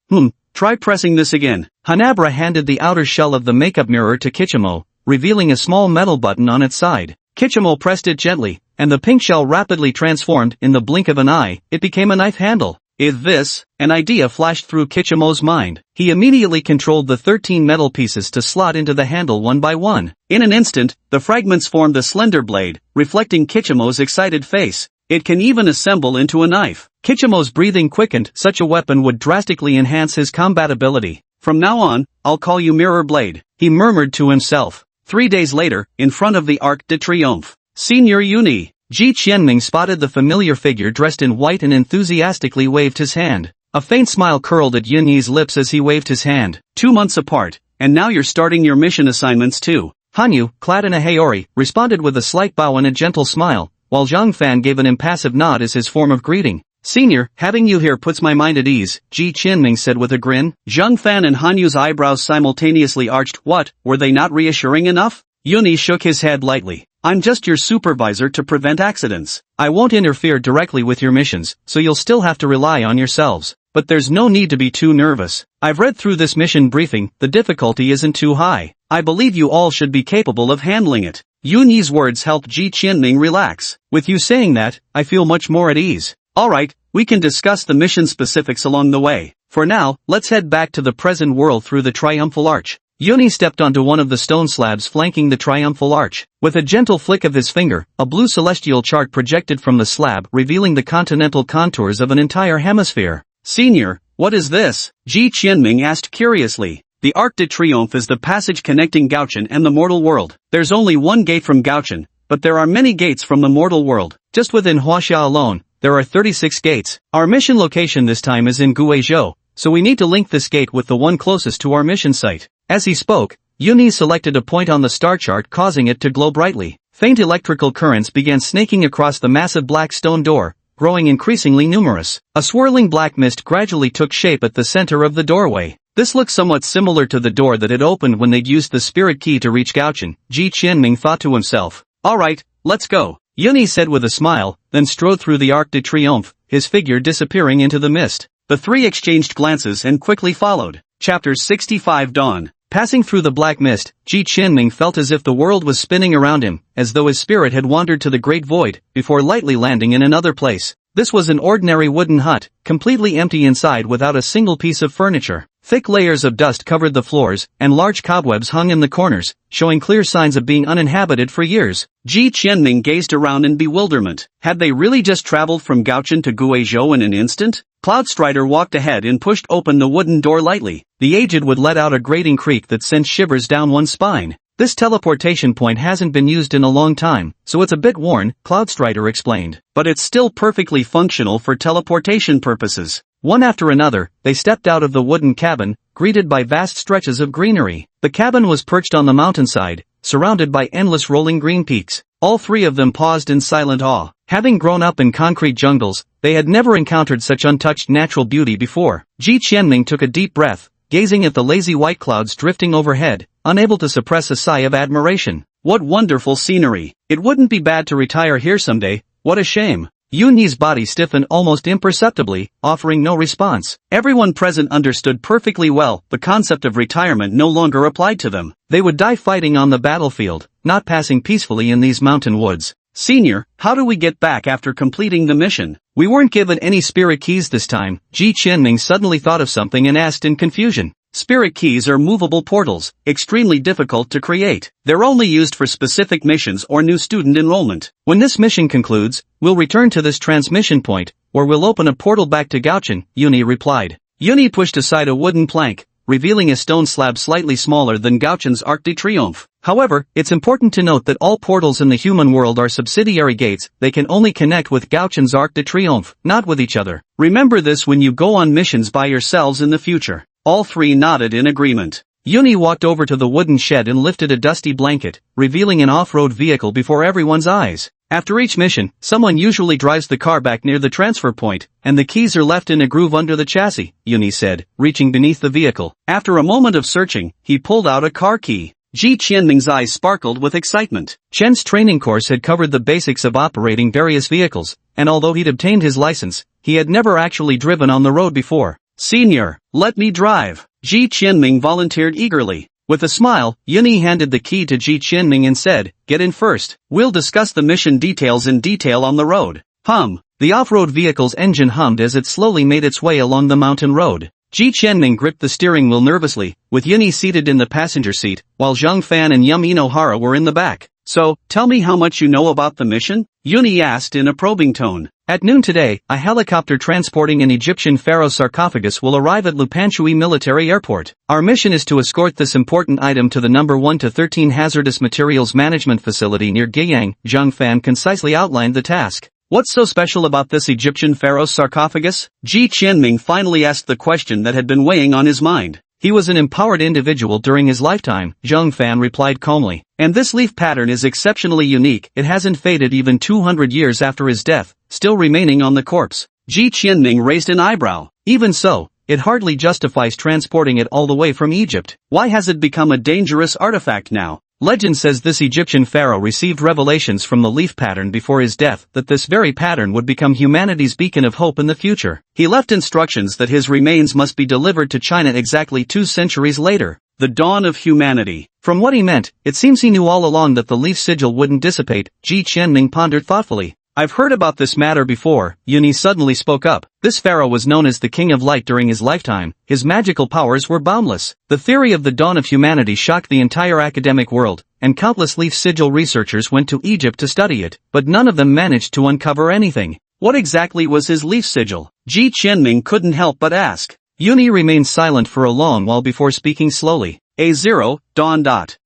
Try pressing this again. Hanabra handed the outer shell of the makeup mirror to Kichimo, revealing a small metal button on its side. Kichimo pressed it gently, and the pink shell rapidly transformed. In the blink of an eye, it became a knife handle. Is this? An idea flashed through Kichimo's mind. He immediately controlled the 13 metal pieces to slot into the handle one by one. In an instant, the fragments formed a slender blade, reflecting Kichimo's excited face. It can even assemble into a knife. Kichimo's breathing quickened. Such a weapon would drastically enhance his combat ability. From now on, I'll call you Mirror Blade, he murmured to himself. 3 days later, in front of the Arc de Triomphe, Senior Uni, Ji Qianming spotted the familiar figure dressed in white and enthusiastically waved his hand. A faint smile curled at Yunyi's lips as he waved his hand. 2 months apart, and now you're starting your mission assignments too. Hanyu, clad in a haori, responded with a slight bow and a gentle smile, while Zhang Fan gave an impassive nod as his form of greeting. Senior, having you here puts my mind at ease, Ji Qianming said with a grin. Zhang Fan and Hanyu's eyebrows simultaneously arched. What, were they not reassuring enough? Yuni shook his head lightly. I'm just your supervisor to prevent accidents. I won't interfere directly with your missions, so you'll still have to rely on yourselves. But there's no need to be too nervous. I've read through this mission briefing, the difficulty isn't too high. I believe you all should be capable of handling it. Yunyi's words helped Ji Qianming relax. With you saying that, I feel much more at ease. Alright, we can discuss the mission specifics along the way. For now, let's head back to the present world through the Triumphal Arch. Yuni stepped onto one of the stone slabs flanking the Triumphal Arch. With a gentle flick of his finger, a blue celestial chart projected from the slab, revealing the continental contours of an entire hemisphere. Senior, what is this? Ji Qianming asked curiously. The Arc de Triomphe is the passage connecting Gaochen and the mortal world. There's only one gate from Gaochen, but there are many gates from the mortal world. Just within Huaxia alone, there are 36 gates. Our mission location this time is in Guizhou, so we need to link this gate with the one closest to our mission site. As he spoke, Yuni selected a point on the star chart, causing it to glow brightly. Faint electrical currents began snaking across the massive black stone door, growing increasingly numerous. A swirling black mist gradually took shape at the center of the doorway. This looked somewhat similar to the door that had opened when they'd used the spirit key to reach Gaochen, Ji Qianming thought to himself. Alright, let's go, Yuni said with a smile, then strode through the Arc de Triomphe, his figure disappearing into the mist. The three exchanged glances and quickly followed. Chapter 65 Dawn. Passing through the black mist, Ji Qianming felt as if the world was spinning around him, as though his spirit had wandered to the great void, before lightly landing in another place. This was an ordinary wooden hut, completely empty inside without a single piece of furniture. Thick layers of dust covered the floors, and large cobwebs hung in the corners, showing clear signs of being uninhabited for years. Ji Qianming gazed around in bewilderment. Had they really just traveled from Gaochen to Guizhou in an instant? Cloudstrider walked ahead and pushed open the wooden door lightly. The aged would let out a grating creak that sent shivers down one's spine. This teleportation point hasn't been used in a long time, so it's a bit worn, Cloudstrider explained. But it's still perfectly functional for teleportation purposes. One after another, they stepped out of the wooden cabin, greeted by vast stretches of greenery. The cabin was perched on the mountainside, surrounded by endless rolling green peaks. All three of them paused in silent awe. Having grown up in concrete jungles, they had never encountered such untouched natural beauty before. Ji Qianming took a deep breath, gazing at the lazy white clouds drifting overhead, unable to suppress a sigh of admiration. What wonderful scenery! It wouldn't be bad to retire here someday. What a shame. Yunyi's body stiffened almost imperceptibly, offering no response. Everyone present understood perfectly well the concept of retirement no longer applied to them. They would die fighting on the battlefield, not passing peacefully in these mountain woods. Senior, how do we get back after completing the mission? We weren't given any spirit keys this time. Ji Qianming suddenly thought of something and asked in confusion. Spirit keys are movable portals, extremely difficult to create. They're only used for specific missions or new student enrollment. When this mission concludes, we'll return to this transmission point, or we'll open a portal back to Gaochen, Yuni replied. Yuni pushed aside a wooden plank, revealing a stone slab slightly smaller than Gaochen's Arc de Triomphe. However, it's important to note that all portals in the human world are subsidiary gates. They can only connect with Gaochen's Arc de Triomphe, not with each other. Remember this when you go on missions by yourselves in the future. All three nodded in agreement. Yuni walked over to the wooden shed and lifted a dusty blanket, revealing an off-road vehicle before everyone's eyes. After each mission, someone usually drives the car back near the transfer point, and the keys are left in a groove under the chassis, Yuni said, reaching beneath the vehicle. After a moment of searching, he pulled out a car key. Ji Qianming's eyes sparkled with excitement. Chen's training course had covered the basics of operating various vehicles, and although he'd obtained his license, he had never actually driven on the road before. Senior, let me drive. Ji Qianming volunteered eagerly. With a smile, Yuni handed the key to Ji Qianming and said, "Get in first. We'll discuss the mission details in detail on the road." Hum. The off-road vehicle's engine hummed as it slowly made its way along the mountain road. Ji Qianming gripped the steering wheel nervously, with Yuni seated in the passenger seat, while Zhang Fan and Yum Inohara were in the back. So, tell me how much you know about the mission? Yuni asked in a probing tone. At noon today, a helicopter transporting an Egyptian pharaoh's sarcophagus will arrive at Lupanshui Military Airport. Our mission is to escort this important item to the number 1 to 13 Hazardous Materials Management Facility near Guiyang. Zhang Fan concisely outlined the task. What's so special about this Egyptian pharaoh's sarcophagus? Ji Qianming finally asked the question that had been weighing on his mind. He was an empowered individual during his lifetime, Zhang Fan replied calmly. And this leaf pattern is exceptionally unique. It hasn't faded even 200 years after his death, still remaining on the corpse. Ji Qianming raised an eyebrow. Even so, it hardly justifies transporting it all the way from Egypt. Why has it become a dangerous artifact now? Legend says this Egyptian pharaoh received revelations from the leaf pattern before his death that this very pattern would become humanity's beacon of hope in the future. He left instructions that his remains must be delivered to China exactly 2 centuries later. The dawn of humanity. From what he meant, it seems he knew all along that the leaf sigil wouldn't dissipate. Ji Qianming pondered thoughtfully. I've heard about this matter before, Yuni suddenly spoke up. This pharaoh was known as the King of Light during his lifetime. His magical powers were boundless. The theory of the dawn of humanity shocked the entire academic world, and countless leaf sigil researchers went to Egypt to study it, but none of them managed to uncover anything. What exactly was his leaf sigil? Ji Qianming couldn't help but ask. Yuni remained silent for a long while before speaking slowly. A0, dawn.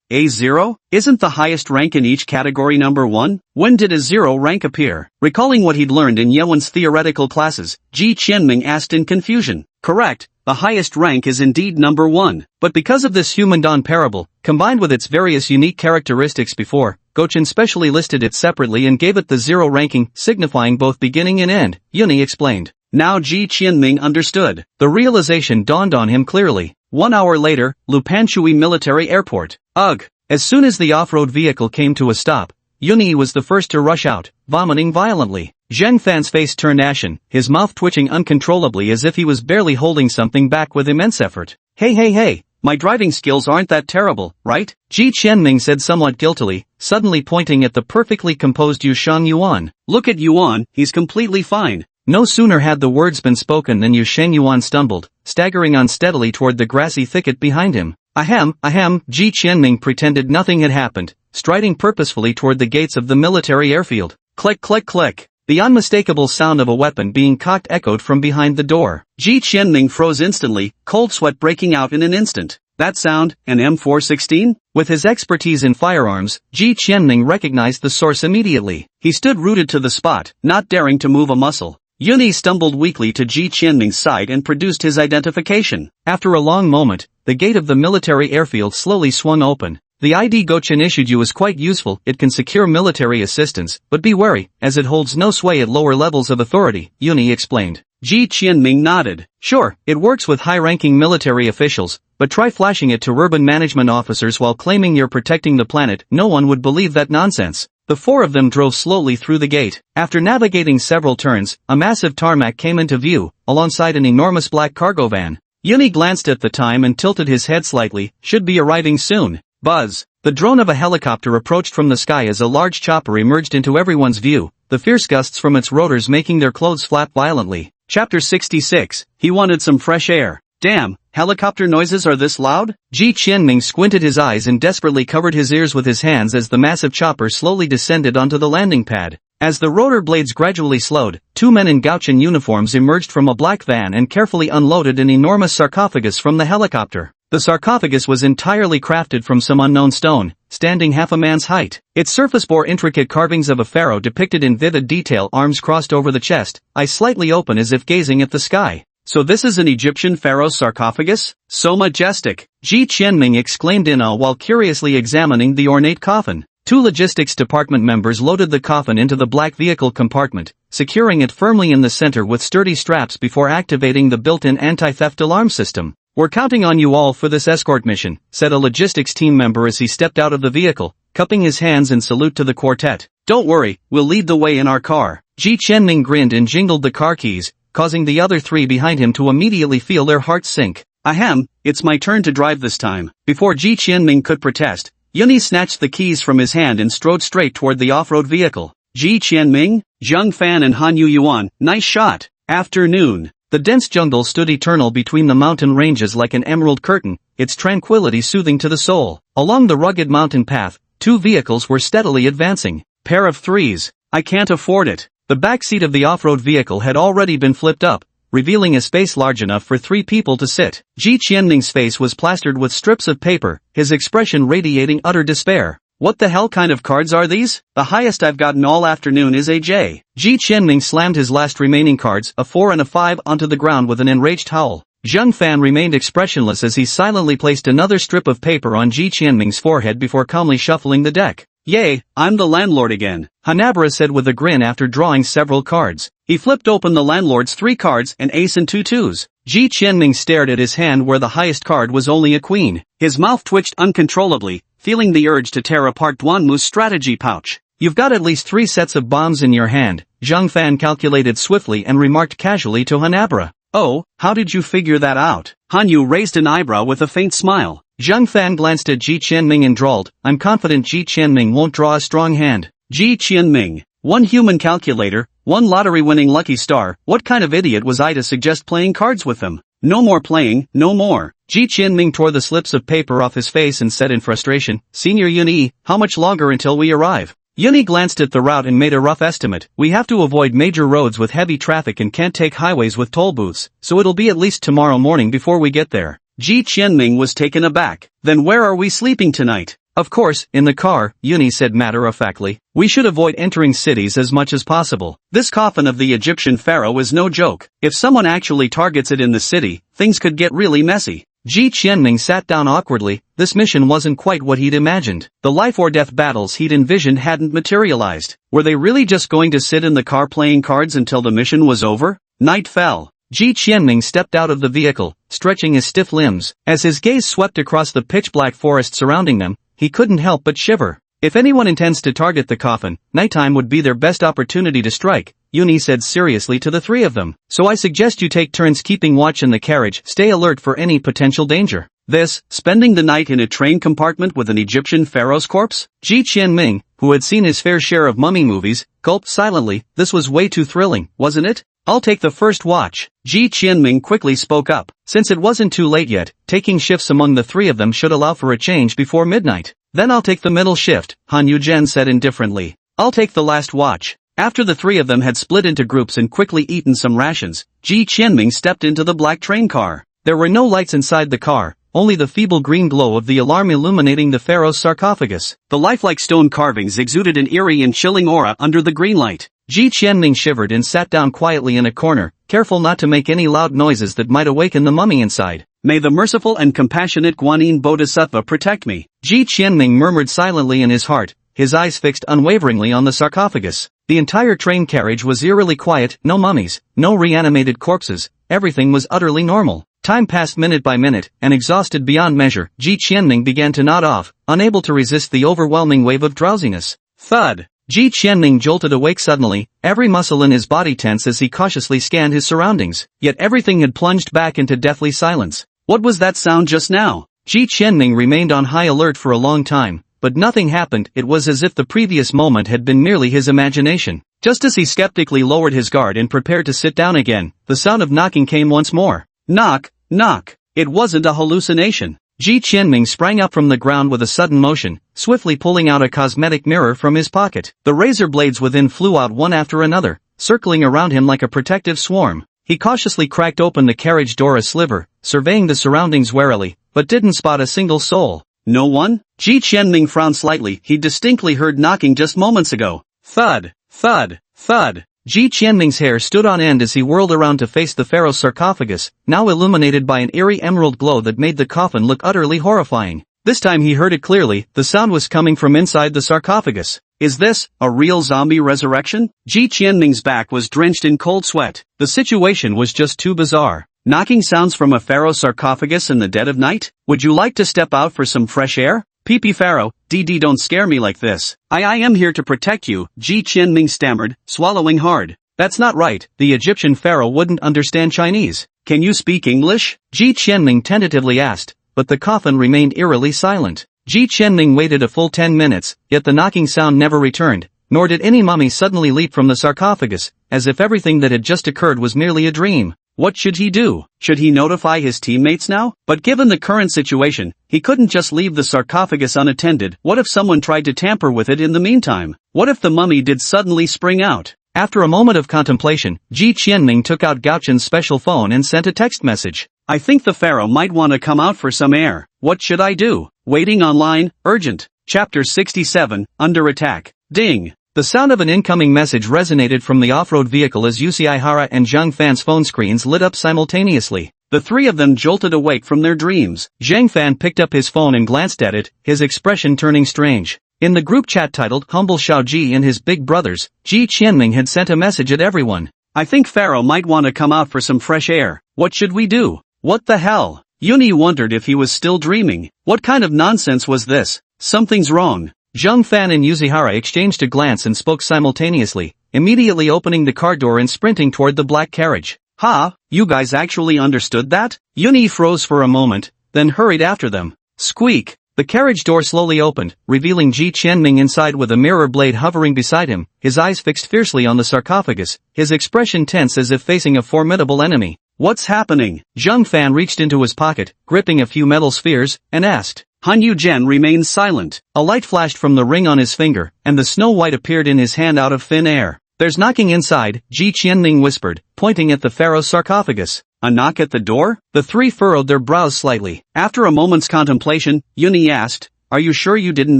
A0? Isn't the highest rank in each category number 1? When did a 0 rank appear? Recalling what he'd learned in Yewen's theoretical classes, Ji Qianming asked in confusion. Correct, the highest rank is indeed number 1. But because of this human dawn parable, combined with its various unique characteristics before, Gochin specially listed it separately and gave it the 0 ranking, signifying both beginning and end, Yuni explained. Now Ji Qianming understood. The realization dawned on him clearly. 1 hour later, Lupanshui Military Airport. Ugh! As soon as the off-road vehicle came to a stop, Yuni was the first to rush out, vomiting violently. Zhang Fan's face turned ashen, his mouth twitching uncontrollably as if he was barely holding something back with immense effort. Hey, my driving skills aren't that terrible, right? Ji Qianming said somewhat guiltily, suddenly pointing at the perfectly composed Yusheng Yuan. Look at Yuan, he's completely fine. No sooner had the words been spoken than Yusheng Yuan stumbled, staggering unsteadily toward the grassy thicket behind him. Ahem, Ji Qianming pretended nothing had happened, striding purposefully toward the gates of the military airfield. Click, click, click. The unmistakable sound of a weapon being cocked echoed from behind the door. Ji Qianming froze instantly, cold sweat breaking out in an instant. That sound, an M416? With his expertise in firearms, Ji Qianming recognized the source immediately. He stood rooted to the spot, not daring to move a muscle. Yuni stumbled weakly to Ji Qianming's side and produced his identification. After a long moment, the gate of the military airfield slowly swung open, The ID Gochin issued you is quite useful, it can secure military assistance, but be wary, as it holds no sway at lower levels of authority, Yuni explained. Ji Qianming nodded. Sure, it works with high-ranking military officials, but try flashing it to urban management officers while claiming you're protecting the planet, no one would believe that nonsense. The four of them drove slowly through the gate. After navigating several turns, a massive tarmac came into view, alongside an enormous black cargo van. Yuni glanced at the time and tilted his head slightly, should be arriving soon. Buzz. The drone of a helicopter approached from the sky as a large chopper emerged into everyone's view, the fierce gusts from its rotors making their clothes flap violently. Chapter 66. He wanted some fresh air. Damn, helicopter noises are this loud? Ji Qianming squinted his eyes and desperately covered his ears with his hands as the massive chopper slowly descended onto the landing pad. As the rotor blades gradually slowed, two men in Gauchin uniforms emerged from a black van and carefully unloaded an enormous sarcophagus from the helicopter. The sarcophagus was entirely crafted from some unknown stone, standing half a man's height. Its surface bore intricate carvings of a pharaoh depicted in vivid detail, arms crossed over the chest, eyes slightly open as if gazing at the sky. So this is an Egyptian pharaoh's sarcophagus? So majestic! Ji Qianming exclaimed in awe while curiously examining the ornate coffin. Two logistics department members loaded the coffin into the black vehicle compartment, securing it firmly in the center with sturdy straps before activating the built-in anti-theft alarm system. We're counting on you all for this escort mission, said a logistics team member as he stepped out of the vehicle, cupping his hands in salute to the quartet. Don't worry, we'll lead the way in our car. Ji Qianming grinned and jingled the car keys, causing the other three behind him to immediately feel their hearts sink. Ahem, it's my turn to drive this time. Before Ji Qianming could protest, Yuni snatched the keys from his hand and strode straight toward the off-road vehicle. Ji Qianming, Zheng Fan and Han Yu Yuan, nice shot. Afternoon. The dense jungle stood eternal between the mountain ranges like an emerald curtain, its tranquility soothing to the soul. Along the rugged mountain path, two vehicles were steadily advancing. Pair of threes. I can't afford it. The back seat of the off-road vehicle had already been flipped up, revealing a space large enough for three people to sit. Ji Qianming's face was plastered with strips of paper, his expression radiating utter despair. What the hell kind of cards are these? The highest I've gotten all afternoon is a J. Ji Qianming slammed his last remaining cards, a 4 and a 5, onto the ground with an enraged howl. Zheng Fan remained expressionless as he silently placed another strip of paper on Ji Qianming's forehead before calmly shuffling the deck. Yay, I'm the landlord again, Hanabara said with a grin after drawing several cards. He flipped open the landlord's 3 cards, an ace and 2 twos. Ji Qianming stared at his hand where the highest card was only a queen. His mouth twitched uncontrollably, feeling the urge to tear apart Duanmu's strategy pouch. You've got at least 3 sets of bombs in your hand, Zheng Fan calculated swiftly and remarked casually to Hanabara. Oh, how did you figure that out? Han Yu raised an eyebrow with a faint smile. Zheng Fan glanced at Ji Qianming and drawled, I'm confident Ji Qianming won't draw a strong hand. Ji Qianming. 1 human calculator, 1 lottery-winning lucky star, what kind of idiot was I to suggest playing cards with them? No more playing, no more. Ji Qianming tore the slips of paper off his face and said in frustration, Senior Yuni, how much longer until we arrive? Yuni glanced at the route and made a rough estimate. We have to avoid major roads with heavy traffic and can't take highways with toll booths, so it'll be at least tomorrow morning before we get there. Ji Qianming was taken aback. Then where are we sleeping tonight? Of course, in the car, Yuni said matter-of-factly. We should avoid entering cities as much as possible. This coffin of the Egyptian pharaoh is no joke. If someone actually targets it in the city, things could get really messy. Ji Qianming sat down awkwardly. This mission wasn't quite what he'd imagined. The life-or-death battles he'd envisioned hadn't materialized. Were they really just going to sit in the car playing cards until the mission was over? Night fell. Ji Qianming stepped out of the vehicle, stretching his stiff limbs. As his gaze swept across the pitch-black forest surrounding them, he couldn't help but shiver. If anyone intends to target the coffin, nighttime would be their best opportunity to strike, Yuni said seriously to the 3 of them. So I suggest you take turns keeping watch in the carriage, stay alert for any potential danger. This, spending the night in a train compartment with an Egyptian pharaoh's corpse? Ji Qianming, who had seen his fair share of mummy movies, gulped silently. This was way too thrilling, wasn't it? I'll take the first watch. Ji Qianming quickly spoke up. Since it wasn't too late yet, taking shifts among the 3 of them should allow for a change before midnight. Then I'll take the middle shift, Han Yu-jen said indifferently. I'll take the last watch. After the 3 of them had split into groups and quickly eaten some rations, Ji Qianming stepped into the black train car. There were no lights inside the car, only the feeble green glow of the alarm illuminating the pharaoh's sarcophagus. The lifelike stone carvings exuded an eerie and chilling aura under the green light. Ji Qianming shivered and sat down quietly in a corner, careful not to make any loud noises that might awaken the mummy inside. May the merciful and compassionate Guanyin Bodhisattva protect me. Ji Qianming murmured silently in his heart, his eyes fixed unwaveringly on the sarcophagus. The entire train carriage was eerily quiet, no mummies, no reanimated corpses, everything was utterly normal. Time passed minute by minute, and exhausted beyond measure, Ji Qianming began to nod off, unable to resist the overwhelming wave of drowsiness. Thud! Ji Qianming jolted awake suddenly, every muscle in his body tense as he cautiously scanned his surroundings, yet everything had plunged back into deathly silence. What was that sound just now? Ji Qianming remained on high alert for a long time, but nothing happened. It was as if the previous moment had been merely his imagination. Just as he skeptically lowered his guard and prepared to sit down again, the sound of knocking came once more. Knock, knock. It wasn't a hallucination. Ji Qianming sprang up from the ground with a sudden motion, swiftly pulling out a cosmetic mirror from his pocket. The razor blades within flew out one after another, circling around him like a protective swarm. He cautiously cracked open the carriage door a sliver, surveying the surroundings warily, but didn't spot a single soul. No one? Ji Qianming frowned slightly. He distinctly heard knocking just moments ago. Thud, thud, thud. Ji Qianming's hair stood on end as he whirled around to face the pharaoh's sarcophagus, now illuminated by an eerie emerald glow that made the coffin look utterly horrifying. This time he heard it clearly, the sound was coming from inside the sarcophagus. Is this a real zombie resurrection? Ji Qianming's back was drenched in cold sweat. The situation was just too bizarre. Knocking sounds from a pharaoh's sarcophagus in the dead of night? Would you like to step out for some fresh air? PP Pharaoh, DD, don't scare me like this. I am here to protect you, Ji Qianming stammered, swallowing hard. That's not right, the Egyptian pharaoh wouldn't understand Chinese. Can you speak English? Ji Qianming tentatively asked, but the coffin remained eerily silent. Ji Qianming waited a full 10 minutes, yet the knocking sound never returned, nor did any mummy suddenly leap from the sarcophagus, as if everything that had just occurred was merely a dream. What should he do? Should he notify his teammates now? But given the current situation, he couldn't just leave the sarcophagus unattended. What if someone tried to tamper with it in the meantime? What if the mummy did suddenly spring out? After a moment of contemplation, Ji Qianming took out Gaochun's special phone and sent a text message. I think the pharaoh might want to come out for some air. What should I do? Waiting online, urgent. Chapter 67, Under Attack. Ding. The sound of an incoming message resonated from the off-road vehicle as Usihara and Zhang Fan's phone screens lit up simultaneously. The three of them jolted awake from their dreams. Zhang Fan picked up his phone and glanced at it, his expression turning strange. In the group chat titled Humble Xiaoji and His Big Brothers, Ji Qianming had sent a message at everyone. I think Pharaoh might want to come out for some fresh air. What should we do? What the hell? Yuni wondered if he was still dreaming. What kind of nonsense was this? Something's wrong. Zhang Fan and Usihara exchanged a glance and spoke simultaneously, immediately opening the car door and sprinting toward the black carriage. Ha, you guys actually understood that? Yuni froze for a moment, then hurried after them. Squeak! The carriage door slowly opened, revealing Ji Qianming inside with a mirror blade hovering beside him, his eyes fixed fiercely on the sarcophagus, his expression tense as if facing a formidable enemy. What's happening? Zhang Fan reached into his pocket, gripping a few metal spheres, and asked. Han Yu Zhen remained silent. A light flashed from the ring on his finger, and the Snow White appeared in his hand out of thin air. There's knocking inside, Ji Qianming whispered, pointing at the pharaoh's sarcophagus. A knock at the door? The three furrowed their brows slightly. After a moment's contemplation, Yuni asked, Are you sure you didn't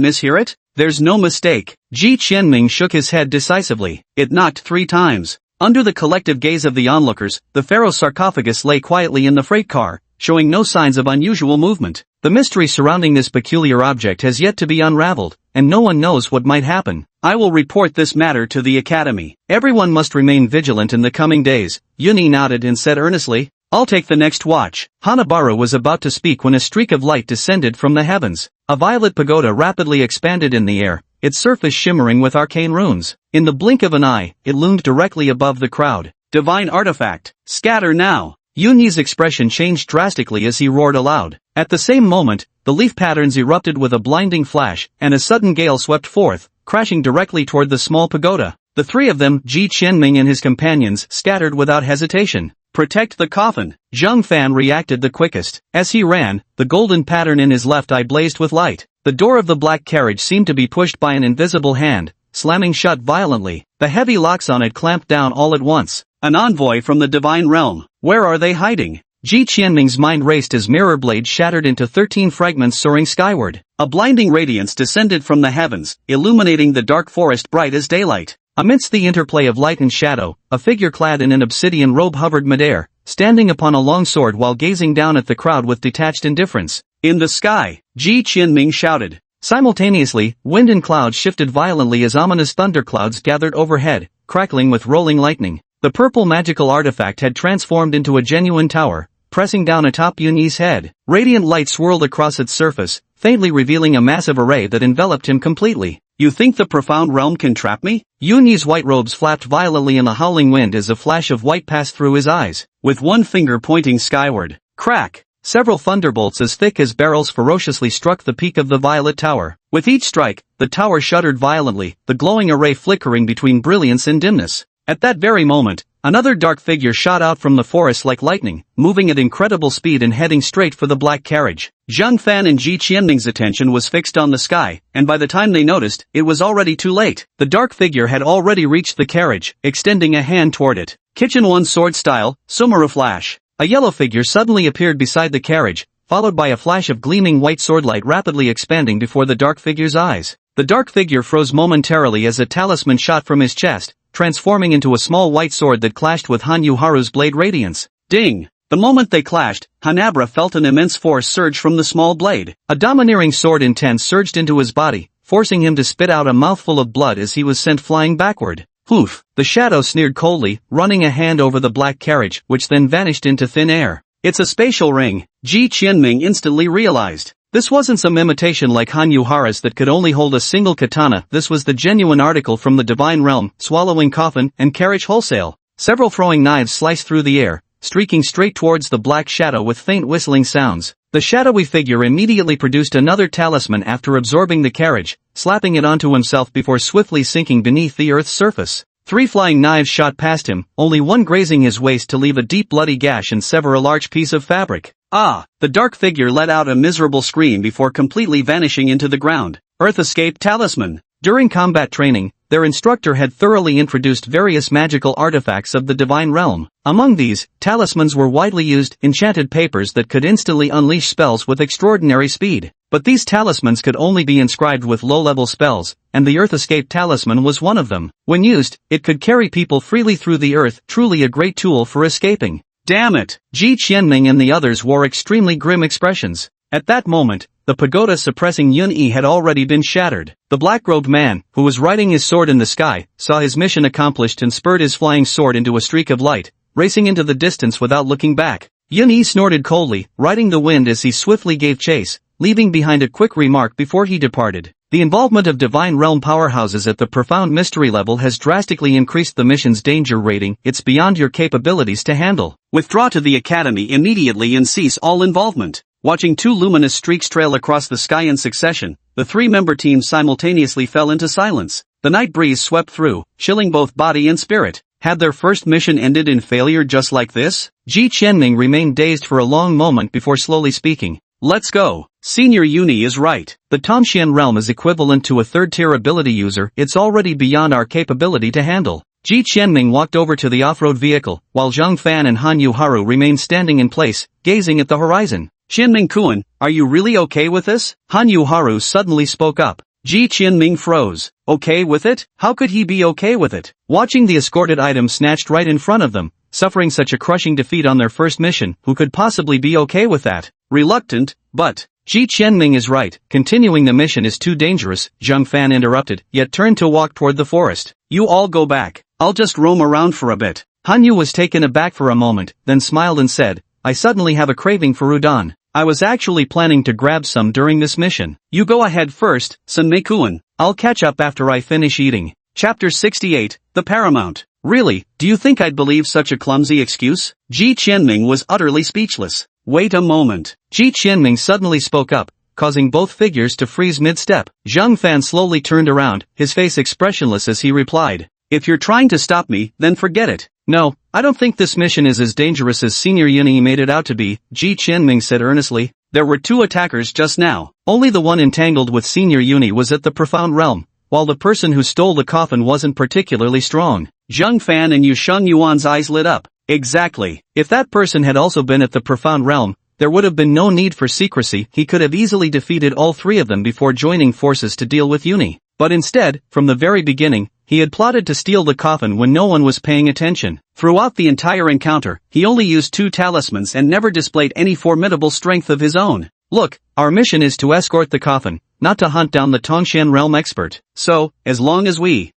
mishear it? There's no mistake. Ji Qianming shook his head decisively. It knocked 3 times. Under the collective gaze of the onlookers, the pharaoh's sarcophagus lay quietly in the freight car, showing no signs of unusual movement. The mystery surrounding this peculiar object has yet to be unraveled, and no one knows what might happen. I will report this matter to the academy. Everyone must remain vigilant in the coming days. Yuni nodded and said earnestly, I'll take the next watch. Hanabaru was about to speak when a streak of light descended from the heavens. A violet pagoda rapidly expanded in the air, its surface shimmering with arcane runes. In the blink of an eye, it loomed directly above the crowd. Divine artifact. Scatter now. Yuni's expression changed drastically as he roared aloud. At the same moment, the leaf patterns erupted with a blinding flash, and a sudden gale swept forth, crashing directly toward the small pagoda. The three of them, Ji Qianming and his companions, scattered without hesitation. Protect the coffin. Zhang Fan reacted the quickest. As he ran, the golden pattern in his left eye blazed with light. The door of the black carriage seemed to be pushed by an invisible hand, slamming shut violently. The heavy locks on it clamped down all at once. An envoy from the divine realm. Where are they hiding? Ji Qianming's mind raced as mirror blades shattered into 13 fragments soaring skyward. A blinding radiance descended from the heavens, illuminating the dark forest bright as daylight. Amidst the interplay of light and shadow, a figure clad in an obsidian robe hovered midair, standing upon a long sword while gazing down at the crowd with detached indifference. "In the sky!" Ji Qianming shouted. Simultaneously, wind and clouds shifted violently as ominous thunderclouds gathered overhead, crackling with rolling lightning. The purple magical artifact had transformed into a genuine tower, pressing down atop Yunyi's head. Radiant light swirled across its surface, faintly revealing a massive array that enveloped him completely. "You think the profound realm can trap me?" Yunyi's white robes flapped violently in the howling wind as a flash of white passed through his eyes. With one finger pointing skyward, crack! Several thunderbolts as thick as barrels ferociously struck the peak of the violet tower. With each strike, the tower shuddered violently, the glowing array flickering between brilliance and dimness. At that very moment, another dark figure shot out from the forest like lightning, moving at incredible speed and heading straight for the black carriage. Zhang Fan and Ji Qianming's attention was fixed on the sky, and by the time they noticed, it was already too late. The dark figure had already reached the carriage, extending a hand toward it. Kitchen One sword style, Sumaru flash. A yellow figure suddenly appeared beside the carriage, followed by a flash of gleaming white swordlight rapidly expanding before the dark figure's eyes. The dark figure froze momentarily as a talisman shot from his chest, transforming into a small white sword that clashed with Han Yuharu's blade radiance. Ding! The moment they clashed, Hanabra felt an immense force surge from the small blade. A domineering sword intent surged into his body, forcing him to spit out a mouthful of blood as he was sent flying backward. Poof! The shadow sneered coldly, running a hand over the black carriage, which then vanished into thin air. "It's a spatial ring," Ji Qianming instantly realized. This wasn't some imitation like Han Yuhara's that could only hold a single katana. This was the genuine article from the divine realm, swallowing coffin and carriage wholesale. Several throwing knives sliced through the air, streaking straight towards the black shadow with faint whistling sounds. The shadowy figure immediately produced another talisman after absorbing the carriage, slapping it onto himself before swiftly sinking beneath the earth's surface. 3 flying knives shot past him, only one grazing his waist to leave a deep bloody gash and sever a large piece of fabric. "Ah!" The dark figure let out a miserable scream before completely vanishing into the ground. Earth Escape Talisman. During combat training, their instructor had thoroughly introduced various magical artifacts of the divine realm. Among these, talismans were widely used, enchanted papers that could instantly unleash spells with extraordinary speed. But these talismans could only be inscribed with low-level spells, and the Earth Escape Talisman was one of them. When used, it could carry people freely through the earth, truly a great tool for escaping. "Damn it!" Ji Qianming and the others wore extremely grim expressions. At that moment, the pagoda suppressing Yun-Yi had already been shattered. The black-robed man, who was riding his sword in the sky, saw his mission accomplished and spurred his flying sword into a streak of light, racing into the distance without looking back. Yun-Yi snorted coldly, riding the wind as he swiftly gave chase, leaving behind a quick remark before he departed. The involvement of divine realm powerhouses at the profound mystery level has drastically increased the mission's danger rating. It's beyond your capabilities to handle. Withdraw to the academy immediately and cease all involvement. Watching 2 luminous streaks trail across the sky in succession, the 3-member team simultaneously fell into silence. The night breeze swept through, chilling both body and spirit. Had their first mission ended in failure just like this? Ji Qianming remained dazed for a long moment before slowly speaking. "Let's go. Senior Uni is right. The Tongxian realm is equivalent to a 3rd-tier ability user. It's already beyond our capability to handle." Ji Qianming walked over to the off-road vehicle, while Zhang Fan and Han Yuharu remained standing in place, gazing at the horizon. "Qianming-kun, are you really okay with this?" Han Yuharu suddenly spoke up. Ji Qianming froze. Okay with it? How could he be okay with it? Watching the escorted item snatched right in front of them, suffering such a crushing defeat on their first mission, who could possibly be okay with that? Reluctant, but Ji Qianming is right. Continuing the mission is too dangerous, Zhang Fan interrupted, yet turned to walk toward the forest. "You all go back. I'll just roam around for a bit." Han Yu was taken aback for a moment, then smiled and said, "I suddenly have a craving for udon. I was actually planning to grab some during this mission. You go ahead first, Sun-mei-kun. I'll catch up after I finish eating." Chapter 68, The Paramount. "Really, do you think I'd believe such a clumsy excuse?" Ji Qianming was utterly speechless. "Wait a moment." Ji Qianming suddenly spoke up, causing both figures to freeze mid-step. Zhang Fan slowly turned around, his face expressionless as he replied, "If you're trying to stop me, then forget it." "No, I don't think this mission is as dangerous as Senior Yuni made it out to be," Ji Qianming said earnestly. "There were 2 attackers just now. Only the one entangled with Senior Yuni was at the Profound Realm, while the person who stole the coffin wasn't particularly strong." Zhang Fan and Yusheng Yuan's eyes lit up. Exactly. If that person had also been at the Profound Realm, there would have been no need for secrecy. He could have easily defeated all 3 of them before joining forces to deal with Yuni. But instead, from the very beginning, he had plotted to steal the coffin when no one was paying attention. Throughout the entire encounter, he only used 2 talismans and never displayed any formidable strength of his own. Look, our mission is to escort the coffin, not to hunt down the Tongshan realm expert. So, as long as we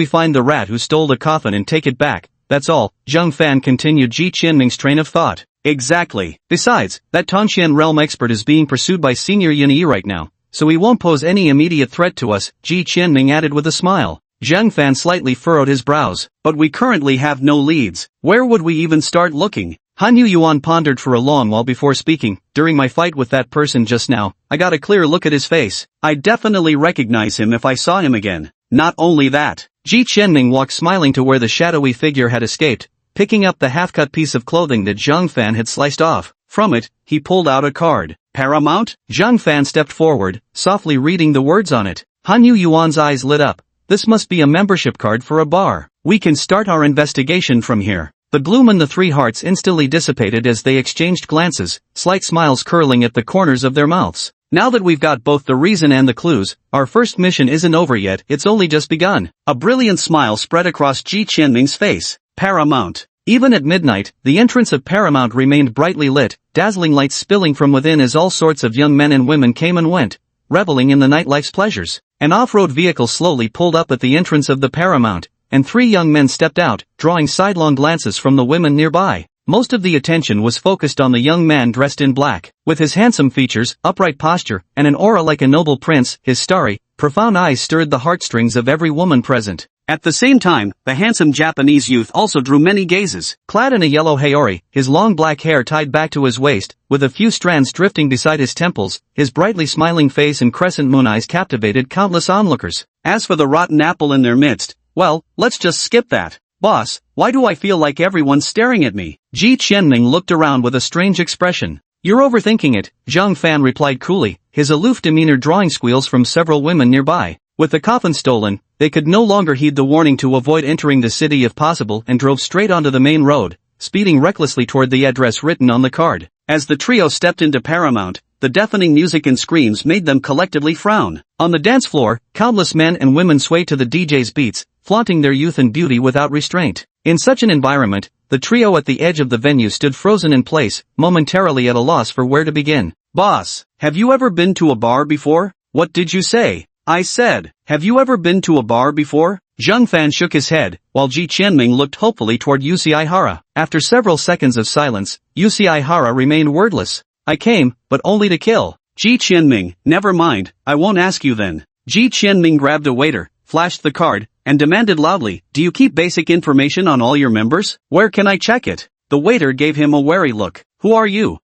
find the rat who stole the coffin and take it back, that's all. Zhang Fan continued Ji Qianming's train of thought. Exactly. Besides, that Tongshan realm expert is being pursued by Senior Yunyi right now, so he won't pose any immediate threat to us, Ji Qianming added with a smile. Zhang Fan slightly furrowed his brows. But we currently have no leads. Where would we even start looking? Han Yuan pondered for a long while before speaking. During my fight with that person just now, I got a clear look at his face. I'd definitely recognize him if I saw him again. Not only that, Ji Qianming walked smiling to where the shadowy figure had escaped, picking up the half-cut piece of clothing that Zhang Fan had sliced off. From it, he pulled out a card. Paramount? Zhang Fan stepped forward, softly reading the words on it. Han Yuan's eyes lit up. This must be a membership card for a bar. We can start our investigation from here. The gloom in the 3 hearts instantly dissipated as they exchanged glances, slight smiles curling at the corners of their mouths. Now that we've got both the reason and the clues, our first mission isn't over yet, it's only just begun. A brilliant smile spread across Ji Qianming's face. Paramount. Even at midnight, the entrance of Paramount remained brightly lit, dazzling lights spilling from within as all sorts of young men and women came and went, reveling in the nightlife's pleasures. An off-road vehicle slowly pulled up at the entrance of the Paramount, and 3 young men stepped out, drawing sidelong glances from the women nearby. Most of the attention was focused on the young man dressed in black. With his handsome features, upright posture, and an aura like a noble prince, his starry, profound eyes stirred the heartstrings of every woman present. At the same time, the handsome Japanese youth also drew many gazes. Clad in a yellow haori, his long black hair tied back to his waist, with a few strands drifting beside his temples, his brightly smiling face and crescent moon eyes captivated countless onlookers. As for the rotten apple in their midst, well, let's just skip that. Boss, why do I feel like everyone's staring at me? Ji Qianming looked around with a strange expression. You're overthinking it, Zhang Fan replied coolly, his aloof demeanor drawing squeals from several women nearby. With the coffin stolen, they could no longer heed the warning to avoid entering the city if possible and drove straight onto the main road, speeding recklessly toward the address written on the card. As the trio stepped into Paramount, the deafening music and screams made them collectively frown. On the dance floor, countless men and women swayed to the DJ's beats, flaunting their youth and beauty without restraint. In such an environment, the trio at the edge of the venue stood frozen in place, momentarily at a loss for where to begin. Boss, have you ever been to a bar before? What did you say? I said, have you ever been to a bar before? Zhang Fan shook his head, while Ji Qianming looked hopefully toward Yusei Hara. After several seconds of silence, Yusei Hara remained wordless. I came, but only to kill. Ji Qianming, never mind, I won't ask you then. Ji Qianming grabbed a waiter, flashed the card, and demanded loudly, do you keep basic information on all your members? Where can I check it? The waiter gave him a wary look. Who are you?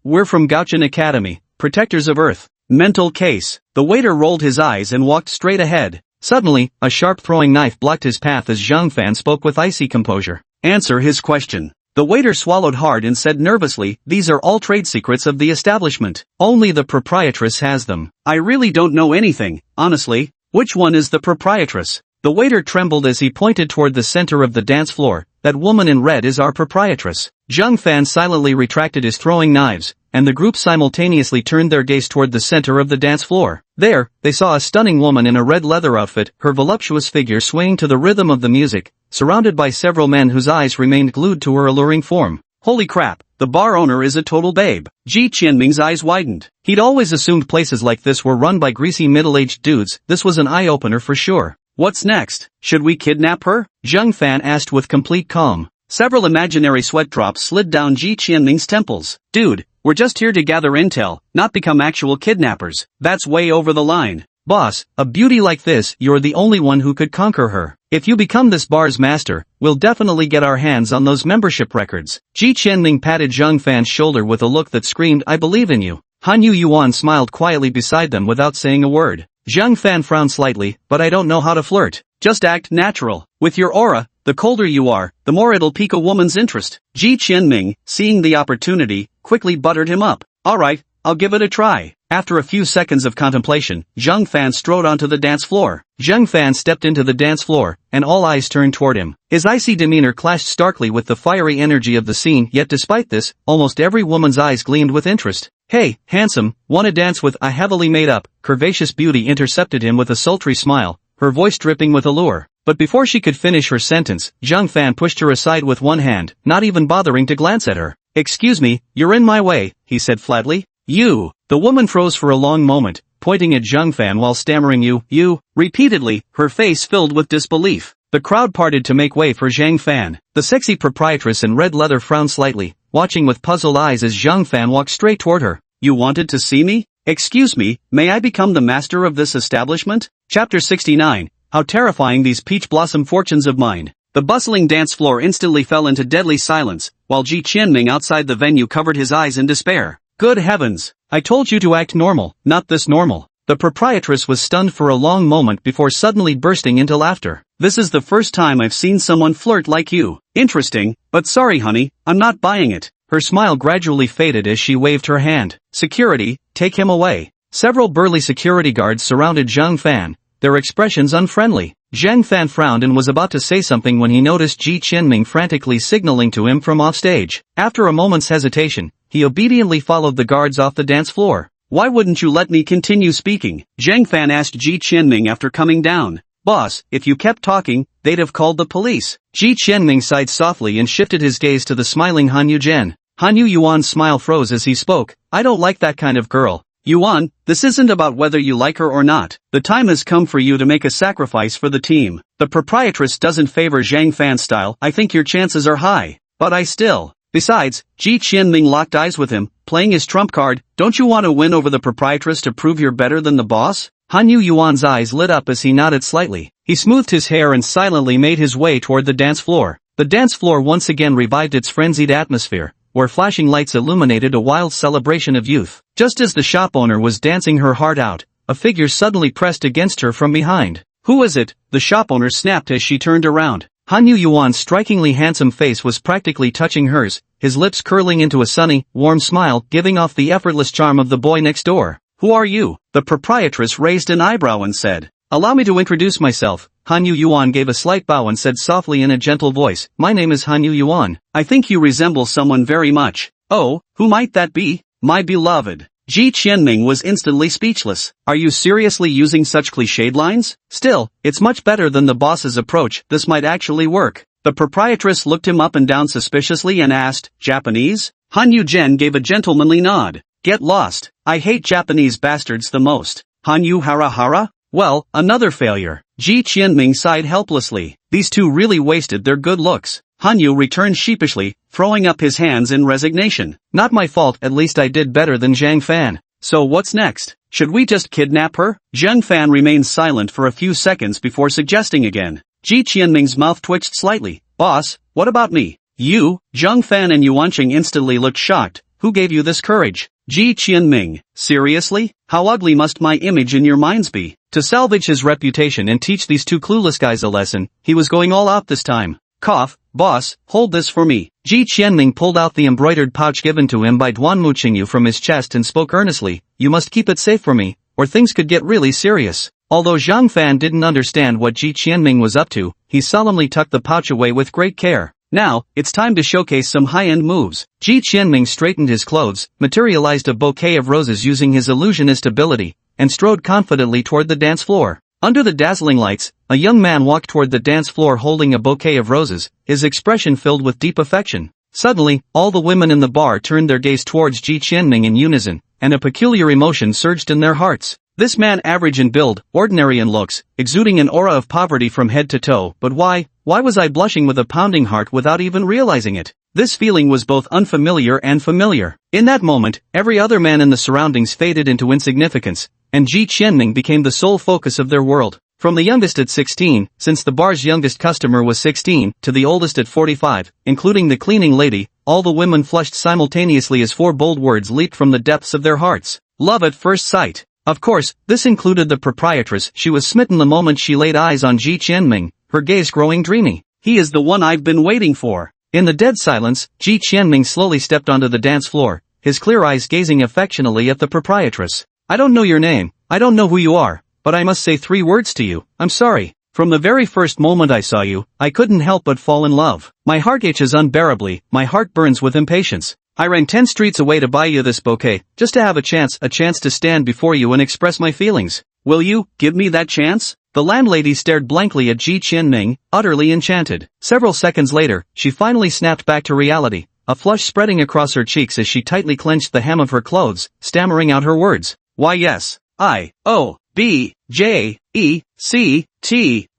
We're from Gaochen Academy, Protectors of Earth. Mental case. The waiter rolled his eyes and walked straight ahead. Suddenly, a sharp throwing knife blocked his path as Zhang Fan spoke with icy composure. Answer his question. The waiter swallowed hard and said nervously, these are all trade secrets of the establishment. Only the proprietress has them. I really don't know anything, honestly. Which one is the proprietress? The waiter trembled as he pointed toward the center of the dance floor. That woman in red is our proprietress. Zhang Fan silently retracted his throwing knives, and the group simultaneously turned their gaze toward the center of the dance floor. There, they saw a stunning woman in a red leather outfit, her voluptuous figure swaying to the rhythm of the music, surrounded by several men whose eyes remained glued to her alluring form. Holy crap, the bar owner is a total babe. Ji Qianming's eyes widened. He'd always assumed places like this were run by greasy middle-aged dudes. This was an eye-opener for sure. What's next? Should we kidnap her? Zhang Fan asked with complete calm. Several imaginary sweat drops slid down Ji Qianming's temples. Dude, we're just here to gather intel, not become actual kidnappers. That's way over the line. Boss, a beauty like this, you're the only one who could conquer her. If you become this bar's master, we'll definitely get our hands on those membership records. Ji Qianming patted Zhang Fan's shoulder with a look that screamed, I believe in you. Han Yuan smiled quietly beside them without saying a word. Zhang Fan frowned slightly, but I don't know how to flirt. Just act natural. With your aura, the colder you are, the more it'll pique a woman's interest. Ji Qianming, seeing the opportunity, quickly buttered him up. Alright, I'll give it a try. After a few seconds of contemplation, Zhang Fan strode onto the dance floor. Zhang Fan stepped into the dance floor, and all eyes turned toward him. His icy demeanor clashed starkly with the fiery energy of the scene, yet despite this, almost every woman's eyes gleamed with interest. Hey, handsome, wanna dance with a heavily made-up, curvaceous beauty intercepted him with a sultry smile, her voice dripping with allure. But before she could finish her sentence, Zhang Fan pushed her aside with one hand, not even bothering to glance at her. "Excuse me, you're in my way," he said flatly. "You." The woman froze for a long moment, pointing at Zhang Fan while stammering you, repeatedly, her face filled with disbelief. The crowd parted to make way for Zhang Fan. The sexy proprietress in red leather frowned slightly, watching with puzzled eyes as Zhang Fan walked straight toward her. "You wanted to see me? Excuse me, may I become the master of this establishment?" Chapter 69. How terrifying these peach blossom fortunes of mine. The bustling dance floor instantly fell into deadly silence, while Ji Qianming outside the venue covered his eyes in despair. "Good heavens! I told you to act normal, not this normal." The proprietress was stunned for a long moment before suddenly bursting into laughter. "This is the first time I've seen someone flirt like you. Interesting, but sorry honey, I'm not buying it." Her smile gradually faded as she waved her hand. "Security, take him away." Several burly security guards surrounded Zhang Fan, their expressions unfriendly. Zhang Fan frowned and was about to say something when he noticed Ji Qianming frantically signaling to him from offstage. After a moment's hesitation, he obediently followed the guards off the dance floor. "Why wouldn't you let me continue speaking?" Zhang Fan asked Ji Qianming after coming down. "Boss, if you kept talking, they'd have called the police." Ji Qianming sighed softly and shifted his gaze to the smiling Han Yuzhen. Han Yuan's smile froze as he spoke. "I don't like that kind of girl. Yuan, this isn't about whether you like her or not. The time has come for you to make a sacrifice for the team. The proprietress doesn't favor Zhang Fan's style. I think your chances are high. But I still. Besides," Ji Qianming locked eyes with him, playing his trump card. "Don't you want to win over the proprietress to prove you're better than the boss?" Han Yuan's eyes lit up as he nodded slightly. He smoothed his hair and silently made his way toward the dance floor. The dance floor once again revived its frenzied atmosphere, where flashing lights illuminated a wild celebration of youth. Just as the shop owner was dancing her heart out, a figure suddenly pressed against her from behind. "Who is it?" the shop owner snapped as she turned around. Han Yuan's strikingly handsome face was practically touching hers, his lips curling into a sunny, warm smile, giving off the effortless charm of the boy next door. "Who are you?" The proprietress raised an eyebrow and said. "Allow me to introduce myself." Han Yuan gave a slight bow and said softly in a gentle voice, "My name is Han Yuan. I think you resemble someone very much." "Oh, who might that be?" "My beloved." Ji Qianming was instantly speechless. "Are you seriously using such cliched lines? Still, it's much better than the boss's approach. This might actually work." The proprietress looked him up and down suspiciously and asked, "Japanese?" Han Yuzhen gave a gentlemanly nod. "Get lost. I hate Japanese bastards the most." "Han Yu hara? Well, another failure." Ji Qianming sighed helplessly. These two really wasted their good looks. Han Yu returned sheepishly, throwing up his hands in resignation. "Not my fault, at least I did better than Zhang Fan. So what's next? Should we just kidnap her?" Zhang Fan remained silent for a few seconds before suggesting again. Ji Qianming's mouth twitched slightly. "Boss, what about me?" "You?" Zhang Fan and Yuanqing instantly looked shocked. "Who gave you this courage?" Ji Qianming. "Seriously? How ugly must my image in your minds be?" To salvage his reputation and teach these two clueless guys a lesson, he was going all out this time. Cough. "Boss, hold this for me." Ji Qianming pulled out the embroidered pouch given to him by Duanmu Qingyu from his chest and spoke earnestly. "You must keep it safe for me, or things could get really serious." Although Zhang Fan didn't understand what Ji Qianming was up to, he solemnly tucked the pouch away with great care. "Now, it's time to showcase some high-end moves." Ji Qianming straightened his clothes, materialized a bouquet of roses using his illusionist ability, and strode confidently toward the dance floor. Under the dazzling lights, a young man walked toward the dance floor holding a bouquet of roses, his expression filled with deep affection. Suddenly, all the women in the bar turned their gaze towards Ji Qianming in unison, and a peculiar emotion surged in their hearts. This man, average in build, ordinary in looks, exuding an aura of poverty from head to toe. But why was I blushing with a pounding heart without even realizing it? This feeling was both unfamiliar and familiar. In that moment, every other man in the surroundings faded into insignificance, and Ji Qianming became the sole focus of their world. From the youngest at 16, since the bar's youngest customer was 16, to the oldest at 45, including the cleaning lady, all the women flushed simultaneously as four bold words leaped from the depths of their hearts. Love at first sight. Of course, this included the proprietress. She was smitten the moment she laid eyes on Ji Qianming, her gaze growing dreamy. "He is the one I've been waiting for." In the dead silence, Ji Qianming slowly stepped onto the dance floor, his clear eyes gazing affectionately at the proprietress. "I don't know your name, I don't know who you are, but I must say 3 words to you. I'm sorry. From the very first moment I saw you, I couldn't help but fall in love. My heart aches unbearably, my heart burns with impatience. I ran 10 streets away to buy you this bouquet, just to have a chance to stand before you and express my feelings. Will you give me that chance?" The landlady stared blankly at Ji Qianming, utterly enchanted. Several seconds later, she finally snapped back to reality, a flush spreading across her cheeks as she tightly clenched the hem of her clothes, stammering out her words. Why yes, I-O-B-J-E-C-T.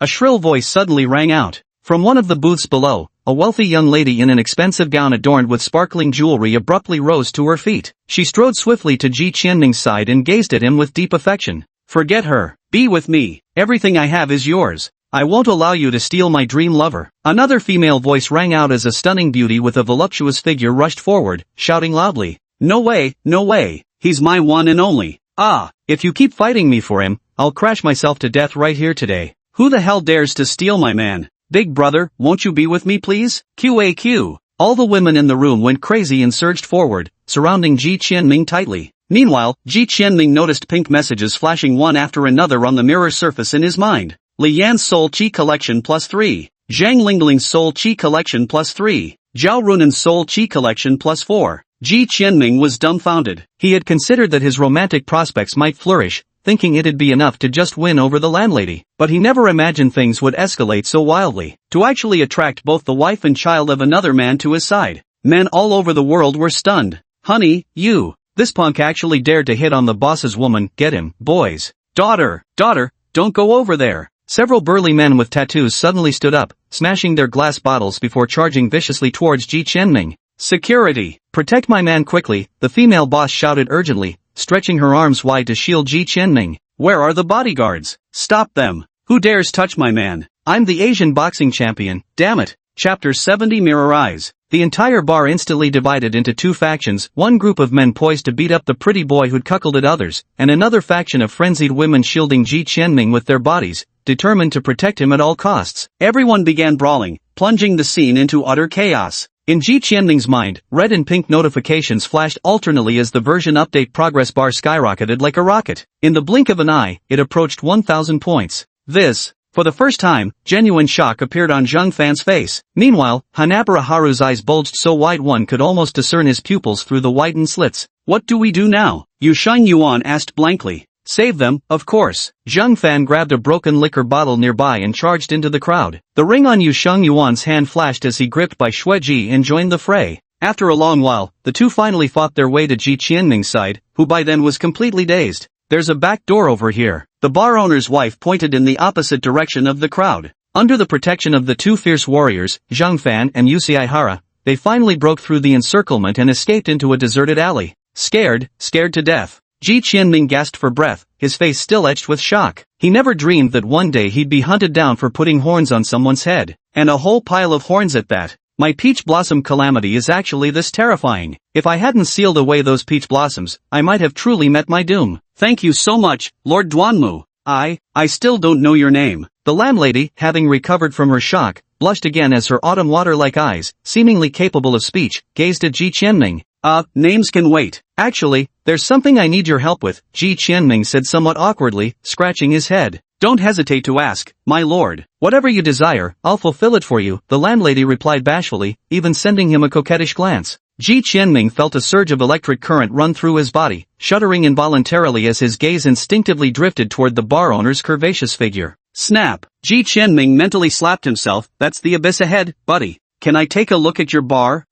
A shrill voice suddenly rang out. From one of the booths below, a wealthy young lady in an expensive gown adorned with sparkling jewelry abruptly rose to her feet. She strode swiftly to Ji Qianming's side and gazed at him with deep affection. Forget her. Be with me. Everything I have is yours. I won't allow you to steal my dream lover. Another female voice rang out as a stunning beauty with a voluptuous figure rushed forward, shouting loudly. No way, no way. He's my one and only. Ah, if you keep fighting me for him, I'll crash myself to death right here today. Who the hell dares to steal my man? Big brother, won't you be with me please? QAQ. All the women in the room went crazy and surged forward, surrounding Ji Qianming tightly. Meanwhile, Ji Qianming noticed pink messages flashing one after another on the mirror surface in his mind. Li Yan's Soul Qi Collection +3. Zhang Lingling's Soul Qi Collection +3. Zhao Runan's Soul Qi Collection +4. Ji Qianming was dumbfounded. He had considered that his romantic prospects might flourish, thinking it'd be enough to just win over the landlady. But he never imagined things would escalate so wildly, to actually attract both the wife and child of another man to his side. Men all over the world were stunned. Honey, this punk actually dared to hit on the boss's woman, get him, boys. Daughter, don't go over there. Several burly men with tattoos suddenly stood up, smashing their glass bottles before charging viciously towards Ji Qianming. Security! Protect my man quickly, the female boss shouted urgently, stretching her arms wide to shield Ji Qianming. Where are the bodyguards? Stop them! Who dares touch my man? I'm the Asian boxing champion, damn it! Chapter 70 Mirror Eyes. The entire bar instantly divided into two factions, one group of men poised to beat up the pretty boy who'd cuckolded others, and another faction of frenzied women shielding Ji Qianming with their bodies, determined to protect him at all costs. Everyone began brawling, plunging the scene into utter chaos. In Ji Qianming's mind, red and pink notifications flashed alternately as the version update progress bar skyrocketed like a rocket. In the blink of an eye, it approached 1,000 points. For the first time, genuine shock appeared on Zhang Fan's face. Meanwhile, Hanabara Haru's eyes bulged so wide one could almost discern his pupils through the widened slits. What do we do now? Yusheng Yuan asked blankly. Save them, of course. Zhang Fan grabbed a broken liquor bottle nearby and charged into the crowd. The ring on Yusheng Yuan's hand flashed as he gripped by Shueji and joined the fray. After a long while, the two finally fought their way to Ji Qianming's side, who by then was completely dazed. There's a back door over here. The bar owner's wife pointed in the opposite direction of the crowd. Under the protection of the two fierce warriors, Zhang Fan and Uchiihara, they finally broke through the encirclement and escaped into a deserted alley. Scared to death. Ji Qianming gasped for breath, his face still etched with shock. He never dreamed that one day he'd be hunted down for putting horns on someone's head. And a whole pile of horns at that. My peach blossom calamity is actually this terrifying. If I hadn't sealed away those peach blossoms, I might have truly met my doom. Thank you so much, Lord Duanmu. I still don't know your name. The landlady, having recovered from her shock, blushed again as her autumn water-like eyes, seemingly capable of speech, gazed at Ji Qianming. Names can wait. Actually, there's something I need your help with, Ji Qianming said somewhat awkwardly, scratching his head. Don't hesitate to ask, my lord. Whatever you desire, I'll fulfill it for you, the landlady replied bashfully, even sending him a coquettish glance. Ji Qianming felt a surge of electric current run through his body, shuddering involuntarily as his gaze instinctively drifted toward the bar owner's curvaceous figure. Snap! Ji Qianming mentally slapped himself. That's the abyss ahead, buddy. Can I take a look at your bar?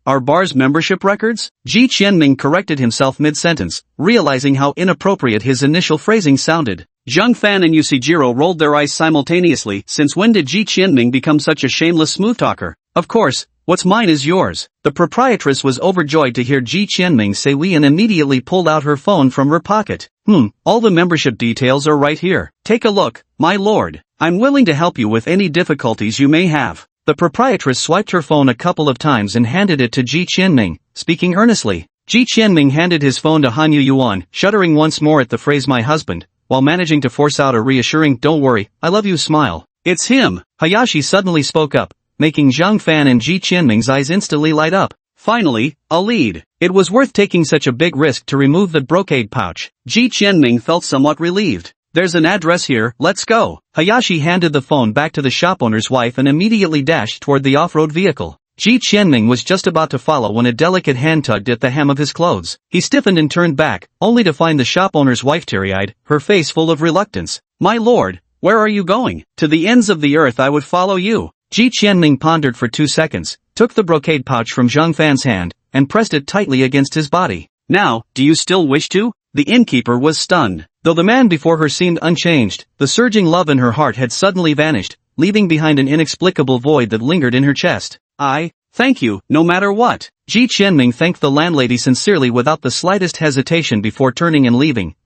Our bar's membership records? Ji Qianming corrected himself mid-sentence, realizing how inappropriate his initial phrasing sounded. Zhang Fan and Yusijiro rolled their eyes simultaneously. Since when did Ji Qianming become such a shameless smooth talker? Of course, what's mine is yours. The proprietress was overjoyed to hear Ji Qianming say we and immediately pulled out her phone from her pocket. All the membership details are right here. Take a look, my lord. I'm willing to help you with any difficulties you may have. The proprietress swiped her phone a couple of times and handed it to Ji Qianming, speaking earnestly. Ji Qianming handed his phone to Hanyu Yuan, shuddering once more at the phrase my husband, while managing to force out a reassuring don't worry, I love you smile. It's him! Hayashi suddenly spoke up, making Zhang Fan and Ji Qianming's eyes instantly light up. Finally, a lead. It was worth taking such a big risk to remove the brocade pouch. Ji Qianming felt somewhat relieved. There's an address here, let's go. Hayashi handed the phone back to the shop owner's wife and immediately dashed toward the off-road vehicle. Ji Qianming was just about to follow when a delicate hand tugged at the hem of his clothes. He stiffened and turned back, only to find the shop owner's wife teary-eyed, her face full of reluctance. My lord, Where are you going? To the ends of the earth I would follow you. Ji Qianming pondered for 2 seconds, took the brocade pouch from Zhang Fan's hand, and pressed it tightly against his body. Now, do you still wish to? The innkeeper was stunned. Though the man before her seemed unchanged, the surging love in her heart had suddenly vanished, leaving behind an inexplicable void that lingered in her chest. Thank you, no matter what. Ji Qianming thanked the landlady sincerely without the slightest hesitation before turning and leaving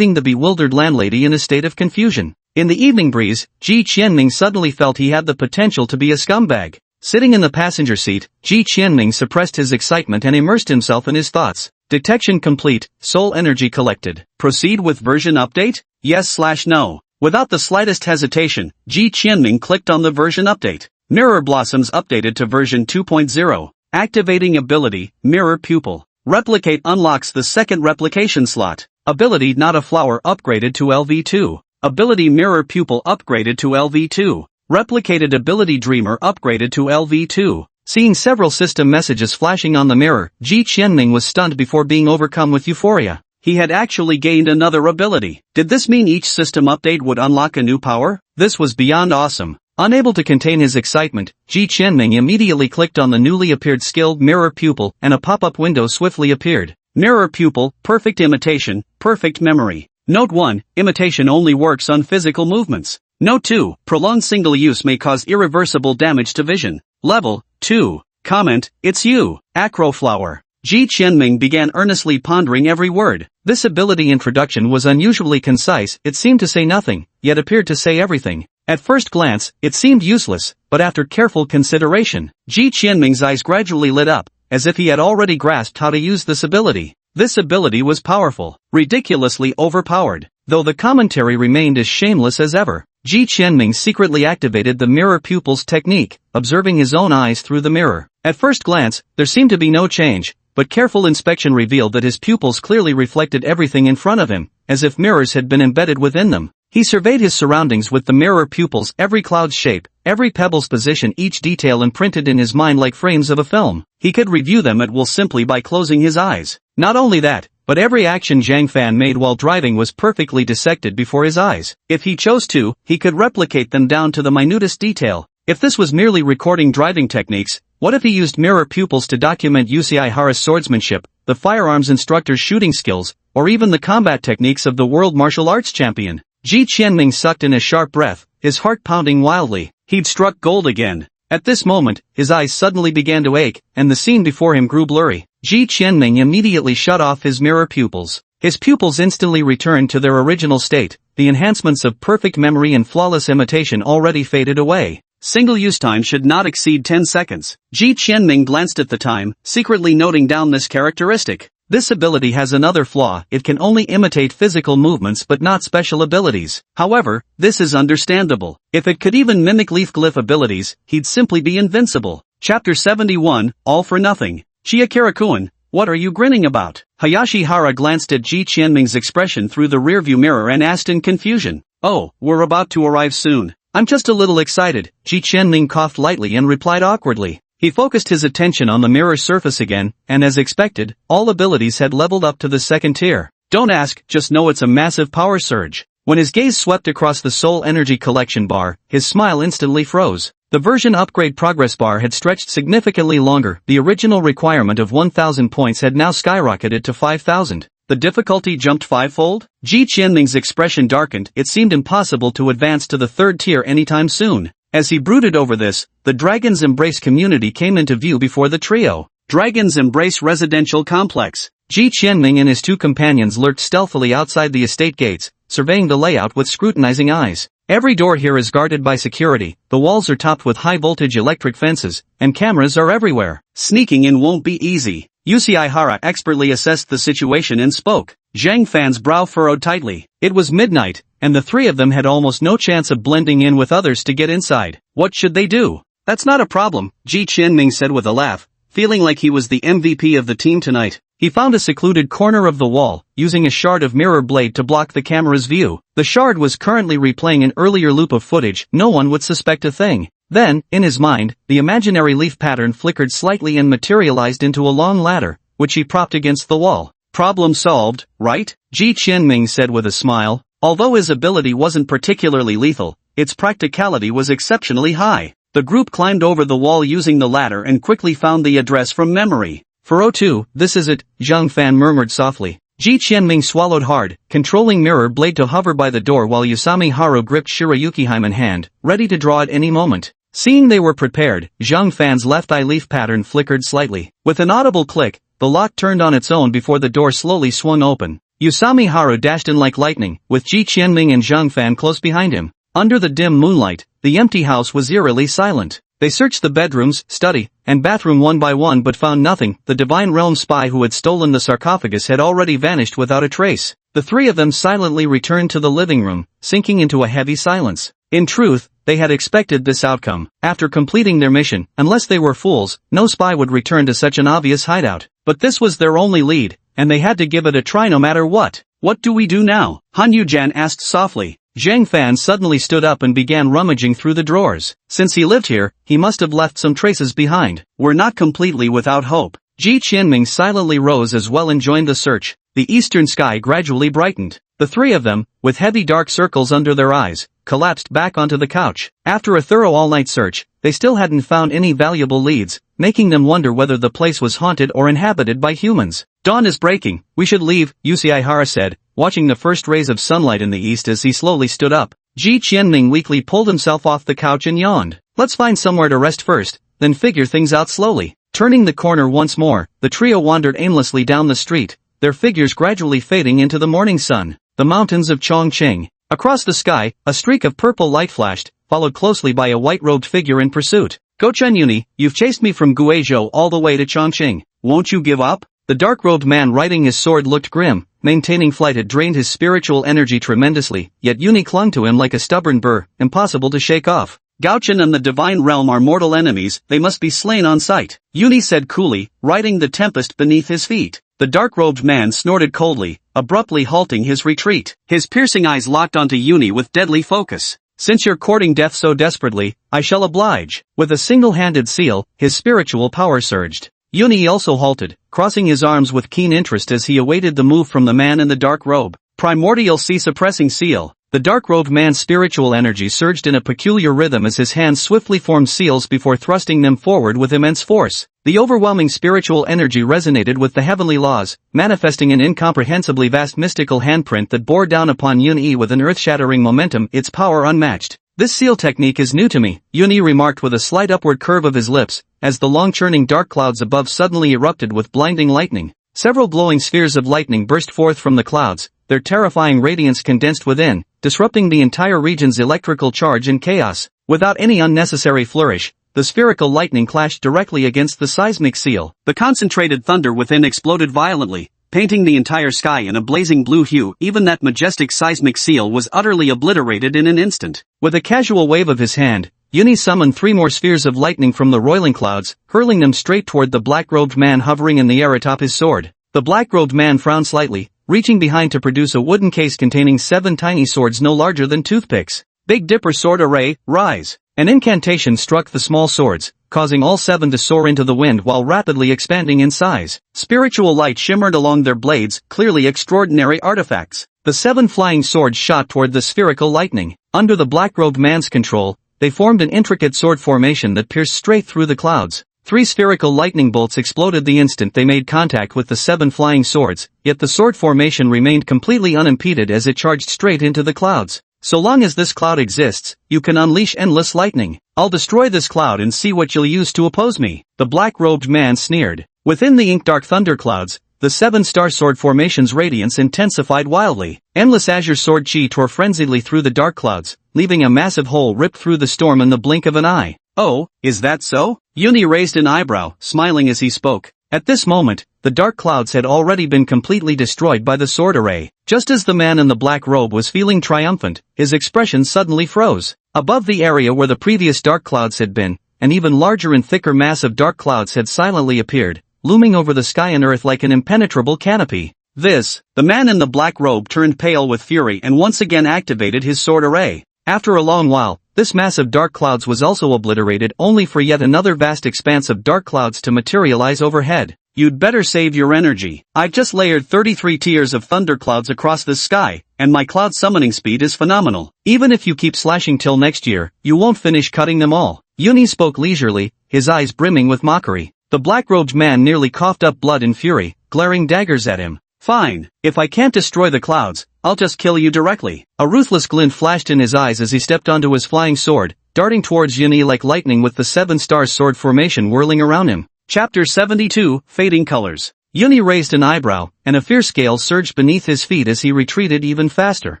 the bewildered landlady in a state of confusion. In the evening breeze, Ji Qianming suddenly felt he had the potential to be a scumbag. Sitting in the passenger seat, Ji Qianming suppressed his excitement and immersed himself in his thoughts. Detection complete, soul energy collected. Proceed with version update? Yes/no. Without the slightest hesitation, Ji Qianming clicked on the version update. Mirror Blossoms updated to version 2.0. Activating ability, Mirror Pupil. Replicate unlocks the second replication slot. Ability Not a Flower upgraded to LV2. Ability Mirror Pupil upgraded to LV2. Replicated ability Dreamer upgraded to LV2. Seeing several system messages flashing on the mirror, Ji Qianming was stunned before being overcome with euphoria. He had actually gained another ability. Did this mean each system update would unlock a new power? This was beyond awesome. Unable to contain his excitement, Ji Qianming immediately clicked on the newly appeared skill Mirror Pupil and a pop-up window swiftly appeared. Mirror Pupil, Perfect Imitation, Perfect Memory. Note 1, imitation only works on physical movements. Note 2, prolonged single use may cause irreversible damage to vision. Level 2. Comment, it's you, Acro Flower. Ji Qianming began earnestly pondering every word. This ability introduction was unusually concise, it seemed to say nothing, yet appeared to say everything. At first glance, it seemed useless, but after careful consideration, Ji Qianming's eyes gradually lit up, as if he had already grasped how to use this ability. This ability was powerful, ridiculously overpowered. Though the commentary remained as shameless as ever, Ji Qianming secretly activated the Mirror Pupils technique, observing his own eyes through the mirror. At first glance, there seemed to be no change, but careful inspection revealed that his pupils clearly reflected everything in front of him, as if mirrors had been embedded within them. He surveyed his surroundings with the mirror pupils, every cloud's shape, every pebble's position, each detail imprinted in his mind like frames of a film. He could review them at will simply by closing his eyes. Not only that, but every action Zhang Fan made while driving was perfectly dissected before his eyes. If he chose to, he could replicate them down to the minutest detail. If this was merely recording driving techniques, what if he used mirror pupils to document Uchiha's swordsmanship, the firearms instructor's shooting skills, or even the combat techniques of the world martial arts champion? Ji Qianming sucked in a sharp breath, his heart pounding wildly. He'd struck gold again. At this moment, his eyes suddenly began to ache, and the scene before him grew blurry. Ji Qianming immediately shut off his mirror pupils. His pupils instantly returned to their original state, the enhancements of perfect memory and flawless imitation already faded away. Single-use time should not exceed 10 seconds. Ji Qianming glanced at the time, secretly noting down this characteristic. This ability has another flaw, it can only imitate physical movements but not special abilities. However, this is understandable. If it could even mimic leaf glyph abilities, he'd simply be invincible. Chapter 71, All for Nothing. Chiakira-kun, what are you grinning about? Hayashi Hara glanced at Ji Qianming's expression through the rearview mirror and asked in confusion. Oh, we're about to arrive soon. I'm just a little excited. Ji Qianming coughed lightly and replied awkwardly. He focused his attention on the mirror surface again, and as expected, all abilities had leveled up to the second tier. Don't ask, just know it's a massive power surge. When his gaze swept across the soul energy collection bar, his smile instantly froze. The version upgrade progress bar had stretched significantly longer. The original requirement of 1,000 points had now skyrocketed to 5,000. The difficulty jumped fivefold? Ji Qianming's expression darkened. It seemed impossible to advance to the third tier anytime soon. As he brooded over this, the Dragon's Embrace community came into view before the trio. Dragon's Embrace Residential Complex. Ji Qianming and his two companions lurked stealthily outside the estate gates, surveying the layout with scrutinizing eyes. Every door here is guarded by security, the walls are topped with high-voltage electric fences, and cameras are everywhere. Sneaking in won't be easy. Uchiha expertly assessed the situation and spoke. Zhang Fan's brow furrowed tightly. It was midnight, and the three of them had almost no chance of blending in with others to get inside. What should they do? That's not a problem, Ji Qianming said with a laugh, feeling like he was the MVP of the team tonight. He found a secluded corner of the wall, using a shard of mirror blade to block the camera's view. The shard was currently replaying an earlier loop of footage. No one would suspect a thing. Then, in his mind, the imaginary leaf pattern flickered slightly and materialized into a long ladder, which he propped against the wall. Problem solved, right? Ji Qianming said with a smile. Although his ability wasn't particularly lethal, its practicality was exceptionally high. The group climbed over the wall using the ladder and quickly found the address from memory. 402, this is it, Zhang Fan murmured softly. Ji Qianming swallowed hard, controlling mirror blade to hover by the door while Usami Haru gripped Shirayukiheim in hand, ready to draw at any moment. Seeing they were prepared, Zhang Fan's left eye leaf pattern flickered slightly. With an audible click, the lock turned on its own before the door slowly swung open. Usami Haru dashed in like lightning, with Ji Qianming and Zhang Fan close behind him. Under the dim moonlight, the empty house was eerily silent. They searched the bedrooms, study, and bathroom one by one but found nothing. The Divine Realm spy who had stolen the sarcophagus had already vanished without a trace. The three of them silently returned to the living room, sinking into a heavy silence. In truth, they had expected this outcome. After completing their mission, unless they were fools, no spy would return to such an obvious hideout. But this was their only lead, and they had to give it a try no matter what. What do we do now? Han Yujian asked softly. Zhang Fan suddenly stood up and began rummaging through the drawers. Since he lived here, he must have left some traces behind. We're not completely without hope. Ji Qianming silently rose as well and joined the search. The eastern sky gradually brightened. The three of them, with heavy dark circles under their eyes, collapsed back onto the couch. After a thorough all-night search, they still hadn't found any valuable leads, making them wonder whether the place was haunted or inhabited by humans. Dawn is breaking, we should leave, Usihara said, watching the first rays of sunlight in the east as he slowly stood up. Ji Qianming weakly pulled himself off the couch and yawned. Let's find somewhere to rest first, then figure things out slowly. Turning the corner once more, the trio wandered aimlessly down the street, their figures gradually fading into the morning sun. The mountains of Chongqing. Across the sky, a streak of purple light flashed, followed closely by a white-robed figure in pursuit. Gochen Yuni, you've chased me from Guizhou all the way to Chongqing. Won't you give up? The dark-robed man riding his sword looked grim. Maintaining flight had drained his spiritual energy tremendously, yet Yuni clung to him like a stubborn burr, impossible to shake off. Gauchen and the Divine Realm are mortal enemies, they must be slain on sight, Yuni said coolly, riding the tempest beneath his feet. The dark-robed man snorted coldly, abruptly halting his retreat. His piercing eyes locked onto Yuni with deadly focus. Since you're courting death so desperately, I shall oblige. With a single-handed seal, his spiritual power surged. Yuni also halted, crossing his arms with keen interest as he awaited the move from the man in the dark robe. Primordial Sea-suppressing seal. The dark-robed man's spiritual energy surged in a peculiar rhythm as his hands swiftly formed seals before thrusting them forward with immense force. The overwhelming spiritual energy resonated with the heavenly laws, manifesting an incomprehensibly vast mystical handprint that bore down upon Yuni with an earth-shattering momentum, its power unmatched. This seal technique is new to me, Yuni remarked with a slight upward curve of his lips, as the long-churning dark clouds above suddenly erupted with blinding lightning. Several glowing spheres of lightning burst forth from the clouds, their terrifying radiance condensed within, disrupting the entire region's electrical charge and chaos. Without any unnecessary flourish, the spherical lightning clashed directly against the seismic seal. The concentrated thunder within exploded violently, painting the entire sky in a blazing blue hue. Even that majestic seismic seal was utterly obliterated in an instant. With a casual wave of his hand, Yuni summoned 3 more spheres of lightning from the roiling clouds, hurling them straight toward the black-robed man hovering in the air atop his sword. The black-robed man frowned slightly, reaching behind to produce a wooden case containing 7 tiny swords no larger than toothpicks. Big Dipper Sword Array, rise! An incantation struck the small swords, causing all 7 to soar into the wind while rapidly expanding in size. Spiritual light shimmered along their blades, clearly extraordinary artifacts. The 7 flying swords shot toward the spherical lightning. Under the black-robed man's control, they formed an intricate sword formation that pierced straight through the clouds. 3 spherical lightning bolts exploded the instant they made contact with the 7 flying swords, yet the sword formation remained completely unimpeded as it charged straight into the clouds. So long as this cloud exists, you can unleash endless lightning. I'll destroy this cloud and see what you'll use to oppose me, the black-robed man sneered. Within the ink-dark thunderclouds, the 7 star sword formation's radiance intensified wildly. Endless azure sword chi tore frenziedly through the dark clouds, leaving a massive hole ripped through the storm in the blink of an eye. Oh, is that so? Yuni raised an eyebrow, smiling as he spoke. At this moment, the dark clouds had already been completely destroyed by the sword array. Just as the man in the black robe was feeling triumphant, his expression suddenly froze. Above the area where the previous dark clouds had been, an even larger and thicker mass of dark clouds had silently appeared, looming over the sky and earth like an impenetrable canopy. The man in the black robe turned pale with fury and once again activated his sword array. After a long while, this mass of dark clouds was also obliterated, only for yet another vast expanse of dark clouds to materialize overhead. You'd better save your energy. I've just layered 33 tiers of thunderclouds across the sky, and my cloud summoning speed is phenomenal. Even if you keep slashing till next year, you won't finish cutting them all. Uni spoke leisurely, his eyes brimming with mockery. The black-robed man nearly coughed up blood in fury, glaring daggers at him. Fine, if I can't destroy the clouds, I'll just kill you directly. A ruthless glint flashed in his eyes as he stepped onto his flying sword, darting towards Uni like lightning with the 7 stars sword formation whirling around him. Chapter 72, Fading Colors. Uni raised an eyebrow, and a fierce gale surged beneath his feet as he retreated even faster.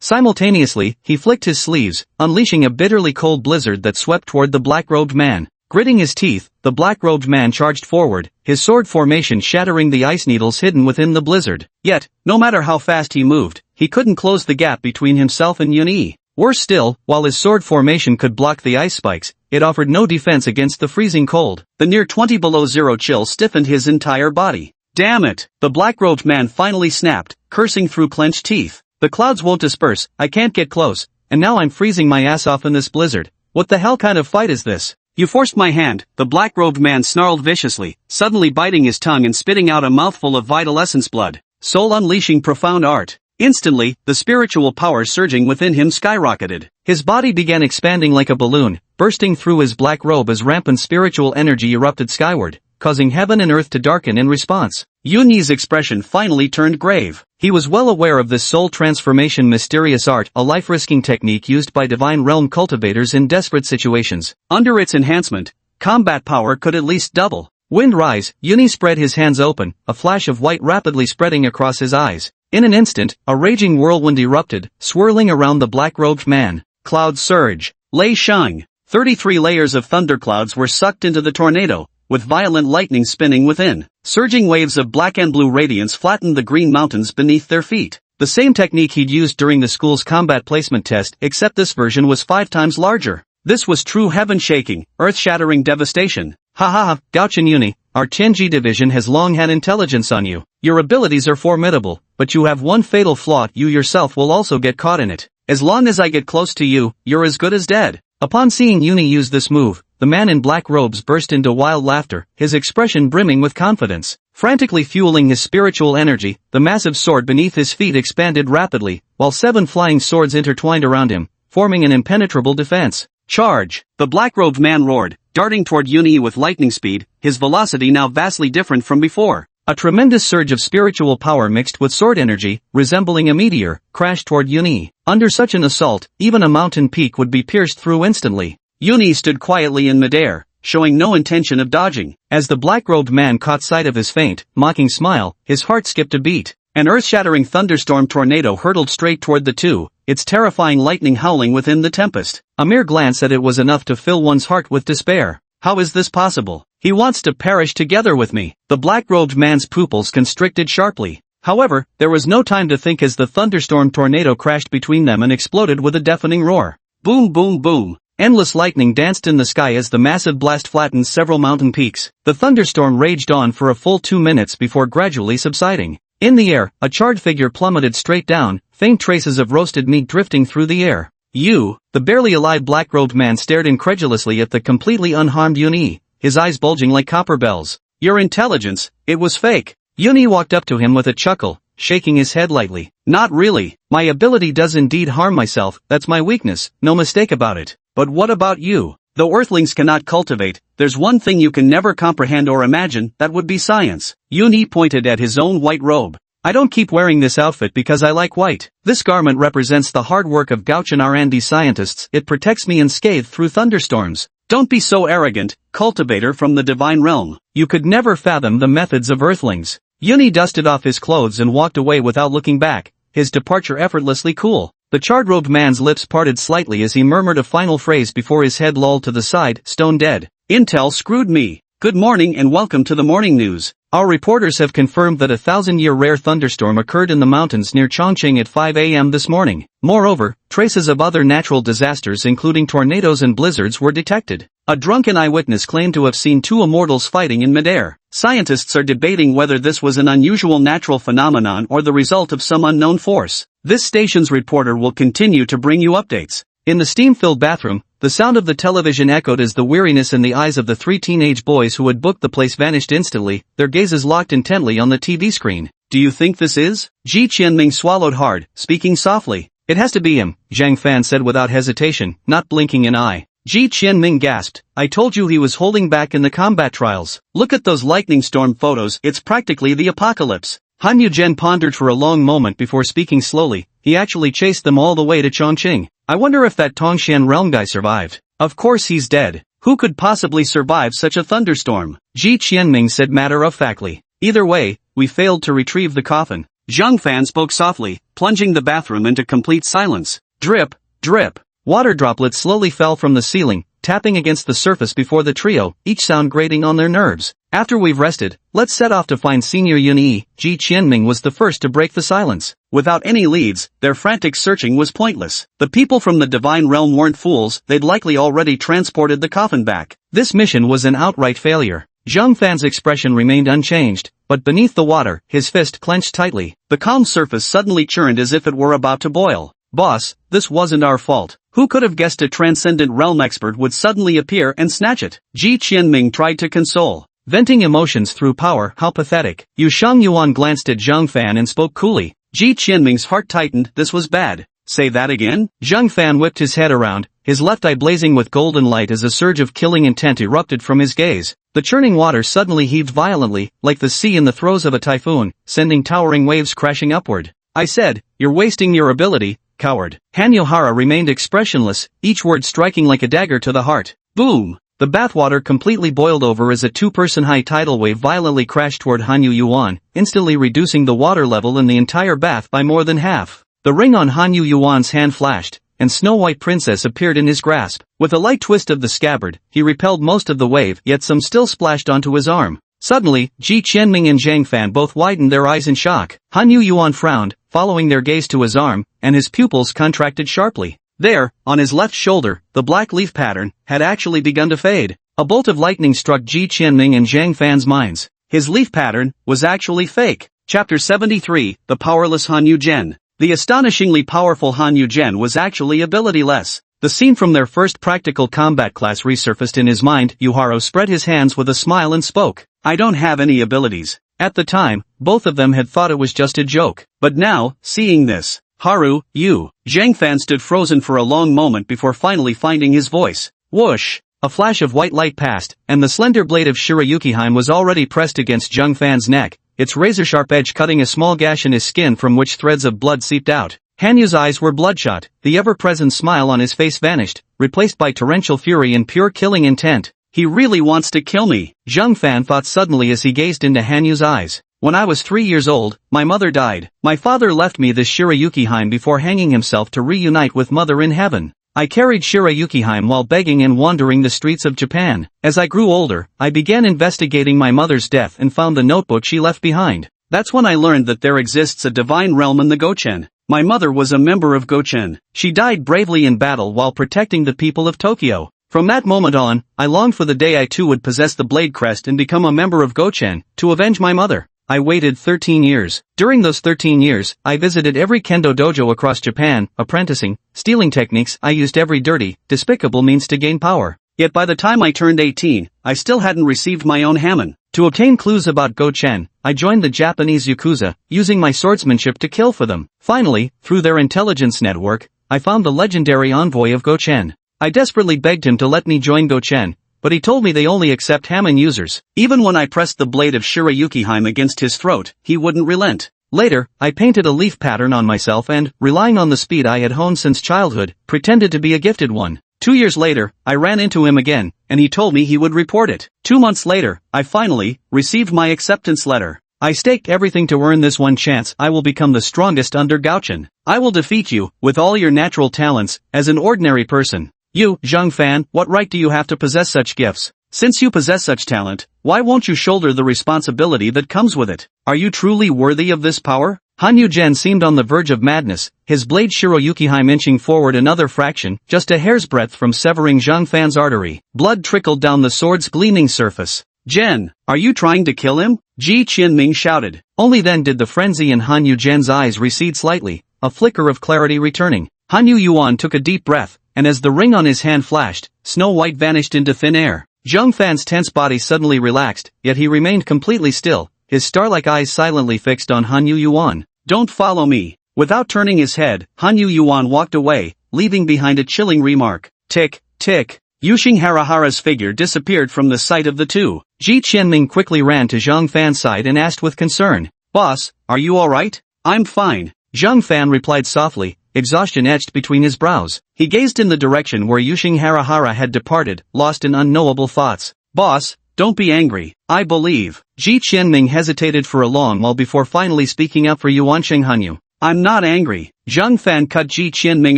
Simultaneously, he flicked his sleeves, unleashing a bitterly cold blizzard that swept toward the black-robed man. Gritting his teeth, the black-robed man charged forward, his sword formation shattering the ice needles hidden within the blizzard. Yet, no matter how fast he moved, he couldn't close the gap between himself and Uni. Worse still, while his sword formation could block the ice spikes, it offered no defense against the freezing cold. The near 20 below zero chill stiffened his entire body. Damn it! The black-robed man finally snapped, cursing through clenched teeth. The clouds won't disperse, I can't get close, and now I'm freezing my ass off in this blizzard. What the hell kind of fight is this? You forced my hand, the black-robed man snarled viciously, suddenly biting his tongue and spitting out a mouthful of vital essence blood. Soul unleashing profound art. Instantly, the spiritual power surging within him skyrocketed. His body began expanding like a balloon, bursting through his black robe as rampant spiritual energy erupted skyward, causing heaven and earth to darken in response. Yuni's expression finally turned grave. He was well aware of this soul transformation mysterious art, a life-risking technique used by divine realm cultivators in desperate situations. Under its enhancement, combat power could at least double. Wind rise, Yuni spread his hands open, a flash of white rapidly spreading across his eyes. In an instant, a raging whirlwind erupted, swirling around the black-robed man. Cloud surge. Lei Shang. 33 layers of thunderclouds were sucked into the tornado, with violent lightning spinning within. Surging waves of black and blue radiance flattened the green mountains beneath their feet. The same technique he'd used during the school's combat placement test, except this version was 5 times larger. This was true heaven-shaking, earth-shattering devastation. Ha ha ha, Gaochen Uni, our Tianji division has long had intelligence on you. Your abilities are formidable, but you have one fatal flaw, you yourself will also get caught in it. As long as I get close to you, you're as good as dead. Upon seeing Uni use this move, the man in black robes burst into wild laughter, his expression brimming with confidence. Frantically fueling his spiritual energy, the massive sword beneath his feet expanded rapidly, while 7 flying swords intertwined around him, forming an impenetrable defense. Charge! The black-robed man roared, darting toward Uni with lightning speed, his velocity now vastly different from before. A tremendous surge of spiritual power mixed with sword energy, resembling a meteor, crashed toward Uni. Under such an assault, even a mountain peak would be pierced through instantly. Uni stood quietly in midair, showing no intention of dodging. As the black-robed man caught sight of his faint, mocking smile, his heart skipped a beat. An earth-shattering thunderstorm tornado hurtled straight toward the two, its terrifying lightning howling within the tempest. A mere glance at it was enough to fill one's heart with despair. How is this possible? He wants to perish together with me. The black-robed man's pupils constricted sharply. However, there was no time to think as the thunderstorm tornado crashed between them and exploded with a deafening roar. Boom boom boom. Endless lightning danced in the sky as the massive blast flattened several mountain peaks. The thunderstorm raged on for a full 2 minutes before gradually subsiding. In the air, a charred figure plummeted straight down, faint traces of roasted meat drifting through the air. You, the barely alive black-robed man stared incredulously at the completely unharmed Uni, his eyes bulging like copper bells. Your intelligence, it was fake. Uni walked up to him with a chuckle, shaking his head lightly. Not really. My ability does indeed harm myself, that's my weakness, no mistake about it. But what about you? Though earthlings cannot cultivate, there's one thing you can never comprehend or imagine, that would be science. Uni pointed at his own white robe. I don't keep wearing this outfit because I like white. This garment represents the hard work of Gaochen R&D scientists, it protects me unscathed through thunderstorms. Don't be so arrogant, cultivator from the divine realm. You could never fathom the methods of earthlings. Uni dusted off his clothes and walked away without looking back, his departure effortlessly cool. The charred-robed man's lips parted slightly as he murmured a final phrase before his head lolled to the side, stone dead. Intel screwed me. Good morning and welcome to the morning news. Our reporters have confirmed that a 1,000-year rare thunderstorm occurred in the mountains near Chongqing at 5 a.m. this morning. Moreover, traces of other natural disasters including tornadoes and blizzards were detected. A drunken eyewitness claimed to have seen 2 immortals fighting in midair. Scientists are debating whether this was an unusual natural phenomenon or the result of some unknown force. This station's reporter will continue to bring you updates. In the steam-filled bathroom, the sound of the television echoed as the weariness in the eyes of the 3 teenage boys who had booked the place vanished instantly, their gazes locked intently on the TV screen. Do you think this is? Ji Qianming swallowed hard, speaking softly. It has to be him, Zhang Fan said without hesitation, not blinking an eye. Ji Qianming gasped. I told you he was holding back in the combat trials. Look at those lightning storm photos, it's practically the apocalypse. Han Yuzhen pondered for a long moment before speaking slowly. He actually chased them all the way to Chongqing. I wonder if that Tongshan realm guy survived. Of course he's dead. Who could possibly survive such a thunderstorm? Ji Qianming said matter-of-factly. Either way, we failed to retrieve the coffin. Zhang Fan spoke softly, plunging the bathroom into complete silence. Drip, drip. Water droplets slowly fell from the ceiling, tapping against the surface before the trio, each sound grating on their nerves. After we've rested, let's set off to find Senior Yunyi. Ji Qianming was the first to break the silence. Without any leads, their frantic searching was pointless. The people from the divine realm weren't fools, they'd likely already transported the coffin back. This mission was an outright failure. Zhang Fan's expression remained unchanged, but beneath the water, his fist clenched tightly. The calm surface suddenly churned as if it were about to boil. Boss, this wasn't our fault. Who could have guessed a transcendent realm expert would suddenly appear and snatch it? Ji Qianming tried to console. Venting emotions through power, how pathetic. Yu Shangyuan glanced at Zhang Fan and spoke coolly. Ji Qianming's heart tightened, this was bad. Say that again? Zhang Fan whipped his head around, his left eye blazing with golden light as a surge of killing intent erupted from his gaze. The churning water suddenly heaved violently, like the sea in the throes of a typhoon, sending towering waves crashing upward. I said, you're wasting your ability, coward. Hanyohara remained expressionless, each word striking like a dagger to the heart. Boom! The bathwater completely boiled over as a two-person high tidal wave violently crashed toward Hanyu Yuan, instantly reducing the water level in the entire bath by more than half. The ring on Hanyu Yuan's hand flashed, and Snow White Princess appeared in his grasp. With a light twist of the scabbard, he repelled most of the wave, yet some still splashed onto his arm. Suddenly, Ji Qianming and Zhang Fan both widened their eyes in shock. Hanyu Yuan frowned, following their gaze to his arm, and his pupils contracted sharply. There, on his left shoulder, the black leaf pattern had actually begun to fade. A bolt of lightning struck Ji Qianming and Zhang Fan's minds. His leaf pattern was actually fake. Chapter 73, The Powerless Han Yuzhen. The astonishingly powerful Han Yuzhen was actually abilityless. The scene from their first practical combat class resurfaced in his mind. Yuharo spread his hands with a smile and spoke. I don't have any abilities. At the time, both of them had thought it was just a joke. But now, seeing this, Haru, you. Zhang Fan stood frozen for a long moment before finally finding his voice. Whoosh! A flash of white light passed, and the slender blade of Shirayukiheim was already pressed against Zhang Fan's neck, its razor-sharp edge cutting a small gash in his skin from which threads of blood seeped out. Hanyu's eyes were bloodshot, the ever-present smile on his face vanished, replaced by torrential fury and pure killing intent. He really wants to kill me, Zhang Fan thought suddenly as he gazed into Hanyu's eyes. When I was 3 years old, my mother died. My father left me this Shirayukiheim before hanging himself to reunite with mother in heaven. I carried Shirayukiheim while begging and wandering the streets of Japan. As I grew older, I began investigating my mother's death and found the notebook she left behind. That's when I learned that there exists a divine realm in the Gochen. My mother was a member of Gochen. She died bravely in battle while protecting the people of Tokyo. From that moment on, I longed for the day I too would possess the Blade Crest and become a member of Gochen, to avenge my mother. I waited 13 years. During those 13 years, I visited every kendo dojo across Japan, apprenticing, stealing techniques. I used every dirty, despicable means to gain power. Yet by the time I turned 18, I still hadn't received my own hamon. To obtain clues about Gochen, I joined the Japanese Yakuza, using my swordsmanship to kill for them. Finally, through their intelligence network, I found the legendary envoy of Gochen. I desperately begged him to let me join Gochen, but he told me they only accept hamon users. Even when I pressed the blade of Shirayukiheim against his throat, he wouldn't relent. Later, I painted a leaf pattern on myself and, relying on the speed I had honed since childhood, pretended to be a gifted one. 2 years later, I ran into him again, and he told me he would report it. 2 months later, I finally received my acceptance letter. I staked everything to earn this one chance. I will become the strongest under Gauchen. I will defeat you, with all your natural talents, as an ordinary person. You, Zhang Fan, what right do you have to possess such gifts? Since you possess such talent, why won't you shoulder the responsibility that comes with it? Are you truly worthy of this power? Han Yuzhen seemed on the verge of madness, his blade Shirayukiheim inching forward another fraction, just a hair's breadth from severing Zhang Fan's artery. Blood trickled down the sword's gleaming surface. Zhen, are you trying to kill him? Ji Qianming shouted. Only then did the frenzy in Han Yuzhen's eyes recede slightly, a flicker of clarity returning. Hanyu Yuan took a deep breath, and as the ring on his hand flashed, Snow White vanished into thin air. Zhang Fan's tense body suddenly relaxed, yet he remained completely still, his star-like eyes silently fixed on Han Yu Yuan. Don't follow me. Without turning his head, Han Yu Yuan walked away, leaving behind a chilling remark. Tick, tick. Yuxing Harahara's figure disappeared from the sight of the two. Ji Qianming quickly ran to Zhang Fan's side and asked with concern. Boss, are you alright? I'm fine. Zhang Fan replied softly, exhaustion etched between his brows. He gazed in the direction where Yuxing Harahara had departed, lost in unknowable thoughts. Boss, don't be angry. I believe. Ji Qianming hesitated for a long while before finally speaking up for Yuansheng Hanyu. I'm not angry. Zhang Fan cut Ji Qianming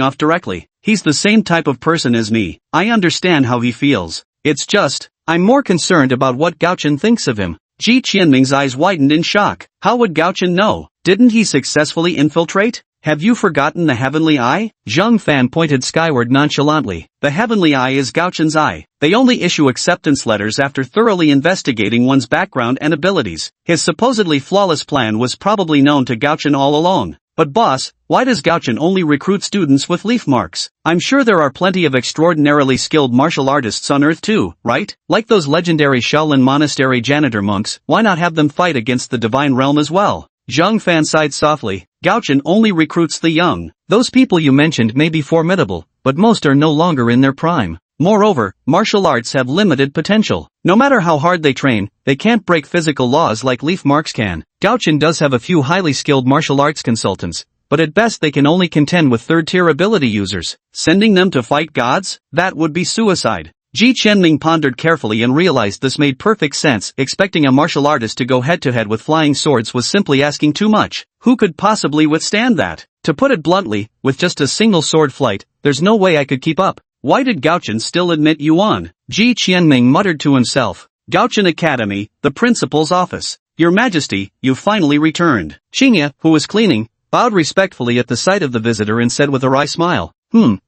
off directly. He's the same type of person as me. I understand how he feels. It's just, I'm more concerned about what Gao Chen thinks of him. Ji Qianming's eyes widened in shock. How would Gao Chen know? Didn't he successfully infiltrate? Have you forgotten the heavenly eye? Zhang Fan pointed skyward nonchalantly. The heavenly eye is Gao Chen's eye. They only issue acceptance letters after thoroughly investigating one's background and abilities. His supposedly flawless plan was probably known to Gao Chen all along. But boss, why does Gao Chen only recruit students with leaf marks? I'm sure there are plenty of extraordinarily skilled martial artists on Earth too, right? Like those legendary Shaolin Monastery janitor monks, why not have them fight against the divine realm as well? Zhang Fan sighed softly. Gao Chen only recruits the young. Those people you mentioned may be formidable, but most are no longer in their prime. Moreover, martial arts have limited potential. No matter how hard they train, they can't break physical laws like leaf marks can. Gao Chen does have a few highly skilled martial arts consultants, but at best they can only contend with third-tier ability users. Sending them to fight gods? That would be suicide. Ji Qianming pondered carefully and realized this made perfect sense. Expecting a martial artist to go head-to-head with flying swords was simply asking too much. Who could possibly withstand that? To put it bluntly, with just a single sword flight, there's no way I could keep up. Why did Gao Chen still admit Yuan? Ji Qianming muttered to himself. Gao Chen Academy, the principal's office. Your Majesty, you've finally returned. Xingye, who was cleaning, bowed respectfully at the sight of the visitor and said with a wry smile.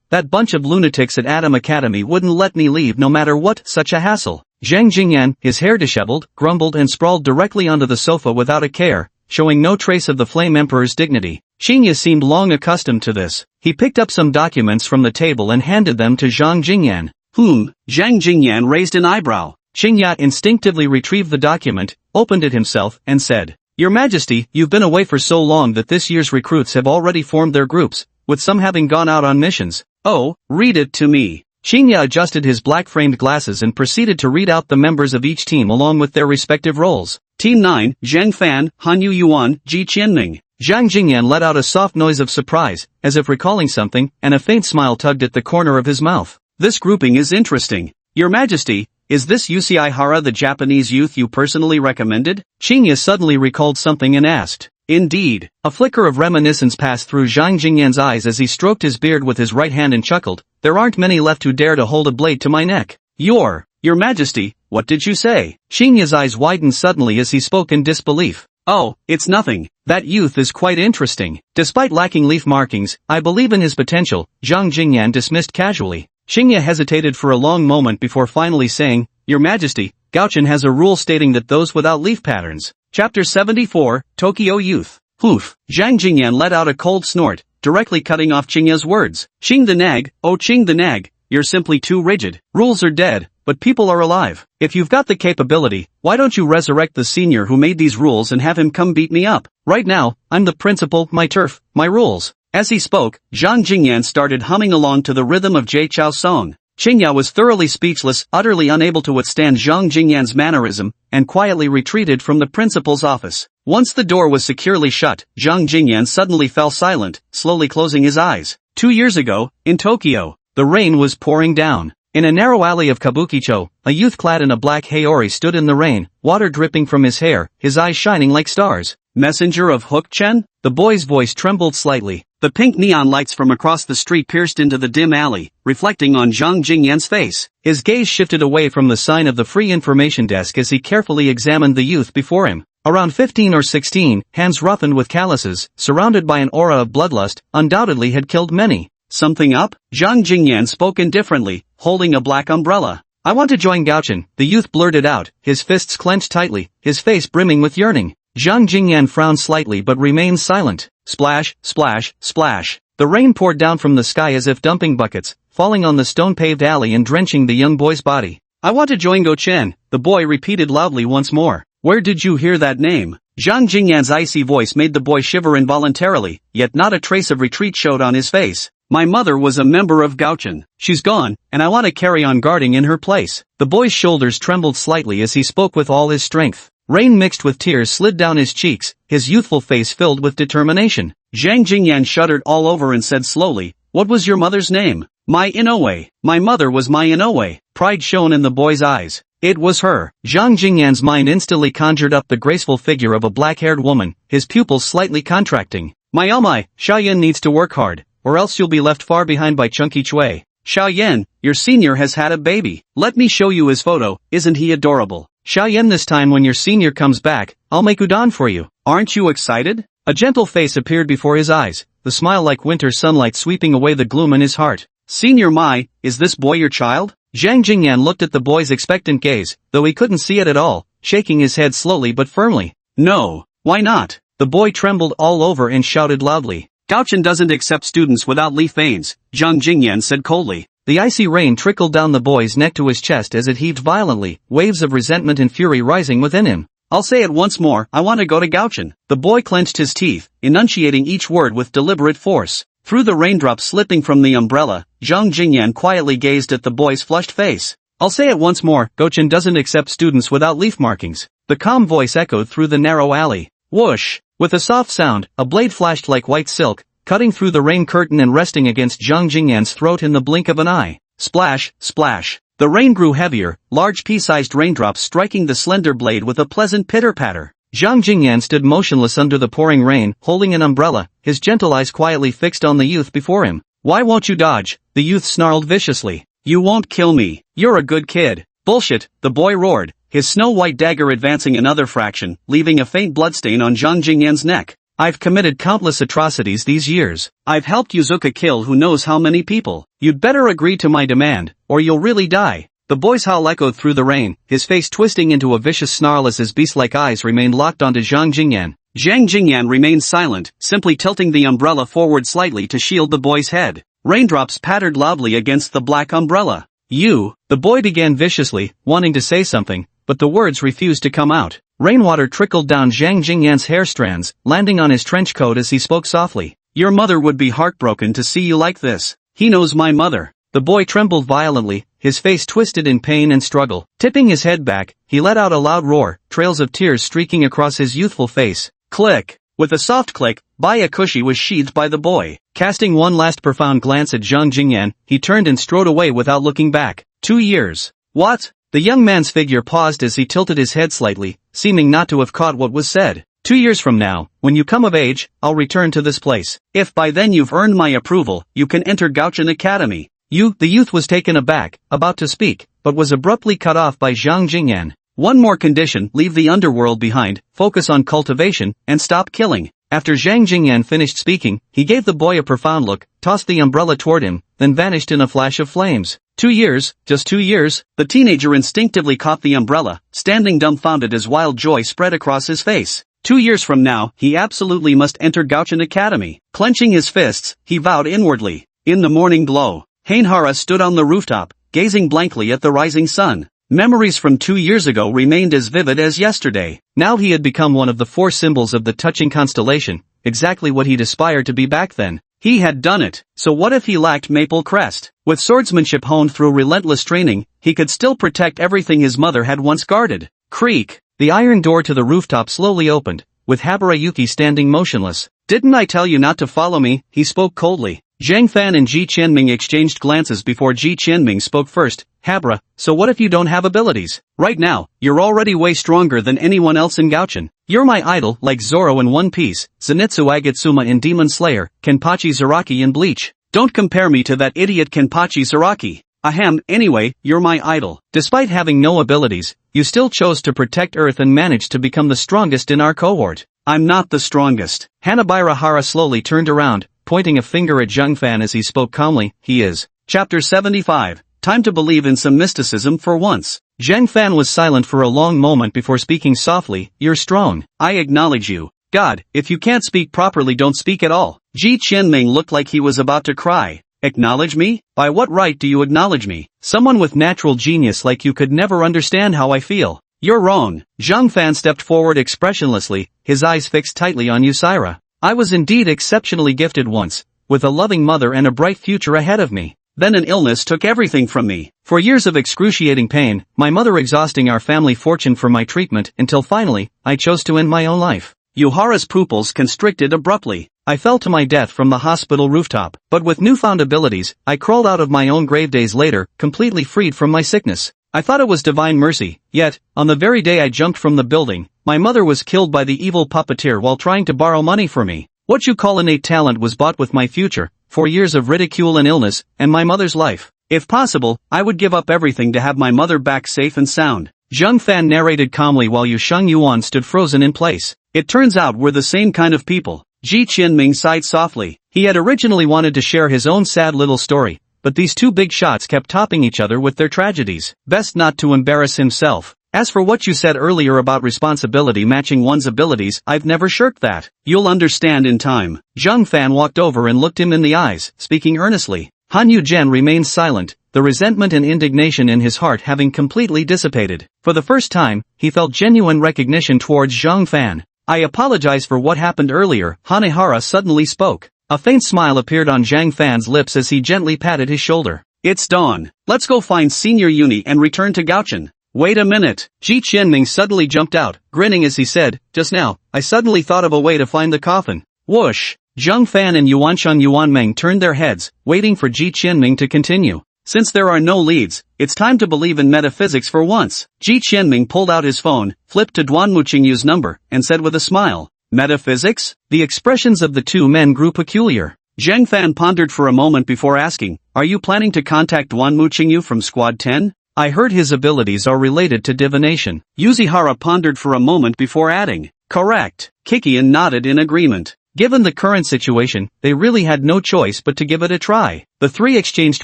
That bunch of lunatics at Adam Academy wouldn't let me leave no matter what, such a hassle. Zhang Jingyan, his hair disheveled, grumbled and sprawled directly onto the sofa without a care, showing no trace of the Flame Emperor's dignity. Xingye seemed long accustomed to this. He picked up some documents from the table and handed them to Zhang Jingyan. Zhang Jingyan raised an eyebrow. Xingye instinctively retrieved the document, opened it himself, and said, Your Majesty, you've been away for so long that this year's recruits have already formed their groups, with some having gone out on missions. Oh, read it to me. Xingye adjusted his black-framed glasses and proceeded to read out the members of each team along with their respective roles. Team 9, Zhang Fan, Han Yu Yuan, Ji Qianming. Zhang Jingyan let out a soft noise of surprise, as if recalling something, and a faint smile tugged at the corner of his mouth. This grouping is interesting. Your Majesty, is this Yusei Hara the Japanese youth you personally recommended? Xingye suddenly recalled something and asked. Indeed. A flicker of reminiscence passed through Zhang Jingyan's eyes as he stroked his beard with his right hand and chuckled. There aren't many left who dare to hold a blade to my neck. Your Majesty, what did you say? Xingye's eyes widened suddenly as he spoke in disbelief. Oh, it's nothing. That youth is quite interesting. Despite lacking leaf markings, I believe in his potential, Zhang Jingyan dismissed casually. Xingye hesitated for a long moment before finally saying, Your Majesty, Gao Chen has a rule stating that those without leaf patterns. Chapter 74, Tokyo Youth. Hoof. Zhang Jingyan let out a cold snort, directly cutting off Xingye's words. Qing the nag, oh Qing the nag, you're simply too rigid. Rules are dead, but people are alive. If you've got the capability, why don't you resurrect the senior who made these rules and have him come beat me up? Right now, I'm the principal, my turf, my rules. As he spoke, Zhang Jingyan started humming along to the rhythm of Jie Chao's song. Xingye was thoroughly speechless, utterly unable to withstand Zhang Jingyan's mannerism, and quietly retreated from the principal's office. Once the door was securely shut, Zhang Jingyan suddenly fell silent, slowly closing his eyes. 2 years ago, in Tokyo, the rain was pouring down. In a narrow alley of Kabukicho, a youth clad in a black haori stood in the rain, water dripping from his hair, his eyes shining like stars. Messenger of Hook Chen? The boy's voice trembled slightly. The pink neon lights from across the street pierced into the dim alley, reflecting on Zhang Jingyan's face. His gaze shifted away from the sign of the free information desk as he carefully examined the youth before him. Around 15 or 16, hands roughened with calluses, surrounded by an aura of bloodlust, undoubtedly had killed many. Something up? Zhang Jingyan spoke indifferently, holding a black umbrella. I want to join Gao Chen, the youth blurted out, his fists clenched tightly, his face brimming with yearning. Zhang Jingyan frowned slightly but remained silent. Splash, splash, splash. The rain poured down from the sky as if dumping buckets, falling on the stone-paved alley and drenching the young boy's body. I want to join Go Chen, the boy repeated loudly once more. Where did you hear that name? Zhang Jingyan's icy voice made the boy shiver involuntarily, yet not a trace of retreat showed on his face. My mother was a member of Gaochen. She's gone, and I want to carry on guarding in her place. The boy's shoulders trembled slightly as he spoke with all his strength. Rain mixed with tears slid down his cheeks, his youthful face filled with determination. Zhang Jingyan shuddered all over and said slowly, "What was your mother's name?" "My Inoue. My mother was my Inoue." Pride shone in the boy's eyes. It was her. Zhang Jingyan's mind instantly conjured up the graceful figure of a black-haired woman, his pupils slightly contracting. "My oh my, Xiaoyan needs to work hard, or else you'll be left far behind by Chunky Chui. Xiaoyan, your senior has had a baby. Let me show you his photo, isn't he adorable? Xiaoyan, this time when your senior comes back, I'll make udon for you. Aren't you excited?" A gentle face appeared before his eyes, the smile like winter sunlight sweeping away the gloom in his heart. "Senior Mai, is this boy your child?" Zhang Jingyan looked at the boy's expectant gaze, though he couldn't see it at all, shaking his head slowly but firmly. "No. Why not?" The boy trembled all over and shouted loudly. "Gaochen doesn't accept students without Li Feins," Zhang Jingyan said coldly. The icy rain trickled down the boy's neck to his chest as it heaved violently, waves of resentment and fury rising within him. "I'll say it once more, I want to go to Gaochen." The boy clenched his teeth, enunciating each word with deliberate force. Through the raindrops slipping from the umbrella, Zhang Jingyan quietly gazed at the boy's flushed face. "I'll say it once more, Gaochen doesn't accept students without leaf markings." The calm voice echoed through the narrow alley. Whoosh! With a soft sound, a blade flashed like white silk, cutting through the rain curtain and resting against Zhang Jingyan's throat in the blink of an eye. Splash, splash. The rain grew heavier, large pea-sized raindrops striking the slender blade with a pleasant pitter-patter. Zhang Jingyan stood motionless under the pouring rain, holding an umbrella, his gentle eyes quietly fixed on the youth before him. "Why won't you dodge?" the youth snarled viciously. "You won't kill me. You're a good kid." "Bullshit," the boy roared, his snow-white dagger advancing another fraction, leaving a faint bloodstain on Zhang Jingyan's neck. "I've committed countless atrocities these years. I've helped Yuzuka kill who knows how many people. You'd better agree to my demand, or you'll really die." The boy's howl echoed through the rain, his face twisting into a vicious snarl as his beast-like eyes remained locked onto Zhang Jingyan. Zhang Jingyan remained silent, simply tilting the umbrella forward slightly to shield the boy's head. Raindrops pattered loudly against the black umbrella. "You," the boy began viciously, wanting to say something, but the words refused to come out. Rainwater trickled down Zhang Jingyan's hair strands, landing on his trench coat as he spoke softly. "Your mother would be heartbroken to see you like this. He knows my mother." The boy trembled violently, his face twisted in pain and struggle. Tipping his head back, he let out a loud roar, trails of tears streaking across his youthful face. Click! With a soft click, Byakushi was sheathed by the boy. Casting one last profound glance at Zhang Jingyan, he turned and strode away without looking back. 2 years. What? The young man's figure paused as he tilted his head slightly, seeming not to have caught what was said. 2 years from now, when you come of age, I'll return to this place. If by then you've earned my approval, you can enter Gaochen Academy. The youth was taken aback, about to speak, but was abruptly cut off by Zhang Jingyan. "One more condition, leave the underworld behind, focus on cultivation, and stop killing." After Zhang Jingyan finished speaking, he gave the boy a profound look, tossed the umbrella toward him, then vanished in a flash of flames. 2 years, just 2 years. The teenager instinctively caught the umbrella, standing dumbfounded as wild joy spread across his face. 2 years from now, he absolutely must enter Gaochen Academy. Clenching his fists, he vowed inwardly. In the morning glow, Hainhara stood on the rooftop, gazing blankly at the rising sun. Memories from 2 years ago remained as vivid as yesterday. Now he had become one of the 4 symbols of the touching constellation, exactly what he'd aspired to be back then. He had done it, so what if he lacked Maple Crest? With swordsmanship honed through relentless training, he could still protect everything his mother had once guarded. Creak! The iron door to the rooftop slowly opened, with Habarayuki standing motionless. "Didn't I tell you not to follow me?" he spoke coldly. Zhang Fan and Ji Qianming exchanged glances before Ji Qianming spoke first. "Habra, so what if you don't have abilities? Right now, you're already way stronger than anyone else in Gaochen. You're my idol, like Zoro in One Piece, Zenitsu Agatsuma in Demon Slayer, Kenpachi Zaraki in Bleach. Don't compare me to that idiot Kenpachi Zaraki. Ahem, anyway, you're my idol. Despite having no abilities, you still chose to protect Earth and managed to become the strongest in our cohort." "I'm not the strongest." Hanabira Hara slowly turned around, pointing a finger at Zhang Fan as he spoke calmly. "He is." Chapter 75. Time to believe in some mysticism for once. Zhang Fan was silent for a long moment before speaking softly. "You're strong. I acknowledge you. God, if you can't speak properly, don't speak at all." Ji Qianming looked like he was about to cry. "Acknowledge me? By what right do you acknowledge me? Someone with natural genius like you could never understand how I feel." You're wrong. Zhang Fan stepped forward expressionlessly, his eyes fixed tightly on Yusira. I was indeed exceptionally gifted once, with a loving mother and a bright future ahead of me. Then an illness took everything from me. For years of excruciating pain, my mother exhausting our family fortune for my treatment until finally, I chose to end my own life. Yuhara's pupils constricted abruptly. I fell to my death from the hospital rooftop, but with newfound abilities, I crawled out of my own grave days later, completely freed from my sickness. I thought it was divine mercy, yet, on the very day I jumped from the building, my mother was killed by the evil puppeteer while trying to borrow money from me. What you call innate talent was bought with my future, 4 years of ridicule and illness, and my mother's life. If possible, I would give up everything to have my mother back safe and sound. Zhang Fan narrated calmly while Yusheng Yuan stood frozen in place. It turns out we're the same kind of people. Ji Qianming sighed softly. He had originally wanted to share his own sad little story, but these two big shots kept topping each other with their tragedies. Best not to embarrass himself. As for what you said earlier about responsibility matching one's abilities, I've never shirked that. You'll understand in time. Zhang Fan walked over and looked him in the eyes, speaking earnestly. Han Yuzhen remained silent, the resentment and indignation in his heart having completely dissipated. For the first time, he felt genuine recognition towards Zhang Fan. I apologize for what happened earlier, Hanehara suddenly spoke. A faint smile appeared on Zhang Fan's lips as he gently patted his shoulder. It's dawn. Let's go find Senior Uni and return to Gaochen. Wait a minute. Ji Qianming suddenly jumped out, grinning as he said, just now, I suddenly thought of a way to find the coffin. Whoosh! Zhang Fan and Yuansheng Yuanmeng turned their heads, waiting for Ji Qianming to continue. Since there are no leads, it's time to believe in metaphysics for once. Ji Qianming pulled out his phone, flipped to Duan Muqingyu's number, and said with a smile, Metaphysics? The expressions of the two men grew peculiar. Zhang Fan pondered for a moment before asking, Are you planning to contact Duan Muqingyu from Squad 10? I heard his abilities are related to divination. Yuzihara pondered for a moment before adding, Correct. Kikian nodded in agreement. Given the current situation, they really had no choice but to give it a try. The three exchanged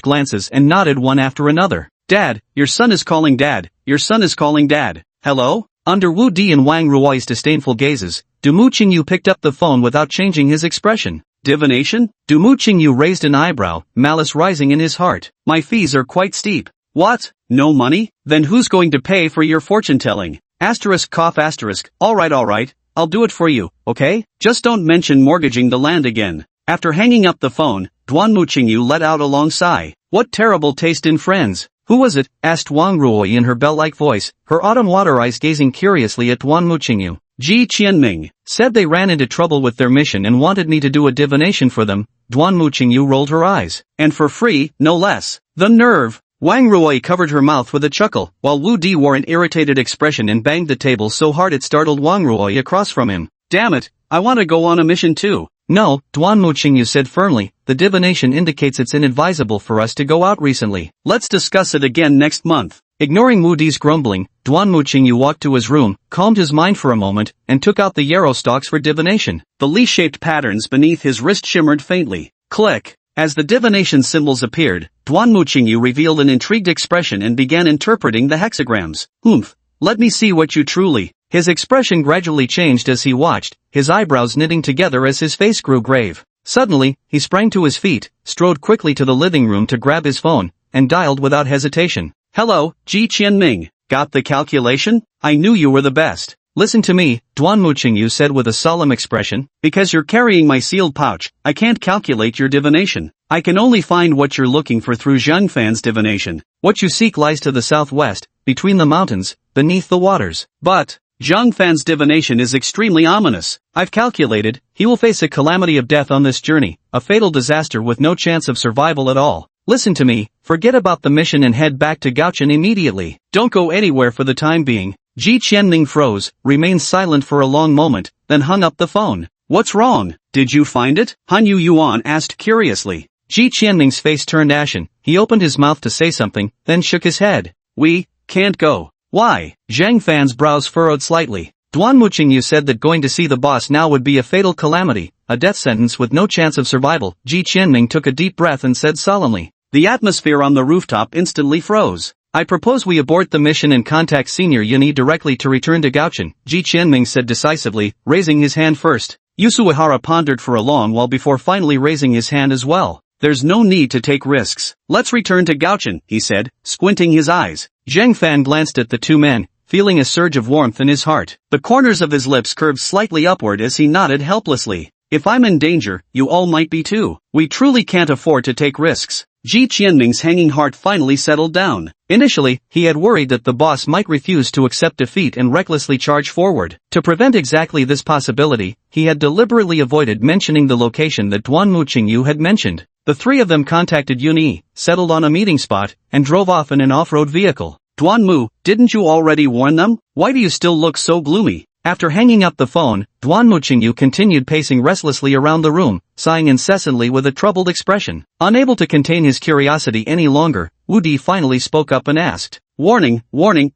glances and nodded one after another. Dad, your son is calling Dad. Your son is calling Dad. Hello? Under Wu Di and Wang Ruoi's disdainful gazes, Du Muqingyu picked up the phone without changing his expression. Divination? Du Muqingyu raised an eyebrow, malice rising in his heart. My fees are quite steep. What? No money? Then who's going to pay for your fortune-telling? Asterisk cough asterisk. Alright. I'll do it for you, okay? Just don't mention mortgaging the land again. After hanging up the phone, Duan Muqingyu let out a long sigh. What terrible taste in friends. Who was it? Asked Wang Ruoi in her bell-like voice, her autumn water eyes gazing curiously at Duan Muqingyu. Ji Qianming. Said they ran into trouble with their mission and wanted me to do a divination for them. Duan Muqingyu rolled her eyes. And for free, no less. The nerve. Wang Ruoi covered her mouth with a chuckle, while Wu Di wore an irritated expression and banged the table so hard it startled Wang Ruoi across from him. Damn it, I want to go on a mission too. No, Duan Muqingyu said firmly, the divination indicates it's inadvisable for us to go out recently. Let's discuss it again next month. Ignoring Wu Di's grumbling, Duan Muqingyu walked to his room, calmed his mind for a moment, and took out the yarrow stalks for divination. The leaf-shaped patterns beneath his wrist shimmered faintly. Click. As the divination symbols appeared, Duan Muqingyu revealed an intrigued expression and began interpreting the hexagrams. Let me see what you truly. His expression gradually changed as he watched, his eyebrows knitting together as his face grew grave. Suddenly, he sprang to his feet, strode quickly to the living room to grab his phone, and dialed without hesitation. Hello, Ji Qianming. Got the calculation? I knew you were the best. Listen to me, Duan Muqingyu said with a solemn expression, because you're carrying my sealed pouch, I can't calculate your divination. I can only find what you're looking for through Zhang Fan's divination. What you seek lies to the southwest, between the mountains, beneath the waters. But Zhang Fan's divination is extremely ominous. I've calculated, he will face a calamity of death on this journey, a fatal disaster with no chance of survival at all. Listen to me, forget about the mission and head back to Gaochen immediately. Don't go anywhere for the time being. Ji Qianming froze, remained silent for a long moment, then hung up the phone. What's wrong? Did you find it? Han Yuan asked curiously. Ji Qianming's face turned ashen, he opened his mouth to say something, then shook his head. We can't go. Why? Zhang Fan's brows furrowed slightly. Duan Muqingyu said that going to see the boss now would be a fatal calamity, a death sentence with no chance of survival. Ji Qianming took a deep breath and said solemnly. The atmosphere on the rooftop instantly froze. I propose we abort the mission and contact Senior Uni directly to return to Gaochen, Ji Qianming said decisively, raising his hand first. Yasuihara pondered for a long while before finally raising his hand as well. There's no need to take risks. Let's return to Gaochen, he said, squinting his eyes. Zhang Fan glanced at the two men, feeling a surge of warmth in his heart. The corners of his lips curved slightly upward as he nodded helplessly. If I'm in danger, you all might be too. We truly can't afford to take risks. Ji Qianming's hanging heart finally settled down. Initially, he had worried that the boss might refuse to accept defeat and recklessly charge forward. To prevent exactly this possibility, he had deliberately avoided mentioning the location that Duanmu Qingyu had mentioned. The three of them contacted Yunyi, settled on a meeting spot, and drove off in an off-road vehicle. Duanmu, didn't you already warn them? Why do you still look so gloomy? After hanging up the phone, Duanmu Qingyu continued pacing restlessly around the room, sighing incessantly with a troubled expression. Unable to contain his curiosity any longer, Wu Di finally spoke up and asked, Warning,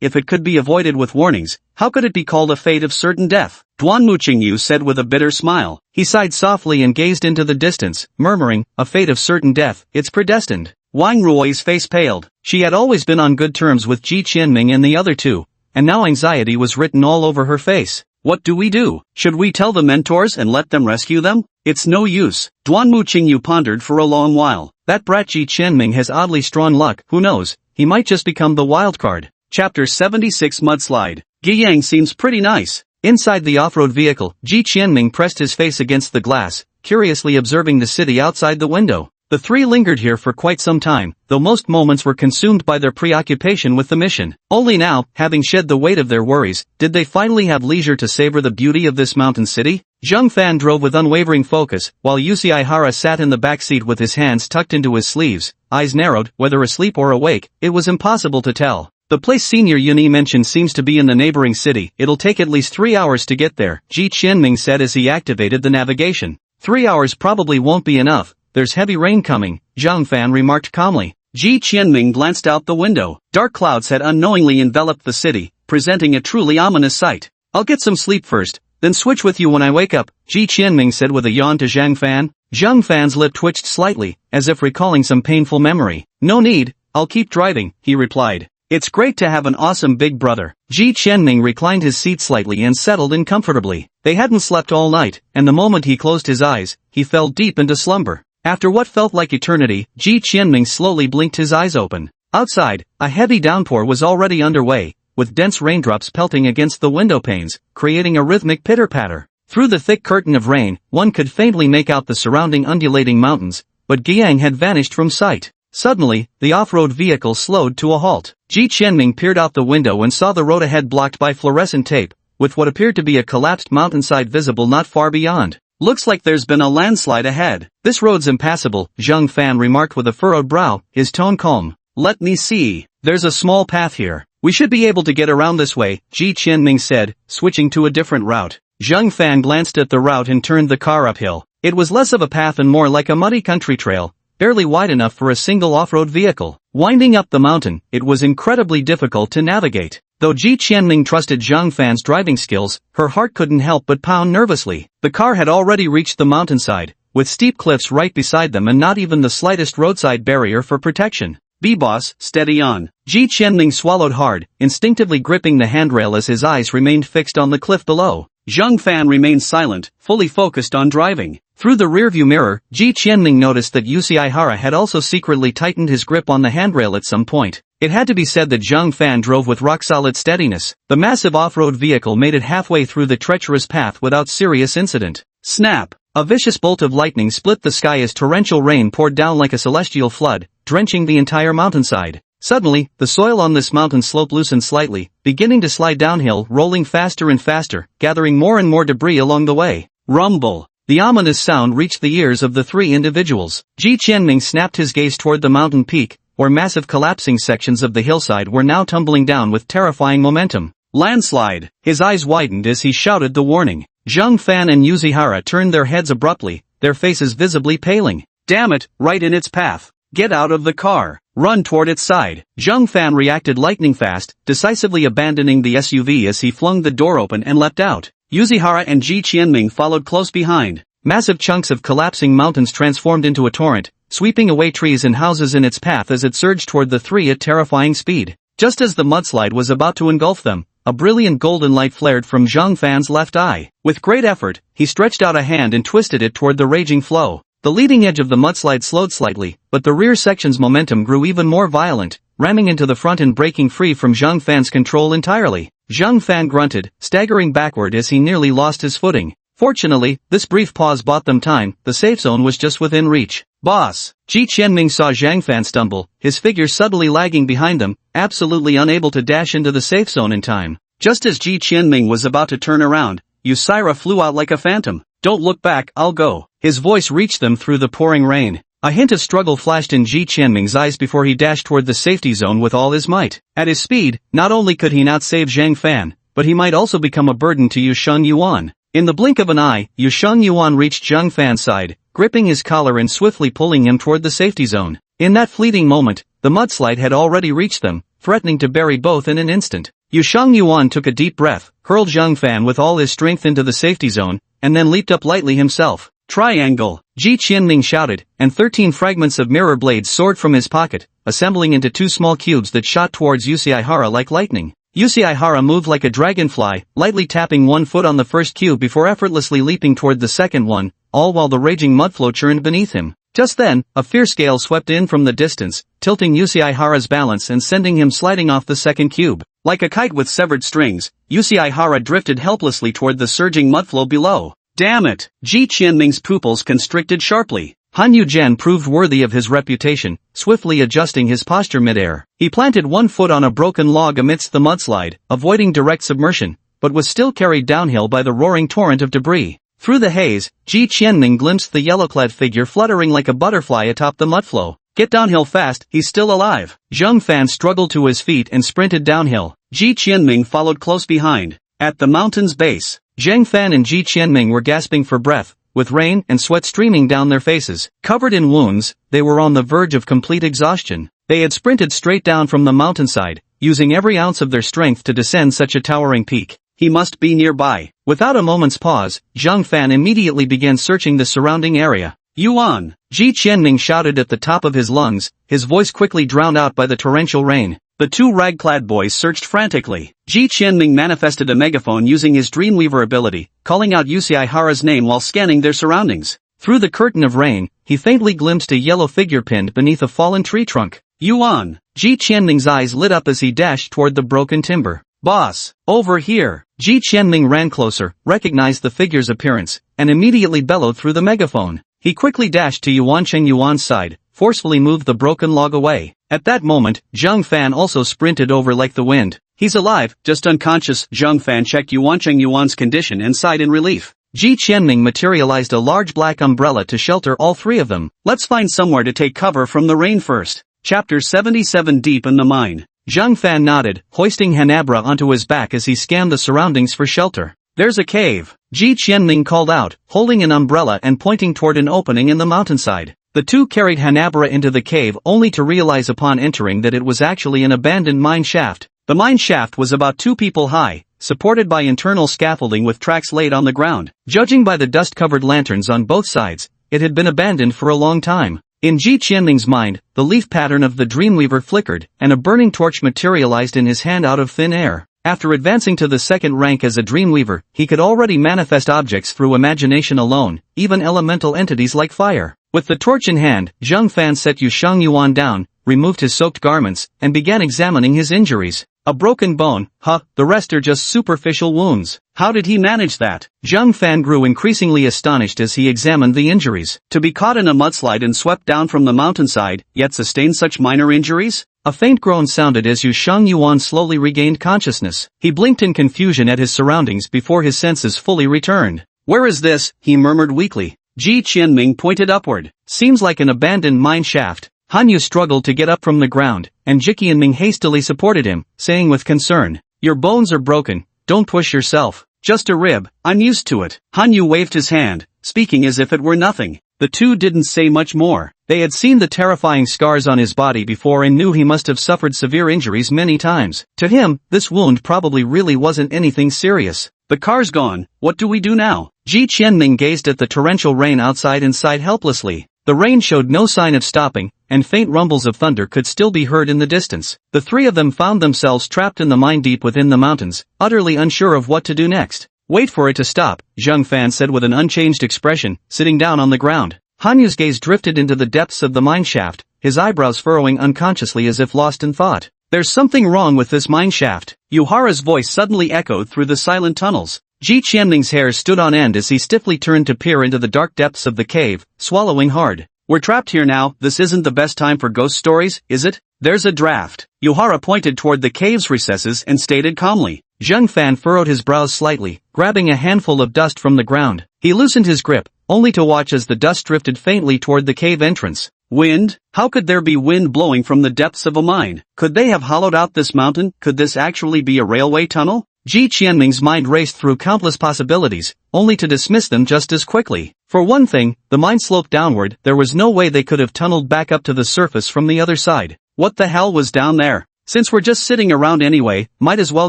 if it could be avoided with warnings, how could it be called a fate of certain death? Duanmu Qingyu said with a bitter smile. He sighed softly and gazed into the distance, murmuring, a fate of certain death, it's predestined. Wang Ruo's face paled. She had always been on good terms with Ji Qianming and the other two, and now anxiety was written all over her face. What do we do? Should we tell the mentors and let them rescue them? It's no use. Duanmu Qingyu pondered for a long while. That brat Ji Qianming has oddly strong luck, who knows, he might just become the wild card. Chapter 76 Mudslide. Guiyang seems pretty nice. Inside the off-road vehicle, Ji Qianming pressed his face against the glass, curiously observing the city outside the window. The three lingered here for quite some time, though most moments were consumed by their preoccupation with the mission. Only now, having shed the weight of their worries, did they finally have leisure to savor the beauty of this mountain city. Zheng Fan drove with unwavering focus, while Uchiha sat in the back seat with his hands tucked into his sleeves, eyes narrowed. Whether asleep or awake, it was impossible to tell. The place Senior Yunyi mentioned seems to be in the neighboring city. It'll take at least 3 hours to get there, Ji Qianming said as he activated the navigation. 3 hours probably won't be enough. There's heavy rain coming, Zhang Fan remarked calmly. Ji Qianming glanced out the window. Dark clouds had unknowingly enveloped the city, presenting a truly ominous sight. I'll get some sleep first, then switch with you when I wake up, Ji Qianming said with a yawn to Zhang Fan. Zhang Fan's lip twitched slightly, as if recalling some painful memory. No need, I'll keep driving, he replied. It's great to have an awesome big brother. Ji Qianming reclined his seat slightly and settled in comfortably. They hadn't slept all night, and the moment he closed his eyes, he fell deep into slumber. After what felt like eternity, Ji Qianming slowly blinked his eyes open. Outside, a heavy downpour was already underway, with dense raindrops pelting against the window panes, creating a rhythmic pitter-patter. Through the thick curtain of rain, one could faintly make out the surrounding undulating mountains, but Guiyang had vanished from sight. Suddenly, the off-road vehicle slowed to a halt. Ji Qianming peered out the window and saw the road ahead blocked by fluorescent tape, with what appeared to be a collapsed mountainside visible not far beyond. Looks like there's been a landslide ahead. This road's impassable, Zheng Fan remarked with a furrowed brow, his tone calm. Let me see. There's a small path here. We should be able to get around this way, Ji Qianming said, switching to a different route. Zheng Fan glanced at the route and turned the car uphill. It was less of a path and more like a muddy country trail, barely wide enough for a single off-road vehicle. Winding up the mountain, it was incredibly difficult to navigate. Though Ji Qianming trusted Zhang Fan's driving skills, her heart couldn't help but pound nervously. The car had already reached the mountainside, with steep cliffs right beside them and not even the slightest roadside barrier for protection. B-boss, steady on. Ji Qianming swallowed hard, instinctively gripping the handrail as his eyes remained fixed on the cliff below. Zhang Fan remained silent, fully focused on driving. Through the rearview mirror, Ji Qianming noticed that Uchiha had also secretly tightened his grip on the handrail at some point. It had to be said that Zhang Fan drove with rock-solid steadiness. The massive off-road vehicle made it halfway through the treacherous path without serious incident. Snap! A vicious bolt of lightning split the sky as torrential rain poured down like a celestial flood, drenching the entire mountainside. Suddenly, the soil on this mountain slope loosened slightly, beginning to slide downhill, rolling faster and faster, gathering more and more debris along the way. Rumble! The ominous sound reached the ears of the three individuals. Ji Qianming snapped his gaze toward the mountain peak, where massive collapsing sections of the hillside were now tumbling down with terrifying momentum. Landslide! His eyes widened as he shouted the warning. Zhang Fan and Uchiha turned their heads abruptly, their faces visibly paling. Damn it, right in its path. Get out of the car. Run toward its side. Zhang Fan reacted lightning fast, decisively abandoning the SUV as he flung the door open and leapt out. Uchiha and Ji Qianming followed close behind. Massive chunks of collapsing mountains transformed into a torrent, sweeping away trees and houses in its path as it surged toward the three at terrifying speed. Just as the mudslide was about to engulf them, a brilliant golden light flared from Zhang Fan's left eye. With great effort, he stretched out a hand and twisted it toward the raging flow. The leading edge of the mudslide slowed slightly, but the rear section's momentum grew even more violent, ramming into the front and breaking free from Zhang Fan's control entirely. Zhang Fan grunted, staggering backward as he nearly lost his footing. Fortunately, this brief pause bought them time, the safe zone was just within reach. Boss! Ji Qianming saw Zhang Fan stumble, his figure subtly lagging behind them, absolutely unable to dash into the safe zone in time. Just as Ji Qianming was about to turn around, Yusira flew out like a phantom. Don't look back, I'll go. His voice reached them through the pouring rain. A hint of struggle flashed in Ji Qianming's eyes before he dashed toward the safety zone with all his might. At his speed, not only could he not save Zhang Fan, but he might also become a burden to Yusheng Yuan. In the blink of an eye, Yusheng Yuan reached Zhang Fan's side, gripping his collar and swiftly pulling him toward the safety zone. In that fleeting moment, the mudslide had already reached them, threatening to bury both in an instant. Yusheng Yuan took a deep breath, hurled Zhang Fan with all his strength into the safety zone, and then leaped up lightly himself. Triangle! Ji Qianming shouted, and 13 fragments of mirror blades soared from his pocket, assembling into 2 small cubes that shot towards Yusihara like lightning. Yusihara moved like a dragonfly, lightly tapping one foot on the first cube before effortlessly leaping toward the second one, all while the raging mudflow churned beneath him. Just then, a fierce gale swept in from the distance, tilting Yusihara's balance and sending him sliding off the second cube. Like a kite with severed strings, Yusihara drifted helplessly toward the surging mudflow below. Damn it! Ji Qianming's pupils constricted sharply. Han Yuzhen proved worthy of his reputation, swiftly adjusting his posture midair. He planted one foot on a broken log amidst the mudslide, avoiding direct submersion, but was still carried downhill by the roaring torrent of debris. Through the haze, Ji Qianming glimpsed the yellow-clad figure fluttering like a butterfly atop the mudflow. Get downhill fast, he's still alive. Zhang Fan struggled to his feet and sprinted downhill. Ji Qianming followed close behind. At the mountain's base, Zhang Fan and Ji Qianming were gasping for breath, with rain and sweat streaming down their faces. Covered in wounds, they were on the verge of complete exhaustion. They had sprinted straight down from the mountainside, using every ounce of their strength to descend such a towering peak. He must be nearby. Without a moment's pause, Zhang Fan immediately began searching the surrounding area. Yuan! Ji Qianming shouted at the top of his lungs, his voice quickly drowned out by the torrential rain. The 2 rag-clad boys searched frantically. Ji Qianming manifested a megaphone using his Dreamweaver ability, calling out Yusihara's name while scanning their surroundings. Through the curtain of rain, he faintly glimpsed a yellow figure pinned beneath a fallen tree trunk. Yuan! Ji Qianming's eyes lit up as he dashed toward the broken timber. Boss! Over here! Ji Qianming ran closer, recognized the figure's appearance, and immediately bellowed through the megaphone. He quickly dashed to Yuancheng Yuan's side, forcefully moved the broken log away. At that moment, Zhang Fan also sprinted over like the wind. He's alive, just unconscious. Zhang Fan checked Yuancheng Yuan's condition and sighed in relief. Ji Qianming materialized a large black umbrella to shelter all 3 of them. Let's find somewhere to take cover from the rain first. Chapter 77. Deep in the Mine. Zhang Fan nodded, hoisting Hanabra onto his back as he scanned the surroundings for shelter. There's a cave. Ji Qianming called out, holding an umbrella and pointing toward an opening in the mountainside. The 2 carried Hanabra into the cave only to realize upon entering that it was actually an abandoned mine shaft. The mine shaft was about 2 people high, supported by internal scaffolding with tracks laid on the ground. Judging by the dust-covered lanterns on both sides, it had been abandoned for a long time. In Ji Qianming's mind, the leaf pattern of the Dreamweaver flickered, and a burning torch materialized in his hand out of thin air. After advancing to the second rank as a Dreamweaver, he could already manifest objects through imagination alone, even elemental entities like fire. With the torch in hand, Zhang Fan set Yusheng Yuan down, removed his soaked garments, and began examining his injuries. A broken bone, the rest are just superficial wounds. How did he manage that? Zhang Fan grew increasingly astonished as he examined the injuries. To be caught in a mudslide and swept down from the mountainside, yet sustain such minor injuries? A faint groan sounded as Yusheng Yuan slowly regained consciousness. He blinked in confusion at his surroundings before his senses fully returned. Where is this? He murmured weakly. Ji Qianming pointed upward. Seems like an abandoned mine shaft. Hanyu struggled to get up from the ground, and Ji Qianming hastily supported him, saying with concern, "Your bones are broken, don't push yourself. Just a rib, I'm used to it." Hanyu waved his hand, speaking as if it were nothing. The 2 didn't say much more. They had seen the terrifying scars on his body before and knew he must have suffered severe injuries many times. To him, this wound probably really wasn't anything serious. The car's gone, what do we do now? Ji Qianming gazed at the torrential rain outside and sighed helplessly. The rain showed no sign of stopping, and faint rumbles of thunder could still be heard in the distance. The 3 of them found themselves trapped in the mine deep within the mountains, utterly unsure of what to do next. Wait for it to stop, Zhang Fan said with an unchanged expression, sitting down on the ground. Hanyu's gaze drifted into the depths of the mine shaft, his eyebrows furrowing unconsciously as if lost in thought. There's something wrong with this mine shaft. Yuhara's voice suddenly echoed through the silent tunnels. Ji Qianming's hair stood on end as he stiffly turned to peer into the dark depths of the cave, swallowing hard. We're trapped here now. This isn't the best time for ghost stories, is it? There's a draft. Yuhara pointed toward the cave's recesses and stated calmly. Zheng Fan furrowed his brows slightly, grabbing a handful of dust from the ground. He loosened his grip, only to watch as the dust drifted faintly toward the cave entrance. Wind? How could there be wind blowing from the depths of a mine? Could they have hollowed out this mountain? Could this actually be a railway tunnel? Ji Qianming's mind raced through countless possibilities, only to dismiss them just as quickly. For one thing, the mine sloped downward. There was no way they could have tunneled back up to the surface from the other side. What the hell was down there? Since we're just sitting around anyway, might as well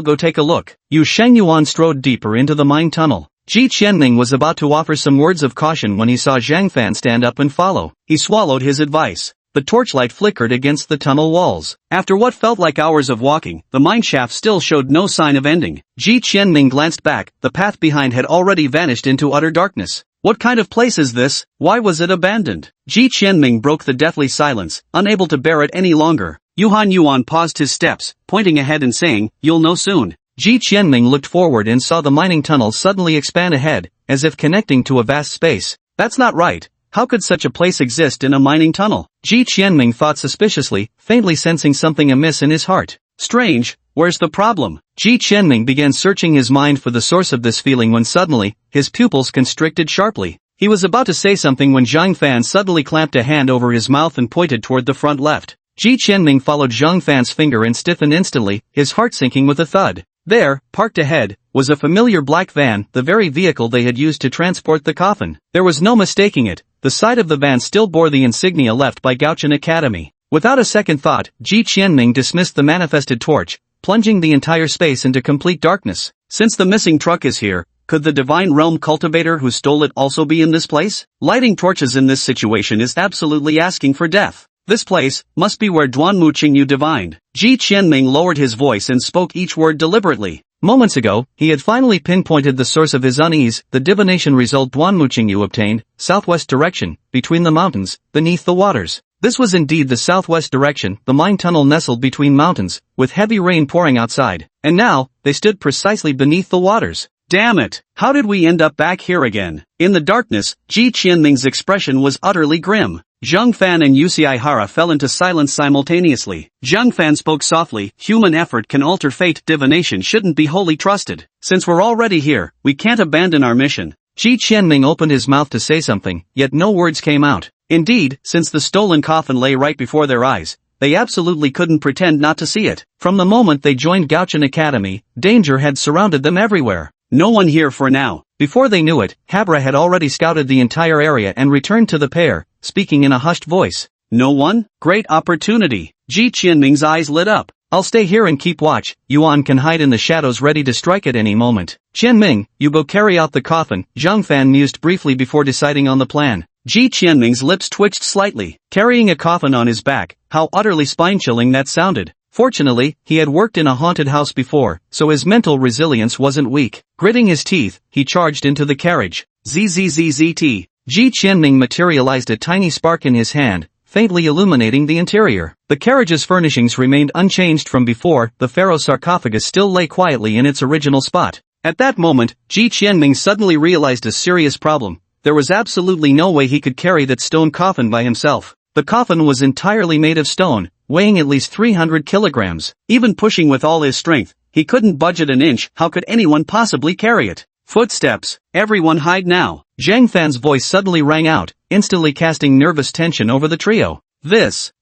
go take a look. Yu Shengyuan strode deeper into the mine tunnel. Ji Qianming was about to offer some words of caution when he saw Zhang Fan stand up and follow. He swallowed his advice. The torchlight flickered against the tunnel walls. After what felt like hours of walking, the mine shaft still showed no sign of ending. Ji Qianming glanced back. The path behind had already vanished into utter darkness. What kind of place is this? Why was it abandoned? Ji Qianming broke the deathly silence, unable to bear it any longer. Yuan paused his steps, pointing ahead and saying, "You'll know soon." Ji Qianming looked forward and saw the mining tunnel suddenly expand ahead, as if connecting to a vast space. That's not right. How could such a place exist in a mining tunnel? Ji Qianming thought suspiciously, faintly sensing something amiss in his heart. Strange, where's the problem? Ji Qianming began searching his mind for the source of this feeling when suddenly, his pupils constricted sharply. He was about to say something when Zhang Fan suddenly clamped a hand over his mouth and pointed toward the front left. Ji Qianming followed Zhang Fan's finger and stiffened instantly, his heart sinking with a thud. There, parked ahead, was a familiar black van, the very vehicle they had used to transport the coffin. There was no mistaking it. The side of the van still bore the insignia left by Gaochen Academy. Without a second thought, Ji Qianming dismissed the manifested torch, plunging the entire space into complete darkness. Since the missing truck is here, could the Divine Realm cultivator who stole it also be in this place? Lighting torches in this situation is absolutely asking for death. This place must be where Duanmu Qingyu divined. Ji Qianming lowered his voice and spoke each word deliberately. Moments ago, he had finally pinpointed the source of his unease, the divination result Duanmu Qingyu obtained, southwest direction, between the mountains, beneath the waters. This was indeed the southwest direction, the mine tunnel nestled between mountains, with heavy rain pouring outside. And now, they stood precisely beneath the waters. Damn it! How did we end up back here again? In the darkness, Ji Qianming's expression was utterly grim. Zheng Fan and Yusi Hara fell into silence simultaneously. Zheng Fan spoke softly, "Human effort can alter fate. Divination shouldn't be wholly trusted. Since we're already here, we can't abandon our mission." Ji Qianming opened his mouth to say something, yet no words came out. Indeed, since the stolen coffin lay right before their eyes, they absolutely couldn't pretend not to see it. From the moment they joined Gaochen Academy, danger had surrounded them everywhere. No one here for now. Before they knew it, Habra had already scouted the entire area and returned to the pair, speaking in a hushed voice. No one? Great opportunity. Ji Qianming's eyes lit up. I'll stay here and keep watch. Yuan can hide in the shadows ready to strike at any moment. Qianming, you go carry out the coffin. Zhang Fan mused briefly before deciding on the plan. Ji Qianming's lips twitched slightly. Carrying a coffin on his back, how utterly spine-chilling that sounded. Fortunately, he had worked in a haunted house before, so his mental resilience wasn't weak. Gritting his teeth, he charged into the carriage. Zzzzzt. Ji Qianming materialized a tiny spark in his hand, faintly illuminating the interior. The carriage's furnishings remained unchanged from before. The pharaoh's sarcophagus still lay quietly in its original spot. At that moment, Ji Qianming suddenly realized a serious problem. There was absolutely no way he could carry that stone coffin by himself. The coffin was entirely made of stone, weighing at least 300 kilograms. Even pushing with all his strength, he couldn't budge it an inch. How could anyone possibly carry it? Footsteps. Everyone hide now. Zhang Fan's voice suddenly rang out, instantly casting nervous tension over the trio.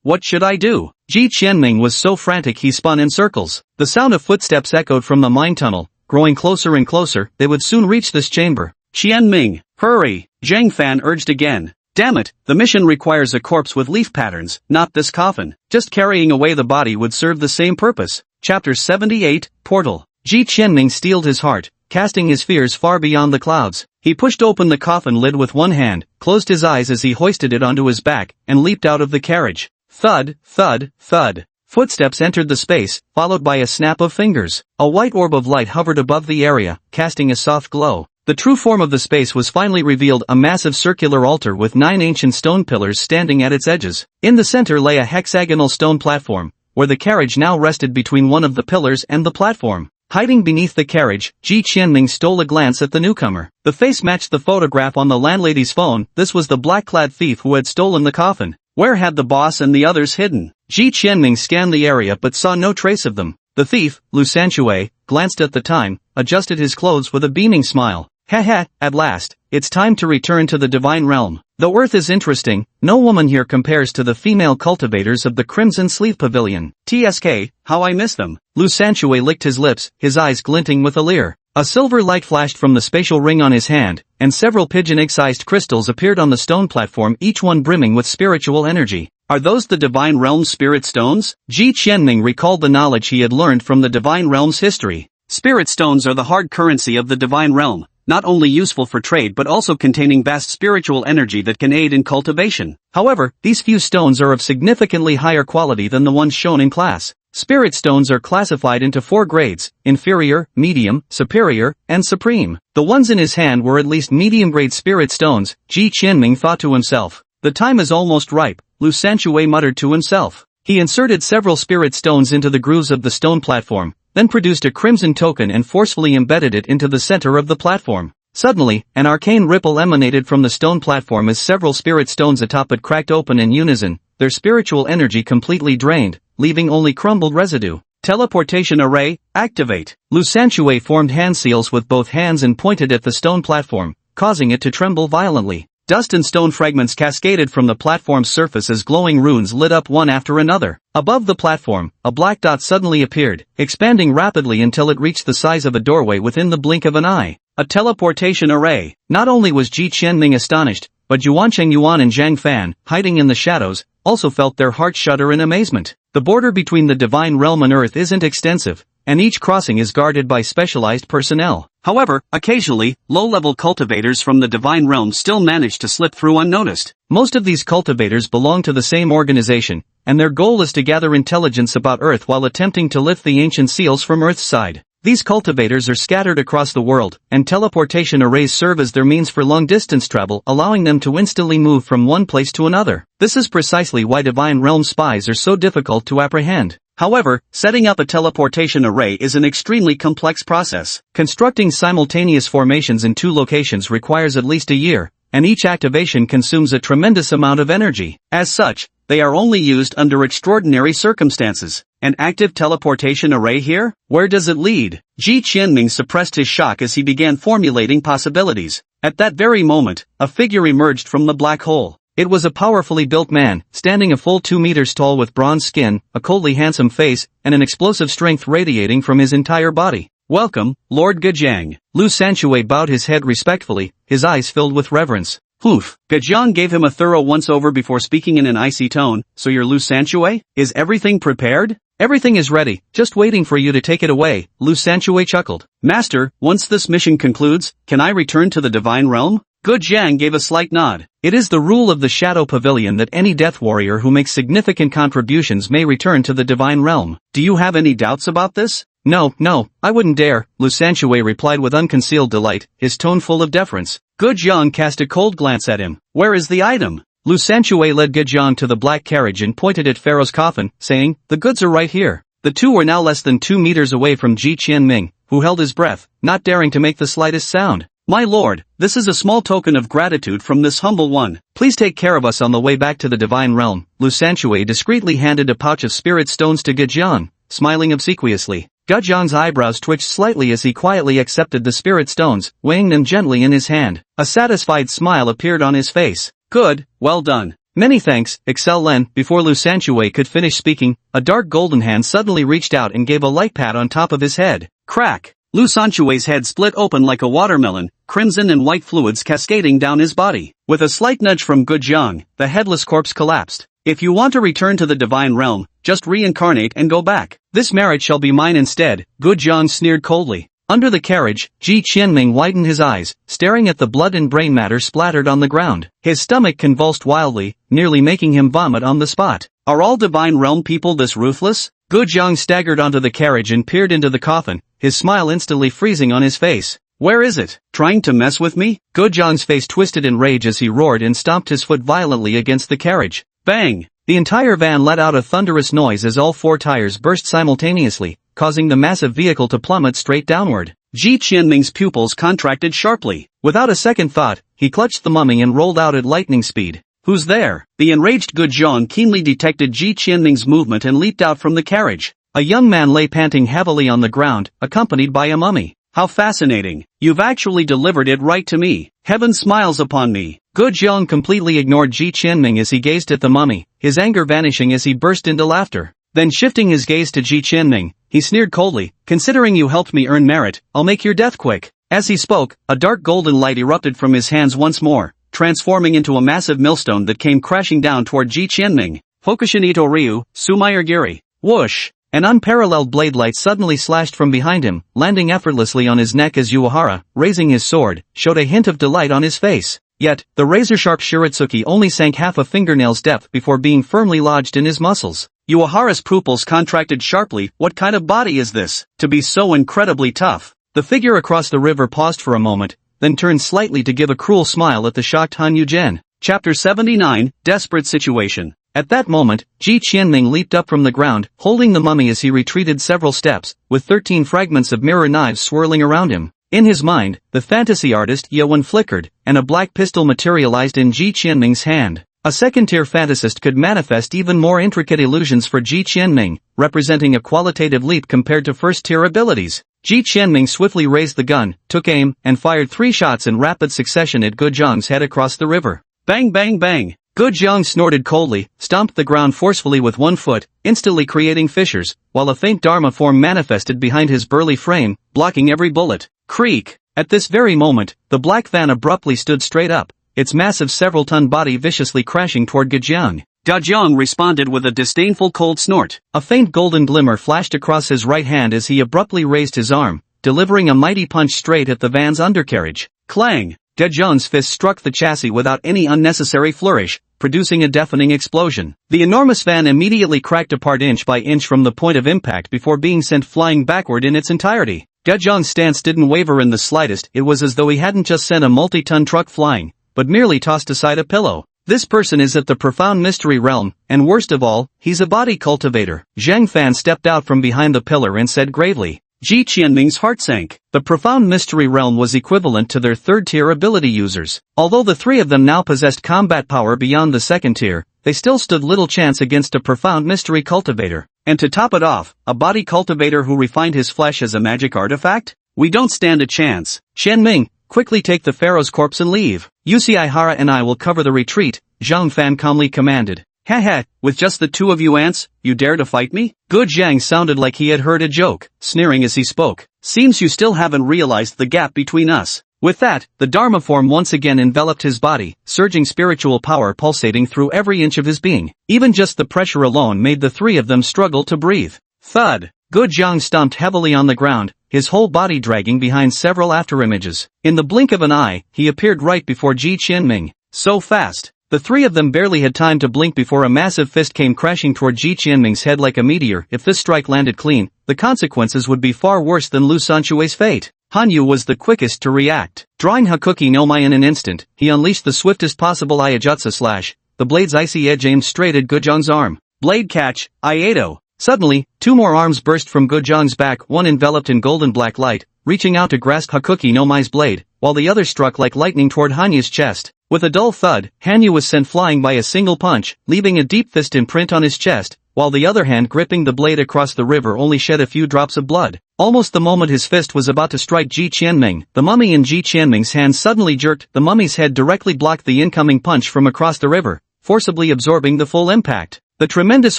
What should I do? Ji Qianming was so frantic he spun in circles. The sound of footsteps echoed from the mine tunnel, growing closer and closer. They would soon reach this chamber. Qianming, hurry! Zhang Fan urged again. Damn it, the mission requires a corpse with leaf patterns, not this coffin. Just carrying away the body would serve the same purpose. Chapter 78, Portal. Ji Qianming steeled his heart, casting his fears far beyond the clouds. He pushed open the coffin lid with one hand, closed his eyes as he hoisted it onto his back, and leaped out of the carriage. Thud, thud, thud. Footsteps entered the space, followed by a snap of fingers. A white orb of light hovered above the area, casting a soft glow. The true form of the space was finally revealed, a massive circular altar with 9 ancient stone pillars standing at its edges. In the center lay a hexagonal stone platform, where the carriage now rested between one of the pillars and the platform. Hiding beneath the carriage, Ji Qianming stole a glance at the newcomer. The face matched the photograph on the landlady's phone. This was the black-clad thief who had stolen the coffin. Where had the boss and the others hidden? Ji Qianming scanned the area but saw no trace of them. The thief, Lu Sanchue, glanced at the time, adjusted his clothes with a beaming smile. Heh, at last, it's time to return to the divine realm. Though Earth is interesting, no woman here compares to the female cultivators of the Crimson Sleeve Pavilion. TSK, how I miss them. Lu Sanchue licked his lips, his eyes glinting with a leer. A silver light flashed from the spatial ring on his hand, and several pigeon egg-sized crystals appeared on the stone platform, each one brimming with spiritual energy. Are those the Divine Realm's spirit stones? Ji Qianming recalled the knowledge he had learned from the Divine Realm's history. Spirit stones are the hard currency of the Divine Realm, not only useful for trade but also containing vast spiritual energy that can aid in cultivation. However, these few stones are of significantly higher quality than the ones shown in class. Spirit stones are classified into 4 grades: inferior, medium, superior, and supreme. The ones in his hand were at least medium-grade spirit stones. Ji Qianming thought to himself. The time is almost ripe, Lu Sanchue muttered to himself. He inserted several spirit stones into the grooves of the stone platform, then produced a crimson token and forcefully embedded it into the center of the platform. Suddenly, an arcane ripple emanated from the stone platform as several spirit stones atop it cracked open in unison, their spiritual energy completely drained, leaving only crumbled residue. Teleportation array, activate. Lu Sanchue formed hand seals with both hands and pointed at the stone platform, causing it to tremble violently. Dust and stone fragments cascaded from the platform's surface as glowing runes lit up one after another. Above the platform, a black dot suddenly appeared, expanding rapidly until it reached the size of a doorway within the blink of an eye. A teleportation array. Not only was Ji Qianming astonished, but Yuancheng Yuan and Zhang Fan, hiding in the shadows, also felt their hearts shudder in amazement. The border between the divine realm and Earth isn't extensive, and each crossing is guarded by specialized personnel. However, occasionally, low-level cultivators from the divine realm still manage to slip through unnoticed. Most of these cultivators belong to the same organization, and their goal is to gather intelligence about Earth while attempting to lift the ancient seals from Earth's side. These cultivators are scattered across the world, and teleportation arrays serve as their means for long-distance travel, allowing them to instantly move from one place to another. This is precisely why Divine Realm spies are so difficult to apprehend. However, setting up a teleportation array is an extremely complex process. Constructing simultaneous formations in 2 locations requires at least a year, and each activation consumes a tremendous amount of energy. As such, they are only used under extraordinary circumstances. An active teleportation array here? Where does it lead? Ji Qianming suppressed his shock as he began formulating possibilities. At that very moment, a figure emerged from the black hole. It was a powerfully built man, standing a full 2 meters tall with bronze skin, a coldly handsome face, and an explosive strength radiating from his entire body. Welcome, Lord Gejiang. Lu Sanchue bowed his head respectfully, his eyes filled with reverence. Poof. Gejiang gave him a thorough once-over before speaking in an icy tone. So you're Lu Sanchue? Is everything prepared? Everything is ready, just waiting for you to take it away, Lu Sanchue chuckled. Master, once this mission concludes, can I return to the divine realm? Gejiang gave a slight nod. It is the rule of the Shadow Pavilion that any death warrior who makes significant contributions may return to the divine realm. Do you have any doubts about this? No, I wouldn't dare, Lu Sanchue replied with unconcealed delight, his tone full of deference. Gejiang cast a cold glance at him. Where is the item? Lu Sanchue led Gejiang to the black carriage and pointed at Pharaoh's coffin, saying, the goods are right here. The two were now less than 2 meters away from Ji Qianming, who held his breath, not daring to make the slightest sound. My lord, this is a small token of gratitude from this humble one. Please take care of us on the way back to the divine realm. Lu Sanchue discreetly handed a pouch of spirit stones to Gejiang, smiling obsequiously. Gejiang's eyebrows twitched slightly as he quietly accepted the spirit stones, weighing them gently in his hand. A satisfied smile appeared on his face. Good, well done. Many thanks, Excel-Len. Before Lu Sanchue could finish speaking, a dark golden hand suddenly reached out and gave a light pat on top of his head. Crack! Lu Sanchue's head split open like a watermelon, crimson and white fluids cascading down his body. With a slight nudge from Gejiang, the headless corpse collapsed. If you want to return to the divine realm, just reincarnate and go back. This merit shall be mine instead, Gejiang sneered coldly. Under the carriage, Ji Qianming widened his eyes, staring at the blood and brain matter splattered on the ground. His stomach convulsed wildly, nearly making him vomit on the spot. Are all divine realm people this ruthless? Gejiang staggered onto the carriage and peered into the coffin, his smile instantly freezing on his face. Where is it? Trying to mess with me? Gejiang's face twisted in rage as he roared and stomped his foot violently against the carriage. Bang! The entire van let out a thunderous noise as all four tires burst simultaneously, causing the massive vehicle to plummet straight downward. Ji Qianming's pupils contracted sharply. Without a second thought, he clutched the mummy and rolled out at lightning speed. "Who's there?" The enraged Guzhang keenly detected Ji Qianming's movement and leaped out from the carriage. A young man lay panting heavily on the ground, accompanied by a mummy. "How fascinating. You've actually delivered it right to me. Heaven smiles upon me." Guzhang completely ignored Ji Qianming as he gazed at the mummy, his anger vanishing as he burst into laughter. Then shifting his gaze to Ji Qianming, he sneered coldly, "Considering you helped me earn merit, I'll make your death quick." As he spoke, a dark golden light erupted from his hands once more, transforming into a massive millstone that came crashing down toward Ji Qianming. Hokushinito Ryu, Sumayer Giri. Whoosh! An unparalleled blade light suddenly slashed from behind him, landing effortlessly on his neck as Uehara, raising his sword, showed a hint of delight on his face. Yet, the razor-sharp Shiratsuki only sank half a fingernail's depth before being firmly lodged in his muscles. Uehara's pupils contracted sharply. What kind of body is this, to be so incredibly tough? The figure across the river paused for a moment, then turned slightly to give a cruel smile at the shocked Han Yuzhen. Chapter 79, Desperate Situation. At that moment, Ji Qianming leaped up from the ground, holding the mummy as he retreated several steps, with 13 fragments of mirror knives swirling around him. In his mind, the fantasy artist Yawen flickered, and a black pistol materialized in Ji Qianming's hand. A second-tier fantasist could manifest even more intricate illusions for Ji Qianming, representing a qualitative leap compared to first-tier abilities. Ji Qianming swiftly raised the gun, took aim, and fired 3 shots in rapid succession at Guzhang's head across the river. Bang bang bang! Guzhang snorted coldly, stomped the ground forcefully with one foot, instantly creating fissures, while a faint Dharma form manifested behind his burly frame, blocking every bullet. Creak! At this very moment, the black van abruptly stood straight up, its massive several-ton body viciously crashing toward Guzhang. Guzhang responded with a disdainful cold snort. A faint golden glimmer flashed across his right hand as he abruptly raised his arm, delivering a mighty punch straight at the van's undercarriage. Clang! Guzhang's fist struck the chassis without any unnecessary flourish, producing a deafening explosion. The enormous van immediately cracked apart inch by inch from the point of impact before being sent flying backward in its entirety. Guzhang's stance didn't waver in the slightest. It was as though he hadn't just sent a multi-ton truck flying, but merely tossed aside a pillow. This person is at the profound mystery realm, and worst of all, he's a body cultivator. Zhang Fan stepped out from behind the pillar and said gravely. Ji Qianming's heart sank. The profound mystery realm was equivalent to their third-tier ability users. Although the three of them now possessed combat power beyond the second tier, they still stood little chance against a profound mystery cultivator. And to top it off, a body cultivator who refined his flesh as a magic artifact? We don't stand a chance. Qianming, quickly take the pharaoh's corpse and leave. Uehara and I will cover the retreat, Zhang Fan calmly commanded. Heh, with just the two of you ants, you dare to fight me? Guzhang sounded like he had heard a joke, sneering as he spoke. Seems you still haven't realized the gap between us. With that, the Dharma form once again enveloped his body, surging spiritual power pulsating through every inch of his being. Even just the pressure alone made the three of them struggle to breathe. Thud! Guzhang stomped heavily on the ground, his whole body dragging behind several afterimages. In the blink of an eye, he appeared right before Ji Qianming. So fast! The three of them barely had time to blink before a massive fist came crashing toward Ji Qianming's head like a meteor. If this strike landed clean, the consequences would be far worse than Lu Sanchue's fate. Hanyu was the quickest to react. Drawing Hakuki no Mai in an instant, he unleashed the swiftest possible Iajutsu slash, the blade's icy edge aimed straight at Guzhang's arm. Blade catch, Iato. Suddenly, two more arms burst from Guzhang's back, one enveloped in golden black light, reaching out to grasp Hakuki no Mai's blade, while the other struck like lightning toward Hanyu's chest. With a dull thud, Hanyu was sent flying by a single punch, leaving a deep fist imprint on his chest, while the other hand gripping the blade across the river only shed a few drops of blood. Almost the moment his fist was about to strike Ji Qianming, the mummy in Ji Qianming's hand suddenly jerked. The mummy's head directly blocked the incoming punch from across the river, forcibly absorbing the full impact. The tremendous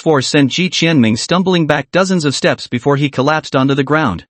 force sent Ji Qianming stumbling back dozens of steps before he collapsed onto the ground.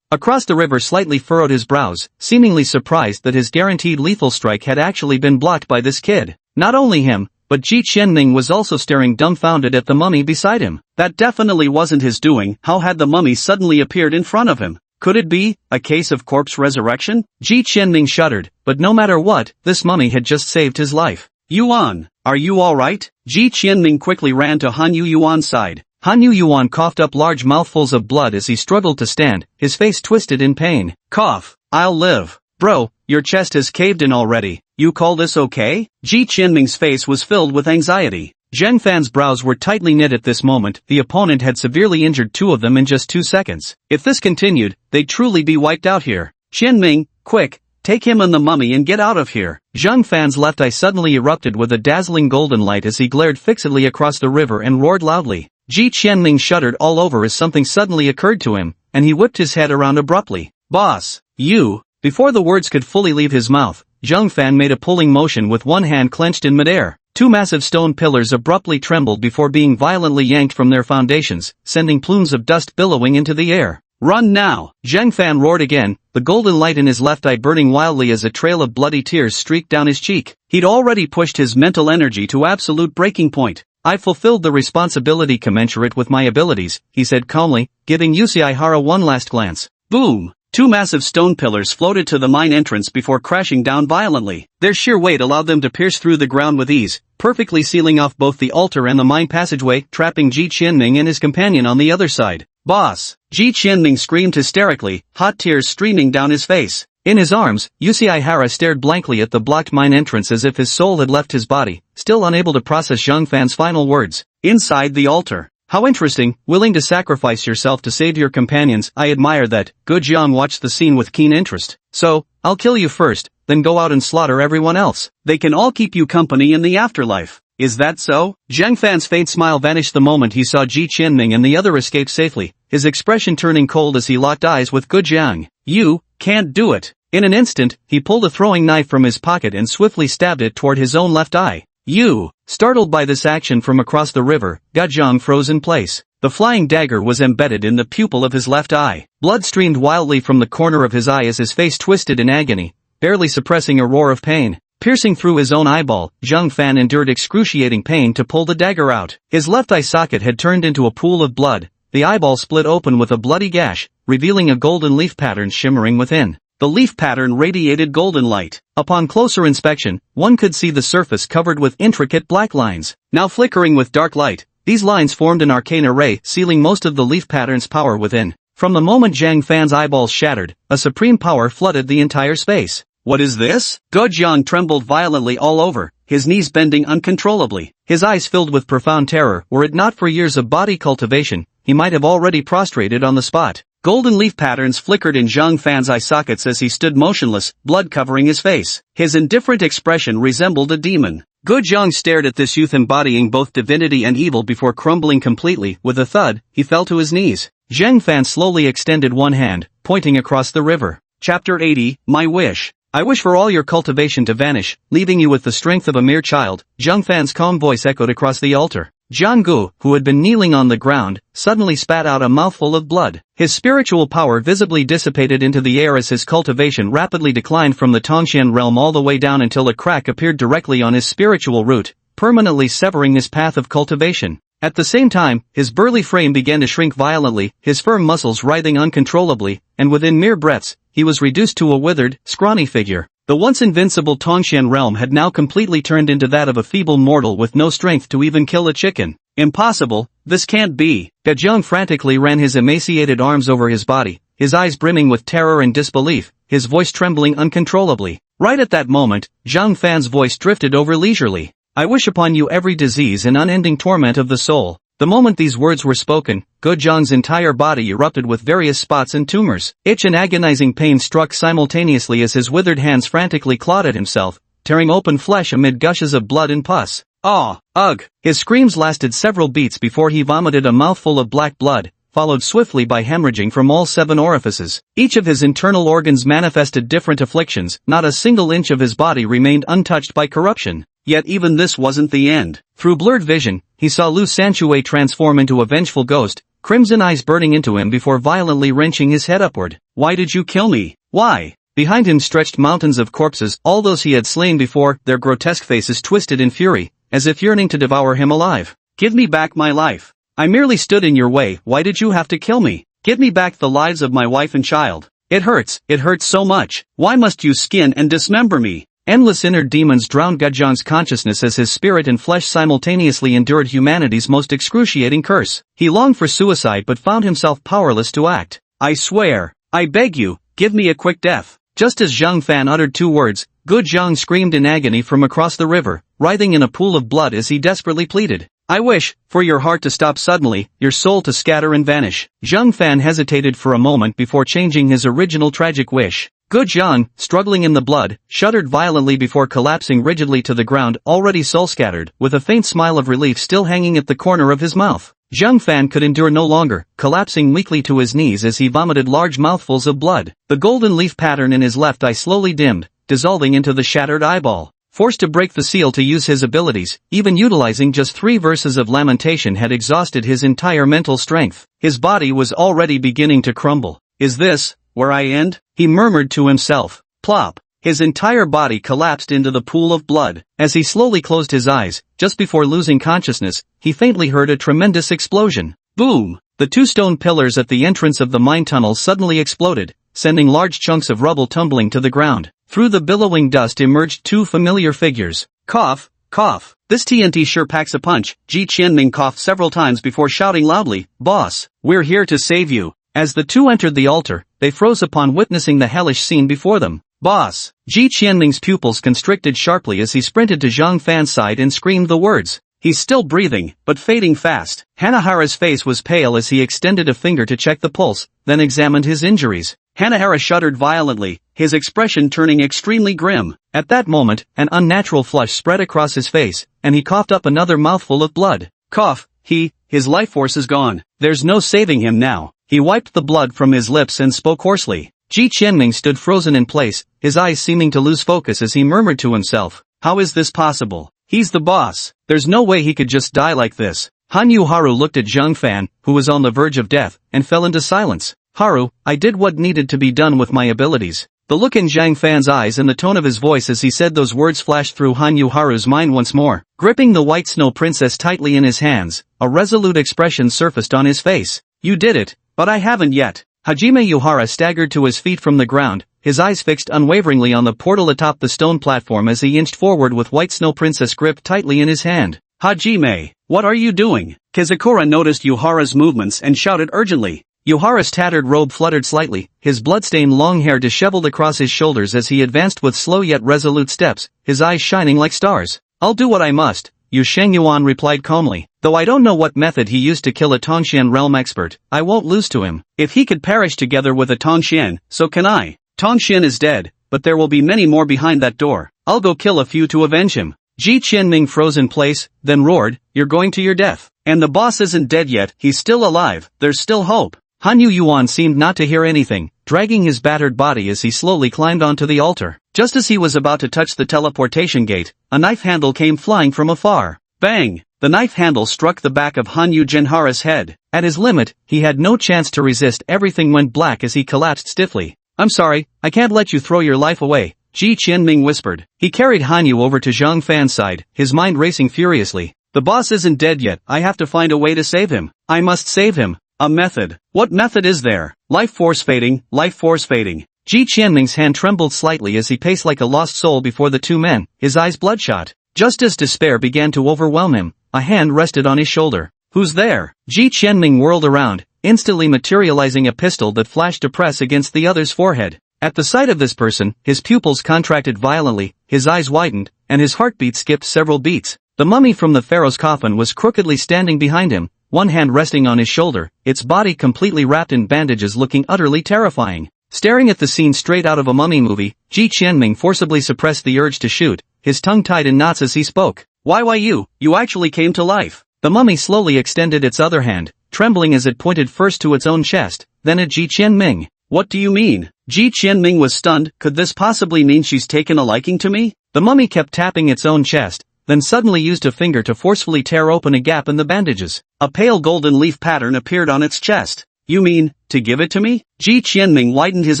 Across the river slightly furrowed his brows, seemingly surprised that his guaranteed lethal strike had actually been blocked by this kid. Not only him, but Ji Qianming was also staring dumbfounded at the mummy beside him. That definitely wasn't his doing. How had the mummy suddenly appeared in front of him? Could it be a case of corpse resurrection? Ji Qianming shuddered, but no matter what, this mummy had just saved his life. Yuan, are you alright? Ji Qianming quickly ran to Hanyu Yuan's side. Hanyu Yuan coughed up large mouthfuls of blood as he struggled to stand, his face twisted in pain. Cough, I'll live. Bro, your chest has caved in already. You call this okay? Ji Qianming's face was filled with anxiety. Zhang Fan's brows were tightly knit at this moment. The opponent had severely injured two of them in just 2 seconds. If this continued, they'd truly be wiped out here. Qian Ming, quick, take him and the mummy and get out of here. Zhang Fan's left eye suddenly erupted with a dazzling golden light as he glared fixedly across the river and roared loudly. Ji Qianming shuddered all over as something suddenly occurred to him, and he whipped his head around abruptly. Boss, you! Before the words could fully leave his mouth, Zhang Fan made a pulling motion with one hand clenched in midair. 2 massive stone pillars abruptly trembled before being violently yanked from their foundations, sending plumes of dust billowing into the air. Run now! Zhang Fan roared again, the golden light in his left eye burning wildly as a trail of bloody tears streaked down his cheek. He'd already pushed his mental energy to absolute breaking point. I fulfilled the responsibility commensurate with my abilities, he said calmly, giving Yusei one last glance. Boom! 2 massive stone pillars floated to the mine entrance before crashing down violently. Their sheer weight allowed them to pierce through the ground with ease, perfectly sealing off both the altar and the mine passageway, trapping Ji Qianming and his companion on the other side. Boss! Ji Qianming screamed hysterically, hot tears streaming down his face. In his arms, Yusei stared blankly at the blocked mine entrance as if his soul had left his body, still unable to process Zhang Fan's final words. Inside the altar. How interesting, willing to sacrifice yourself to save your companions. I admire that. Gu Jiang watched the scene with keen interest. So, I'll kill you first, then go out and slaughter everyone else. They can all keep you company in the afterlife. Is that so? Zhang Fan's faint smile vanished the moment he saw Ji Qianming and the other escape safely, his expression turning cold as he locked eyes with Gu Jiang. You can't do it. In an instant, he pulled a throwing knife from his pocket and swiftly stabbed it toward his own left eye. You! Startled by this action from across the river, Gu Jiang froze in place. The flying dagger was embedded in the pupil of his left eye. Blood streamed wildly from the corner of his eye as his face twisted in agony, barely suppressing a roar of pain. Piercing through his own eyeball, Zhang Fan endured excruciating pain to pull the dagger out. His left eye socket had turned into a pool of blood, the eyeball split open with a bloody gash, revealing a golden leaf pattern shimmering within. The leaf pattern radiated golden light. Upon closer inspection, one could see the surface covered with intricate black lines. Now flickering with dark light, these lines formed an arcane array, sealing most of the leaf pattern's power within. From the moment Zhang Fan's eyeballs shattered, a supreme power flooded the entire space. What is this? Gu Jiang trembled violently all over, his knees bending uncontrollably. His eyes filled with profound terror. Were it not for years of body cultivation, he might have already prostrated on the spot. Golden leaf patterns flickered in Zhang Fan's eye sockets as he stood motionless, blood covering his face. His indifferent expression resembled a demon. Gu Jiang stared at this youth embodying both divinity and evil before crumbling completely. With a thud, he fell to his knees. Zhang Fan slowly extended one hand, pointing across the river. Chapter 80, My Wish. I wish for all your cultivation to vanish, leaving you with the strength of a mere child. Zhang Fan's calm voice echoed across the altar. Jiang Gu, who had been kneeling on the ground, suddenly spat out a mouthful of blood. His spiritual power visibly dissipated into the air as his cultivation rapidly declined from the Tongxian realm all the way down until a crack appeared directly on his spiritual root, permanently severing his path of cultivation. At the same time, his burly frame began to shrink violently, his firm muscles writhing uncontrollably, and within mere breaths, he was reduced to a withered, scrawny figure. The once invincible Tongxian realm had now completely turned into that of a feeble mortal with no strength to even kill a chicken. Impossible, this can't be. Gu Jiang frantically ran his emaciated arms over his body, his eyes brimming with terror and disbelief, his voice trembling uncontrollably. Right at that moment, Zhang Fan's voice drifted over leisurely. I wish upon you every disease and unending torment of the soul. The moment these words were spoken, Gu Jiang's entire body erupted with various spots and tumors. Itch and agonizing pain struck simultaneously as his withered hands frantically clawed at himself, tearing open flesh amid gushes of blood and pus. Ah! Ugh! His screams lasted several beats before he vomited a mouthful of black blood, followed swiftly by hemorrhaging from all 7 orifices. Each of his internal organs manifested different afflictions, not a single inch of his body remained untouched by corruption. Yet even this wasn't the end. Through blurred vision, he saw Lu Sanchue transform into a vengeful ghost, crimson eyes burning into him before violently wrenching his head upward. Why did you kill me? Why? Behind him stretched mountains of corpses, all those he had slain before, their grotesque faces twisted in fury, as if yearning to devour him alive. Give me back my life. I merely stood in your way. Why did you have to kill me? Give me back the lives of my wife and child. It hurts so much. Why must you skin and dismember me? Endless inner demons drowned Gu Jiang's consciousness as his spirit and flesh simultaneously endured humanity's most excruciating curse. He longed for suicide but found himself powerless to act. I swear, I beg you, give me a quick death. Just as Zhang Fan uttered 2 words, Gu Zhang screamed in agony from across the river, writhing in a pool of blood as he desperately pleaded. I wish, for your heart to stop suddenly, your soul to scatter and vanish. Zhang Fan hesitated for a moment before changing his original tragic wish. Gu Zhang, struggling in the blood, shuddered violently before collapsing rigidly to the ground, already soul-scattered, with a faint smile of relief still hanging at the corner of his mouth. Zhang Fan could endure no longer, collapsing weakly to his knees as he vomited large mouthfuls of blood. The golden leaf pattern in his left eye slowly dimmed, dissolving into the shattered eyeball. Forced to break the seal to use his abilities, even utilizing just 3 verses of lamentation had exhausted his entire mental strength. His body was already beginning to crumble. Is this where I end? He murmured to himself. Plop. His entire body collapsed into the pool of blood. As he slowly closed his eyes, just before losing consciousness, he faintly heard a tremendous explosion. Boom! The 2 stone pillars at the entrance of the mine tunnel suddenly exploded, sending large chunks of rubble tumbling to the ground. Through the billowing dust emerged 2 familiar figures. Cough, cough. This TNT sure packs a punch. Ji Qianming coughed several times before shouting loudly, Boss, we're here to save you. As the 2 entered the altar, they froze upon witnessing the hellish scene before them. Boss! Ji Qianming's pupils constricted sharply as he sprinted to Zhang Fan's side and screamed the words. He's still breathing, but fading fast. Hanahara's face was pale as he extended a finger to check the pulse, then examined his injuries. Hanahara shuddered violently, his expression turning extremely grim. At that moment, an unnatural flush spread across his face, and he coughed up another mouthful of blood. Cough, his life force is gone. There's no saving him now. He wiped the blood from his lips and spoke hoarsely. Ji Qianming stood frozen in place, his eyes seeming to lose focus as he murmured to himself. How is this possible? He's the boss. There's no way he could just die like this. Hanyu Haru looked at Zhang Fan, who was on the verge of death, and fell into silence. Haru, I did what needed to be done with my abilities. The look in Zhang Fan's eyes and the tone of his voice as he said those words flashed through Hanyu Haru's mind once more. Gripping the white snow princess tightly in his hands, a resolute expression surfaced on his face. You did it, but I haven't yet. Hajime Yuhara staggered to his feet from the ground, his eyes fixed unwaveringly on the portal atop the stone platform as he inched forward with White Snow Princess gripped tightly in his hand. Hajime, what are you doing? Kizakura noticed Yuhara's movements and shouted urgently. Yuhara's tattered robe fluttered slightly, his blood-stained long hair disheveled across his shoulders as he advanced with slow yet resolute steps, his eyes shining like stars. I'll do what I must, Yu Shengyuan replied calmly. Though I don't know what method he used to kill a Tongxian realm expert, I won't lose to him. If he could perish together with a Tongxian, so can I. Tongxian is dead, but there will be many more behind that door. I'll go kill a few to avenge him. Ji Qianming froze in place, then roared, You're going to your death. And the boss isn't dead yet, he's still alive, there's still hope. Hanyu Yuan seemed not to hear anything, dragging his battered body as he slowly climbed onto the altar. Just as he was about to touch the teleportation gate, a knife handle came flying from afar. Bang! The knife handle struck the back of Hanyu Genhara's head. At his limit, he had no chance to resist. Everything went black as he collapsed stiffly. I'm sorry, I can't let you throw your life away, Ji Qianming whispered. He carried Hanyu over to Zhang Fan's side, his mind racing furiously. The boss isn't dead yet, I have to find a way to save him. I must save him. A method. What method is there? Life force fading, life force fading. Ji Qianming's hand trembled slightly as he paced like a lost soul before the 2 men, his eyes bloodshot. Just as despair began to overwhelm him, a hand rested on his shoulder. Who's there? Ji Qianming whirled around, instantly materializing a pistol that flashed to press against the other's forehead. At the sight of this person, his pupils contracted violently, his eyes widened, and his heartbeat skipped several beats. The mummy from the pharaoh's coffin was crookedly standing behind him, one hand resting on his shoulder, its body completely wrapped in bandages looking utterly terrifying. Staring at the scene straight out of a mummy movie, Ji Qianming forcibly suppressed the urge to shoot, his tongue tied in knots as he spoke. Why you actually came to life. The mummy slowly extended its other hand, trembling as it pointed first to its own chest, then at Ji Qianming. What do you mean? Ji Qianming was stunned. Could this possibly mean she's taken a liking to me? The mummy kept tapping its own chest, then suddenly used a finger to forcefully tear open a gap in the bandages. A pale golden leaf pattern appeared on its chest. You mean, to give it to me? Ji Qianming widened his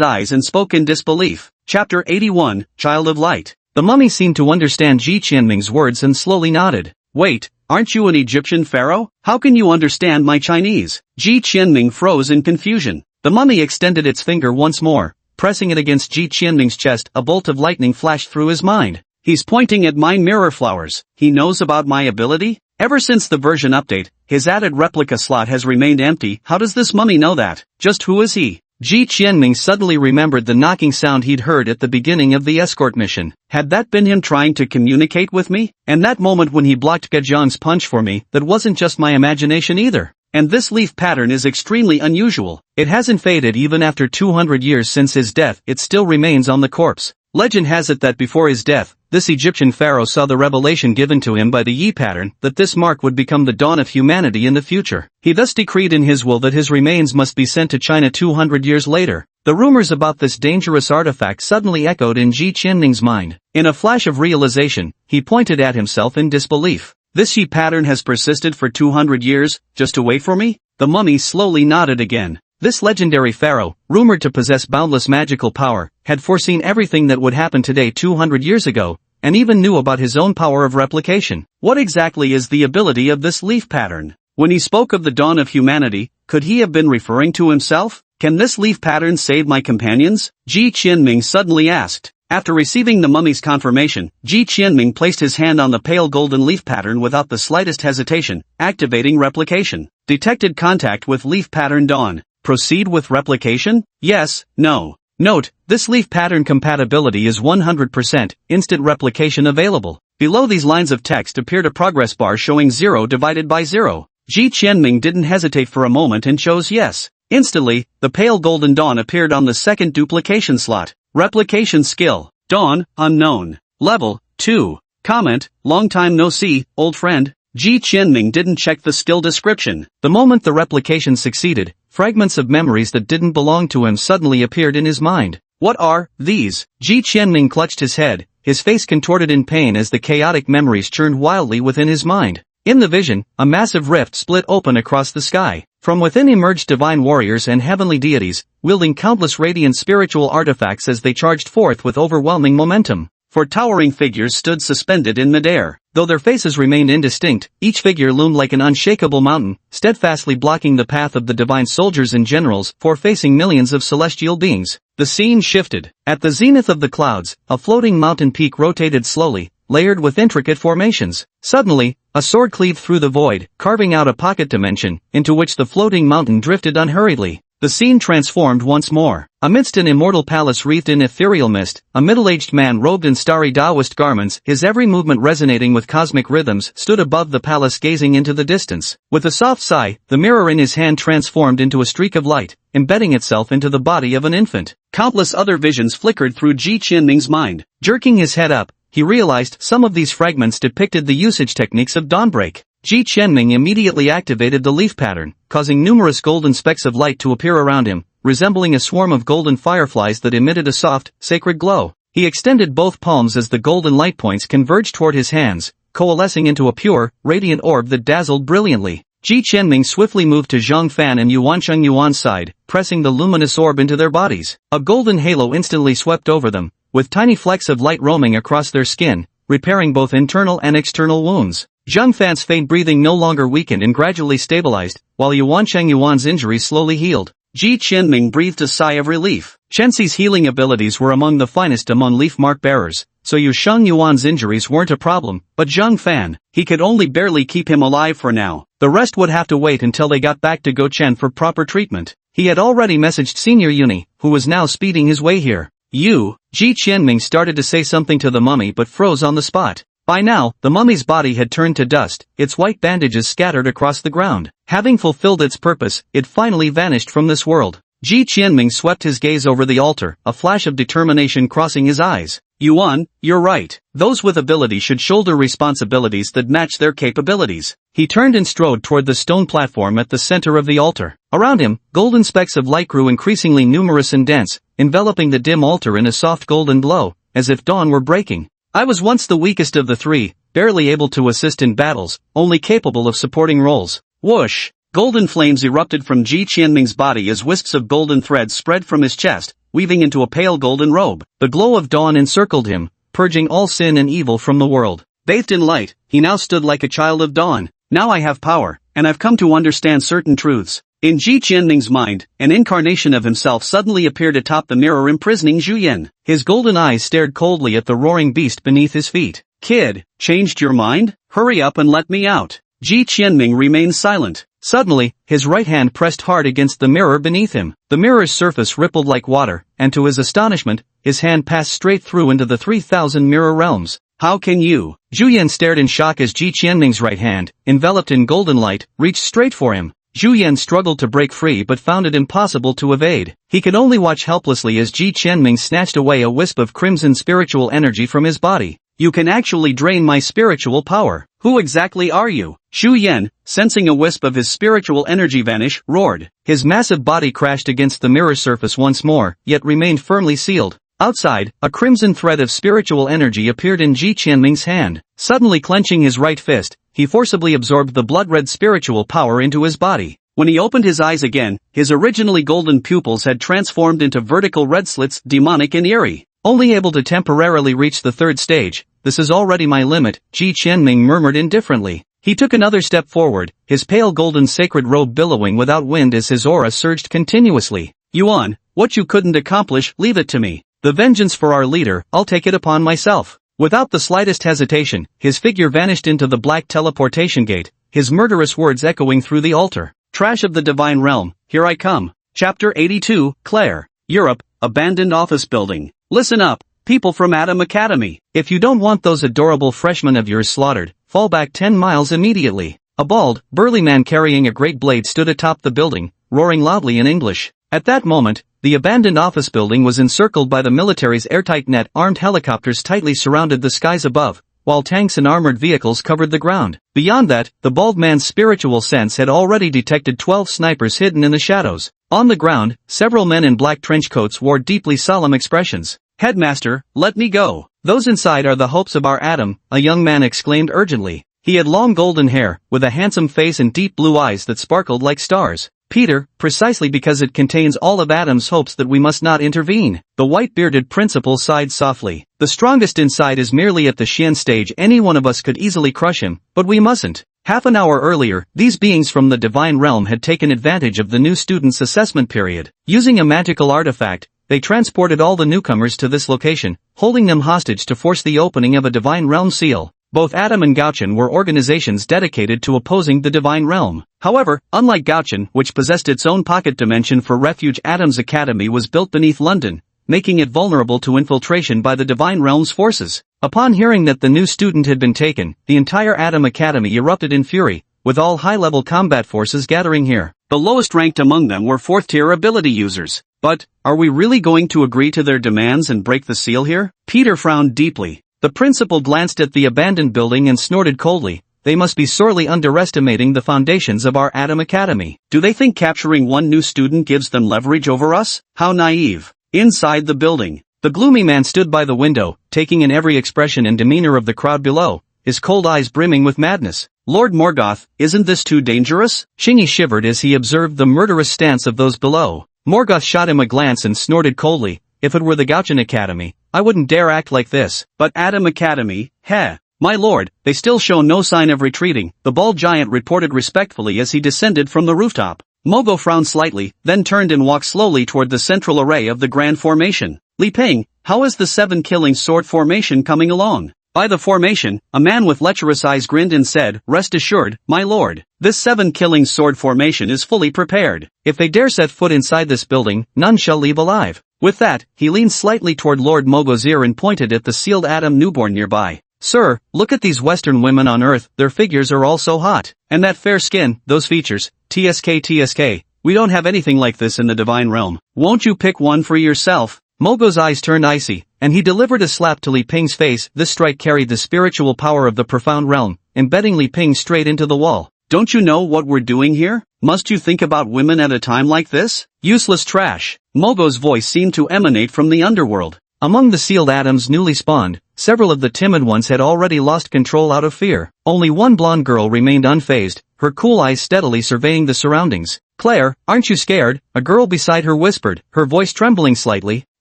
eyes and spoke in disbelief. Chapter 81, Child of Light. The mummy seemed to understand Ji Qianming's words and slowly nodded. Wait, aren't you an Egyptian pharaoh? How can you understand my Chinese? Ji Qianming froze in confusion. The mummy extended its finger once more, pressing it against Ji Qianming's chest. A bolt of lightning flashed through his mind. He's pointing at mine mirror flowers. He knows about my ability? Ever since the version update, his added replica slot has remained empty. How does this mummy know that? Just who is he? Ji Qianming suddenly remembered the knocking sound he'd heard at the beginning of the escort mission. Had that been him trying to communicate with me? And that moment when he blocked Gejong's punch for me, that wasn't just my imagination either. And this leaf pattern is extremely unusual. It hasn't faded even after 200 years since his death, it still remains on the corpse. Legend has it that before his death, this Egyptian pharaoh saw the revelation given to him by the Yi pattern that this mark would become the dawn of humanity in the future. He thus decreed in his will that his remains must be sent to China 200 years later. The rumors about this dangerous artifact suddenly echoed in Ji Qianming's mind. In a flash of realization, he pointed at himself in disbelief. This Yi pattern has persisted for 200 years, just to wait for me? The mummy slowly nodded again. This legendary pharaoh, rumored to possess boundless magical power, had foreseen everything that would happen today 200 years ago, and even knew about his own power of replication. What exactly is the ability of this leaf pattern? When he spoke of the dawn of humanity, could he have been referring to himself? Can this leaf pattern save my companions? Ji Qianming suddenly asked. After receiving the mummy's confirmation, Ji Qianming placed his hand on the pale golden leaf pattern without the slightest hesitation, activating replication. Detected contact with leaf pattern dawn. Proceed with replication? Yes, no. Note, this leaf pattern compatibility is 100%, instant replication available. Below these lines of text appeared a progress bar showing 0 divided by 0. Ji Qianming didn't hesitate for a moment and chose yes. Instantly, the pale golden dawn appeared on the second duplication slot. Replication skill. Dawn, unknown. Level, 2. Comment, long time no see, old friend. Ji Qianming didn't check the skill description. The moment the replication succeeded, fragments of memories that didn't belong to him suddenly appeared in his mind. What are these? Ji Qianming clutched his head, his face contorted in pain as the chaotic memories churned wildly within his mind. In the vision, a massive rift split open across the sky. From within emerged divine warriors and heavenly deities, wielding countless radiant spiritual artifacts as they charged forth with overwhelming momentum. Four towering figures stood suspended in midair. Though their faces remained indistinct, each figure loomed like an unshakable mountain, steadfastly blocking the path of the divine soldiers and generals facing millions of celestial beings. The scene shifted. At the zenith of the clouds, a floating mountain peak rotated slowly, layered with intricate formations. Suddenly, a sword cleaved through the void, carving out a pocket dimension, into which the floating mountain drifted unhurriedly. The scene transformed once more. Amidst an immortal palace wreathed in ethereal mist, a middle-aged man robed in starry Taoist garments, his every movement resonating with cosmic rhythms, stood above the palace gazing into the distance. With a soft sigh, the mirror in his hand transformed into a streak of light, embedding itself into the body of an infant. Countless other visions flickered through Ji Qianming's mind. Jerking his head up, he realized some of these fragments depicted the usage techniques of dawnbreak. Ji Qianming immediately activated the leaf pattern, causing numerous golden specks of light to appear around him, resembling a swarm of golden fireflies that emitted a soft, sacred glow. He extended both palms as the golden light points converged toward his hands, coalescing into a pure, radiant orb that dazzled brilliantly. Ji Qianming swiftly moved to Zhang Fan and Yuancheng Yuan's side, pressing the luminous orb into their bodies. A golden halo instantly swept over them, with tiny flecks of light roaming across their skin, repairing both internal and external wounds. Zhang Fan's faint breathing no longer weakened and gradually stabilized, while Yuancheng Yuan's injuries slowly healed. Ji Qianming breathed a sigh of relief. Chenxi's healing abilities were among the finest among leaf mark bearers, so Yusheng Yuan's injuries weren't a problem, but Zhang Fan, he could only barely keep him alive for now. The rest would have to wait until they got back to Gochen for proper treatment. He had already messaged Senior Uni, who was now speeding his way here. Ji Qianming started to say something to the mummy but froze on the spot. By now, the mummy's body had turned to dust, its white bandages scattered across the ground. Having fulfilled its purpose, it finally vanished from this world. Ji Qianming swept his gaze over the altar, a flash of determination crossing his eyes. Yuan, you're right. Those with ability should shoulder responsibilities that match their capabilities. He turned and strode toward the stone platform at the center of the altar. Around him, golden specks of light grew increasingly numerous and dense, enveloping the dim altar in a soft golden glow, as if dawn were breaking. I was once the weakest of the three, barely able to assist in battles, only capable of supporting roles. Whoosh! Golden flames erupted from Ji Qianming's body as wisps of golden threads spread from his chest, weaving into a pale golden robe. The glow of dawn encircled him, purging all sin and evil from the world. Bathed in light, he now stood like a child of dawn. Now I have power, and I've come to understand certain truths. In Ji Qianming's mind, an incarnation of himself suddenly appeared atop the mirror imprisoning Zhu Yin. His golden eyes stared coldly at the roaring beast beneath his feet. Kid, changed your mind? Hurry up and let me out. Ji Qianming remained silent. Suddenly, his right hand pressed hard against the mirror beneath him. The mirror's surface rippled like water, and to his astonishment, his hand passed straight through into the 3,000 mirror realms. How can you? Zhu Yan stared in shock as Ji Qianming's right hand, enveloped in golden light, reached straight for him. Zhu Yan struggled to break free but found it impossible to evade. He could only watch helplessly as Ji Qianming snatched away a wisp of crimson spiritual energy from his body. You can actually drain my spiritual power. Who exactly are you? Zhu Yan, sensing a wisp of his spiritual energy vanish, roared. His massive body crashed against the mirror surface once more, yet remained firmly sealed. Outside, a crimson thread of spiritual energy appeared in Ji Qianming's hand. Suddenly clenching his right fist, he forcibly absorbed the blood-red spiritual power into his body. When he opened his eyes again, his originally golden pupils had transformed into vertical red slits, demonic and eerie. Only able to temporarily reach the third stage, this is already my limit, Ji Qianming murmured indifferently. He took another step forward, his pale golden sacred robe billowing without wind as his aura surged continuously. Yuan, what you couldn't accomplish, leave it to me. The vengeance for our leader, I'll take it upon myself. Without the slightest hesitation, his figure vanished into the black teleportation gate, his murderous words echoing through the altar. Trash of the divine realm, here I come. Chapter 82, Claire. Europe, abandoned office building. Listen up, people from Atom Academy. If you don't want those adorable freshmen of yours slaughtered, fall back 10 miles immediately. A bald, burly man carrying a great blade stood atop the building, roaring loudly in English. At that moment, the abandoned office building was encircled by the military's airtight net. Armed helicopters tightly surrounded the skies above, while tanks and armored vehicles covered the ground. Beyond that, the bald man's spiritual sense had already detected 12 snipers hidden in the shadows. On the ground, several men in black trench coats wore deeply solemn expressions. Headmaster, let me go. Those inside are the hopes of our Atom, a young man exclaimed urgently. He had long golden hair, with a handsome face and deep blue eyes that sparkled like stars. Peter, precisely because it contains all of Atom's hopes that we must not intervene. The white-bearded principal sighed softly. The strongest inside is merely at the Xian stage. Any one of us could easily crush him, but we mustn't. Half an hour earlier, these beings from the divine realm had taken advantage of the new students' assessment period. Using a magical artifact, they transported all the newcomers to this location, holding them hostage to force the opening of a divine realm seal. Both Atom and Gaochen were organizations dedicated to opposing the divine realm. However, unlike Gaochen, which possessed its own pocket dimension for refuge, Atom's academy was built beneath London, making it vulnerable to infiltration by the divine realm's forces. Upon hearing that the new student had been taken, the entire Atom Academy erupted in fury, with all high-level combat forces gathering here. The lowest ranked among them were 4th-tier ability users. But, are we really going to agree to their demands and break the seal here? Peter frowned deeply. The principal glanced at the abandoned building and snorted coldly. They must be sorely underestimating the foundations of our Atom Academy. Do they think capturing one new student gives them leverage over us? How naive. Inside the building, the gloomy man stood by the window, taking in every expression and demeanor of the crowd below, his cold eyes brimming with madness. Lord Morgoth, isn't this too dangerous? Shingy shivered as he observed the murderous stance of those below. Morgoth shot him a glance and snorted coldly. If it were the Gaochen Academy, I wouldn't dare act like this. But Atom Academy, heh. My lord, they still show no sign of retreating, the bald giant reported respectfully as he descended from the rooftop. Mogo frowned slightly, then turned and walked slowly toward the central array of the grand formation. Li Peng, how is the 7 killing sword formation coming along? By the formation, a man with lecherous eyes grinned and said, rest assured, my lord, this 7 killing sword formation is fully prepared. If they dare set foot inside this building, none shall leave alive. With that, he leaned slightly toward Lord Mogo's ear and pointed at the sealed Atom newborn nearby. Sir, look at these Western women on Earth, their figures are all so hot. And that fair skin, those features, TSK, we don't have anything like this in the divine realm. Won't you pick one for yourself? Mogo's eyes turned icy, and he delivered a slap to Li Ping's face. This strike carried the spiritual power of the profound realm, embedding Li Ping straight into the wall. Don't you know what we're doing here? Must you think about women at a time like this? Useless trash. Mogo's voice seemed to emanate from the underworld. Among the sealed atoms newly spawned, several of the timid ones had already lost control out of fear. Only one blonde girl remained unfazed, her cool eyes steadily surveying the surroundings. Claire, aren't you scared? A girl beside her whispered, her voice trembling slightly.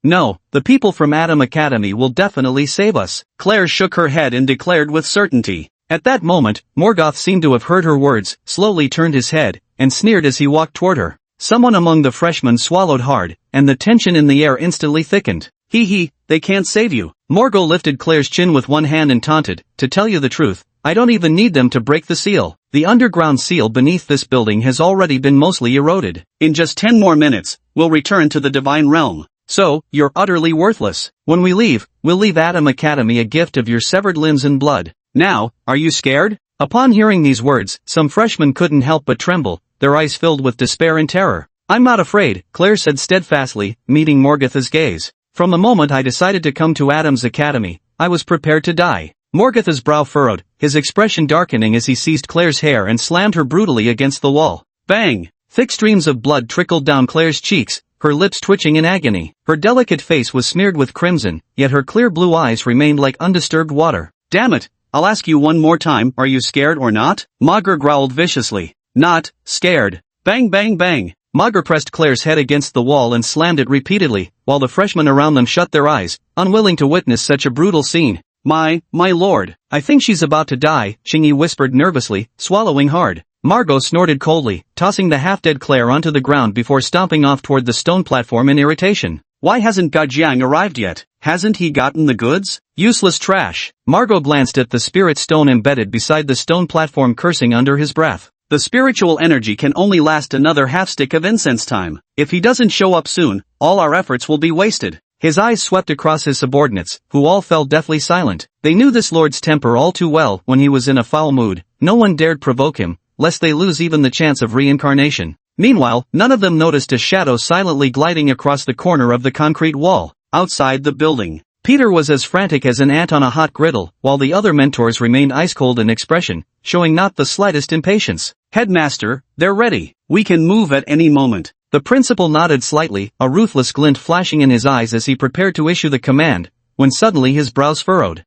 No, the people from Atom Academy will definitely save us. Claire shook her head and declared with certainty. At that moment, Morgoth seemed to have heard her words, slowly turned his head, and sneered as he walked toward her. Someone among the freshmen swallowed hard, and the tension in the air instantly thickened. Hee, they can't save you. Morgo lifted Claire's chin with one hand and taunted, to tell you the truth, I don't even need them to break the seal. The underground seal beneath this building has already been mostly eroded. In just 10 more minutes, we'll return to the divine realm. So, you're utterly worthless. When we leave, we'll leave Atom Academy a gift of your severed limbs and blood. Now, are you scared? Upon hearing these words, some freshmen couldn't help but tremble, their eyes filled with despair and terror. I'm not afraid, Claire said steadfastly, meeting Morgatha's gaze. From the moment I decided to come to Atom's Academy, I was prepared to die. Morgatha's brow furrowed, his expression darkening as he seized Claire's hair and slammed her brutally against the wall. Bang! Thick streams of blood trickled down Claire's cheeks, her lips twitching in agony. Her delicate face was smeared with crimson, yet her clear blue eyes remained like undisturbed water. Damn it! I'll ask you one more time, are you scared or not? Magar growled viciously. Not scared. Bang bang bang. Magar pressed Claire's head against the wall and slammed it repeatedly, while the freshmen around them shut their eyes, unwilling to witness such a brutal scene. My lord, I think she's about to die, Xingyi whispered nervously, swallowing hard. Margot snorted coldly, tossing the half-dead Claire onto the ground before stomping off toward the stone platform in irritation. Why hasn't Gajiang arrived yet? Hasn't he gotten the goods? Useless trash. Margot glanced at the spirit stone embedded beside the stone platform, cursing under his breath. The spiritual energy can only last another half-stick of incense time. If he doesn't show up soon, all our efforts will be wasted. His eyes swept across his subordinates, who all fell deathly silent. They knew this lord's temper all too well. When he was in a foul mood, no one dared provoke him, lest they lose even the chance of reincarnation. Meanwhile, none of them noticed a shadow silently gliding across the corner of the concrete wall, outside the building. Peter was as frantic as an ant on a hot griddle, while the other mentors remained ice-cold in expression, showing not the slightest impatience. Headmaster, they're ready. We can move at any moment. The principal nodded slightly, a ruthless glint flashing in his eyes as he prepared to issue the command, when suddenly his brows furrowed.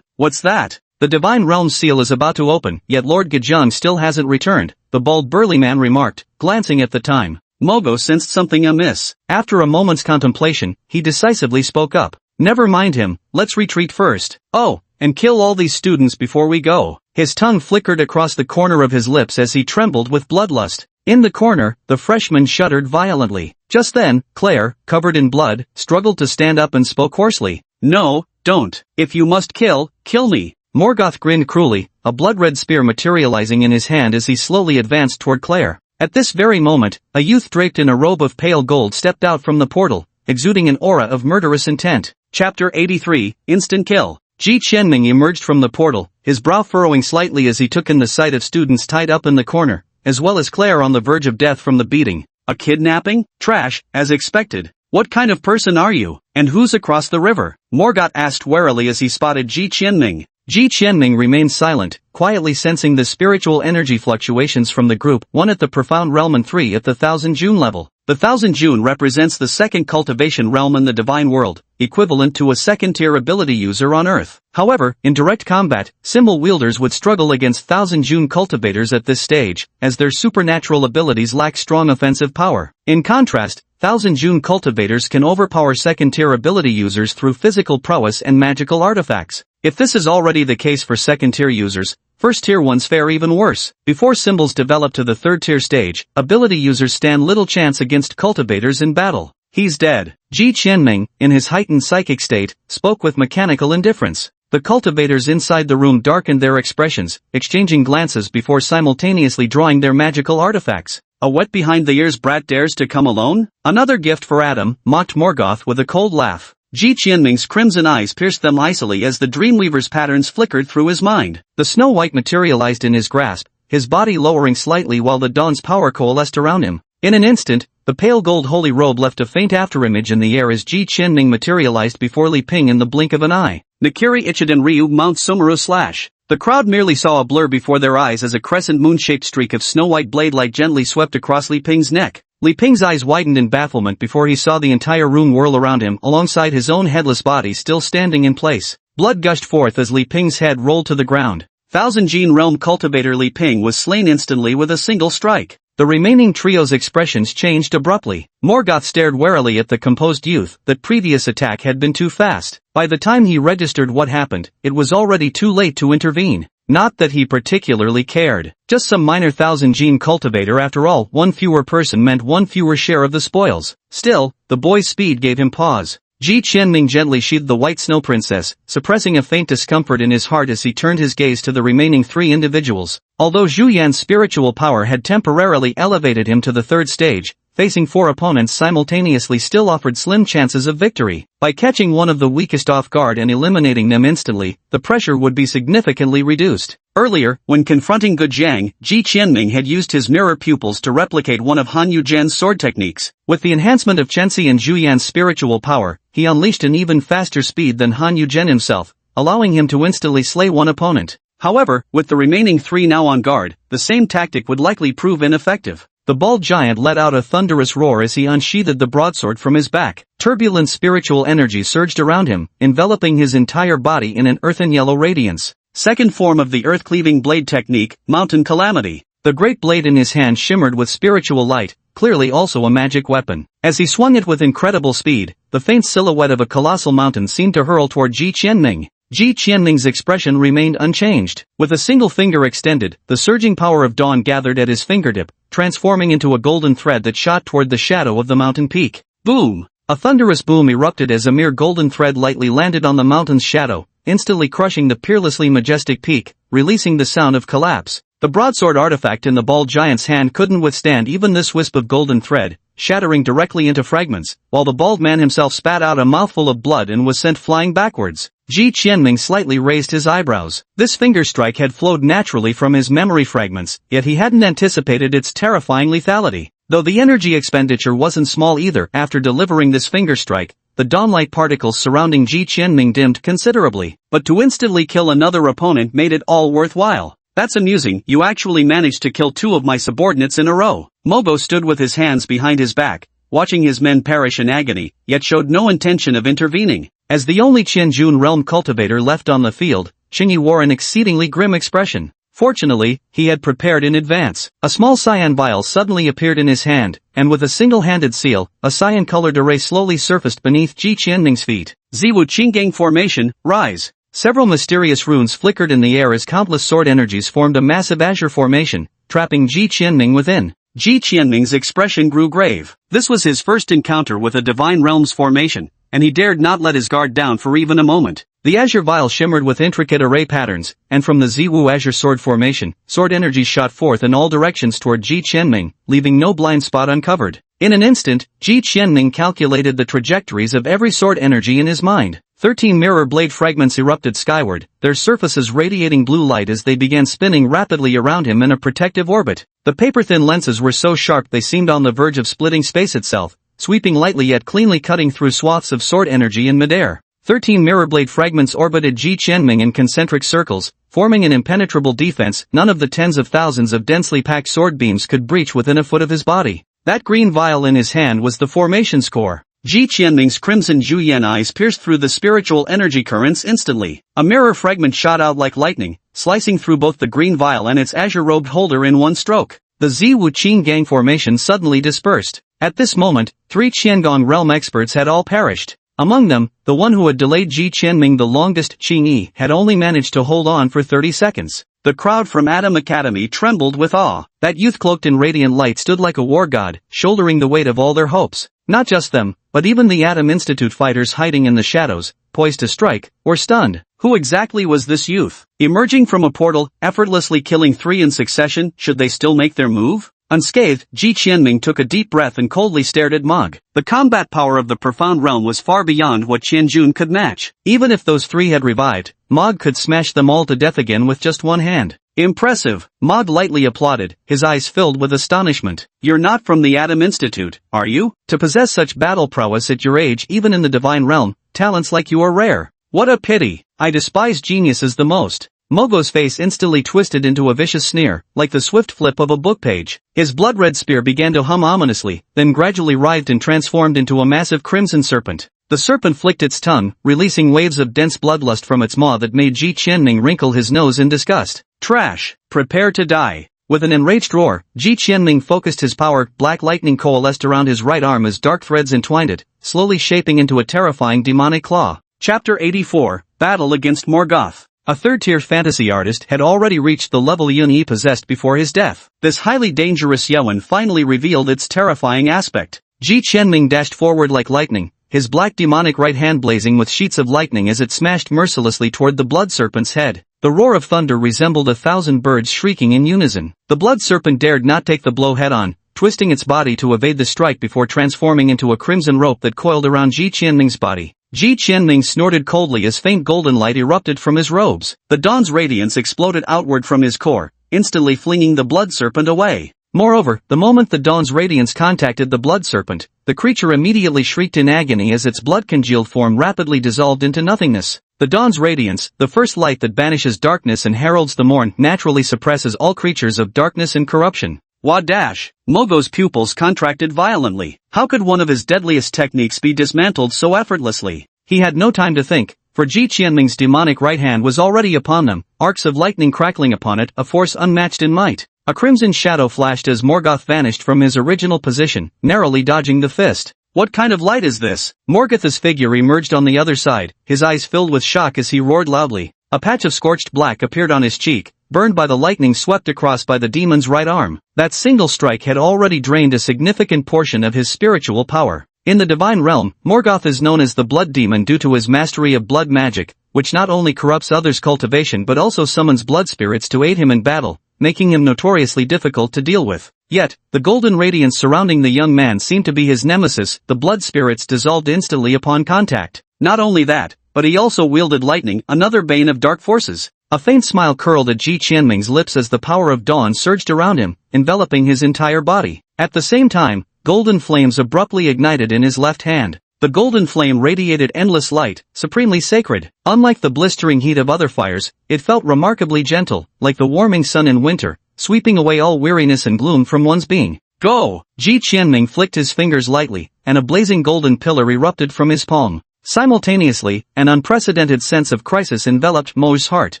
What's that? The Divine Realm seal is about to open, yet Lord Gajang still hasn't returned, the bald burly man remarked, glancing at the time. Mogo sensed something amiss. After a moment's contemplation, he decisively spoke up. Never mind him, let's retreat first. Oh, and kill all these students before we go. His tongue flickered across the corner of his lips as he trembled with bloodlust. In the corner, the freshman shuddered violently. Just then, Claire, covered in blood, struggled to stand up and spoke hoarsely. No, don't. If you must kill me. Morgoth grinned cruelly, a blood-red spear materializing in his hand as he slowly advanced toward Claire. At this very moment, a youth draped in a robe of pale gold stepped out from the portal, exuding an aura of murderous intent. Chapter 83, Instant Kill. Ji Qianming emerged from the portal, his brow furrowing slightly as he took in the sight of students tied up in the corner, as well as Claire on the verge of death from the beating. A kidnapping? Trash, as expected. What kind of person are you? And who's across the river? Morgoth asked warily as he spotted Ji Qianming. Ji Qianming remained silent, quietly sensing the spiritual energy fluctuations from the group, 1 at the profound realm and 3 at the Thousand June level. The Thousand June represents the second cultivation realm in the divine world, equivalent to a second-tier ability user on Earth. However, in direct combat, symbol wielders would struggle against Thousand June cultivators at this stage, as their supernatural abilities lack strong offensive power. In contrast, Thousand June cultivators can overpower second-tier ability users through physical prowess and magical artifacts. If this is already the case for second-tier users, first-tier ones fare even worse. Before symbols develop to the third-tier stage, ability users stand little chance against cultivators in battle. He's dead. Ji Qianming, in his heightened psychic state, spoke with mechanical indifference. The cultivators inside the room darkened their expressions, exchanging glances before simultaneously drawing their magical artifacts. A wet-behind-the-ears brat dares to come alone? Another gift for Adam, mocked Morgoth with a cold laugh. Ji Qianming's crimson eyes pierced them icily as the Dreamweaver's patterns flickered through his mind. The Snow White materialized in his grasp, his body lowering slightly while the dawn's power coalesced around him. In an instant, the pale gold holy robe left a faint afterimage in the air as Ji Qianming materialized before Li Ping in the blink of an eye. Nakiri Ichiden Ryu Mount Sumeru slash. The crowd merely saw a blur before their eyes as a crescent moon-shaped streak of snow-white blade light gently swept across Li Ping's neck. Li Ping's eyes widened in bafflement before he saw the entire room whirl around him alongside his own headless body still standing in place. Blood gushed forth as Li Ping's head rolled to the ground. Thousand Gene Realm cultivator Li Ping was slain instantly with a single strike. The remaining trio's expressions changed abruptly. Morgoth stared warily at the composed youth. That previous attack had been too fast. By the time he registered what happened, it was already too late to intervene. Not that he particularly cared. Just some minor thousand gene cultivator after all. One fewer person meant one fewer share of the spoils. Still, the boy's speed gave him pause. Ji Qianming gently sheathed the white snow princess, suppressing a faint discomfort in his heart as he turned his gaze to the remaining 3 individuals. Although Zhu Yan's spiritual power had temporarily elevated him to the third stage, facing 4 opponents simultaneously still offered slim chances of victory. By catching one of the weakest off guard and eliminating them instantly, the pressure would be significantly reduced. Earlier, when confronting Gu Jiang, Ji Qianming had used his mirror pupils to replicate one of Han Yujian's sword techniques. With the enhancement of Chenxi and Zhu Yan's spiritual power, he unleashed an even faster speed than Han Yujian himself, allowing him to instantly slay one opponent. However, with the remaining 3 now on guard, the same tactic would likely prove ineffective. The bald giant let out a thunderous roar as he unsheathed the broadsword from his back. Turbulent spiritual energy surged around him, enveloping his entire body in an earthen yellow radiance. Second form of the earth-cleaving blade technique, Mountain Calamity. The great blade in his hand shimmered with spiritual light, clearly also a magic weapon. As he swung it with incredible speed, the faint silhouette of a colossal mountain seemed to hurl toward Ji Qianming. Ji Qianming's expression remained unchanged. With a single finger extended, the surging power of dawn gathered at his fingertip, transforming into a golden thread that shot toward the shadow of the mountain peak. Boom! A thunderous boom erupted as a mere golden thread lightly landed on the mountain's shadow, instantly crushing the peerlessly majestic peak, releasing the sound of collapse. The broadsword artifact in the bald giant's hand couldn't withstand even this wisp of golden thread, shattering directly into fragments, while the bald man himself spat out a mouthful of blood and was sent flying backwards. Ji Qianming slightly raised his eyebrows. This finger strike had flowed naturally from his memory fragments, yet he hadn't anticipated its terrifying lethality. Though the energy expenditure wasn't small either, after delivering this finger strike, the dawnlight particles surrounding Ji Qianming dimmed considerably. But to instantly kill another opponent made it all worthwhile. That's amusing, you actually managed to kill 2 of my subordinates in a row. Mogo stood with his hands behind his back, watching his men perish in agony, yet showed no intention of intervening. As the only Qianjun realm cultivator left on the field, Qingyi wore an exceedingly grim expression. Fortunately, he had prepared in advance. A small cyan vial suddenly appeared in his hand, and with a single-handed seal, a cyan-colored array slowly surfaced beneath Ji Qianming's feet. Ziwu Qinggang Formation, Rise. Several mysterious runes flickered in the air as countless sword energies formed a massive azure formation, trapping Ji Qianming within. Ji Qianming's expression grew grave. This was his first encounter with a divine realms formation, and he dared not let his guard down for even a moment. The azure vial shimmered with intricate array patterns, and from the Ziwu azure sword formation, sword energies shot forth in all directions toward Ji Qianming, leaving no blind spot uncovered. In an instant, Ji Qianming calculated the trajectories of every sword energy in his mind. 13 mirror blade fragments erupted skyward, their surfaces radiating blue light as they began spinning rapidly around him in a protective orbit. The paper-thin lenses were so sharp they seemed on the verge of splitting space itself, sweeping lightly yet cleanly cutting through swaths of sword energy in midair. 13 mirror blade fragments orbited Ji Qianming in concentric circles, forming an impenetrable defense none of the tens of thousands of densely packed sword beams could breach within a foot of his body. That green vial in his hand was the formation's core. Ji Qianming's crimson Juyan eyes pierced through the spiritual energy currents instantly. A mirror fragment shot out like lightning, slicing through both the green vial and its azure-robed holder in one stroke. The Ziwu Qinggang formation suddenly dispersed. At this moment, 3 Qiangong realm experts had all perished. Among them, the one who had delayed Ji Qianming the longest, Qingyi, had only managed to hold on for 30 seconds. The crowd from Atom Academy trembled with awe. That youth cloaked in radiant light stood like a war god, shouldering the weight of all their hopes. Not just them, but even the Atom Institute fighters hiding in the shadows, poised to strike, were stunned. Who exactly was this youth? Emerging from a portal, effortlessly killing 3 in succession, should they still make their move? Unscathed, Ji Qianming took a deep breath and coldly stared at Mog. The combat power of the profound realm was far beyond what Qianjun could match. Even if those 3 had revived, Mog could smash them all to death again with just one hand. Impressive, Mog lightly applauded, his eyes filled with astonishment. You're not from the Atom Institute, are you? To possess such battle prowess at your age even in the divine realm, talents like you are rare. What a pity. I despise geniuses the most. Mogo's face instantly twisted into a vicious sneer, like the swift flip of a book page. His blood-red spear began to hum ominously, then gradually writhed and transformed into a massive crimson serpent. The serpent flicked its tongue, releasing waves of dense bloodlust from its maw that made Ji Qianming wrinkle his nose in disgust. Trash! Prepare to die! With an enraged roar, Ji Qianming focused his power. Black lightning coalesced around his right arm as dark threads entwined it, slowly shaping into a terrifying demonic claw. Chapter 84, Battle against Morgoth. A third-tier fantasy artist had already reached the level Yun-Yi possessed before his death. This highly dangerous Yuan finally revealed its terrifying aspect. Ji Qianming dashed forward like lightning, his black demonic right hand blazing with sheets of lightning as it smashed mercilessly toward the blood serpent's head. The roar of thunder resembled 1,000 birds shrieking in unison. The blood serpent dared not take the blow head-on, twisting its body to evade the strike before transforming into a crimson rope that coiled around Ji Qianming's body. Ji Qianming snorted coldly as faint golden light erupted from his robes. The dawn's radiance exploded outward from his core, instantly flinging the blood serpent away. Moreover, the moment the dawn's radiance contacted the blood serpent, the creature immediately shrieked in agony as its blood-congealed form rapidly dissolved into nothingness. The dawn's radiance, the first light that banishes darkness and heralds the morn, naturally suppresses all creatures of darkness and corruption. Wadash! Mogo's pupils contracted violently. How could one of his deadliest techniques be dismantled so effortlessly? He had no time to think, for Ji Qianming's demonic right hand was already upon them, arcs of lightning crackling upon it, a force unmatched in might. A crimson shadow flashed as Morgoth vanished from his original position, narrowly dodging the fist. What kind of light is this? Morgoth's figure emerged on the other side, his eyes filled with shock as he roared loudly. A patch of scorched black appeared on his cheek, burned by the lightning swept across by the demon's right arm. That single strike had already drained a significant portion of his spiritual power. In the divine realm, Morgoth is known as the blood demon due to his mastery of blood magic, which not only corrupts others' cultivation but also summons blood spirits to aid him in battle, making him notoriously difficult to deal with. Yet, the golden radiance surrounding the young man seemed to be his nemesis. The blood spirits dissolved instantly upon contact. Not only that, but he also wielded lightning, another bane of dark forces. A faint smile curled at Ji Qianming's lips as the power of dawn surged around him, enveloping his entire body. At the same time, golden flames abruptly ignited in his left hand. The golden flame radiated endless light, supremely sacred. Unlike the blistering heat of other fires, it felt remarkably gentle, like the warming sun in winter, sweeping away all weariness and gloom from one's being. Go! Ji Qianming flicked his fingers lightly, and a blazing golden pillar erupted from his palm. Simultaneously, an unprecedented sense of crisis enveloped Mo's heart.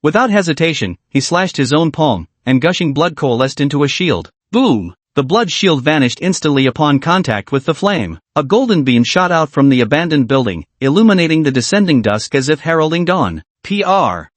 Without hesitation, he slashed his own palm, and gushing blood coalesced into a shield. Boom! The blood shield vanished instantly upon contact with the flame. A golden beam shot out from the abandoned building, illuminating the descending dusk as if heralding dawn.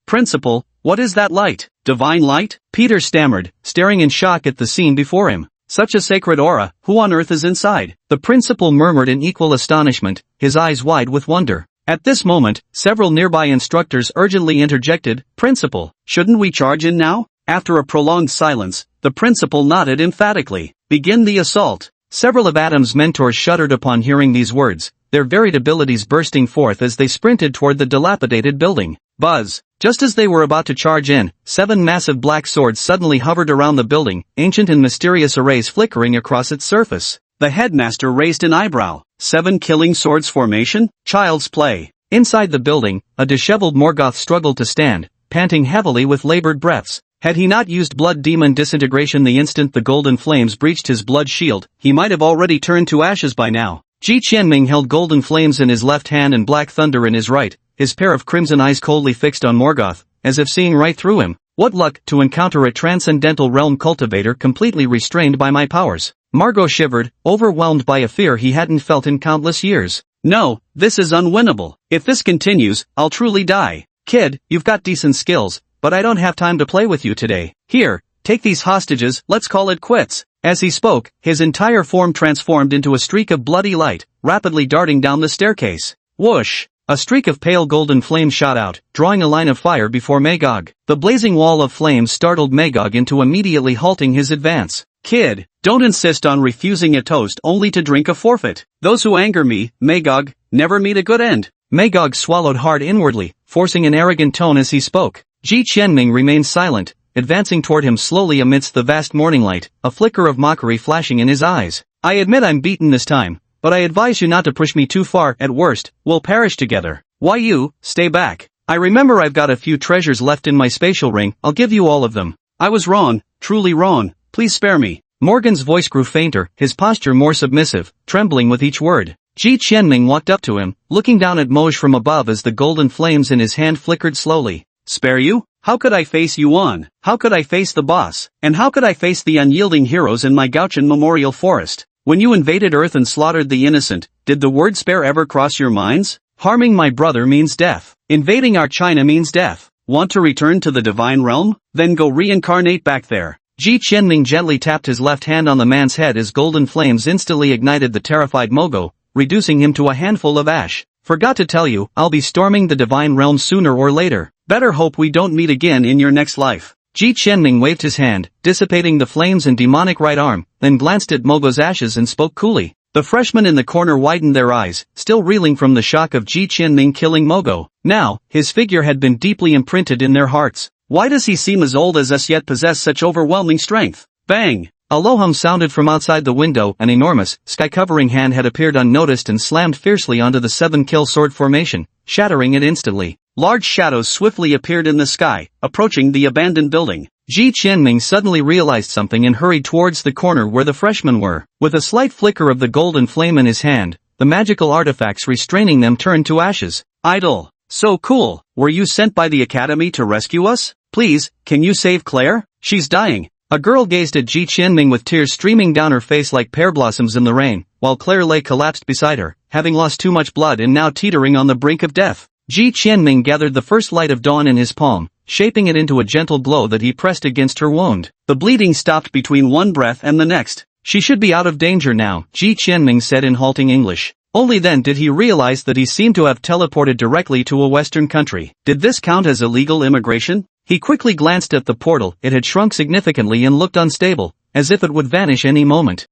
Principal, what is that light? Divine light? Peter stammered, staring in shock at the scene before him. Such a sacred aura, who on earth is inside? The principal murmured in equal astonishment, his eyes wide with wonder. At this moment, several nearby instructors urgently interjected, Principal, shouldn't we charge in now? After a prolonged silence, the principal nodded emphatically. Begin the assault. Several of Adam's mentors shuddered upon hearing these words, their varied abilities bursting forth as they sprinted toward the dilapidated building. Buzz! Just as they were about to charge in, 7 massive black swords suddenly hovered around the building, ancient and mysterious arrays flickering across its surface. The headmaster raised an eyebrow. 7 killing swords formation? Child's play. Inside the building, a disheveled Morgoth struggled to stand, panting heavily with labored breaths. Had he not used blood demon disintegration the instant the golden flames breached his blood shield, he might have already turned to ashes by now. Ji Qianming held golden flames in his left hand and black thunder in his right, his pair of crimson eyes coldly fixed on Morgoth, as if seeing right through him. What luck to encounter a transcendental realm cultivator completely restrained by my powers. Margot shivered, overwhelmed by a fear he hadn't felt in countless years. No, this is unwinnable. If this continues, I'll truly die. Kid, you've got decent skills, but I don't have time to play with you today. Here, take these hostages, let's call it quits. As he spoke, his entire form transformed into a streak of bloody light, rapidly darting down the staircase. Whoosh! A streak of pale golden flame shot out, drawing a line of fire before Magog. The blazing wall of flames startled Magog into immediately halting his advance. Kid, don't insist on refusing a toast only to drink a forfeit. Those who anger me, Magog, never meet a good end. Magog swallowed hard inwardly, forcing an arrogant tone as he spoke. Ji Qianming remained silent, advancing toward him slowly amidst the vast morning light, a flicker of mockery flashing in his eyes. I admit I'm beaten this time, but I advise you not to push me too far. At worst, we'll perish together. Why you, stay back. I remember I've got a few treasures left in my spatial ring, I'll give you all of them. I was wrong, truly wrong, please spare me. Morgan's voice grew fainter, his posture more submissive, trembling with each word. Ji Qianming walked up to him, looking down at Moj from above as the golden flames in his hand flickered slowly. Spare you? How could I face Yuan? How could I face the boss? And how could I face the unyielding heroes in my Gauchan Memorial Forest? When you invaded Earth and slaughtered the innocent, did the word spare ever cross your minds? Harming my brother means death. Invading our China means death. Want to return to the divine realm? Then go reincarnate back there. Ji Qianming gently tapped his left hand on the man's head as golden flames instantly ignited the terrified Mogo, reducing him to a handful of ash. Forgot to tell you, I'll be storming the divine realm sooner or later. Better hope we don't meet again in your next life. Ji Qianming waved his hand, dissipating the flames and demonic right arm, then glanced at Mogo's ashes and spoke coolly. The freshmen in the corner widened their eyes, still reeling from the shock of Ji Qianming killing Mogo. Now, his figure had been deeply imprinted in their hearts. Why does he seem as old as us yet possess such overwhelming strength? Bang! A low hum sounded from outside the window. An enormous, sky-covering hand had appeared unnoticed and slammed fiercely onto the 7-kill sword formation, shattering it instantly. Large shadows swiftly appeared in the sky, approaching the abandoned building. Ji Qianming suddenly realized something and hurried towards the corner where the freshmen were. With a slight flicker of the golden flame in his hand, the magical artifacts restraining them turned to ashes. Idol! So cool! Were you sent by the academy to rescue us? Please, can you save Claire? She's dying. A girl gazed at Ji Qianming with tears streaming down her face like pear blossoms in the rain, while Claire lay collapsed beside her, having lost too much blood and now teetering on the brink of death. Ji Qianming gathered the first light of dawn in his palm, shaping it into a gentle glow that he pressed against her wound. The bleeding stopped between one breath and the next. She should be out of danger now, Ji Qianming said in halting English. Only then did he realize that he seemed to have teleported directly to a Western country. Did this count as illegal immigration? He quickly glanced at the portal. It had shrunk significantly and looked unstable, as if it would vanish any moment.